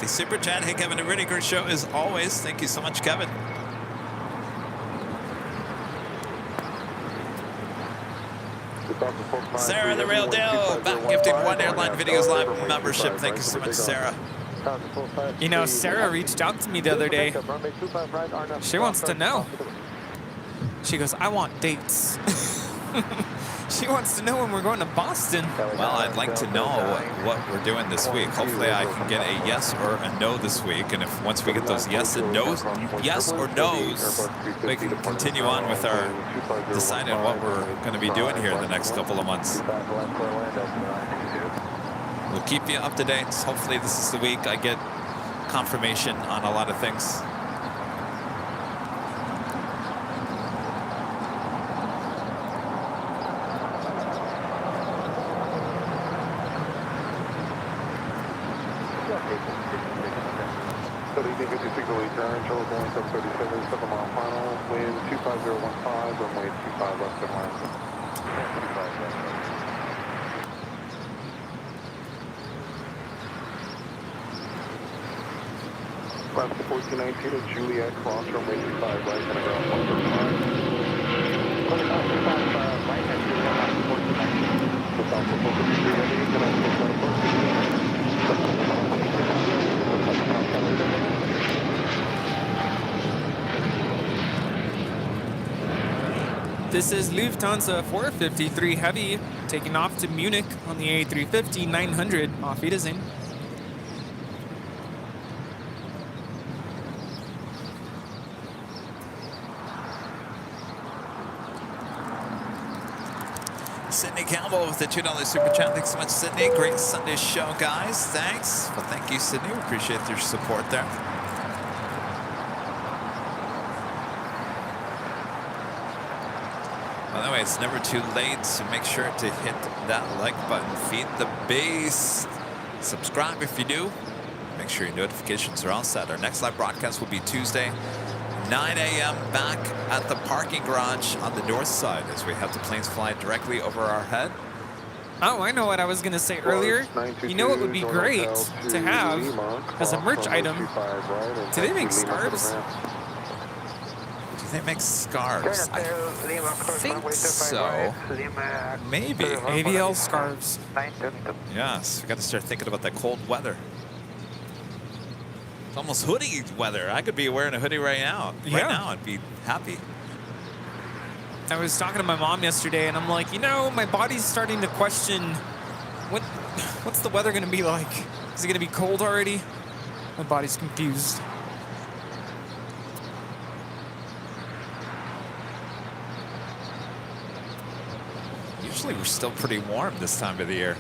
The super chat. Hey, Kevin, a really great show as always. Thank you so much, Kevin. Sarah the Rail Dale, back gifting 1 Airline Videos Live membership. Thank you so much, Sarah. You know, Sarah reached out to me the other day. She wants to know. She goes, I want dates. She wants to know when we're going to Boston. Well, I'd like to know what we're doing this week. Hopefully I can get a yes or a no this week. And if once we get those yes or no's, we can continue on with our deciding what we're going to be doing here the next couple of months. We'll keep you up to date. Hopefully this is the week I get confirmation on a lot of things. Turn, Charles 1737, 7 mile final, wind 25015, runway 25 left of line. Left 1419 at Juliet, cross runway 25 right, gonna ground 135. Right at Juliet, 1419. So South 453 heavy, can I push that approach to Juliet? This is Lufthansa 453 Heavy taking off to Munich on the A350-900. Auf Wiedersehen. Sydney Campbell with the $2 super chat. Thanks so much, Sydney. Great Sunday show, guys. Thanks. Well, thank you, Sydney. We appreciate your support there. By the way, it's never too late, so make sure to hit that like button. Feed the beast. Subscribe if you do. Make sure your notifications are all set. Our next live broadcast will be Tuesday, 9 a.m. back at the parking garage on the north side as we have the planes fly directly over our head. Oh, I know what I was going to say earlier. You know what would be great to have as a merch item? Do they make scarves? Do they make scarves? I think so. Maybe. AVL scarves. Yes, we got to start thinking about that cold weather. It's almost hoodie weather. I could be wearing a hoodie right now. Right now, I'd be happy. I was talking to my mom yesterday, and I'm like, you know, my body's starting to question, what's the weather going to be like? Is it going to be cold already? My body's confused. Usually we're still pretty warm this time of the year.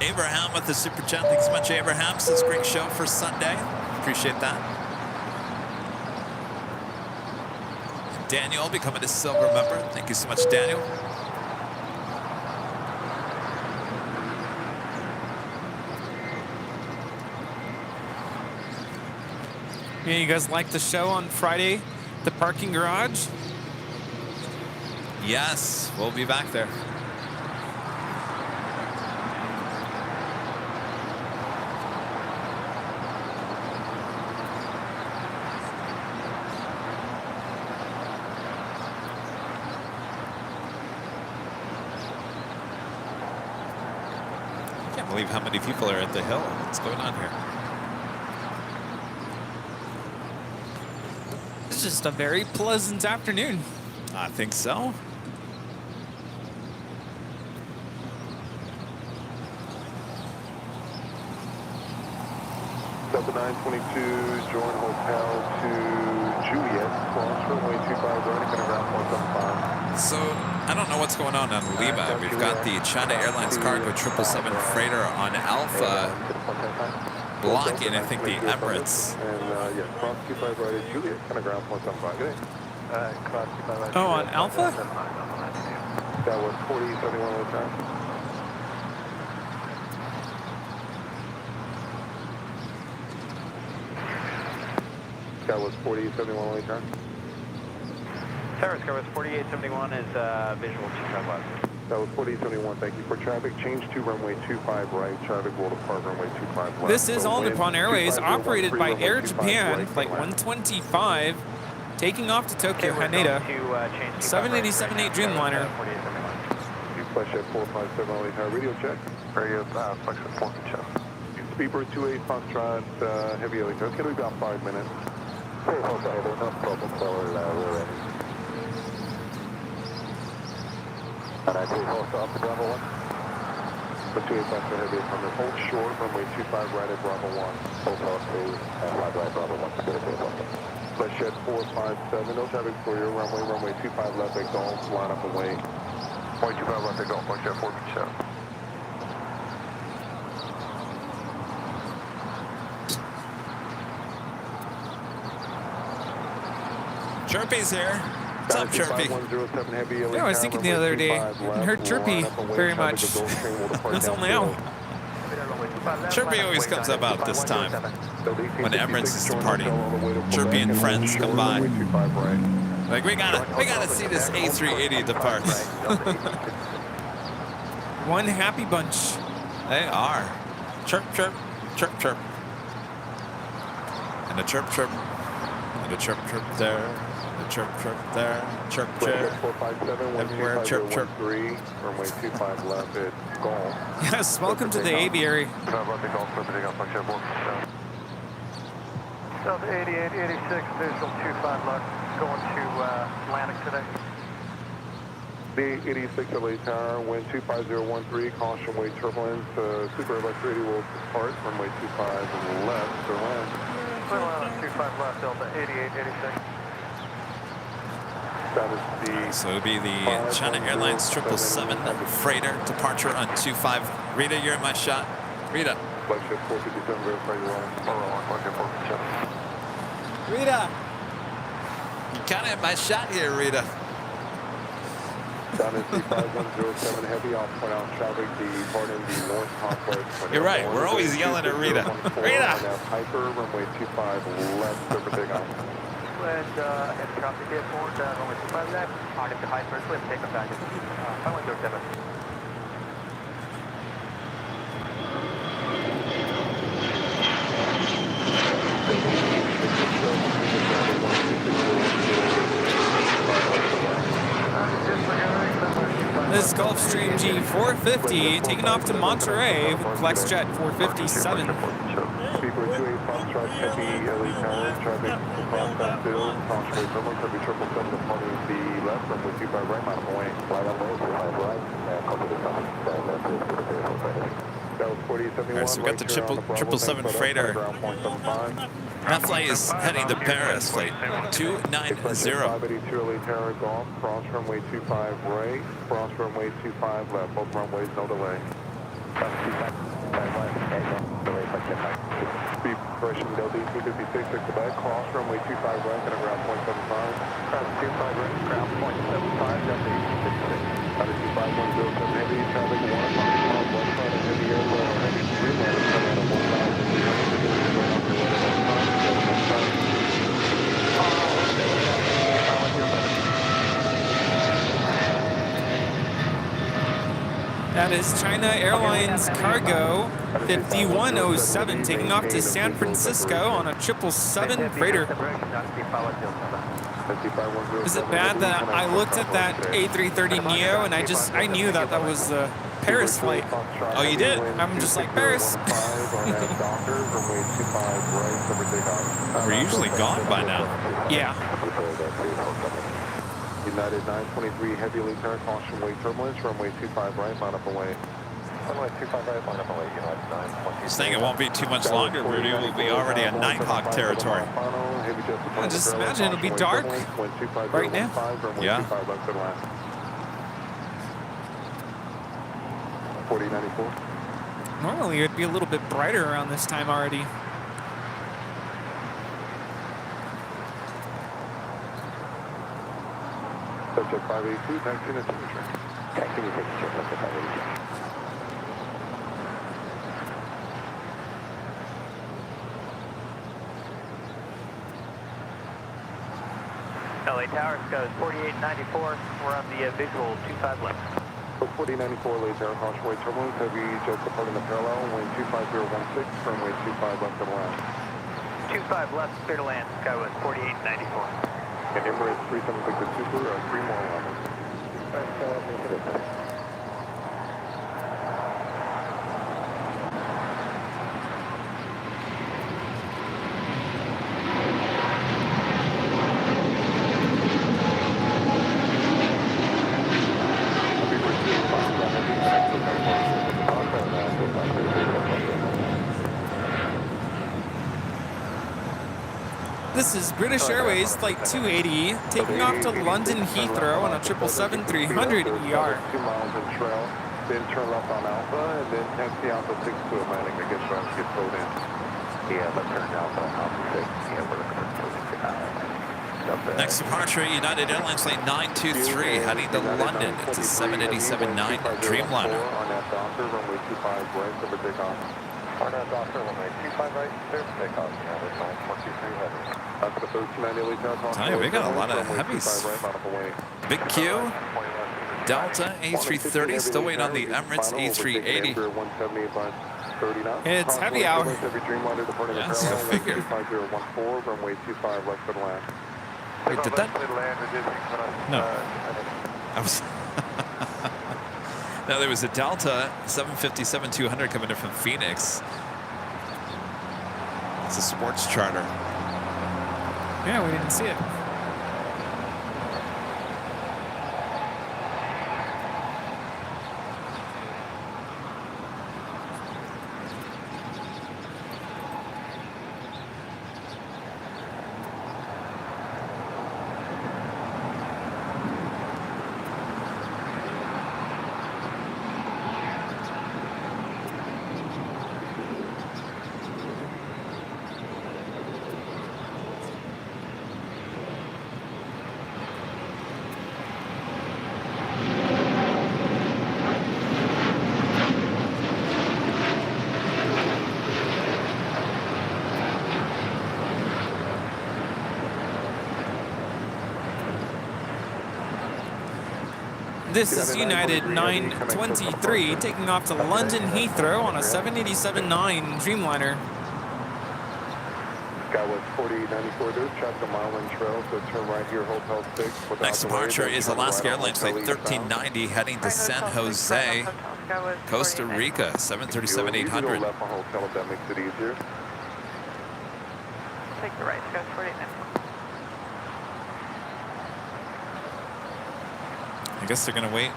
Abraham with the super chat. Thanks so much, Abraham. Says great show for Sunday. Appreciate that. Daniel becoming a silver member. Thank you so much, Daniel. Yeah, you guys like the show on Friday, the parking garage? Yes, we'll be back there. I can't believe how many people are at the hill. What's going on here? It's just a very pleasant afternoon. I think so. Delta 922, join hotel to Juliet, cross runway 25 right, gonna ground 175. So, I don't know what's going on Lima. We've got the China Airlines Cargo 777 freighter on Alpha blocking, I think, the Emirates. And yeah, cross 25 right at Juliet, gonna ground 175. Good day. Cross 25 right. Oh, on Alpha? That was 4071 at the time. That was 4871 late time. Service Sky was 4871 is visual 25 left. That was 4871, thank you. For traffic, change to runway 25 right. Traffic will depart runway 25 left. This is All Nippon Airways, operated by Air Japan, Flight 125, taking off to Tokyo, Haneda, 787-8 Dreamliner. Flash at 457 late time. Radio check. Radio, flex at 4 check. Speedbird 28 Foxtrot, heavy LA. It's going to be about 5 minutes. No problem, we're ready. And I take also up to Bravo 1. For 28 Foxtrot, heavy from hold short, runway 25 right at Bravo 1. Hotel 2, and right Bravo 1. Flash at 457, no traffic for your runway 25 left at Golf, line up away. 25 left at Golf, flash at 457. Chirpy's here. What's up, Chirpy? Yeah, I was thinking the other day, I hadn't heard Chirpy very much until now. Chirpy always comes up about this time when Emirates is departing. Chirpy and friends come by. Like, we gotta see this A380 depart. One happy bunch. They are. Chirp, chirp. chirp, chirp. And a chirp, chirp. And a chirp, chirp there. And a chirp, chirp there. Chirp, chirp. 457, Everywhere, chirp, chirp. 13, runway 25 left at Golf. Yes, welcome to the aviary. South 88, 86, visual 25 left, going to Atlantic today. The 86 LA Tower, wind 25013, caution wave turbulence, Super Airbus 380 will depart, runway 25 left, to land. 25 left, Delta 88, 86. That is the... So it would be the China Airlines 777 freighter departure on 25. Rita, you're in my shot. Rita. Flagship 457, verify your line. Flagship 457. Rita. You kind of in my shot here, Rita. Down in C5107 heavy off point out traffic, departing the north complex. You're right, we're always yelling at Rita. Rita! Piper, runway 25 left, over takeoff. And traffic airport, runway 25 left, on into high first, let's take a back. 5107. This is Gulfstream G450 taking off to Monterey with FlexJet 457. Speaker 28 Foxtrot, heavy LA Tower, traffic across that field, Foxtrot Terminal, heavy 777 departing the left, runway 25 right, mile away. Flight on way, 25 right, cover the top, that was 4871. All right, so we got the 777 freighter. That flight is heading to Paris, flight 290. 582 LA Tower, Golf, cross runway 25 right, cross runway 25 left, both runways, no delay. Speed compression, Delta 256 to Quebec, cross runway 25 right, gonna ground 0.75. Cross 25 right, ground 0.75, Delta 256. Out of 25107 heavy, traffic 1 o'clock, west side of heavy airport, heavy Greenland, coming out of 1,300. That is China Airlines Cargo 5107 taking off to San Francisco on a 777 freighter. Is it bad that I looked at that A330neo and I knew that that was the Paris flight? Oh, you did? I'm just like, Paris. We're usually gone by now. Yeah. United 923 heavy lead turn, caution wave turbulence, runway 25 right, line up away. Runway 25 right, line up away, United 923. This thing, it won't be too much longer, Rudy. We'll be already in Nighthawk territory. I just imagine it'll be dark right now. Yeah. 4094. Normally it'd be a little bit brighter around this time already. Subject 582, taxi and signature. Taxi and signature, subject 582. LA Tower, goes 4894. We're on the visual 25 left. 4094 LA Tower, caution wave turbulence, heavy jets departing the parallel, wind 25016, runway 25 left to land. 25 left, clear to land, Skywest 4894. And Emirates 376 Super, 3 more levels. This is British Airways Flight 280 taking off to London Heathrow on a 777-300ER. 2 miles in trail, then turn left on Alpha, and then taxi Alpha 6 to Atlantic. I guess we're going to get pulled in. Yeah, let's turn Alpha 6. Yeah, we're looking for Next departure, United Airlines Flight 923 heading to London. It's a 787-9 Dreamliner. Arnett Docker, runway 25 right, over takeoff. Arnett Docker, runway 25 right, clear for takeoff. United 923 heavy. That's the 1390 LA Tell you, we got a lot of heavies. Big Q, Delta A330, still waiting on the Emirates A380. 30 knots. It's heavy hour. Heavy Dreamliner departing the Yes, parallel, go figure. 25014, runway 25 left for the land. Wait, did that? No. I was. No, there was a Delta 757-200 coming in from Phoenix. It's a sports charter. Yeah, we didn't see it. This is United 923 taking off to London Heathrow on a 787-9 Dreamliner. Skywest 4894, there's traffic a mile in trail, so turn right here, Hotel 6. Next departure is Alaska Airlines Flight 1390 heading to San Jose, Costa Rica, 737-800. Left on hotel if that makes it easier. Take the right, Skywest 4894. I guess they're going to wait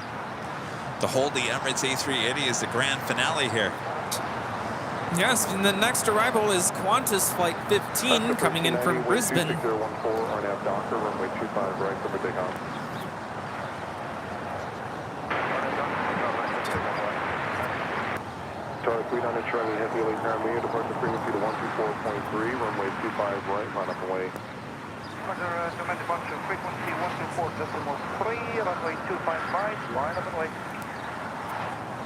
to hold the Emirates A380 as the grand finale here. Yes, and the next arrival is Qantas Flight 15 coming in from Brisbane. 014 RNAV Docker, runway 25 right for the takeoff. Charlie 300 Charlie Heavy Elite Paramedic, departure frequency to 124.3, runway 25 right, line up and wait. Roger, command departure frequency 124.3, runway 25 right, line up and wait.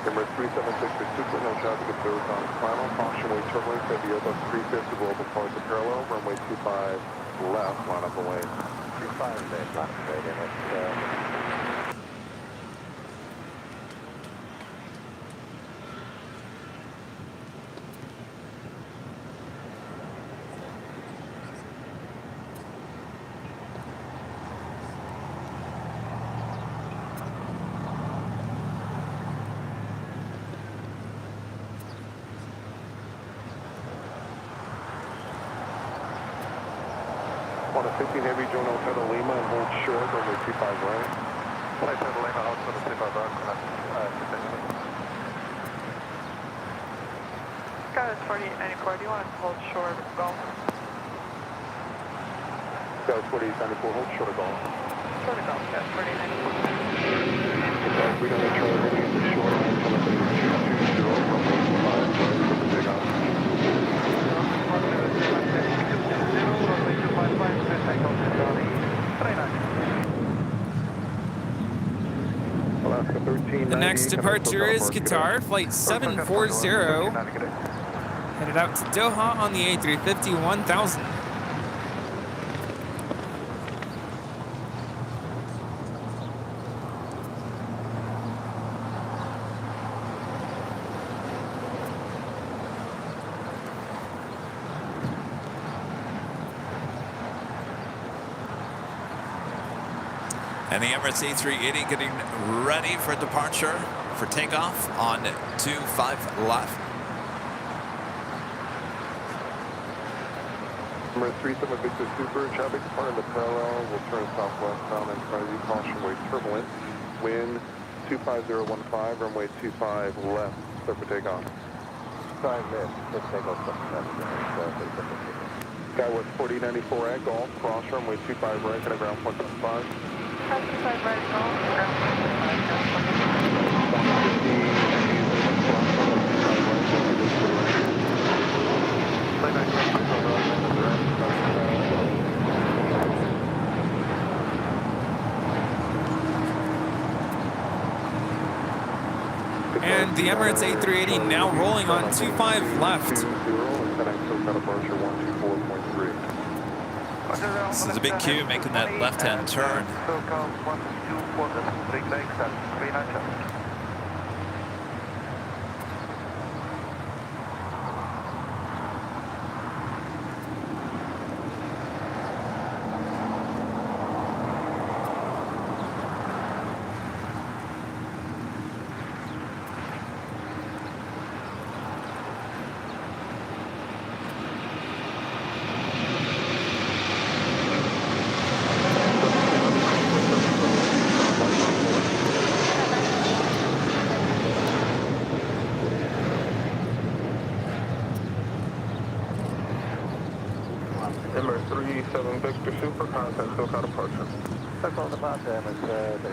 Emirates 376 super, no traffic observed on final. Caution wait turbulence at the Airbus 350 will depart the parallel, runway 25 left, line up and wait. 25 left, straight in. On a 15 Heavy, join Hotel Lima and hold short, runway 25 right. Flight Hotel Lima, out for the 25 right, Skywest 4894, do you want us to hold short go? Skywest 4894, hold short of golf. Short of go, Skywest 4894. Skywest 300 Charlie Heavy is the short line, telephone 220, runway 25 right for the takeoff. Alaska 1390. The next departure is Qatar Flight 740, headed out to Doha on the A350 1000. And the Emirates A380 getting ready for departure for takeoff on 25 left. Emirates 37 Victor Super, traffic departing the parallel, will turn southwest bound and front of you, caution wait turbulent, wind 25015, runway 25 left, clear for takeoff. 5 left, let's take off Skywest 4094 at Golf, cross runway 25 right, at ground point 5. 25 right, go. And the Emirates A380 now rolling on 25 left. This is a big cue making that left-hand turn. 37 Victor Super, contact SoCal departure.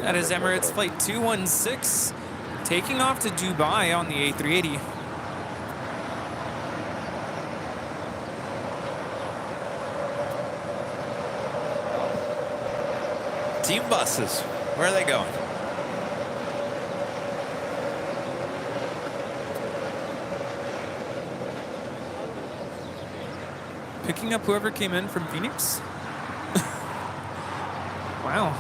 That is Emirates Flight 216 taking off to Dubai on the A380. Team buses, where are they going? Picking up whoever came in from Phoenix? Wow.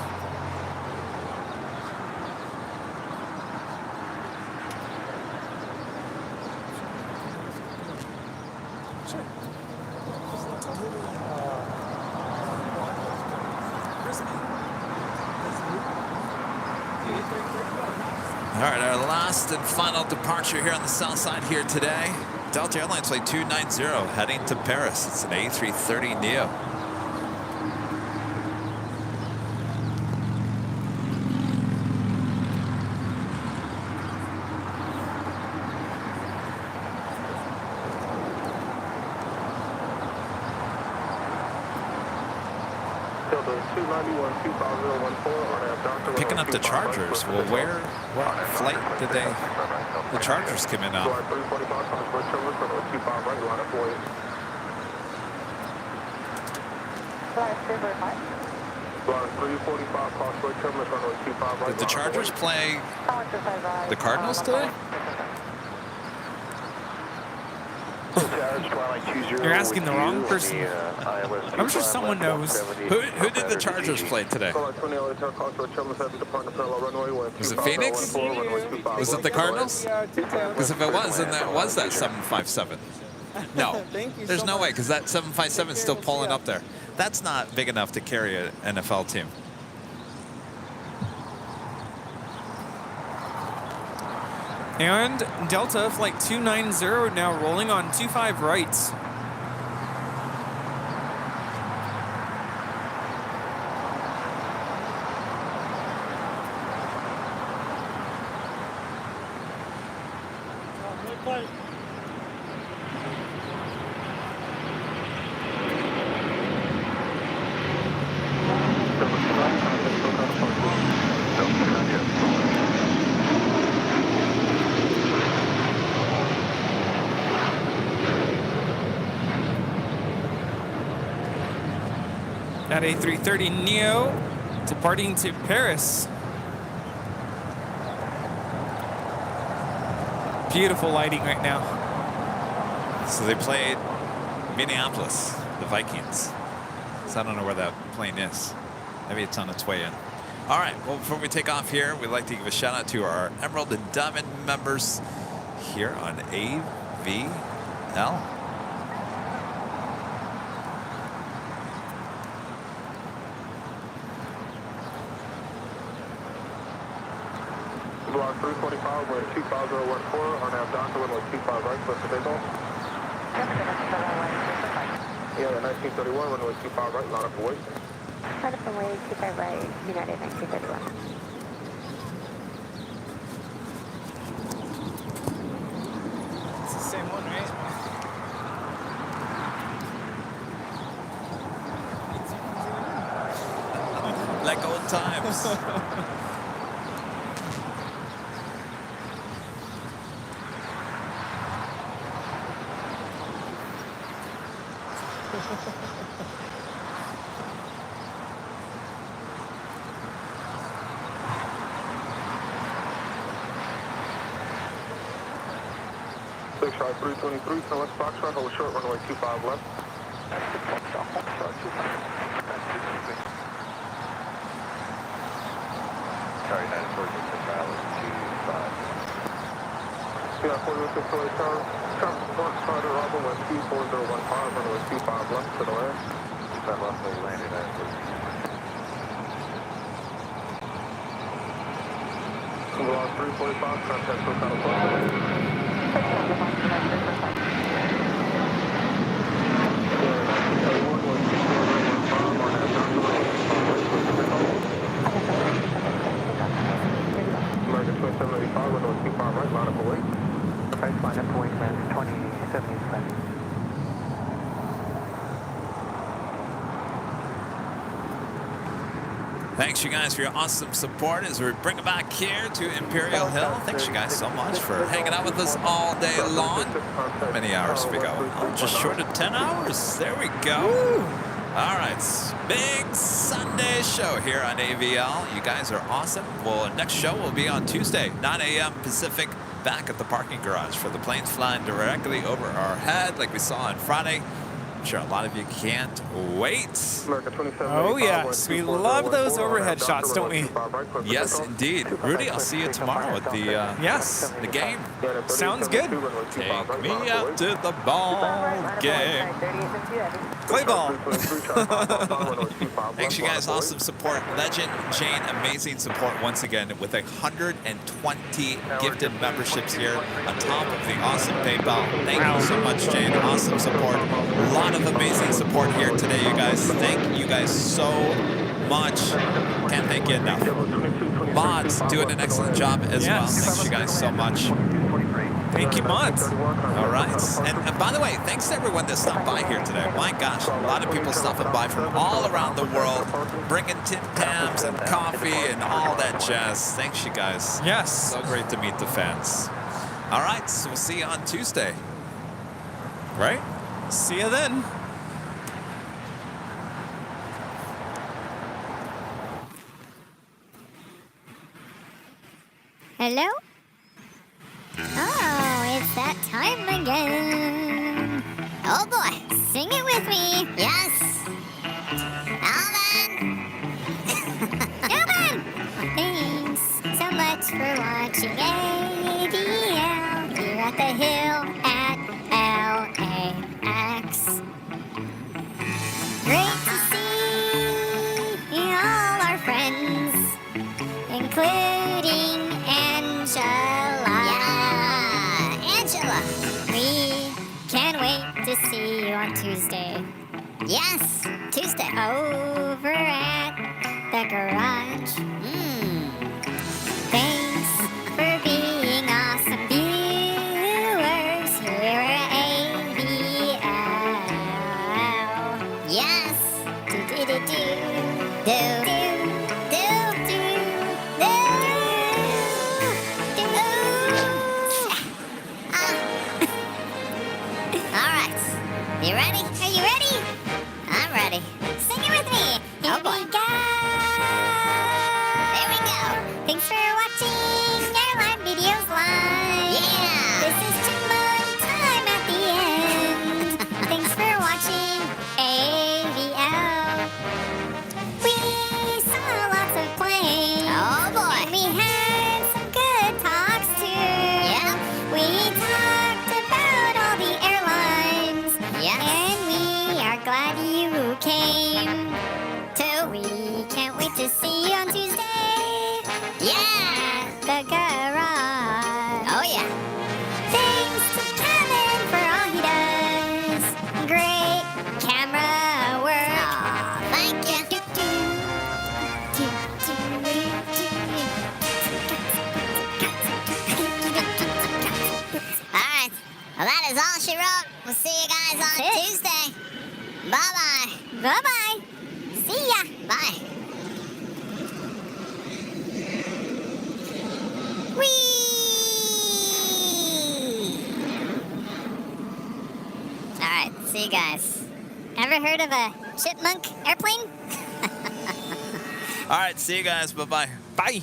All right, our last and final departure here on the south side here today. Delta Airlines Flight 290 heading to Paris. It's an A330neo. Picking up the Chargers. Well, what flight did the Chargers come in on? Did the Chargers play the Cardinals today? You're asking the wrong person. I'm sure someone knows. Who did the Chargers play today? Was it Phoenix? Was it the Cardinals? Because if it was, then that was that 757. No, there's no way, because that 757 is still pulling up there. That's not big enough to carry an NFL team. And Delta Flight 290 now rolling on 25 right. That A330neo departing to Paris. Beautiful lighting right now. So they played Minneapolis, the Vikings. So I don't know where that plane is. Maybe it's on its way in. All right, well, before we take off here, we'd like to give a shout out to our Emerald and Diamond members here on AVL. Block 345, we're at 25014, on our Delta, we're at 25 right, what's the signal? Yeah, 1931, we're at 25 right, line up away. Line up away, 25 right, United 1931. It's the same one, right? Like old times. Six right 323, so let's box right, hold short runway 25 left. Sorry, 94 to Charlie 25. Yeah, 46 away, Charlie. Traffic support, starter, Robin, West 24015, runway 25 left to the left. 25 left, we landed at Block 345, contact SoCal departure. American 2785, runway 25 right, line up away. Right, line up away, man, 2075. Thanks, you guys, for your awesome support as we bring it back here to Imperial Hill. Thanks, you guys, so much for hanging out with us all day long. How many hours we go? Oh, just short of 10 hours. There we go. Woo. All right, big Sunday show here on AVL. You guys are awesome. Well, next show will be on Tuesday, 9 a.m. Pacific, back at the parking garage for the planes flying directly over our head like we saw on Friday. I'm sure a lot of you can't wait. Oh, yes. We love those overhead shots, don't we? Yes, indeed. Rudy, I'll see you tomorrow at the the game. Sounds good. Take me out to the ball game. Play ball. Thanks, you guys. Awesome support. Legend Jane, amazing support once again with 120 gifted memberships here on top of the awesome PayPal. Thank you so much, Jane. Awesome support. A lot of amazing support here today, you guys. Thank you guys so much. Can't thank you enough. Mods doing an excellent job as well. Thanks, you guys, so much. Thank you, Mods. All right. And by the way, thanks to everyone that stopped by here today. My gosh, a lot of people stopping by from all around the world, bringing Tim Tams and coffee and all that jazz. Thanks, you guys. Yes. So great to meet the fans. All right, so we'll see you on Tuesday. Right? See you then. Hello? Oh, it's that time again. Oh boy, sing it with me. Yes. Alvin. Alvin! Thanks so much for watching AVL here at the hill at LAX. Great to see all our friends, including Angela. Yeah, Angela. We can't wait to see you on Tuesday. Yes, Tuesday. Over at the garage. Thanks for being awesome viewers here at AVL. Yes. You ready? Are you ready? I'm ready. Sing it with me. Here we go. There we go. Thanks for watching Airline Videos Live. Yeah. This is Chipmunk time at the end. Thanks for watching AVL. We saw lots of planes. Oh boy. We had some good talks too. Yep. We talked about all the airlines. Yes. And we are glad you came. So we can't wait to see you on Tuesday. Yeah. The garage. Oh yeah. Thanks to Kevin for all he does. Great camera work. Aw, thank you. All right. Well, that is all she wrote. We'll see you guys on Tuesday. Bye-bye. Bye-bye. See ya. Bye. Whee! All right. See you guys. Ever heard of a chipmunk airplane? All right, see you guys. Bye-bye. Bye.